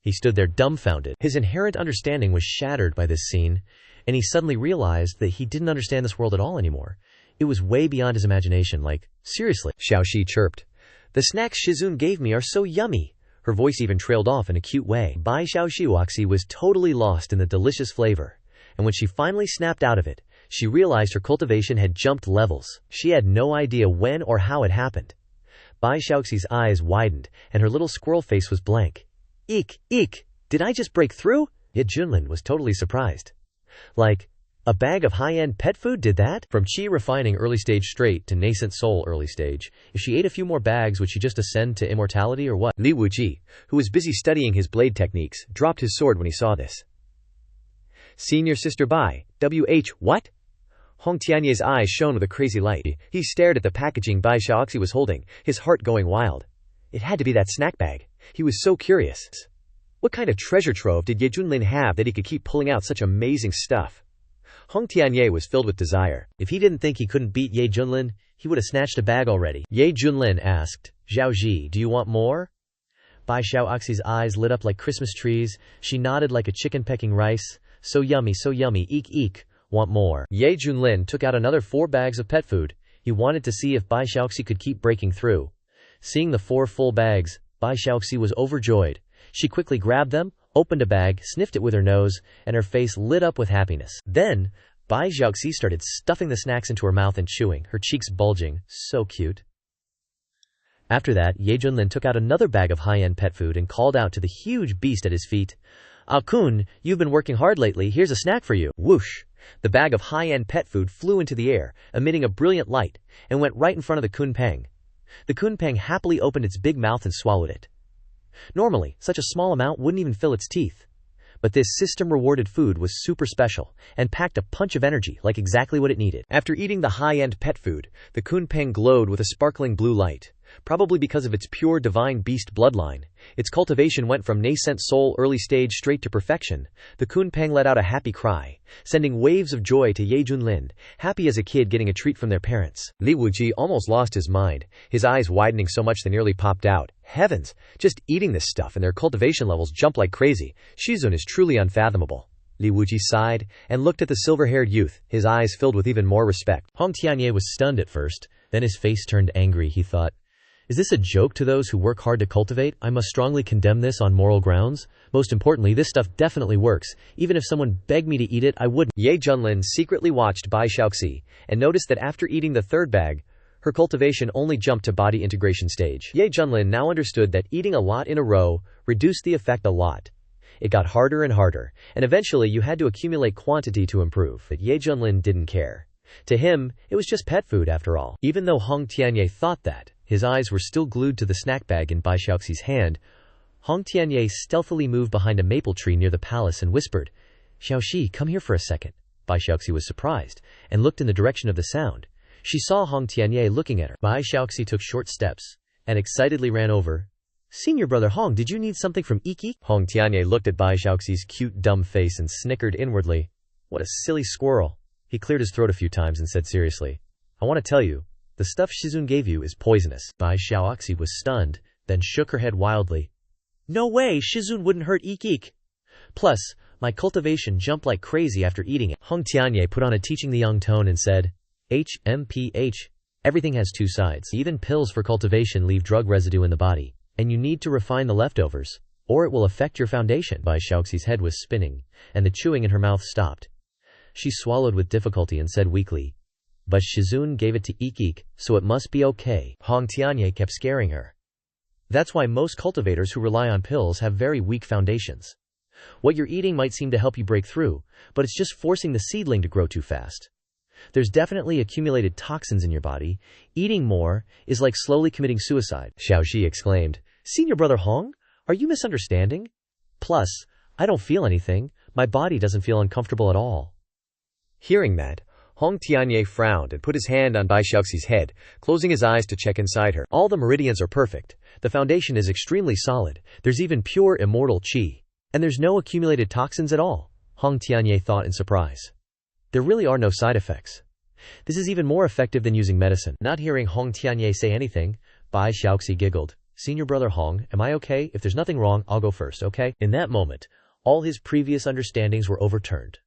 He stood there dumbfounded. His inherent understanding was shattered by this scene, and he suddenly realized that he didn't understand this world at all anymore. It was way beyond his imagination, like, seriously. Xiaoxi chirped. "The snacks Shizun gave me are so yummy." Her voice even trailed off in a cute way. Bai Xiaoxi was totally lost in the delicious flavor, and when she finally snapped out of it, she realized her cultivation had jumped levels. She had no idea when or how it happened. Bai Xiaoxi's eyes widened, and her little squirrel face was blank. Eek! Did I just break through? Ye Junlin was totally surprised. Like, a bag of high-end pet food did that? From Qi refining early stage straight to Nascent Soul early stage, if she ate a few more bags would she just ascend to immortality or what? Li Wuji, who was busy studying his blade techniques, dropped his sword when he saw this. Senior Sister Bai, what? Hong Tianye's eyes shone with a crazy light. He stared at the packaging Bai Xiaoxi was holding, his heart going wild. It had to be that snack bag. He was so curious. What kind of treasure trove did Ye Junlin have that he could keep pulling out such amazing stuff? Hong Tianye was filled with desire. If he didn't think he couldn't beat Ye Junlin, he would have snatched a bag already. Ye Junlin asked, "Zhaoji, do you want more?" Bai Xiaoxi's eyes lit up like Christmas trees. She nodded like a chicken pecking rice. So yummy, eek, want more. Ye Junlin took out another 4 bags of pet food. He wanted to see if Bai Xiaoxi could keep breaking through. Seeing the 4 full bags, Bai Xiaoxi was overjoyed. She quickly grabbed them, opened a bag, sniffed it with her nose, and her face lit up with happiness. Then, Bai Xiaoxi started stuffing the snacks into her mouth and chewing, her cheeks bulging. So cute. After that, Ye Junlin took out another bag of high-end pet food and called out to the huge beast at his feet, "Ah Kun, you've been working hard lately, here's a snack for you." Whoosh! The bag of high-end pet food flew into the air, emitting a brilliant light, and went right in front of the Kunpeng. The Kunpeng happily opened its big mouth and swallowed it. Normally, such a small amount wouldn't even fill its teeth. But this system-rewarded food was super special, and packed a punch of energy like exactly what it needed. After eating the high-end pet food, the Kunpeng glowed with a sparkling blue light. Probably because of its pure divine beast bloodline, its cultivation went from nascent soul early stage straight to perfection. The Kunpeng let out a happy cry, sending waves of joy to Ye Junlin, happy as a kid getting a treat from their parents. Li Wuji almost lost his mind, his eyes widening so much they nearly popped out. Heavens, just eating this stuff and their cultivation levels jump like crazy. Shizun is truly unfathomable. Li Wuji sighed and looked at the silver-haired youth, his eyes filled with even more respect. Hong Tianye was stunned at first, then his face turned angry. He thought, is this a joke to those who work hard to cultivate? I must strongly condemn this on moral grounds. Most importantly, this stuff definitely works. Even if someone begged me to eat it, I wouldn't. Ye Junlin secretly watched Bai Xiaoxi and noticed that after eating the third bag, her cultivation only jumped to body integration stage. Ye Junlin now understood that eating a lot in a row reduced the effect a lot. It got harder and harder, and eventually you had to accumulate quantity to improve. But Ye Junlin didn't care. To him, it was just pet food after all. Even though Hong Tianye thought that, his eyes were still glued to the snack bag in Bai Xiaoxi's hand. Hong Tianye stealthily moved behind a maple tree near the palace and whispered, Xiaoxi, come here for a second. Bai Xiaoxi was surprised, and looked in the direction of the sound. She saw Hong Tianye looking at her. Bai Xiaoxi took short steps, and excitedly ran over. Senior brother Hong, did you need something from Iki? Hong Tianye looked at Bai Xiaoxi's cute dumb face and snickered inwardly. What a silly squirrel. He cleared his throat a few times and said seriously, I want to tell you, the stuff Shizun gave you is poisonous. Bai Xiaoxi was stunned, then shook her head wildly. No way, Shizun wouldn't hurt Iki. Plus, my cultivation jumped like crazy after eating it. Hong Tianye put on a teaching the young tone and said, HMPH. Everything has two sides. Even pills for cultivation leave drug residue in the body, and you need to refine the leftovers, or it will affect your foundation. Bai Xiaoxi's head was spinning, and the chewing in her mouth stopped. She swallowed with difficulty and said weakly, but Shizun gave it to Ikik, so it must be okay. Hong Tianye kept scaring her. That's why most cultivators who rely on pills have very weak foundations. What you're eating might seem to help you break through, but it's just forcing the seedling to grow too fast. There's definitely accumulated toxins in your body. Eating more is like slowly committing suicide. Xiaoxi exclaimed, Senior brother Hong, are you misunderstanding? Plus, I don't feel anything. My body doesn't feel uncomfortable at all. Hearing that, Hong Tianye frowned and put his hand on Bai Xiaoxi's head, closing his eyes to check inside her. All the meridians are perfect. The foundation is extremely solid. There's even pure immortal qi. And there's no accumulated toxins at all, Hong Tianye thought in surprise. There really are no side effects. This is even more effective than using medicine. Not hearing Hong Tianye say anything, Bai Xiaoxi giggled. Senior brother Hong, am I okay? If there's nothing wrong, I'll go first, okay? In that moment, all his previous understandings were overturned.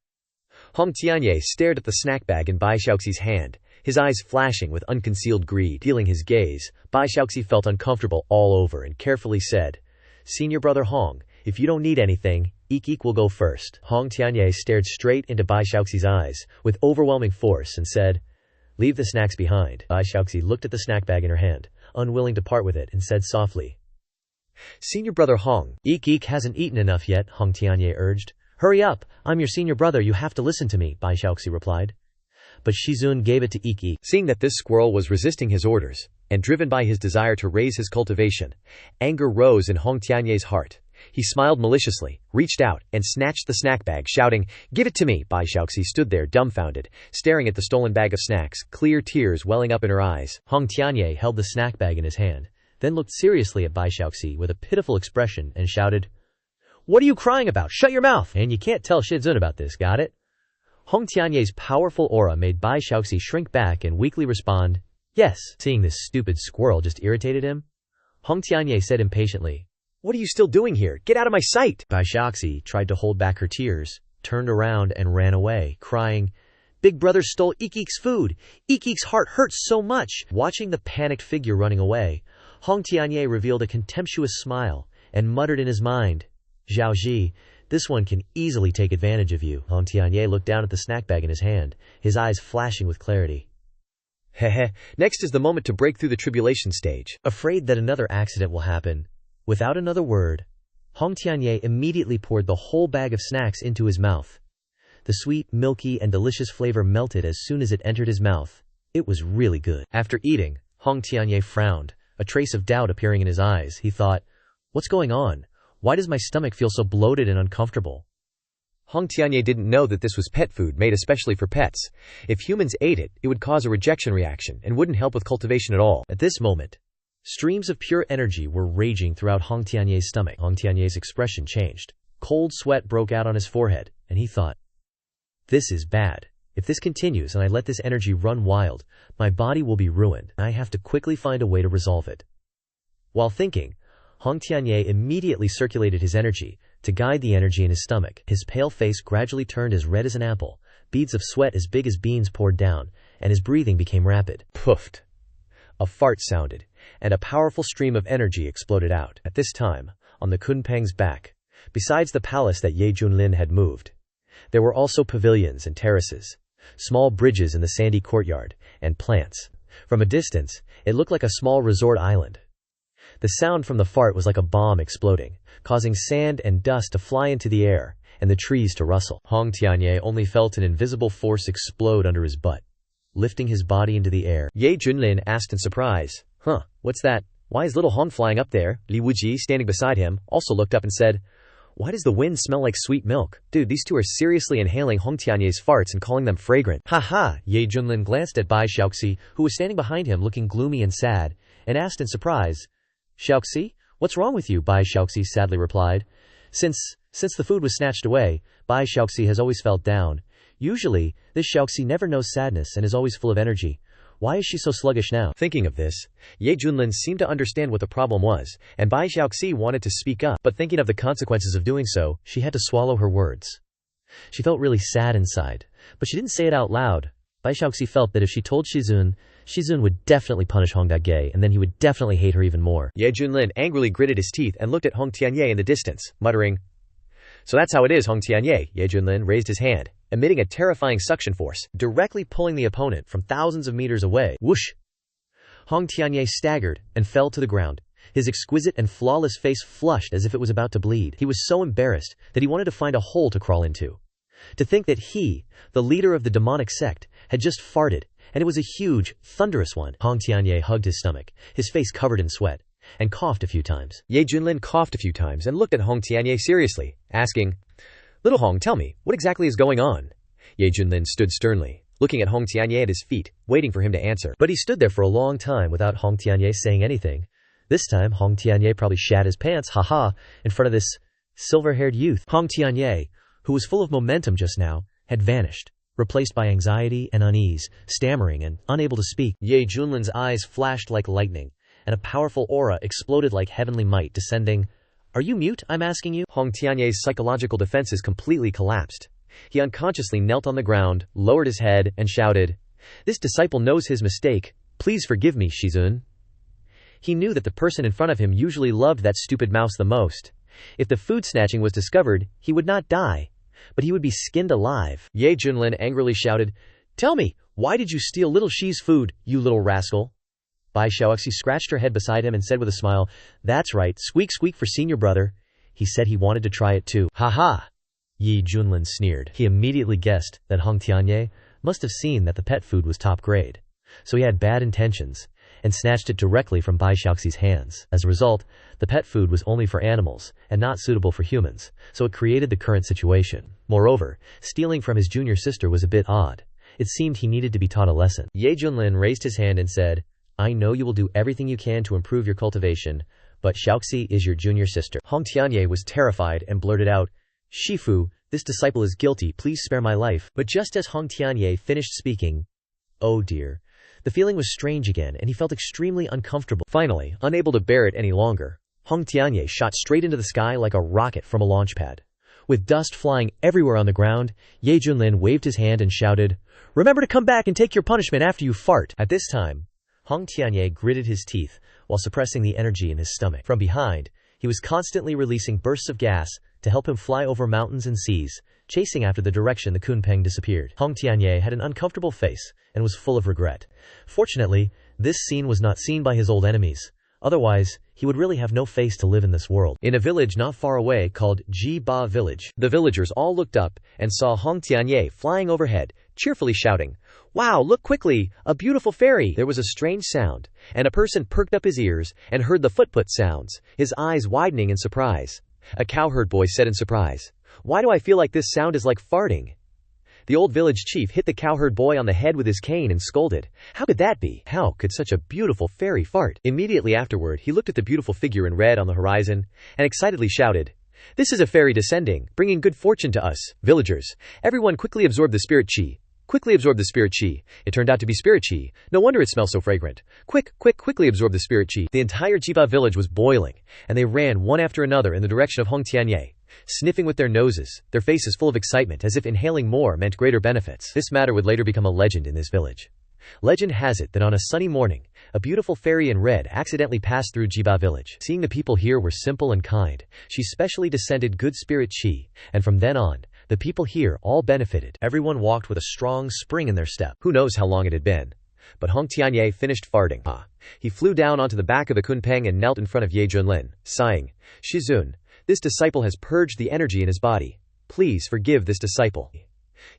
Hong Tianye stared at the snack bag in Bai Xiaoxi's hand, his eyes flashing with unconcealed greed. Feeling his gaze, Bai Xiaoxi felt uncomfortable all over and carefully said, Senior brother Hong, if you don't need anything, Ik will go first. Hong Tianye stared straight into Bai Xiaoxi's eyes with overwhelming force and said, Leave the snacks behind. Bai Xiaoxi looked at the snack bag in her hand, unwilling to part with it, and said softly, Senior brother Hong, Ik hasn't eaten enough yet, Hong Tianye urged. Hurry up, I'm your senior brother, you have to listen to me, Bai Xiaoxi replied. But Shizun gave it to Iki. Seeing that this squirrel was resisting his orders, and driven by his desire to raise his cultivation, anger rose in Hong Tianye's heart. He smiled maliciously, reached out, and snatched the snack bag, shouting, Give it to me! Bai Xiaoxi stood there dumbfounded, staring at the stolen bag of snacks, clear tears welling up in her eyes. Hong Tianye held the snack bag in his hand, then looked seriously at Bai Xiaoxi with a pitiful expression and shouted, What are you crying about? Shut your mouth! And you can't tell Shizun about this, got it? Hong Tianye's powerful aura made Bai Xiaoxi shrink back and weakly respond, Yes. Seeing this stupid squirrel just irritated him, Hong Tianye said impatiently, What are you still doing here? Get out of my sight! Bai Xiaoxi tried to hold back her tears, turned around and ran away, crying, Big brother stole Ikik's food! Ikik's heart hurts so much! Watching the panicked figure running away, Hong Tianye revealed a contemptuous smile and muttered in his mind, Zhaoji, this one can easily take advantage of you. Hong Tianye looked down at the snack bag in his hand, his eyes flashing with clarity. Heh. Next is the moment to break through the tribulation stage. Afraid that another accident will happen, without another word, Hong Tianye immediately poured the whole bag of snacks into his mouth. The sweet, milky, and delicious flavor melted as soon as it entered his mouth. It was really good. After eating, Hong Tianye frowned, a trace of doubt appearing in his eyes. He thought, "What's going on? Why does my stomach feel so bloated and uncomfortable?" Hong Tianye didn't know that this was pet food made especially for pets. If humans ate it, it would cause a rejection reaction and wouldn't help with cultivation at all. At this moment, streams of pure energy were raging throughout Hong Tianye's stomach. Hong Tianye's expression changed. Cold sweat broke out on his forehead, and he thought, "This is bad. If this continues and I let this energy run wild, my body will be ruined. I have to quickly find a way to resolve it." While thinking, Hong Tianye immediately circulated his energy to guide the energy in his stomach. His pale face gradually turned as red as an apple. Beads of sweat as big as beans poured down, and his breathing became rapid. Puffed. A fart sounded, and a powerful stream of energy exploded out. At this time, on the Kunpeng's back, besides the palace that Ye Junlin had moved, there were also pavilions and terraces, small bridges in the sandy courtyard, and plants. From a distance, it looked like a small resort island. The sound from the fart was like a bomb exploding, causing sand and dust to fly into the air, and the trees to rustle. Hong Tianye only felt an invisible force explode under his butt, lifting his body into the air. Ye Junlin asked in surprise, "Huh, what's that? Why is little Hong flying up there?" Li Wuji, standing beside him, also looked up and said, "Why does the wind smell like sweet milk? Dude, these two are seriously inhaling Hong Tianye's farts and calling them fragrant." "Ha ha!" Ye Junlin glanced at Bai Xiaoxi, who was standing behind him looking gloomy and sad, and asked in surprise, "Xiaoxi, what's wrong with you?" Bai Xiaoxi sadly replied, Since the food was snatched away, Bai Xiaoxi has always felt down. Usually, this Xiaoxi never knows sadness and is always full of energy. Why is she so sluggish now?" Thinking of this, Ye Junlin seemed to understand what the problem was, and Bai Xiaoxi wanted to speak up, but thinking of the consequences of doing so, she had to swallow her words. She felt really sad inside, but she didn't say it out loud. Bai Xiaoxi felt that if she told Shizun would definitely punish Hong Dage, and then he would definitely hate her even more. Ye Junlin angrily gritted his teeth and looked at Hong Tianye in the distance, muttering, "So that's how it is, Hong Tianye." Ye Junlin raised his hand, emitting a terrifying suction force, directly pulling the opponent from thousands of meters away. Whoosh! Hong Tianye staggered and fell to the ground. His exquisite and flawless face flushed as if it was about to bleed. He was so embarrassed that he wanted to find a hole to crawl into. To think that he, the leader of the demonic sect, had just farted, and it was a huge, thunderous one. Hong Tianye hugged his stomach, his face covered in sweat, and coughed a few times. Ye Junlin coughed a few times and looked at Hong Tianye seriously, asking, "Little Hong, tell me, what exactly is going on?" Ye Junlin stood sternly, looking at Hong Tianye at his feet, waiting for him to answer. But he stood there for a long time without Hong Tianye saying anything. This time, Hong Tianye probably shat his pants, haha, in front of this silver-haired youth. Hong Tianye, who was full of momentum just now, had vanished, replaced by anxiety and unease, stammering and unable to speak. Ye Junlin's eyes flashed like lightning, and a powerful aura exploded like heavenly might descending. "Are you mute, I'm asking you?" Hong Tianye's psychological defenses completely collapsed. He unconsciously knelt on the ground, lowered his head, and shouted, "This disciple knows his mistake. Please forgive me, Shizun." He knew that the person in front of him usually loved that stupid mouse the most. If the food snatching was discovered, he would not die, but he would be skinned alive. Ye Junlin angrily shouted, "Tell me, why did you steal little Shi's food, you little rascal?" Bai Xiaoxi scratched her head beside him and said with a smile, "That's right, squeak squeak for senior brother." He said he wanted to try it too. "Ha ha!" Ye Junlin sneered. He immediately guessed that Hong Tianye must have seen that the pet food was top grade, so he had bad intentions, and snatched it directly from Bai Xiaoxi's hands. As a result, the pet food was only for animals, and not suitable for humans, so it created the current situation. Moreover, stealing from his junior sister was a bit odd. It seemed he needed to be taught a lesson. Ye Junlin raised his hand and said, "I know you will do everything you can to improve your cultivation, but Xiaoxi is your junior sister." Hong Tianye was terrified and blurted out, "Shifu, this disciple is guilty, please spare my life." But just as Hong Tianye finished speaking, oh dear, the feeling was strange again and he felt extremely uncomfortable. Finally, unable to bear it any longer, Hong Tianye shot straight into the sky like a rocket from a launch pad. With dust flying everywhere on the ground, Ye Junlin waved his hand and shouted, "Remember to come back and take your punishment after you fart." At this time, Hong Tianye gritted his teeth while suppressing the energy in his stomach. From behind, he was constantly releasing bursts of gas to help him fly over mountains and seas, chasing after the direction the Kunpeng disappeared. Hong Tianye had an uncomfortable face and was full of regret. Fortunately, this scene was not seen by his old enemies. Otherwise, he would really have no face to live in this world. In a village not far away called Ji Ba Village, the villagers all looked up and saw Hong Tianye flying overhead, cheerfully shouting, "Wow, look quickly, a beautiful fairy!" There was a strange sound, and a person perked up his ears and heard the foot-put sounds, his eyes widening in surprise. A cowherd boy said in surprise, "Why do I feel like this sound is like farting?" The old village chief hit the cowherd boy on the head with his cane and scolded, "How could that be? How could such a beautiful fairy fart?" Immediately afterward, he looked at the beautiful figure in red on the horizon and excitedly shouted, "This is a fairy descending, bringing good fortune to us, villagers. Everyone quickly absorb the spirit chi. Quickly absorb the spirit chi." It turned out to be spirit chi. No wonder it smells so fragrant. Quickly absorb the spirit chi. The entire Jiba village was boiling, and they ran one after another in the direction of Hong Tianye, sniffing with their noses, their faces full of excitement as if inhaling more meant greater benefits. This matter would later become a legend in this village. Legend has it that on a sunny morning, a beautiful fairy in red accidentally passed through Jiba village. Seeing the people here were simple and kind, she specially descended good spirit chi, and from then on, the people here all benefited. Everyone walked with a strong spring in their step. Who knows how long it had been. But Hong Tianye finished farting. He flew down onto the back of the kunpeng and knelt in front of Ye Junlin, sighing, "Shizun, this disciple has purged the energy in his body. Please forgive this disciple."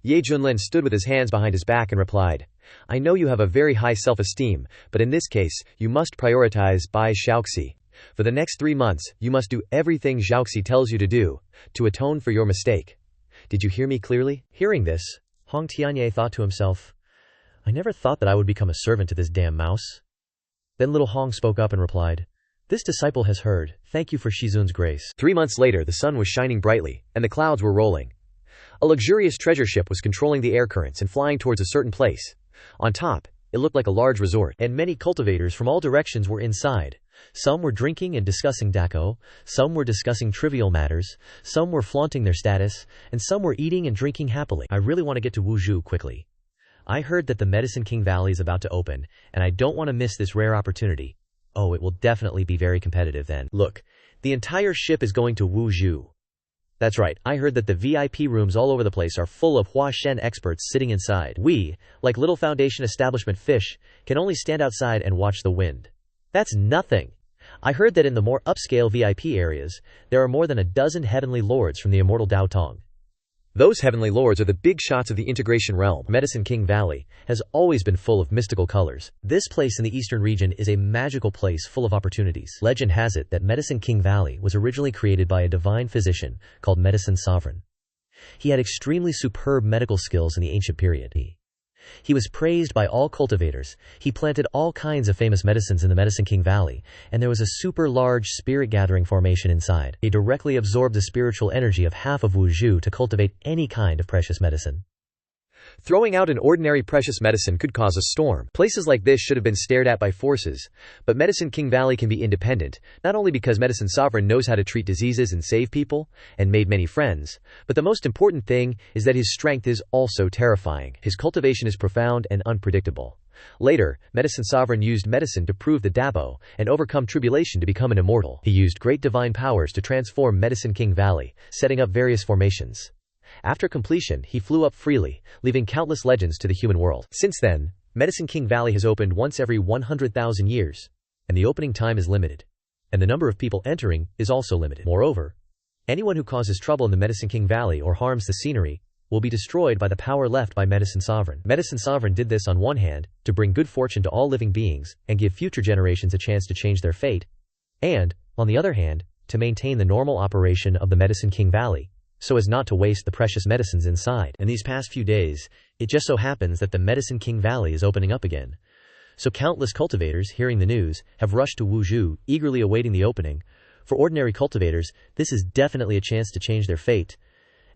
Ye Junlin stood with his hands behind his back and replied, "I know you have a very high self-esteem, but in this case, you must prioritize Bai Xiaoxi. For the next 3 months, you must do everything Xiaoxi tells you to do, to atone for your mistake. Did you hear me clearly?" Hearing this, Hong Tianye thought to himself, "I never thought that I would become a servant to this damn mouse." Then little Hong spoke up and replied, "This disciple has heard. Thank you for Shizun's grace." 3 months later, the sun was shining brightly, and the clouds were rolling. A luxurious treasure ship was controlling the air currents and flying towards a certain place. On top, it looked like a large resort, and many cultivators from all directions were inside. Some were drinking and discussing dako, some were discussing trivial matters, some were flaunting their status, and some were eating and drinking happily. I really want to get to Wuzhou quickly. I heard that the Medicine King Valley is about to open, and I don't want to miss this rare opportunity. Oh, it will definitely be very competitive then. Look, the entire ship is going to Wuzhou. That's right, I heard that the VIP rooms all over the place are full of Hua Shen experts sitting inside. We, like little Foundation establishment fish, can only stand outside and watch the wind. That's nothing. I heard that in the more upscale VIP areas, there are more than a dozen heavenly lords from the immortal Dao Tong. Those heavenly lords are the big shots of the integration realm. Medicine King Valley has always been full of mystical colors. This place in the eastern region is a magical place full of opportunities. Legend has it that Medicine King Valley was originally created by a divine physician called Medicine Sovereign. He had extremely superb medical skills in the ancient period. He was praised by all cultivators. He planted all kinds of famous medicines in the Medicine King Valley, and there was a super large spirit gathering formation inside. They directly absorbed the spiritual energy of half of Wuzhou to cultivate any kind of precious medicine. Throwing out an ordinary precious medicine could cause a storm. Places like this should have been stared at by forces, but Medicine King Valley can be independent, not only because Medicine Sovereign knows how to treat diseases and save people, and made many friends, but the most important thing is that his strength is also terrifying. His cultivation is profound and unpredictable. Later, Medicine Sovereign used medicine to prove the Dabo and overcome tribulation to become an immortal. He used great divine powers to transform Medicine King Valley, setting up various formations. After completion, he flew up freely, leaving countless legends to the human world. Since then, Medicine King Valley has opened once every 100,000 years, and the opening time is limited. And the number of people entering is also limited. Moreover, anyone who causes trouble in the Medicine King Valley or harms the scenery will be destroyed by the power left by Medicine Sovereign. Medicine Sovereign did this on one hand, to bring good fortune to all living beings, and give future generations a chance to change their fate, and, on the other hand, to maintain the normal operation of the Medicine King Valley, so as not to waste the precious medicines inside. In these past few days, it just so happens that the Medicine King Valley is opening up again. So countless cultivators, hearing the news, have rushed to Wuzhou, eagerly awaiting the opening. For ordinary cultivators, this is definitely a chance to change their fate.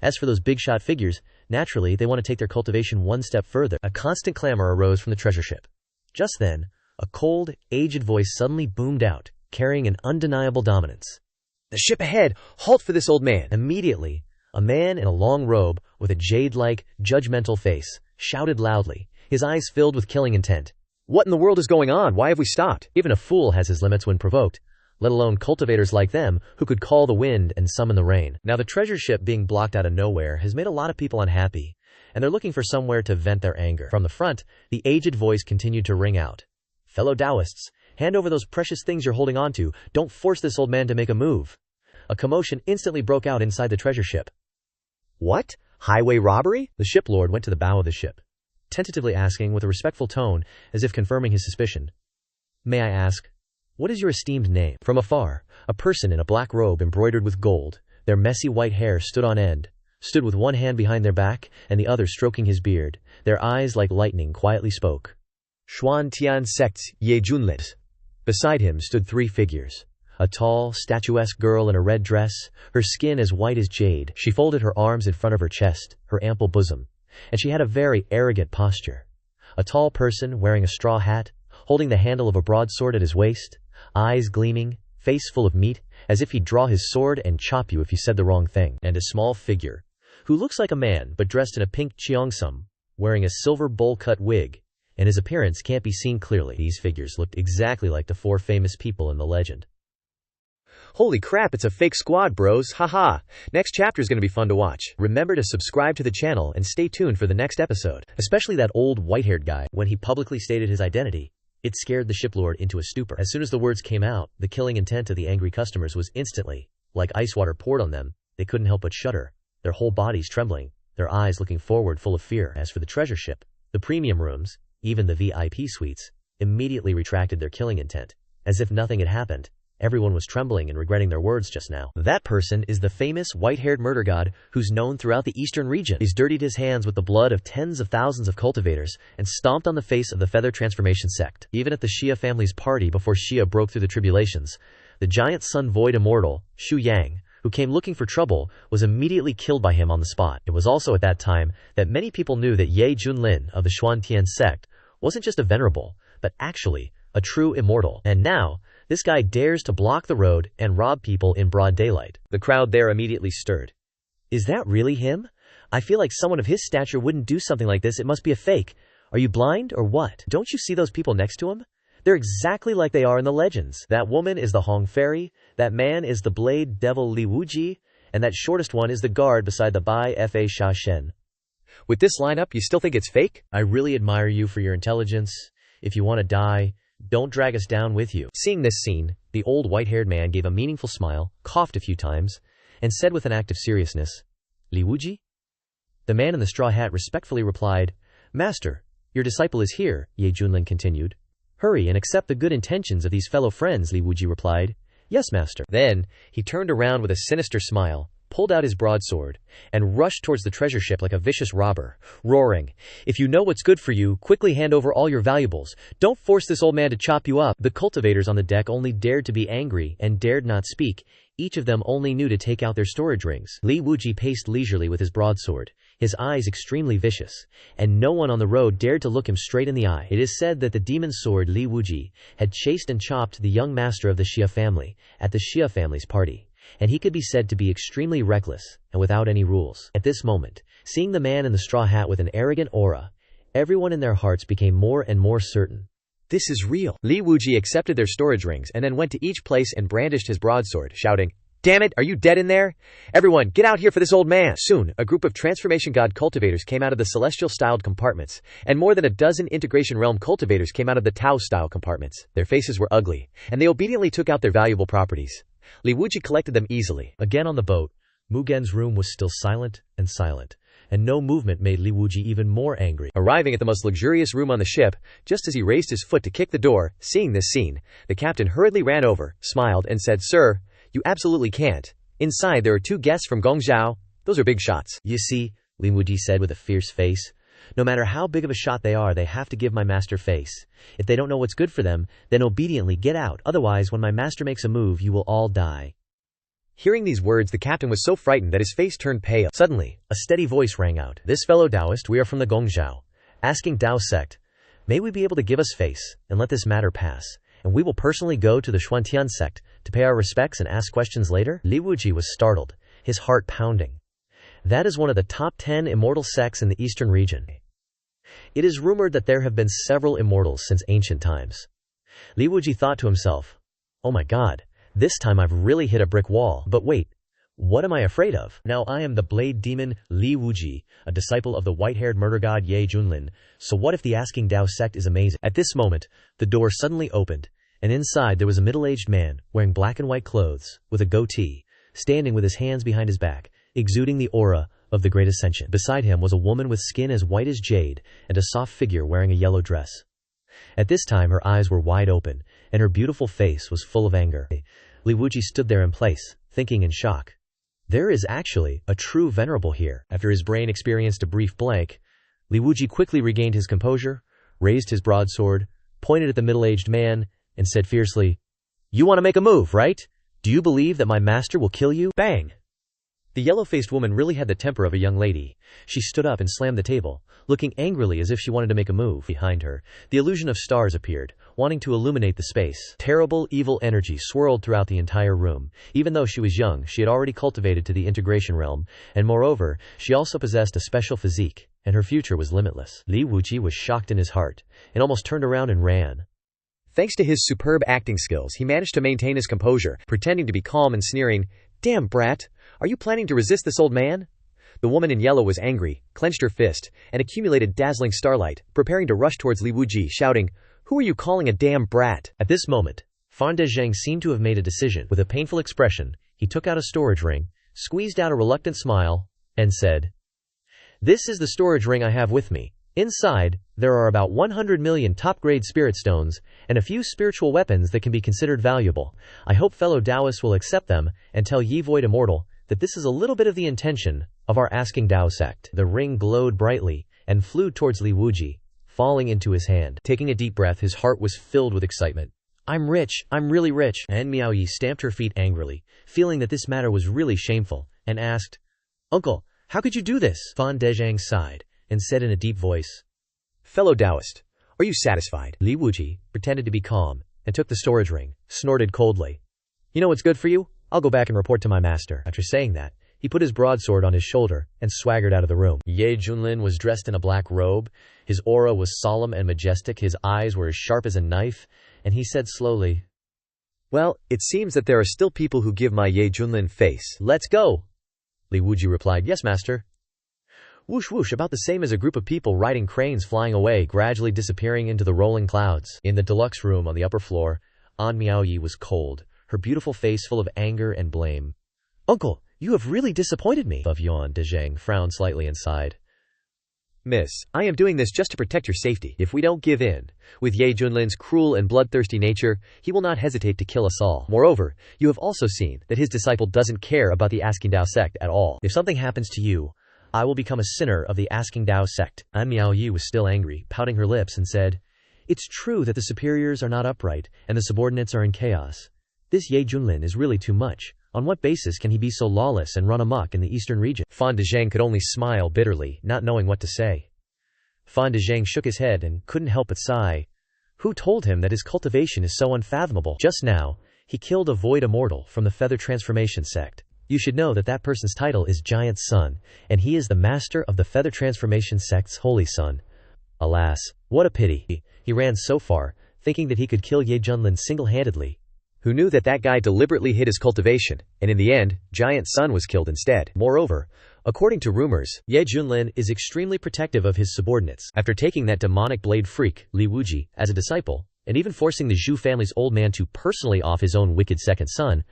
As for those big-shot figures, naturally they want to take their cultivation one step further. A constant clamor arose from the treasure ship. Just then, a cold, aged voice suddenly boomed out, carrying an undeniable dominance. "The ship ahead! Halt for this old man!" Immediately, a man in a long robe, with a jade-like, judgmental face, shouted loudly, his eyes filled with killing intent. "What in the world is going on? Why have we stopped?" Even a fool has his limits when provoked, let alone cultivators like them, who could call the wind and summon the rain. Now the treasure ship being blocked out of nowhere has made a lot of people unhappy, and they're looking for somewhere to vent their anger. From the front, the aged voice continued to ring out. "Fellow Taoists, Hand over those precious things you're holding onto. Don't force this old man to make a move. A commotion instantly broke out inside the treasure ship. What? Highway robbery? The ship lord went to the bow of the ship, tentatively asking with a respectful tone, as if confirming his suspicion. May I ask, what is your esteemed name? From afar, a person in a black robe embroidered with gold, their messy white hair stood on end, stood with one hand behind their back and the other stroking his beard, their eyes like lightning quietly spoke. Xuantian Sect's Ye Junlin. Beside him stood 3 figures. A tall, statuesque girl in a red dress, her skin as white as jade. She folded her arms in front of her chest, her ample bosom, and she had a very arrogant posture. A tall person wearing a straw hat, holding the handle of a broadsword at his waist, eyes gleaming, face full of meat, as if he'd draw his sword and chop you if you said the wrong thing. And a small figure, who looks like a man but dressed in a pink cheongsam, wearing a silver bowl-cut wig, and his appearance can't be seen clearly. These figures looked exactly like the 4 famous people in the legend. Holy crap, it's a fake squad, bros, haha. Next chapter is going to be fun to watch. Remember to subscribe to the channel and stay tuned for the next episode. Especially that old white-haired guy. When he publicly stated his identity, it scared the shiplord into a stupor. As soon as the words came out, the killing intent of the angry customers was instantly, like ice water poured on them. They couldn't help but shudder, their whole bodies trembling, their eyes looking forward full of fear. As for the treasure ship, the premium rooms, even the VIP suites, immediately retracted their killing intent, as if nothing had happened. Everyone was trembling and regretting their words just now. That person is the famous white-haired murder god who's known throughout the eastern region. He's dirtied his hands with the blood of tens of thousands of cultivators and stomped on the face of the feather transformation sect. Even at the Xia family's party before Xia broke through the tribulations, the giant sun void immortal, Xu Yang, who came looking for trouble, was immediately killed by him on the spot. It was also at that time that many people knew that Ye Junlin of the Xuantian sect wasn't just a venerable, but actually a true immortal. And now, this guy dares to block the road and rob people in broad daylight. The crowd there immediately stirred. Is that really him? I feel like someone of his stature wouldn't do something like this. It must be a fake. Are you blind or what? Don't you see those people next to him? They're exactly like they are in the legends. That woman is the Hong Fairy, that man is the Blade Devil Li Wuji, and that shortest one is the guard beside the Bai Fa Sha Shen. With this lineup, you still think it's fake? I really admire you for your intelligence. If you want to die, don't drag us down with you. Seeing this scene, the old white-haired man gave a meaningful smile, coughed a few times, and said with an act of seriousness, Li Wuji? The man in the straw hat respectfully replied, Master, your disciple is here, Ye Junlin continued. Hurry and accept the good intentions of these fellow friends, Li Wuji replied. Yes, master. Then, he turned around with a sinister smile, pulled out his broadsword, and rushed towards the treasure ship like a vicious robber, roaring, If you know what's good for you, quickly hand over all your valuables. Don't force this old man to chop you up. The cultivators on the deck only dared to be angry and dared not speak. Each of them only knew to take out their storage rings. Li Wuji paced leisurely with his broadsword, his eyes extremely vicious, and no one on the road dared to look him straight in the eye. It is said that the demon sword Li Wuji had chased and chopped the young master of the Xia family at the Xia family's party, and he could be said to be extremely reckless and without any rules. At this moment, seeing the man in the straw hat with an arrogant aura, everyone in their hearts became more and more certain. This is real. Li Wuji accepted their storage rings and then went to each place and brandished his broadsword, shouting, Damn it, are you dead in there? Everyone, get out here for this old man! Soon, a group of transformation god cultivators came out of the celestial-styled compartments, and more than a dozen integration realm cultivators came out of the Tao-style compartments. Their faces were ugly, and they obediently took out their valuable properties. Li Wuji collected them easily. Again on the boat, Mugen's room was still silent, and no movement made Li Wuji even more angry. Arriving at the most luxurious room on the ship, just as he raised his foot to kick the door, seeing this scene, the captain hurriedly ran over, smiled, and said, Sir, you absolutely can't. Inside there are 2 guests from Gongzhou. Those are big shots. You see, Li Wuji said with a fierce face, no matter how big of a shot they are, they have to give my master face. If they don't know what's good for them, then obediently get out. Otherwise, when my master makes a move, you will all die. Hearing these words, the captain was so frightened that his face turned pale. Suddenly, a steady voice rang out. This fellow Taoist, we are from the Gongzhou, asking Tao sect, may we be able to give us face and let this matter pass, and we will personally go to the Xuantian sect to pay our respects and ask questions later? Li Wuji was startled, his heart pounding. That is one of the top 10 immortal sects in the eastern region. It is rumored that there have been several immortals since ancient times. Li Wuji thought to himself, oh my god, this time I've really hit a brick wall. But wait, what am I afraid of? Now I am the blade demon Li Wuji, a disciple of the white-haired murder god Ye Junlin, so what if the asking Tao sect is amazing? At this moment, the door suddenly opened, and inside there was a middle-aged man wearing black and white clothes with a goatee, standing with his hands behind his back, exuding the aura of the Great Ascension. Beside him was a woman with skin as white as jade and a soft figure wearing a yellow dress. At this time her eyes were wide open, and her beautiful face was full of anger. Li Wuji stood there in place, thinking in shock. There is actually a true venerable here. After his brain experienced a brief blank, Li Wuji quickly regained his composure, raised his broadsword, pointed at the middle-aged man, and said fiercely, "You want to make a move, right? Do you believe that my master will kill you?" Bang! The yellow-faced woman really had the temper of a young lady. She stood up and slammed the table, looking angrily as if she wanted to make a move. Behind her, the illusion of stars appeared, wanting to illuminate the space. Terrible, evil energy swirled throughout the entire room. Even though she was young, she had already cultivated to the integration realm, and moreover, she also possessed a special physique, and her future was limitless. Li Wuji was shocked in his heart, and almost turned around and ran. Thanks to his superb acting skills, he managed to maintain his composure, pretending to be calm and sneering, "Damn brat, are you planning to resist this old man?" The woman in yellow was angry, clenched her fist, and accumulated dazzling starlight, preparing to rush towards Li Wuji, shouting, "Who are you calling a damn brat?" At this moment, Fan Dezheng seemed to have made a decision. With a painful expression, he took out a storage ring, squeezed out a reluctant smile, and said, "This is the storage ring I have with me. Inside, there are about 100 million top-grade spirit stones, and a few spiritual weapons that can be considered valuable. I hope fellow Taoists will accept them, and tell Ye Void Immortal that this is a little bit of the intention of our Asking Tao sect." The ring glowed brightly, and flew towards Li Wuji, falling into his hand. Taking a deep breath, his heart was filled with excitement. "I'm rich, I'm really rich." And Miaoyi stamped her feet angrily, feeling that this matter was really shameful, and asked, "Uncle, how could you do this?" Fan Dezheng sighed, and said in a deep voice, "Fellow Taoist, are you satisfied?" Li Wuji pretended to be calm, and took the storage ring, snorted coldly. "You know what's good for you? I'll go back and report to my master." After saying that, he put his broadsword on his shoulder, and swaggered out of the room. Ye Junlin was dressed in a black robe, his aura was solemn and majestic, his eyes were as sharp as a knife, and he said slowly, "Well, it seems that there are still people who give my Ye Junlin face. Let's go." Li Wuji replied, "Yes, master." Whoosh whoosh, about the same as a group of people riding cranes flying away, gradually disappearing into the rolling clouds. In the deluxe room on the upper floor, An Miaoyi was cold, her beautiful face full of anger and blame. "Uncle, you have really disappointed me." Fan Dezheng frowned slightly and sighed. "Miss, I am doing this just to protect your safety. If we don't give in, with Ye Junlin's cruel and bloodthirsty nature, he will not hesitate to kill us all. Moreover, you have also seen that his disciple doesn't care about the Asking Tao sect at all. If something happens to you, I will become a sinner of the Asking Tao sect." An Miaoyi was still angry, pouting her lips, and said, "It's true that the superiors are not upright, and the subordinates are in chaos. This Ye Junlin is really too much. On what basis can he be so lawless and run amok in the eastern region?" Fan Dezheng could only smile bitterly, not knowing what to say. Fan Dezheng shook his head and couldn't help but sigh. Who told him that his cultivation is so unfathomable? Just now, he killed a void immortal from the Feather Transformation sect. You should know that that person's title is Giant Son, and he is the master of the Feather Transformation sect's Holy Son. Alas, what a pity. He ran so far, thinking that he could kill Ye Junlin single-handedly. Who knew that that guy deliberately hid his cultivation, and in the end, Giant Sun was killed instead. Moreover, according to rumors, Ye Junlin is extremely protective of his subordinates. After taking that demonic blade freak, Li Wuji, as a disciple, and even forcing the Zhu family's old man to personally off his own wicked second son,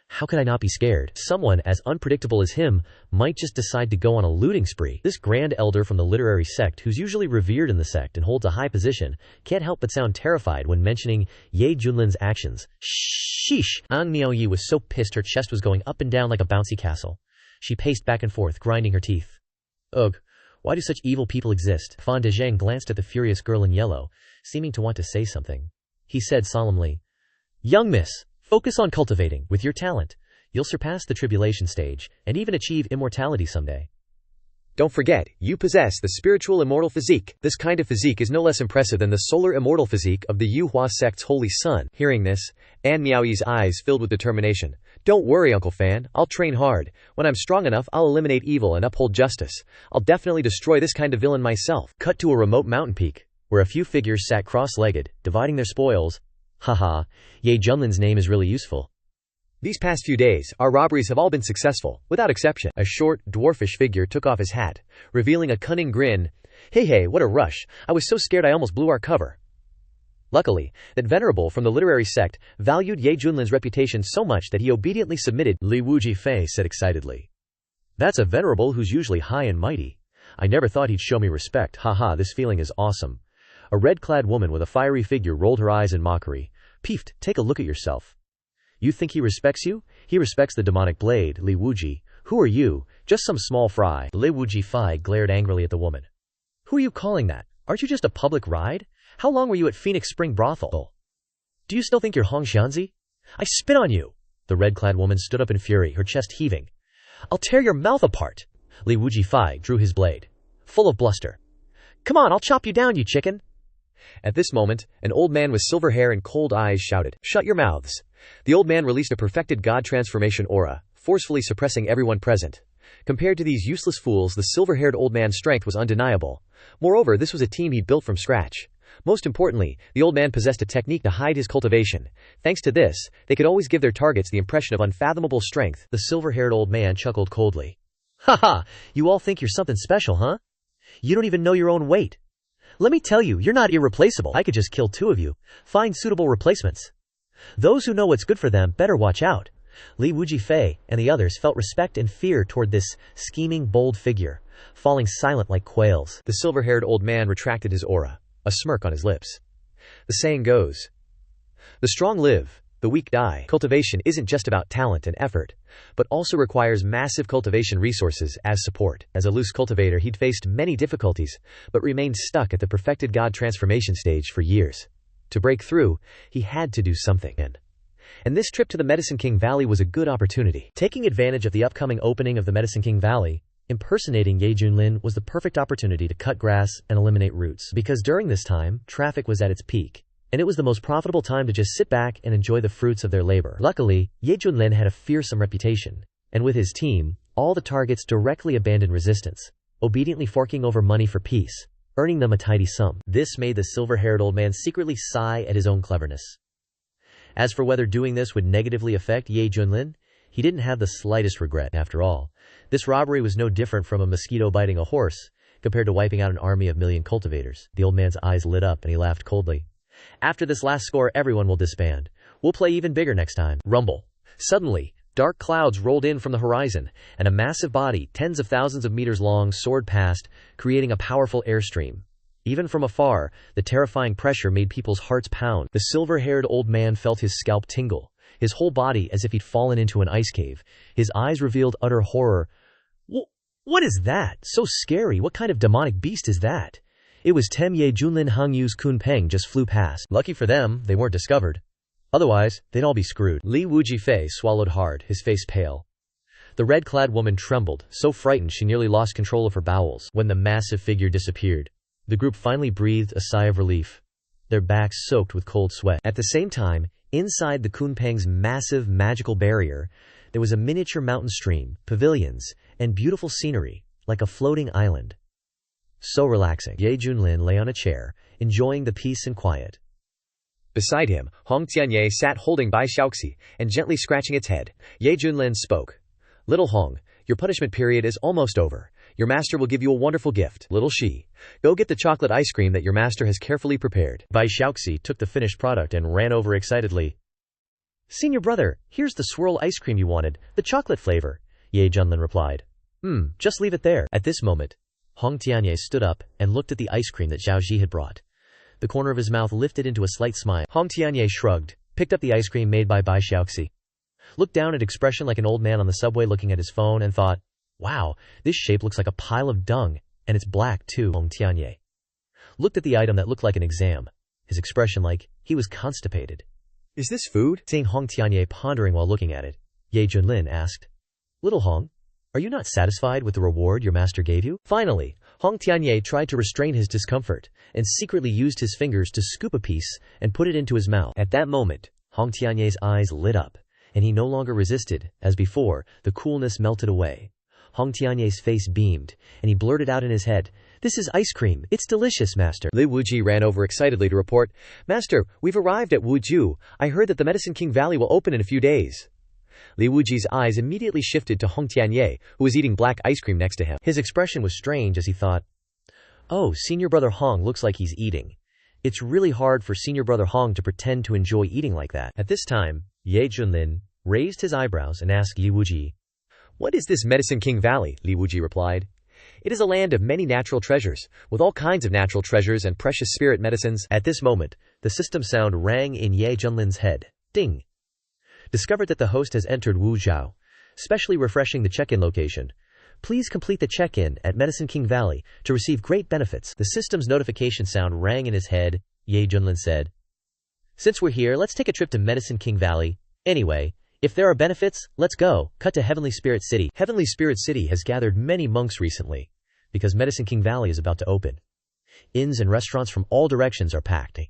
how could I not be scared? Someone as unpredictable as him might just decide to go on a looting spree. This grand elder from the literary sect, who's usually revered in the sect and holds a high position, can't help but sound terrified when mentioning Ye Junlin's actions. Sheesh! An Miaoyi was so pissed her chest was going up and down like a bouncy castle. She paced back and forth, grinding her teeth. Ugh, why do such evil people exist? Fan Dezheng glanced at the furious girl in yellow, seeming to want to say something. He said solemnly, "Young miss, focus on cultivating. With your talent, you'll surpass the tribulation stage, and even achieve immortality someday. Don't forget, you possess the spiritual immortal physique. This kind of physique is no less impressive than the solar immortal physique of the Yuhua sect's Holy Son." Hearing this, An Miaoyi's eyes filled with determination. "Don't worry, Uncle Fan, I'll train hard. When I'm strong enough, I'll eliminate evil and uphold justice. I'll definitely destroy this kind of villain myself." Cut to a remote mountain peak, where a few figures sat cross-legged, dividing their spoils. Haha, Ye Junlin's name is really useful. These past few days, our robberies have all been successful, without exception. A short, dwarfish figure took off his hat, revealing a cunning grin. Hey, what a rush. I was so scared I almost blew our cover. Luckily, that venerable from the literary sect valued Ye Junlin's reputation so much that he obediently submitted. Li Wujifei said excitedly. That's a venerable who's usually high and mighty. I never thought he'd show me respect. Haha, this feeling is awesome. A red-clad woman with a fiery figure rolled her eyes in mockery. Peefed, take a look at yourself. You think he respects you? He respects the demonic blade, Li Wuji. Who are you? Just some small fry. Li Wujifei glared angrily at the woman. Who are you calling that? Aren't you just a public ride? How long were you at Phoenix Spring Brothel? Do you still think you're Hong Xianzi? I spit on you! The red-clad woman stood up in fury, her chest heaving. I'll tear your mouth apart! Li Wujifei drew his blade, full of bluster. Come on, I'll chop you down, you chicken! At this moment, an old man with silver hair and cold eyes shouted, Shut your mouths! The old man released a perfected god transformation aura, forcefully suppressing everyone present. Compared to these useless fools, the silver-haired old man's strength was undeniable. Moreover, this was a team he'd built from scratch. Most importantly, the old man possessed a technique to hide his cultivation. Thanks to this, they could always give their targets the impression of unfathomable strength. The silver-haired old man chuckled coldly. Haha, you all think you're something special, huh? You don't even know your own weight. Let me tell you, you're not irreplaceable. I could just kill two of you. Find suitable replacements. Those who know what's good for them better watch out. Li Wujifei and the others felt respect and fear toward this scheming, bold figure, falling silent like quails. The silver-haired old man retracted his aura, a smirk on his lips. The saying goes, the strong live, the weak die. Cultivation isn't just about talent and effort, but also requires massive cultivation resources as support. As a loose cultivator, he'd faced many difficulties, but remained stuck at the perfected god transformation stage for years. To break through, he had to do something. And this trip to the Medicine King Valley was a good opportunity. Taking advantage of the upcoming opening of the Medicine King Valley, impersonating Ye Junlin was the perfect opportunity to cut grass and eliminate roots. Because during this time, traffic was at its peak, and it was the most profitable time to just sit back and enjoy the fruits of their labor. Luckily, Ye Junlin had a fearsome reputation, and with his team, all the targets directly abandoned resistance, obediently forking over money for peace, earning them a tidy sum. This made the silver-haired old man secretly sigh at his own cleverness. As for whether doing this would negatively affect Ye Junlin, he didn't have the slightest regret. After all, this robbery was no different from a mosquito biting a horse compared to wiping out an army of million cultivators. The old man's eyes lit up and he laughed coldly. After this last score, everyone will disband. We'll play even bigger next time. Rumble. Suddenly, dark clouds rolled in from the horizon, and a massive body, tens of thousands of meters long, soared past, creating a powerful airstream. Even from afar, the terrifying pressure made people's hearts pound. The silver-haired old man felt his scalp tingle, his whole body as if he'd fallen into an ice cave. His eyes revealed utter horror. What is that? So scary. What kind of demonic beast is that? It was Tem Ye Junlin Hung Yu's Kun Peng just flew past. Lucky for them, they weren't discovered. Otherwise, they'd all be screwed. Li Wujifei swallowed hard, his face pale. The red-clad woman trembled, so frightened she nearly lost control of her bowels. When the massive figure disappeared, the group finally breathed a sigh of relief, their backs soaked with cold sweat. At the same time, inside the Kun Peng's massive magical barrier, there was a miniature mountain stream, pavilions, and beautiful scenery, like a floating island. So relaxing. Ye Junlin lay on a chair, enjoying the peace and quiet. Beside him, Hong Tianye sat holding Bai Xiaoxi and gently scratching its head. Ye Junlin spoke. Little Hong, your punishment period is almost over. Your master will give you a wonderful gift. Little Shi, go get the chocolate ice cream that your master has carefully prepared. Bai Xiaoxi took the finished product and ran over excitedly. Senior brother, here's the swirl ice cream you wanted, the chocolate flavor. Ye Junlin replied. Just leave it there. At this moment, Hong Tianye stood up and looked at the ice cream that Zhao Ji had brought. The corner of his mouth lifted into a slight smile. Hong Tianye shrugged, picked up the ice cream made by Bai Xiaoxi, looked down at expression like an old man on the subway looking at his phone and thought, wow, this shape looks like a pile of dung, and it's black too. Hong Tianye looked at the item that looked like an exam, his expression like he was constipated. Is this food? Seeing Hong Tianye pondering while looking at it, Ye Junlin asked, Little Hong, are you not satisfied with the reward your master gave you? Finally, Hong Tianye tried to restrain his discomfort and secretly used his fingers to scoop a piece and put it into his mouth. At that moment, Hong Tianye's eyes lit up, and he no longer resisted. As before, the coolness melted away. Hong Tianye's face beamed, and he blurted out in his head, This is ice cream. It's delicious, master. Li Wuji ran over excitedly to report, Master, we've arrived at Wuju. I heard that the Medicine King Valley will open in a few days. Li Wuji's eyes immediately shifted to Hong Tianye, who was eating black ice cream next to him. His expression was strange as he thought, Oh, senior brother Hong looks like he's eating. It's really hard for senior brother Hong to pretend to enjoy eating like that. At this time, Ye Junlin raised his eyebrows and asked Li Wuji, "What is this Medicine King Valley?" Li Wuji replied. "It is a land of many natural treasures, with all kinds of natural treasures and precious spirit medicines." At this moment, the system sound rang in Ye Junlin's head. Ding! Discovered that the host has entered Wu Zhao, specially refreshing the check-in location. Please complete the check-in at Medicine King Valley to receive great benefits. The system's notification sound rang in his head. Ye Junlin said, "Since we're here, let's take a trip to Medicine King Valley. Anyway, if there are benefits, let's go." Cut to Heavenly Spirit City. Heavenly Spirit City has gathered many monks recently, because Medicine King Valley is about to open. Inns and restaurants from all directions are packed.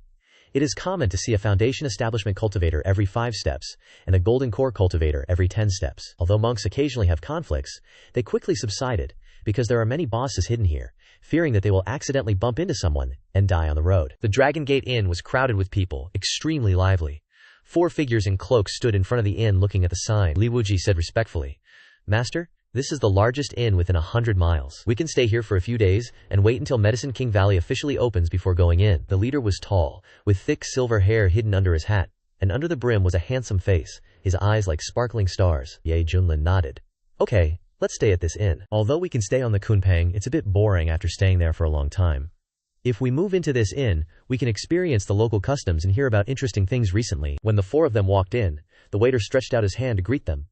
It is common to see a foundation establishment cultivator every 5 steps, and a golden core cultivator every 10 steps. Although monks occasionally have conflicts, they quickly subsided, because there are many bosses hidden here, fearing that they will accidentally bump into someone and die on the road. The Dragon Gate Inn was crowded with people, extremely lively. 4 figures in cloaks stood in front of the inn looking at the sign. Li Wuji said respectfully, "Master, this is the largest inn within 100 miles. We can stay here for a few days and wait until Medicine King Valley officially opens before going in." The leader was tall, with thick silver hair hidden under his hat, and under the brim was a handsome face, his eyes like sparkling stars. Ye Junlin nodded. "Okay, let's stay at this inn. Although we can stay on the Kunpeng, it's a bit boring after staying there for a long time. If we move into this inn, we can experience the local customs and hear about interesting things recently." When the 4 of them walked in, the waiter stretched out his hand to greet them.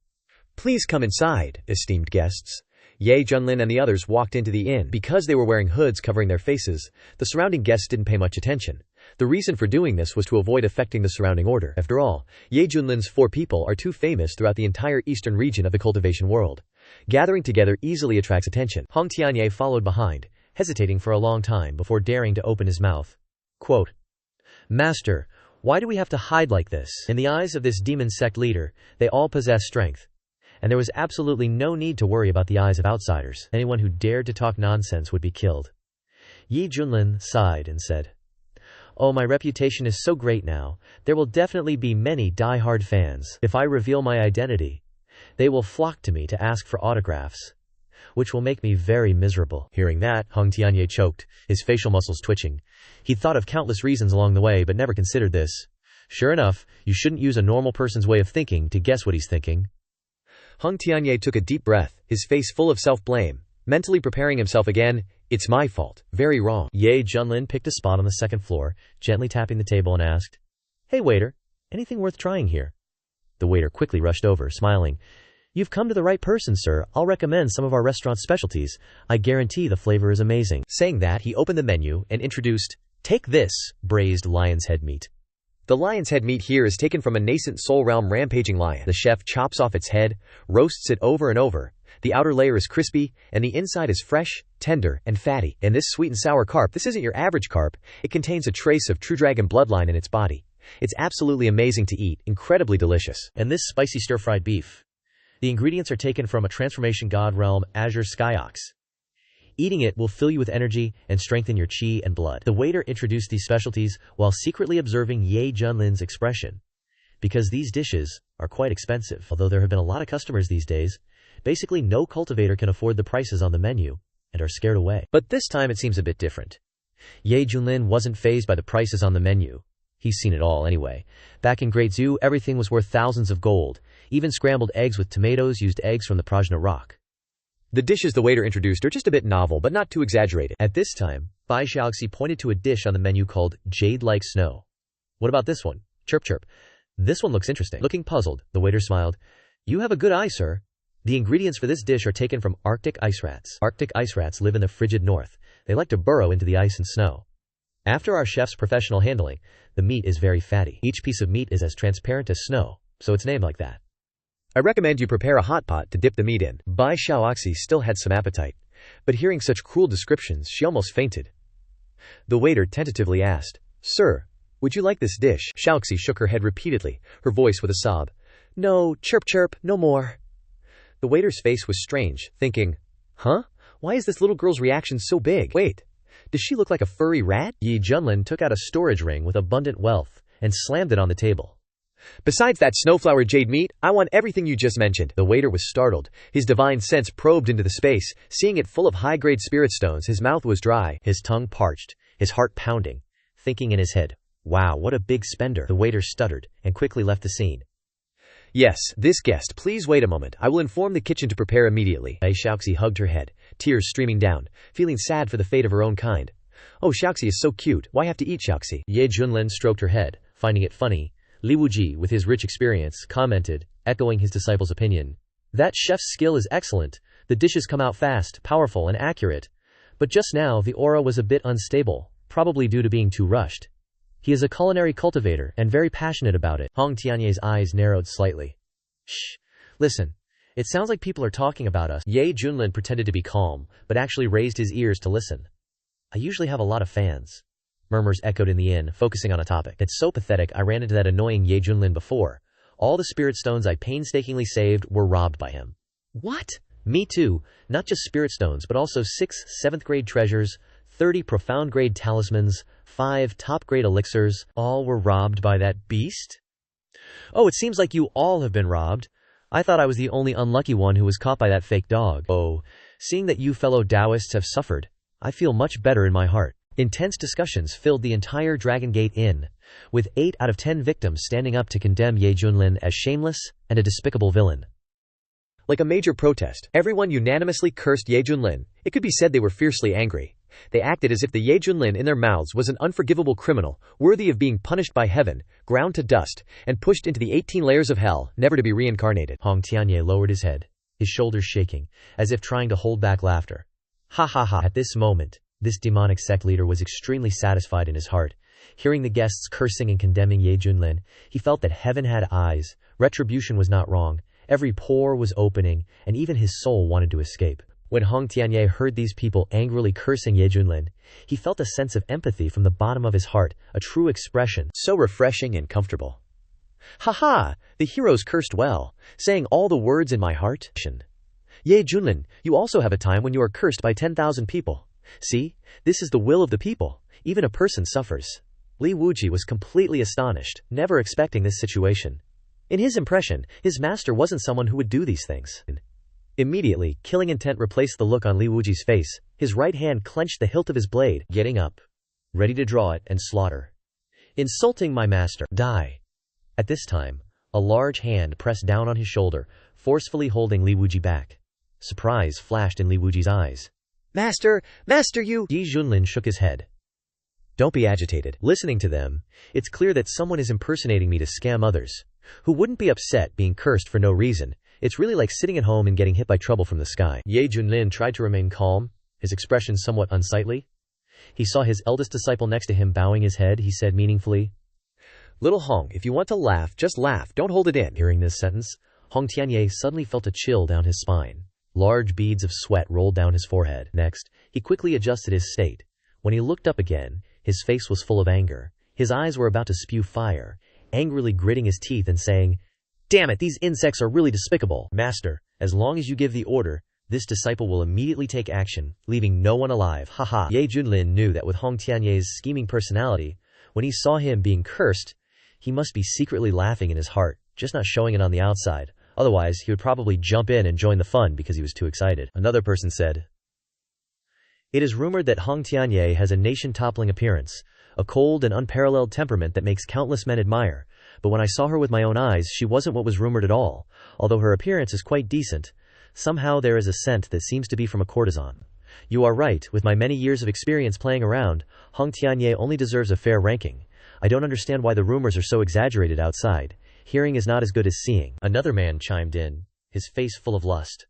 "Please come inside, esteemed guests." Ye Junlin and the others walked into the inn. Because they were wearing hoods covering their faces, the surrounding guests didn't pay much attention. The reason for doing this was to avoid affecting the surrounding order. After all, Ye Junlin's 4 people are too famous throughout the entire eastern region of the cultivation world. Gathering together easily attracts attention. Hong Tianye followed behind, hesitating for a long time before daring to open his mouth. Quote, "Master, why do we have to hide like this?" In the eyes of this demon sect leader, they all possess strength, and there was absolutely no need to worry about the eyes of outsiders. Anyone who dared to talk nonsense would be killed. Ye Junlin sighed and said, "Oh, my reputation is so great now, there will definitely be many die-hard fans. If I reveal my identity, they will flock to me to ask for autographs, which will make me very miserable." Hearing that, Hong Tianye choked, his facial muscles twitching. He'd thought of countless reasons along the way but never considered this. Sure enough, you shouldn't use a normal person's way of thinking to guess what he's thinking. Hong Tianye took a deep breath, his face full of self-blame, mentally preparing himself again. "It's my fault. Very wrong." Ye Junlin picked a spot on the 2nd floor, gently tapping the table and asked, "Hey waiter, anything worth trying here?" The waiter quickly rushed over, smiling. "You've come to the right person, sir. I'll recommend some of our restaurant's specialties. I guarantee the flavor is amazing." Saying that, he opened the menu and introduced, "Take this, braised lion's head meat." The lion's head meat here is taken from a nascent soul realm rampaging lion. The chef chops off its head, roasts it over and over. The outer layer is crispy, and the inside is fresh, tender, and fatty. And this sweet and sour carp, this isn't your average carp. It contains a trace of true dragon bloodline in its body. It's absolutely amazing to eat, incredibly delicious. And this spicy stir-fried beef. The ingredients are taken from a transformation god realm, Azure Skyox. Eating it will fill you with energy and strengthen your chi and blood. The waiter introduced these specialties while secretly observing Ye Junlin's expression, because these dishes are quite expensive. Although there have been a lot of customers these days, basically no cultivator can afford the prices on the menu and are scared away. But this time it seems a bit different. Ye Junlin wasn't fazed by the prices on the menu. He's seen it all anyway. Back in Great Zoo, everything was worth thousands of gold. Even scrambled eggs with tomatoes used eggs from the Prajna rock. The dishes the waiter introduced are just a bit novel, but not too exaggerated. At this time, Bai Xiaoxi pointed to a dish on the menu called Jade-like Snow. "What about this one? Chirp chirp. This one looks interesting." Looking puzzled, the waiter smiled. "You have a good eye, sir. The ingredients for this dish are taken from Arctic ice rats. Arctic ice rats live in the frigid north. They like to burrow into the ice and snow. After our chef's professional handling, the meat is very fatty. Each piece of meat is as transparent as snow, so it's named like that. I recommend you prepare a hot pot to dip the meat in." Bai Xiaoxi still had some appetite, but hearing such cruel descriptions, she almost fainted. The waiter tentatively asked, "Sir, would you like this dish?" Xiaoxi shook her head repeatedly, her voice with a sob. "No, chirp chirp, no more." The waiter's face was strange, thinking, "Huh? Why is this little girl's reaction so big? Wait, does she look like a furry rat?" Ye Junlin took out a storage ring with abundant wealth and slammed it on the table. "Besides that snowflower jade meat, I want everything you just mentioned." The waiter was startled. His divine sense probed into the space. Seeing it full of high-grade spirit stones, his mouth was dry, his tongue parched, his heart pounding. thinking in his head, "Wow, what a big spender." The waiter stuttered and quickly left the scene. Yes, this guest, please wait a moment. I will inform the kitchen to prepare immediately. Xiaoxi hugged her head, tears streaming down, feeling sad for the fate of her own kind. Oh, Xiaoxi is so cute. Why have to eat Xiaoxi? Ye Junlin stroked her head, finding it funny. Li Wuji, with his rich experience, commented, echoing his disciple's opinion. That chef's skill is excellent. The dishes come out fast, powerful, and accurate. But just now, the aura was a bit unstable, probably due to being too rushed. He is a culinary cultivator and very passionate about it. Hong Tianye's eyes narrowed slightly. Shh. Listen. It sounds like people are talking about us. Ye Junlin pretended to be calm, but actually raised his ears to listen. I usually have a lot of fans. Murmurs echoed in the inn, focusing on a topic. It's so pathetic I ran into that annoying Ye Junlin before. All the spirit stones I painstakingly saved were robbed by him. What? Me too. Not just spirit stones, but also 6 7th-grade treasures, 30 profound-grade talismans, 5 top-grade elixirs, all were robbed by that beast? Oh, it seems like you all have been robbed. I thought I was the only unlucky one who was caught by that fake dog. Oh, seeing that you fellow Taoists have suffered, I feel much better in my heart. Intense discussions filled the entire Dragon Gate Inn, with 8 out of 10 victims standing up to condemn Ye Junlin as shameless and a despicable villain. Like a major protest, everyone unanimously cursed Ye Junlin. It could be said they were fiercely angry. They acted as if the Ye Junlin in their mouths was an unforgivable criminal, worthy of being punished by heaven, ground to dust, and pushed into the 18 layers of hell, never to be reincarnated. Hong Tianye lowered his head, his shoulders shaking, as if trying to hold back laughter. Ha ha ha. At this moment, this demonic sect leader was extremely satisfied in his heart. Hearing the guests cursing and condemning Ye Junlin, he felt that heaven had eyes, retribution was not wrong, every pore was opening, and even his soul wanted to escape. When Hong Tianye heard these people angrily cursing Ye Junlin, he felt a sense of empathy from the bottom of his heart, a true expression, so refreshing and comfortable. Ha ha! The heroes cursed well, saying all the words in my heart. Ye Junlin, you also have a time when you are cursed by 10,000 people. See, this is the will of the people. Even a person suffers. Li Wuji was completely astonished, never expecting this situation. In his impression, his master wasn't someone who would do these things. Immediately, killing intent replaced the look on Li Wuji's face. His right hand clenched the hilt of his blade, getting up, ready to draw it and slaughter. Insulting my master, die. At this time, a large hand pressed down on his shoulder, forcefully holding Li Wuji back. Surprise flashed in Li Wuji's eyes. Master, master, you! Ye Junlin shook his head. Don't be agitated. Listening to them, it's clear that someone is impersonating me to scam others. Who wouldn't be upset being cursed for no reason? It's really like sitting at home and getting hit by trouble from the sky. Ye Junlin tried to remain calm, his expression somewhat unsightly. He saw his eldest disciple next to him bowing his head. He said meaningfully, Little Hong, if you want to laugh, just laugh, don't hold it in. Hearing this sentence, Hong Tianye suddenly felt a chill down his spine. Large beads of sweat rolled down his forehead. Next, he quickly adjusted his state. When he looked up again, his face was full of anger. His eyes were about to spew fire, angrily gritting his teeth and saying, Damn it, these insects are really despicable. Master, as long as you give the order, this disciple will immediately take action, leaving no one alive. Haha. Ye Junlin knew that with Hong Tianye's scheming personality, when he saw him being cursed, he must be secretly laughing in his heart, just not showing it on the outside. Otherwise, he would probably jump in and join the fun because he was too excited. Another person said, It is rumored that Hong Tianye has a nation-toppling appearance, a cold and unparalleled temperament that makes countless men admire. But when I saw her with my own eyes, she wasn't what was rumored at all. Although her appearance is quite decent, somehow there is a scent that seems to be from a courtesan. You are right, with my many years of experience playing around, Hong Tianye only deserves a fair ranking. I don't understand why the rumors are so exaggerated outside. Hearing is not as good as seeing. Another man chimed in, his face full of lust.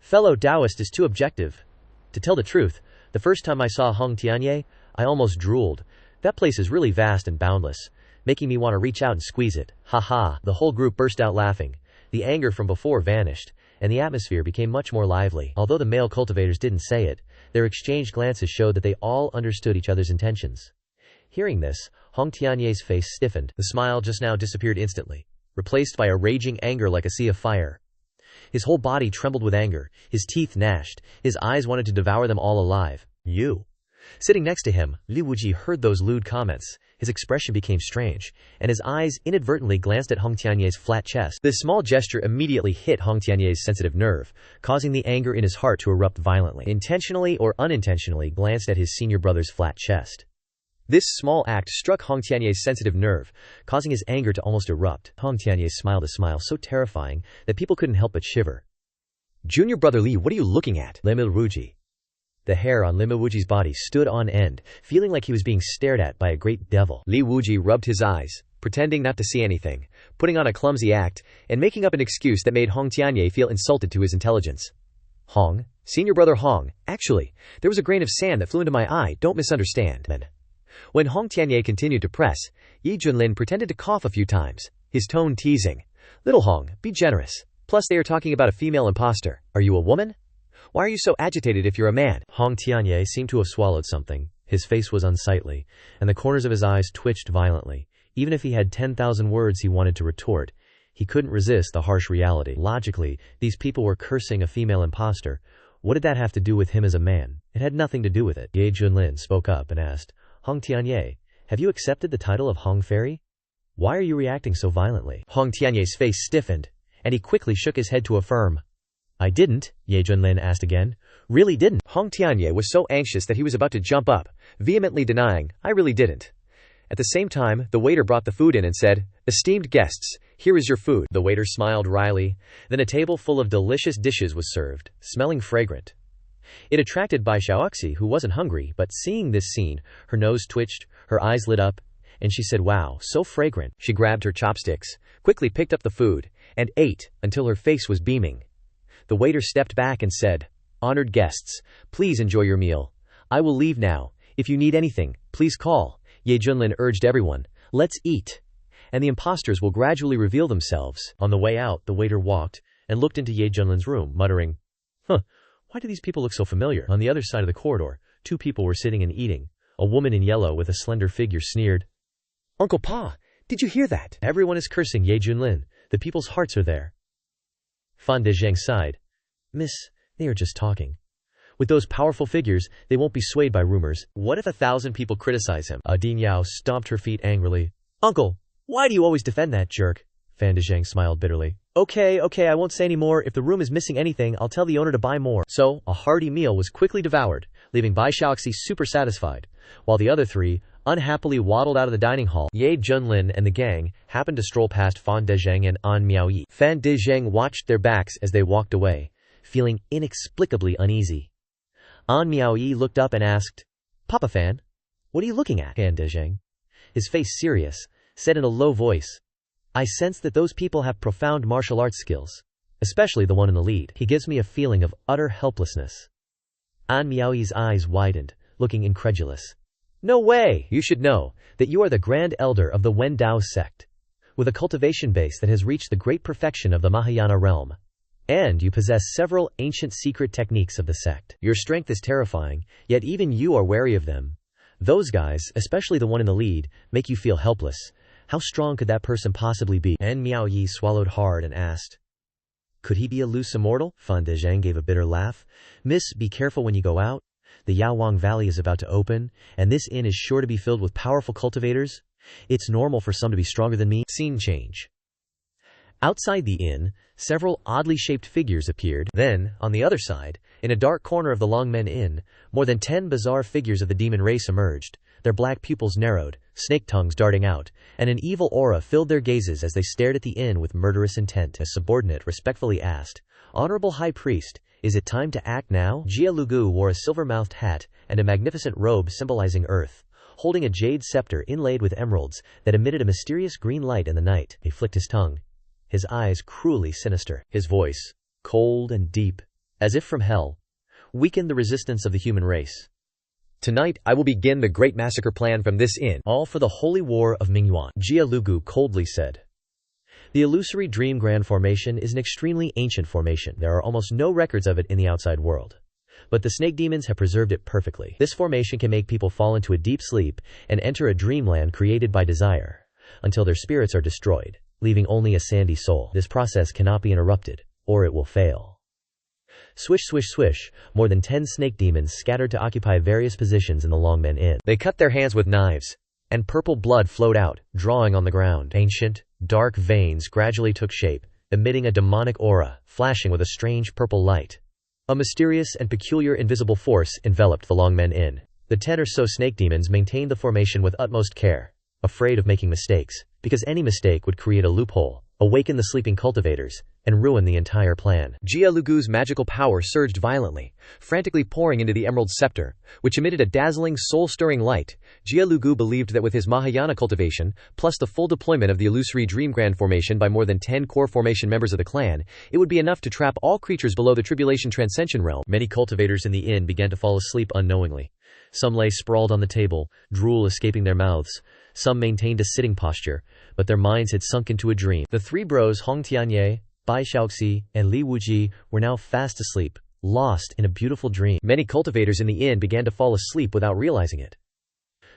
Fellow Taoist is too objective. To tell the truth, the first time I saw Hong Tianye, I almost drooled. That place is really vast and boundless, making me want to reach out and squeeze it. Ha ha. The whole group burst out laughing. The anger from before vanished, and the atmosphere became much more lively. Although the male cultivators didn't say it, their exchanged glances showed that they all understood each other's intentions. Hearing this, Hong Tianye's face stiffened. The smile just now disappeared instantly, replaced by a raging anger like a sea of fire. His whole body trembled with anger, his teeth gnashed, his eyes wanted to devour them all alive. You. Sitting next to him, Li Wuji heard those lewd comments. His expression became strange, and his eyes inadvertently glanced at Hong Tianye's flat chest. This small gesture immediately hit Hong Tianye's sensitive nerve, causing the anger in his heart to erupt violently. Intentionally or unintentionally glanced at his senior brother's flat chest. This small act struck Hong Tianye's sensitive nerve, causing his anger to almost erupt. Hong Tianye smiled a smile so terrifying that people couldn't help but shiver. "Junior brother Li, what are you looking at?" Limil Wuji. The hair on Limil Wuji's body stood on end, feeling like he was being stared at by a great devil. Li Wuji rubbed his eyes, pretending not to see anything, putting on a clumsy act, and making up an excuse that made Hong Tianye feel insulted to his intelligence. "Hong, senior brother Hong, actually, there was a grain of sand that flew into my eye, don't misunderstand." When Hong Tianye continued to press, Ye Junlin pretended to cough a few times, his tone teasing. "Little Hong, be generous. Plus they are talking about a female imposter. Are you a woman? Why are you so agitated if you're a man?" Hong Tianye seemed to have swallowed something. His face was unsightly, and the corners of his eyes twitched violently. Even if he had 10,000 words he wanted to retort, he couldn't resist the harsh reality. Logically, these people were cursing a female imposter. What did that have to do with him as a man? It had nothing to do with it. Ye Junlin spoke up and asked, "Hong Tianye, have you accepted the title of Hong Fairy? Why are you reacting so violently?" Hong Tianye's face stiffened, and he quickly shook his head to affirm. "I didn't," Ye Junlin asked again. "Really didn't?" Hong Tianye was so anxious that he was about to jump up, vehemently denying, "I really didn't." At the same time, the waiter brought the food in and said, "Esteemed guests, here is your food." The waiter smiled wryly. Then a table full of delicious dishes was served, smelling fragrant. It attracted Bai Xiaoxi, who wasn't hungry, but seeing this scene, her nose twitched, her eyes lit up, and she said, "Wow, so fragrant." She grabbed her chopsticks, quickly picked up the food, and ate until her face was beaming. The waiter stepped back and said, "Honored guests, please enjoy your meal. I will leave now. If you need anything, please call." Ye Junlin urged everyone, "Let's eat, and the imposters will gradually reveal themselves." On the way out, the waiter walked and looked into Ye Junlin's room, muttering, "Why do these people look so familiar?" On the other side of the corridor, two people were sitting and eating. A woman in yellow with a slender figure sneered, "Uncle Pa, did you hear that? Everyone is cursing Ye Junlin. The people's hearts are there." Fan Dezheng sighed. "Miss, they are just talking. With those powerful figures, they won't be swayed by rumors. What if 1,000 people criticize him?" Din Yao stomped her feet angrily. "Uncle, why do you always defend that jerk?" Fan Dezheng smiled bitterly. Okay, I won't say any more. If the room is missing anything, I'll tell the owner to buy more." So, a hearty meal was quickly devoured, leaving Bai Xiaoxi super satisfied, while the other three unhappily waddled out of the dining hall. Ye Junlin and the gang happened to stroll past Fan Dezheng and An Miaoyi. Fan Dezheng watched their backs as they walked away, feeling inexplicably uneasy. An Miaoyi looked up and asked, "Papa Fan, what are you looking at?" Fan Dezheng, his face serious, said in a low voice, "I sense that those people have profound martial arts skills, especially the one in the lead. He gives me a feeling of utter helplessness." An Miaoyi's eyes widened, looking incredulous. "No way! You should know that you are the Grand Elder of the Wen Dao sect, with a cultivation base that has reached the great perfection of the Mahayana realm. And you possess several ancient secret techniques of the sect. Your strength is terrifying, yet even you are wary of them. Those guys, especially the one in the lead, make you feel helpless. How strong could that person possibly be?" An Miaoyi swallowed hard and asked, "Could he be a loose immortal?" Fan Dezheng gave a bitter laugh. "Miss, be careful when you go out. The Yaowang Valley is about to open, and this inn is sure to be filled with powerful cultivators. It's normal for some to be stronger than me." Scene change. Outside the inn, several oddly shaped figures appeared. Then, on the other side, in a dark corner of the Longmen Inn, more than 10 bizarre figures of the demon race emerged. Their black pupils narrowed, snake tongues darting out, and an evil aura filled their gazes as they stared at the inn with murderous intent. A subordinate respectfully asked, "Honorable High Priest, is it time to act now?" Jia Lugu wore a silver-mouthed hat and a magnificent robe symbolizing earth, holding a jade scepter inlaid with emeralds that emitted a mysterious green light in the night. He flicked his tongue, his eyes cruelly sinister. His voice, cold and deep, as if from hell, weakened the resistance of the human race. "Tonight, I will begin the great massacre plan from this inn, all for the holy war of Mingyuan," Jia Lugu coldly said. The illusory Dream Grand Formation is an extremely ancient formation. There are almost no records of it in the outside world. But the snake demons have preserved it perfectly. This formation can make people fall into a deep sleep and enter a dreamland created by desire, until their spirits are destroyed, leaving only a sandy soul. This process cannot be interrupted, or it will fail. Swish, swish, swish, more than 10 snake demons scattered to occupy various positions in the Longmen Inn. They cut their hands with knives, and purple blood flowed out, drawing on the ground. Ancient, dark veins gradually took shape, emitting a demonic aura, flashing with a strange purple light. A mysterious and peculiar invisible force enveloped the Longmen Inn. The 10 or so snake demons maintained the formation with utmost care, afraid of making mistakes, because any mistake would create a loophole, awaken the sleeping cultivators, and ruin the entire plan. Jia Lugu's magical power surged violently, frantically pouring into the Emerald Scepter, which emitted a dazzling, soul-stirring light. Jia Lugu believed that with his Mahayana cultivation, plus the full deployment of the illusory Dream Grand formation by more than 10 core formation members of the clan, it would be enough to trap all creatures below the Tribulation Transcension realm. Many cultivators in the inn began to fall asleep unknowingly. Some lay sprawled on the table, drool escaping their mouths. Some maintained a sitting posture, but their minds had sunk into a dream. The three bros Hong Tianye, Bai Xiaoxi, and Li Wuji were now fast asleep, lost in a beautiful dream. Many cultivators in the inn began to fall asleep without realizing it.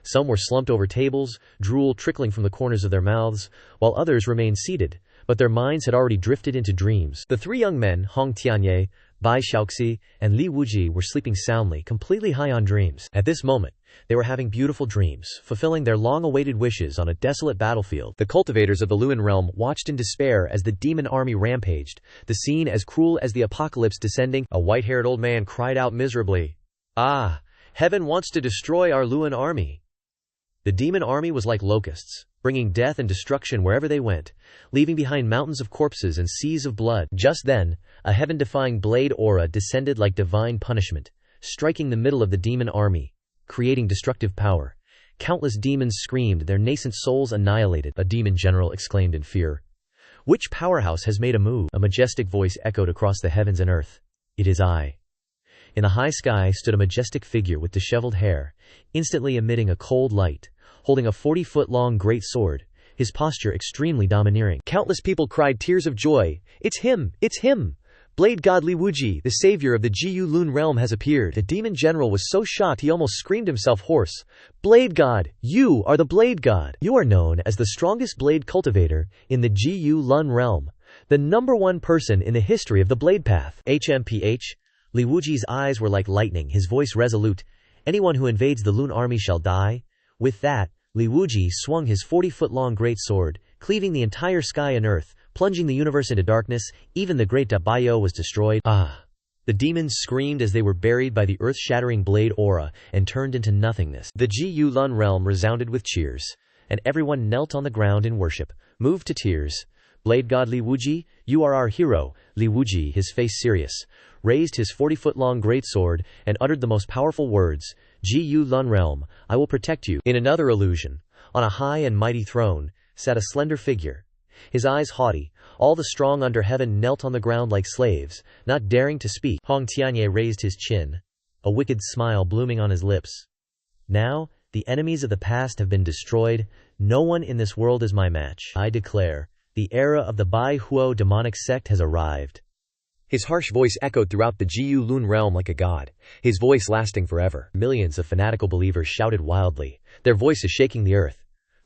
Some were slumped over tables, drool trickling from the corners of their mouths, while others remained seated, but their minds had already drifted into dreams. The three young men, Hong Tianye, Bai Xiaoxi, and Li Wuji, were sleeping soundly, completely high on dreams. At this moment, they were having beautiful dreams, fulfilling their long-awaited wishes on a desolate battlefield. The cultivators of the Luan realm watched in despair as the demon army rampaged, the scene as cruel as the apocalypse descending. A white-haired old man cried out miserably, "Ah, heaven wants to destroy our Luan army." The demon army was like locusts, bringing death and destruction wherever they went, leaving behind mountains of corpses and seas of blood. Just then, a heaven-defying blade aura descended like divine punishment, striking the middle of the demon army, creating destructive power. Countless demons screamed, their nascent souls annihilated. A demon general exclaimed in fear, "Which powerhouse has made a move?" A majestic voice echoed across the heavens and earth, "It is I." In the high sky stood a majestic figure with disheveled hair, instantly emitting a cold light, holding a 40-foot-long great sword, his posture extremely domineering. Countless people cried tears of joy, "It's him! It's him! Blade God Li Wuji, the savior of the Jiyu Lun realm, has appeared." The demon general was so shocked he almost screamed himself hoarse. "Blade God, you are the Blade God! You are known as the strongest blade cultivator in the Jiyu Lun realm, the #1 person in the history of the blade path." HMPH. Li Wuji's eyes were like lightning, his voice resolute. "Anyone who invades the Lun army shall die." With that, Li Wuji swung his 40-foot-long great sword, cleaving the entire sky and earth, plunging the universe into darkness. Even the great Dabayo was destroyed. "Ah!" The demons screamed as they were buried by the earth-shattering blade aura and turned into nothingness. The Jiyu Lun realm resounded with cheers, and everyone knelt on the ground in worship, moved to tears. Blade God Li Wuji, you are our hero. Li Wuji, his face serious, raised his 40-foot-long greatsword and uttered the most powerful words, "Jiyu Lun realm, I will protect you." In another illusion, on a high and mighty throne, sat a slender figure. His eyes haughty, all the strong under heaven knelt on the ground like slaves, not daring to speak. Hong Tianye raised his chin, a wicked smile blooming on his lips. "Now, the enemies of the past have been destroyed. No one in this world is my match. I declare, the era of the Bai Huo demonic sect has arrived." His harsh voice echoed throughout the Jiyu Lun realm like a god, his voice lasting forever. Millions of fanatical believers shouted wildly, their voices shaking the earth.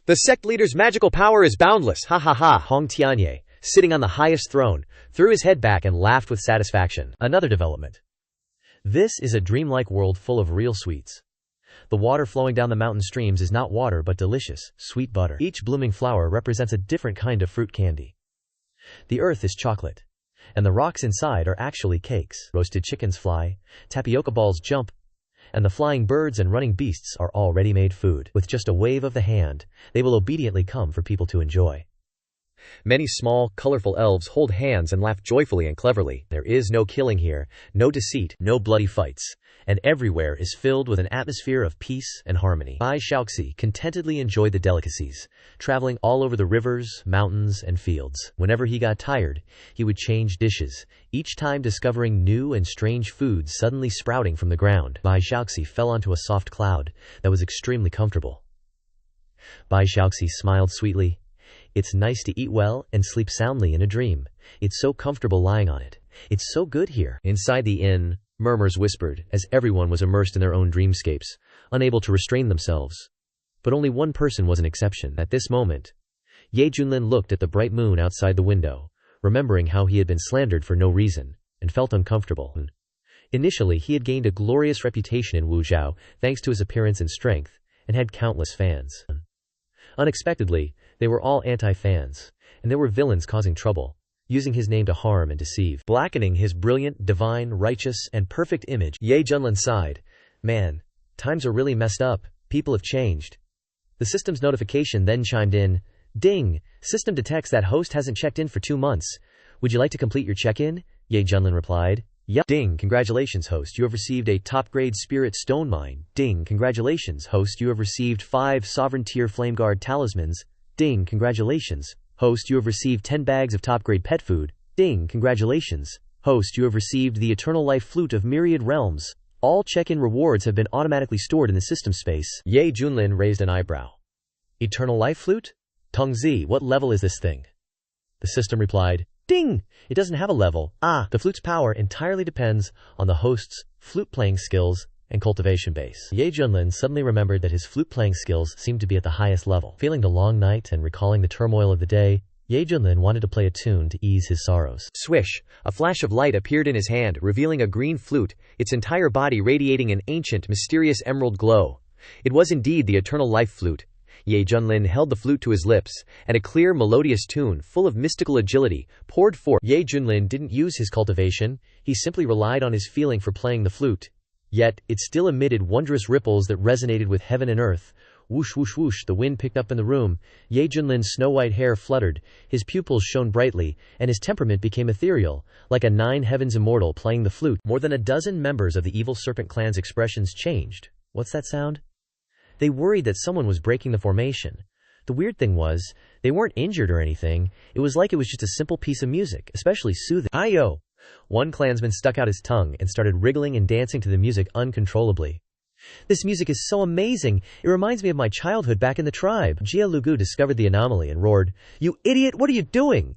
"The sect leader's magical power is boundless! Ha ha ha!" Hong Tianye, sitting on the highest throne, threw his head back and laughed with satisfaction. Another development. This is a dreamlike world full of real sweets. The water flowing down the mountain streams is not water but delicious, sweet butter. Each blooming flower represents a different kind of fruit candy. The earth is chocolate, and the rocks inside are actually cakes. Roasted chickens fly, tapioca balls jump, and the flying birds and running beasts are all ready-made food. With just a wave of the hand, they will obediently come for people to enjoy. Many small, colorful elves hold hands and laugh joyfully and cleverly. There is no killing here, no deceit, no bloody fights, and everywhere is filled with an atmosphere of peace and harmony. Bai Xiaoxi contentedly enjoyed the delicacies, traveling all over the rivers, mountains, and fields. Whenever he got tired, he would change dishes, each time discovering new and strange foods suddenly sprouting from the ground. Bai Xiaoxi fell onto a soft cloud that was extremely comfortable. Bai Xiaoxi smiled sweetly. "It's nice to eat well and sleep soundly in a dream. It's so comfortable lying on it. It's so good here." Inside the inn, murmurs whispered, as everyone was immersed in their own dreamscapes, unable to restrain themselves. But only one person was an exception. At this moment, Ye Junlin looked at the bright moon outside the window, remembering how he had been slandered for no reason, and felt uncomfortable. Initially, he had gained a glorious reputation in Wuzhou thanks to his appearance and strength, and had countless fans. Unexpectedly, they were all anti-fans, and there were villains causing trouble, using his name to harm and deceive, blackening his brilliant, divine, righteous, and perfect image. Ye Junlin sighed. "Man, Times are really messed up. People have changed. The system's notification then chimed in. Ding! System detects that host hasn't checked in for 2 months. Would you like to complete your check-in? Ye Junlin replied. Yup. Ding! Congratulations, host. You have received a top-grade spirit stone mine. Ding! Congratulations, host. You have received 5 sovereign tier flameguard talismans. Ding! Congratulations, host. You have received 10 bags of top-grade pet food. Ding! Congratulations, host. You have received the eternal life flute of myriad realms. All check-in rewards have been automatically stored in the system space. Ye Junlin raised an eyebrow. Eternal life flute? Tongzi, what level is this thing? The system replied. Ding! It doesn't have a level. The flute's power entirely depends on the host's flute-playing skills and cultivation base. Ye Junlin suddenly remembered that his flute-playing skills seemed to be at the highest level. Feeling the long night and recalling the turmoil of the day, Ye Junlin wanted to play a tune to ease his sorrows. Swish! A flash of light appeared in his hand, revealing a green flute, its entire body radiating an ancient, mysterious emerald glow. It was indeed the eternal life flute. Ye Junlin held the flute to his lips, and a clear, melodious tune, full of mystical agility, poured forth. Ye Junlin didn't use his cultivation, he simply relied on his feeling for playing the flute. Yet, it still emitted wondrous ripples that resonated with heaven and earth. Whoosh whoosh whoosh, the wind picked up in the room. Ye Junlin's snow-white hair fluttered, his pupils shone brightly, and his temperament became ethereal, like a 9 heavens immortal playing the flute. More than a dozen members of the evil serpent clan's expressions changed. What's that sound? They worried that someone was breaking the formation. The weird thing was, they weren't injured or anything. It was like it was just a simple piece of music, especially soothing. Ayo! One clansman stuck out his tongue and started wriggling and dancing to the music uncontrollably. This music is so amazing, it reminds me of my childhood back in the tribe. Jia Lugu discovered the anomaly and roared, You idiot, what are you doing?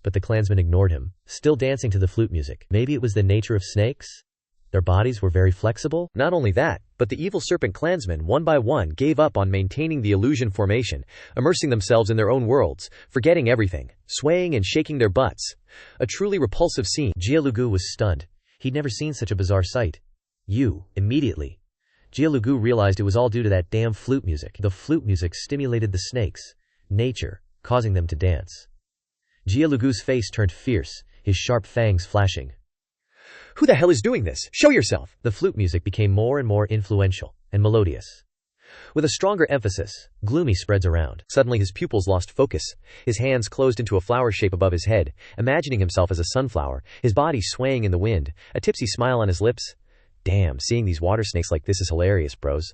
But the clansman ignored him, still dancing to the flute music. Maybe it was the nature of snakes? Their bodies were very flexible? Not only that, but the evil serpent clansmen one by one gave up on maintaining the illusion formation, immersing themselves in their own worlds, forgetting everything, swaying and shaking their butts. A truly repulsive scene. Jia Lugu was stunned. He'd never seen such a bizarre sight. Immediately. Jia Lugu realized it was all due to that damn flute music. The flute music stimulated the snakes, nature, causing them to dance. Jia Lugu's face turned fierce, his sharp fangs flashing. Who the hell is doing this? Show yourself! The flute music became more and more influential and melodious. With a stronger emphasis, gloomy spreads around. Suddenly his pupils lost focus. His hands closed into a flower shape above his head, imagining himself as a sunflower, his body swaying in the wind, a tipsy smile on his lips. Damn, seeing these water snakes like this is hilarious, bros.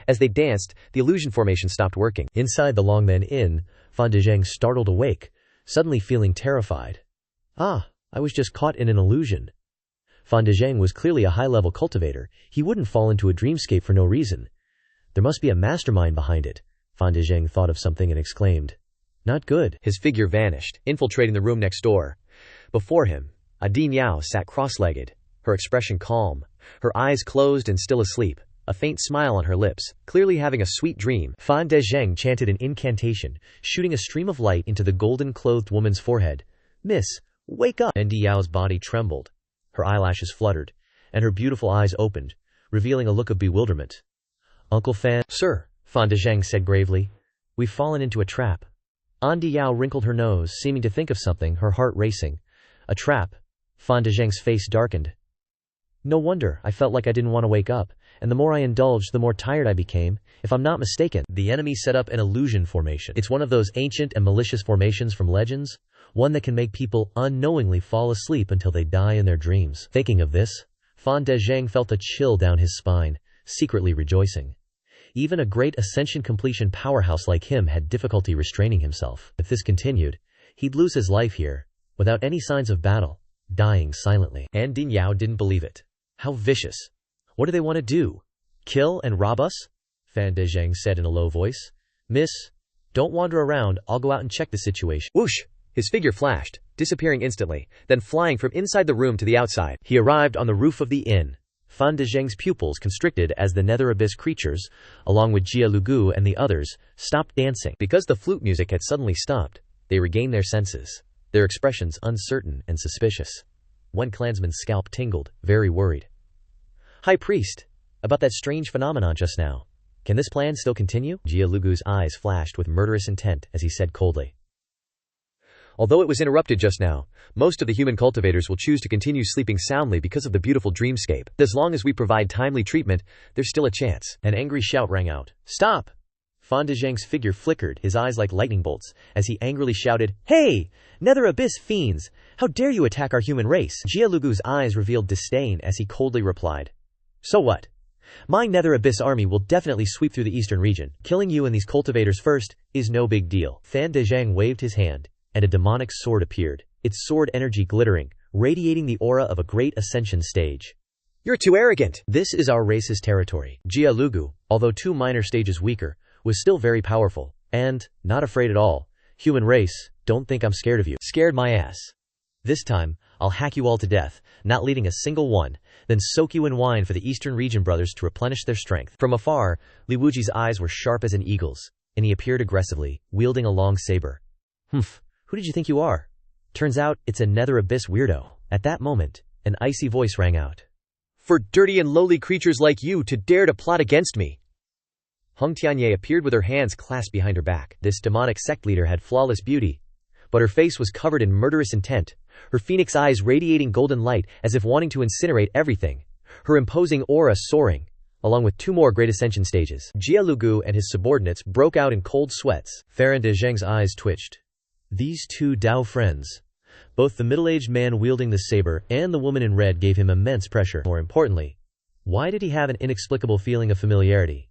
As they danced, the illusion formation stopped working. Inside the Longmen Inn, Fan Dezheng startled awake, suddenly feeling terrified. I was just caught in an illusion. Fan Dezheng was clearly a high-level cultivator. He wouldn't fall into a dreamscape for no reason. There must be a mastermind behind it. Fan Dezheng thought of something and exclaimed. Not good. His figure vanished, infiltrating the room next door. Before him, Adi Niao sat cross-legged, her expression calm, her eyes closed and still asleep, a faint smile on her lips, clearly having a sweet dream. Fan Dezheng chanted an incantation, shooting a stream of light into the golden-clothed woman's forehead. Miss, wake up! Ndi Yao's body trembled. Her eyelashes fluttered, and her beautiful eyes opened, revealing a look of bewilderment. Uncle Fan, sir, Fan Dezheng said gravely, we've fallen into a trap. Andi Yao wrinkled her nose, seeming to think of something, her heart racing. A trap? Fan Dezheng's face darkened. No wonder, I felt like I didn't want to wake up, and the more I indulged, the more tired I became. If I'm not mistaken, the enemy set up an illusion formation. It's one of those ancient and malicious formations from legends, one that can make people unknowingly fall asleep until they die in their dreams. Thinking of this, Fan Dezheng felt a chill down his spine, secretly rejoicing. Even a great ascension completion powerhouse like him had difficulty restraining himself. If this continued, he'd lose his life here, without any signs of battle, dying silently. And Din Yao didn't believe it. How vicious. What do they want to do? Kill and rob us? Fan Dezheng said in a low voice. Miss, don't wander around, I'll go out and check the situation. Whoosh! His figure flashed, disappearing instantly, then flying from inside the room to the outside. He arrived on the roof of the inn. Fan Dezheng's pupils constricted as the nether abyss creatures, along with Jia Lugu and the others, stopped dancing. Because the flute music had suddenly stopped, they regained their senses, their expressions uncertain and suspicious. One clansman's scalp tingled, very worried. High Priest, about that strange phenomenon just now. Can this plan still continue? Jia Lugu's eyes flashed with murderous intent as he said coldly. Although it was interrupted just now, most of the human cultivators will choose to continue sleeping soundly because of the beautiful dreamscape. As long as we provide timely treatment, there's still a chance. An angry shout rang out. Stop! Fan Dezhang's figure flickered, his eyes like lightning bolts, as he angrily shouted, Hey! Nether Abyss fiends! How dare you attack our human race? Jia Lugu's eyes revealed disdain as he coldly replied. So what? My Nether Abyss army will definitely sweep through the eastern region. Killing you and these cultivators first is no big deal. Fan Dezhang waved his hand, and a demonic sword appeared, its sword energy glittering, radiating the aura of a great ascension stage. You're too arrogant. This is our race's territory. Jia Lugu, although 2 minor stages weaker, was still very powerful, and, not afraid at all. Human race, don't think I'm scared of you. Scared my ass. This time, I'll hack you all to death, not leaving a single one, then soak you in wine for the Eastern Region brothers to replenish their strength. From afar, Li Wuji's eyes were sharp as an eagle's, and he appeared aggressively, wielding a long saber. Humph, who did you think you are? Turns out, it's a Nether Abyss weirdo. At that moment, an icy voice rang out. For dirty and lowly creatures like you to dare to plot against me. Hong Tianye appeared with her hands clasped behind her back. This demonic sect leader had flawless beauty, but her face was covered in murderous intent, her phoenix eyes radiating golden light as if wanting to incinerate everything, her imposing aura soaring, along with 2 more great ascension stages. Jia Lugu and his subordinates broke out in cold sweats. Fan Dezhang's eyes twitched. These 2 Dao friends, both the middle-aged man wielding the saber and the woman in red, gave him immense pressure. More importantly, why did he have an inexplicable feeling of familiarity?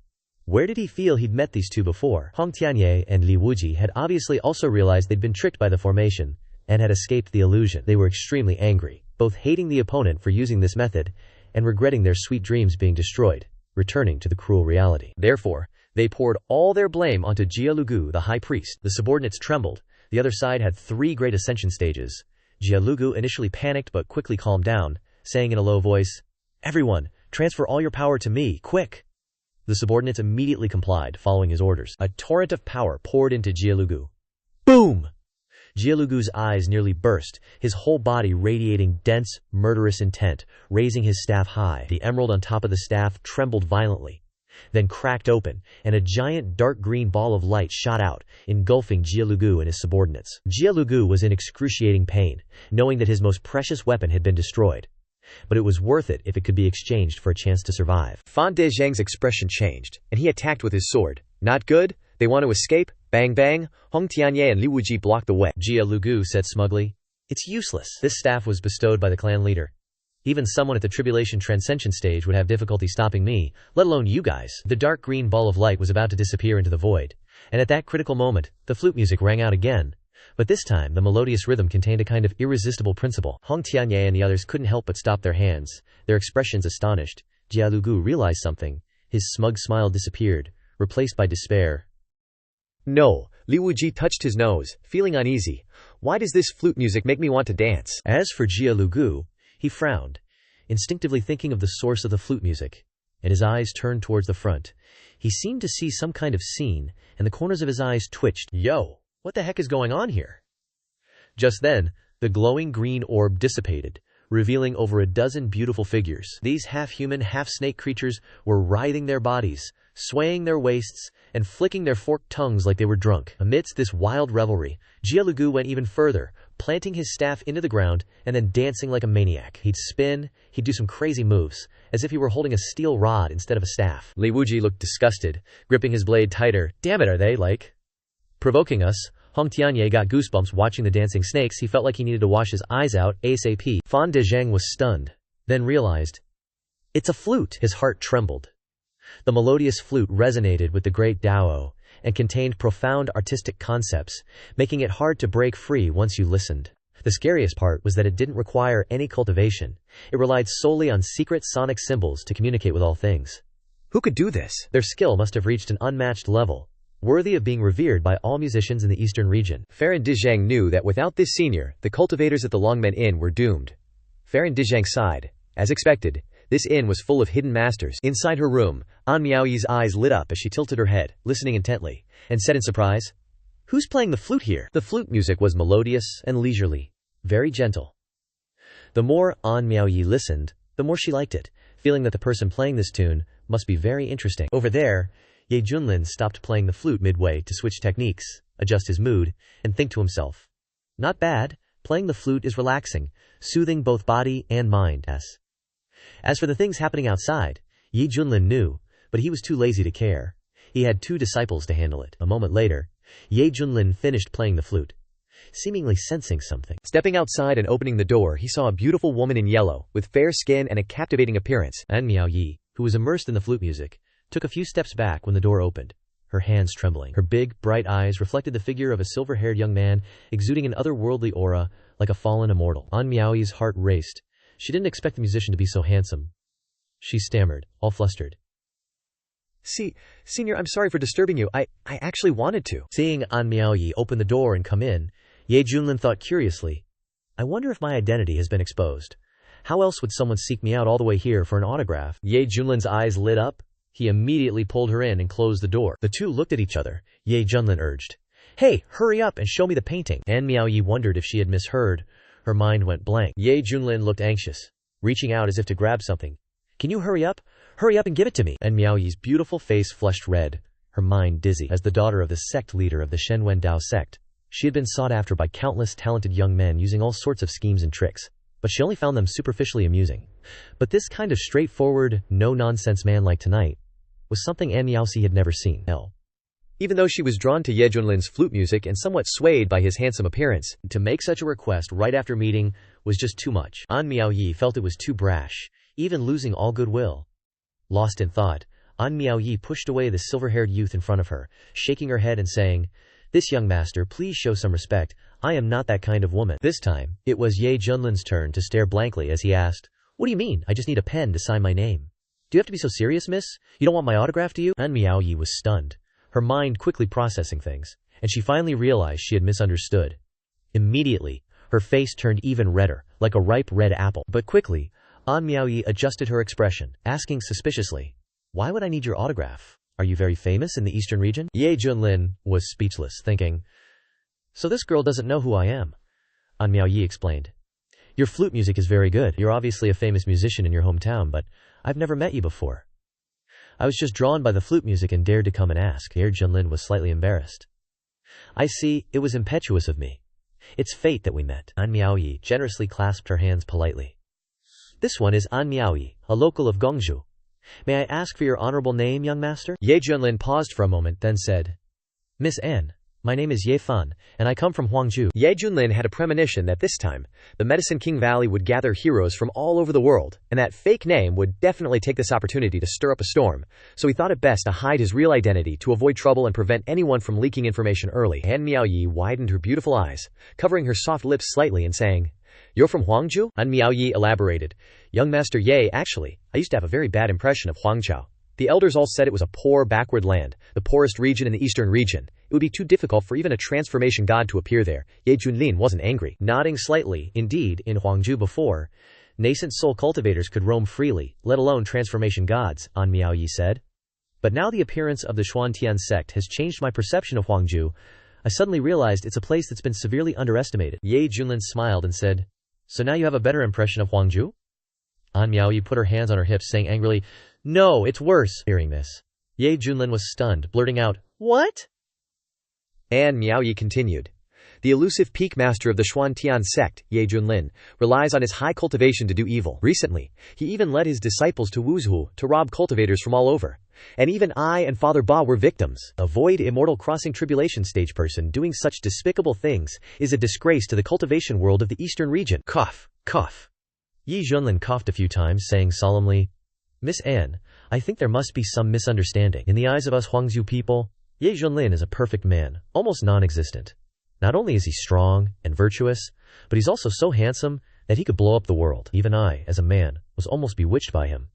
Where did he feel he'd met these 2 before? Hong Tianye and Li Wuji had obviously also realized they'd been tricked by the formation, and had escaped the illusion. They were extremely angry, both hating the opponent for using this method, and regretting their sweet dreams being destroyed, returning to the cruel reality. Therefore, they poured all their blame onto Jia Lugu, the high priest. The subordinates trembled. The other side had 3 great ascension stages. Jia Lugu initially panicked but quickly calmed down, saying in a low voice, Everyone, transfer all your power to me, quick! The subordinates immediately complied, following his orders. A torrent of power poured into Jia Lugu. Boom! Jia Lugu's eyes nearly burst, his whole body radiating dense, murderous intent, raising his staff high. The emerald on top of the staff trembled violently, then cracked open, and a giant dark green ball of light shot out, engulfing Jia Lugu and his subordinates. Jia Lugu was in excruciating pain, knowing that his most precious weapon had been destroyed. But it was worth it if it could be exchanged for a chance to survive. Fan Dezhang's expression changed, and he attacked with his sword. Not good? They want to escape? Bang bang! Hong Tianye and Li Wuji blocked the way. Jia Lugu said smugly, It's useless. This staff was bestowed by the clan leader. Even someone at the Tribulation Transcension stage would have difficulty stopping me, let alone you guys. The dark green ball of light was about to disappear into the void, and at that critical moment, the flute music rang out again. But this time, the melodious rhythm contained a kind of irresistible principle. Hong Tianye and the others couldn't help but stop their hands, their expressions astonished. Jia Lugu realized something. His smug smile disappeared, replaced by despair. No, Li Wuji touched his nose, feeling uneasy. Why does this flute music make me want to dance? As for Jia Lugu, he frowned, instinctively thinking of the source of the flute music, and his eyes turned towards the front. He seemed to see some kind of scene, and the corners of his eyes twitched. Yo! What the heck is going on here? Just then, the glowing green orb dissipated, revealing over a dozen beautiful figures. These half-human, half-snake creatures were writhing their bodies, swaying their waists, and flicking their forked tongues like they were drunk. Amidst this wild revelry, Jia Lugu went even further, planting his staff into the ground and then dancing like a maniac. He'd spin, he'd do some crazy moves, as if he were holding a steel rod instead of a staff. Li Wuji looked disgusted, gripping his blade tighter. Damn it, are they, like, provoking us? Hong Tianye got goosebumps watching the dancing snakes. He felt like he needed to wash his eyes out ASAP. Fan Dezhang was stunned, then realized, it's a flute. His heart trembled. The melodious flute resonated with the great Dao, and contained profound artistic concepts, making it hard to break free once you listened. The scariest part was that it didn't require any cultivation. It relied solely on secret sonic symbols to communicate with all things. Who could do this? Their skill must have reached an unmatched level, worthy of being revered by all musicians in the eastern region. Fan Dezhang knew that without this senior, the cultivators at the Longmen Inn were doomed. Fan Dezhang sighed. As expected, this inn was full of hidden masters. Inside her room, An Miaoyi's eyes lit up as she tilted her head, listening intently, and said in surprise, "Who's playing the flute here?" The flute music was melodious and leisurely, very gentle. The more An Miaoyi listened, the more she liked it, feeling that the person playing this tune must be very interesting. Over there, Ye Junlin stopped playing the flute midway to switch techniques, adjust his mood, and think to himself, Not bad. Playing the flute is relaxing, soothing both body and mind. As for the things happening outside, Ye Junlin knew, but he was too lazy to care. He had 2 disciples to handle it. A moment later, Ye Junlin finished playing the flute, seemingly sensing something. Stepping outside and opening the door, he saw a beautiful woman in yellow, with fair skin and a captivating appearance. An Miao Yi, who was immersed in the flute music, took a few steps back when the door opened, her hands trembling. Her big, bright eyes reflected the figure of a silver-haired young man, exuding an otherworldly aura, like a fallen immortal. An Miao Yi's heart raced. She didn't expect the musician to be so handsome. She stammered, all flustered. Senior, I'm sorry for disturbing you. I actually wanted to. Seeing An Miao Yi open the door and come in, Ye Junlin thought curiously, I wonder if my identity has been exposed. How else would someone seek me out all the way here for an autograph? Ye Junlin's eyes lit up. He immediately pulled her in and closed the door. The two looked at each other. Ye Junlin urged, Hey, hurry up and show me the painting. An Miao Yi wondered if she had misheard. Her mind went blank. Ye Junlin looked anxious, reaching out as if to grab something. Can you hurry up? Hurry up and give it to me. An Miao Yi's beautiful face flushed red, her mind dizzy. As the daughter of the sect leader of the Shenwen Dao sect, she had been sought after by countless talented young men using all sorts of schemes and tricks, but she only found them superficially amusing. But this kind of straightforward, no-nonsense man like tonight was something An Miao Yi had never seen. Even though she was drawn to Ye Junlin's flute music and somewhat swayed by his handsome appearance, to make such a request right after meeting was just too much. An Miao Yi felt it was too brash, even losing all goodwill. Lost in thought, An Miao Yi pushed away the silver-haired youth in front of her, shaking her head and saying, This young master, please show some respect. I am not that kind of woman. This time, it was Ye Junlin's turn to stare blankly as he asked, What do you mean? I just need a pen to sign my name. Do you have to be so serious, miss? You don't want my autograph, do you? An Miao Yi was stunned, her mind quickly processing things, and she finally realized she had misunderstood. Immediately, her face turned even redder, like a ripe red apple. But quickly, An Miao Yi adjusted her expression, asking suspiciously, Why would I need your autograph? Are you very famous in the eastern region? Ye Junlin was speechless, thinking, So this girl doesn't know who I am. An Miao Yi explained, Your flute music is very good. You're obviously a famous musician in your hometown, but I've never met you before. I was just drawn by the flute music and dared to come and ask. Ye Junlin was slightly embarrassed. I see, it was impetuous of me. It's fate that we met. An Miao Yi generously clasped her hands politely. This one is An Miao Yi, a local of Gongzhou. May I ask for your honorable name, young master? Ye Junlin paused for a moment, then said, Miss An, my name is Ye Fan, and I come from Huangzhou. Ye Junlin had a premonition that this time, the Medicine King Valley would gather heroes from all over the world, and that fake name would definitely take this opportunity to stir up a storm, so he thought it best to hide his real identity to avoid trouble and prevent anyone from leaking information early. An Miao Yi widened her beautiful eyes, covering her soft lips slightly and saying, You're from Huangzhou? An Miao Yi elaborated, Young Master Ye, actually, I used to have a very bad impression of Huangzhou. The elders all said it was a poor, backward land, the poorest region in the eastern region. It would be too difficult for even a transformation god to appear there. Ye Junlin wasn't angry. Nodding slightly, indeed, in Huangzhou before, nascent soul cultivators could roam freely, let alone transformation gods, An Miao Yi said. But now the appearance of the Xuantian sect has changed my perception of Huangzhou. I suddenly realized it's a place that's been severely underestimated. Ye Junlin smiled and said, So now you have a better impression of Huangzhou? An Miao Yi put her hands on her hips, saying angrily, No, it's worse. Hearing this, Ye Junlin was stunned, blurting out, What? An Miao Yi continued, The elusive peak master of the Xuantian sect, Ye Junlin, relies on his high cultivation to do evil. Recently, he even led his disciples to Wuzhou to rob cultivators from all over. And even I and Father Ba were victims. A void immortal crossing tribulation stage person doing such despicable things is a disgrace to the cultivation world of the eastern region. Cough, cough. Ye Junlin coughed a few times, saying solemnly, Miss An, I think there must be some misunderstanding. In the eyes of us Huangzhou people, Ye Junlin is a perfect man, almost non-existent. Not only is he strong and virtuous, but he's also so handsome that he could blow up the world. Even I, as a man, was almost bewitched by him.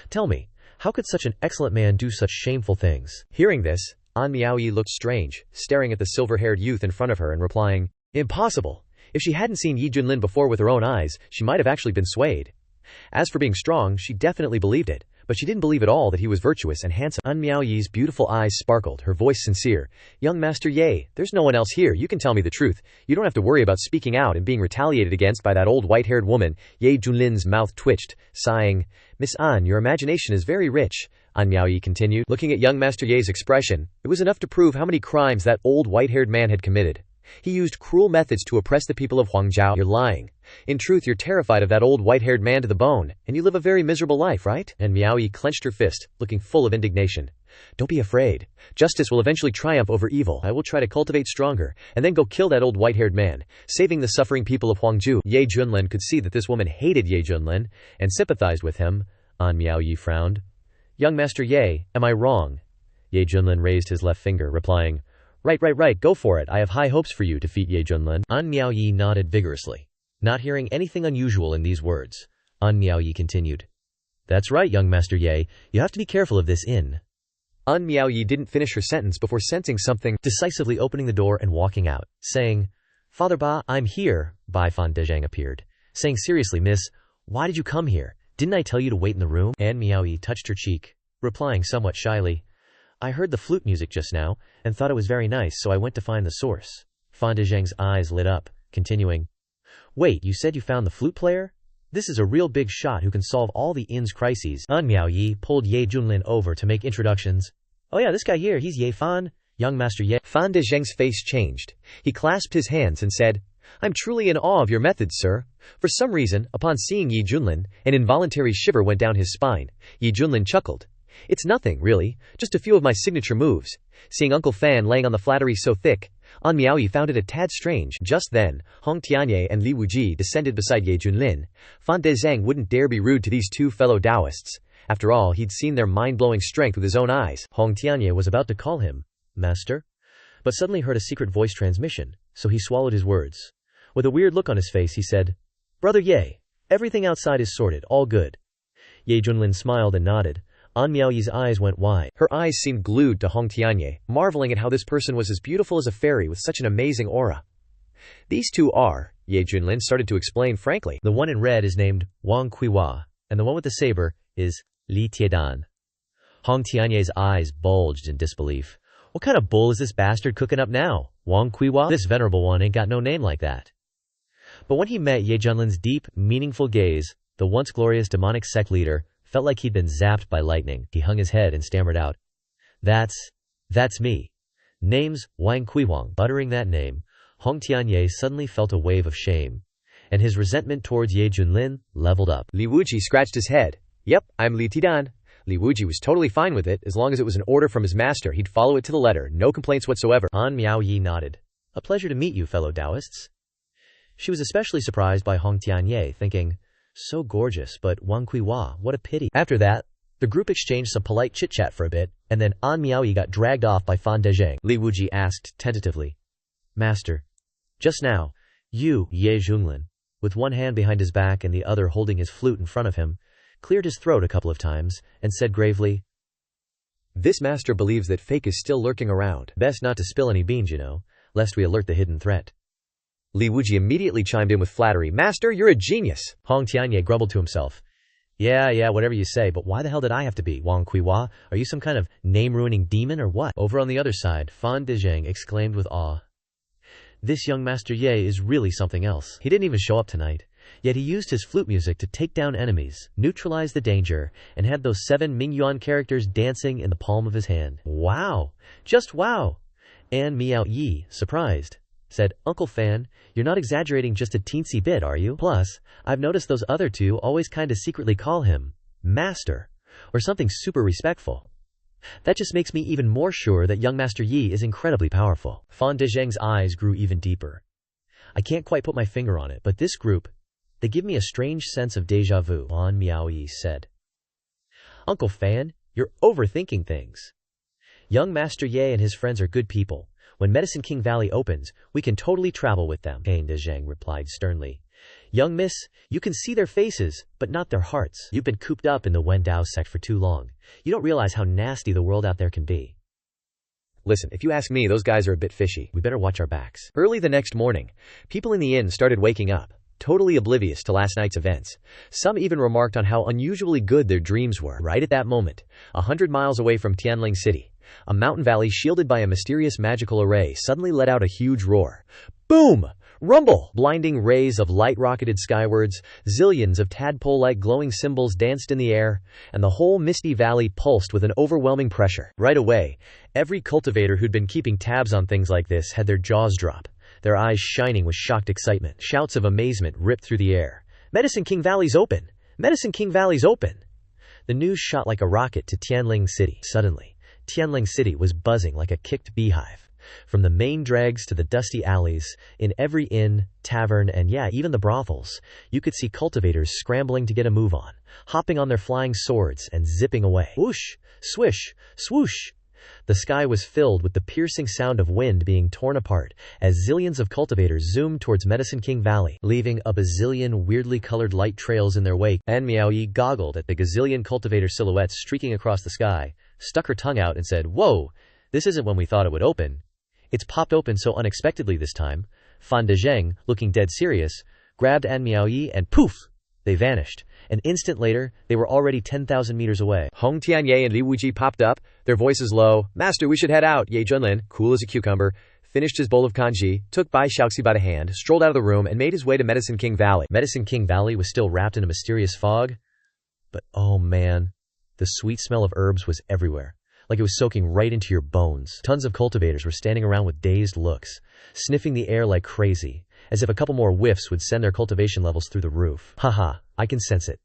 Tell me, how could such an excellent man do such shameful things? Hearing this, An Miao Yi looked strange, staring at the silver-haired youth in front of her and replying, Impossible. If she hadn't seen Ye Junlin before with her own eyes, she might have actually been swayed. As for being strong, she definitely believed it, but she didn't believe at all that he was virtuous and handsome. An Miao Yi's beautiful eyes sparkled, her voice sincere. Young Master Ye, there's no one else here, you can tell me the truth. You don't have to worry about speaking out and being retaliated against by that old white-haired woman. Ye Junlin's mouth twitched, sighing, Miss An, your imagination is very rich. An Miao Yi continued, looking at young Master Ye's expression. It was enough to prove how many crimes that old white-haired man had committed. He used cruel methods to oppress the people of Huangzhou. You're lying. In truth, you're terrified of that old white-haired man to the bone, and you live a very miserable life, right? And Miao Yi clenched her fist, looking full of indignation. Don't be afraid. Justice will eventually triumph over evil. I will try to cultivate stronger, and then go kill that old white-haired man, saving the suffering people of Huangzhou. Ye Junlin could see that this woman hated Ye Junlin, and sympathized with him. Miao Yi frowned. Young Master Ye, am I wrong? Ye Junlin raised his left finger, replying, Right, go for it. I have high hopes for you, defeat Ye Junlin. Miao Yi nodded vigorously, not hearing anything unusual in these words. Miao Yi continued. That's right, young Master Ye, you have to be careful of this inn. Miao Yi didn't finish her sentence before sensing something, decisively opening the door and walking out, saying, Father Ba, I'm here. Bai Fan Dezhang appeared, saying, seriously, miss, why did you come here? Didn't I tell you to wait in the room? Miao Yi touched her cheek, replying somewhat shyly, I heard the flute music just now, and thought it was very nice, so I went to find the source. Fan Dezhang's eyes lit up, continuing, Wait, you said you found the flute player? This is a real big shot who can solve all the inn's crises. Miao Yi pulled Ye Junlin over to make introductions. Oh yeah, this guy here, he's Ye Fan, young Master Ye. Fan Dezhang's face changed. He clasped his hands and said, I'm truly in awe of your methods, sir. For some reason, upon seeing Ye Junlin, an involuntary shiver went down his spine. Ye Junlin chuckled. It's nothing, really, just a few of my signature moves. Seeing Uncle Fan laying on the flattery so thick, Miao Yi found it a tad strange. Just then, Hong Tianye and Li Wuji descended beside Ye Junlin. Fan Dezhang wouldn't dare be rude to these two fellow Taoists. After all, he'd seen their mind-blowing strength with his own eyes. Hong Tianye was about to call him Master, but suddenly heard a secret voice transmission, so he swallowed his words. With a weird look on his face, he said, Brother Ye, everything outside is sorted, all good. Ye Junlin smiled and nodded. Miao Yi's eyes went wide. Her eyes seemed glued to Hong Tianye, marveling at how this person was as beautiful as a fairy with such an amazing aura. These two are, Ye Junlin started to explain frankly. The one in red is named Wang Kuihua, and the one with the saber is Li Tiedan. Hong Tianye's eyes bulged in disbelief. What kind of bull is this bastard cooking up now? Wang Kuihua? This venerable one ain't got no name like that. But when he met Ye Junlin's deep, meaningful gaze, the once glorious demonic sect leader felt like he'd been zapped by lightning. He hung his head and stammered out, That's me. Name's Wang Kuihua. Uttering that name, Hong Tianye suddenly felt a wave of shame, and his resentment towards Ye Junlin leveled up. Li Wuji scratched his head. Yep, I'm Li Tidan. Li Wuji was totally fine with it. As long as it was an order from his master, he'd follow it to the letter. No complaints whatsoever. Miao Yi nodded. A pleasure to meet you, fellow Taoists. She was especially surprised by Hong Tianye, thinking, so gorgeous, but Wang Kuihua, what a pity. After that, the group exchanged some polite chit-chat for a bit, and then Miao Yi got dragged off by Fan Dezhang. Li Wuji asked tentatively, Master, just now, you, Ye Junlin, with one hand behind his back and the other holding his flute in front of him, cleared his throat a couple of times, and said gravely, This master believes that fake is still lurking around. Best not to spill any beans, lest we alert the hidden threat. Li Wuji immediately chimed in with flattery. Master, you're a genius. Hong Tianye grumbled to himself. Yeah, whatever you say, but why the hell did I have to be? Wang Kuihua, are you some kind of name-ruining demon or what? Over on the other side, Fan Dezhang exclaimed with awe. This young Master Ye is really something else. He didn't even show up tonight, yet he used his flute music to take down enemies, neutralize the danger, and had those 7 Mingyuan characters dancing in the palm of his hand. Wow! Just wow! And Miao Yi, surprised, said, Uncle Fan, you're not exaggerating just a teensy bit, are you? Plus, I've noticed those other two always kinda secretly call him Master, or something super respectful. That just makes me even more sure that young Master Yi is incredibly powerful. Fan Dezhang's eyes grew even deeper. I can't quite put my finger on it, but this group, they give me a strange sense of déjà vu, Miao Yi said. Uncle Fan, you're overthinking things. Young Master Ye and his friends are good people. When Medicine King Valley opens, we can totally travel with them, Fan Dezhang replied sternly. Young miss, you can see their faces, but not their hearts. You've been cooped up in the Wendao sect for too long. You don't realize how nasty the world out there can be. Listen, if you ask me, those guys are a bit fishy. We better watch our backs. Early the next morning, people in the inn started waking up, totally oblivious to last night's events. Some even remarked on how unusually good their dreams were. Right at that moment, 100 miles away from Tianling City, a mountain valley shielded by a mysterious magical array suddenly let out a huge roar. Boom! Rumble! Blinding rays of light rocketed skywards, zillions of tadpole-like glowing symbols danced in the air, and the whole misty valley pulsed with an overwhelming pressure. Right away, every cultivator who'd been keeping tabs on things like this had their jaws drop. their eyes shining with shocked excitement. Shouts of amazement ripped through the air. Medicine King Valley's open! Medicine King Valley's open! The news shot like a rocket to Tianling City. Suddenly, Tianling City was buzzing like a kicked beehive. From the main drags to the dusty alleys, in every inn, tavern, and even the brothels, you could see cultivators scrambling to get a move on, hopping on their flying swords and zipping away. Whoosh! Swish! Swoosh! The sky was filled with the piercing sound of wind being torn apart as zillions of cultivators zoomed towards Medicine King Valley, leaving a bazillion weirdly colored light trails in their wake. And Miaoyi goggled at the gazillion cultivator silhouettes streaking across the sky, stuck her tongue out and said, "Whoa, this isn't when we thought it would open. It's popped open so unexpectedly this time." Fan Dezheng, looking dead serious, grabbed An Miaoyi and poof! They vanished. An instant later, they were already 10,000 meters away. Hong Tianye and Li Wuji popped up, their voices low. "Master, we should head out." Ye Junlin, cool as a cucumber, finished his bowl of kanji, took Bai Xiaoxi by the hand, strolled out of the room, and made his way to Medicine King Valley. Medicine King Valley was still wrapped in a mysterious fog, but oh man, the sweet smell of herbs was everywhere, like it was soaking right into your bones. Tons of cultivators were standing around with dazed looks, sniffing the air like crazy, as if a couple more whiffs would send their cultivation levels through the roof. Haha, I can sense it.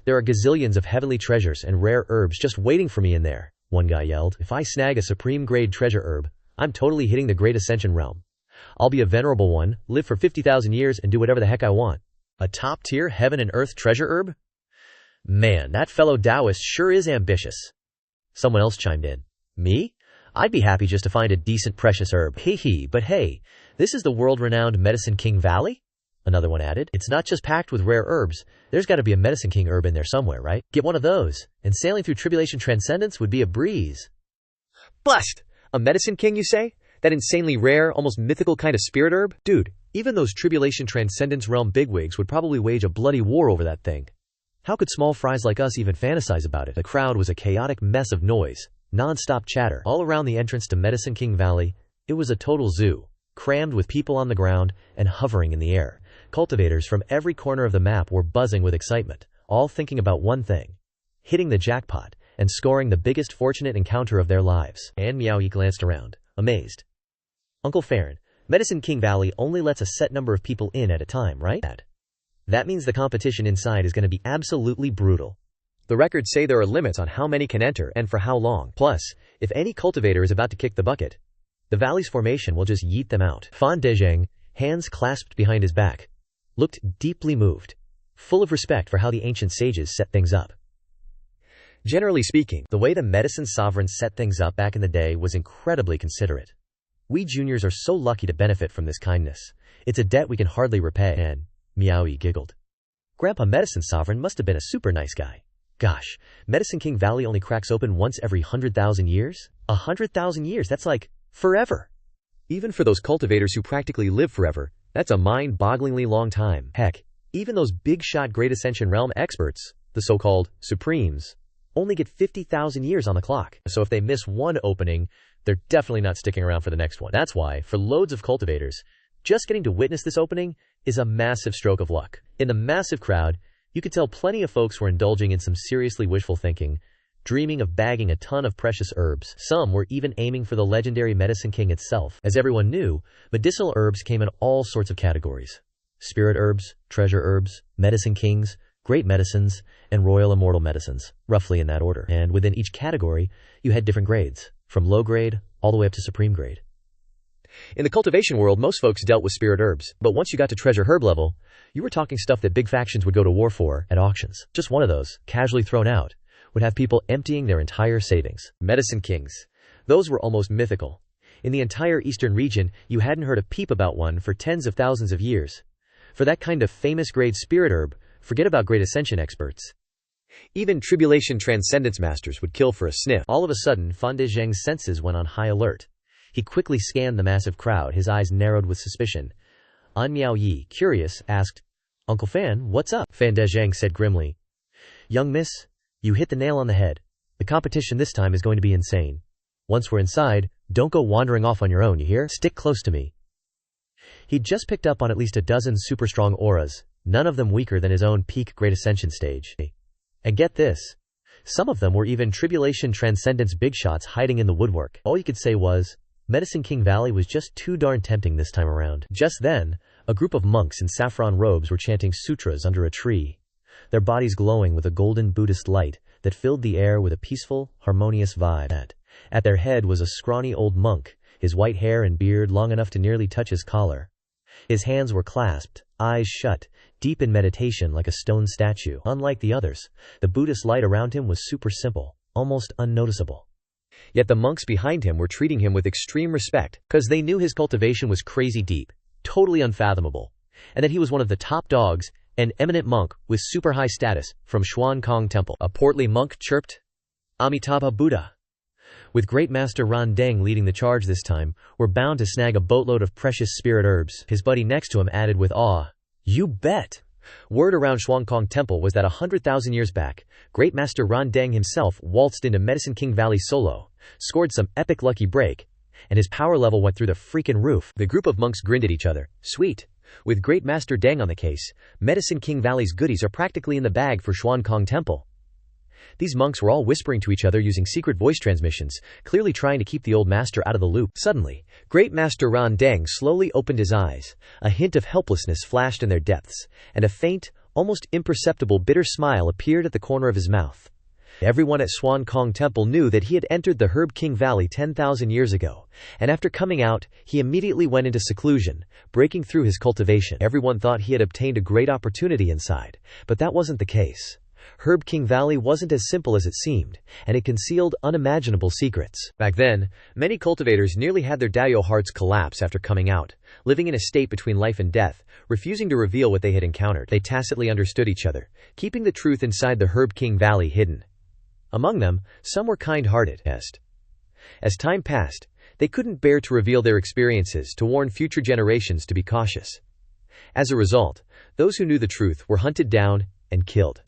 There are gazillions of heavenly treasures and rare herbs just waiting for me in there, one guy yelled. If I snag a supreme grade treasure herb, I'm totally hitting the Great Ascension realm. I'll be a venerable one, live for 50,000 years and do whatever the heck I want. A top tier heaven and earth treasure herb? Man, that fellow Taoist sure is ambitious. Someone else chimed in. Me? I'd be happy just to find a decent precious herb. Hee, but hey, this is the world-renowned Medicine King Valley? Another one added. It's not just packed with rare herbs. There's got to be a Medicine King herb in there somewhere, right? Get one of those, and sailing through Tribulation Transcendence would be a breeze. Bust! A Medicine King, you say? That insanely rare, almost mythical kind of spirit herb? Dude, even those Tribulation Transcendence realm bigwigs would probably wage a bloody war over that thing. How could small fries like us even fantasize about it? The crowd was a chaotic mess of noise, non-stop chatter. All around the entrance to Medicine King Valley, it was a total zoo, crammed with people on the ground and hovering in the air. Cultivators from every corner of the map were buzzing with excitement, all thinking about one thing: hitting the jackpot and scoring the biggest fortunate encounter of their lives. And Miaoyi glanced around, amazed. Uncle Farron, Medicine King Valley only lets a set number of people in at a time, right? That means the competition inside is going to be absolutely brutal. The records say there are limits on how many can enter and for how long. Plus, if any cultivator is about to kick the bucket, the valley's formation will just yeet them out. Fan Dezheng, hands clasped behind his back, looked deeply moved, full of respect for how the ancient sages set things up. Generally speaking, the way the medicine sovereigns set things up back in the day was incredibly considerate. We juniors are so lucky to benefit from this kindness. It's a debt we can hardly repay. And Miaoyi giggled. Grandpa Medicine Sovereign must have been a super nice guy. Gosh, Medicine King Valley only cracks open once every 100,000 years? 100,000 years, that's like forever. Even for those cultivators who practically live forever, that's a mind-bogglingly long time. Heck, even those big-shot Great Ascension Realm experts, the so-called Supremes, only get 50,000 years on the clock. So if they miss one opening, they're definitely not sticking around for the next one. That's why, for loads of cultivators, just getting to witness this opening is a massive stroke of luck. In the massive crowd, you could tell plenty of folks were indulging in some seriously wishful thinking, dreaming of bagging a ton of precious herbs. Some were even aiming for the legendary Medicine King itself. As everyone knew, medicinal herbs came in all sorts of categories: spirit herbs, treasure herbs, medicine kings, great medicines, and royal immortal medicines, roughly in that order. And within each category, you had different grades, from low grade all the way up to supreme grade. In the cultivation world, most folks dealt with spirit herbs, but once you got to treasure herb level, you were talking stuff that big factions would go to war for at auctions. Just one of those, casually thrown out, would have people emptying their entire savings. Medicine kings. Those were almost mythical. In the entire eastern region, you hadn't heard a peep about one for tens of thousands of years. For that kind of famous grade spirit herb, forget about Great Ascension experts. Even Tribulation Transcendence masters would kill for a sniff. All of a sudden, Fan Dezheng's senses went on high alert. He quickly scanned the massive crowd, his eyes narrowed with suspicion. An Miaoyi, curious, asked, "Uncle Fan, what's up?" Fan Dezheng said grimly, "Young miss, you hit the nail on the head. The competition this time is going to be insane. Once we're inside, don't go wandering off on your own, you hear? Stick close to me." He'd just picked up on at least a dozen super strong auras, none of them weaker than his own peak Great Ascension stage. And get this, some of them were even Tribulation Transcendence big shots hiding in the woodwork. All you could say was, Medicine King Valley was just too darn tempting this time around. Just then, a group of monks in saffron robes were chanting sutras under a tree, their bodies glowing with a golden Buddhist light that filled the air with a peaceful, harmonious vibe. At their head was a scrawny old monk, his white hair and beard long enough to nearly touch his collar. His hands were clasped, eyes shut, deep in meditation like a stone statue. Unlike the others, the Buddhist light around him was super simple, almost unnoticeable. Yet the monks behind him were treating him with extreme respect, because they knew his cultivation was crazy deep, totally unfathomable, and that he was one of the top dogs, an eminent monk with super high status from Xuan Kong Temple. A portly monk chirped, "Amitabha Buddha." With Great Master Ran Deng leading the charge this time, we're bound to snag a boatload of precious spirit herbs. His buddy next to him added with awe, "You bet." Word around Xuankong Temple was that 100,000 years back, Great Master Ran Deng himself waltzed into Medicine King Valley solo, scored some epic lucky break, and his power level went through the freaking roof. The group of monks grinned at each other. Sweet. With Great Master Deng on the case, Medicine King Valley's goodies are practically in the bag for Xuankong Temple. These monks were all whispering to each other using secret voice transmissions, clearly trying to keep the old master out of the loop. Suddenly, Great Master Ran Deng slowly opened his eyes. A hint of helplessness flashed in their depths, and a faint, almost imperceptible bitter smile appeared at the corner of his mouth. Everyone at Xuan Kong Temple knew that he had entered the Herb King Valley 10,000 years ago, and after coming out, he immediately went into seclusion, breaking through his cultivation. Everyone thought he had obtained a great opportunity inside, but that wasn't the case. Herb King Valley wasn't as simple as it seemed, and it concealed unimaginable secrets. Back then, many cultivators nearly had their Dayo hearts collapse after coming out, living in a state between life and death, refusing to reveal what they had encountered. They tacitly understood each other, keeping the truth inside the Herb King Valley hidden. Among them, some were kind-hearted. As time passed, they couldn't bear to reveal their experiences to warn future generations to be cautious. As a result, those who knew the truth were hunted down and killed.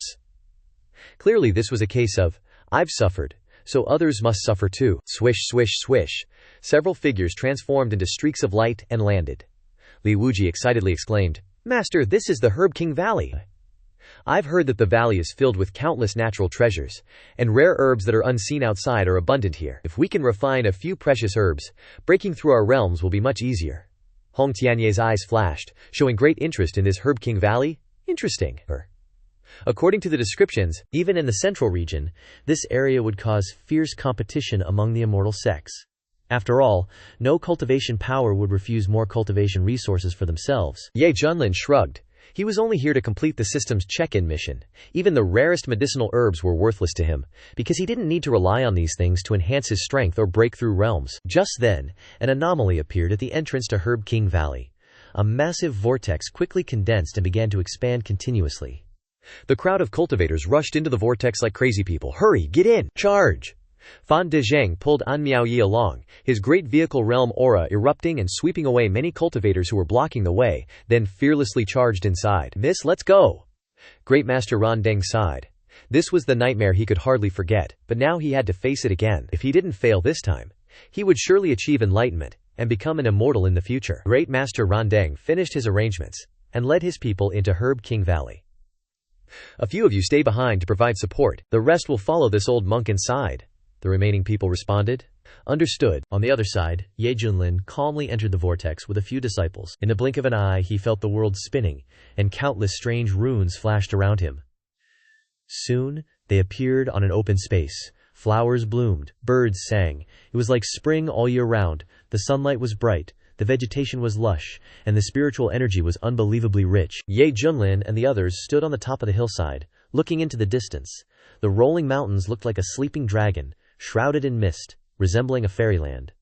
Clearly this was a case of, "I've suffered, so others must suffer too." Swish, swish, swish. Several figures transformed into streaks of light and landed. Li Wuji excitedly exclaimed, "Master, this is the Herb King Valley. I've heard that the valley is filled with countless natural treasures, and rare herbs that are unseen outside are abundant here. If we can refine a few precious herbs, breaking through our realms will be much easier." Hong Tianye's eyes flashed, showing great interest in this Herb King Valley. Interesting. According to the descriptions, even in the central region, this area would cause fierce competition among the immortal sects. After all, no cultivation power would refuse more cultivation resources for themselves. Ye Junlin shrugged. He was only here to complete the system's check-in mission. Even the rarest medicinal herbs were worthless to him, because he didn't need to rely on these things to enhance his strength or break through realms. Just then, an anomaly appeared at the entrance to Herb King Valley. A massive vortex quickly condensed and began to expand continuously. The crowd of cultivators rushed into the vortex like crazy people. "Hurry, get in! Charge!" Fan Dezheng pulled An Miaoyi along, his great vehicle realm aura erupting and sweeping away many cultivators who were blocking the way, then fearlessly charged inside. "Miss, let's go!" Great Master Ran Deng sighed. This was the nightmare he could hardly forget, but now he had to face it again. If he didn't fail this time, he would surely achieve enlightenment and become an immortal in the future. Great Master Ran Deng finished his arrangements and led his people into Herb King Valley. "A few of you stay behind to provide support. The rest will follow this old monk inside," the remaining people responded. "Understood." On the other side, Ye Junlin calmly entered the vortex with a few disciples. In the blink of an eye, he felt the world spinning, and countless strange runes flashed around him. Soon, they appeared on an open space. Flowers bloomed, birds sang. It was like spring all year round. The sunlight was bright, the vegetation was lush, and the spiritual energy was unbelievably rich. Ye Junlin and the others stood on the top of the hillside, looking into the distance. The rolling mountains looked like a sleeping dragon, shrouded in mist, resembling a fairyland.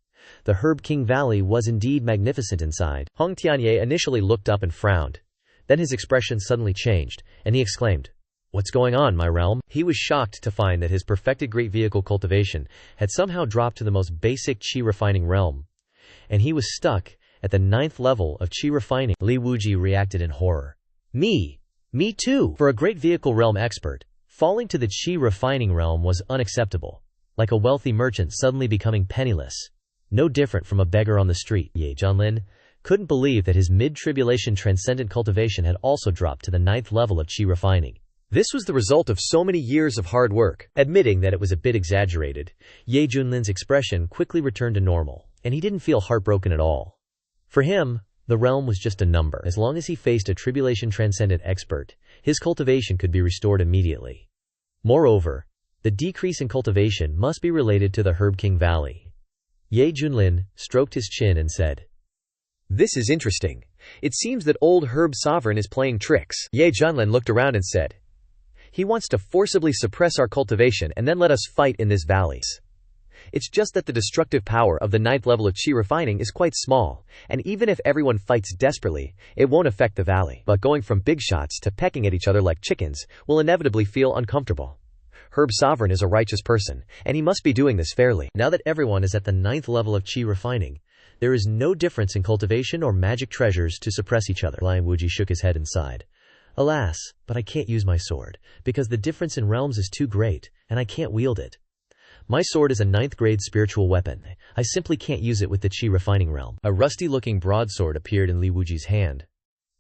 The Herb King Valley was indeed magnificent inside. Hong Tianye initially looked up and frowned. Then his expression suddenly changed, and he exclaimed, "What's going on, my realm?" He was shocked to find that his perfected great vehicle cultivation had somehow dropped to the most basic qi refining realm, and he was stuck at the 9th level of qi refining. Li Wuji reacted in horror. Me too! For a great vehicle realm expert, falling to the qi refining realm was unacceptable. Like a wealthy merchant suddenly becoming penniless. No different from a beggar on the street. Ye Junlin couldn't believe that his mid-tribulation transcendent cultivation had also dropped to the 9th level of qi refining. This was the result of so many years of hard work. Admitting that it was a bit exaggerated, Ye Junlin's expression quickly returned to normal. and he didn't feel heartbroken at all. For him, the realm was just a number. As long as he faced a tribulation-transcendent expert, his cultivation could be restored immediately. Moreover, the decrease in cultivation must be related to the Herb King Valley. Ye Junlin stroked his chin and said, "This is interesting. It seems that old Herb Sovereign is playing tricks." Ye Junlin looked around and said, "He wants to forcibly suppress our cultivation and then let us fight in this valley. It's just that the destructive power of the 9th level of Qi refining is quite small, and even if everyone fights desperately, it won't affect the valley. But going from big shots to pecking at each other like chickens will inevitably feel uncomfortable. Herb Sovereign is a righteous person, and he must be doing this fairly." Now that everyone is at the 9th level of Qi refining, there is no difference in cultivation or magic treasures to suppress each other. Lion Wuji shook his head and sighed. "Alas, but I can't use my sword, because the difference in realms is too great, and I can't wield it. My sword is a 9th grade spiritual weapon. I simply can't use it with the Qi refining realm." A rusty-looking broadsword appeared in Li Wuji's hand.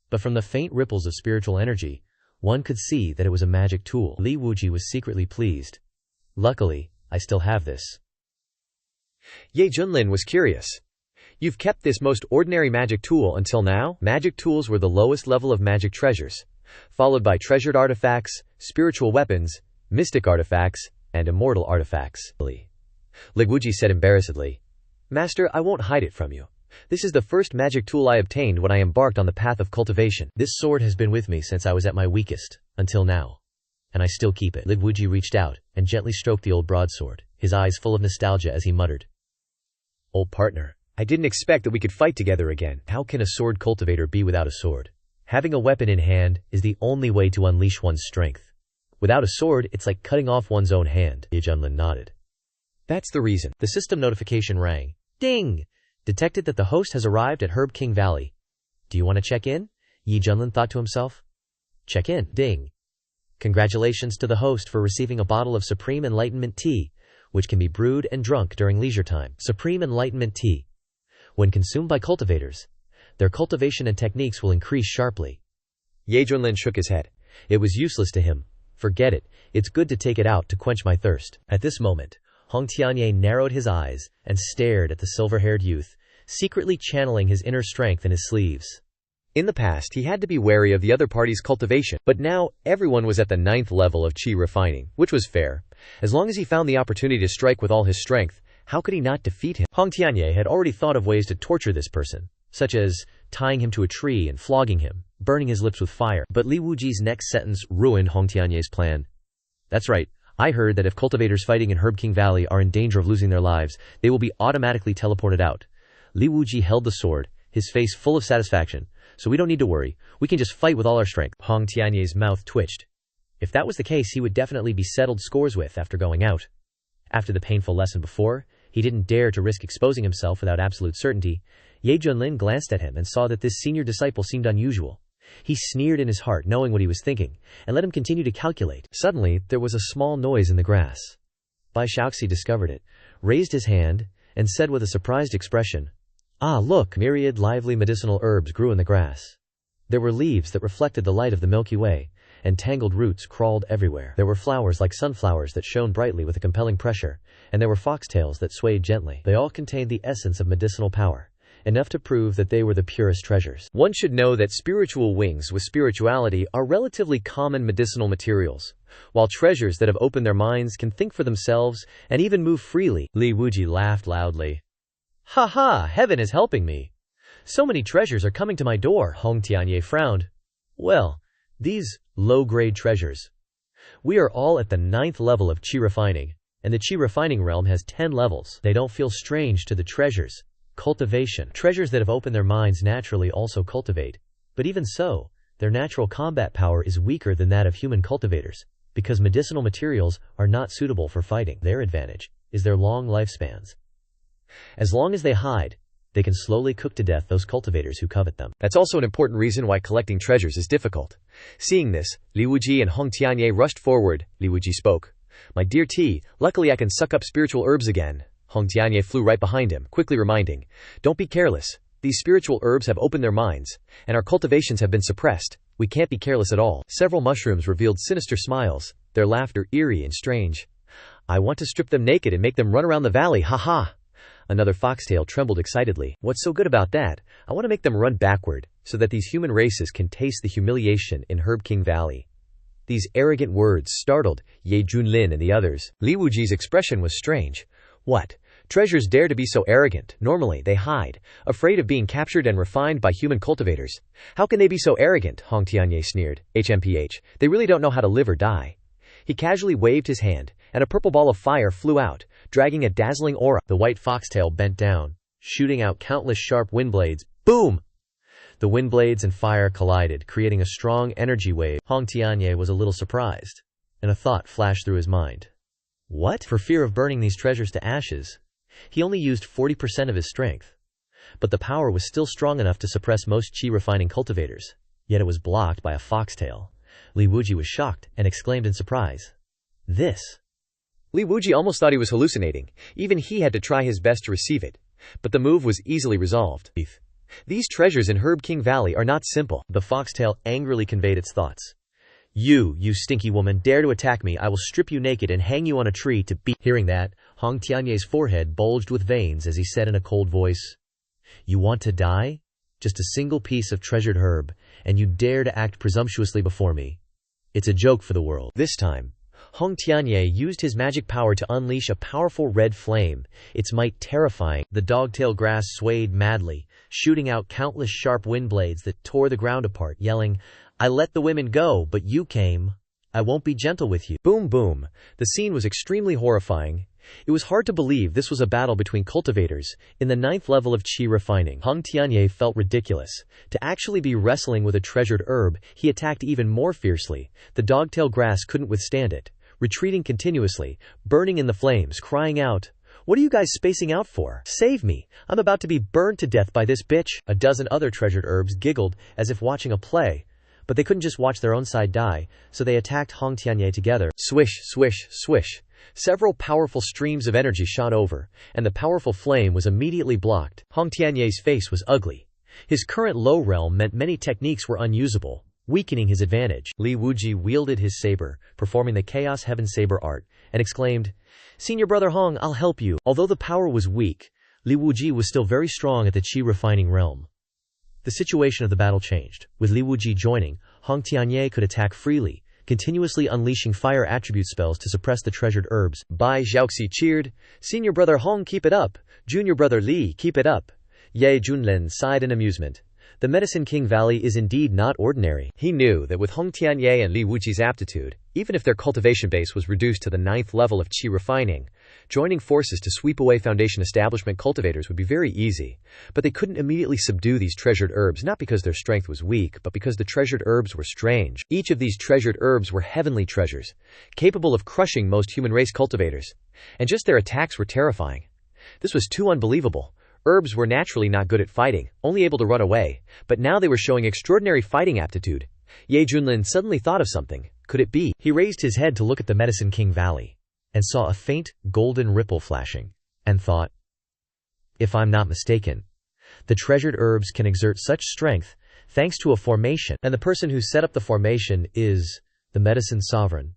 But from the faint ripples of spiritual energy, one could see that it was a magic tool. Li Wuji was secretly pleased. "Luckily, I still have this." Ye Junlin was curious. "You've kept this most ordinary magic tool until now?" Magic tools were the lowest level of magic treasures, followed by treasured artifacts, spiritual weapons, mystic artifacts, and immortal artifacts. Li Wuji said embarrassedly, "Master, I won't hide it from you. This is the first magic tool I obtained when I embarked on the path of cultivation. This sword has been with me since I was at my weakest, until now. And I still keep it." Li Wuji reached out and gently stroked the old broadsword, his eyes full of nostalgia as he muttered, "Old partner, I didn't expect that we could fight together again." How can a sword cultivator be without a sword? Having a weapon in hand is the only way to unleash one's strength. Without a sword, it's like cutting off one's own hand. Ye Junlin nodded. "That's the reason." The system notification rang. Ding! Detected that the host has arrived at Herb King Valley. Do you want to check in? Ye Junlin thought to himself. Check in. Ding. Congratulations to the host for receiving a bottle of Supreme Enlightenment Tea, which can be brewed and drunk during leisure time. Supreme Enlightenment Tea. When consumed by cultivators, their cultivation and techniques will increase sharply. Ye Junlin shook his head. It was useless to him. Forget it. It's good to take it out to quench my thirst. At this moment, Hong Tianye narrowed his eyes and stared at the silver-haired youth, secretly channeling his inner strength in his sleeves. In the past, he had to be wary of the other party's cultivation, but now everyone was at the 9th level of Qi refining, which was fair. As long as he found the opportunity to strike with all his strength, how could he not defeat him? Hong Tianye had already thought of ways to torture this person, such as tying him to a tree and flogging him, burning his lips with fire. But Li Wuji's next sentence ruined Hong Tianye's plan. That's right. I heard that if cultivators fighting in Herb King Valley are in danger of losing their lives, they will be automatically teleported out. Li Wuji held the sword, his face full of satisfaction. So we don't need to worry. We can just fight with all our strength. Hong Tianye's mouth twitched. If that was the case, he would definitely be settled scores with after going out. After the painful lesson before, he didn't dare to risk exposing himself without absolute certainty. Ye Junlin glanced at him and saw that this senior disciple seemed unusual. He sneered in his heart, knowing what he was thinking, and let him continue to calculate. Suddenly, there was a small noise in the grass. Bai Shaoxi discovered it, raised his hand, and said with a surprised expression, "Ah, look!" Myriad lively medicinal herbs grew in the grass. There were leaves that reflected the light of the Milky Way, and tangled roots crawled everywhere. There were flowers like sunflowers that shone brightly with a compelling pressure, and there were foxtails that swayed gently. They all contained the essence of medicinal power, enough to prove that they were the purest treasures. One should know that spiritual wings with spirituality are relatively common medicinal materials, while treasures that have opened their minds can think for themselves and even move freely. Li Wuji laughed loudly. Ha ha, heaven is helping me. So many treasures are coming to my door. Hong Tianye frowned. Well, these low-grade treasures. We are all at the 9th level of Qi refining, and the Qi refining realm has 10 levels. They don't feel strange to the treasures. Cultivation. Treasures that have opened their minds naturally also cultivate, but even so, their natural combat power is weaker than that of human cultivators, because medicinal materials are not suitable for fighting. Their advantage is their long lifespans. As long as they hide, they can slowly cook to death those cultivators who covet them. That's also an important reason why collecting treasures is difficult. Seeing this, Li Wuji and Hong Tianye rushed forward. Li Wuji spoke. My dear T, luckily I can suck up spiritual herbs again. Hong Tianye flew right behind him, quickly reminding, don't be careless. These spiritual herbs have opened their minds, and our cultivations have been suppressed. We can't be careless at all. Several mushrooms revealed sinister smiles, their laughter eerie and strange. I want to strip them naked and make them run around the valley, ha ha. Another foxtail trembled excitedly. What's so good about that? I want to make them run backward, so that these human races can taste the humiliation in Herb King Valley. These arrogant words startled Ye Junlin and the others. Li Wuji's expression was strange. What? Treasures dare to be so arrogant? Normally, they hide, afraid of being captured and refined by human cultivators. How can they be so arrogant? Hong Tianye sneered. HMPH. They really don't know how to live or die. He casually waved his hand, and a purple ball of fire flew out, dragging a dazzling aura. The white foxtail bent down, shooting out countless sharp wind blades. Boom! The wind blades and fire collided, creating a strong energy wave. Hong Tianye was a little surprised, and a thought flashed through his mind. What? For fear of burning these treasures to ashes, he only used 40% of his strength. But the power was still strong enough to suppress most chi-refining cultivators, yet it was blocked by a foxtail. Li Wuji was shocked and exclaimed in surprise. This! Li Wuji almost thought he was hallucinating. Even he had to try his best to receive it. But the move was easily resolved. These treasures in Herb King Valley are not simple. The foxtail angrily conveyed its thoughts. You stinky woman, dare to attack me, I will strip you naked and hang you on a tree to be. Hearing that, Hong Tianye's forehead bulged with veins as he said in a cold voice, You want to die? Just a single piece of treasured herb, and you dare to act presumptuously before me. It's a joke for the world. This time, Hong Tianye used his magic power to unleash a powerful red flame, its might terrifying. The dogtail grass swayed madly, shooting out countless sharp wind blades that tore the ground apart, yelling, I let the women go, but you came. I won't be gentle with you. Boom, boom. The scene was extremely horrifying. It was hard to believe this was a battle between cultivators in the 9th level of chi refining. Hong Tianye felt ridiculous. To actually be wrestling with a treasured herb, he attacked even more fiercely. The dogtail grass couldn't withstand it, retreating continuously, burning in the flames, crying out, What are you guys spacing out for? Save me! I'm about to be burned to death by this bitch. A dozen other treasured herbs giggled as if watching a play. But they couldn't just watch their own side die, so they attacked Hong Tianye together. Swish, swish, swish. Several powerful streams of energy shot over, and the powerful flame was immediately blocked. Hong Tianye's face was ugly. His current low realm meant many techniques were unusable, weakening his advantage. Li Wuji wielded his saber, performing the Chaos Heaven Saber art, and exclaimed, Senior brother Hong, I'll help you. Although the power was weak, Li Wuji was still very strong at the chi refining realm. The situation of the battle changed. With Li Wuji joining, Hong Tianye could attack freely, continuously unleashing fire attribute spells to suppress the treasured herbs. Bai Xiaoxi cheered, Senior brother Hong, keep it up. Junior brother Li, keep it up. Ye Junlin sighed in amusement. The Medicine King Valley is indeed not ordinary. He knew that with Hong Tianye and Li Wuji's aptitude, even if their cultivation base was reduced to the 9th level of chi refining, joining forces to sweep away Foundation Establishment cultivators would be very easy. But they couldn't immediately subdue these treasured herbs, not because their strength was weak, but because the treasured herbs were strange. Each of these treasured herbs were heavenly treasures, capable of crushing most human race cultivators. And just their attacks were terrifying. This was too unbelievable. Herbs were naturally not good at fighting, only able to run away, but now they were showing extraordinary fighting aptitude. Ye Junlin suddenly thought of something. Could it be? He raised his head to look at the Medicine King Valley, and saw a faint, golden ripple flashing, and thought, If I'm not mistaken, the treasured herbs can exert such strength thanks to a formation, and the person who set up the formation is the Medicine Sovereign.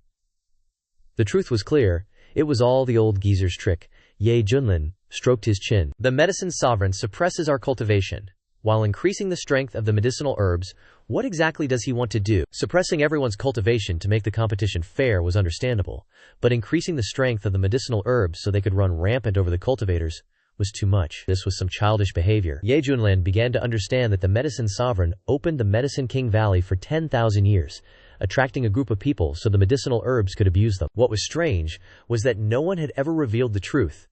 The truth was clear. It was all the old geezer's trick. Ye Junlin stroked his chin. The Medicine Sovereign suppresses our cultivation, while increasing the strength of the medicinal herbs. What exactly does he want to do? Suppressing everyone's cultivation to make the competition fair was understandable, but increasing the strength of the medicinal herbs so they could run rampant over the cultivators was too much. This was some childish behavior. Ye Junlin began to understand that the Medicine Sovereign opened the Medicine King Valley for 10,000 years, attracting a group of people so the medicinal herbs could abuse them. What was strange was that no one had ever revealed the truth,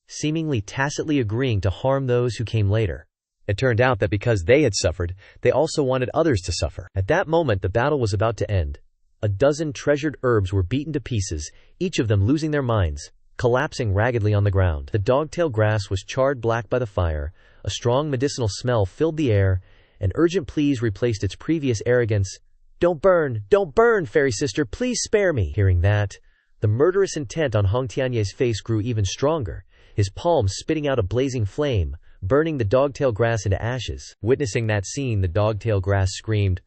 seemingly tacitly agreeing to harm those who came later. It turned out that because they had suffered, they also wanted others to suffer. At that moment, the battle was about to end. A dozen treasured herbs were beaten to pieces, each of them losing their minds, collapsing raggedly on the ground. The dogtail grass was charred black by the fire, a strong medicinal smell filled the air, and urgent pleas replaced its previous arrogance. Don't burn, fairy sister, please spare me. Hearing that, the murderous intent on Hong Tianye's face grew even stronger, his palms spitting out a blazing flame, burning the dogtail grass into ashes. Witnessing that scene, the dogtail grass screamed,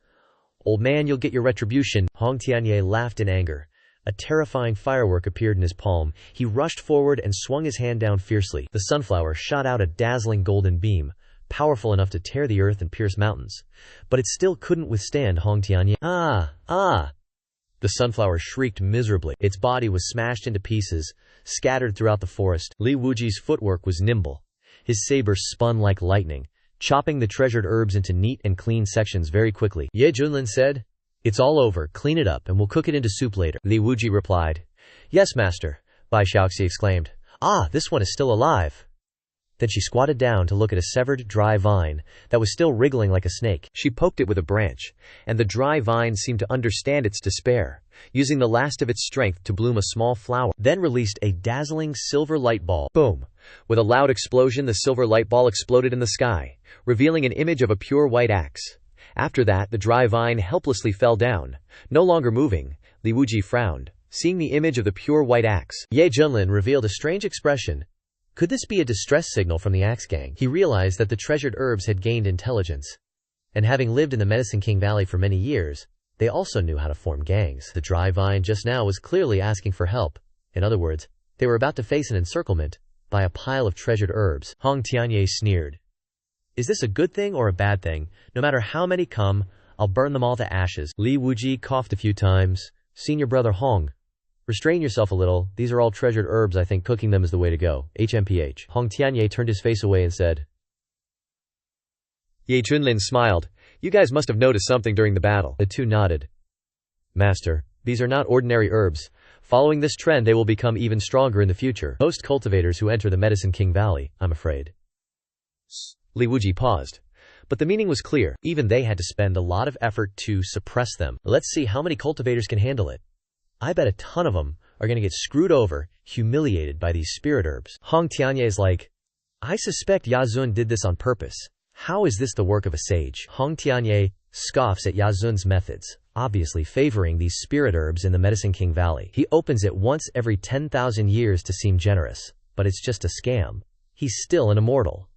Old man, you'll get your retribution. Hong Tianye laughed in anger. A terrifying firework appeared in his palm. He rushed forward and swung his hand down fiercely. The sunflower shot out a dazzling golden beam, powerful enough to tear the earth and pierce mountains. But it still couldn't withstand Hong Tianye. Ah! The sunflower shrieked miserably. Its body was smashed into pieces, scattered throughout the forest. Li Wuji's footwork was nimble. His saber spun like lightning, chopping the treasured herbs into neat and clean sections very quickly. Ye Junlin said, "It's all over, clean it up, and we'll cook it into soup later." Li Wuji replied, "Yes, master," Bai Xiaoxi exclaimed. "Ah, this one is still alive." Then she squatted down to look at a severed, dry vine that was still wriggling like a snake. She poked it with a branch, and the dry vine seemed to understand its despair, using the last of its strength to bloom a small flower, then released a dazzling silver light ball. Boom! With a loud explosion, the silver light ball exploded in the sky, revealing an image of a pure white axe. After that, the dry vine helplessly fell down. No longer moving, Li Wuji frowned, seeing the image of the pure white axe. Ye Junlin revealed a strange expression. Could this be a distress signal from the Axe Gang? He realized that the treasured herbs had gained intelligence. And having lived in the Medicine King Valley for many years, they also knew how to form gangs. The dry vine just now was clearly asking for help. In other words, they were about to face an encirclement by a pile of treasured herbs. Hong Tianye sneered. "Is this a good thing or a bad thing? No matter how many come, I'll burn them all to ashes." Li Wuji coughed a few times. "Senior brother Hong, restrain yourself a little. These are all treasured herbs. I think cooking them is the way to go. HMPH. Hong Tianye turned his face away and said. Ye Junlin smiled. "You guys must have noticed something during the battle." The two nodded. "Master, these are not ordinary herbs. Following this trend, they will become even stronger in the future. Most cultivators who enter the Medicine King Valley, I'm afraid." Li Wuji paused. But the meaning was clear. Even they had to spend a lot of effort to suppress them. Let's see how many cultivators can handle it. I bet a ton of them are going to get screwed over, humiliated by these spirit herbs. Hong Tianye is like, "I suspect Yazun did this on purpose. How is this the work of a sage?" Hong Tianye scoffs at Yazun's methods, obviously favoring these spirit herbs in the Medicine King Valley. He opens it once every 10,000 years to seem generous, but it's just a scam. He's still an immortal.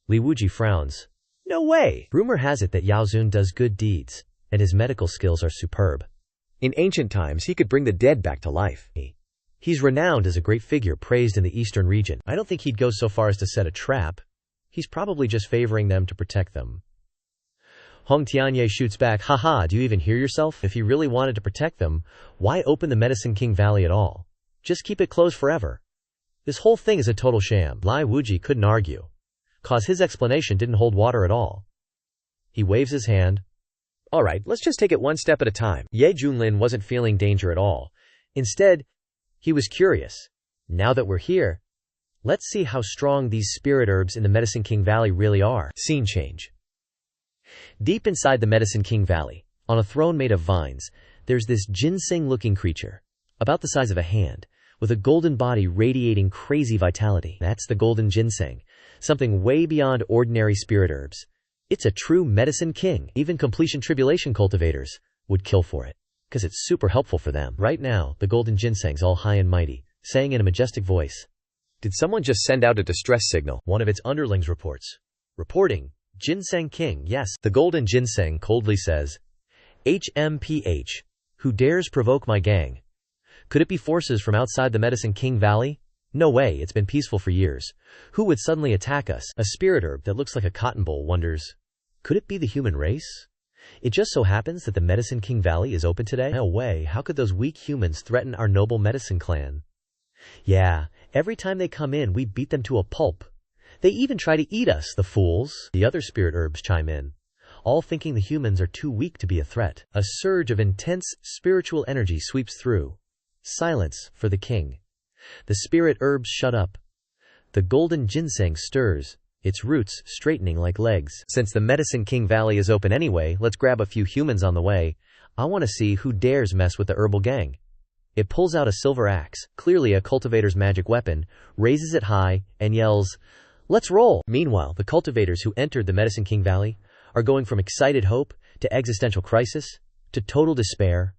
Li Wuji frowns. "No way!" Rumor has it that Yazun does good deeds, and his medical skills are superb. In ancient times, he could bring the dead back to life. He's renowned as a great figure praised in the eastern region. I don't think he'd go so far as to set a trap. He's probably just favoring them to protect them. Hong Tianye shoots back, "Haha, do you even hear yourself? If he really wanted to protect them, why open the Medicine King Valley at all? Just keep it closed forever. This whole thing is a total sham." Li Wuji couldn't argue, cause his explanation didn't hold water at all. He waves his hand. "Alright, let's just take it one step at a time." Ye Junlin wasn't feeling danger at all. Instead, he was curious. Now that we're here, let's see how strong these spirit herbs in the Medicine King Valley really are. Scene change. Deep inside the Medicine King Valley, on a throne made of vines, there's this ginseng-looking creature, about the size of a hand, with a golden body radiating crazy vitality. That's the golden ginseng, something way beyond ordinary spirit herbs. It's a true medicine king. Even completion tribulation cultivators would kill for it, because it's super helpful for them. Right now, the golden ginseng's all high and mighty, saying in a majestic voice. Did someone just send out a distress signal? One of its underlings reports. Reporting, "Ginseng King, yes." The golden ginseng coldly says, "HMPH, who dares provoke my gang? Could it be forces from outside the Medicine King Valley? No way, it's been peaceful for years. Who would suddenly attack us?" A spirit herb that looks like a cotton boll wonders, could it be the human race? It just so happens that the Medicine King Valley is open today? No way, how could those weak humans threaten our noble medicine clan? Yeah, every time they come in, we beat them to a pulp. They even try to eat us, the fools. The other spirit herbs chime in, all thinking the humans are too weak to be a threat. A surge of intense spiritual energy sweeps through. Silence for the king. The spirit herbs shut up. The golden ginseng stirs, its roots straightening like legs. Since the Medicine King Valley is open anyway, let's grab a few humans on the way. I want to see who dares mess with the herbal gang. It pulls out a silver axe, clearly a cultivator's magic weapon, raises it high, and yells, "Let's roll!" Meanwhile, the cultivators who entered the Medicine King Valley are going from excited hope to existential crisis to total despair.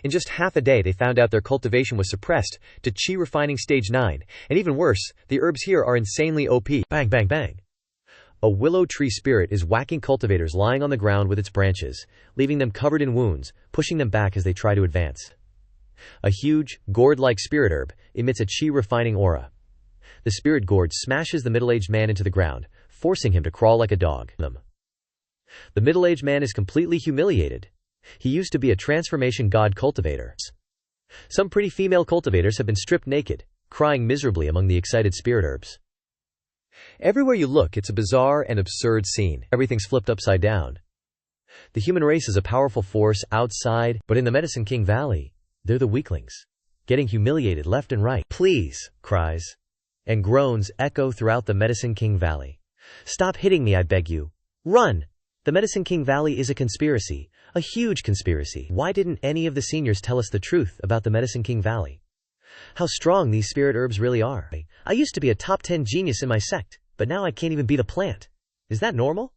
In just half a day, they found out their cultivation was suppressed to Qi refining stage 9, and even worse, the herbs here are insanely OP. Bang, bang, bang. A willow tree spirit is whacking cultivators lying on the ground with its branches, leaving them covered in wounds, pushing them back as they try to advance. A huge, gourd-like spirit herb emits a chi-refining aura. The spirit gourd smashes the middle-aged man into the ground, forcing him to crawl like a dog. The middle-aged man is completely humiliated. He used to be a transformation god cultivator. Some pretty female cultivators have been stripped naked, crying miserably among the excited spirit herbs. Everywhere you look, it's a bizarre and absurd scene. Everything's flipped upside down. The human race is a powerful force outside, but in the Medicine King Valley, they're the weaklings, getting humiliated left and right. Please, cries and groans echo throughout the Medicine King Valley. Stop hitting me, I beg you. Run! The Medicine King Valley is a conspiracy, a huge conspiracy. Why didn't any of the seniors tell us the truth about the Medicine King Valley? How strong these spirit herbs really are. I used to be a top 10 genius in my sect, but now I can't even beat a plant. Is that normal?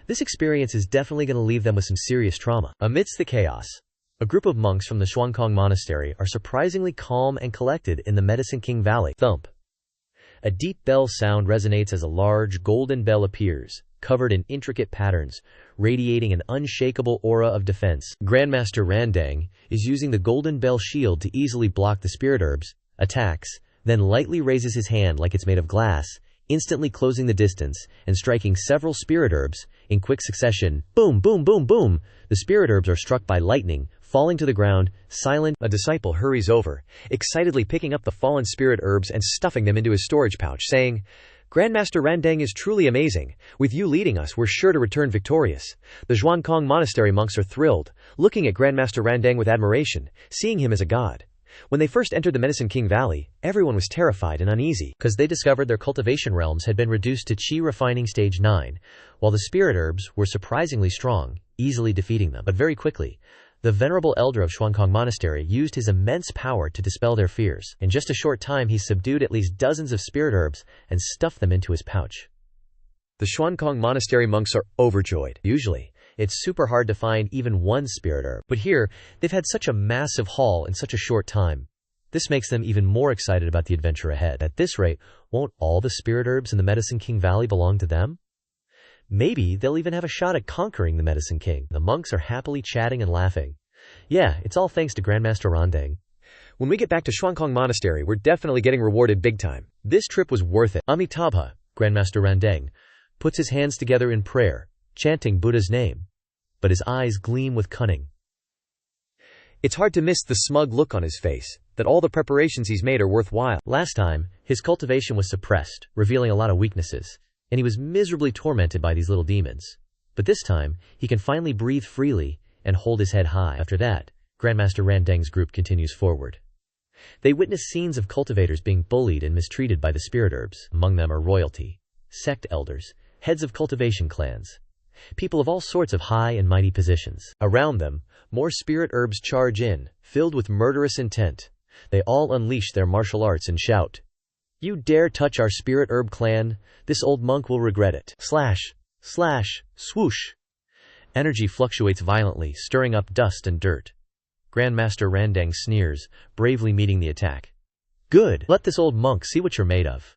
This experience is definitely going to leave them with some serious trauma. Amidst the chaos, a group of monks from the Xuankang Monastery are surprisingly calm and collected in the Medicine King Valley. Thump. A deep bell sound resonates as a large golden bell appears, covered in intricate patterns, radiating an unshakable aura of defense. Grandmaster Randang is using the golden bell shield to easily block the spirit herbs' attacks, then lightly raises his hand like it's made of glass, instantly closing the distance and striking several spirit herbs in quick succession. Boom, boom, boom, boom! The spirit herbs are struck by lightning, falling to the ground, silent. A disciple hurries over, excitedly picking up the fallen spirit herbs and stuffing them into his storage pouch, saying, Grandmaster Randang is truly amazing. With you leading us, we're sure to return victorious. The Xuankang Monastery monks are thrilled, looking at Grandmaster Randang with admiration, seeing him as a god. When they first entered the Medicine King Valley, everyone was terrified and uneasy, because they discovered their cultivation realms had been reduced to Qi refining stage 9, while the spirit herbs were surprisingly strong, easily defeating them. But very quickly, the venerable elder of Xuankang Monastery used his immense power to dispel their fears. In just a short time he subdued at least dozens of spirit herbs and stuffed them into his pouch. The Xuankang Monastery monks are overjoyed. Usually, it's super hard to find even one spirit herb, but here, they've had such a massive haul in such a short time. This makes them even more excited about the adventure ahead. At this rate, won't all the spirit herbs in the Medicine King Valley belong to them? Maybe they'll even have a shot at conquering the Medicine King. The monks are happily chatting and laughing. Yeah, it's all thanks to Grandmaster Randang. When we get back to Xuankang Monastery, we're definitely getting rewarded big time. This trip was worth it. Amitabha, Grandmaster Randang, puts his hands together in prayer, chanting Buddha's name, but his eyes gleam with cunning. It's hard to miss the smug look on his face, that all the preparations he's made are worthwhile. Last time, his cultivation was suppressed, revealing a lot of weaknesses, and he was miserably tormented by these little demons. But this time, he can finally breathe freely and hold his head high. After that, Grandmaster Randang's group continues forward. They witness scenes of cultivators being bullied and mistreated by the spirit herbs. Among them are royalty, sect elders, heads of cultivation clans, people of all sorts of high and mighty positions. Around them, more spirit herbs charge in, filled with murderous intent. They all unleash their martial arts and shout, You dare touch our spirit herb clan, this old monk will regret it. Slash, slash, swoosh. Energy fluctuates violently, stirring up dust and dirt. Grandmaster Randang sneers, bravely meeting the attack. Good, let this old monk see what you're made of.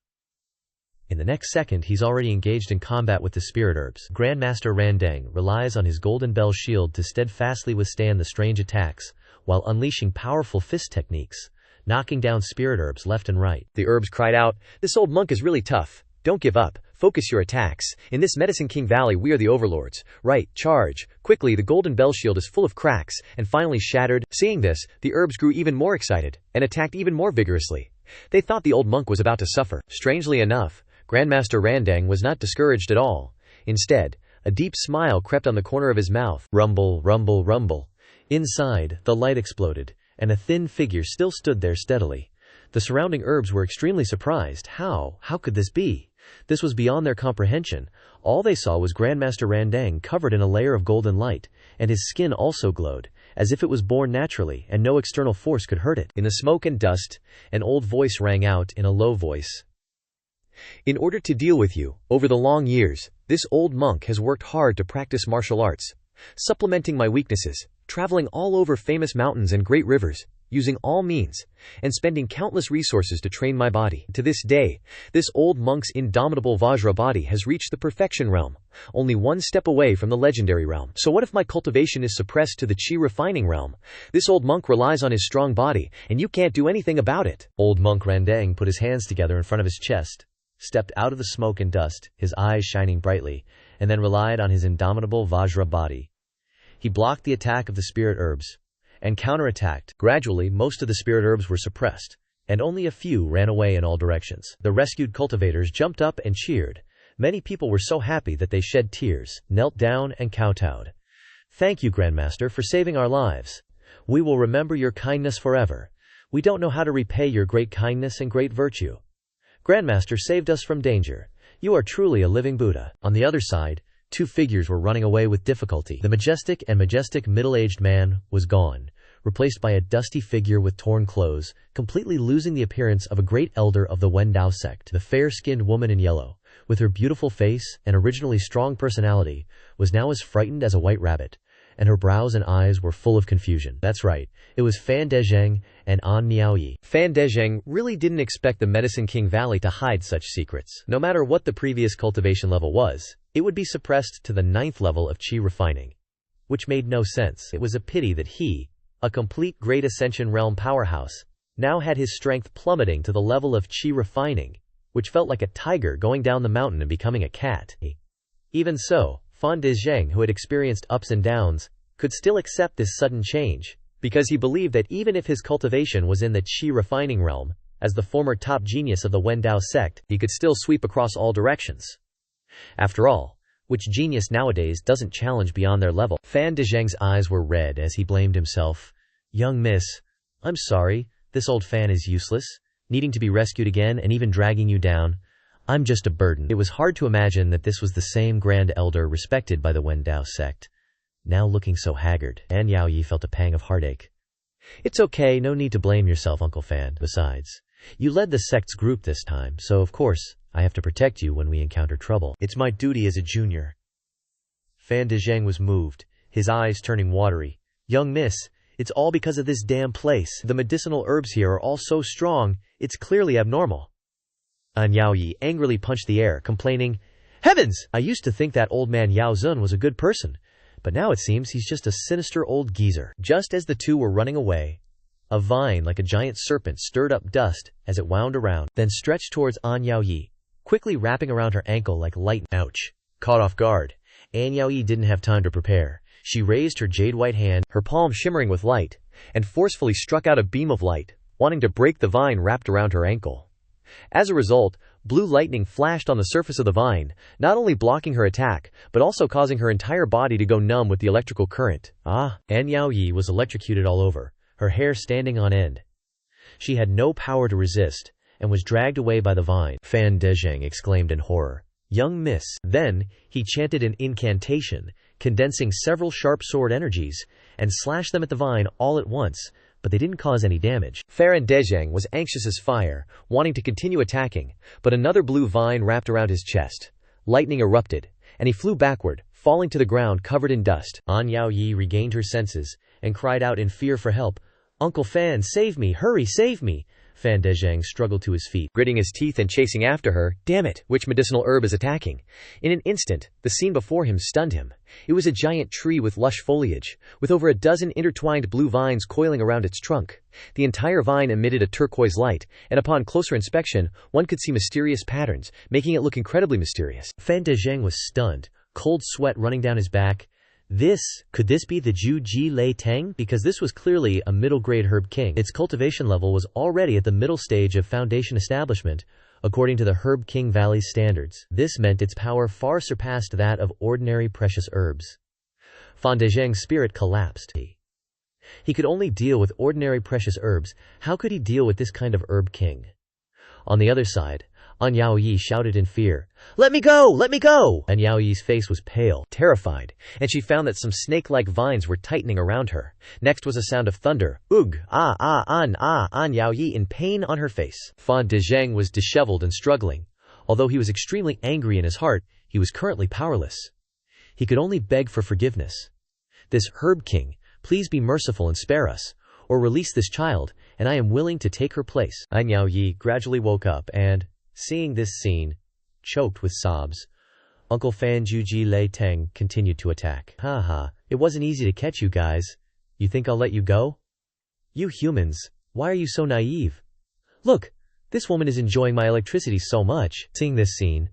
In the next second he's already engaged in combat with the spirit herbs. Grandmaster Randang relies on his golden bell shield to steadfastly withstand the strange attacks, while unleashing powerful fist techniques, knocking down spirit herbs left and right. The herbs cried out, This old monk is really tough. Don't give up. Focus your attacks. In this Medicine King Valley we are the overlords. Right, charge. Quickly, the golden bell shield is full of cracks, and finally shattered. Seeing this, the herbs grew even more excited, and attacked even more vigorously. They thought the old monk was about to suffer. Strangely enough, Grandmaster Randang was not discouraged at all. Instead, a deep smile crept on the corner of his mouth. Rumble, rumble, rumble. Inside, the light exploded, and a thin figure still stood there steadily. The surrounding herbs were extremely surprised. How could this be? This was beyond their comprehension. All they saw was Grandmaster Randang covered in a layer of golden light, and his skin also glowed, as if it was born naturally and no external force could hurt it. In the smoke and dust, an old voice rang out in a low voice. In order to deal with you, over the long years, this old monk has worked hard to practice martial arts, supplementing my weaknesses, traveling all over famous mountains and great rivers, using all means, and spending countless resources to train my body. To this day, this old monk's indomitable Vajra body has reached the perfection realm, only one step away from the legendary realm. So what if my cultivation is suppressed to the chi refining realm? This old monk relies on his strong body, and you can't do anything about it. Old monk Randang put his hands together in front of his chest, stepped out of the smoke and dust, his eyes shining brightly, and then relied on his indomitable Vajra body. He blocked the attack of the spirit herbs and counterattacked. Gradually, most of the spirit herbs were suppressed, and only a few ran away in all directions. The rescued cultivators jumped up and cheered. Many people were so happy that they shed tears, knelt down, and kowtowed. "Thank you, Grandmaster, for saving our lives. We will remember your kindness forever. We don't know how to repay your great kindness and great virtue. Grandmaster saved us from danger. You are truly a living Buddha." On the other side, two figures were running away with difficulty. The majestic middle-aged man was gone, replaced by a dusty figure with torn clothes, completely losing the appearance of a great elder of the Wendao sect. The fair-skinned woman in yellow, with her beautiful face and originally strong personality, was now as frightened as a white rabbit, and her brows and eyes were full of confusion. That's right, it was Fan Dezheng and An Miaoyi. Fan Dezheng really didn't expect the Medicine King Valley to hide such secrets. No matter what the previous cultivation level was, it would be suppressed to the 9th level of chi refining, which made no sense. It was a pity that he, a complete Great Ascension Realm powerhouse, now had his strength plummeting to the level of chi refining, which felt like a tiger going down the mountain and becoming a cat. Even so, Fan Dezheng, who had experienced ups and downs, could still accept this sudden change, because he believed that even if his cultivation was in the chi refining realm, as the former top genius of the Wendao sect, he could still sweep across all directions. After all, which genius nowadays doesn't challenge beyond their level? Fan Dezheng's eyes were red as he blamed himself. "Young miss, I'm sorry, this old fan is useless, needing to be rescued again and even dragging you down. I'm just a burden." It was hard to imagine that this was the same grand elder respected by the Wendao sect, now looking so haggard. An Yaoyi felt a pang of heartache. "It's okay, no need to blame yourself, Uncle Fan. Besides, you led the sect's group this time, so of course, I have to protect you when we encounter trouble. It's my duty as a junior." Fan Dezheng was moved, his eyes turning watery. "Young miss, it's all because of this damn place. The medicinal herbs here are all so strong, it's clearly abnormal." An Yaoyi angrily punched the air, complaining, "Heavens! I used to think that old man Yao Zun was a good person, but now it seems he's just a sinister old geezer." Just as the two were running away, a vine like a giant serpent stirred up dust as it wound around, then stretched towards An Yaoyi, quickly wrapping around her ankle like lightning. Ouch! Caught off guard, An Yaoyi didn't have time to prepare. She raised her jade-white hand, her palm shimmering with light, and forcefully struck out a beam of light, wanting to break the vine wrapped around her ankle. As a result, blue lightning flashed on the surface of the vine, not only blocking her attack, but also causing her entire body to go numb with the electrical current. An Yaoyi was electrocuted all over, her hair standing on end. She had no power to resist, and was dragged away by the vine. Fan Dezheng exclaimed in horror, "Young miss." Then, he chanted an incantation, condensing several sharp sword energies, and slashed them at the vine all at once, but they didn't cause any damage. Fan Dezheng was anxious as fire, wanting to continue attacking, but another blue vine wrapped around his chest. Lightning erupted, and he flew backward, falling to the ground covered in dust. An Yaoyi regained her senses, and cried out in fear for help. "Uncle Fan, save me! Hurry, save me!" Fan Dezheng struggled to his feet, gritting his teeth and chasing after her. Damn it! Which medicinal herb is attacking? In an instant, the scene before him stunned him. It was a giant tree with lush foliage, with over a dozen intertwined blue vines coiling around its trunk. The entire vine emitted a turquoise light, and upon closer inspection, one could see mysterious patterns, making it look incredibly mysterious. Fan Dezheng was stunned, cold sweat running down his back. Could this be the Zhu Ji Lei Tang? Because this was clearly a middle-grade herb king. Its cultivation level was already at the middle stage of foundation establishment, according to the Herb King Valley's standards. This meant its power far surpassed that of ordinary precious herbs. Fan Dezheng's spirit collapsed. He could only deal with ordinary precious herbs. How could he deal with this kind of herb king? On the other side, An Yaoyi shouted in fear, "Let me go! Let me go!" An Yaoyi's face was pale, terrified, and she found that some snake-like vines were tightening around her. Next was a sound of thunder. Ugh! An Yaoyi in pain on her face. Fan Dezheng was disheveled and struggling. Although he was extremely angry in his heart, he was currently powerless. He could only beg for forgiveness. "This herb king, please be merciful and spare us. or release this child, and I am willing to take her place. An Yao Yi gradually woke up and, seeing this scene, choked with sobs. Uncle Fan Juji Lei Teng continued to attack. Haha, it wasn't easy to catch you guys. You think I'll let you go? You humans, why are you so naive? Look, this woman is enjoying my electricity so much. Seeing this scene,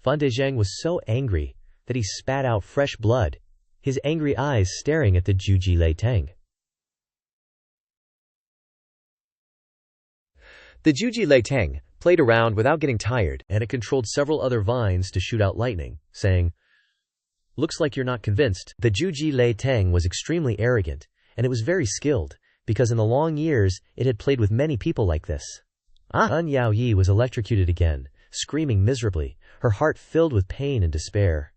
Fan Dezheng was so angry that he spat out fresh blood, his angry eyes staring at the Juji Lei Teng. The Juji Lei Teng played around without getting tired, and it controlled several other vines to shoot out lightning, saying, "Looks like you're not convinced." The Juji Lei Teng was extremely arrogant, and it was very skilled, because in the long years it had played with many people like this. An Yao Yi was electrocuted again, screaming miserably, her heart filled with pain and despair.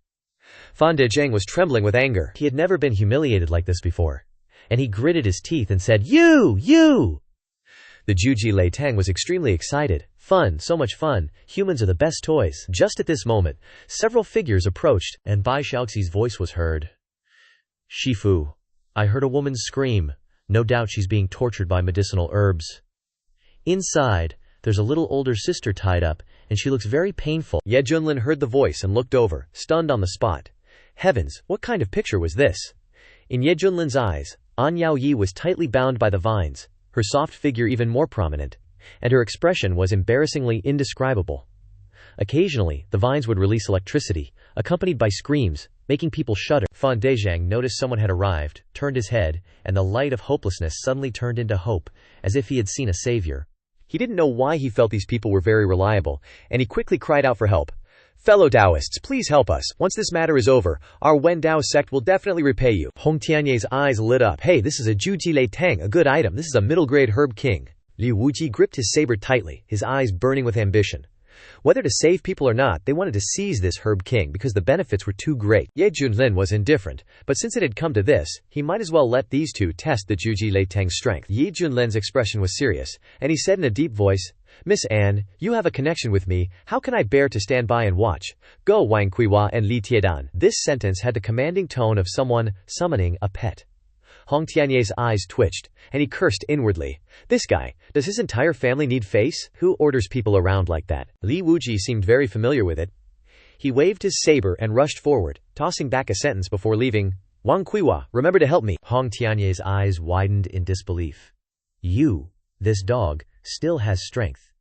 Fan Dezheng was trembling with anger. He had never been humiliated like this before, and he gritted his teeth and said, You! The Juji Lei Teng was extremely excited. Fun, so much fun, humans are the best toys. Just at this moment, several figures approached, and Bai Xiaoxi's voice was heard. Shifu, I heard a woman scream. No doubt she's being tortured by medicinal herbs. Inside, there's a little older sister tied up, and she looks very painful. Ye Junlin heard the voice and looked over, stunned on the spot. Heavens, what kind of picture was this? In Ye Junlin's eyes, An Yao Yi was tightly bound by the vines, her soft figure even more prominent, and her expression was embarrassingly indescribable. Occasionally, the vines would release electricity, accompanied by screams, making people shudder. Fan Dezheng noticed someone had arrived, turned his head, and the light of hopelessness suddenly turned into hope, as if he had seen a savior. He didn't know why he felt these people were very reliable, and he quickly cried out for help. Fellow Taoists, please help us. Once this matter is over, our Wen Dao sect will definitely repay you. Hong Tianyé's eyes lit up. Hey, this is a Juji Lei Teng, a good item. This is a middle-grade herb king. Li Wuji gripped his saber tightly, his eyes burning with ambition. Whether to save people or not, they wanted to seize this herb king because the benefits were too great. Ye Junlin was indifferent, but since it had come to this, he might as well let these two test the Juji Lei Teng's strength. Ye Junlin's expression was serious, and he said in a deep voice, Miss Anne, you have a connection with me. How can I bear to stand by and watch? Go Wang Kuiwa and Li Tiedan. This sentence had the commanding tone of someone summoning a pet. Hong Tianyé's eyes twitched, and he cursed inwardly. This guy, does his entire family need face? Who orders people around like that? Li Wuji seemed very familiar with it. He waved his saber and rushed forward, tossing back a sentence before leaving. Wang Kuiwa, remember to help me. Hong Tianyé's eyes widened in disbelief. This dog, still has strength.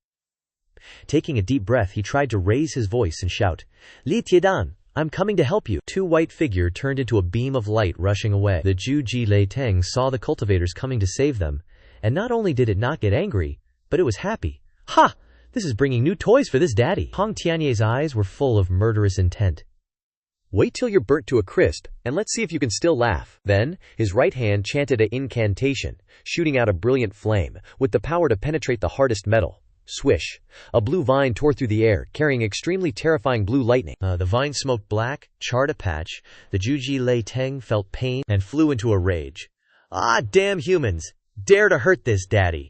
Taking a deep breath, he tried to raise his voice and shout, Li Tiedan, I'm coming to help you. Two white figures turned into a beam of light rushing away. The Juji Lei Teng saw the cultivators coming to save them, and not only did it not get angry, but it was happy. Ha! This is bringing new toys for this daddy. Hong Tianyé's eyes were full of murderous intent. Wait till you're burnt to a crisp, and let's see if you can still laugh. Then, his right hand chanted an incantation, shooting out a brilliant flame, with the power to penetrate the hardest metal. Swish. A blue vine tore through the air, carrying extremely terrifying blue lightning. The vine smoked black, charred a patch. The Juji Lei Teng felt pain and flew into a rage. Ah, damn humans! Dare to hurt this daddy!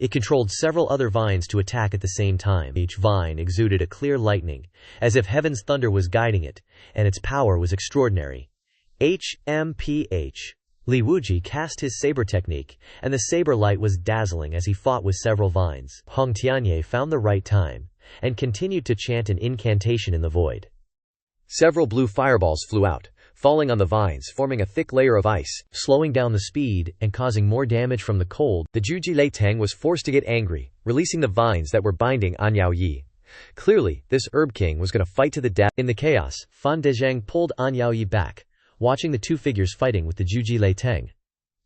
It controlled several other vines to attack at the same time. Each vine exuded a clear lightning, as if heaven's thunder was guiding it, and its power was extraordinary. HMPH. Li Wuji cast his saber technique, and the saber light was dazzling as he fought with several vines. Hong Tianyé found the right time, and continued to chant an incantation in the void. Several blue fireballs flew out, falling on the vines, forming a thick layer of ice, slowing down the speed and causing more damage from the cold. The Juji Lei Teng was forced to get angry, releasing the vines that were binding An Yao Yi. Clearly, this herb king was going to fight to the death. In the chaos, Fan Dezheng pulled An Yao Yi back, watching the two figures fighting with the Juji Lei Teng.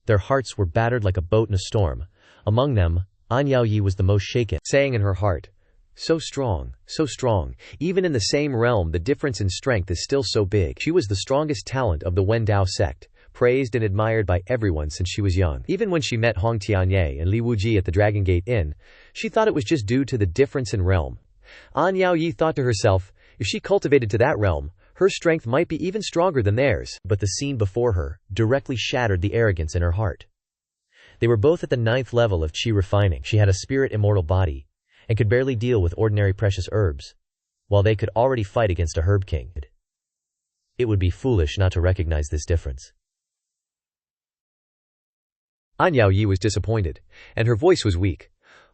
Their hearts were battered like a boat in a storm. Among them, An Yao Yi was the most shaken, saying in her heart, so strong, even in the same realm the difference in strength is still so big. She was the strongest talent of the Wen Dao sect, praised and admired by everyone since she was young. Even when she met Hong Tianyé and Li Wuji at the Dragon Gate Inn, she thought it was just due to the difference in realm. An Yao Yi thought to herself, if she cultivated to that realm, her strength might be even stronger than theirs. But the scene before her directly shattered the arrogance in her heart. They were both at the 9th level of Qi refining. She had a spirit immortal body, and could barely deal with ordinary precious herbs, while they could already fight against a herb king. It would be foolish not to recognize this difference. Anyao Yi was disappointed, and her voice was weak.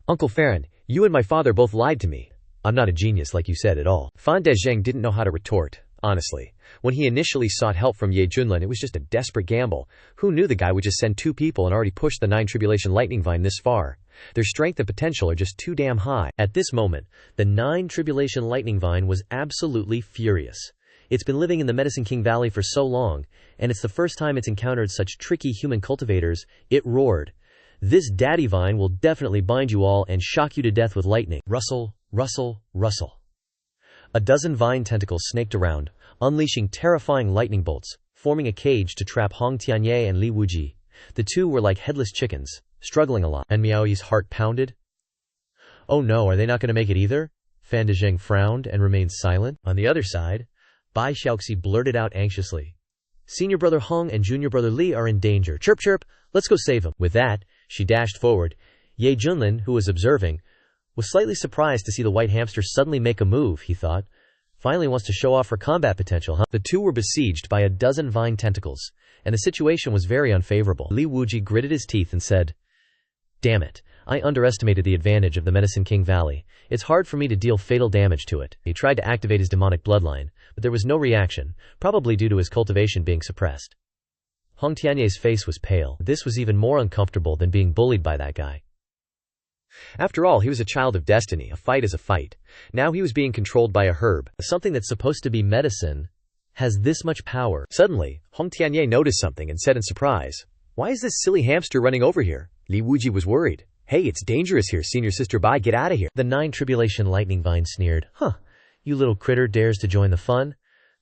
Uncle Farron, you and my father both lied to me. I'm not a genius like you said at all. Fan Dezheng didn't know how to retort, honestly. When he initially sought help from Ye Junlin, it was just a desperate gamble. Who knew the guy would just send 2 people and already push the 9 Tribulation Lightning Vine this far? Their strength and potential are just too damn high. At this moment, the 9 Tribulation Lightning Vine was absolutely furious. It's been living in the Medicine King Valley for so long, and it's the first time it's encountered such tricky human cultivators. It roared. This daddy vine will definitely bind you all and shock you to death with lightning. Rustle, rustle, rustle. A dozen vine tentacles snaked around, unleashing terrifying lightning bolts, forming a cage to trap Hong Tianye and Li Wuji. The two were like headless chickens, struggling a lot. And Miaoyi's heart pounded. Oh no, are they not going to make it either? Fan Dezheng frowned and remained silent. On the other side, Bai Xiaoxi blurted out anxiously. Senior brother Hong and junior brother Li are in danger. Chirp chirp, let's go save them. With that, she dashed forward. Ye Junlin, who was observing, was slightly surprised to see the white hamster suddenly make a move, he thought. Finally wants to show off her combat potential, huh? The two were besieged by a dozen vine tentacles, and the situation was very unfavorable. Li Wuji gritted his teeth and said, Damn it, I underestimated the advantage of the Medicine King Valley. It's hard for me to deal fatal damage to it. He tried to activate his demonic bloodline, but there was no reaction, probably due to his cultivation being suppressed. Hong Tianye's face was pale. This was even more uncomfortable than being bullied by that guy. After all, he was a child of destiny. A fight is a fight. Now he was being controlled by a herb. Something that's supposed to be medicine has this much power. Suddenly, Hong Tianye noticed something and said in surprise, Why is this silly hamster running over here? Li Wuji was worried. Hey, it's dangerous here, senior sister Bai, get out of here. The 9 Tribulation Lightning Vine sneered. You little critter dares to join the fun?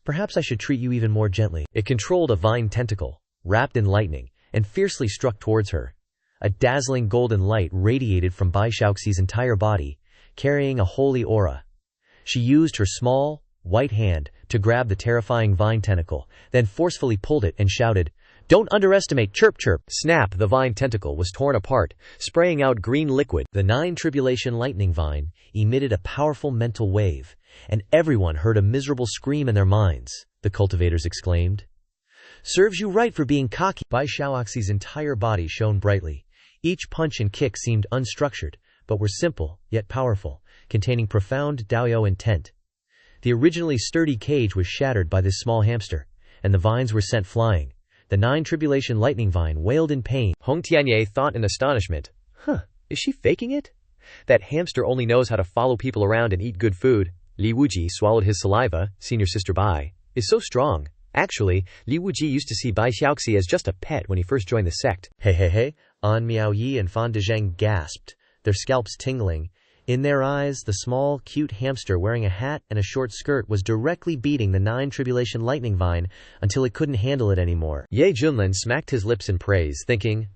Perhaps I should treat you even more gently. It controlled a vine tentacle, wrapped in lightning, and fiercely struck towards her. A dazzling golden light radiated from Bai Xiaoxi's entire body, carrying a holy aura. She used her small, white hand to grab the terrifying vine tentacle, then forcefully pulled it and shouted, Don't underestimate, chirp chirp. Snap, the vine tentacle was torn apart, spraying out green liquid. The 9 Tribulation Lightning Vine emitted a powerful mental wave, and everyone heard a miserable scream in their minds. The cultivators exclaimed. Serves you right for being cocky. Bai Xiaoxi's entire body shone brightly. Each punch and kick seemed unstructured, but were simple, yet powerful, containing profound Daoyo intent. The originally sturdy cage was shattered by this small hamster, and the vines were sent flying. The 9 Tribulation Lightning Vine wailed in pain. Hong Tianye thought in astonishment, is she faking it? That hamster only knows how to follow people around and eat good food. Li Wuji swallowed his saliva. Senior sister Bai is so strong. Actually, Li Wuji used to see Bai Xiaoxi as just a pet when he first joined the sect. Hey. An Miaoyi and Fan Dezheng gasped, their scalps tingling. In their eyes, the small, cute hamster wearing a hat and a short skirt was directly beating the 9 Tribulation Lightning Vine until it couldn't handle it anymore. Ye Junlin smacked his lips in praise, thinking,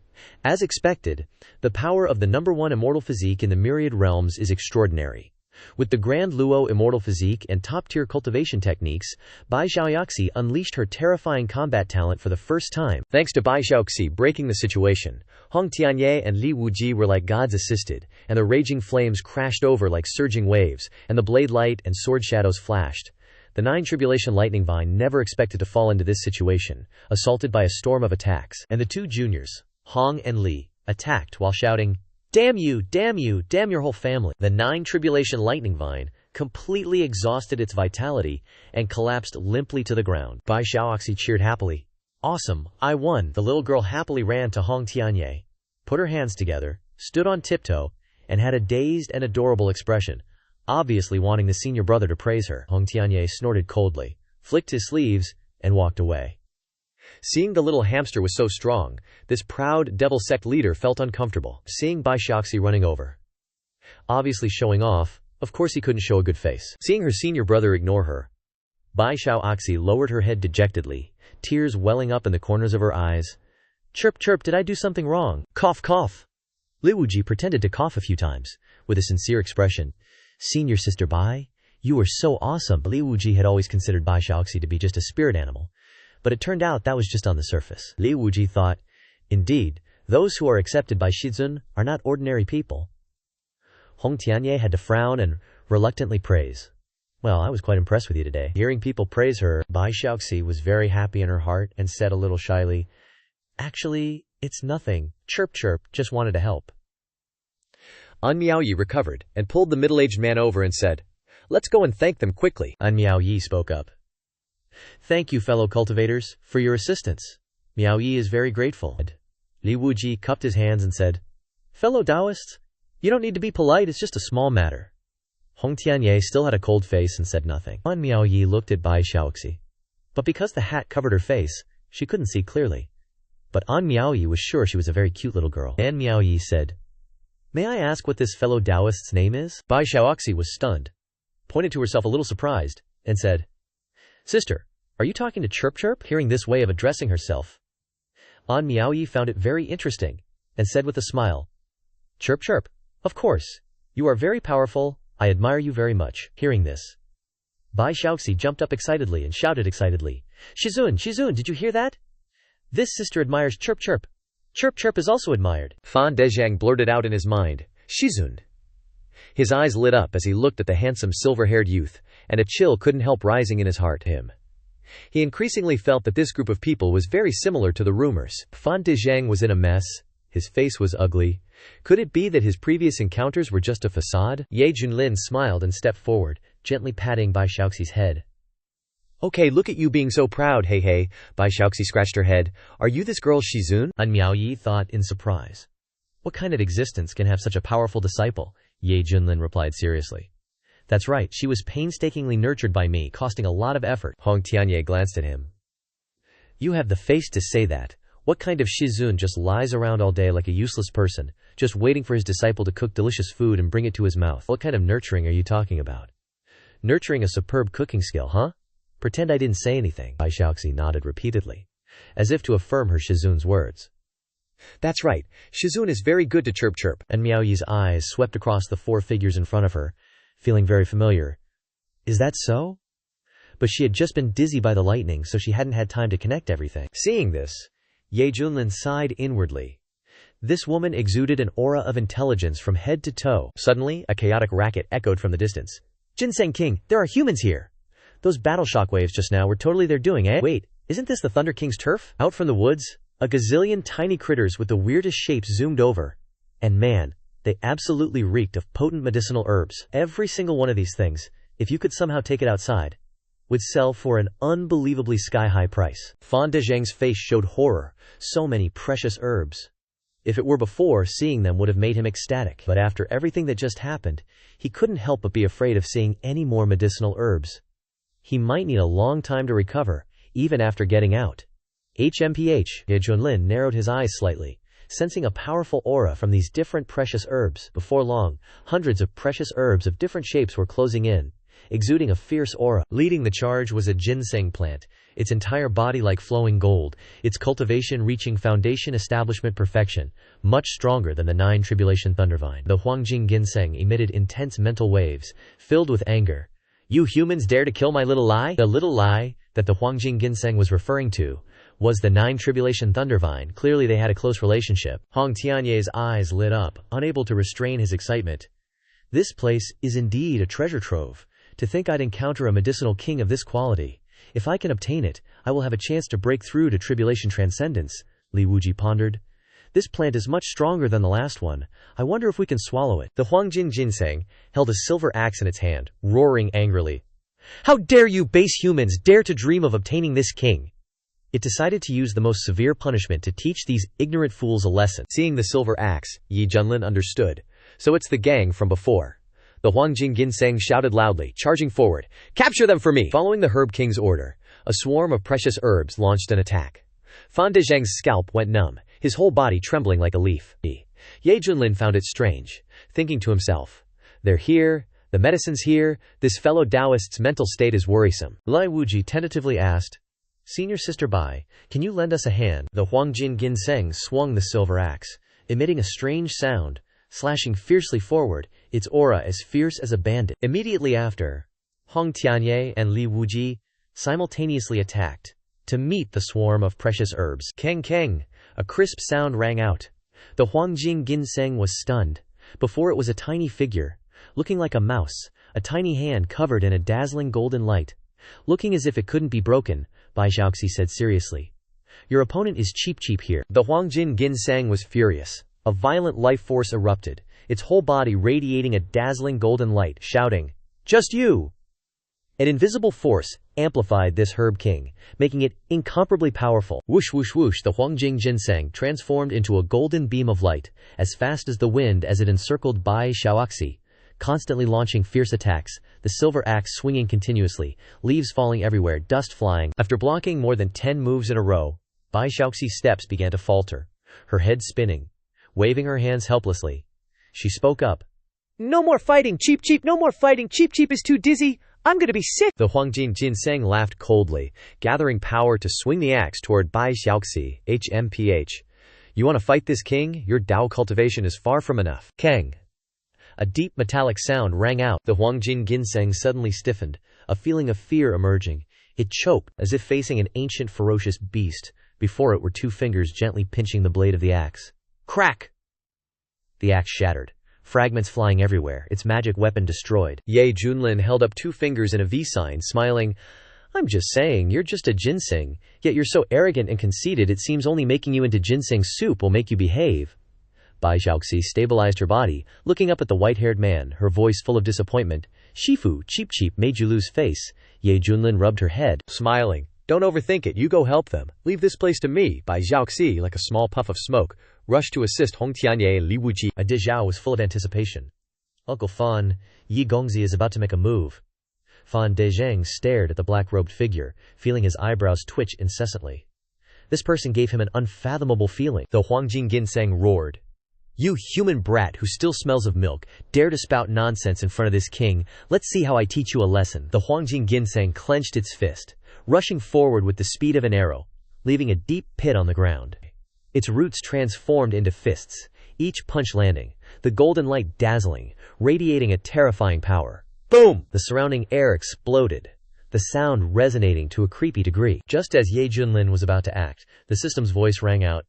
As expected, the power of the #1 immortal physique in the myriad realms is extraordinary. With the Grand Luo immortal physique and top-tier cultivation techniques, Bai Xiaoxi unleashed her terrifying combat talent for the first time. Thanks to Bai Xiaoxi breaking the situation, Hong Tianye and Li Wuji were like gods assisted, and the raging flames crashed over like surging waves, and the blade light and sword shadows flashed. The 9 Tribulation Lightning Vine never expected to fall into this situation, assaulted by a storm of attacks, and the 2 juniors, Hong and Li, attacked while shouting, Damn you, damn your whole family. The 9 Tribulation Lightning Vine completely exhausted its vitality and collapsed limply to the ground. Bai Xiaoxi cheered happily. Awesome, I won. The little girl happily ran to Hong Tianye, put her hands together, stood on tiptoe, and had a dazed and adorable expression, obviously wanting the senior brother to praise her. Hong Tianye snorted coldly, flicked his sleeves, and walked away. Seeing the little hamster was so strong, this proud devil sect leader felt uncomfortable. Seeing Bai Xiaoxi running over, obviously showing off, of course he couldn't show a good face. Seeing her senior brother ignore her, Bai Xiaoxi lowered her head dejectedly, tears welling up in the corners of her eyes. Chirp chirp, did I do something wrong? Cough cough. Li Wuji pretended to cough a few times, with a sincere expression. Senior sister Bai, you were so awesome. Li Wuji had always considered Bai Xiaoxi to be just a spirit animal, but it turned out that was just on the surface. Li Wuji thought, indeed, those who are accepted by Shizun are not ordinary people. Hong Tianye had to frown and reluctantly praise. Well, I was quite impressed with you today. Hearing people praise her, Bai Xiaoxi was very happy in her heart and said a little shyly, Actually, It's nothing. Chirp chirp, just wanted to help. An Miaoyi recovered, and pulled the middle-aged man over and said, "Let's go and thank them quickly." An Miaoyi spoke up. Thank you, fellow cultivators, for your assistance. Miaoyi is very grateful. Li Wuji cupped his hands and said, Fellow Taoists, you don't need to be polite, it's just a small matter. Hong Tianye still had a cold face and said nothing. An Miaoyi looked at Bai Xiaoxi. But because the hat covered her face, she couldn't see clearly. But An Miaoyi was sure she was a very cute little girl. An Miaoyi said, May I ask what this fellow Taoist's name is? Bai Xiaoxi was stunned, pointed to herself a little surprised, and said, Sister, are you talking to Chirp Chirp? Hearing this way of addressing herself, An Miaoyi found it very interesting, and said with a smile, Chirp Chirp, of course, you are very powerful, I admire you very much. Hearing this, Bai Xiaoxi jumped up excitedly and shouted excitedly, Shizun, Shizun, did you hear that? This sister admires Chirp Chirp. Chirp Chirp is also admired. Fan Dezhang blurted out in his mind, Shizun. His eyes lit up as he looked at the handsome silver-haired youth, and a chill couldn't help rising in his heart. He increasingly felt that this group of people was very similar to the rumors. Fan Dezhang was in a mess. His face was ugly. Could it be that his previous encounters were just a facade? Ye Junlin smiled and stepped forward, gently patting Bai Xiaoxi's head. Okay, look at you being so proud, hey hey. Bai Xiaoxi scratched her head. Are you this girl Shizun? An Miaoyi thought in surprise. What kind of existence can have such a powerful disciple? Ye Junlin replied seriously. That's right, she was painstakingly nurtured by me, costing a lot of effort. Hong Tianye glanced at him. You have the face to say that. What kind of Shizun just lies around all day like a useless person, just waiting for his disciple to cook delicious food and bring it to his mouth? What kind of nurturing are you talking about? Nurturing a superb cooking skill, huh? Pretend I didn't say anything. Bai Xiaoxi nodded repeatedly, as if to affirm her Shizun's words. That's right, Shizun is very good to Chirp Chirp. And Miaoyi's eyes swept across the four figures in front of her, feeling very familiar. Is that so? But she had just been dizzy by the lightning, so she hadn't had time to connect everything. Seeing this, Ye Junlin sighed inwardly. This woman exuded an aura of intelligence from head to toe. Suddenly, a chaotic racket echoed from the distance. Ginseng King, there are humans here! Those battle shockwaves just now were totally their doing, eh? Wait, isn't this the Thunder King's turf? Out from the woods, a gazillion tiny critters with the weirdest shapes zoomed over. And man, they absolutely reeked of potent medicinal herbs. Every single one of these things, if you could somehow take it outside, would sell for an unbelievably sky-high price. Fan Dezhang's face showed horror. So many precious herbs. If it were before, seeing them would have made him ecstatic. But after everything that just happened, he couldn't help but be afraid of seeing any more medicinal herbs. He might need a long time to recover, even after getting out. HMPH. Ye Junlin narrowed his eyes slightly, sensing a powerful aura from these different precious herbs. Before long, hundreds of precious herbs of different shapes were closing in, exuding a fierce aura. Leading the charge was a ginseng plant, its entire body like flowing gold, its cultivation reaching foundation establishment perfection, much stronger than the 9 tribulation thundervine. The Huangjing ginseng emitted intense mental waves, filled with anger. You humans dare to kill my little Lai? The little Lai that the Huangjing ginseng was referring to was the 9 tribulation thundervine. Clearly they had a close relationship. Hong Tianye's eyes lit up, unable to restrain his excitement. This place is indeed a treasure trove. To think I'd encounter a medicinal king of this quality. If I can obtain it, I will have a chance to break through to tribulation transcendence, Li Wuji pondered. This plant is much stronger than the last one. I wonder if we can swallow it. The Huangjin ginseng held a silver axe in its hand, roaring angrily. How dare you base humans dare to dream of obtaining this king? It decided to use the most severe punishment to teach these ignorant fools a lesson. Seeing the silver axe, Ye Junlin understood. So it's the gang from before. The Huangjing ginseng shouted loudly, charging forward. Capture them for me! Following the Herb King's order, a swarm of precious herbs launched an attack. Fan Dezhang's scalp went numb, his whole body trembling like a leaf. Ye Junlin found it strange, thinking to himself, they're here, the medicine's here, this fellow Taoist's mental state is worrisome. Lai Wuji tentatively asked, Senior Sister Bai, can you lend us a hand? The Huangjin ginseng swung the silver axe, emitting a strange sound, slashing fiercely forward, its aura as fierce as a bandit. Immediately after, Hong Tianye and Li Wuji simultaneously attacked, to meet the swarm of precious herbs. Keng keng, a crisp sound rang out. The Huangjing ginseng was stunned. Before it was a tiny figure, looking like a mouse, a tiny hand covered in a dazzling golden light. Looking as if it couldn't be broken, Bai Xiaoxi said seriously. Your opponent is cheap here. The Huangjin Ginseng was furious. A violent life force erupted, its whole body radiating a dazzling golden light, shouting, "Just you!" An invisible force amplified this Herb King, making it incomparably powerful. Whoosh whoosh whoosh, the Huangjing Ginseng transformed into a golden beam of light, as fast as the wind as it encircled Bai Xiaoxi, constantly launching fierce attacks, the silver axe swinging continuously, leaves falling everywhere, dust flying. After blocking more than 10 moves in a row, Bai Xiaoxi's steps began to falter, her head spinning. Waving her hands helplessly, she spoke up. "No more fighting, cheap, no more fighting, cheap is too dizzy. I'm gonna be sick." The Huangjin Ginseng laughed coldly, gathering power to swing the axe toward Bai Xiaoxi, HMPH. "You want to fight this king? Your Dao cultivation is far from enough." Kang. A deep metallic sound rang out. The Huangjin Ginseng suddenly stiffened, a feeling of fear emerging. It choked, as if facing an ancient ferocious beast. Before it were 2 fingers gently pinching the blade of the axe. Crack! The axe shattered, fragments flying everywhere, its magic weapon destroyed. Ye Junlin held up 2 fingers in a V sign, smiling. "I'm just saying, you're just a ginseng, yet you're so arrogant and conceited it seems only making you into ginseng soup will make you behave." Bai Xiaoxi stabilized her body, looking up at the white-haired man, her voice full of disappointment. "Shifu, cheap made you lose face." Ye Junlin rubbed her head, smiling. "Don't overthink it, you go help them. Leave this place to me." Bai Xiaoxi, like a small puff of smoke, rushed to assist Hong Tianye and Li Wuji. A Dezhao was full of anticipation. "Uncle Fan, Yi Gongzi is about to make a move." Fan Dezheng stared at the black-robed figure, feeling his eyebrows twitch incessantly. This person gave him an unfathomable feeling. The Huangjin Ginseng roared. "You human brat who still smells of milk, dare to spout nonsense in front of this king. Let's see how I teach you a lesson." The Huangjin Ginseng clenched its fist, rushing forward with the speed of an arrow, leaving a deep pit on the ground. Its roots transformed into fists, each punch landing, the golden light dazzling, radiating a terrifying power. Boom! The surrounding air exploded, the sound resonating to a creepy degree. Just as Ye Junlin was about to act, the system's voice rang out.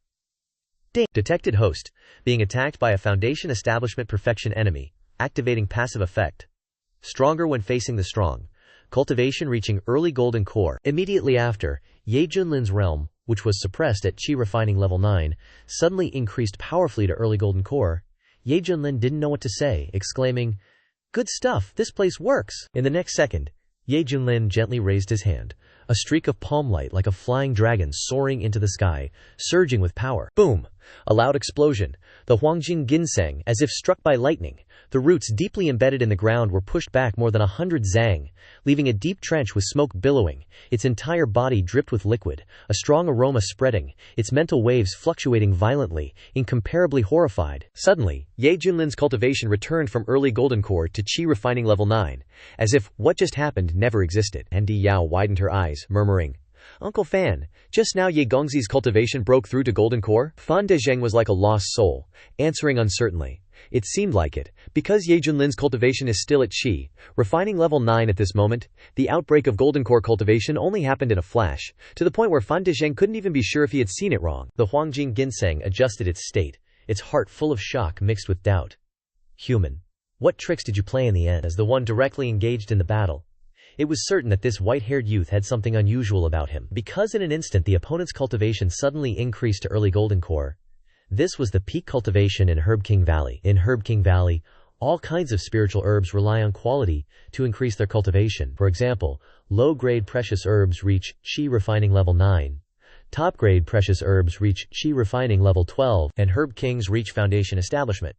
Ding! Detected host, being attacked by a Foundation Establishment Perfection enemy, activating passive effect. Stronger when facing the strong. Cultivation reaching early golden core. Immediately after, Ye Junlin's realm, which was suppressed at Qi refining level 9, suddenly increased powerfully to early golden core. Ye Junlin didn't know what to say, exclaiming, "Good stuff, this place works." In the next second, Ye Junlin gently raised his hand, a streak of palm light like a flying dragon soaring into the sky, surging with power. Boom! A loud explosion. The Huangjin Ginseng, as if struck by lightning, the roots deeply embedded in the ground were pushed back more than 100 zang, leaving a deep trench with smoke billowing, its entire body dripped with liquid, a strong aroma spreading, its mental waves fluctuating violently, incomparably horrified. Suddenly, Ye Junlin's cultivation returned from early golden core to Qi refining level 9, as if what just happened never existed. Andy Yao widened her eyes, murmuring, "Uncle Fan, just now Ye Gongzi's cultivation broke through to golden core?" Fan Dezheng was like a lost soul, answering uncertainly. It seemed like it, because Ye Junlin's cultivation is still at Qi, refining level 9 at this moment. The outbreak of golden core cultivation only happened in a flash, to the point where Fan Dezheng couldn't even be sure if he had seen it wrong. The Huangjin Ginseng adjusted its state, its heart full of shock mixed with doubt. "Human, what tricks did you play in the end?" As the one directly engaged in the battle, it was certain that this white-haired youth had something unusual about him, because in an instant the opponent's cultivation suddenly increased to early golden core. This was the peak cultivation in Herb King Valley. In Herb King Valley, all kinds of spiritual herbs rely on quality to increase their cultivation. For example, low-grade precious herbs reach Qi refining level 9. Top-grade precious herbs reach Qi refining level 12, and Herb Kings reach Foundation Establishment.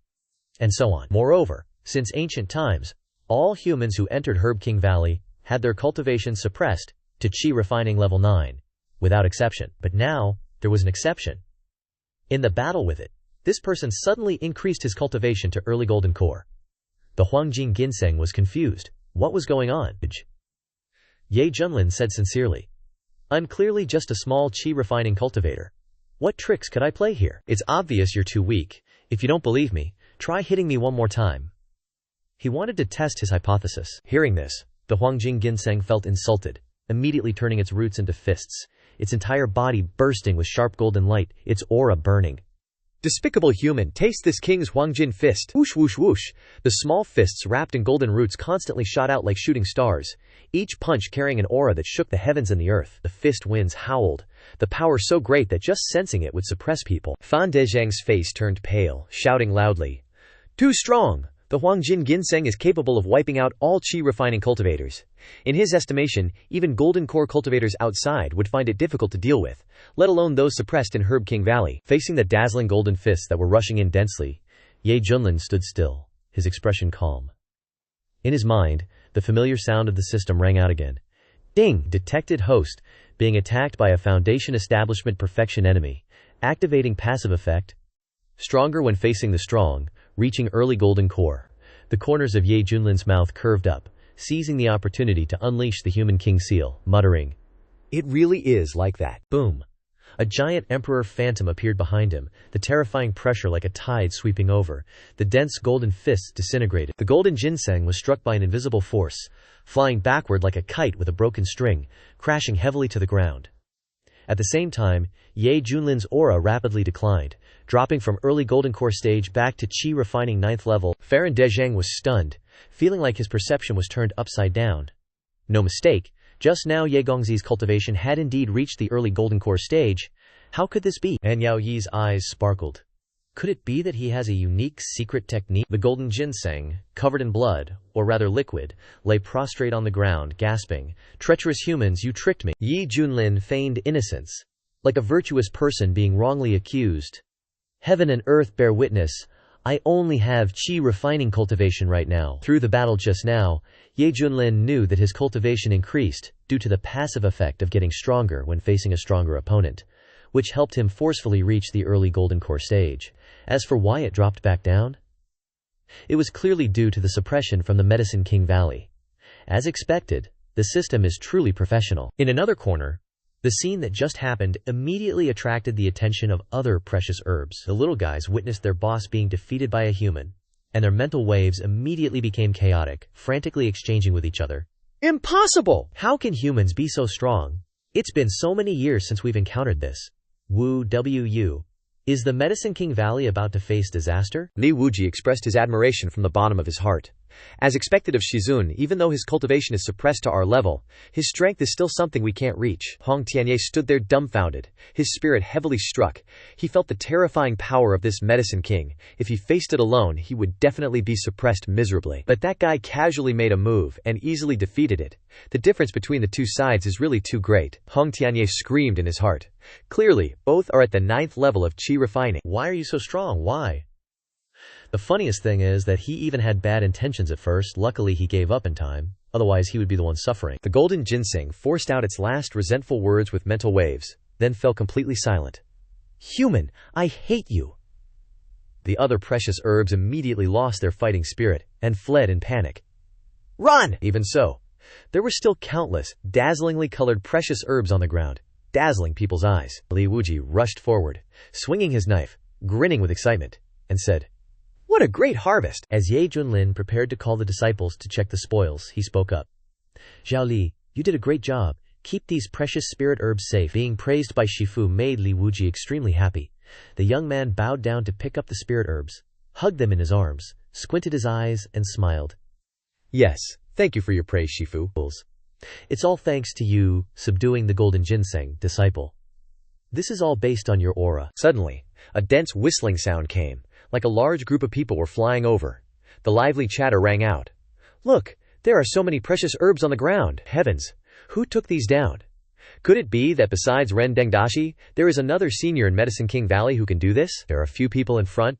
And so on. Moreover, since ancient times, all humans who entered Herb King Valley had their cultivation suppressed to Qi refining level 9, without exception. But now, there was an exception. In the battle with it, this person suddenly increased his cultivation to early golden core. The Huangjin Ginseng was confused. What was going on? Ye Junlin said sincerely, "I'm clearly just a small Qi refining cultivator. What tricks could I play here? It's obvious you're too weak. If you don't believe me, try hitting me one more time." He wanted to test his hypothesis. Hearing this, the Huangjin Ginseng felt insulted, immediately turning its roots into fists, its entire body bursting with sharp golden light, its aura burning. Despicable human, taste this king's Huangjin fist. Whoosh whoosh whoosh. The small fists wrapped in golden roots constantly shot out like shooting stars, each punch carrying an aura that shook the heavens and the earth. The fist winds howled, the power so great that just sensing it would suppress people. Fan Dezhang's face turned pale, shouting loudly, "Too strong! The Huangjin Ginseng is capable of wiping out all qi-refining cultivators." In his estimation, even golden core cultivators outside would find it difficult to deal with, let alone those suppressed in Herb King Valley. Facing the dazzling golden fists that were rushing in densely, Ye Junlin stood still, his expression calm. In his mind, the familiar sound of the system rang out again. Ding! Detected host, being attacked by a Foundation Establishment perfection enemy. Activating passive effect. Stronger when facing the strong, reaching early golden core. The corners of Ye Junlin's mouth curved up, seizing the opportunity to unleash the human king seal, muttering, "It really is like that." Boom! A giant emperor phantom appeared behind him, the terrifying pressure like a tide sweeping over. The dense golden fists disintegrated. The golden ginseng was struck by an invisible force, flying backward like a kite with a broken string, crashing heavily to the ground. At the same time, Ye Junlin's aura rapidly declined, dropping from early golden core stage back to qi refining 9th level. Fan Dezhang was stunned, feeling like his perception was turned upside down. No mistake, just now Ye Gongzi's cultivation had indeed reached the early golden core stage. How could this be? And Yao Yi's eyes sparkled. Could it be that he has a unique secret technique? The golden ginseng, covered in blood, or rather liquid, lay prostrate on the ground, gasping, "Treacherous humans, you tricked me." Ye Junlin feigned innocence, like a virtuous person being wrongly accused. "Heaven and earth bear witness, I only have qi refining cultivation right now." Through the battle just now, Ye Junlin knew that his cultivation increased, due to the passive effect of getting stronger when facing a stronger opponent, which helped him forcefully reach the early golden core stage. As for why it dropped back down, it was clearly due to the suppression from the Medicine King Valley. As expected, the system is truly professional. In another corner, the scene that just happened immediately attracted the attention of other precious herbs. The little guys witnessed their boss being defeated by a human, and their mental waves immediately became chaotic, frantically exchanging with each other. "Impossible! How can humans be so strong? It's been so many years since we've encountered this. Wu Wu. Is the Medicine King Valley about to face disaster?" Li Wuji expressed his admiration from the bottom of his heart. As expected of Shizun, even though his cultivation is suppressed to our level, his strength is still something we can't reach. Hong Tianye stood there dumbfounded, his spirit heavily struck. He felt the terrifying power of this Medicine King. If he faced it alone, he would definitely be suppressed miserably. But that guy casually made a move and easily defeated it. The difference between the two sides is really too great. Hong Tianye screamed in his heart. Clearly, both are at the 9th level of qi refining. Why are you so strong? Why? The funniest thing is that he even had bad intentions at first. Luckily he gave up in time, otherwise he would be the one suffering. The golden ginseng forced out its last resentful words with mental waves, then fell completely silent. "Human, I hate you." The other precious herbs immediately lost their fighting spirit, and fled in panic. "Run!" Even so, there were still countless, dazzlingly colored precious herbs on the ground, dazzling people's eyes. Li Wuji rushed forward, swinging his knife, grinning with excitement, and said, "What a great harvest!" As Ye Junlin prepared to call the disciples to check the spoils, he spoke up. "Zhao Li, you did a great job. Keep these precious spirit herbs safe." Being praised by Shifu made Li Wuji extremely happy. The young man bowed down to pick up the spirit herbs, hugged them in his arms, squinted his eyes, and smiled. "Yes, thank you for your praise, Shifu. It's all thanks to you subduing the golden ginseng, disciple. This is all based on your aura." Suddenly, a dense whistling sound came, like a large group of people were flying over. The lively chatter rang out. "Look, there are so many precious herbs on the ground. Heavens, who took these down? Could it be that besides Ren Dengdashi, there is another senior in Medicine King Valley who can do this? There are a few people in front.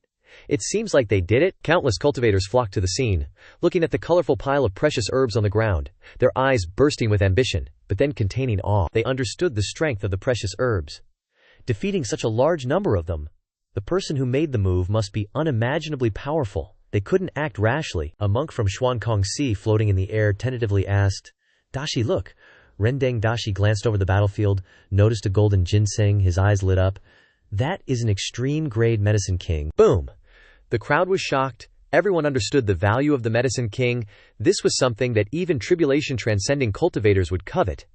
It seems like they did it." Countless cultivators flocked to the scene, looking at the colorful pile of precious herbs on the ground, their eyes bursting with ambition, but then containing awe. They understood the strength of the precious herbs. Defeating such a large number of them, the person who made the move must be unimaginably powerful. They couldn't act rashly. A monk from Xuankongsi floating in the air tentatively asked, "Dashi, look." Rendeng Dashi glanced over the battlefield, noticed a golden ginseng, his eyes lit up. "That is an extreme-grade Medicine King." Boom! The crowd was shocked. Everyone understood the value of the Medicine King. This was something that even tribulation-transcending cultivators would covet.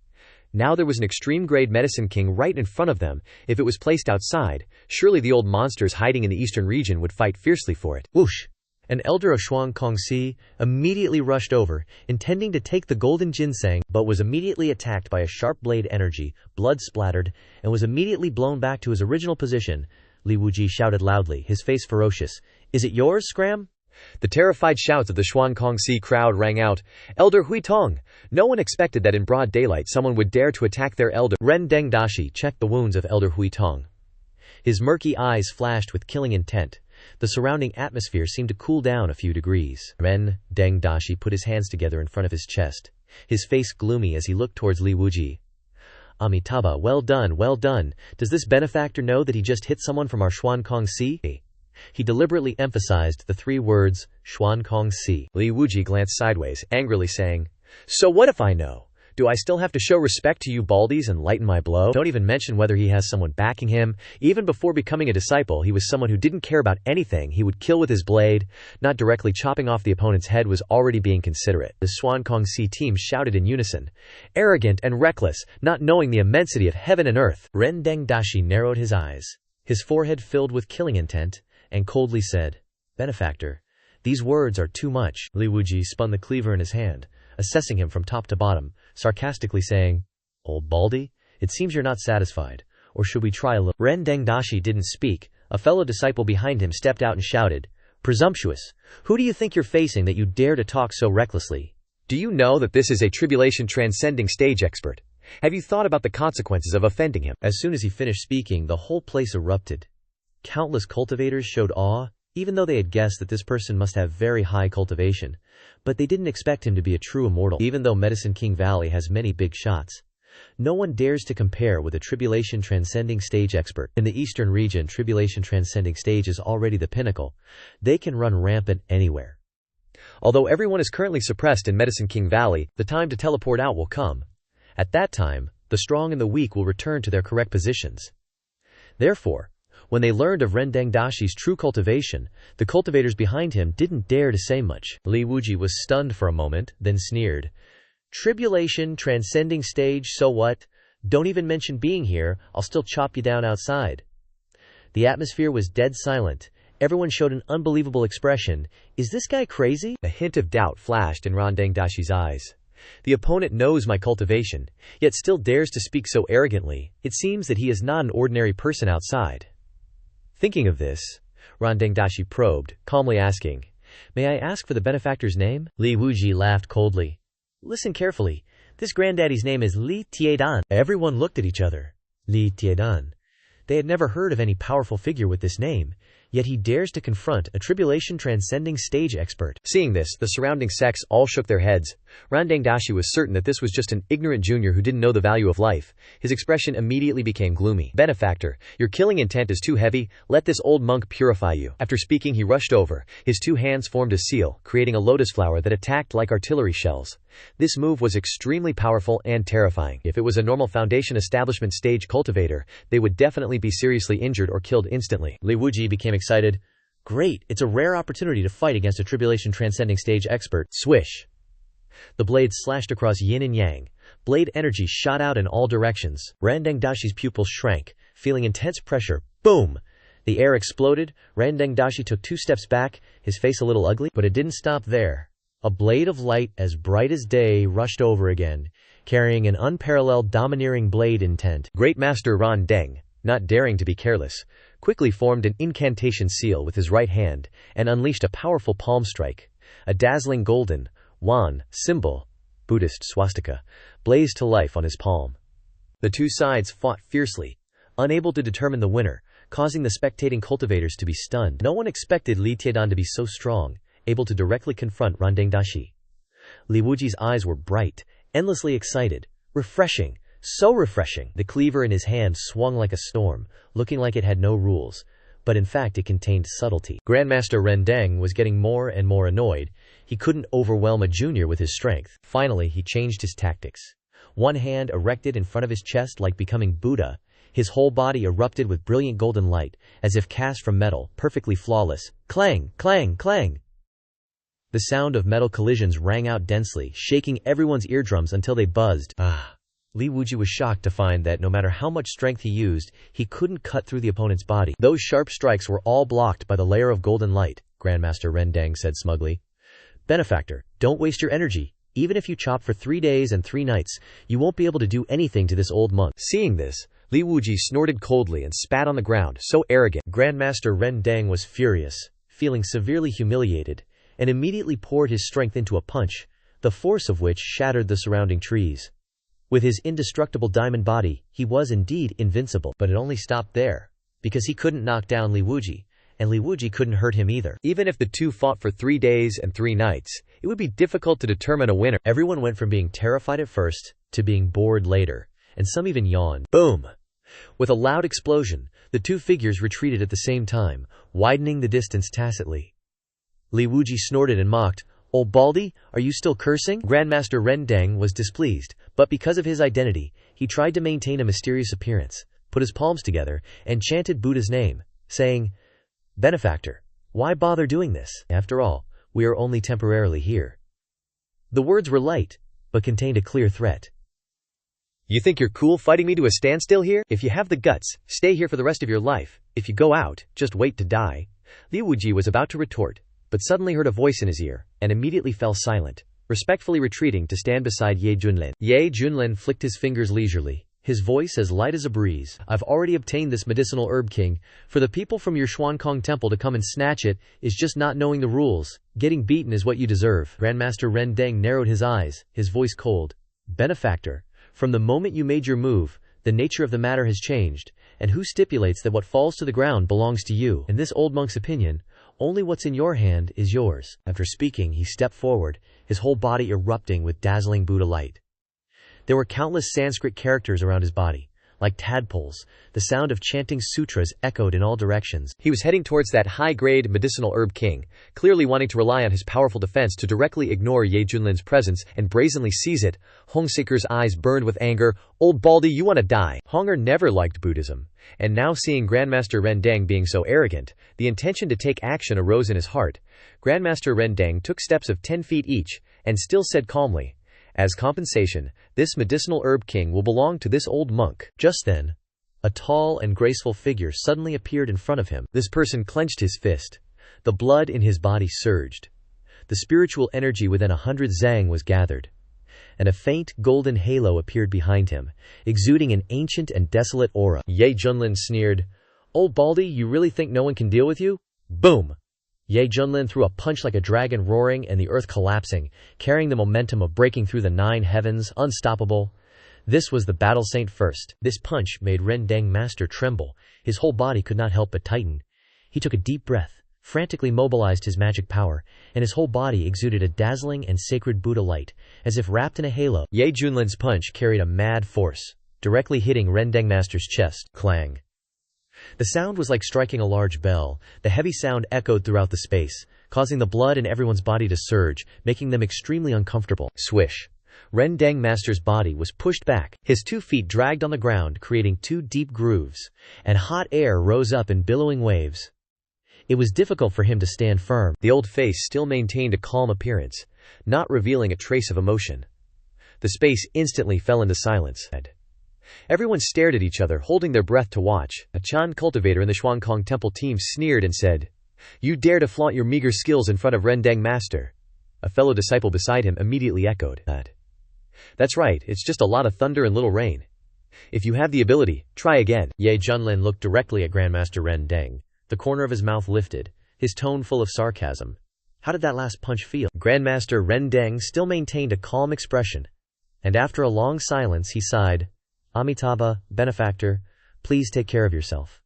Now there was an extreme-grade medicine king right in front of them. If it was placed outside, surely the old monsters hiding in the eastern region would fight fiercely for it. Whoosh! An elder of Xuan Kongxi immediately rushed over, intending to take the golden ginseng, but was immediately attacked by a sharp blade energy, blood splattered, and was immediately blown back to his original position. Li Wuji shouted loudly, his face ferocious. "Is it yours, Scram?" The terrified shouts of the Xuan Kongxi crowd rang out. Elder Hui Tong! No one expected that in broad daylight someone would dare to attack their elder. Ren Deng Dashi checked the wounds of Elder Hui Tong. His murky eyes flashed with killing intent. The surrounding atmosphere seemed to cool down a few degrees. Ren Deng Dashi put his hands together in front of his chest, his face gloomy as he looked towards Li Wuji. Amitabha, well done, well done. Does this benefactor know that he just hit someone from our Xuan Kongxi? He deliberately emphasized the 3 words, Xuan Kongxi. Li Wuji glanced sideways, angrily saying, "So what if I know? Do I still have to show respect to you baldies and lighten my blow?" Don't even mention whether he has someone backing him. Even before becoming a disciple, he was someone who didn't care about anything. He would kill with his blade. Not directly chopping off the opponent's head was already being considerate. The Xuan Kongxi team shouted in unison, "Arrogant and reckless, not knowing the immensity of heaven and earth." Ren Deng Dashi narrowed his eyes, his forehead filled with killing intent, and coldly said, "Benefactor, these words are too much." Li Wuji spun the cleaver in his hand, assessing him from top to bottom, sarcastically saying, "Old baldy, it seems you're not satisfied. Or should we try a little?" Ren Deng Dashi didn't speak. A fellow disciple behind him stepped out and shouted, "Presumptuous! Who do you think you're facing that you dare to talk so recklessly? Do you know that this is a tribulation transcending stage expert? Have you thought about the consequences of offending him?" As soon as he finished speaking, the whole place erupted. Countless cultivators showed awe, even though they had guessed that this person must have very high cultivation, but they didn't expect him to be a true immortal. Even though Medicine King Valley has many big shots, no one dares to compare with a tribulation transcending stage expert. In the eastern region, tribulation transcending stage is already the pinnacle. They can run rampant anywhere. Although everyone is currently suppressed in Medicine King Valley, the time to teleport out will come. At that time, the strong and the weak will return to their correct positions. Therefore, when they learned of Ren Deng Dashi's true cultivation, the cultivators behind him didn't dare to say much. Li Wuji was stunned for a moment, then sneered. "Tribulation transcending stage, so what? Don't even mention being here, I'll still chop you down outside." The atmosphere was dead silent. Everyone showed an unbelievable expression. Is this guy crazy? A hint of doubt flashed in Ren Deng Dashi's eyes. The opponent knows my cultivation, yet still dares to speak so arrogantly. It seems that he is not an ordinary person outside. Thinking of this, Ren Deng Dashi probed, calmly asking, "May I ask for the benefactor's name?" Li Wuji laughed coldly. "Listen carefully. This granddaddy's name is Li Tiedan." Everyone looked at each other. Li Tiedan. They had never heard of any powerful figure with this name, yet he dares to confront a tribulation transcending stage expert. Seeing this, the surrounding sects all shook their heads. Ren Deng Dashi was certain that this was just an ignorant junior who didn't know the value of life. His expression immediately became gloomy. "Benefactor, your killing intent is too heavy. Let this old monk purify you." After speaking, he rushed over. His 2 hands formed a seal, creating a lotus flower that attacked like artillery shells. This move was extremely powerful and terrifying. If it was a normal Foundation Establishment stage cultivator, they would definitely be seriously injured or killed instantly. Li Wuji became excited. "Great, it's a rare opportunity to fight against a tribulation transcending stage expert." Swish! The blades slashed across yin and yang. Blade energy shot out in all directions. Ren Deng Dashi's pupils shrank, feeling intense pressure. Boom! The air exploded. Ren Deng Dashi took 2 steps back, his face a little ugly, but it didn't stop there. A blade of light as bright as day rushed over again, carrying an unparalleled domineering blade intent. Great Master Ren Deng, not daring to be careless, quickly formed an incantation seal with his right hand and unleashed a powerful palm strike. A dazzling golden Wan symbol, Buddhist swastika, blazed to life on his palm. The 2 sides fought fiercely, unable to determine the winner, causing the spectating cultivators to be stunned. No one expected Li Tiedan to be so strong, able to directly confront Ren Deng Dashi. Li Wuji's eyes were bright, endlessly excited, refreshing, so refreshing. The cleaver in his hand swung like a storm, looking like it had no rules, but in fact it contained subtlety. Grandmaster Ren Deng was getting more and more annoyed. He couldn't overwhelm a junior with his strength. Finally, he changed his tactics. One hand erected in front of his chest like becoming Buddha, his whole body erupted with brilliant golden light, as if cast from metal, perfectly flawless. Clang, clang, clang! The sound of metal collisions rang out densely, shaking everyone's eardrums until they buzzed. Ah! Li Wuji was shocked to find that no matter how much strength he used, he couldn't cut through the opponent's body. Those sharp strikes were all blocked by the layer of golden light, Grandmaster Rendang said smugly. Benefactor, don't waste your energy. Even if you chop for 3 days and 3 nights, you won't be able to do anything to this old monk. Seeing this, Li Wuji snorted coldly and spat on the ground, so arrogant. Grandmaster Rendang was furious, feeling severely humiliated, and immediately poured his strength into a punch, the force of which shattered the surrounding trees. With his indestructible diamond body, he was indeed invincible. But it only stopped there, because he couldn't knock down Li Wuji, and Li Wuji couldn't hurt him either. Even if the two fought for 3 days and 3 nights, it would be difficult to determine a winner. Everyone went from being terrified at first to being bored later, and some even yawned. Boom! With a loud explosion, the two figures retreated at the same time, widening the distance tacitly. Li Wuji snorted and mocked, "Old Baldy, are you still cursing?" Grandmaster Rendang was displeased, but because of his identity, he tried to maintain a mysterious appearance, put his palms together, and chanted Buddha's name, saying, "Benefactor, why bother doing this? After all, we are only temporarily here." The words were light, but contained a clear threat. You think you're cool fighting me to a standstill here? If you have the guts, stay here for the rest of your life. If you go out, just wait to die. Li Wuji was about to retort, but suddenly heard a voice in his ear, and immediately fell silent, respectfully retreating to stand beside Ye Junlin. Ye Junlin flicked his fingers leisurely, his voice as light as a breeze. "I've already obtained this medicinal herb, King. For the people from your Xuankong temple to come and snatch it is just not knowing the rules. Getting beaten is what you deserve." Grandmaster Rendang narrowed his eyes, his voice cold. "Benefactor, from the moment you made your move, the nature of the matter has changed, and who stipulates that what falls to the ground belongs to you? In this old monk's opinion, only what's in your hand is yours." After speaking, he stepped forward, his whole body erupting with dazzling Buddha light. There were countless Sanskrit characters around his body. Like tadpoles, the sound of chanting sutras echoed in all directions. He was heading towards that high-grade medicinal herb king, clearly wanting to rely on his powerful defense to directly ignore Ye Junlin's presence and brazenly seize it. Hongseeker's eyes burned with anger. "Old Baldy, you want to die." Honger never liked Buddhism, and now seeing Grandmaster Rendang being so arrogant, the intention to take action arose in his heart. Grandmaster Rendang took steps of 10 feet each, and still said calmly, "As compensation, this medicinal herb king will belong to this old monk." Just then, a tall and graceful figure suddenly appeared in front of him. This person clenched his fist. The blood in his body surged. The spiritual energy within 100 zang was gathered, and a faint golden halo appeared behind him, exuding an ancient and desolate aura. Ye Junlin sneered, "Old Baldy, you really think no one can deal with you?" Boom! Ye Junlin threw a punch like a dragon roaring and the earth collapsing, carrying the momentum of breaking through the 9 heavens, unstoppable. This was the battle saint first. This punch made Rendang Master tremble. His whole body could not help but tighten. He took a deep breath, frantically mobilized his magic power, and his whole body exuded a dazzling and sacred Buddha light, as if wrapped in a halo. Ye Junlin's punch carried a mad force, directly hitting Rendang Master's chest. Clang! The sound was like striking a large bell. The heavy sound echoed throughout the space, causing the blood in everyone's body to surge, making them extremely uncomfortable. Swish! Rendang Master's body was pushed back. His 2 feet dragged on the ground, creating 2 deep grooves, and hot air rose up in billowing waves. It was difficult for him to stand firm. The old face still maintained a calm appearance, not revealing a trace of emotion. The space instantly fell into silence. Everyone stared at each other, holding their breath to watch. A Chan cultivator in the Xuankong temple team sneered and said, "You dare to flaunt your meager skills in front of Rendang Master?" A fellow disciple beside him immediately echoed that. "That's right, it's just a lot of thunder and little rain. If you have the ability, try again." Ye Junlin looked directly at Grandmaster Rendang, the corner of his mouth lifted, his tone full of sarcasm. How did that last punch feel? Grandmaster Rendang still maintained a calm expression, and after a long silence he sighed, "Amitabha, benefactor, please take care of yourself."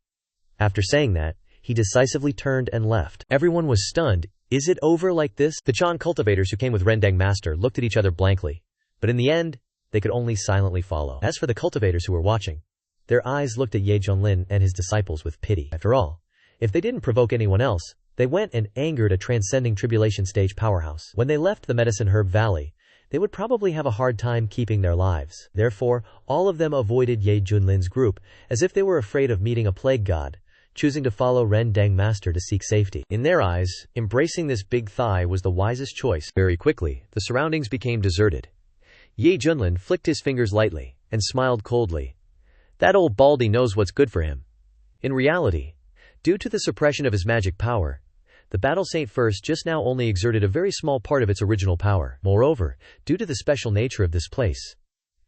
After saying that, he decisively turned and left. Everyone was stunned. Is it over like this? The Chan cultivators who came with Rendang Master looked at each other blankly, but in the end, they could only silently follow. As for the cultivators who were watching, their eyes looked at Ye Junlin and his disciples with pity. After all, if they didn't provoke anyone else, they went and angered a transcending tribulation stage powerhouse. When they left the Medicine Herb Valley, they would probably have a hard time keeping their lives. Therefore, all of them avoided Ye Junlin's group, as if they were afraid of meeting a plague god, choosing to follow Rendang Master to seek safety. In their eyes, embracing this big thigh was the wisest choice. Very quickly, the surroundings became deserted. Ye Junlin flicked his fingers lightly, and smiled coldly. That old baldy knows what's good for him. In reality, due to the suppression of his magic power, the Battle Saint First just now only exerted a very small part of its original power. Moreover, due to the special nature of this place,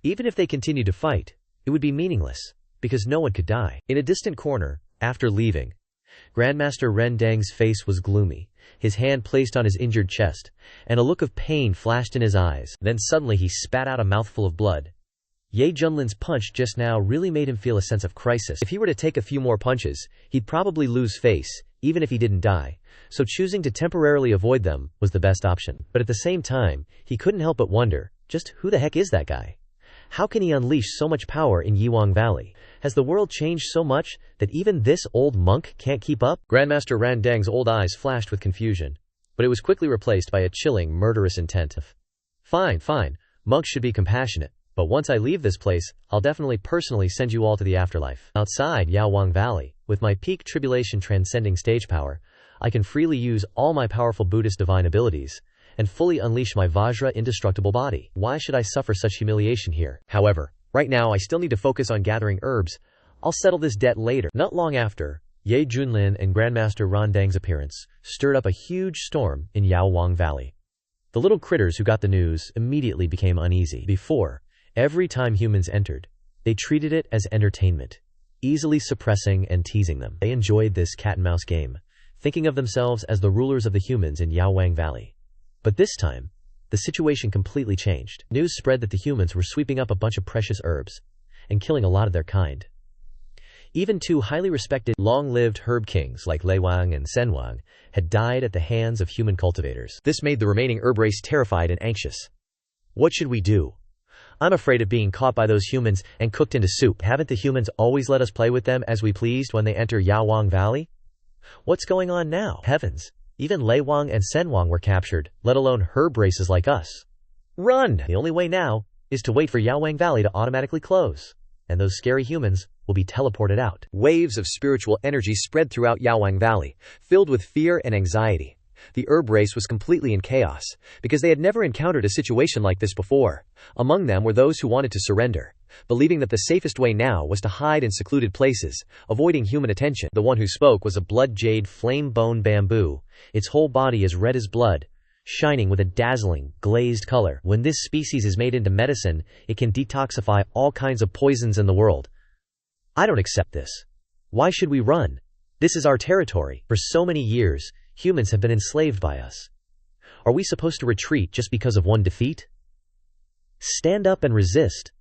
even if they continued to fight, it would be meaningless, because no one could die. In a distant corner, after leaving, Grandmaster Ren Dang's face was gloomy, his hand placed on his injured chest, and a look of pain flashed in his eyes. Then suddenly he spat out a mouthful of blood. Ye Junlin's punch just now really made him feel a sense of crisis. If he were to take a few more punches, he'd probably lose face, even if he didn't die, so choosing to temporarily avoid them was the best option. But at the same time, he couldn't help but wonder, just who the heck is that guy? How can he unleash so much power in Yiwang Valley? Has the world changed so much that even this old monk can't keep up? Grandmaster Ran Dang's old eyes flashed with confusion, but it was quickly replaced by a chilling, murderous intent of, Fine, monks should be compassionate, but once I leave this place, I'll definitely personally send you all to the afterlife. Outside Yawang Valley, with my peak tribulation transcending stage power, I can freely use all my powerful Buddhist divine abilities, and fully unleash my Vajra indestructible body. Why should I suffer such humiliation here? However, right now I still need to focus on gathering herbs. I'll settle this debt later. Not long after, Ye Junlin and Grandmaster Ran Dang's appearance stirred up a huge storm in Yawang Valley. The little critters who got the news immediately became uneasy. Before, every time humans entered, they treated it as entertainment, easily suppressing and teasing them. They enjoyed this cat-and-mouse game, thinking of themselves as the rulers of the humans in Yawang Valley. But this time, the situation completely changed. News spread that the humans were sweeping up a bunch of precious herbs and killing a lot of their kind. Even two highly respected, long-lived herb kings like Lei Wang and Sen Wang had died at the hands of human cultivators. This made the remaining herb race terrified and anxious. What should we do? I'm afraid of being caught by those humans and cooked into soup. Haven't the humans always let us play with them as we pleased when they enter Yawang Valley? What's going on now? Heavens! Even Lei Wang and Sen Wang were captured, let alone herb races like us. Run! The only way now is to wait for Yawang Valley to automatically close, and those scary humans will be teleported out. Waves of spiritual energy spread throughout Yawang Valley, filled with fear and anxiety. The herb race was completely in chaos, because they had never encountered a situation like this before. Among them were those who wanted to surrender, believing that the safest way now was to hide in secluded places, avoiding human attention. The one who spoke was a blood jade flame-bone bamboo, its whole body as red as blood, shining with a dazzling, glazed color. When this species is made into medicine, it can detoxify all kinds of poisons in the world. I don't accept this. Why should we run? This is our territory. For so many years, humans have been enslaved by us. Are we supposed to retreat just because of one defeat? Stand up and resist.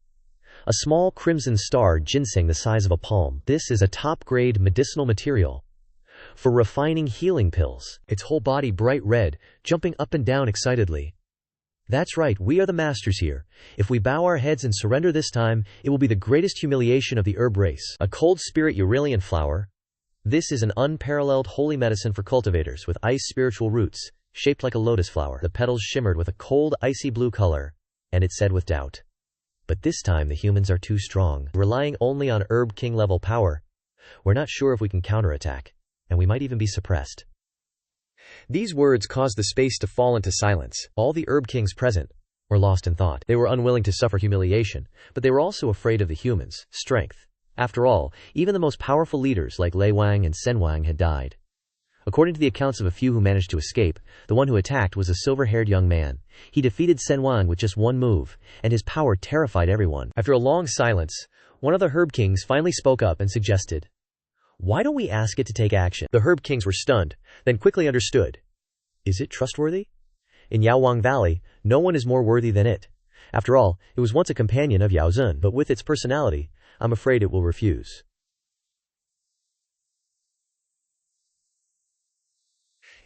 A small crimson star ginseng the size of a palm. This is a top-grade medicinal material for refining healing pills. Its whole body bright red, jumping up and down excitedly. That's right, we are the masters here. If we bow our heads and surrender this time, it will be the greatest humiliation of the herb race. A cold spirit Euralian flower. This is an unparalleled holy medicine for cultivators with ice spiritual roots, shaped like a lotus flower. The petals shimmered with a cold, icy blue color, and it said with doubt, but this time the humans are too strong. Relying only on herb king level power, we're not sure if we can counterattack, and we might even be suppressed. These words caused the space to fall into silence. All the herb kings present were lost in thought. They were unwilling to suffer humiliation, but they were also afraid of the humans' strength. After all, even the most powerful leaders like Lei Wang and Sen Wang had died. According to the accounts of a few who managed to escape, the one who attacked was a silver-haired young man. He defeated Sen Wang with just one move, and his power terrified everyone. After a long silence, one of the herb kings finally spoke up and suggested, "Why don't we ask it to take action?" The herb kings were stunned, then quickly understood. Is it trustworthy? In Yawang Valley, no one is more worthy than it. After all, it was once a companion of Yao Zun, but with its personality, I'm afraid it will refuse.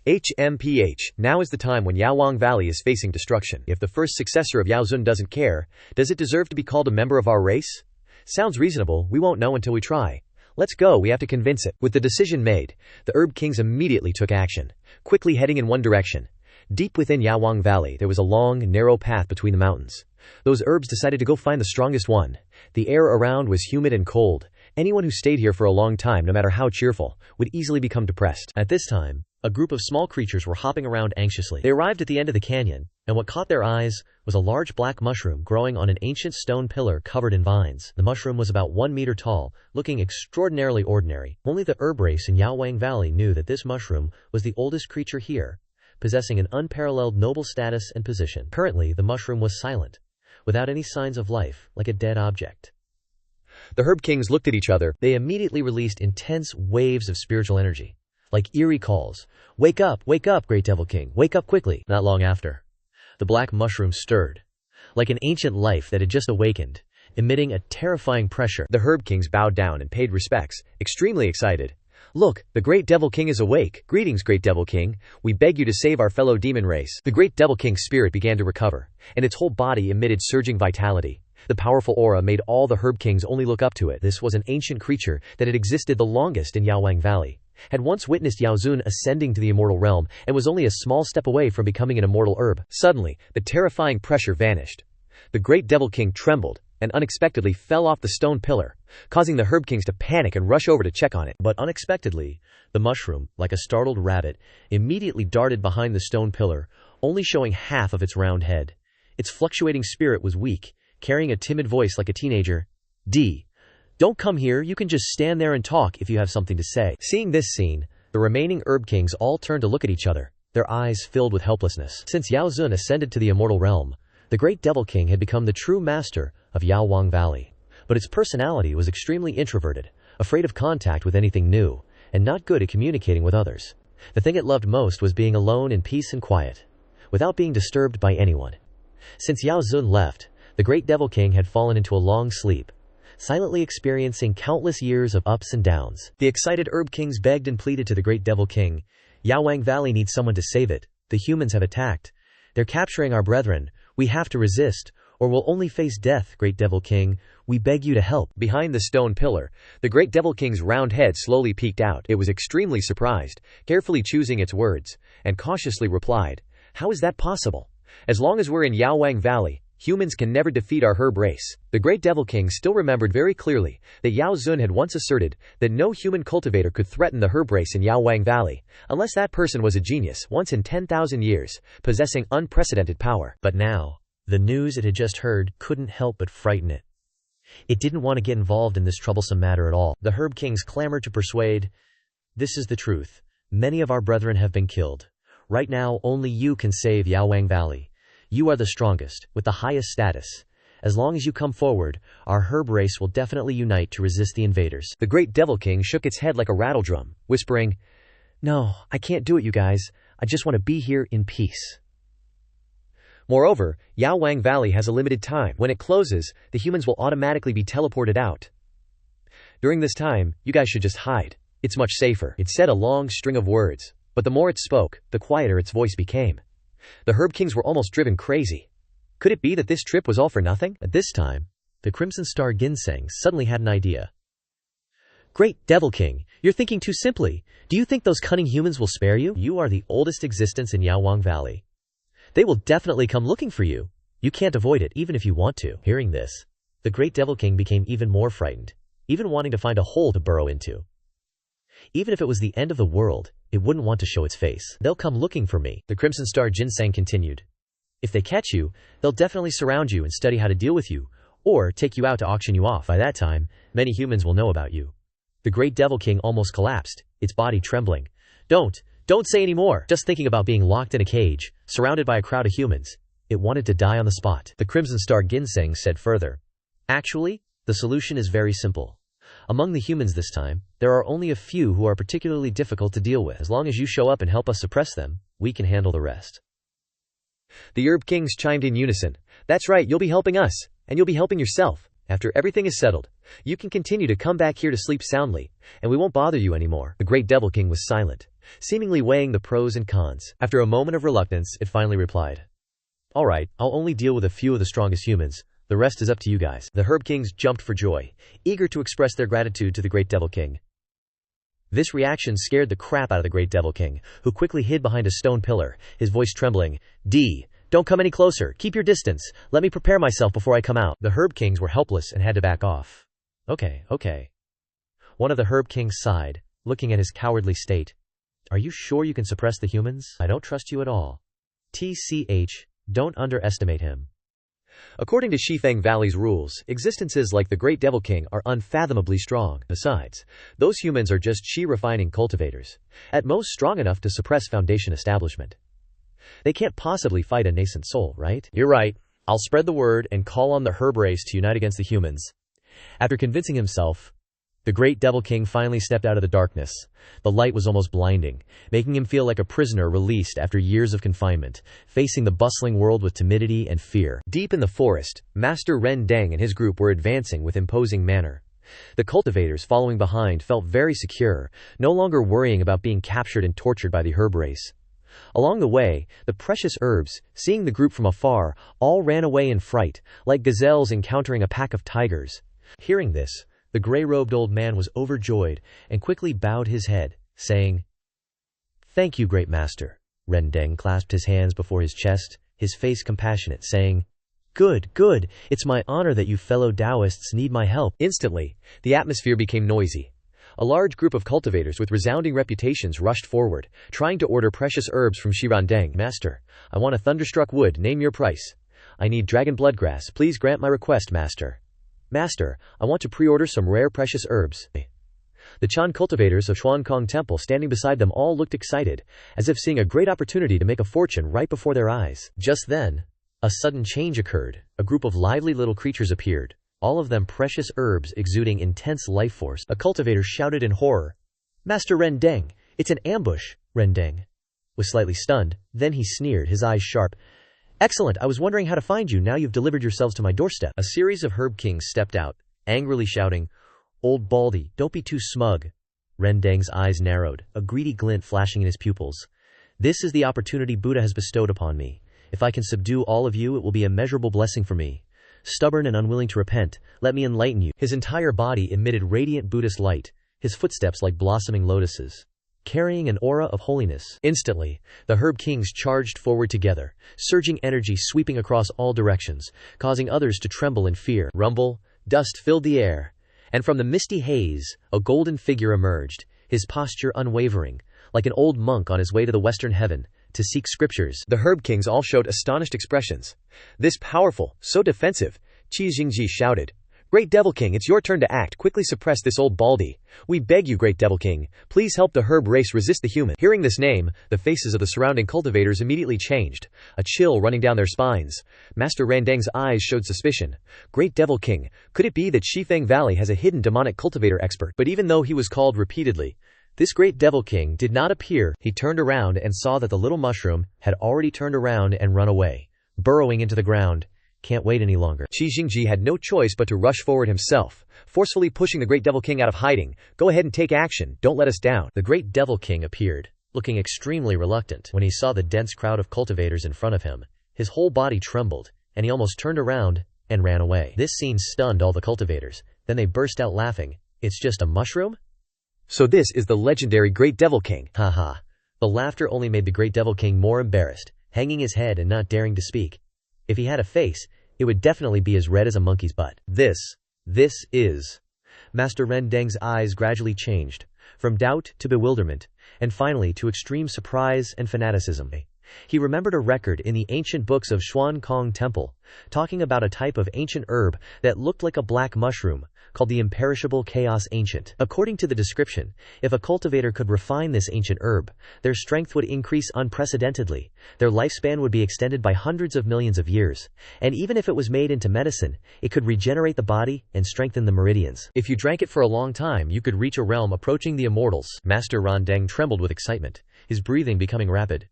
HMPH. Now is the time when Yawang Valley is facing destruction. If the first successor of Yao Zun doesn't care, does it deserve to be called a member of our race? Sounds reasonable, we won't know until we try. Let's go, we have to convince it. With the decision made, the herb kings immediately took action, quickly heading in one direction. Deep within Yawang Valley, there was a long, narrow path between the mountains. Those herbs decided to go find the strongest one. The air around was humid and cold, Anyone who stayed here for a long time, no matter how cheerful, would easily become depressed. At this time, a group of small creatures were hopping around anxiously. They arrived at the end of the canyon, and what caught their eyes was a large black mushroom growing on an ancient stone pillar covered in vines. The mushroom was about 1 meter tall, looking extraordinarily ordinary. Only the herb race in Yawang Valley knew that this mushroom was the oldest creature here, possessing an unparalleled noble status and position. Currently, the mushroom was silent, without any signs of life, like a dead object. The herb kings looked at each other. They immediately released intense waves of spiritual energy, like eerie calls. Wake up, great devil king, wake up quickly. Not long after, the black mushroom stirred, like an ancient life that had just awakened, emitting a terrifying pressure. The herb kings bowed down and paid respects, extremely excited. Look, the great devil king is awake. Greetings, great devil king. We beg you to save our fellow demon race. The great devil king's spirit began to recover, and its whole body emitted surging vitality. The powerful aura made all the herb kings only look up to it. This was an ancient creature that had existed the longest in Yawang Valley, had once witnessed Yao Zun ascending to the immortal realm, and was only a small step away from becoming an immortal herb. Suddenly, the terrifying pressure vanished. The great devil king trembled and unexpectedly fell off the stone pillar, causing the herb kings to panic and rush over to check on it. But unexpectedly, the mushroom, like a startled rabbit, immediately darted behind the stone pillar, only showing half of its round head. Its fluctuating spirit was weak, carrying a timid voice like a teenager. Don't come here, you can just stand there and talk if you have something to say. Seeing this scene, the remaining herb kings all turned to look at each other, their eyes filled with helplessness. Since Yao Zun ascended to the immortal realm, the great devil king had become the true master of Yawang Valley. But its personality was extremely introverted, afraid of contact with anything new, and not good at communicating with others. The thing it loved most was being alone in peace and quiet, without being disturbed by anyone. Since Yao Zun left, the great devil king had fallen into a long sleep, silently experiencing countless years of ups and downs. The excited herb kings begged and pleaded to the great devil king. Yawang Valley needs someone to save it. The humans have attacked. They're capturing our brethren. We have to resist, or we'll only face death, great devil king. We beg you to help. Behind the stone pillar, the great devil king's round head slowly peeked out. It was extremely surprised, carefully choosing its words, and cautiously replied, "How is that possible? As long as we're in Yawang Valley, humans can never defeat our herb race." The great devil king still remembered very clearly that Yao Zun had once asserted that no human cultivator could threaten the herb race in Yawang Valley, unless that person was a genius, once in 10,000 years, possessing unprecedented power. But now, the news it had just heard couldn't help but frighten it. It didn't want to get involved in this troublesome matter at all. The herb kings clamored to persuade. This is the truth. Many of our brethren have been killed. Right now, only you can save Yawang Valley. You are the strongest, with the highest status. As long as you come forward, our herb race will definitely unite to resist the invaders. The great devil king shook its head like a rattledrum, whispering, "No, I can't do it, you guys. I just want to be here in peace." Moreover, Yawang Valley has a limited time. When it closes, the humans will automatically be teleported out. During this time, you guys should just hide. It's much safer. It said a long string of words, but the more it spoke, the quieter its voice became. The herb kings were almost driven crazy. Could it be that this trip was all for nothing? At this time, the Crimson Star Ginseng suddenly had an idea. "Great Devil King, you're thinking too simply. Do you think those cunning humans will spare you? You are the oldest existence in Yawang Valley. They will definitely come looking for you. You can't avoid it even if you want to." Hearing this, the Great Devil King became even more frightened, even wanting to find a hole to burrow into. Even if it was the end of the world, it wouldn't want to show its face. "They'll come looking for me," the Crimson Star Ginseng continued. "If they catch you, they'll definitely surround you and study how to deal with you, or take you out to auction you off. By that time, many humans will know about you." The Great Devil King almost collapsed, its body trembling. Don't say any more." Just thinking about being locked in a cage, surrounded by a crowd of humans, it wanted to die on the spot. The Crimson Star Ginseng said further, "Actually, the solution is very simple. Among the humans this time, there are only a few who are particularly difficult to deal with. As long as you show up and help us suppress them, we can handle the rest." The herb kings chimed in unison. "That's right, you'll be helping us, and you'll be helping yourself. After everything is settled, you can continue to come back here to sleep soundly, and we won't bother you anymore." The Great Devil King was silent, seemingly weighing the pros and cons. After a moment of reluctance, it finally replied, "All right, I'll only deal with a few of the strongest humans. The rest is up to you guys." The herb kings jumped for joy, eager to express their gratitude to the Great Devil King. This reaction scared the crap out of the Great Devil King, who quickly hid behind a stone pillar, his voice trembling. Don't come any closer. Keep your distance. Let me prepare myself before I come out." The herb kings were helpless and had to back off. Okay. One of the Herb Kings sighed, looking at his cowardly state. Are you sure you can suppress the humans? I don't trust you at all. TCH, don't underestimate him. According to Shifeng Valley's rules, existences like the Great Devil King are unfathomably strong. Besides, those humans are just chi-refining cultivators, at most strong enough to suppress Foundation establishment. They can't possibly fight a nascent soul, right? You're right. I'll spread the word and call on the herb race to unite against the humans. After convincing himself, the Great Devil King finally stepped out of the darkness. The light was almost blinding, making him feel like a prisoner released after years of confinement, facing the bustling world with timidity and fear. Deep in the forest, Master Ren Deng and his group were advancing with imposing manner. The cultivators following behind felt very secure, no longer worrying about being captured and tortured by the herb race. Along the way, the precious herbs, seeing the group from afar, all ran away in fright, like gazelles encountering a pack of tigers. Hearing this, the gray-robed old man was overjoyed and quickly bowed his head, saying, Thank you, great master. Ren Deng clasped his hands before his chest, his face compassionate, saying, Good, good, it's my honor that you fellow Taoists need my help. Instantly, the atmosphere became noisy. A large group of cultivators with resounding reputations rushed forward, trying to order precious herbs from Ren Deng. Master, I want a thunderstruck wood, name your price. I need dragon bloodgrass, please grant my request, master. Master, I want to pre-order some rare precious herbs. The Chan cultivators of Xuankong Temple standing beside them all looked excited, as if seeing a great opportunity to make a fortune right before their eyes. Just then, a sudden change occurred. A group of lively little creatures appeared, all of them precious herbs exuding intense life force. A cultivator shouted in horror, Master Ren Deng, it's an ambush. Ren Deng was slightly stunned, then he sneered, his eyes sharp. Excellent, I was wondering how to find you, now you've delivered yourselves to my doorstep. A series of herb kings stepped out, angrily shouting, Old Baldy, don't be too smug. Ren Deng's eyes narrowed, a greedy glint flashing in his pupils. This is the opportunity Buddha has bestowed upon me. If I can subdue all of you, it will be a measurable blessing for me. Stubborn and unwilling to repent, let me enlighten you. His entire body emitted radiant Buddhist light, his footsteps like blossoming lotuses, carrying an aura of holiness. Instantly, the herb kings charged forward together, surging energy sweeping across all directions, causing others to tremble in fear. Rumble, dust filled the air, and from the misty haze, a golden figure emerged, his posture unwavering, like an old monk on his way to the western heaven, to seek scriptures. The herb kings all showed astonished expressions. This powerful, so defensive, Qi Jingji shouted, Great Devil King, it's your turn to act. Quickly suppress this old baldy. We beg you, Great Devil King. Please help the herb race resist the human. Hearing this name, the faces of the surrounding cultivators immediately changed, a chill running down their spines. Master Ren Deng's eyes showed suspicion. Great Devil King, could it be that Shifeng Valley has a hidden demonic cultivator expert? But even though he was called repeatedly, this Great Devil King did not appear. He turned around and saw that the little mushroom had already turned around and run away, burrowing into the ground. Can't wait any longer. Qi Jingji had no choice but to rush forward himself, forcefully pushing the Great Devil King out of hiding. Go ahead and take action, don't let us down. The Great Devil King appeared, looking extremely reluctant. When he saw the dense crowd of cultivators in front of him, his whole body trembled, and he almost turned around and ran away. This scene stunned all the cultivators. Then they burst out laughing. It's just a mushroom? So this is the legendary Great Devil King. Haha. The laughter only made the Great Devil King more embarrassed, hanging his head and not daring to speak. If he had a face, it would definitely be as red as a monkey's butt. This is. Master Ren Deng's eyes gradually changed, from doubt to bewilderment, and finally to extreme surprise and fanaticism. He remembered a record in the ancient books of Xuankong Temple, talking about a type of ancient herb that looked like a black mushroom, called the imperishable chaos ancient. According to the description, if a cultivator could refine this ancient herb, their strength would increase unprecedentedly, their lifespan would be extended by hundreds of millions of years, and even if it was made into medicine, it could regenerate the body and strengthen the meridians. If you drank it for a long time, you could reach a realm approaching the immortals. Master Ren Deng trembled with excitement, his breathing becoming rapid.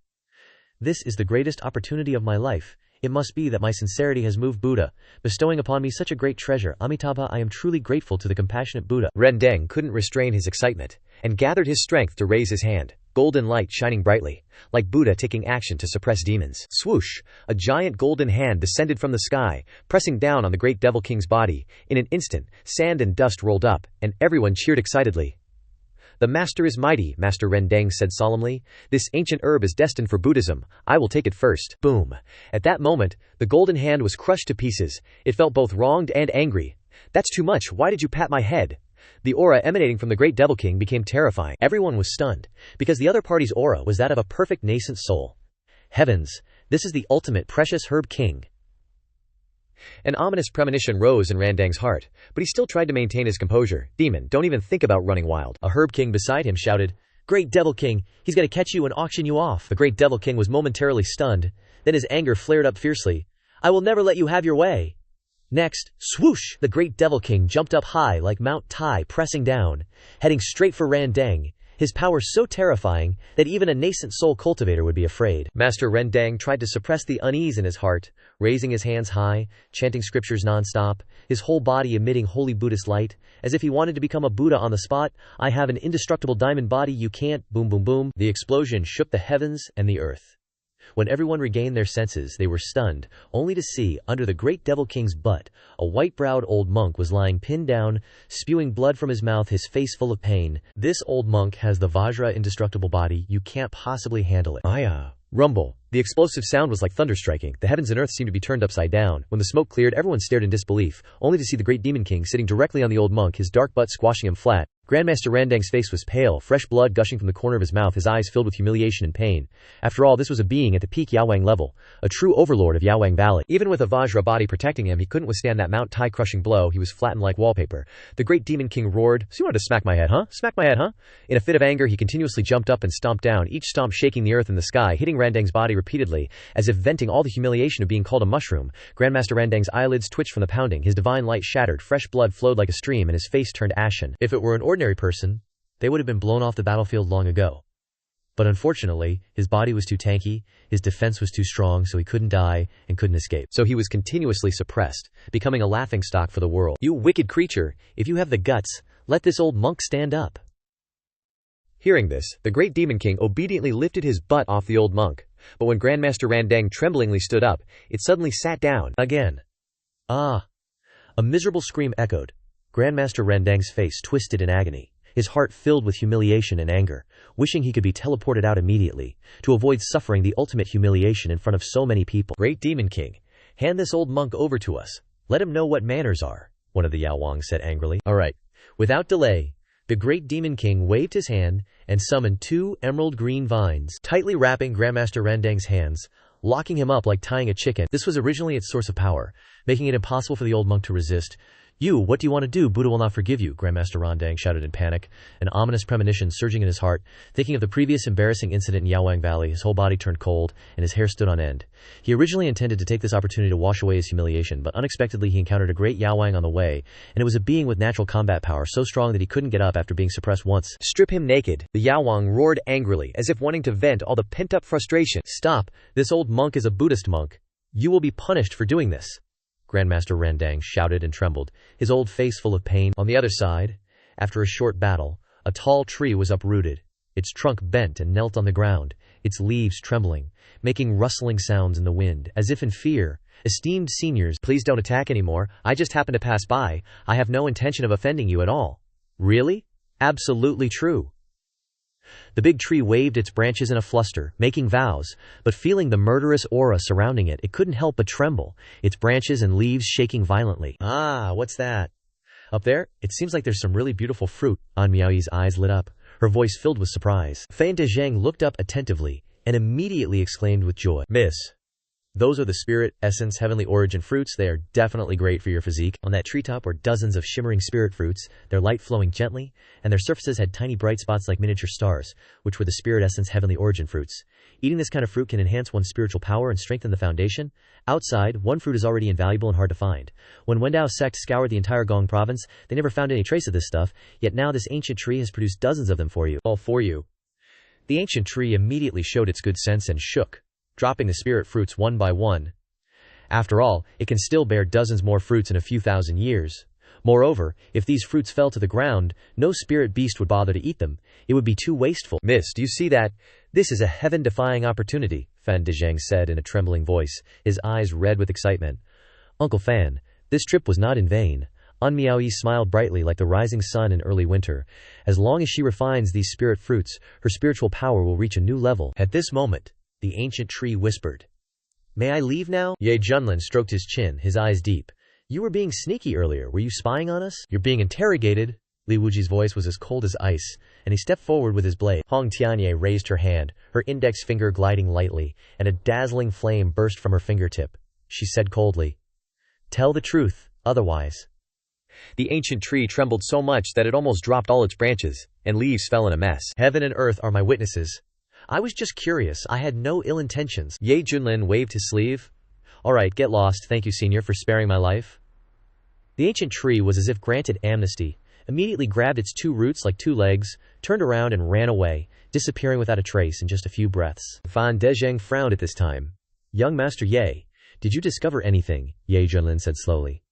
This is the greatest opportunity of my life. It must be that my sincerity has moved Buddha, bestowing upon me such a great treasure. Amitabha, I am truly grateful to the compassionate Buddha. Ren Deng couldn't restrain his excitement, and gathered his strength to raise his hand, golden light shining brightly, like Buddha taking action to suppress demons. Swoosh! A giant golden hand descended from the sky, pressing down on the Great Devil King's body. In an instant, sand and dust rolled up, and everyone cheered excitedly. The master is mighty, Master Ren Deng said solemnly. This ancient herb is destined for Buddhism. I will take it first. Boom. At that moment, the golden hand was crushed to pieces. It felt both wronged and angry. That's too much. Why did you pat my head? The aura emanating from the Great Devil King became terrifying. Everyone was stunned, because the other party's aura was that of a perfect nascent soul. Heavens, this is the ultimate precious herb king. An ominous premonition rose in Randang's heart, but he still tried to maintain his composure. Demon, don't even think about running wild. A herb king beside him shouted, Great Devil King, he's gonna catch you and auction you off. The Great Devil King was momentarily stunned, then his anger flared up fiercely. I will never let you have your way. Next, swoosh! The Great Devil King jumped up high like Mount Tai, pressing down, heading straight for Randang, his power so terrifying that even a nascent soul cultivator would be afraid. Master Randang tried to suppress the unease in his heart, raising his hands high, chanting scriptures non-stop, his whole body emitting holy Buddhist light, as if he wanted to become a Buddha on the spot. I have an indestructible diamond body, you can't, boom boom boom. The explosion shook the heavens and the earth. When everyone regained their senses, they were stunned, only to see, under the Great Devil King's butt, a white-browed old monk was lying pinned down, spewing blood from his mouth, his face full of pain. This old monk has the Vajra indestructible body, you can't possibly handle it. Rumble. The explosive sound was like thunder striking. The heavens and earth seemed to be turned upside down. When the smoke cleared, everyone stared in disbelief, only to see the Great Demon King sitting directly on the old monk, his dark butt squashing him flat. Grandmaster Randang's face was pale, fresh blood gushing from the corner of his mouth, his eyes filled with humiliation and pain. After all, this was a being at the peak Yaowang level, a true overlord of Yaowang Valley. Even with a Vajra body protecting him, he couldn't withstand that Mount Tai crushing blow. He was flattened like wallpaper. The Great Demon King roared, So you wanted to smack my head, huh? Smack my head, huh? In a fit of anger, he continuously jumped up and stomped down, each stomp shaking the earth and the sky, hitting Randang's body repeatedly, as if venting all the humiliation of being called a mushroom. Grandmaster Randang's eyelids twitched from the pounding, his divine light shattered, fresh blood flowed like a stream, and his face turned ashen. If it were an ordinary person, they would have been blown off the battlefield long ago. But unfortunately, his body was too tanky, his defense was too strong, so he couldn't die and couldn't escape. So he was continuously suppressed, becoming a laughingstock for the world. You wicked creature, if you have the guts, let this old monk stand up. Hearing this, the Great Demon King obediently lifted his butt off the old monk. But when Grandmaster Randang tremblingly stood up, it suddenly sat down again. Ah! A miserable scream echoed. Grandmaster Randang's face twisted in agony, his heart filled with humiliation and anger, wishing he could be teleported out immediately, to avoid suffering the ultimate humiliation in front of so many people. Great Demon King, hand this old monk over to us. Let him know what manners are, one of the Yaowang said angrily. All right. Without delay, the Great Demon King waved his hand and summoned 2 emerald green vines, tightly wrapping Grandmaster Randang's hands, locking him up like tying a chicken. This was originally its source of power, making it impossible for the old monk to resist. You, what do you want to do? Buddha will not forgive you, Grandmaster Randang shouted in panic, an ominous premonition surging in his heart. Thinking of the previous embarrassing incident in Yaowang Valley, his whole body turned cold, and his hair stood on end. He originally intended to take this opportunity to wash away his humiliation, but unexpectedly he encountered a great Yaowang on the way, and it was a being with natural combat power so strong that he couldn't get up after being suppressed once. Strip him naked, the Yaowang roared angrily, as if wanting to vent all the pent-up frustration. Stop, this old monk is a Buddhist monk. You will be punished for doing this. Grandmaster Randang shouted and trembled, his old face full of pain. On the other side, after a short battle, a tall tree was uprooted, its trunk bent and knelt on the ground, its leaves trembling, making rustling sounds in the wind, as if in fear. Esteemed seniors, please don't attack anymore. I just happened to pass by. I have no intention of offending you at all. Really? Absolutely true. The big tree waved its branches in a fluster, making vows, but feeling the murderous aura surrounding it, it couldn't help but tremble, its branches and leaves shaking violently. Ah, what's that? Up there? It seems like there's some really beautiful fruit. An Miaoyi's eyes lit up, her voice filled with surprise. Fan Dezheng looked up attentively, and immediately exclaimed with joy, Miss, those are the spirit, essence, heavenly origin fruits. They are definitely great for your physique. On that treetop were dozens of shimmering spirit fruits, their light flowing gently, and their surfaces had tiny bright spots like miniature stars, which were the spirit essence heavenly origin fruits. Eating this kind of fruit can enhance one's spiritual power and strengthen the foundation. Outside, one fruit is already invaluable and hard to find. When Wendao sect scoured the entire Gong province, they never found any trace of this stuff, yet now this ancient tree has produced dozens of them for you. All for you. The ancient tree immediately showed its good sense and shook, dropping the spirit fruits one by one. After all, it can still bear dozens more fruits in a few thousand years. Moreover, if these fruits fell to the ground, no spirit beast would bother to eat them. It would be too wasteful. Miss, do you see that? This is a heaven-defying opportunity, Fan Dezheng said in a trembling voice, his eyes red with excitement. Uncle Fan, this trip was not in vain. An Miaoyi smiled brightly like the rising sun in early winter. As long as she refines these spirit fruits, her spiritual power will reach a new level. At this moment, the ancient tree whispered, May I leave now? Ye Junlin stroked his chin, his eyes deep. You were being sneaky earlier. Were you spying on us? You're being interrogated. Li Wuji's voice was as cold as ice, and he stepped forward with his blade. Hong Tianye raised her hand, her index finger gliding lightly, and a dazzling flame burst from her fingertip. She said coldly, "Tell the truth, otherwise." The ancient tree trembled so much that it almost dropped all its branches, and leaves fell in a mess. "Heaven and earth are my witnesses. I was just curious. I had no ill intentions." Ye Junlin waved his sleeve. "All right, get lost. Thank you, senior, for sparing my life." The ancient tree was as if granted amnesty, immediately grabbed its two roots like two legs, turned around and ran away, disappearing without a trace in just a few breaths. Fan Dezheng frowned at this time. "Young Master Ye, did you discover anything?" Ye Junlin said slowly.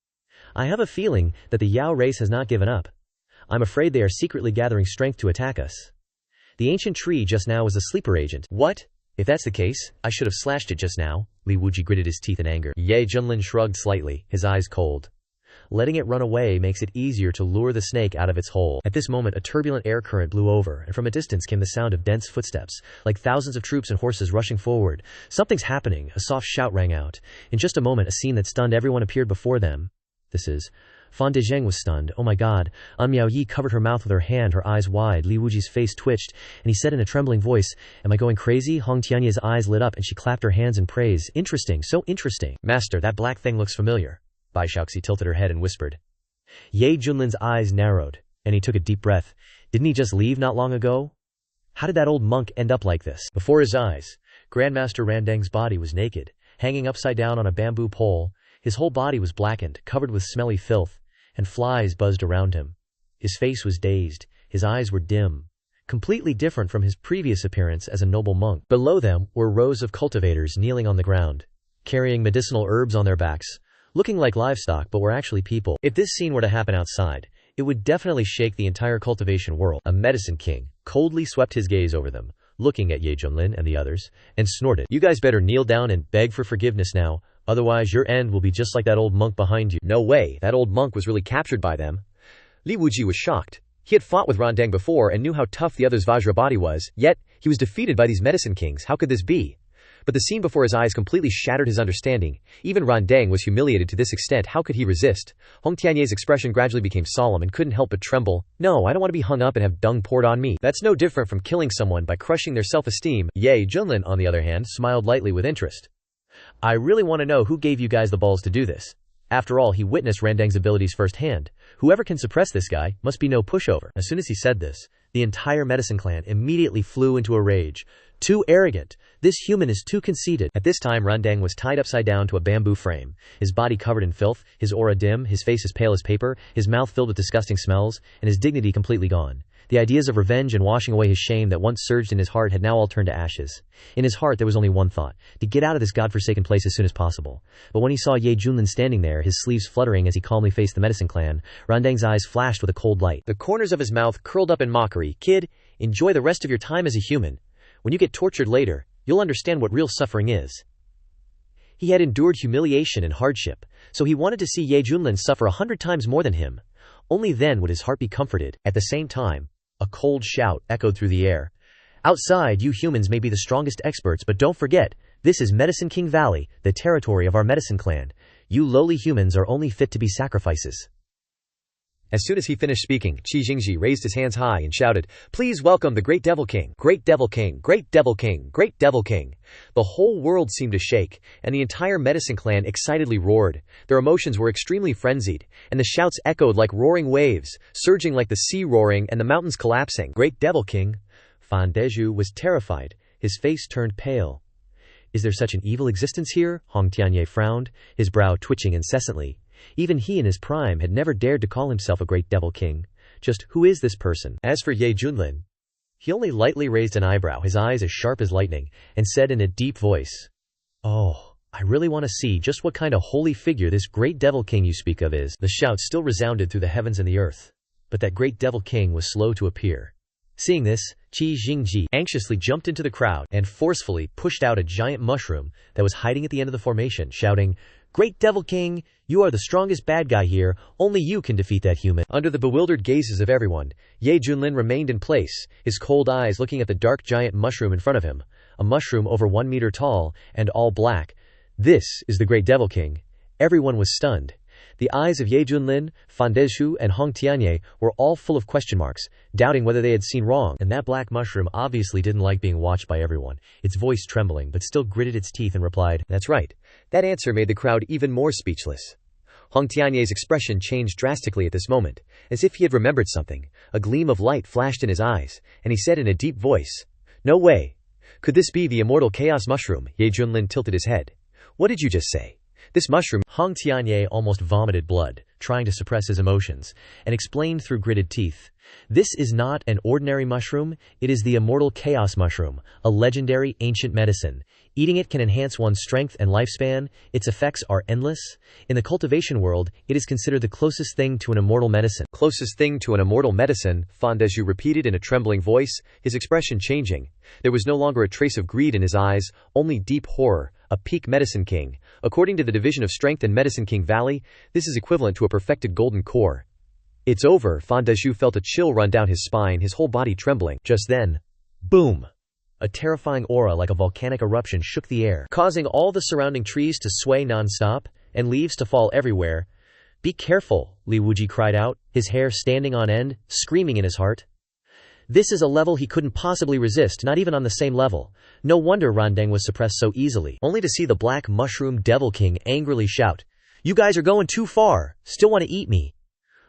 "I have a feeling that the Yao race has not given up. I'm afraid they are secretly gathering strength to attack us. The ancient tree just now was a sleeper agent." "What? "If that's the case, I should have slashed it just now." Li Wuji gritted his teeth in anger. Ye Junlin shrugged slightly, his eyes cold. "Letting it run away makes it easier to lure the snake out of its hole." At this moment a turbulent air current blew over, and from a distance came the sound of dense footsteps, like thousands of troops and horses rushing forward. "Something's happening," a soft shout rang out. In just a moment a scene that stunned everyone appeared before them. Fan Dezheng was stunned. "Oh my god." Miao Yi covered her mouth with her hand, her eyes wide. Li Wuji's face twitched, and he said in a trembling voice, "Am I going crazy?" Hong Tianye's eyes lit up and she clapped her hands in praise. "Interesting, so interesting." "Master, that black thing looks familiar." Bai Shaoxi tilted her head and whispered. Ye Junlin's eyes narrowed, and he took a deep breath. "Didn't he just leave not long ago? How did that old monk end up like this?" Before his eyes, Grandmaster Randang's body was naked, hanging upside down on a bamboo pole. His whole body was blackened, covered with smelly filth, and flies buzzed around him. His face was dazed, his eyes were dim, completely different from his previous appearance as a noble monk. Below them were rows of cultivators kneeling on the ground, carrying medicinal herbs on their backs, looking like livestock but were actually people. If this scene were to happen outside, it would definitely shake the entire cultivation world. A medicine king coldly swept his gaze over them, looking at Ye Junlin and the others, and snorted, "You guys better kneel down and beg for forgiveness now. Otherwise your end will be just like that old monk behind you." "No way, that old monk was really captured by them." Li Wuji was shocked. He had fought with Randang before and knew how tough the other's Vajra body was, yet he was defeated by these medicine kings. How could this be? But the scene before his eyes completely shattered his understanding. Even Randang was humiliated to this extent. How could he resist? Hong Tianye's expression gradually became solemn and couldn't help but tremble. "No, I don't want to be hung up and have dung poured on me. That's no different from killing someone by crushing their self-esteem." Ye Junlin, on the other hand, smiled lightly with interest. "I really want to know who gave you guys the balls to do this. After all, he witnessed Randang's abilities firsthand. Whoever can suppress this guy must be no pushover." As soon as he said this, the entire medicine clan immediately flew into a rage. "Too arrogant! This human is too conceited." At this time Randang was tied upside down to a bamboo frame, his body covered in filth, his aura dim, his face as pale as paper, his mouth filled with disgusting smells, and his dignity completely gone. The ideas of revenge and washing away his shame that once surged in his heart had now all turned to ashes. In his heart there was only one thought: to get out of this godforsaken place as soon as possible. But when he saw Ye Junlin standing there, his sleeves fluttering as he calmly faced the medicine clan, Randang's eyes flashed with a cold light. The corners of his mouth curled up in mockery. "Kid, enjoy the rest of your time as a human. When you get tortured later, you'll understand what real suffering is." He had endured humiliation and hardship, so he wanted to see Ye Junlin suffer 100 times more than him. Only then would his heart be comforted. At the same time, a cold shout echoed through the air. "Outside, you humans may be the strongest experts, but don't forget, this is Medicine King Valley, the territory of our medicine clan. You lowly humans are only fit to be sacrifices." As soon as he finished speaking, Qi Jingji raised his hands high and shouted, "Please welcome the Great Devil King! Great Devil King! Great Devil King! Great Devil King!" The whole world seemed to shake, and the entire medicine clan excitedly roared. Their emotions were extremely frenzied, and the shouts echoed like roaring waves, surging like the sea roaring and the mountains collapsing. "Great Devil King!" Fan Deju was terrified. His face turned pale. "Is there such an evil existence here?" Hong Tianye frowned, his brow twitching incessantly. Even he in his prime had never dared to call himself a great devil king. Just who is this person? As for Ye Junlin, he only lightly raised an eyebrow, his eyes as sharp as lightning, and said in a deep voice, "Oh, I really want to see just what kind of holy figure this great devil king you speak of is." The shout still resounded through the heavens and the earth, but that great devil king was slow to appear. Seeing this, Qi Jingji anxiously jumped into the crowd and forcefully pushed out a giant mushroom that was hiding at the end of the formation, shouting, "Great Devil King, you are the strongest bad guy here, only you can defeat that human." Under the bewildered gazes of everyone, Ye Junlin remained in place, his cold eyes looking at the dark giant mushroom in front of him, a mushroom over 1 meter tall and all black. "This is the Great Devil King." Everyone was stunned. The eyes of Ye Junlin, Fan Dezhu, and Hong Tianye were all full of question marks, doubting whether they had seen wrong, and that black mushroom obviously didn't like being watched by everyone, its voice trembling but still gritted its teeth and replied, "That's right." That answer made the crowd even more speechless. Hong Tianye's expression changed drastically at this moment, as if he had remembered something. A gleam of light flashed in his eyes, and he said in a deep voice, "No way. Could this be the immortal chaos mushroom?" Ye Junlin tilted his head. "What did you just say? This mushroom—" Hong Tianye almost vomited blood, trying to suppress his emotions, and explained through gritted teeth, "This is not an ordinary mushroom, it is the immortal chaos mushroom, a legendary ancient medicine. Eating it can enhance one's strength and lifespan, its effects are endless. In the cultivation world, it is considered the closest thing to an immortal medicine." "Closest thing to an immortal medicine," Fan Dezhu repeated in a trembling voice, his expression changing. There was no longer a trace of greed in his eyes, only deep horror. "A peak medicine king. According to the division of strength in Medicine King Valley, this is equivalent to a perfected golden core." "It's over." Fan Dezhu felt a chill run down his spine, his whole body trembling. Just then, boom! A terrifying aura like a volcanic eruption shook the air, causing all the surrounding trees to sway non-stop, and leaves to fall everywhere. "Be careful," Li Wuji cried out, his hair standing on end, screaming in his heart. This is a level he couldn't possibly resist, not even on the same level. No wonder Randang was suppressed so easily, only to see the black mushroom Devil King angrily shout, "You guys are going too far, still want to eat me?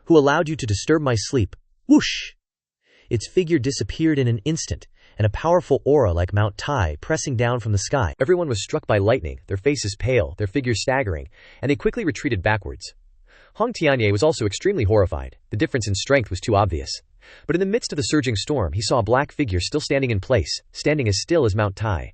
Who allowed you to disturb my sleep?" Whoosh! Its figure disappeared in an instant, and a powerful aura like Mount Tai pressing down from the sky. Everyone was struck by lightning, their faces pale, their figures staggering, and they quickly retreated backwards. Hong Tianye was also extremely horrified. The difference in strength was too obvious. But in the midst of the surging storm, he saw a black figure still standing in place, standing as still as Mount Tai.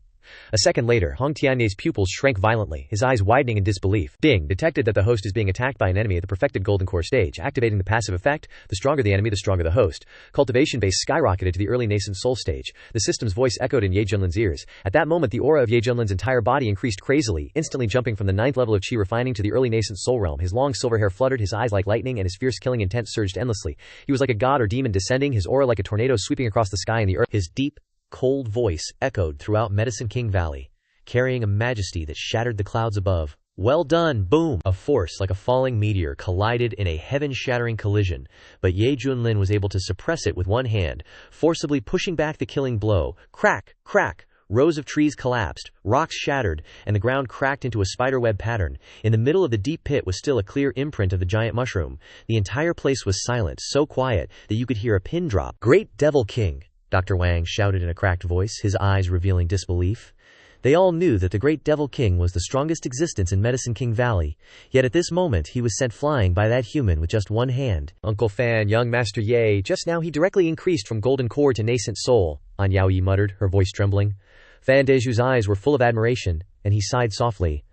A second later, Hong Tianye's pupils shrank violently, his eyes widening in disbelief. Ding! Detected that the host is being attacked by an enemy at the perfected golden core stage, activating the passive effect. The stronger the enemy, the stronger the host. Cultivation base skyrocketed to the early Nascent Soul stage. The system's voice echoed in Ye Junlin's ears. At that moment, the aura of Ye Junlin's entire body increased crazily, instantly jumping from the 9th level of Qi refining to the early Nascent Soul realm. His long silver hair fluttered, his eyes like lightning, and his fierce killing intent surged endlessly. He was like a god or demon descending, his aura like a tornado sweeping across the sky and the earth. His deep, cold voice echoed throughout Medicine King Valley, carrying a majesty that shattered the clouds above. "Well done, boom!" A force like a falling meteor collided in a heaven-shattering collision, but Ye Junlin was able to suppress it with one hand, forcibly pushing back the killing blow. Crack! Crack! Rows of trees collapsed, rocks shattered, and the ground cracked into a spiderweb pattern. In the middle of the deep pit was still a clear imprint of the giant mushroom. The entire place was silent, so quiet that you could hear a pin drop. "Great Devil King!" Dr. Wang shouted in a cracked voice, his eyes revealing disbelief. They all knew that the Great Devil King was the strongest existence in Medicine King Valley, yet at this moment he was sent flying by that human with just one hand. "Uncle Fan, young Master Ye, just now he directly increased from Golden Core to Nascent Soul," An Yaoyi muttered, her voice trembling. Fan Dezhu's eyes were full of admiration, and he sighed softly.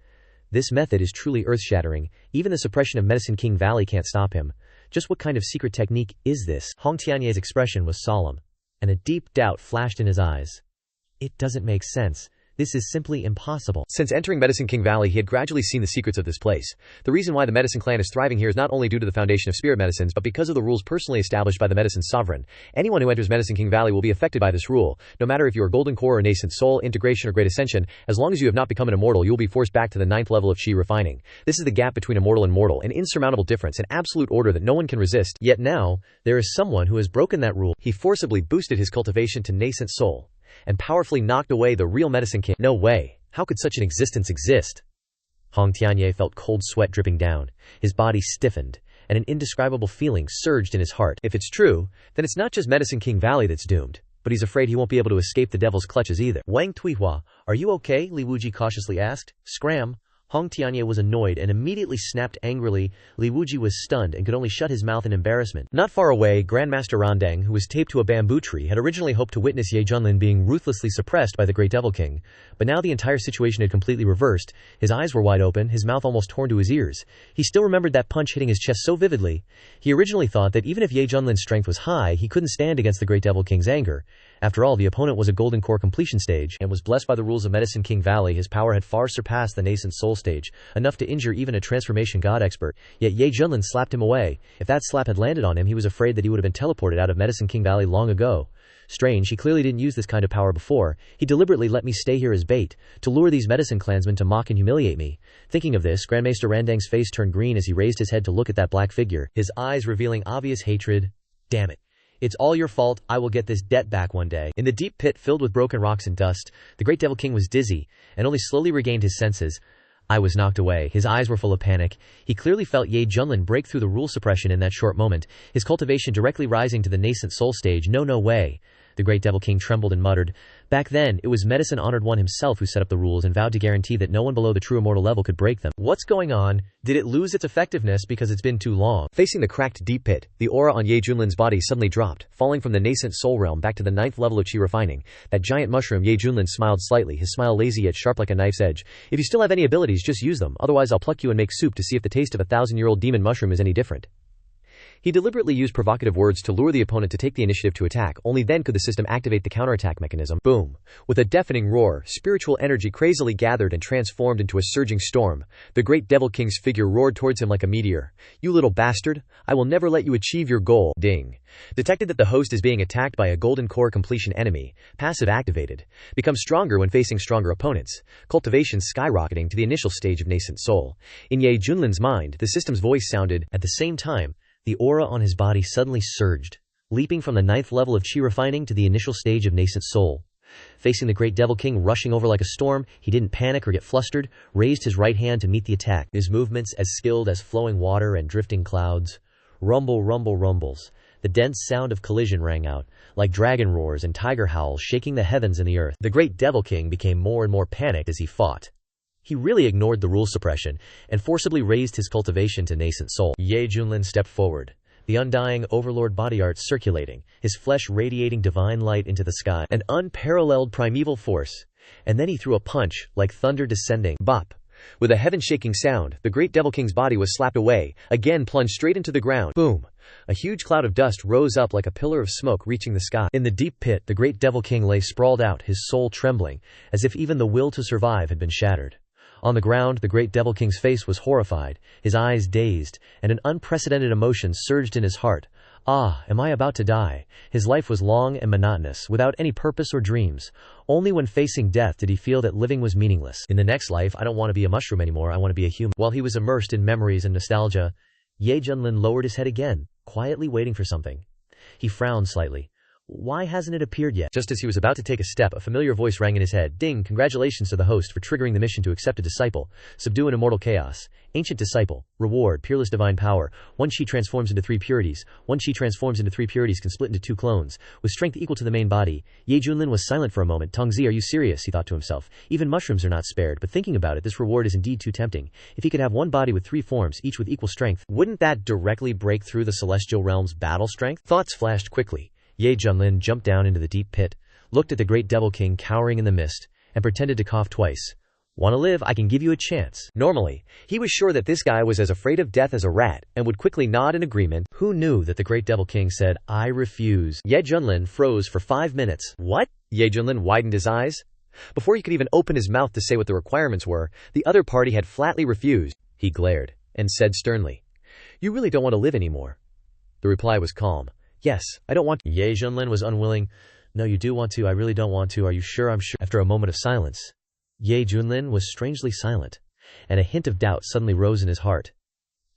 "This method is truly earth-shattering. Even the suppression of Medicine King Valley can't stop him. Just what kind of secret technique is this?" Hong Tianye's expression was solemn, and a deep doubt flashed in his eyes. "It doesn't make sense. This is simply impossible." Since entering Medicine King Valley, he had gradually seen the secrets of this place. The reason why the Medicine Clan is thriving here is not only due to the foundation of spirit medicines, but because of the rules personally established by the Medicine Sovereign. Anyone who enters Medicine King Valley will be affected by this rule. No matter if you are Golden Core or Nascent Soul, Integration or Great Ascension, as long as you have not become an immortal, you will be forced back to the 9th level of Qi refining. This is the gap between immortal and mortal, an insurmountable difference, an absolute order that no one can resist. Yet now, there is someone who has broken that rule. He forcibly boosted his cultivation to Nascent Soul, and powerfully knocked away the real Medicine King. No way. How could such an existence exist? Hong Tianye felt cold sweat dripping down. His body stiffened, and an indescribable feeling surged in his heart. If it's true, then it's not just Medicine King Valley that's doomed, but he's afraid he won't be able to escape the devil's clutches either. "Wang Tuihua, are you okay?" Li Wuji cautiously asked. "Scram." Hong Tianye was annoyed and immediately snapped angrily. Li Wuji was stunned and could only shut his mouth in embarrassment. Not far away, Grandmaster Randang, who was taped to a bamboo tree, had originally hoped to witness Ye Junlin being ruthlessly suppressed by the Great Devil King. But now the entire situation had completely reversed. His eyes were wide open, his mouth almost torn to his ears. He still remembered that punch hitting his chest so vividly. He originally thought that even if Ye Junlin's strength was high, he couldn't stand against the Great Devil King's anger. After all, the opponent was a Golden Core completion stage, and was blessed by the rules of Medicine King Valley. His power had far surpassed the Nascent Soul stage, enough to injure even a transformation god expert. Yet Ye Junlin slapped him away. If that slap had landed on him, he was afraid that he would have been teleported out of Medicine King Valley long ago. Strange, he clearly didn't use this kind of power before. He deliberately let me stay here as bait, to lure these medicine clansmen to mock and humiliate me. Thinking of this, Grandmaster Randang's face turned green as he raised his head to look at that black figure, his eyes revealing obvious hatred. Damn it. It's all your fault. I will get this debt back one day. In the deep pit filled with broken rocks and dust, the Great Devil King was dizzy, and only slowly regained his senses. I was knocked away. His eyes were full of panic. He clearly felt Ye Junlin break through the rule suppression in that short moment, his cultivation directly rising to the nascent soul stage. No way. The Great Devil King trembled and muttered. Back then, it was Medicine Honored One himself who set up the rules and vowed to guarantee that no one below the true immortal level could break them. What's going on? Did it lose its effectiveness because it's been too long? Facing the cracked deep pit, the aura on Ye Junlin's body suddenly dropped, falling from the nascent soul realm back to the 9th level of chi refining. That giant mushroom. Ye Junlin smiled slightly, his smile lazy yet sharp like a knife's edge. If you still have any abilities, just use them, otherwise I'll pluck you and make soup to see if the taste of a 1,000-year-old demon mushroom is any different. He deliberately used provocative words to lure the opponent to take the initiative to attack. Only then could the system activate the counterattack mechanism. Boom. With a deafening roar, spiritual energy crazily gathered and transformed into a surging storm. The Great Devil King's figure roared towards him like a meteor. You little bastard. I will never let you achieve your goal. Ding. Detected that the host is being attacked by a golden core completion enemy. Passive activated. Become stronger when facing stronger opponents. Cultivation skyrocketing to the initial stage of Nascent Soul. In Ye Junlin's mind, the system's voice sounded. At the same time, the aura on his body suddenly surged, leaping from the 9th level of chi refining to the initial stage of Nascent Soul. Facing the Great Devil King rushing over like a storm, he didn't panic or get flustered, raised his right hand to meet the attack, his movements as skilled as flowing water and drifting clouds. Rumble, rumble, rumbles. The dense sound of collision rang out, like dragon roars and tiger howls shaking the heavens and the earth. The Great Devil King became more and more panicked as he fought. He really ignored the rule suppression, and forcibly raised his cultivation to Nascent Soul. Ye Junlin stepped forward, the undying overlord body art circulating, his flesh radiating divine light into the sky, an unparalleled primeval force. And then he threw a punch, like thunder descending. Bop! With a heaven-shaking sound, the Great Devil King's body was slapped away, again plunged straight into the ground. Boom! A huge cloud of dust rose up like a pillar of smoke reaching the sky. In the deep pit, the Great Devil King lay sprawled out, his soul trembling, as if even the will to survive had been shattered. On the ground, the Great Devil King's face was horrified, his eyes dazed, and an unprecedented emotion surged in his heart. Ah, am I about to die? His life was long and monotonous, without any purpose or dreams. Only when facing death did he feel that living was meaningless. In the next life, I don't want to be a mushroom anymore, I want to be a human. While he was immersed in memories and nostalgia, Ye Junlin lowered his head again, quietly waiting for something. He frowned slightly. Why hasn't it appeared yet? Just as he was about to take a step, a familiar voice rang in his head. Ding! Congratulations to the host for triggering the mission to accept a disciple. Subdue an immortal chaos. Ancient disciple. Reward. Peerless divine power. One chi transforms into 3 purities. One chi transforms into 3 purities can split into 2 clones, with strength equal to the main body. Ye Junlin was silent for a moment. Tongzi, are you serious? He thought to himself. Even mushrooms are not spared, but thinking about it, this reward is indeed too tempting. If he could have one body with 3 forms, each with equal strength, wouldn't that directly break through the celestial realm's battle strength? Thoughts flashed quickly. Ye Junlin jumped down into the deep pit, looked at the Great Devil King cowering in the mist, and pretended to cough twice. Want to live? I can give you a chance. Normally, he was sure that this guy was as afraid of death as a rat, and would quickly nod in agreement. Who knew that the Great Devil King said, I refuse? Ye Junlin froze for 5 minutes. What? Ye Junlin widened his eyes. Before he could even open his mouth to say what the requirements were, the other party had flatly refused. He glared, and said sternly, You really don't want to live anymore. The reply was calm. Yes, I don't want to. Ye Junlin was unwilling. No, you do want to. I really don't want to. Are you sure? I'm sure. After a moment of silence, Ye Junlin was strangely silent, and a hint of doubt suddenly rose in his heart.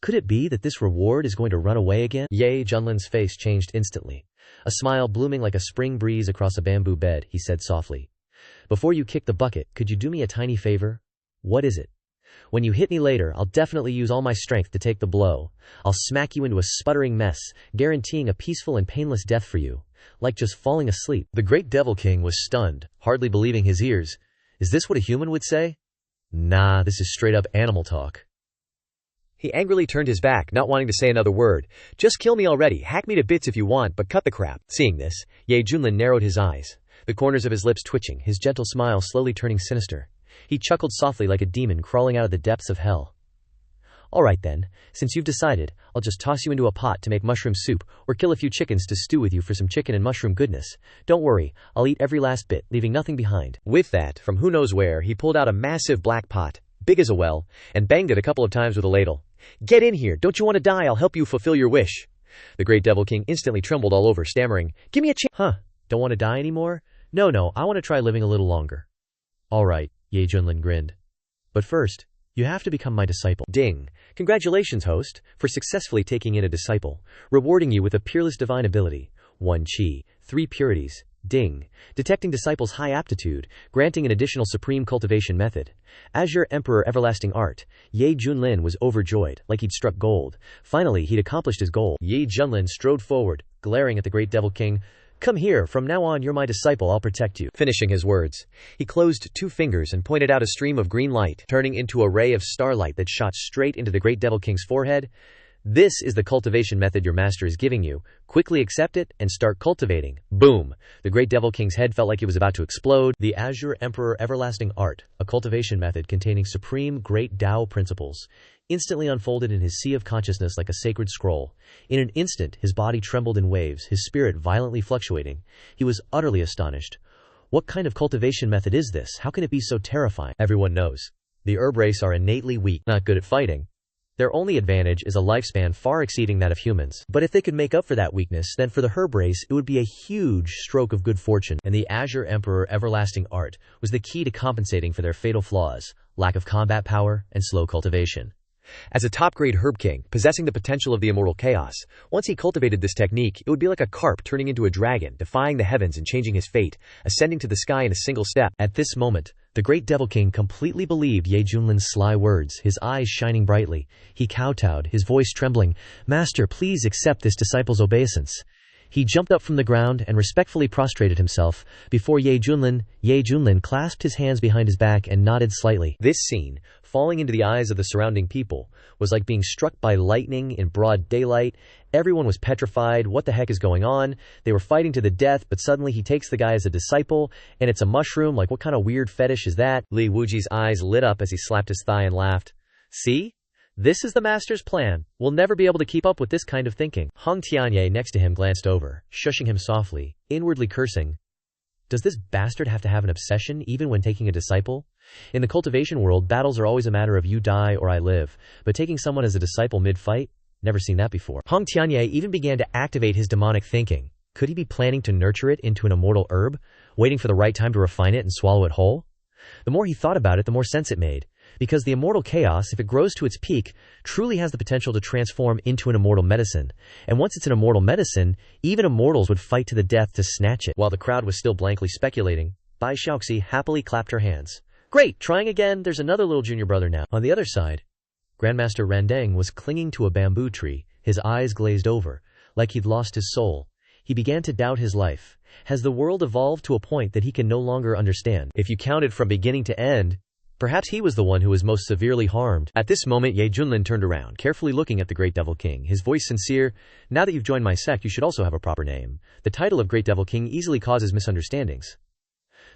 Could it be that this reward is going to run away again? Ye Junlin's face changed instantly. A smile blooming like a spring breeze across a bamboo bed, he said softly. Before you kick the bucket, could you do me a tiny favor? What is it? When you hit me later, I'll definitely use all my strength to take the blow. I'll smack you into a sputtering mess, guaranteeing a peaceful and painless death for you. Like just falling asleep. The Great Devil King was stunned, hardly believing his ears. Is this what a human would say? Nah, this is straight up animal talk. He angrily turned his back, not wanting to say another word. Just kill me already, hack me to bits if you want, but cut the crap. Seeing this, Ye Junlin narrowed his eyes, the corners of his lips twitching, his gentle smile slowly turning sinister. He chuckled softly like a demon crawling out of the depths of hell. All right then, since you've decided, I'll just toss you into a pot to make mushroom soup, or kill a few chickens to stew with you for some chicken and mushroom goodness. Don't worry, I'll eat every last bit, leaving nothing behind. With that, from who knows where, he pulled out a massive black pot, big as a well, and banged it a couple of times with a ladle. Get in here, don't you want to die? I'll help you fulfill your wish. The Great Devil King instantly trembled all over, stammering, Give me a chance. Huh, Don't want to die anymore? No, I want to try living a little longer. Alright, Ye Junlin grinned. But first, you have to become my disciple. Ding. Congratulations, host, for successfully taking in a disciple, rewarding you with a peerless divine ability. 1 chi, 3 purities. Ding. Detecting disciples' high aptitude, granting an additional supreme cultivation method. Azure Emperor Everlasting Art. Ye Junlin was overjoyed, like he'd struck gold. Finally, he'd accomplished his goal. Ye Junlin strode forward, glaring at the great Devil King. Come here, from now on you're my disciple, I'll protect you. Finishing his words, he closed 2 fingers and pointed out a stream of green light, turning into a ray of starlight that shot straight into the great Devil King's forehead. This is the cultivation method your master is giving you. Quickly accept it and start cultivating. Boom! The great Devil King's head felt like it was about to explode. The Azure Emperor Everlasting Art, a cultivation method containing supreme great Tao principles, instantly unfolded in his sea of consciousness like a sacred scroll. In an instant, his body trembled in waves, his spirit violently fluctuating. He was utterly astonished. What kind of cultivation method is this? How can it be so terrifying? Everyone knows. The herb race are innately weak, not good at fighting. Their only advantage is a lifespan far exceeding that of humans. But if they could make up for that weakness, then for the herb race, it would be a huge stroke of good fortune. And the Azure Emperor Everlasting Art was the key to compensating for their fatal flaws, lack of combat power, and slow cultivation. As a top-grade herb king, possessing the potential of the immortal chaos, once he cultivated this technique, it would be like a carp turning into a dragon, defying the heavens and changing his fate, ascending to the sky in a single step. At this moment, the great Devil King completely believed Ye Junlin's sly words, his eyes shining brightly. He kowtowed, his voice trembling. Master, please accept this disciple's obeisance. He jumped up from the ground and respectfully prostrated himself before Ye Junlin. Ye Junlin clasped his hands behind his back and nodded slightly. This scene, falling into the eyes of the surrounding people, was like being struck by lightning in broad daylight. Everyone was petrified. What the heck is going on? They were fighting to the death, but suddenly he takes the guy as a disciple, and it's a mushroom. Like, what kind of weird fetish is that? Li Wuji's eyes lit up as he slapped his thigh and laughed. See? This is the master's plan. We'll never be able to keep up with this kind of thinking. Hong Tianye next to him glanced over, shushing him softly, inwardly cursing. Does this bastard have to have an obsession even when taking a disciple? In the cultivation world, battles are always a matter of you die or I live, but taking someone as a disciple mid-fight? Never seen that before. Hong Tianye even began to activate his demonic thinking. Could he be planning to nurture it into an immortal herb, waiting for the right time to refine it and swallow it whole? The more he thought about it, the more sense it made. Because the immortal chaos, if it grows to its peak, truly has the potential to transform into an immortal medicine. And once it's an immortal medicine, even immortals would fight to the death to snatch it. While the crowd was still blankly speculating, Bai Xiaoxi happily clapped her hands. Great, trying again, there's another little junior brother now. On the other side, Grandmaster Randang was clinging to a bamboo tree, his eyes glazed over, like he'd lost his soul. He began to doubt his life. Has the world evolved to a point that he can no longer understand? If you counted from beginning to end, perhaps he was the one who was most severely harmed. At this moment, Ye Junlin turned around, carefully looking at the Great Devil King, his voice sincere. Now that you've joined my sect, you should also have a proper name. The title of Great Devil King easily causes misunderstandings.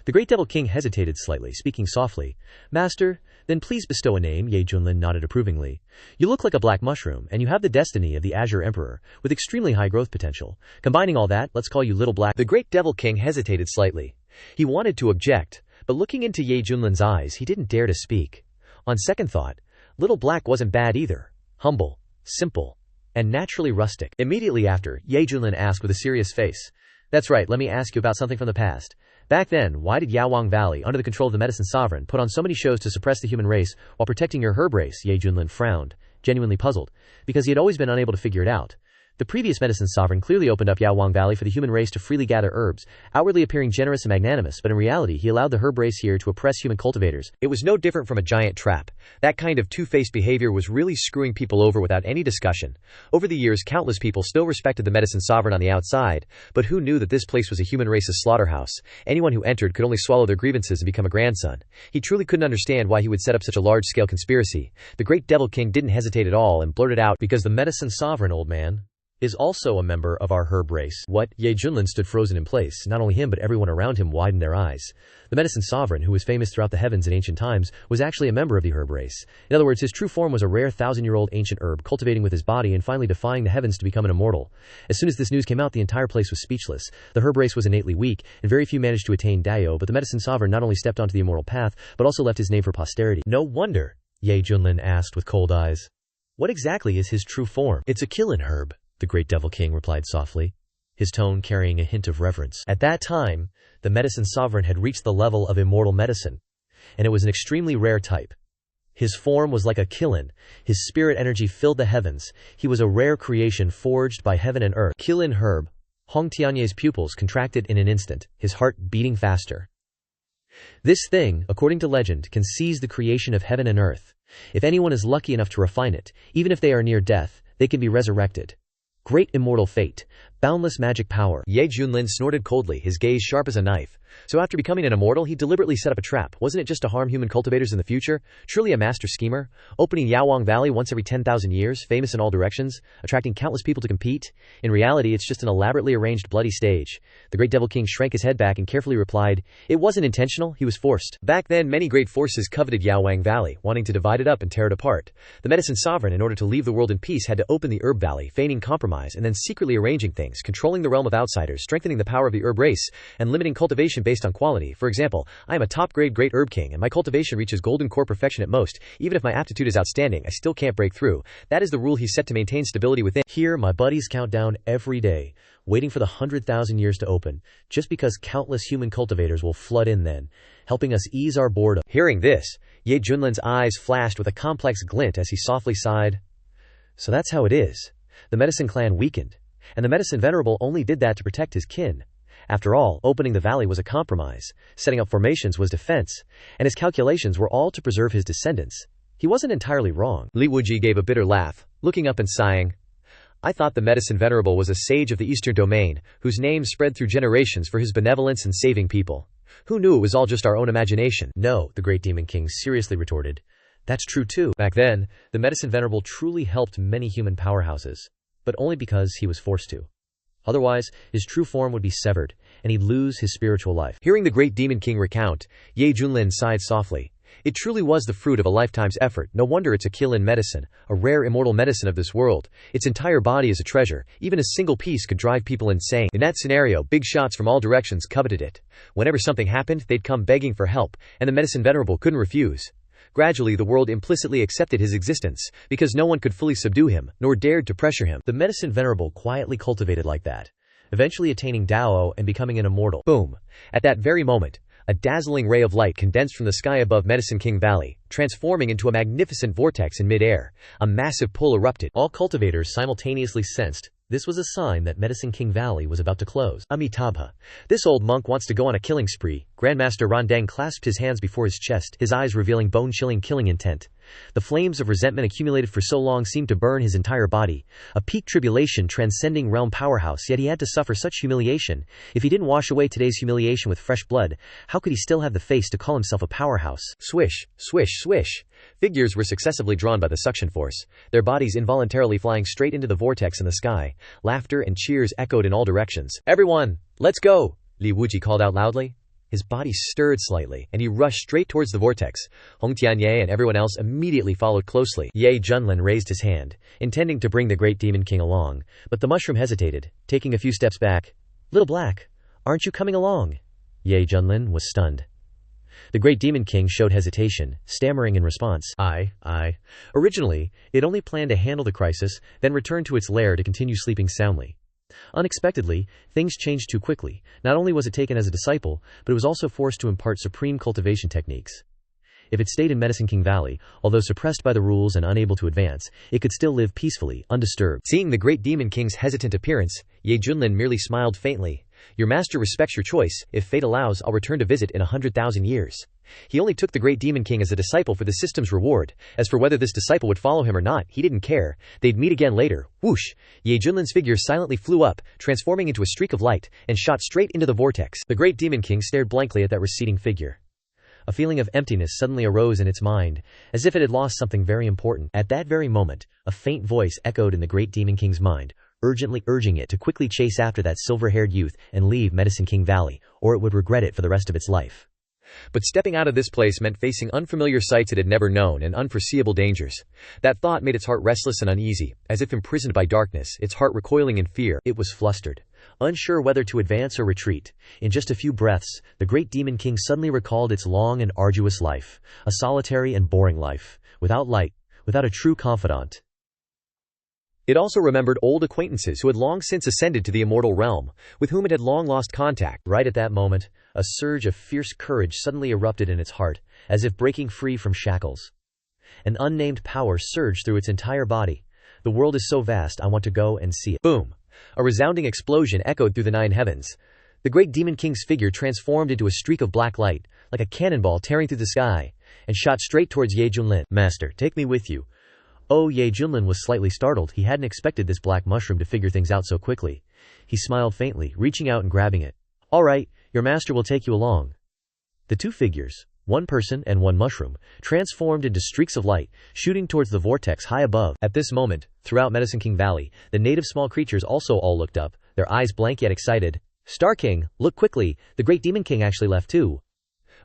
The Great Devil King hesitated slightly, speaking softly. Master, then please bestow a name. Ye Junlin nodded approvingly. You look like a black mushroom, and you have the destiny of the Azure Emperor, with extremely high growth potential. Combining all that, let's call you Little Black. The Great Devil King hesitated slightly. He wanted to object, but looking into Ye Junlin's eyes, he didn't dare to speak. On second thought, Little Black wasn't bad either. Humble, simple, and naturally rustic. Immediately after, Ye Junlin asked with a serious face. That's right, let me ask you about something from the past. Back then, why did Yawang Valley, under the control of the Medicine Sovereign, put on so many shows to suppress the human race while protecting your herb race? Ye Junlin frowned, genuinely puzzled, because he had always been unable to figure it out. The previous Medicine Sovereign clearly opened up Yawang Valley for the human race to freely gather herbs, outwardly appearing generous and magnanimous, but in reality he allowed the herb race here to oppress human cultivators. It was no different from a giant trap. That kind of two-faced behavior was really screwing people over without any discussion. Over the years, countless people still respected the Medicine Sovereign on the outside, but who knew that this place was a human race's slaughterhouse? Anyone who entered could only swallow their grievances and become a grandson. He truly couldn't understand why he would set up such a large-scale conspiracy. The Great Devil King didn't hesitate at all and blurted out, because the Medicine Sovereign, old man, is also a member of our herb race. What? Ye Junlin stood frozen in place. Not only him but everyone around him widened their eyes. The Medicine Sovereign, who was famous throughout the heavens in ancient times, was actually a member of the herb race. In other words, his true form was a rare 1,000-year-old ancient herb, cultivating with his body and finally defying the heavens to become an immortal. As soon as this news came out, the entire place was speechless. The herb race was innately weak, and very few managed to attain Daio, but the Medicine Sovereign not only stepped onto the immortal path, but also left his name for posterity. No wonder, Ye Junlin asked with cold eyes. What exactly is his true form? It's a killing herb, the Great Devil King replied softly. his tone carrying a hint of reverence. At that time, the medicine sovereign had reached the level of immortal medicine, and it was an extremely rare type. His form was like a Qilin, his spirit energy filled the heavens, he was a rare creation forged by heaven and earth. Qilin Herb. Hong Tianyé's pupils contracted in an instant, his heart beating faster. This thing, according to legend, can seize the creation of heaven and earth. If anyone is lucky enough to refine it, even if they are near death, they can be resurrected. Great immortal fate, boundless magic power. Ye Junlin snorted coldly, his gaze sharp as a knife. So after becoming an immortal, he deliberately set up a trap. Wasn't it just to harm human cultivators in the future? Truly a master schemer? Opening Yawang Valley once every 10,000 years, famous in all directions, attracting countless people to compete? In reality, it's just an elaborately arranged bloody stage. The great devil king shrank his head back and carefully replied, "It wasn't intentional, he was forced." Back then, many great forces coveted Yawang Valley, wanting to divide it up and tear it apart. The medicine sovereign, in order to leave the world in peace, had to open the herb valley, feigning compromise, and then secretly arranging things, controlling the realm of outsiders, strengthening the power of the herb race, and limiting cultivation based on quality. For example, I am a top-grade great herb king, and my cultivation reaches golden core perfection at most. Even if my aptitude is outstanding, I still can't break through. That is the rule he set to maintain stability within. Here, my buddies count down every day, waiting for the 100,000 years to open, just because countless human cultivators will flood in then, helping us ease our boredom. Hearing this, Ye Junlin's eyes flashed with a complex glint as he softly sighed. So that's how it is. The medicine clan weakened, and the medicine venerable only did that to protect his kin. After all, opening the valley was a compromise, setting up formations was defense, and his calculations were all to preserve his descendants. He wasn't entirely wrong. Li Wuji gave a bitter laugh, looking up and sighing. I thought the medicine venerable was a sage of the eastern domain, whose name spread through generations for his benevolence and saving people. Who knew it was all just our own imagination? No, the great demon king seriously retorted. That's true too. Back then, the medicine venerable truly helped many human powerhouses, but only because he was forced to. Otherwise, his true form would be severed, and he'd lose his spiritual life. Hearing the great demon king recount, Ye Junlin sighed softly. It truly was the fruit of a lifetime's effort. No wonder it's a Qilin medicine, a rare immortal medicine of this world. Its entire body is a treasure. Even a single piece could drive people insane. In that scenario, big shots from all directions coveted it. Whenever something happened, they'd come begging for help, and the medicine venerable couldn't refuse. Gradually, the world implicitly accepted his existence, because no one could fully subdue him, nor dared to pressure him. The medicine venerable quietly cultivated like that, eventually attaining Dao and becoming an immortal. Boom! At that very moment, a dazzling ray of light condensed from the sky above Medicine King Valley, transforming into a magnificent vortex in mid-air. A massive pull erupted. All cultivators simultaneously sensed this was a sign that Medicine King Valley was about to close. Amitabha. This old monk wants to go on a killing spree. Grandmaster Rondang clasped his hands before his chest, his eyes revealing bone-chilling killing intent. The flames of resentment accumulated for so long seemed to burn his entire body. A peak tribulation transcending realm powerhouse, yet he had to suffer such humiliation. If he didn't wash away today's humiliation with fresh blood, how could he still have the face to call himself a powerhouse? Swish, swish, swish. Figures were successively drawn by the suction force, their bodies involuntarily flying straight into the vortex in the sky. Laughter and cheers echoed in all directions. Everyone, let's go! Li Wuji called out loudly. His body stirred slightly, and he rushed straight towards the vortex. Hong Tianye and everyone else immediately followed closely. Ye Junlin raised his hand, intending to bring the great demon king along, but the mushroom hesitated, taking a few steps back. Little Black, aren't you coming along? Ye Junlin was stunned. The great demon king showed hesitation, stammering in response. I. Originally, it only planned to handle the crisis, then return to its lair to continue sleeping soundly. Unexpectedly, things changed too quickly. Not only was it taken as a disciple, but it was also forced to impart supreme cultivation techniques. If it stayed in Medicine King Valley, although suppressed by the rules and unable to advance, it could still live peacefully, undisturbed. Seeing the great demon king's hesitant appearance, Ye Junlin merely smiled faintly. Your master respects your choice. If fate allows, I'll return to visit in 100,000 years. He only took the great demon king as a disciple for the system's reward. As for whether this disciple would follow him or not, he didn't care. They'd meet again later. Whoosh! Ye Junlin's figure silently flew up, transforming into a streak of light, and shot straight into the vortex. The great demon king stared blankly at that receding figure. A feeling of emptiness suddenly arose in its mind, as if it had lost something very important. At that very moment, a faint voice echoed in the great demon king's mind, urgently urging it to quickly chase after that silver-haired youth and leave Medicine King Valley, or it would regret it for the rest of its life. But stepping out of this place meant facing unfamiliar sights it had never known and unforeseeable dangers. That thought made its heart restless and uneasy, as if imprisoned by darkness, its heart recoiling in fear. It was flustered, unsure whether to advance or retreat. In just a few breaths, the great demon king suddenly recalled its long and arduous life, a solitary and boring life, without light, without a true confidant. It also remembered old acquaintances who had long since ascended to the immortal realm, with whom it had long lost contact. Right at that moment, a surge of fierce courage suddenly erupted in its heart, as if breaking free from shackles. An unnamed power surged through its entire body. The world is so vast, I want to go and see it. Boom! A resounding explosion echoed through the 9 heavens. The great Demon King's figure transformed into a streak of black light, like a cannonball tearing through the sky, and shot straight towards Ye Junlin. Master, take me with you. Oh, Ye Junlin was slightly startled. He hadn't expected this black mushroom to figure things out so quickly. He smiled faintly, reaching out and grabbing it. All right, your master will take you along. The 2 figures, 1 person and 1 mushroom, transformed into streaks of light, shooting towards the vortex high above. At this moment, throughout Medicine King Valley, the native small creatures also all looked up, their eyes blank yet excited. Star King, look quickly, the great Demon King actually left too.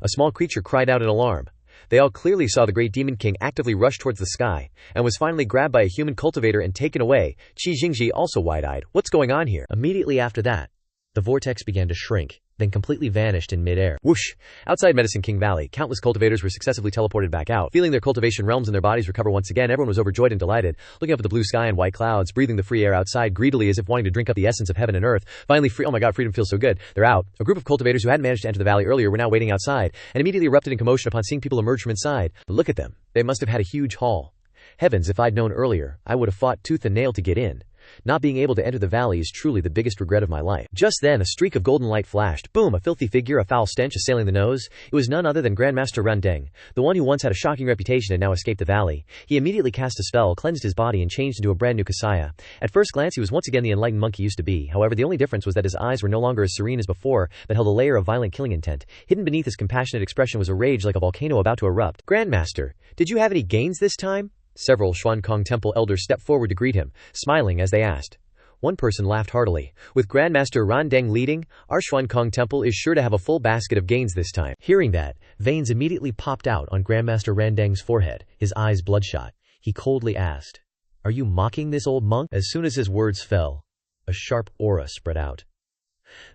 A small creature cried out in alarm. They all clearly saw the great Demon King actively rush towards the sky, and was finally grabbed by a human cultivator and taken away. Qi Jingji also wide-eyed. What's going on here? Immediately after that, the vortex began to shrink, then completely vanished in midair. Whoosh! Outside Medicine King Valley, countless cultivators were successively teleported back out. Feeling their cultivation realms and their bodies recover once again, everyone was overjoyed and delighted, looking up at the blue sky and white clouds, breathing the free air outside greedily as if wanting to drink up the essence of heaven and earth. Finally free— oh my god, freedom feels so good. They're out. A group of cultivators who hadn't managed to enter the valley earlier were now waiting outside, and immediately erupted in commotion upon seeing people emerge from inside. Look at them. They must have had a huge haul. Heavens, if I'd known earlier, I would have fought tooth and nail to get in. Not being able to enter the valley is truly the biggest regret of my life. Just then, a streak of golden light flashed. Boom! A filthy figure, a foul stench assailing the nose. It was none other than Grandmaster Rundeng, the one who once had a shocking reputation and now escaped the valley. He immediately cast a spell, cleansed his body, and changed into a brand new Kasaya. At first glance, he was once again the enlightened monk he used to be. However, the only difference was that his eyes were no longer as serene as before, but held a layer of violent killing intent. Hidden beneath his compassionate expression was a rage like a volcano about to erupt. Grandmaster, did you have any gains this time? Several Xuankong Temple elders stepped forward to greet him, smiling as they asked. One person laughed heartily. With Grandmaster Rundeng leading, our Xuankong Temple is sure to have a full basket of gains this time. Hearing that, veins immediately popped out on Grandmaster Rundeng's forehead, his eyes bloodshot. He coldly asked, "Are you mocking this old monk?" As soon as his words fell, a sharp aura spread out.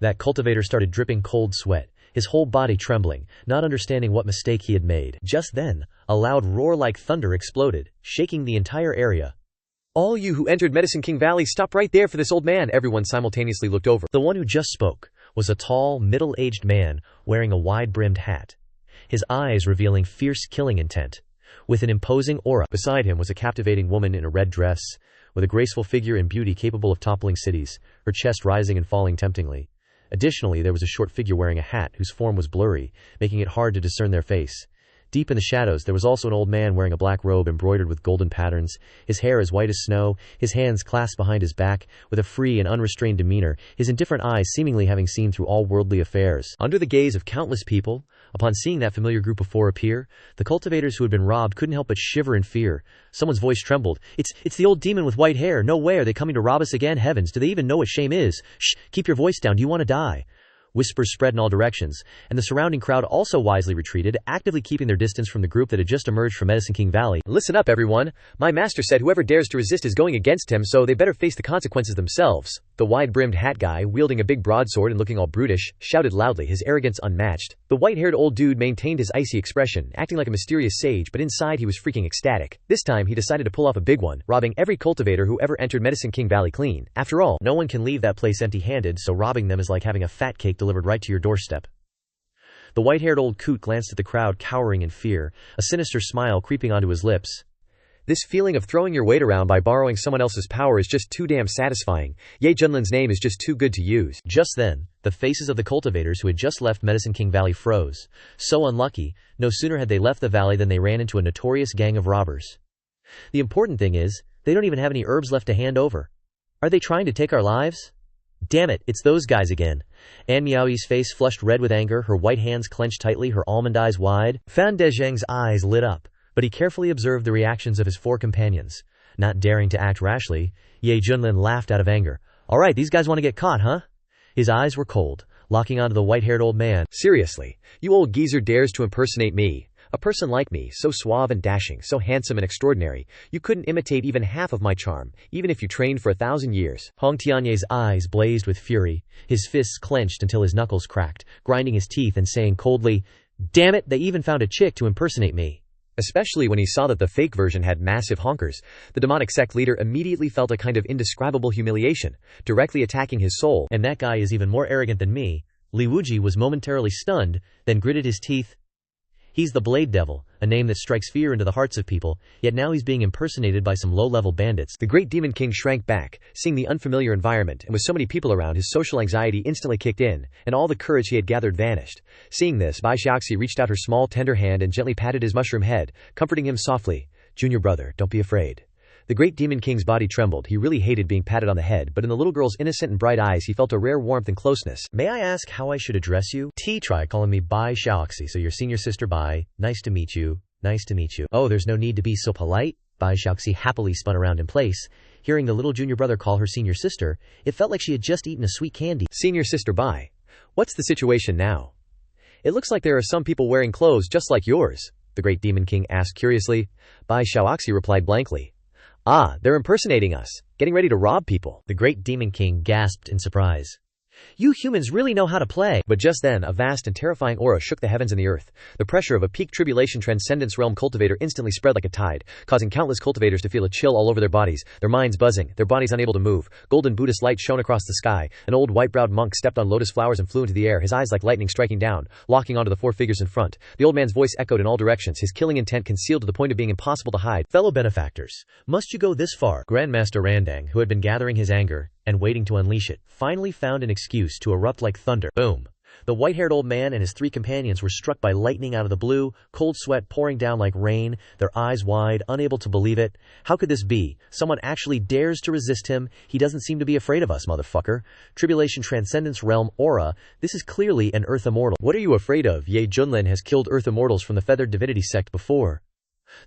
That cultivator started dripping cold sweat, his whole body trembling, not understanding what mistake he had made. Just then, a loud roar like thunder exploded, shaking the entire area. All you who entered Medicine King Valley, stop right there for this old man! Everyone simultaneously looked over. The one who just spoke was a tall, middle-aged man wearing a wide-brimmed hat, his eyes revealing fierce killing intent, with an imposing aura. Beside him was a captivating woman in a red dress, with a graceful figure and beauty capable of toppling cities, her chest rising and falling temptingly. Additionally, there was a short figure wearing a hat whose form was blurry, making it hard to discern their face. Deep in the shadows, there was also an old man wearing a black robe embroidered with golden patterns, his hair as white as snow, his hands clasped behind his back, with a free and unrestrained demeanor, his indifferent eyes seemingly having seen through all worldly affairs. Under the gaze of countless people, upon seeing that familiar group of 4 appear, the cultivators who had been robbed couldn't help but shiver in fear. Someone's voice trembled. It's the old demon with white hair. No way, are they coming to rob us again? Heavens, do they even know what shame is? Shh, keep your voice down, do you want to die? Whispers spread in all directions, and the surrounding crowd also wisely retreated, actively keeping their distance from the group that had just emerged from Medicine King Valley. Listen up, everyone. My master said whoever dares to resist is going against him, so they better face the consequences themselves. The wide-brimmed hat guy, wielding a big broadsword and looking all brutish, shouted loudly, his arrogance unmatched. The white-haired old dude maintained his icy expression, acting like a mysterious sage, but inside he was freaking ecstatic. This time he decided to pull off a big one, robbing every cultivator who ever entered Medicine King Valley clean. After all, no one can leave that place empty-handed, so robbing them is like having a fat cake delivered right to your doorstep. The white-haired old coot glanced at the crowd, cowering in fear, a sinister smile creeping onto his lips. This feeling of throwing your weight around by borrowing someone else's power is just too damn satisfying. Ye Junlin's name is just too good to use. Just then, the faces of the cultivators who had just left Medicine King Valley froze. So unlucky, no sooner had they left the valley than they ran into a notorious gang of robbers. The important thing is, they don't even have any herbs left to hand over. Are they trying to take our lives? Damn it, it's those guys again. An Miaoyi's face flushed red with anger, her white hands clenched tightly, her almond eyes wide. Fan Dezheng's eyes lit up, but he carefully observed the reactions of his 4 companions. Not daring to act rashly, Ye Junlin laughed out of anger. Alright, these guys want to get caught, huh? His eyes were cold, locking onto the white-haired old man. Seriously, you old geezer dares to impersonate me? A person like me, so suave and dashing, so handsome and extraordinary, you couldn't imitate even half of my charm, even if you trained for 1,000 years. Hong Tianye's eyes blazed with fury, his fists clenched until his knuckles cracked, grinding his teeth and saying coldly, "Damn it, they even found a chick to impersonate me." especially when he saw that the fake version had massive honkers. The demonic sect leader immediately felt a kind of indescribable humiliation, directly attacking his soul. And that guy is even more arrogant than me. Li Wuji was momentarily stunned, then gritted his teeth. He's the Blade Devil, a name that strikes fear into the hearts of people, yet now he's being impersonated by some low-level bandits. The great Demon King shrank back, seeing the unfamiliar environment, and with so many people around, his social anxiety instantly kicked in, and all the courage he had gathered vanished. Seeing this, Bai Xiaoxi reached out her small, tender hand and gently patted his mushroom head, comforting him softly. "Junior brother, don't be afraid." The great Demon King's body trembled. He really hated being patted on the head, but in the little girl's innocent and bright eyes he felt a rare warmth and closeness. "May I ask how I should address you?" Try calling me Bai Xiaoxi, so your senior sister Bai. Nice to meet you. Nice to meet you. Oh, there's no need to be so polite. Bai Xiaoxi happily spun around in place. Hearing the little junior brother call her senior sister, it felt like she had just eaten a sweet candy. "Senior sister Bai, what's the situation now? It looks like there are some people wearing clothes just like yours," the great Demon King asked curiously. Bai Xiaoxi replied blankly. "Ah, they're impersonating us, getting ready to rob people." The great Demon King gasped in surprise. "You humans really know how to play." But just then, a vast and terrifying aura shook the heavens and the earth. The pressure of a peak tribulation transcendence realm cultivator instantly spread like a tide, causing countless cultivators to feel a chill all over their bodies, their minds buzzing, their bodies unable to move. Golden Buddhist light shone across the sky. An old white-browed monk stepped on lotus flowers and flew into the air, his eyes like lightning striking down, locking onto the four figures in front. The old man's voice echoed in all directions, his killing intent concealed to the point of being impossible to hide. "Fellow benefactors, must you go this far?" Grandmaster Randang, who had been gathering his anger and waiting to unleash it, finally found an excuse to erupt like thunder. Boom! The white-haired old man and his three companions were struck by lightning out of the blue, cold sweat pouring down like rain, their eyes wide, unable to believe it. How could this be? Someone actually dares to resist him. He doesn't seem to be afraid of us, motherfucker. Tribulation Transcendence Realm Aura. This is clearly an Earth Immortal. What are you afraid of? Ye Junlin has killed Earth Immortals from the Feathered Divinity Sect before.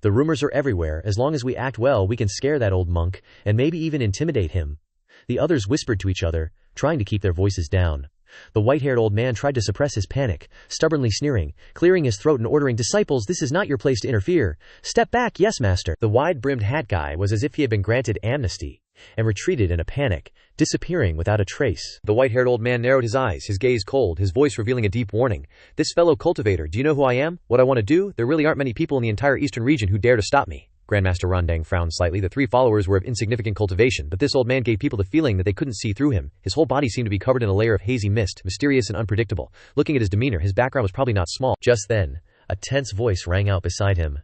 The rumors are everywhere. As long as we act well, we can scare that old monk, and maybe even intimidate him. The others whispered to each other, trying to keep their voices down. The white-haired old man tried to suppress his panic, stubbornly sneering, clearing his throat and ordering, "Disciples, this is not your place to interfere. Step back, yes, master." The wide-brimmed hat guy was as if he had been granted amnesty, and retreated in a panic, disappearing without a trace. The white-haired old man narrowed his eyes, his gaze cold, his voice revealing a deep warning. "This fellow cultivator, do you know who I am? What I want to do? There really aren't many people in the entire eastern region who dare to stop me." Grandmaster Randang frowned slightly. The three followers were of insignificant cultivation, but this old man gave people the feeling that they couldn't see through him. His whole body seemed to be covered in a layer of hazy mist, mysterious and unpredictable. Looking at his demeanor, his background was probably not small. Just then, a tense voice rang out beside him.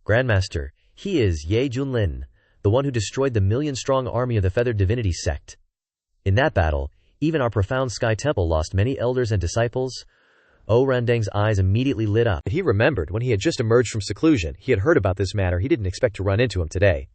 "Grandmaster, he is Ye Junlin, the one who destroyed the million-strong army of the Feathered Divinity Sect. In that battle, even our profound Sky Temple lost many elders and disciples." Oh, Randang's eyes immediately lit up. He remembered when he had just emerged from seclusion. He had heard about this matter. He didn't expect to run into him today.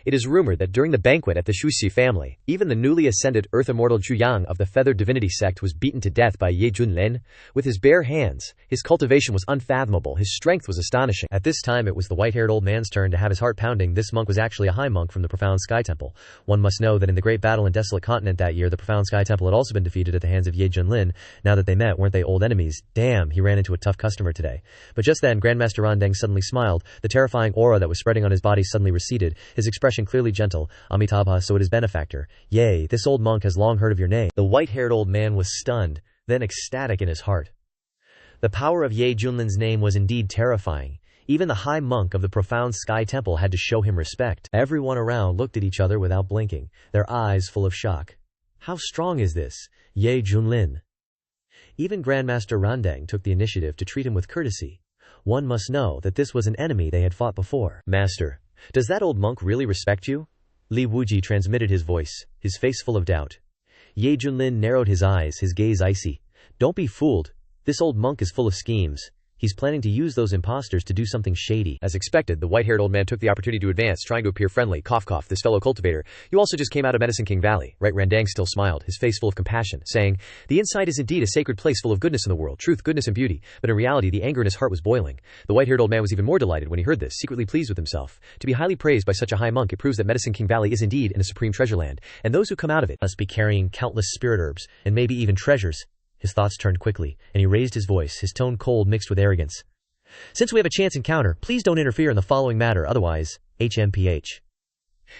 It is rumored that during the banquet at the Shuxi family, even the newly ascended Earth Immortal Zhuyang of the Feathered Divinity Sect was beaten to death by Ye Junlin. With his bare hands, his cultivation was unfathomable, his strength was astonishing. At this time it was the white-haired old man's turn to have his heart pounding. This monk was actually a high monk from the Profound Sky Temple. One must know that in the great battle in Desolate Continent that year, the Profound Sky Temple had also been defeated at the hands of Ye Junlin. Now that they met, weren't they old enemies? Damn, he ran into a tough customer today. But just then, Grandmaster Randang suddenly smiled. The terrifying aura that was spreading on his body suddenly receded, his expression clearly gentle. "Amitabha, so it is benefactor. Yea, this old monk has long heard of your name." The white-haired old man was stunned, then ecstatic in his heart. The power of Ye Junlin's name was indeed terrifying. Even the high monk of the Profound Sky Temple had to show him respect. Everyone around looked at each other without blinking, their eyes full of shock. How strong is this, Ye Junlin? Even Grandmaster Randang took the initiative to treat him with courtesy. One must know that this was an enemy they had fought before. "Master, does that old monk really respect you?" Li Wuji transmitted his voice, his face full of doubt. Ye Junlin narrowed his eyes, his gaze icy. "Don't be fooled. This old monk is full of schemes. He's planning to use those imposters to do something shady." As expected, the white-haired old man took the opportunity to advance, trying to appear friendly. Cough, cough. "This fellow cultivator, you also just came out of Medicine King Valley, right?" Randang still smiled, his face full of compassion, saying, "The inside is indeed a sacred place full of goodness in the world, truth, goodness, and beauty." But in reality, the anger in his heart was boiling. The white-haired old man was even more delighted when he heard this, secretly pleased with himself. To be highly praised by such a high monk, it proves that Medicine King Valley is indeed in a supreme treasure land, and those who come out of it must be carrying countless spirit herbs, and maybe even treasures. His thoughts turned quickly, and he raised his voice, his tone cold mixed with arrogance. "Since we have a chance encounter, please don't interfere in the following matter, otherwise, HMPH."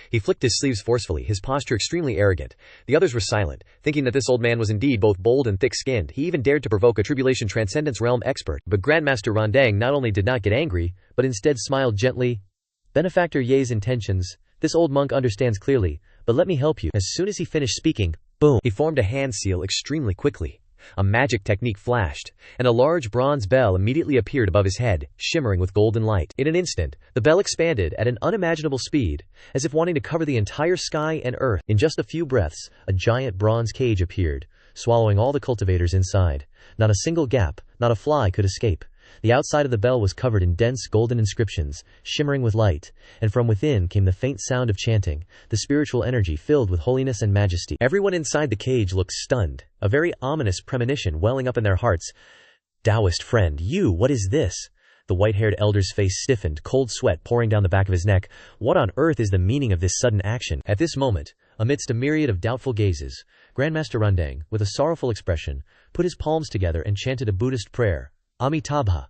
He flicked his sleeves forcefully, his posture extremely arrogant. The others were silent, thinking that this old man was indeed both bold and thick-skinned. He even dared to provoke a Tribulation Transcendence Realm expert. But Grandmaster Rondang not only did not get angry, but instead smiled gently. Benefactor Ye's intentions, this old monk understands clearly, but let me help you. As soon as he finished speaking, boom, he formed a hand seal extremely quickly. A magic technique flashed, and a large bronze bell immediately appeared above his head, shimmering with golden light. In an instant, the bell expanded at an unimaginable speed, as if wanting to cover the entire sky and earth. In just a few breaths, a giant bronze cage appeared, swallowing all the cultivators inside. Not a single gap, not a fly could escape. The outside of the bell was covered in dense golden inscriptions, shimmering with light, and from within came the faint sound of chanting, the spiritual energy filled with holiness and majesty. Everyone inside the cage looked stunned, a very ominous premonition welling up in their hearts. Taoist friend, you, what is this? The white-haired elder's face stiffened, cold sweat pouring down the back of his neck. What on earth is the meaning of this sudden action? At this moment, amidst a myriad of doubtful gazes, Grandmaster Rondang, with a sorrowful expression, put his palms together and chanted a Buddhist prayer. Amitabha.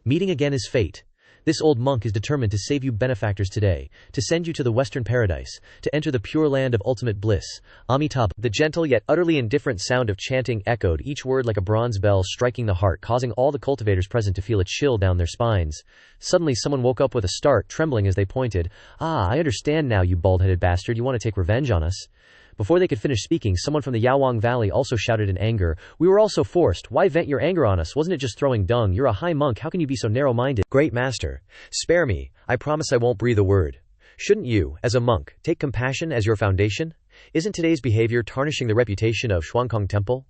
Meeting again is fate. This old monk is determined to save you benefactors today, to send you to the western paradise, to enter the pure land of ultimate bliss. Amitabha. The gentle yet utterly indifferent sound of chanting echoed each word like a bronze bell striking the heart, causing all the cultivators present to feel a chill down their spines. Suddenly someone woke up with a start, trembling as they pointed. Ah, I understand now, you bald-headed bastard, you want to take revenge on us. Before they could finish speaking, someone from the Yawang Valley also shouted in anger, we were all so forced, why vent your anger on us, wasn't it just throwing dung, you're a high monk, how can you be so narrow-minded? Great master, spare me, I promise I won't breathe a word. Shouldn't you, as a monk, take compassion as your foundation? Isn't today's behavior tarnishing the reputation of Xuankong Temple?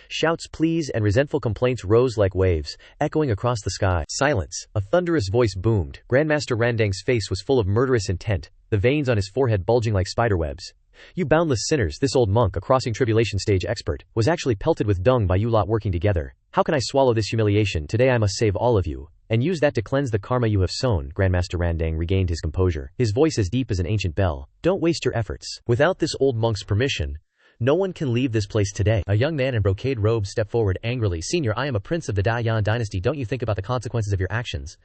Shouts, pleas, and resentful complaints rose like waves, echoing across the sky. Silence. A thunderous voice boomed. Grandmaster Randang's face was full of murderous intent, the veins on his forehead bulging like spiderwebs. You boundless sinners, this old monk, a crossing tribulation stage expert, was actually pelted with dung by you lot working together. How can I swallow this humiliation? Today I must save all of you, and use that to cleanse the karma you have sown. Grandmaster Randang regained his composure, his voice as deep as an ancient bell. Don't waste your efforts. Without this old monk's permission, no one can leave this place today. A young man in brocade robes stepped forward angrily. Senior, I am a prince of the Dayan dynasty. Don't you think about the consequences of your actions?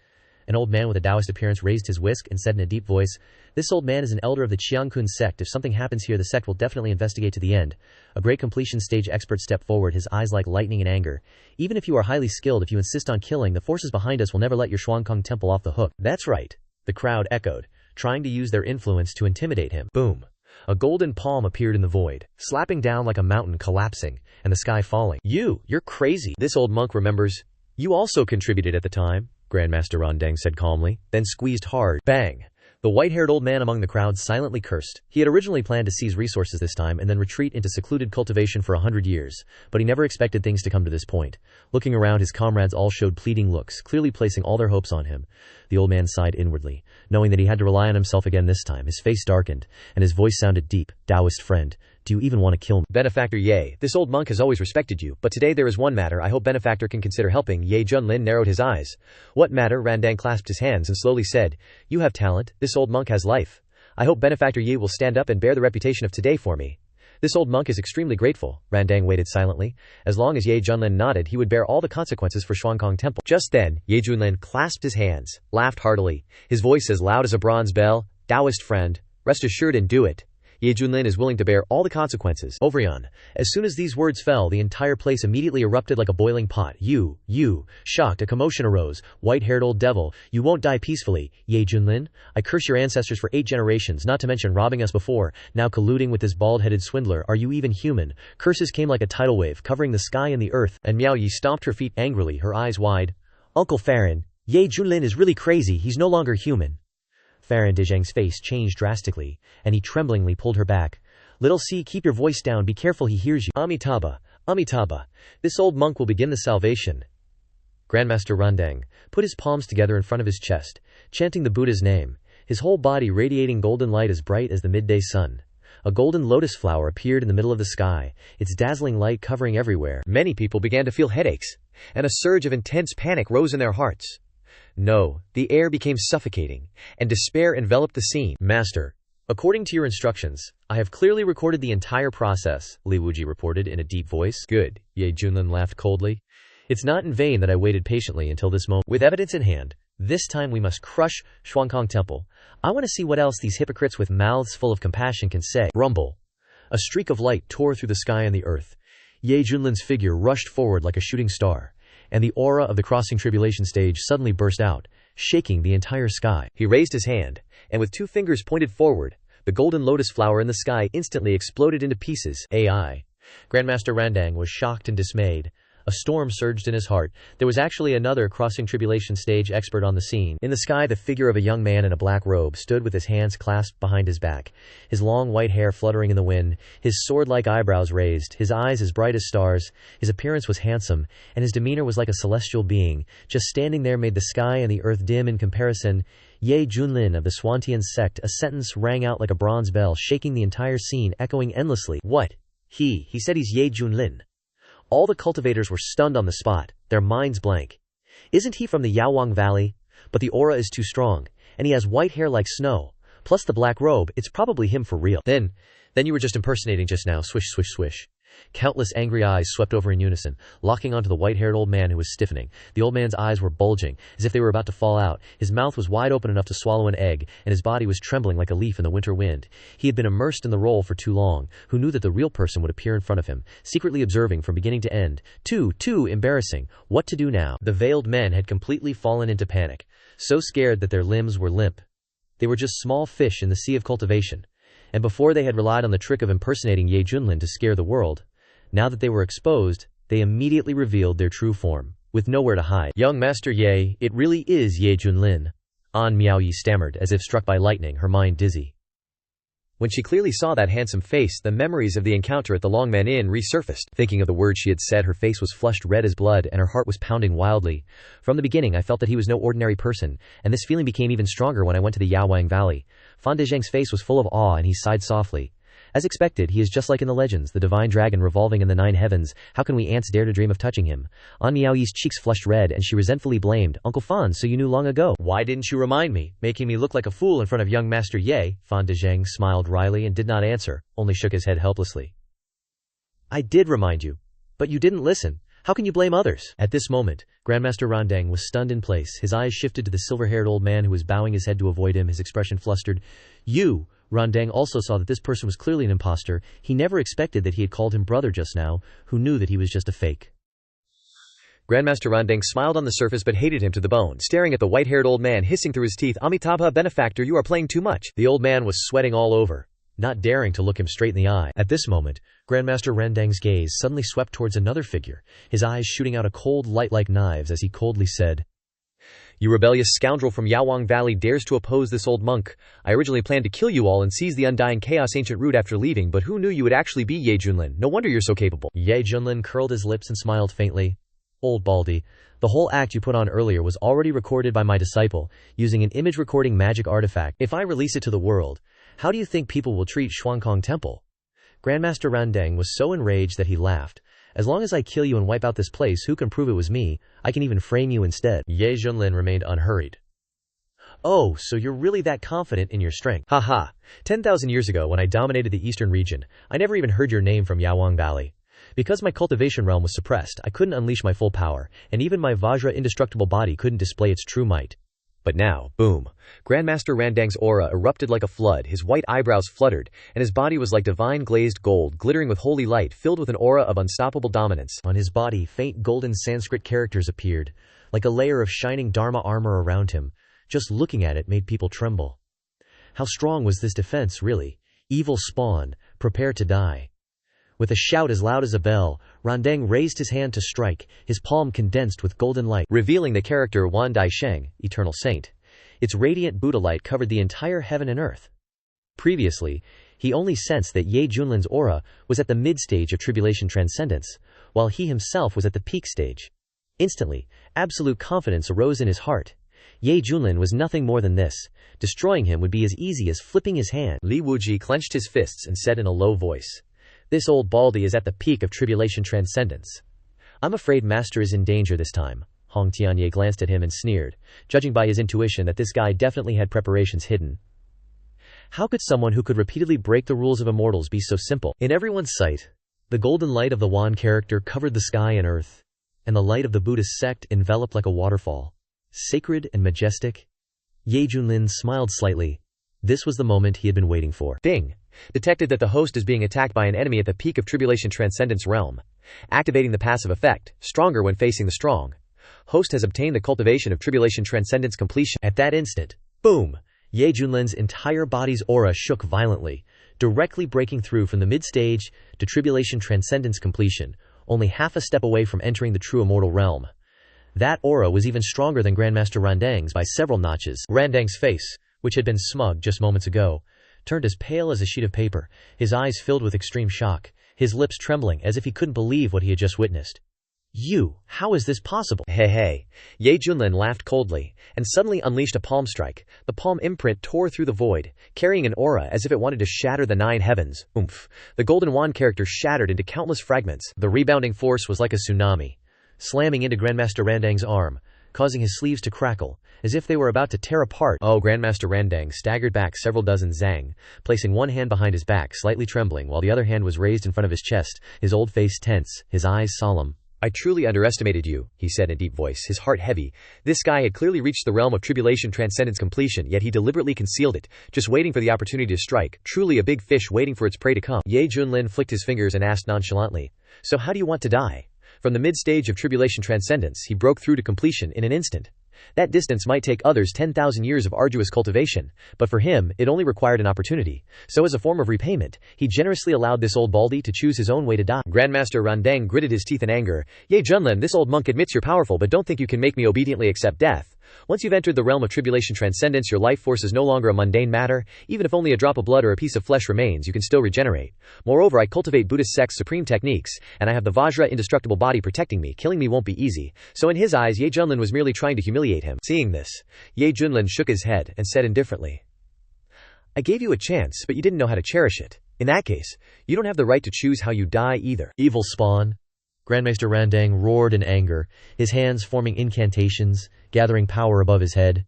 An old man with a Taoist appearance raised his whisk and said in a deep voice, this old man is an elder of the Qiangkun sect. If something happens here, the sect will definitely investigate to the end. A great completion stage expert stepped forward, his eyes like lightning in anger. Even if you are highly skilled, if you insist on killing, the forces behind us will never let your Xuankong temple off the hook. That's right, the crowd echoed, trying to use their influence to intimidate him. Boom. A golden palm appeared in the void, slapping down like a mountain collapsing, and the sky falling. You're crazy. This old monk remembers. You also contributed at the time, Grandmaster Rondang said calmly, then squeezed hard. Bang! The white-haired old man among the crowd silently cursed. He had originally planned to seize resources this time and then retreat into secluded cultivation for 100 years, but he never expected things to come to this point. Looking around, his comrades all showed pleading looks, clearly placing all their hopes on him. The old man sighed inwardly, knowing that he had to rely on himself again this time. His face darkened, and his voice sounded deep. Taoist friend, do you even want to kill me? Benefactor Ye, this old monk has always respected you, but today there is one matter I hope Benefactor can consider helping. Ye Junlin narrowed his eyes. What matter? Randang clasped his hands and slowly said, you have talent, this old monk has life. I hope Benefactor Ye will stand up and bear the reputation of today for me. This old monk is extremely grateful. Randang waited silently. As long as Ye Junlin nodded, he would bear all the consequences for Xuankong Temple. Just then, Ye Junlin clasped his hands, laughed heartily, his voice as loud as a bronze bell. Taoist friend, rest assured and do it. Ye Junlin is willing to bear all the consequences. Overion. As soon as these words fell, the entire place immediately erupted like a boiling pot. You. Shocked, a commotion arose. White-haired old devil, you won't die peacefully. Ye Junlin, I curse your ancestors for 8 generations, not to mention robbing us before, now colluding with this bald-headed swindler. Are you even human? Curses came like a tidal wave, covering the sky and the earth, and Miao Yi stomped her feet angrily, her eyes wide. Uncle Farron, Ye Junlin is really crazy, he's no longer human. Farron Dijang's face changed drastically, and he tremblingly pulled her back. Little C, keep your voice down, be careful, he hears you. Amitabha, this old monk will begin the salvation. Grandmaster Rondang put his palms together in front of his chest, chanting the Buddha's name, his whole body radiating golden light as bright as the midday sun. A golden lotus flower appeared in the middle of the sky, its dazzling light covering everywhere. Many people began to feel headaches, and a surge of intense panic rose in their hearts. No, the air became suffocating, and despair enveloped the scene. Master, according to your instructions, I have clearly recorded the entire process, Li Wuji reported in a deep voice. Good, Ye Junlin laughed coldly. It's not in vain that I waited patiently until this moment. With evidence in hand, This time we must crush Shuangkong Temple. I want to see what else these hypocrites with mouths full of compassion can say. Rumble. A streak of light tore through the sky and the earth. Ye Junlin's figure rushed forward like a shooting star, and the aura of the crossing tribulation stage suddenly burst out, shaking the entire sky. He raised his hand, and with 2 fingers pointed forward, the golden lotus flower in the sky instantly exploded into pieces. AI. Grandmaster Randang was shocked and dismayed. A storm surged in his heart. There was actually another crossing tribulation stage expert on the scene. In the sky, the figure of a young man in a black robe stood with his hands clasped behind his back, his long white hair fluttering in the wind, his sword-like eyebrows raised, his eyes as bright as stars. His appearance was handsome, and his demeanor was like a celestial being. Just standing there made the sky and the earth dim in comparison. Ye Junlin of the Swantian sect. A sentence rang out like a bronze bell, shaking the entire scene, echoing endlessly. What? He said he's Ye Junlin. All the cultivators were stunned on the spot, their minds blank. Isn't he from the Yaowang Valley? But the aura is too strong, and he has white hair like snow, plus the black robe. It's probably him for real. Then you were just impersonating just now. Swish, swish, swish. Countless angry eyes swept over in unison, locking onto the white-haired old man who was stiffening. The old man's eyes were bulging, as if they were about to fall out. His mouth was wide open enough to swallow an egg, and his body was trembling like a leaf in the winter wind. He had been immersed in the role for too long. Who knew that the real person would appear in front of him, secretly observing from beginning to end? Too embarrassing. What to do now? The veiled men had completely fallen into panic, so scared that their limbs were limp. They were just small fish in the sea of cultivation, and before they had relied on the trick of impersonating Ye Junlin to scare the world, now that they were exposed, they immediately revealed their true form, with nowhere to hide. Young Master Ye, it really is Ye Junlin. An Miaoyi stammered, as if struck by lightning, her mind dizzy. When she clearly saw that handsome face, the memories of the encounter at the Longman Inn resurfaced. Thinking of the words she had said, her face was flushed red as blood, and her heart was pounding wildly. From the beginning, I felt that he was no ordinary person, and this feeling became even stronger when I went to the Yaowang Valley. Fan Dezheng's face was full of awe, and he sighed softly. As expected, he is just like in the legends, the divine dragon revolving in the 9 heavens. How can we ants dare to dream of touching him? An Miaoyi's cheeks flushed red, and she resentfully blamed, Uncle Fan, so you knew long ago. Why didn't you remind me, making me look like a fool in front of young Master Ye? Fan Dezheng smiled wryly and did not answer, only shook his head helplessly. I did remind you, but you didn't listen. How can you blame others? At this moment, Grandmaster Randang was stunned in place. His eyes shifted to the silver-haired old man who was bowing his head to avoid him, his expression flustered. You! Randang also saw that this person was clearly an imposter. He never expected that he had called him brother just now, who knew that he was just a fake. Grandmaster Randang smiled on the surface but hated him to the bone, staring at the white-haired old man, hissing through his teeth, Amitabha benefactor, you are playing too much. The old man was sweating all over, not daring to look him straight in the eye. At this moment, Grandmaster Randang's gaze suddenly swept towards another figure, his eyes shooting out a cold light like knives as he coldly said, You rebellious scoundrel from Yaowang Valley dares to oppose this old monk. I originally planned to kill you all and seize the undying chaos ancient root after leaving, but who knew you would actually be Ye Junlin? No wonder you're so capable. Ye Junlin curled his lips and smiled faintly. Old Baldy, the whole act you put on earlier was already recorded by my disciple, using an image recording magic artifact. If I release it to the world, how do you think people will treat Shuangkong Temple? Grandmaster Randang was so enraged that he laughed. As long as I kill you and wipe out this place, who can prove it was me? I can even frame you instead. Ye Junlin remained unhurried. Oh, so you're really that confident in your strength. Haha. 10,000 years ago when I dominated the eastern region, I never even heard your name from Yaowang Valley. Because my cultivation realm was suppressed, I couldn't unleash my full power, and even my Vajra indestructible body couldn't display its true might. But now, boom. Grandmaster Randang's aura erupted like a flood, his white eyebrows fluttered, and his body was like divine glazed gold, glittering with holy light, filled with an aura of unstoppable dominance. On his body, faint golden Sanskrit characters appeared, like a layer of shining Dharma armor around him. Just looking at it made people tremble. How strong was this defense, really? Evil spawn, prepare to die. With a shout as loud as a bell, Randang raised his hand to strike, his palm condensed with golden light, revealing the character Wan Dai Sheng, Eternal Saint. Its radiant Buddha light covered the entire heaven and earth. Previously, he only sensed that Ye Junlin's aura was at the mid-stage of tribulation transcendence, while he himself was at the peak stage. Instantly, absolute confidence arose in his heart. Ye Junlin was nothing more than this. Destroying him would be as easy as flipping his hand. Li Wuji clenched his fists and said in a low voice, This old baldy is at the peak of tribulation transcendence. I'm afraid Master is in danger this time. Hong Tianye glanced at him and sneered, judging by his intuition that this guy definitely had preparations hidden. How could someone who could repeatedly break the rules of immortals be so simple? In everyone's sight, the golden light of the Wan character covered the sky and earth, and the light of the Buddhist sect enveloped like a waterfall. sacred and majestic. Ye Junlin smiled slightly. This was the moment he had been waiting for. Bing. Detected that the host is being attacked by an enemy at the peak of Tribulation Transcendence realm. Activating the passive effect, stronger when facing the strong. Host has obtained the cultivation of Tribulation Transcendence completion. At that instant, boom! Ye Junlin's entire body's aura shook violently, directly breaking through from the mid-stage to Tribulation Transcendence completion, only half a step away from entering the true immortal realm. That aura was even stronger than Grandmaster Randang's by several notches. Randang's face, which had been smug just moments ago, turned as pale as a sheet of paper, his eyes filled with extreme shock, his lips trembling as if he couldn't believe what he had just witnessed. How is this possible? Hey. Ye Junlin laughed coldly, and suddenly unleashed a palm strike. The palm imprint tore through the void, carrying an aura as if it wanted to shatter the 9 heavens. Oomph. The golden wand character shattered into countless fragments. The rebounding force was like a tsunami, slamming into Grandmaster Randang's arm, causing his sleeves to crackle, as if they were about to tear apart. Oh, Grandmaster Randang staggered back several dozen zang, placing one hand behind his back, slightly trembling, while the other hand was raised in front of his chest, his old face tense, his eyes solemn. I truly underestimated you, he said in a deep voice, his heart heavy. This guy had clearly reached the realm of Tribulation Transcendence completion, yet he deliberately concealed it, just waiting for the opportunity to strike, truly a big fish waiting for its prey to come. Ye Junlin flicked his fingers and asked nonchalantly, so how do you want to die? From the mid-stage of Tribulation Transcendence, he broke through to completion in an instant. That distance might take others 10,000 years of arduous cultivation, but for him, it only required an opportunity. So as a form of repayment, he generously allowed this old baldy to choose his own way to die. Grandmaster Randang gritted his teeth in anger. Ye Junlin, this old monk admits you're powerful, but don't think you can make me obediently accept death. Once you've entered the realm of Tribulation Transcendence, your life force is no longer a mundane matter. Even if only a drop of blood or a piece of flesh remains, you can still regenerate. Moreover, I cultivate Buddhist sect's supreme techniques, and I have the Vajra indestructible body protecting me. Killing me won't be easy. So in his eyes, Ye Junlin was merely trying to humiliate him. Seeing this, Ye Junlin shook his head and said indifferently, I gave you a chance, but you didn't know how to cherish it. In that case, you don't have the right to choose how you die either. Evil spawn. Grandmaster Randang roared in anger, his hands forming incantations, gathering power above his head.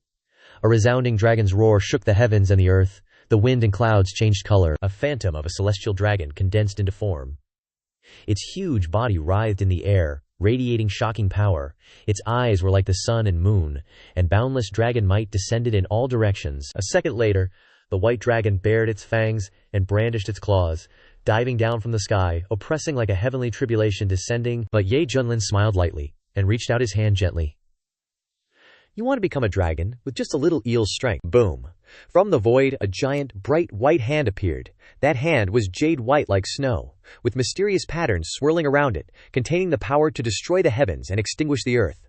A resounding dragon's roar shook the heavens and the earth. The wind and clouds changed color. A phantom of a celestial dragon condensed into form. Its huge body writhed in the air, radiating shocking power. Its eyes were like the sun and moon, and boundless dragon might descended in all directions. A second later, the white dragon bared its fangs and brandished its claws, diving down from the sky, oppressing like a heavenly tribulation descending. But Ye Junlin smiled lightly, and reached out his hand gently. You want to become a dragon, with just a little eel's strength. Boom. From the void, a giant, bright white hand appeared. That hand was jade white like snow, with mysterious patterns swirling around it, containing the power to destroy the heavens and extinguish the earth.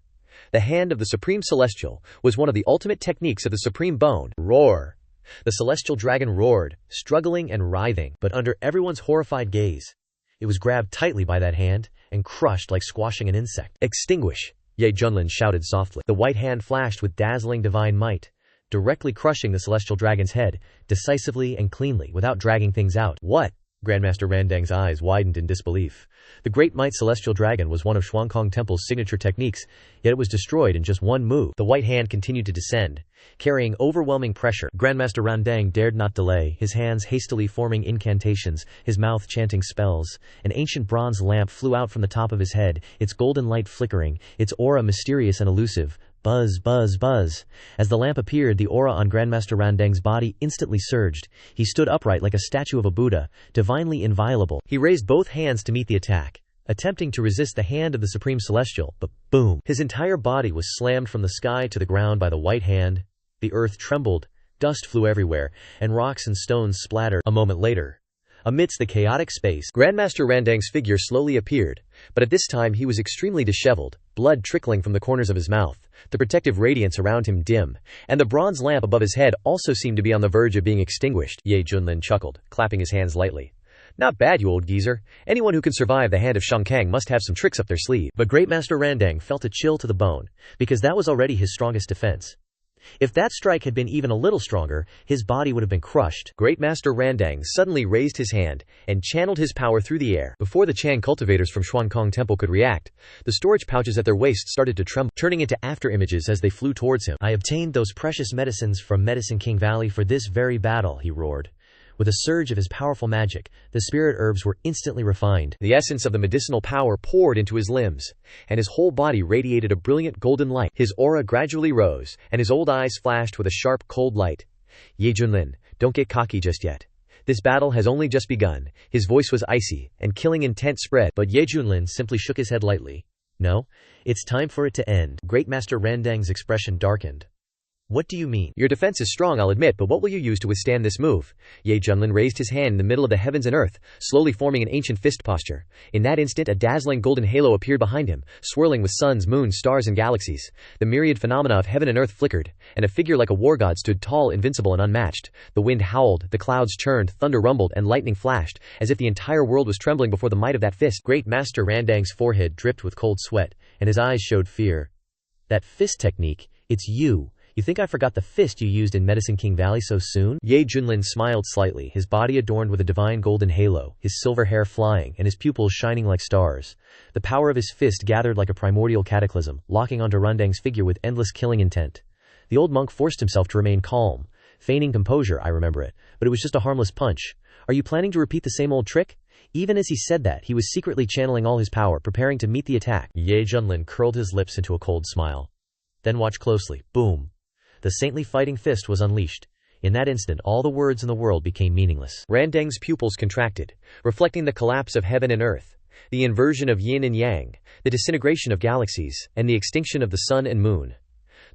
The hand of the Supreme Celestial was one of the ultimate techniques of the Supreme Bone. Roar. The celestial dragon roared, struggling and writhing, but under everyone's horrified gaze, it was grabbed tightly by that hand and crushed like squashing an insect. Extinguish, Ye Junlin shouted softly. The white hand flashed with dazzling divine might, directly crushing the celestial dragon's head, decisively and cleanly, without dragging things out. What? Grandmaster Randang's eyes widened in disbelief. The Great Might Celestial Dragon was one of Xuankong Temple's signature techniques, yet it was destroyed in just one move. The white hand continued to descend, carrying overwhelming pressure. Grandmaster Randang dared not delay, his hands hastily forming incantations, his mouth chanting spells. An ancient bronze lamp flew out from the top of his head, its golden light flickering, its aura mysterious and elusive. Buzz, buzz, buzz. As the lamp appeared, the aura on Grandmaster Randang's body instantly surged. He stood upright like a statue of a Buddha, divinely inviolable. He raised both hands to meet the attack, attempting to resist the hand of the Supreme Celestial, but boom! His entire body was slammed from the sky to the ground by the white hand. The earth trembled, dust flew everywhere, and rocks and stones splattered. A moment later, amidst the chaotic space, Grandmaster Randang's figure slowly appeared, but at this time he was extremely disheveled, blood trickling from the corners of his mouth, the protective radiance around him dim, and the bronze lamp above his head also seemed to be on the verge of being extinguished. Ye Junlin chuckled, clapping his hands lightly. Not bad, you old geezer. Anyone who can survive the hand of Shangkang must have some tricks up their sleeve. But Great Master Randang felt a chill to the bone, because that was already his strongest defense. If that strike had been even a little stronger, his body would have been crushed. Great Master Randang suddenly raised his hand and channeled his power through the air. Before the Chang cultivators from Xuankong Temple could react, the storage pouches at their waists started to tremble, turning into after-images as they flew towards him. I obtained those precious medicines from Medicine King Valley for this very battle, he roared. With a surge of his powerful magic, the spirit herbs were instantly refined. The essence of the medicinal power poured into his limbs, and his whole body radiated a brilliant golden light. His aura gradually rose, and his old eyes flashed with a sharp, cold light. Ye Junlin, don't get cocky just yet. This battle has only just begun. His voice was icy, and killing intent spread. But Ye Junlin simply shook his head lightly. No, it's time for it to end. Great Master Randang's expression darkened. What do you mean? Your defense is strong, I'll admit, but what will you use to withstand this move? Ye Junlin raised his hand in the middle of the heavens and earth, slowly forming an ancient fist posture. In that instant, a dazzling golden halo appeared behind him, swirling with suns, moons, stars, and galaxies. The myriad phenomena of heaven and earth flickered, and a figure like a war god stood tall, invincible, and unmatched. The wind howled, the clouds churned, thunder rumbled, and lightning flashed, as if the entire world was trembling before the might of that fist. Great Master Randang's forehead dripped with cold sweat, and his eyes showed fear. That fist technique, it's you. You think I forgot the fist you used in Medicine King Valley so soon? Ye Junlin smiled slightly, his body adorned with a divine golden halo, his silver hair flying, and his pupils shining like stars. The power of his fist gathered like a primordial cataclysm, locking onto Randang's figure with endless killing intent. The old monk forced himself to remain calm, feigning composure, I remember it, but it was just a harmless punch. Are you planning to repeat the same old trick? Even as he said that, he was secretly channeling all his power, preparing to meet the attack. Ye Junlin curled his lips into a cold smile. Then watch closely. Boom. The saintly fighting fist was unleashed. In that instant, all the words in the world became meaningless. Randang's pupils contracted, reflecting the collapse of heaven and earth, the inversion of yin and yang, the disintegration of galaxies, and the extinction of the sun and moon.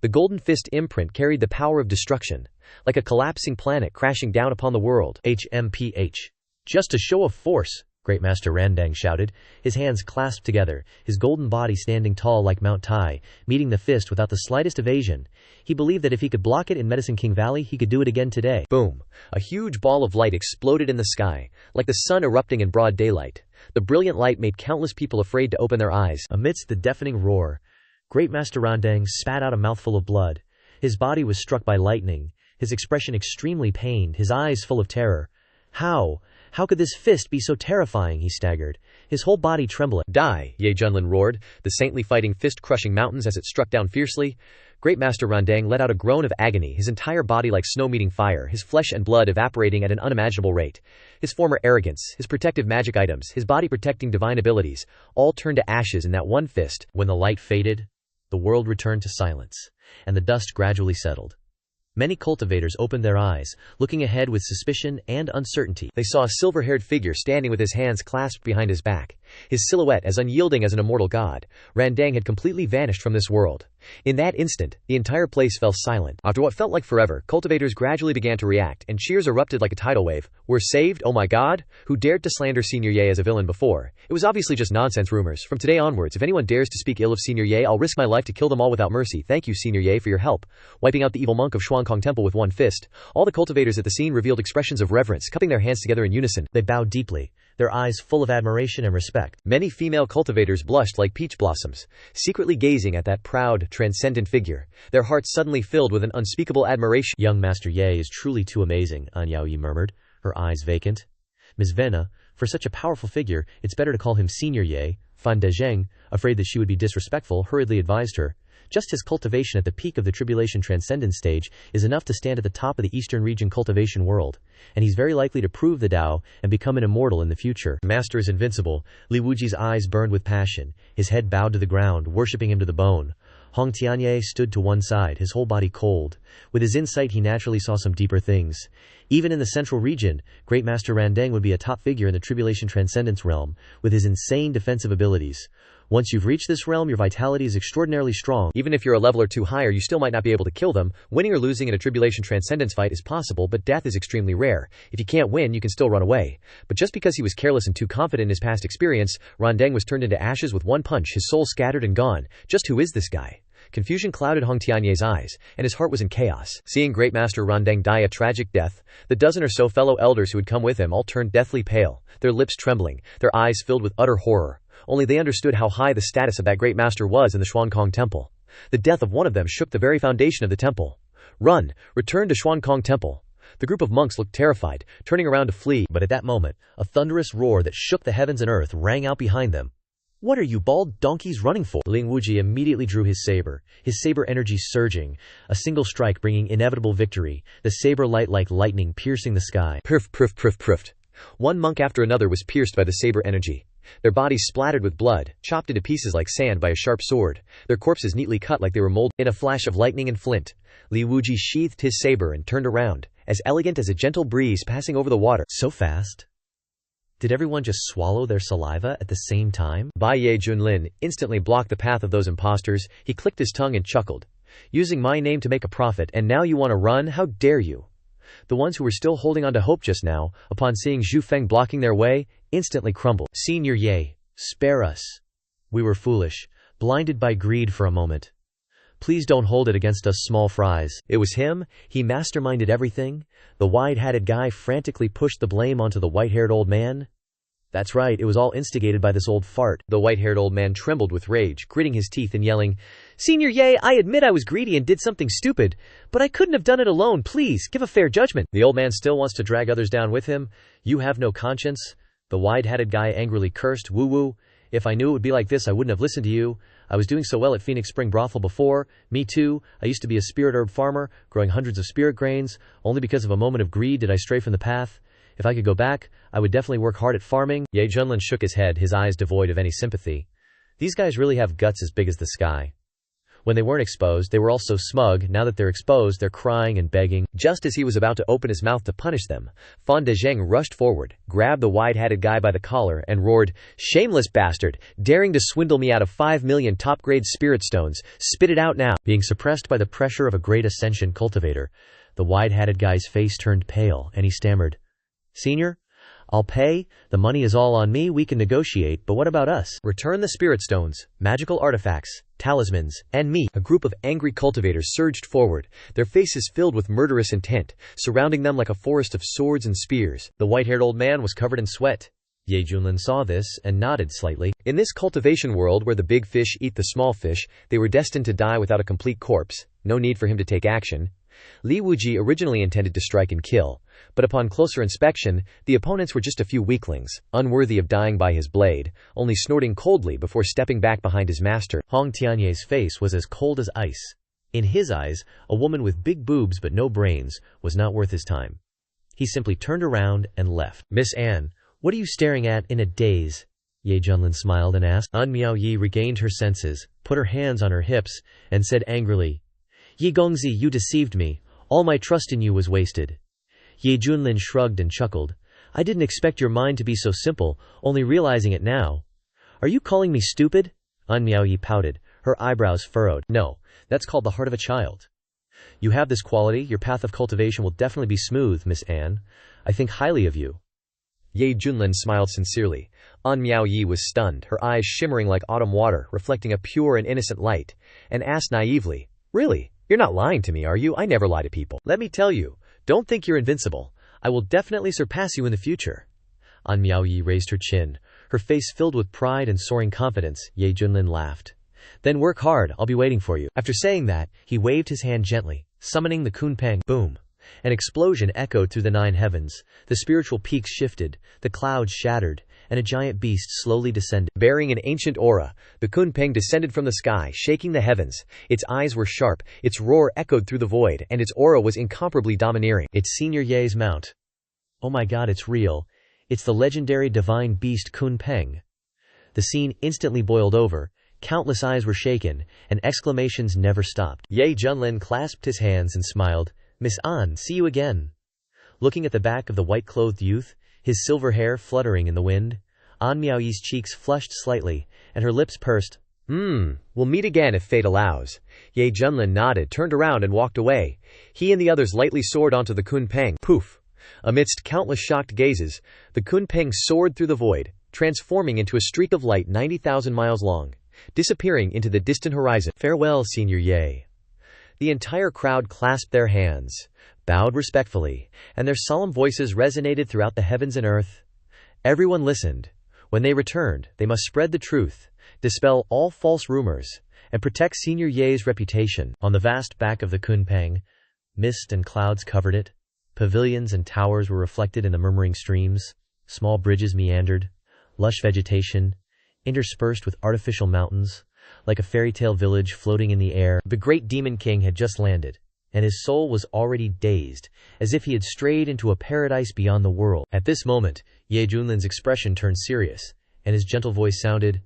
The golden fist imprint carried the power of destruction, like a collapsing planet crashing down upon the world. HMPH. Just a show of force, Great Master Randang shouted, his hands clasped together, his golden body standing tall like Mount Tai, meeting the fist without the slightest evasion. He believed that if he could block it in Medicine King Valley, he could do it again today. Boom! A huge ball of light exploded in the sky, like the sun erupting in broad daylight. The brilliant light made countless people afraid to open their eyes. Amidst the deafening roar, Great Master Randang spat out a mouthful of blood. His body was struck by lightning, his expression extremely pained, his eyes full of terror. How could this fist be so terrifying, he staggered, his whole body trembling. Die, Ye Junlin roared, the saintly fighting fist crushing mountains as it struck down fiercely. Great Master Randang let out a groan of agony, his entire body like snow meeting fire, his flesh and blood evaporating at an unimaginable rate. His former arrogance, his protective magic items, his body protecting divine abilities, all turned to ashes in that one fist. When the light faded, the world returned to silence, and the dust gradually settled. Many cultivators opened their eyes, looking ahead with suspicion and uncertainty. They saw a silver-haired figure standing with his hands clasped behind his back, his silhouette as unyielding as an immortal god. Randang had completely vanished from this world. In that instant, the entire place fell silent. After what felt like forever, cultivators gradually began to react, and cheers erupted like a tidal wave. We're saved, oh my god! Who dared to slander Senior Ye as a villain before? It was obviously just nonsense rumors. From today onwards, if anyone dares to speak ill of Senior Ye, I'll risk my life to kill them all without mercy. Thank you, Senior Ye, for your help. Wiping out the evil monk of Kong Temple with one fist, all the cultivators at the scene revealed expressions of reverence, cupping their hands together in unison. They bowed deeply, their eyes full of admiration and respect. Many female cultivators blushed like peach blossoms, secretly gazing at that proud, transcendent figure, their hearts suddenly filled with an unspeakable admiration. Young Master Ye is truly too amazing, An Yaoyi murmured, her eyes vacant. Ms. Vena, for such a powerful figure, it's better to call him Senior Ye. Fan Dezheng, afraid that she would be disrespectful, hurriedly advised her. Just his cultivation at the peak of the Tribulation Transcendence stage is enough to stand at the top of the Eastern region cultivation world, and he's very likely to prove the Tao and become an immortal in the future. The master is invincible. Li Wuji's eyes burned with passion, his head bowed to the ground, worshipping him to the bone. Hong Tianye stood to one side, his whole body cold. With his insight, he naturally saw some deeper things. Even in the central region, Great Master Randang would be a top figure in the Tribulation Transcendence realm, with his insane defensive abilities. Once you've reached this realm, your vitality is extraordinarily strong. Even if you're a level or two higher, you still might not be able to kill them. Winning or losing in a Tribulation Transcendence fight is possible, but death is extremely rare. If you can't win, you can still run away. But just because he was careless and too confident in his past experience, Randang was turned into ashes with one punch, his soul scattered and gone. Just who is this guy? Confusion clouded Hong Tianye's eyes, and his heart was in chaos. Seeing Great Master Randang die a tragic death, the dozen or so fellow elders who had come with him all turned deathly pale, their lips trembling, their eyes filled with utter horror. Only they understood how high the status of that great master was in the Xuankong Temple. The death of one of them shook the very foundation of the temple. Run! Return to Xuankong Temple! The group of monks looked terrified, turning around to flee, but at that moment, a thunderous roar that shook the heavens and earth rang out behind them. What are you bald donkeys running for? Ling Wuji immediately drew his saber energy surging, a single strike bringing inevitable victory, the saber light like lightning piercing the sky. Perf. One monk after another was pierced by the saber energy. Their bodies splattered with blood, chopped into pieces like sand by a sharp sword, their corpses neatly cut like they were molded. In a flash of lightning and flint, Li Wuji sheathed his saber and turned around, as elegant as a gentle breeze passing over the water. So fast? Did everyone just swallow their saliva at the same time? Ye Junlin instantly blocked the path of those imposters. He clicked his tongue and chuckled. Using my name to make a profit, and now you want to run? How dare you? The ones who were still holding on to hope just now, upon seeing Zhu Feng blocking their way, instantly crumbled. Senior Ye, spare us. We were foolish, blinded by greed for a moment. Please don't hold it against us small fries. It was him, he masterminded everything. The wide-hatted guy frantically pushed the blame onto the white-haired old man. That's right, it was all instigated by this old fart. The white-haired old man trembled with rage, gritting his teeth and yelling, Senior Ye, I admit I was greedy and did something stupid, but I couldn't have done it alone. Please, give a fair judgment. The old man still wants to drag others down with him. You have no conscience. The wide-hatted guy angrily cursed, woo-woo. If I knew it would be like this, I wouldn't have listened to you. I was doing so well at Phoenix Spring Brothel before. Me too. I used to be a spirit herb farmer, growing hundreds of spirit grains. Only because of a moment of greed did I stray from the path. If I could go back, I would definitely work hard at farming. Ye Junlin shook his head, his eyes devoid of any sympathy. These guys really have guts as big as the sky. When they weren't exposed, they were all so smug. Now that they're exposed, they're crying and begging. Just as he was about to open his mouth to punish them, Fan Dezheng rushed forward, grabbed the wide-hatted guy by the collar, and roared, Shameless bastard, daring to swindle me out of 5 million top-grade spirit stones. Spit it out now. Being suppressed by the pressure of a great ascension cultivator, the wide-hatted guy's face turned pale, and he stammered, Senior, I'll pay. The money is all on me. We can negotiate, but what about us? Return the spirit stones, magical artifacts, talismans, and me. A group of angry cultivators surged forward, their faces filled with murderous intent, surrounding them like a forest of swords and spears. The white-haired old man was covered in sweat. Ye Junlin saw this and nodded slightly. In this cultivation world where the big fish eat the small fish, they were destined to die without a complete corpse. No need for him to take action. Li Wuji originally intended to strike and kill, but upon closer inspection, the opponents were just a few weaklings, unworthy of dying by his blade, only snorting coldly before stepping back behind his master. Hong Tianyé's face was as cold as ice. In his eyes, a woman with big boobs but no brains was not worth his time. He simply turned around and left. Miss Anne, what are you staring at in a daze? Ye Junlin smiled and asked. An Miao Yi regained her senses, put her hands on her hips, and said angrily, Ye Gongzi, you deceived me. All my trust in you was wasted. Ye Junlin shrugged and chuckled. I didn't expect your mind to be so simple, only realizing it now. Are you calling me stupid? An Miaoyi pouted, her eyebrows furrowed. No, that's called the heart of a child. You have this quality, your path of cultivation will definitely be smooth, Miss Anne. I think highly of you. Ye Junlin smiled sincerely. An Miaoyi was stunned, her eyes shimmering like autumn water, reflecting a pure and innocent light, and asked naively, Really? You're not lying to me, are you? I never lie to people. Let me tell you, don't think you're invincible. I will definitely surpass you in the future. An Miaoyi raised her chin, her face filled with pride and soaring confidence. Ye Junlin laughed. Then work hard, I'll be waiting for you. After saying that, he waved his hand gently, summoning the Kunpeng. Boom. An explosion echoed through the 9 heavens. The spiritual peaks shifted, the clouds shattered, and a giant beast slowly descended. Bearing an ancient aura, the Kunpeng descended from the sky, shaking the heavens. Its eyes were sharp, its roar echoed through the void, and its aura was incomparably domineering. It's Senior Ye's mount. Oh my god, it's real. It's the legendary divine beast Kunpeng. The scene instantly boiled over. Countless eyes were shaken, and exclamations never stopped. Ye Junlin clasped his hands and smiled. Miss An, see you again. Looking at the back of the white-clothed youth, his silver hair fluttering in the wind, An Miaoyi's cheeks flushed slightly, and her lips pursed. We'll meet again if fate allows. Ye Junlin nodded, turned around and walked away. He and the others lightly soared onto the Kunpeng. Poof! Amidst countless shocked gazes, the Kunpeng soared through the void, transforming into a streak of light 90,000 miles long, disappearing into the distant horizon. Farewell, Senior Ye. The entire crowd clasped their hands, bowed respectfully, and their solemn voices resonated throughout the heavens and earth. Everyone listened. When they returned, they must spread the truth, dispel all false rumors, and protect Senior Ye's reputation. On the vast back of the Kunpeng, mist and clouds covered it. Pavilions and towers were reflected in the murmuring streams. Small bridges meandered. Lush vegetation, interspersed with artificial mountains, like a fairy tale village floating in the air. The great demon king had just landed, and his soul was already dazed, as if he had strayed into a paradise beyond the world. At this moment, Ye Junlin's expression turned serious, and his gentle voice sounded,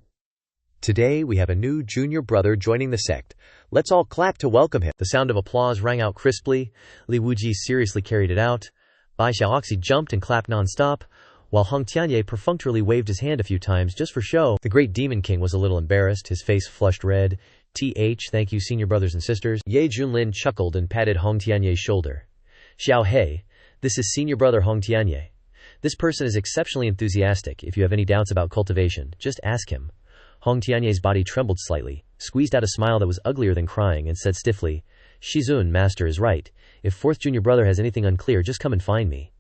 "Today we have a new junior brother joining the sect. Let's all clap to welcome him." The sound of applause rang out crisply. Li Wuji seriously carried it out. Bai Xiaoxi jumped and clapped non-stop, while Hong Tianye perfunctorily waved his hand a few times just for show. The great demon king was a little embarrassed, his face flushed red. Thank you, senior brothers and sisters. Ye Junlin chuckled and patted Hong Tianye's shoulder. Xiao Hei, this is senior brother Hong Tianye. This person is exceptionally enthusiastic. If you have any doubts about cultivation, just ask him. Hong Tianye's body trembled slightly, squeezed out a smile that was uglier than crying, and said stiffly, Shizun, master is right. If fourth junior brother has anything unclear, just come and find me.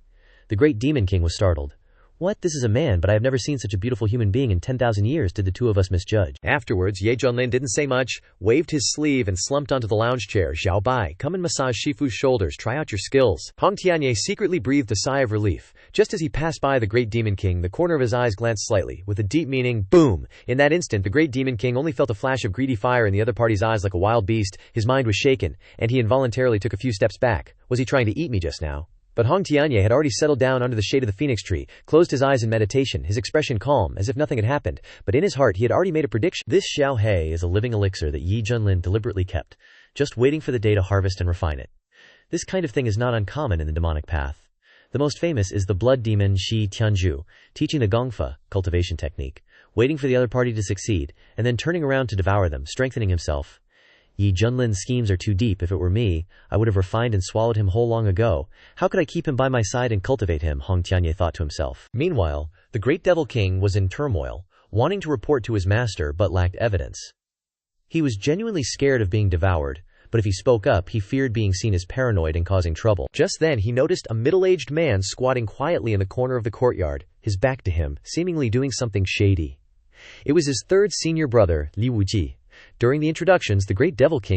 The great demon king was startled. What? This is a man, but I have never seen such a beautiful human being in 10,000 years. Did the two of us misjudge? Afterwards, Ye Junlin didn't say much, waved his sleeve and slumped onto the lounge chair. Xiao Bai, come and massage Shifu's shoulders, try out your skills. Hong Tianye secretly breathed a sigh of relief. Just as he passed by the great demon king, the corner of his eyes glanced slightly, with a deep meaning, boom! In that instant, the great demon king only felt a flash of greedy fire in the other party's eyes like a wild beast. His mind was shaken, and he involuntarily took a few steps back. Was he trying to eat me just now? But Hong Tianye had already settled down under the shade of the phoenix tree, closed his eyes in meditation, his expression calm, as if nothing had happened, but in his heart he had already made a prediction. This Xiao Hei is a living elixir that Ye Junlin deliberately kept, just waiting for the day to harvest and refine it. This kind of thing is not uncommon in the demonic path. The most famous is the blood demon Shi Tianju, teaching the Gongfa, cultivation technique, waiting for the other party to succeed, and then turning around to devour them, strengthening himself. Ye Junlin's schemes are too deep. If it were me, I would have refined and swallowed him whole long ago. How could I keep him by my side and cultivate him? Hong Tianye thought to himself. Meanwhile, the great devil king was in turmoil, wanting to report to his master but lacked evidence. He was genuinely scared of being devoured, but if he spoke up, he feared being seen as paranoid and causing trouble. Just then he noticed a middle-aged man squatting quietly in the corner of the courtyard, his back to him, seemingly doing something shady. It was his third senior brother, Li Wuji. During the introductions, the great devil king